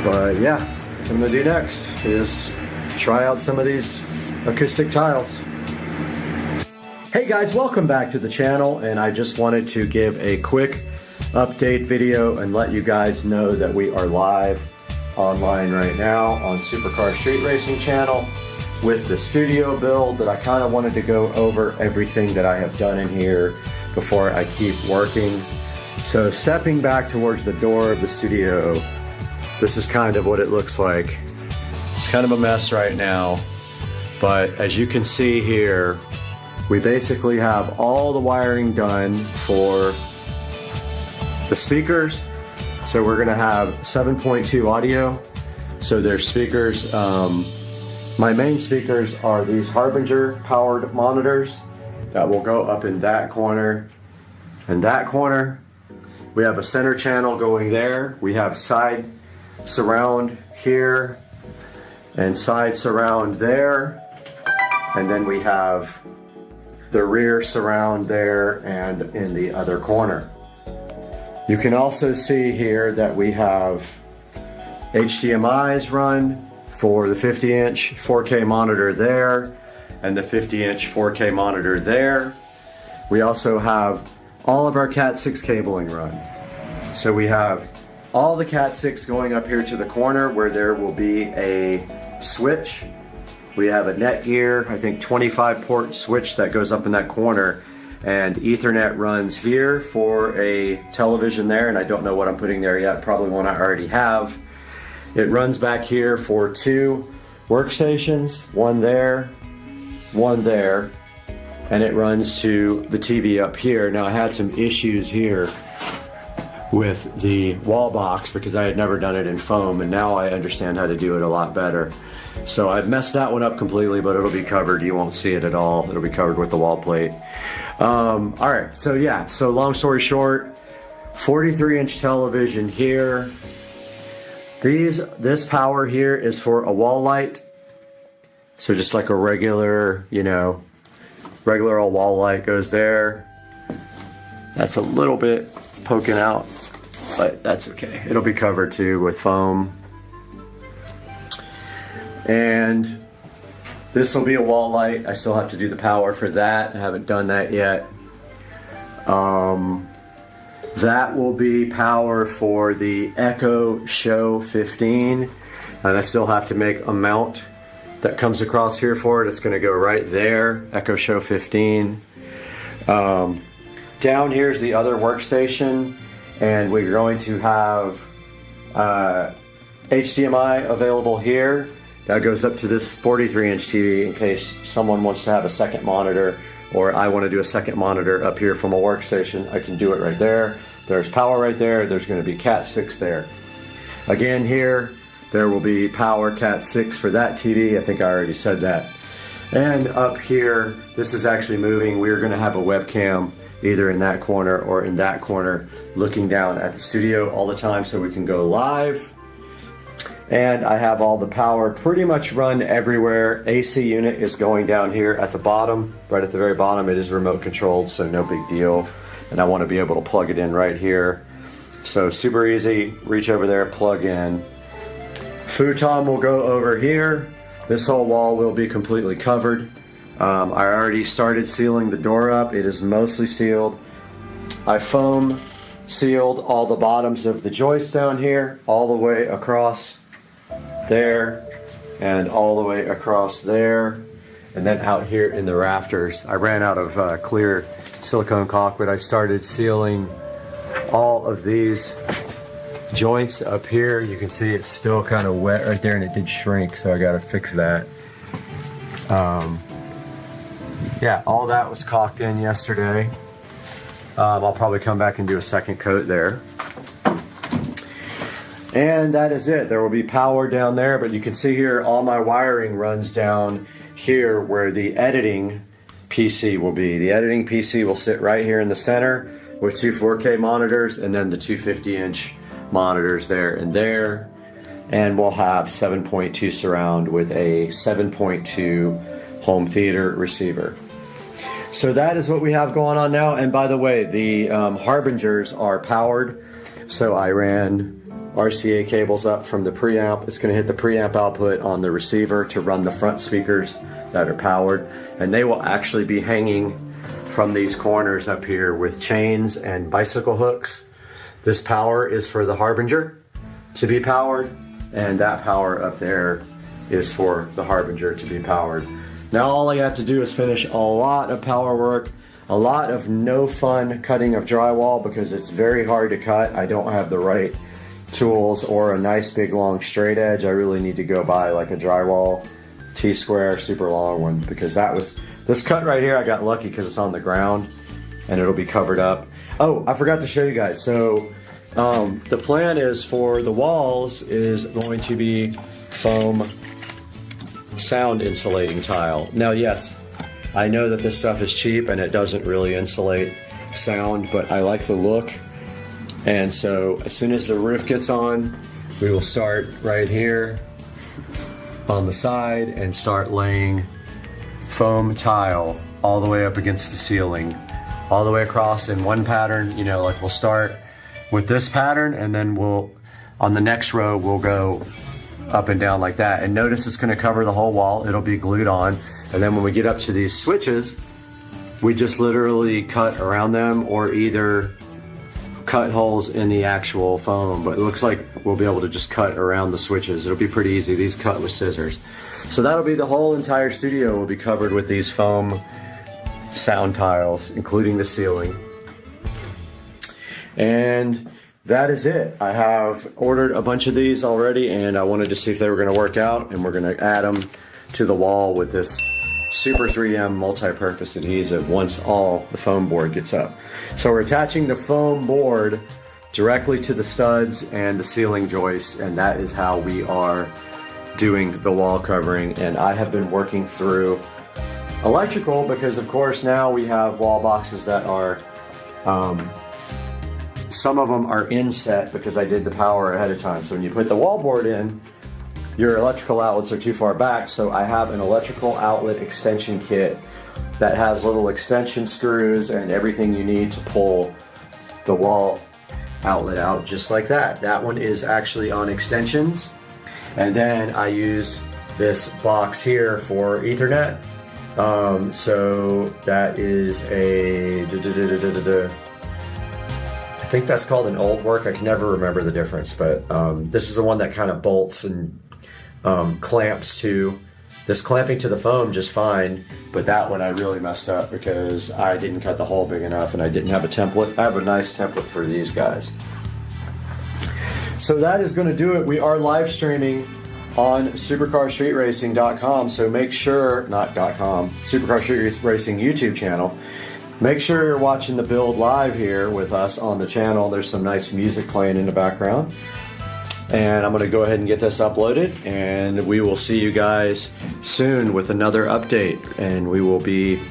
But yeah, what I'm gonna do next is try out some of these acoustic tiles. Hey guys, welcome back to the channel, and I just wanted to give a quick update video and let you guys know that we are live online right now on Supercar Street Racing channel with the studio build. That I kind of wanted to go over everything that I have done in here before I keep working. So stepping back towards the door of the studio, this is kind of what it looks like. It's kind of a mess right now, but as you can see here, we basically have all the wiring done for the speakers. So we're gonna have 7.2 audio. So there's speakers. My main speakers are these Harbinger powered monitors that will go up in that corner and that corner. We have a center channel going there. We have side surround here and side surround there. And then we have the rear surround there and in the other corner. You can also see here that we have HDMIs run for the 50-inch 4K monitor there and the 50-inch 4K monitor there. We also have all of our Cat 6 cabling run. So we have all the Cat 6 going up here to the corner where there will be a switch. We have a Netgear, I think 25 port switch that goes up in that corner, and Ethernet runs here for a television there, and I don't know what I'm putting there yet, probably one I already have. It runs back here for 2 workstations, one there, and it runs to the TV up here. Now I had some issues here with the wall box because I had never done it in foam, and now I understand how to do it a lot better. So I've messed that one up completely, but it'll be covered. You won't see it at all. It'll be covered with the wall plate. All right, so yeah, so long story short, 43-inch television here. This power here is for a wall light. So just like a regular, you know, regular old wall light goes there. That's a little bit poking out, but that's okay. It'll be covered too with foam. And this will be a wall light. I still have to do the power for that. I haven't done that yet. That will be power for the Echo Show 15. And I still have to make a mount that comes across here for it. It's gonna go right there, Echo Show 15. Down here is the other workstation, and we're going to have HDMI available here. That goes up to this 43-inch TV in case someone wants to have a second monitor, or I want to do a second monitor up here from a workstation. I can do it right there. There's power right there. There's going to be Cat 6 there. Again here, there will be power Cat 6 for that TV. I think I already said that. And up here, this is actually moving. We're going to have a webcam either in that corner or in that corner looking down at the studio all the time so we can go live. And I have all the power pretty much run everywhere. AC unit is going down here at the bottom, right at the very bottom. It is remote controlled, so no big deal. And I want to be able to plug it in right here. So super easy, reach over there, plug in. Futon will go over here. This whole wall will be completely covered. I already started sealing the door up. It is mostly sealed. I foam sealed all the bottoms of the joists down here, all the way across there and all the way across there, and then out here in the rafters. I ran out of clear silicone caulk, but I started sealing all of these joints up here. You can see it's still kind of wet right there, and it did shrink, so I got to fix that. Yeah, all that was caulked in yesterday. I'll probably come back and do a second coat there. And that is it. There will be power down there, but you can see here all my wiring runs down here where the editing PC will be. The editing PC will sit right here in the center with 2 4K monitors and then the 2 50-inch monitors there and there. And we'll have 7.2 surround with a 7.2 home theater receiver. So that is what we have going on now. And by the way, the Harbingers are powered. So I ran RCA cables up from the preamp. It's going to hit the preamp output on the receiver to run the front speakers that are powered, and they will actually be hanging from these corners up here with chains and bicycle hooks. This power is for the Harbinger to be powered, and that power up there is for the Harbinger to be powered. Now all I have to do is finish a lot of power work, a lot of no fun cutting of drywall because it's very hard to cut. I don't have the right tools or a nice big long straight edge. I really need to go buy like a drywall T-square super long one, because this cut right here I got lucky because it's on the ground and it'll be covered up. Oh, I forgot to show you guys. So the plan is for the walls is going to be foam sound insulating tile. Now yes, I know that this stuff is cheap and it doesn't really insulate sound, but I like the look. And so as soon as the roof gets on, we will start right here on the side and start laying foam tile all the way up against the ceiling, all the way across in one pattern. You know, like we'll start with this pattern and then on the next row, we'll go up and down like that. And notice it's gonna cover the whole wall. It'll be glued on. And then when we get up to these switches, we just literally cut around them or either cut holes in the actual foam, but it looks like we'll be able to just cut around the switches. It'll be pretty easy. These cut with scissors. So that'll be the whole entire studio will be covered with these foam sound tiles, including the ceiling. And that is it. I have ordered a bunch of these already and I wanted to see if they were gonna work out, and we're gonna add them to the wall with this Super 3M multi-purpose adhesive once all the foam board gets up. So we're attaching the foam board directly to the studs and the ceiling joists, and that is how we are doing the wall covering. And I have been working through electrical because of course now we have wall boxes that are, some of them are inset because I did the power ahead of time. So when you put the wall board in, your electrical outlets are too far back, so I have an electrical outlet extension kit that has little extension screws and everything you need to pull the wall outlet out just like that. That one is actually on extensions. And then I use this box here for Ethernet. So that is a, I think that's called an old work. I can never remember the difference, but this is the one that kind of bolts and clamps to. This clamping to the foam just fine, but that one I really messed up because I didn't cut the hole big enough and I didn't have a template. I have a nice template for these guys. So that is going to do it. We are live streaming on supercarstreetracing.com, so make sure, not .com, Supercar Street Racing YouTube channel. Make sure you're watching the build live here with us on the channel. There's some nice music playing in the background. And I'm going to go ahead and get this uploaded, and we will see you guys soon with another update, and we will be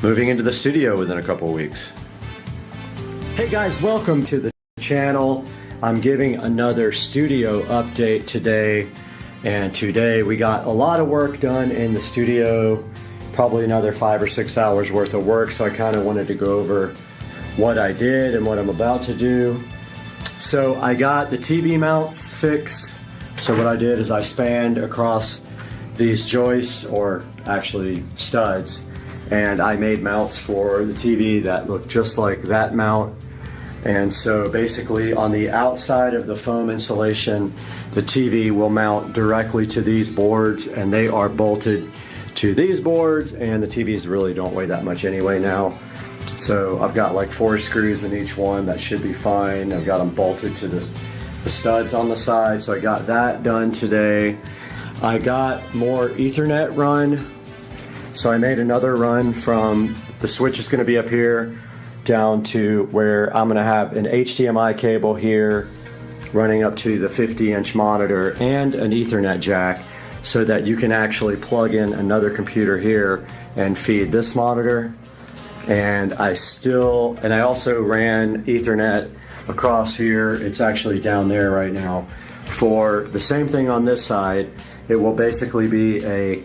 moving into the studio within a couple of weeks. Hey guys, welcome to the channel. I'm giving another studio update today, and today we got a lot of work done in the studio, probably another 5 or 6 hours worth of work, so I kind of wanted to go over what I did and what I'm about to do. So I got the TV mounts fixed. So what I did is I spanned across these joists, or actually studs, and I made mounts for the TV that look just like that mount. And so basically on the outside of the foam insulation, the TV will mount directly to these boards, and they are bolted to these boards, and the TVs really don't weigh that much anyway now. So I've got like 4 screws in each one. That should be fine. I've got them bolted to the studs on the side. So I got that done today. I got more Ethernet run. So I made another run from the switch is going to be up here down to where I'm going to have an HDMI cable here running up to the 50-inch monitor and an Ethernet jack, so that you can actually plug in another computer here and feed this monitor. And I also ran Ethernet across here. It's actually down there right now. For the same thing on this side, it will basically be a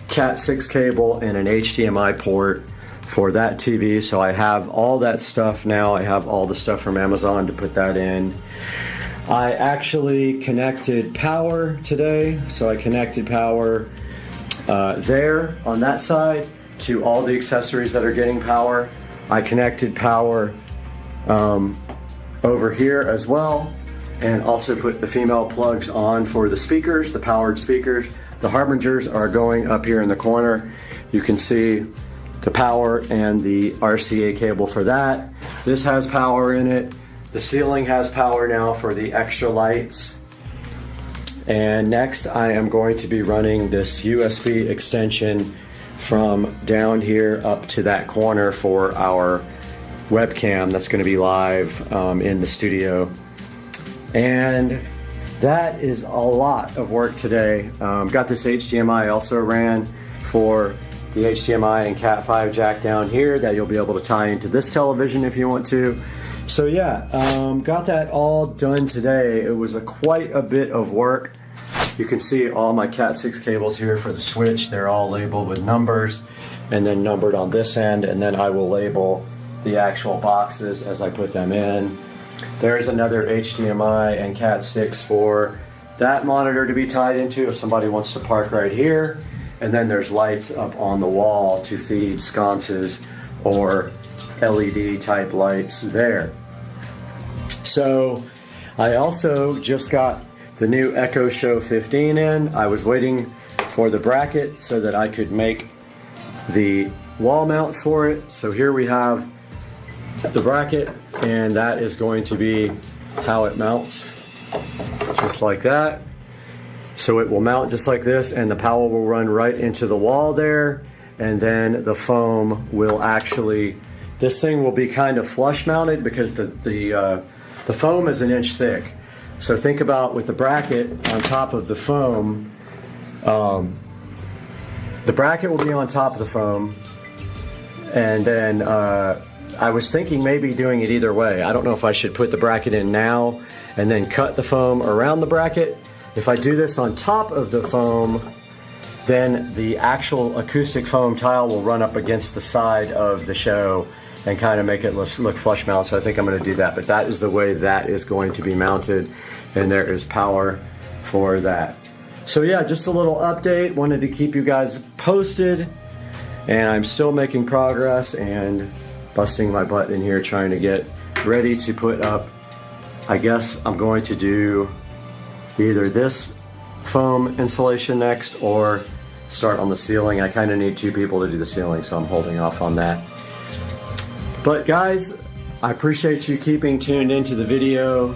Cat 6 cable and an HDMI port for that TV. So I have all that stuff now. I have all the stuff from Amazon to put that in. I actually connected power today. So I connected power there on that side to all the accessories that are getting power. I connected power over here as well, and also put the female plugs on for the speakers, the powered speakers. The Harbingers are going up here in the corner. You can see the power and the RCA cable for that. This has power in it. The ceiling has power now for the extra lights. And next I am going to be running this USB extension from down here up to that corner for our webcam that's going to be live in the studio. And that is a lot of work today. Got this HDMI also ran for the HDMI and Cat 5 jack down here that you'll be able to tie into this television if you want to. So yeah, got that all done today. It was quite a bit of work. You can see all my Cat 6 cables here for the switch. They're all labeled with numbers and then numbered on this end, and then I will label the actual boxes as I put them in. There's another HDMI and Cat 6 for that monitor to be tied into if somebody wants to park right here. And then there's lights up on the wall to feed sconces or LED type lights there. So I also just got the new Echo Show 15 in. I was waiting for the bracket so that I could make the wall mount for it. So here we have the bracket, and that is going to be how it mounts, just like that. So it will mount just like this, and the power will run right into the wall there, and then the foam will actually, this thing will be kind of flush mounted because the foam is 1 inch thick. So think about with the bracket on top of the foam, the bracket will be on top of the foam, and then I was thinking maybe doing it either way. I don't know if I should put the bracket in now and then cut the foam around the bracket. If I do this on top of the foam, then the actual acoustic foam tile will run up against the side of the show and kind of make it look flush mount. So I think I'm going to do that, but that is the way that is going to be mounted, and there is power for that. So yeah, just a little update. Wanted to keep you guys posted, and I'm still making progress and busting my butt in here trying to get ready to put up. I guess I'm going to do either this foam insulation next or start on the ceiling. I kind of need 2 people to do the ceiling, so I'm holding off on that. But guys, I appreciate you keeping tuned into the video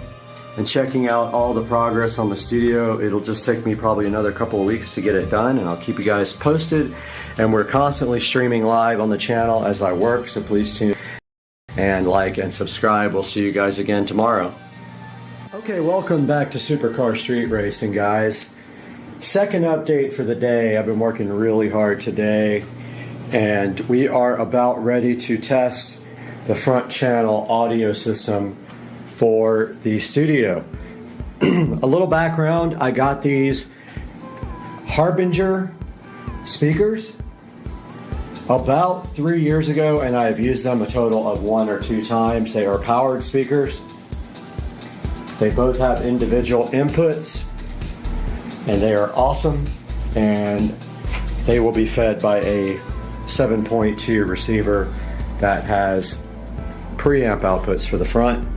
and checking out all the progress on the studio. It'll just take me probably another couple of weeks to get it done, and I'll keep you guys posted. And we're constantly streaming live on the channel as I work, so please tune in and like and subscribe. We'll see you guys again tomorrow. Okay, welcome back to Supercar Street Racing, guys. Second update for the day. I've been working really hard today, and we are about ready to test the front channel audio system for the studio. A little background, I got these Harbinger speakers about 3 years ago, and I've used them a total of 1 or 2 times. They are powered speakers. They both have individual inputs, and they are awesome, and they will be fed by a 7.2 receiver that has preamp outputs for the front,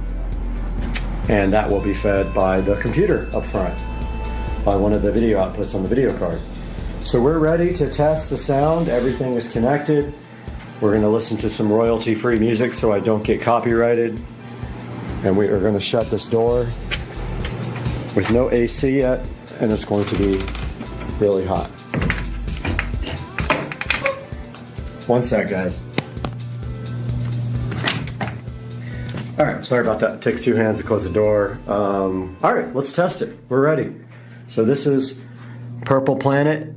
and that will be fed by the computer up front, by one of the video outputs on the video card. So we're ready to test the sound. Everything is connected. We're going to listen to some royalty-free music so I don't get copyrighted. And we are going to shut this door with no AC yet, and it's going to be really hot. One sec, guys. All right, sorry about that. It takes 2 hands to close the door. All right, let's test it. We're ready. So this is Purple Planet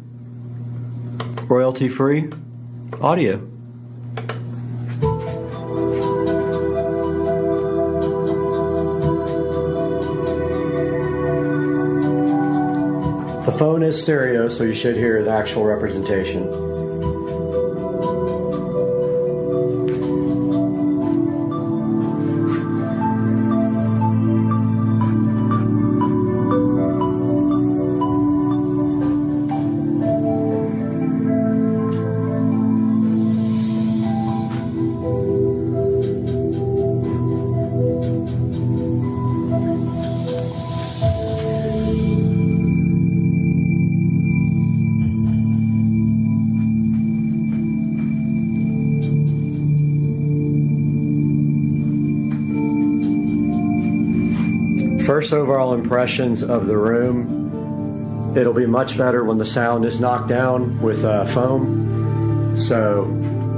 royalty-free audio. The phone is stereo, so you should hear the actual representation. First overall impressions of the room. It'll be much better when the sound is knocked down with foam. So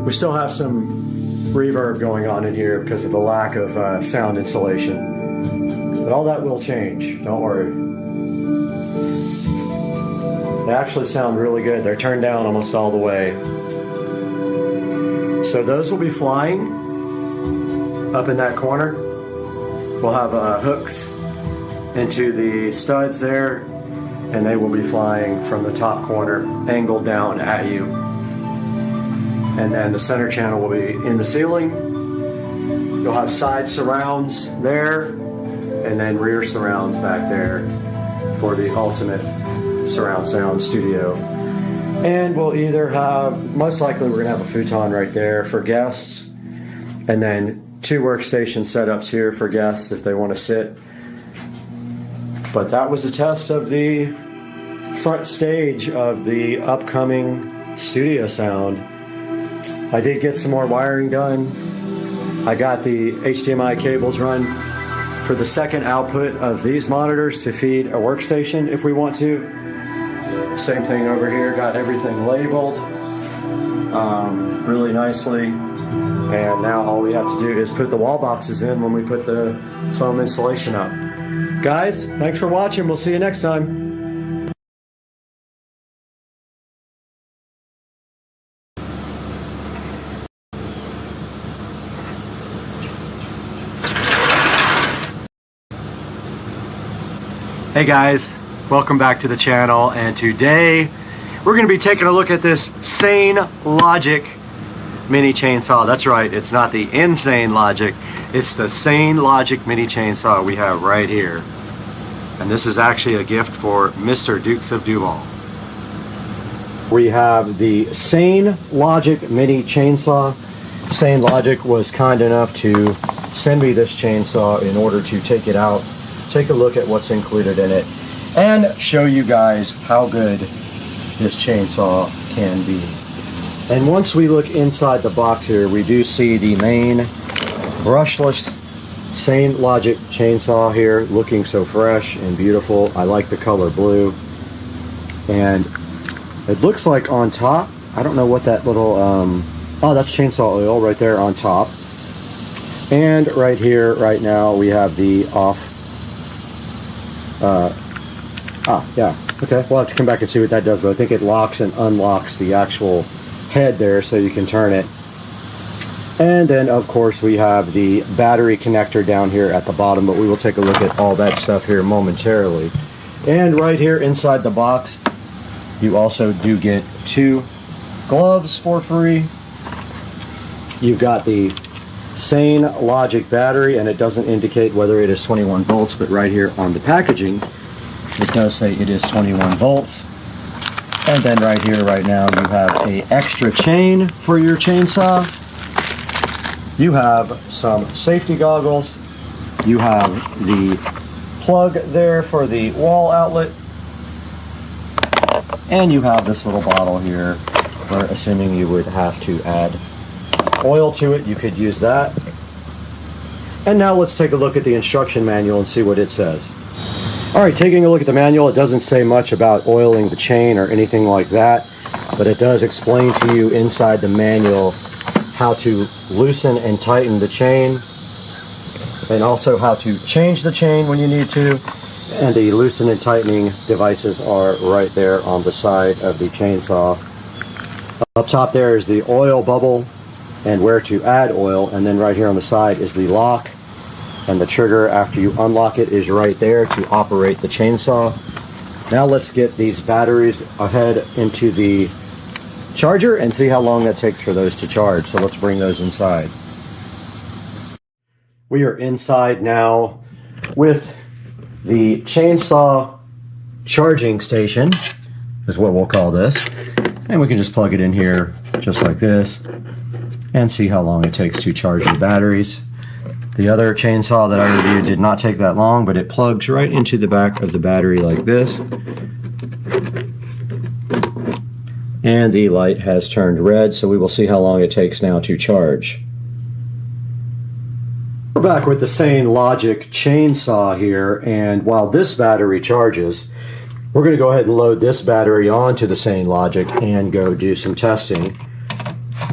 we still have some reverb going on in here because of the lack of sound insulation. But all that will change, don't worry. They actually sound really good. They're turned down almost all the way. So those will be flying up in that corner. We'll have hooks into the studs there, and they will be flying from the top corner, angled down at you. And then the center channel will be in the ceiling. You'll have side surrounds there, and then rear surrounds back there for the ultimate surround sound studio. And we'll either have, most likely we're gonna have a futon right there for guests, and then 2 workstation setups here for guests if they want to sit. But that was a test of the front stage of the upcoming studio sound. I did get some more wiring done. I got the HDMI cables run for the second output of these monitors to feed a workstation if we want to. Same thing over here, got everything labeled really nicely. And now all we have to do is put the wall boxes in when we put the foam insulation up. Guys, thanks for watching. We'll see you next time. Hey guys, welcome back to the channel, and today we're going to be taking a look at this Sane Logic mini chainsaw. That's right, it's not the Insane Logic, it's the Sane Logic mini chainsaw we have right here. And this is actually a gift for Mr. Dukes of Duval. We have the Sane Logic mini chainsaw. Sane Logic was kind enough to send me this chainsaw in order to take it out, take a look at what's included in it, and show you guys how good this chainsaw can be. And once we look inside the box here, we do see the main brushless Sane Logic chainsaw here, looking so fresh and beautiful. I like the color blue. And it looks like on top, I don't know what that little, oh, that's chainsaw oil right there on top. And right here, right now, we have the off, yeah, okay, we'll have to come back and see what that does, but I think it locks and unlocks the actual head there so you can turn it. And then of course we have the battery connector down here at the bottom, but we will take a look at all that stuff here momentarily. And right here inside the box you also do get 2 gloves for free. You've got the Sane Logic battery, and it doesn't indicate whether it is 21 volts, but right here on the packaging it does say it is 21 volts. And then right here, right now, you have an extra chain for your chainsaw. You have some safety goggles. You have the plug there for the wall outlet. And you have this little bottle here, where assuming you would have to add oil to it, you could use that. And now let's take a look at the instruction manual and see what it says. Alright, taking a look at the manual, it doesn't say much about oiling the chain or anything like that, but it does explain to you inside the manual how to loosen and tighten the chain, and also how to change the chain when you need to. And the loosen and tightening devices are right there on the side of the chainsaw. Up top there is the oil bubble and where to add oil, and then right here on the side is the lock. And the trigger after you unlock it is right there to operate the chainsaw. Now let's get these batteries ahead into the charger and see how long that takes for those to charge. So let's bring those inside. We are inside now with the chainsaw charging station, is what we'll call this. And we can just plug it in here just like this and see how long it takes to charge the batteries. The other chainsaw that I reviewed did not take that long, but it plugs right into the back of the battery like this. And the light has turned red, so we will see how long it takes now to charge. We're back with the Sane Logic chainsaw here, and while this battery charges, we're going to go ahead and load this battery onto the Sane Logic and go do some testing.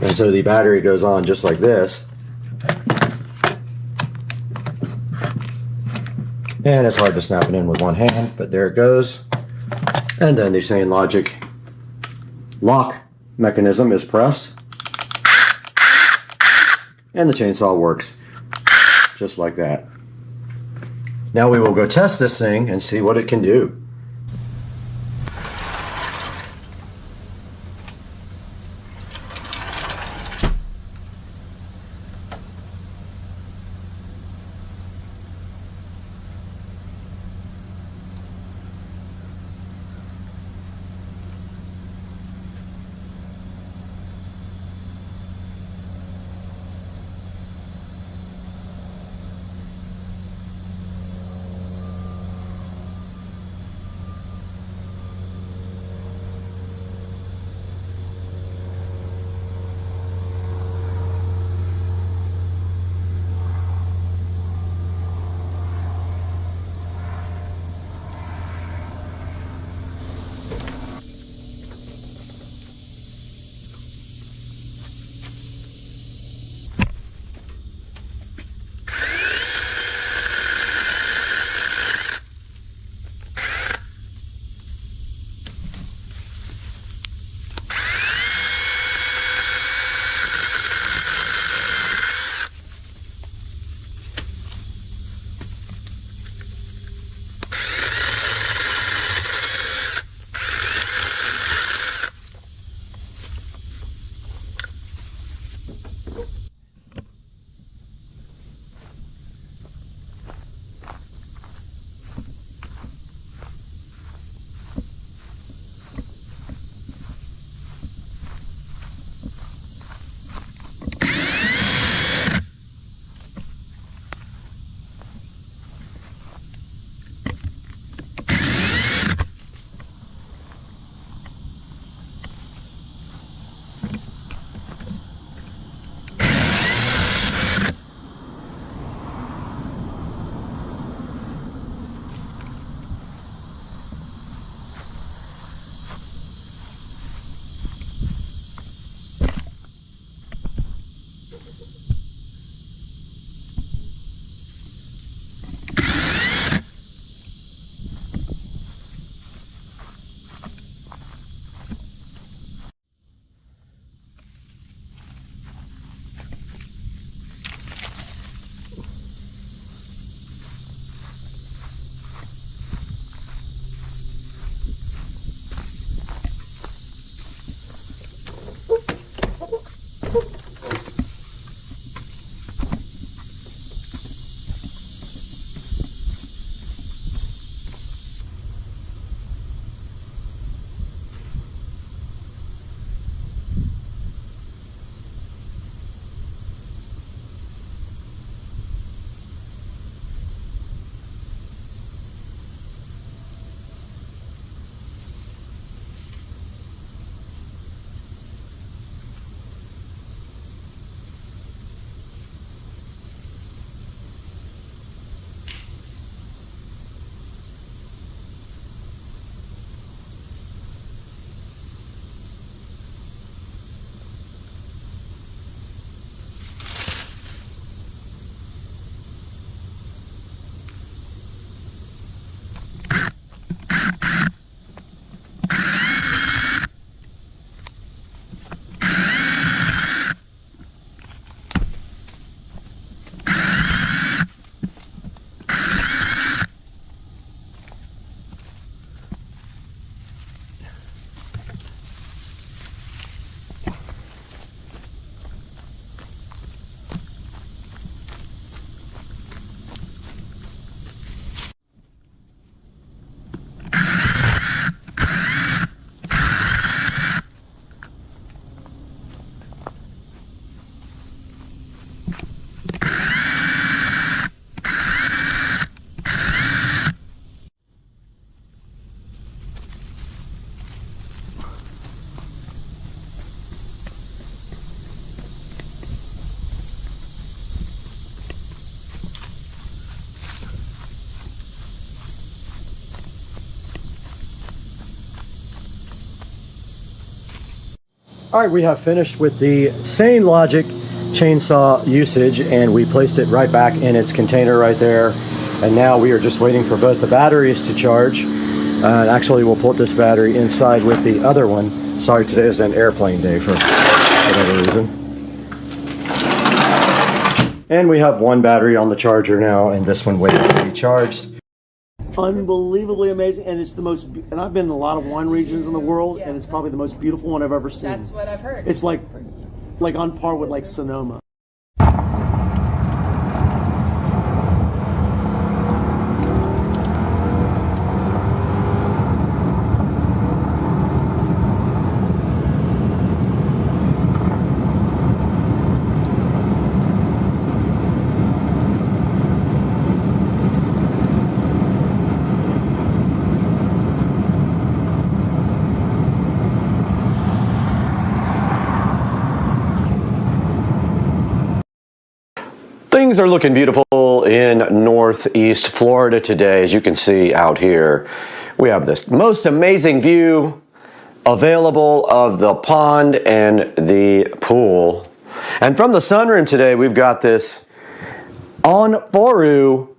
And so the battery goes on just like this. And it's hard to snap it in with one hand, but there it goes. And then the Sane Logic lock mechanism is pressed. And the chainsaw works just like that. Now we will go test this thing and see what it can do. All right, we have finished with the same logic chainsaw usage, and we placed it right back in its container right there. And now we are just waiting for both the batteries to charge. And actually, we'll put this battery inside with the other one. Sorry, today is an airplane day for whatever reason. And we have one battery on the charger now, and this one waiting to be charged. Unbelievably amazing, and it's the most. And I've been in a lot of wine regions in the world, and it's probably the most beautiful one I've ever seen. That's what I've heard. It's like on par with like Sonoma. Things are looking beautiful in Northeast Florida today. As you can see out here, we have this most amazing view available of the pond and the pool. And from the sunroom today, we've got this on-foru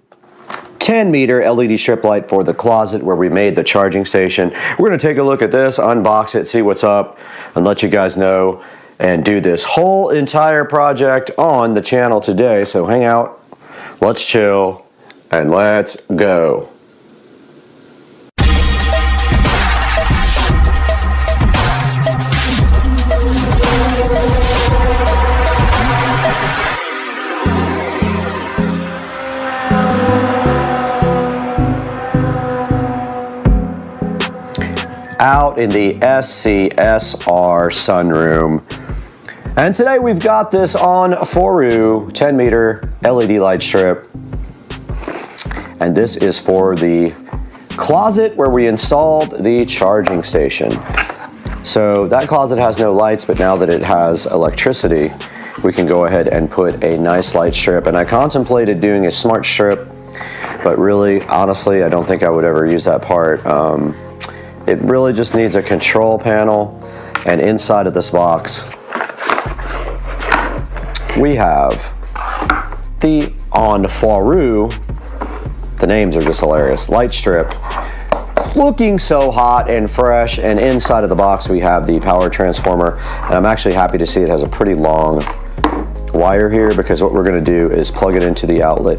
10-meter LED strip light for the closet where we made the charging station. We're going to take a look at this, unbox it, see what's up, and let you guys know and do this whole entire project on the channel today. So hang out, let's chill, and let's go. Out in the SCSR sunroom. And today we've got this on-foru 10-meter LED light strip. And this is for the closet where we installed the charging station. So that closet has no lights, but now that it has electricity, we can go ahead and put a nice light strip. And I contemplated doing a smart strip, but really, honestly, I don't think I would ever use that part. It really just needs a control panel, and inside of this box, we have the on-foru, the names are just hilarious, light strip, looking so hot and fresh, and inside of the box we have the power transformer, and I'm actually happy to see it has a pretty long wire here, because what we're going to do is plug it into the outlet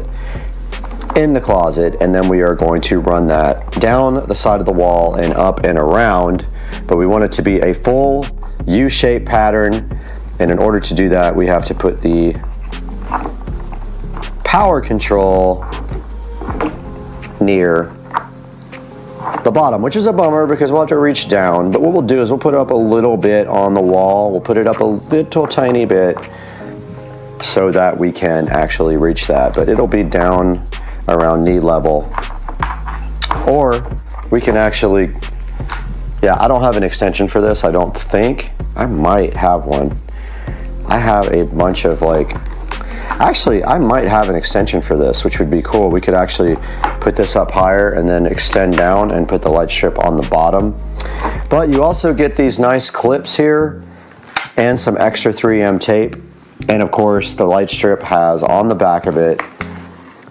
in the closet, and then we are going to run that down the side of the wall and up and around, but we want it to be a full U-shaped pattern. And in order to do that, we have to put the power control near the bottom, which is a bummer because we'll have to reach down. But what we'll do is we'll put it up a little bit on the wall. We'll put it up a little tiny bit so that we can actually reach that. But it'll be down around knee level. Or we can actually, yeah, I don't have an extension for this, I don't think. I might have one. I have a bunch of actually I might have an extension for this, which would be cool. We could actually put this up higher and then extend down and put the light strip on the bottom. But you also get these nice clips here and some extra 3M tape. And of course the light strip has on the back of it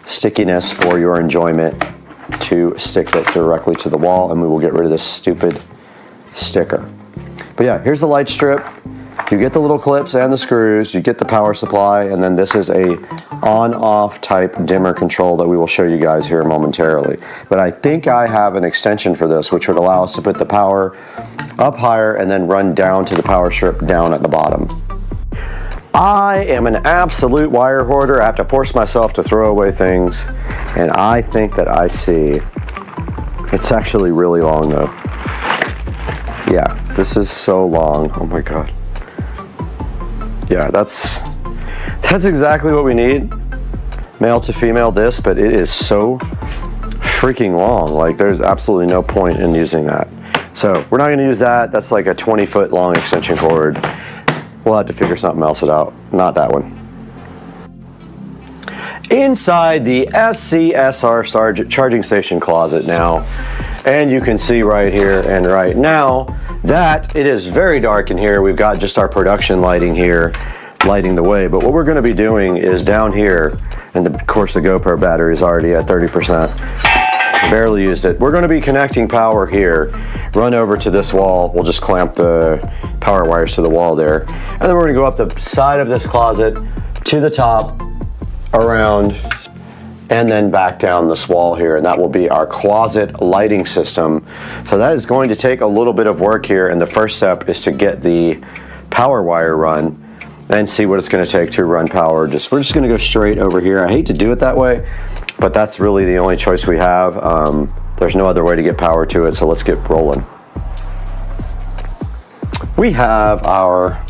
stickiness for your enjoyment to stick it directly to the wall, and we will get rid of this stupid sticker. But yeah, here's the light strip. You get the little clips and the screws, you get the power supply, and then this is a on-off type dimmer control that we will show you guys here momentarily. But I think I have an extension for this, which would allow us to put the power up higher and then run down to the power strip down at the bottom. I am an absolute wire hoarder. I have to force myself to throw away things, and I think that I see, it's actually really long though. Yeah, this is so long, oh my God. Yeah, that's exactly what we need. Male to female this, but it is so freaking long. Like there's absolutely no point in using that. So we're not gonna use that. That's like a 20-foot long extension cord. We'll have to figure something else out. Not that one. Inside the SCSR charging station closet now, and you can see right here and right now, It is very dark in here. We've got just our production lighting here, lighting the way. But what we're going to be doing is down here, and of course the GoPro battery is already at 30%. Barely used it. We're going to be connecting power here, run over to this wall. We'll just clamp the power wires to the wall there. And then we're going to go up the side of this closet to the top, around, and then back down this wall here, and that will be our closet lighting system. So that is going to take a little bit of work here, and the first step is to get the power wire run and see what it's going to take to run power. We're just going to go straight over here. I hate to do it that way, but that's really the only choice we have. There's no other way to get power to it, so let's get rolling. We have our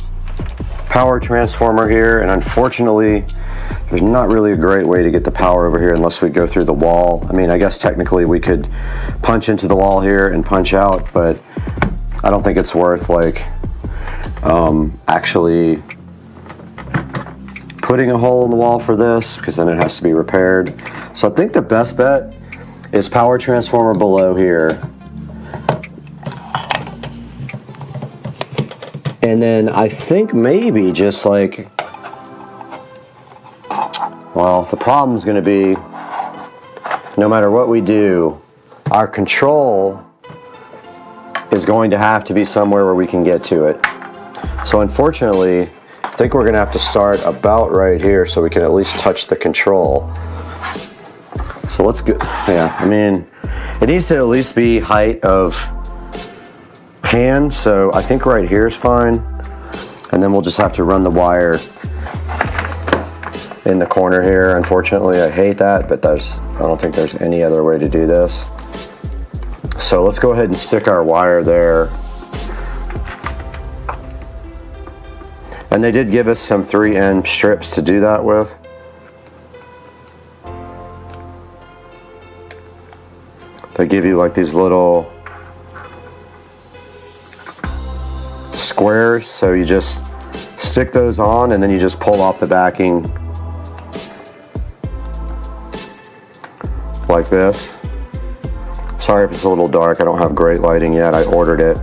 power transformer here, and unfortunately there's not really a great way to get the power over here unless we go through the wall. I mean, I guess technically we could punch into the wall here and punch out, but I don't think it's worth like actually putting a hole in the wall for this, because then it has to be repaired. So I think the best bet is power transformer below here. And then I think maybe just like, well, the problem is going to be no matter what we do, our control is going to have to be somewhere where we can get to it. So unfortunately, I think we're going to have to start about right here so we can at least touch the control. So let's go, yeah, I mean, it needs to at least be height of hand, so I think right here is fine. And then we'll just have to run the wire in the corner here. Unfortunately, I hate that, but I don't think there's any other way to do this. So let's go ahead and stick our wire there. And they did give us some 3N strips to do that with. They give you like these little squares, so you just stick those on and then you just pull off the backing like this. Sorry if it's a little dark, I don't have great lighting yet, I ordered it.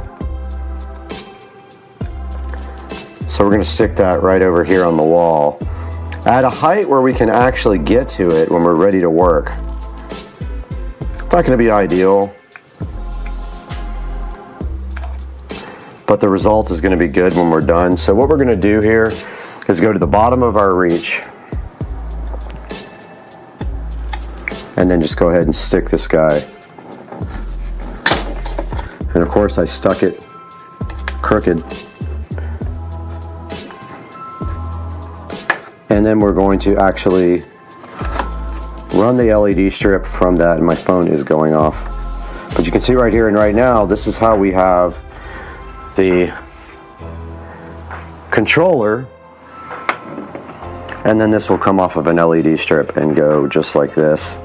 So we're going to stick that right over here on the wall at a height where we can actually get to it when we're ready to work. It's not going to be ideal, but the result is going to be good when we're done. So what we're going to do here is go to the bottom of our reach and then just go ahead and stick this guy. And of course I stuck it crooked. And then we're going to actually run the LED strip from that, and my phone is going off. But you can see right here and right now, this is how we have the controller, and then this will come off of an LED strip and go just like this.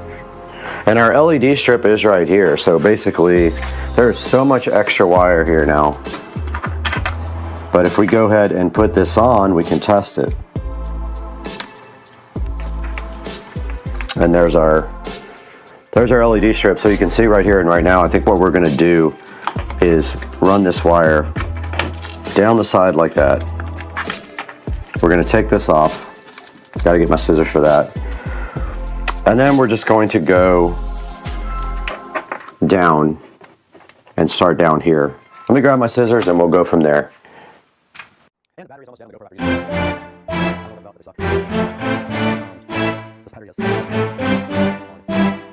And our LED strip is right here, so basically there's so much extra wire here now. But if we go ahead and put this on, we can test it. And there's our LED strip. So you can see right here and right now, I think what we're gonna do is run this wire down the side like that. We're gonna take this off. Gotta get my scissors for that. And then we're just going to go down and start down here. Let me grab my scissors and we'll go from there. And the battery's almost down. The GoPro battery. I don't know about this battery has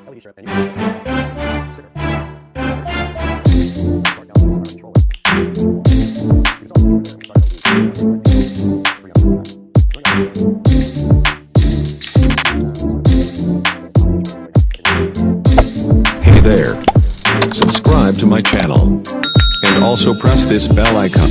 LED strip and you can sticker. Start down the controller. You can Hey there. Subscribe to my channel. And also press this bell icon.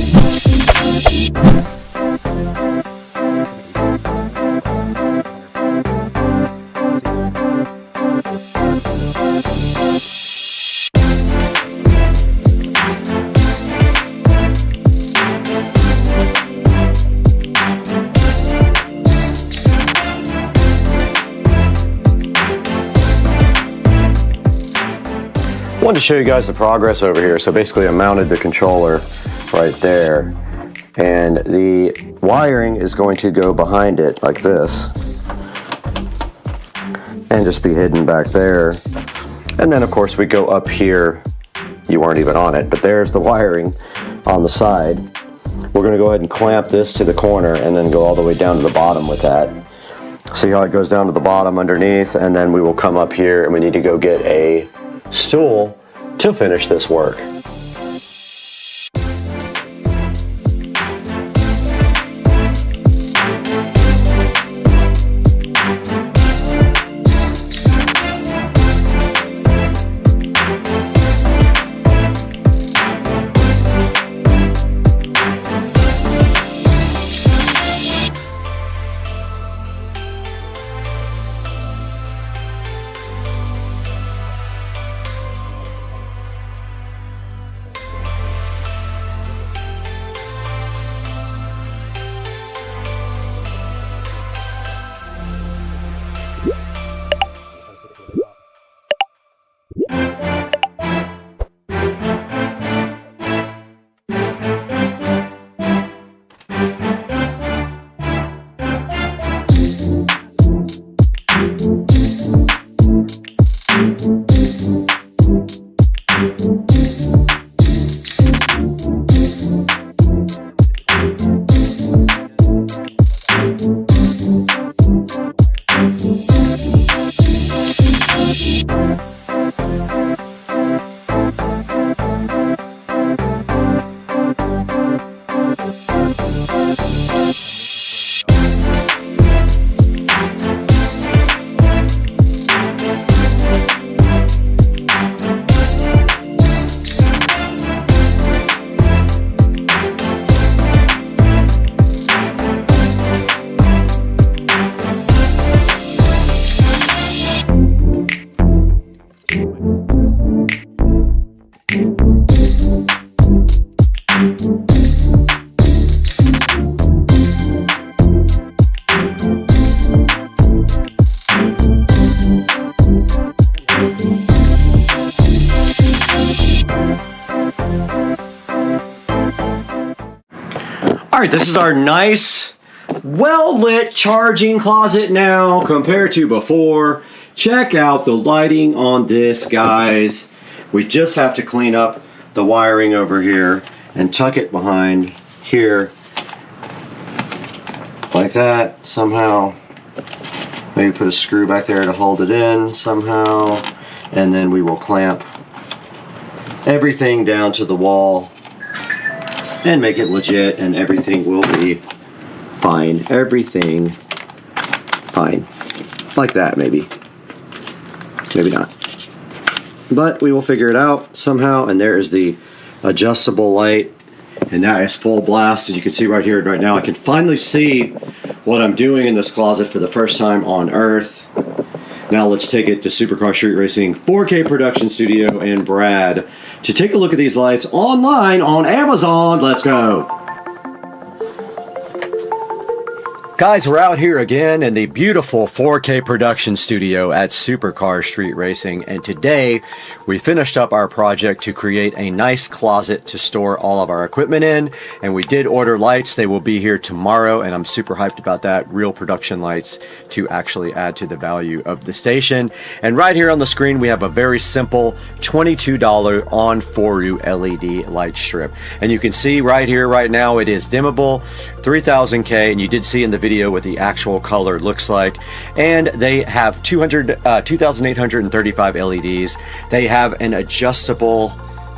I wanted to show you guys the progress over here. So basically I mounted the controller right there. And the wiring is going to go behind it like this and just be hidden back there. And then of course we go up here. You weren't even on it, but there's the wiring on the side. We're going to go ahead and clamp this to the corner and then go all the way down to the bottom with that. See how it goes down to the bottom underneath, and then we will come up here and we need to go get a stool to finish this work. All right, this is our nice, well-lit charging closet now compared to before. Check out the lighting on this, guys. We just have to clean up the wiring over here and tuck it behind here like that somehow. Maybe put a screw back there to hold it in somehow, and then we will clamp everything down to the wall and make it legit, and everything will be fine. Everything fine. Like that, maybe. Maybe not. But we will figure it out somehow. And there is the adjustable light, and that is full blast. As you can see right here, right now, I can finally see what I'm doing in this closet for the first time on Earth. Now let's take it to Supercar Street Racing 4K Production Studio and Brad to take a look at these lights online on Amazon. Let's go. Guys, we're out here again in the beautiful 4K production studio at Supercar Street Racing, and today we finished up our project to create a nice closet to store all of our equipment in, and we did order lights. They will be here tomorrow, and I'm super hyped about that. Real production lights to actually add to the value of the station. And right here on the screen we have a very simple $22 on 4U LED light strip, and you can see right here right now it is dimmable, 3000K, and you did see in the video what the actual color looks like. And they have 2,835 LEDs. They have an adjustable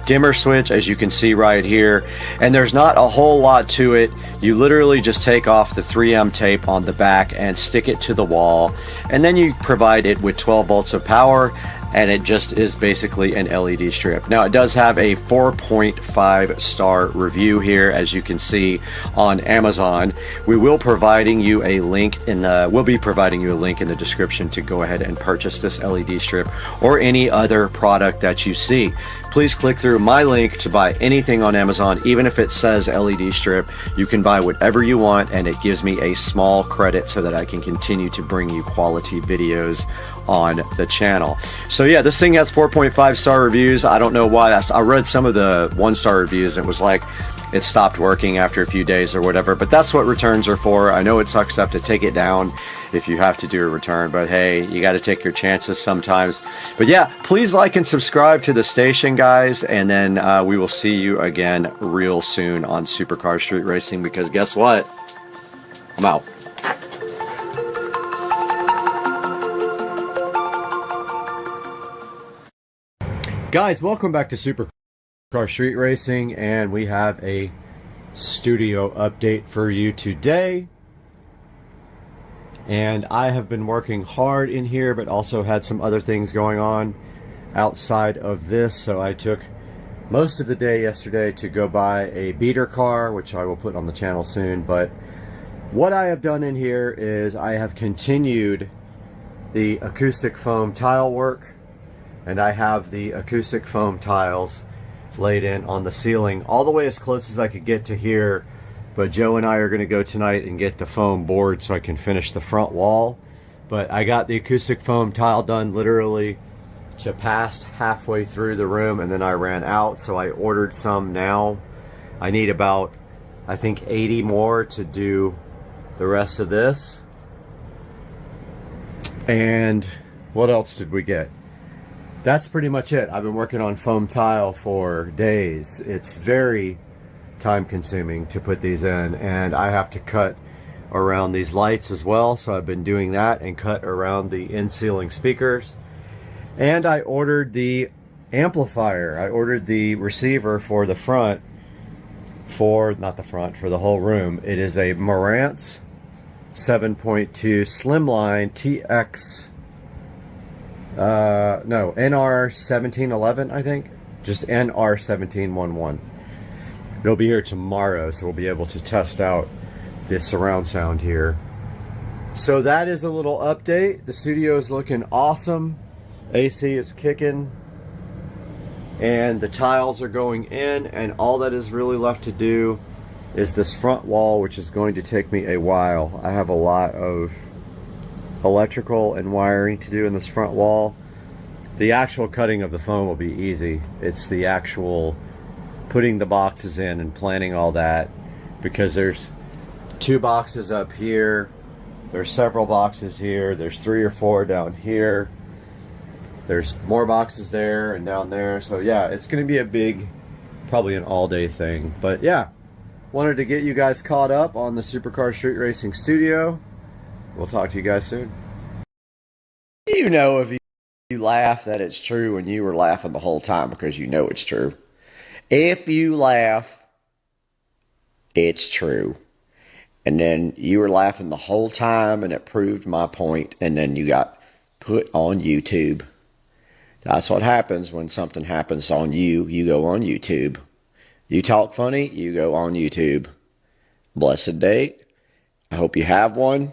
dimmer switch, as you can see right here, and there's not a whole lot to it. You literally just take off the 3M tape on the back and stick it to the wall, and then you provide it with 12 volts of power, and it just is basically an LED strip. Now it does have a 4.5 star review here, as you can see on Amazon. We will be providing you a link in the description to go ahead and purchase this LED strip or any other product that you see. Please click through my link to buy anything on Amazon. Even if it says LED strip, you can buy whatever you want, and it gives me a small credit so that I can continue to bring you quality videos on the channel. So yeah, this thing has 4.5 star reviews. I don't know why. I read some of the 1-star reviews, and it was like it stopped working after a few days or whatever. But that's what returns are for. I know it sucks to have to take it down if you have to do a return, but hey, you got to take your chances sometimes. But yeah, please like and subscribe to the station, guys, and then we will see you again real soon on Supercar Street Racing, because guess what? I'm out. Guys, welcome back to Supercar Street Racing, and we have a studio update for you today. And I have been working hard in here, but also had some other things going on outside of this, so I took most of the day yesterday to go buy a beater car, which I will put on the channel soon. But what I have done in here is I have continued the acoustic foam tile work, and I have the acoustic foam tiles laid in on the ceiling all the way as close as I could get to here. But Joe and I are going to go tonight and get the foam board so I can finish the front wall. But I got the acoustic foam tile done literally to past halfway through the room, and then I ran out, so I ordered some now. I need about, I think, 80 more to do the rest of this. And what else did we get? That's pretty much it. I've been working on foam tile for days. It's very time consuming to put these in, and I have to cut around these lights as well, so I've been doing that, and cut around the in-ceiling speakers. And I ordered the amplifier. I ordered the receiver for the front, not the front, for the whole room. It is a Marantz 7.2 Slimline TX NR1711, I think. Just NR1711. It'll be here tomorrow, so we'll be able to test out the surround sound here. So that is a little update. The studio is looking awesome. AC is kicking. And the tiles are going in, and all that is really left to do is this front wall, which is going to take me a while. I have a lot of electrical and wiring to do in this front wall. The actual cutting of the foam will be easy. It's the actual putting the boxes in and planning all that, because there's 2 boxes up here, there's several boxes here, there's 3 or 4 down here, there's more boxes there and down there. So yeah, it's going to be a big, probably an all-day thing. But yeah, wanted to get you guys caught up on the Supercar Street Racing studio. We'll talk to you guys soon. You know, if you laugh, that it's true, when you were laughing the whole time, because you know it's true. If you laugh, it's true. And then you were laughing the whole time, and it proved my point, and then you got put on YouTube. That's what happens when something happens on you. You go on YouTube. You talk funny, you go on YouTube. Blessed day. I hope you have one.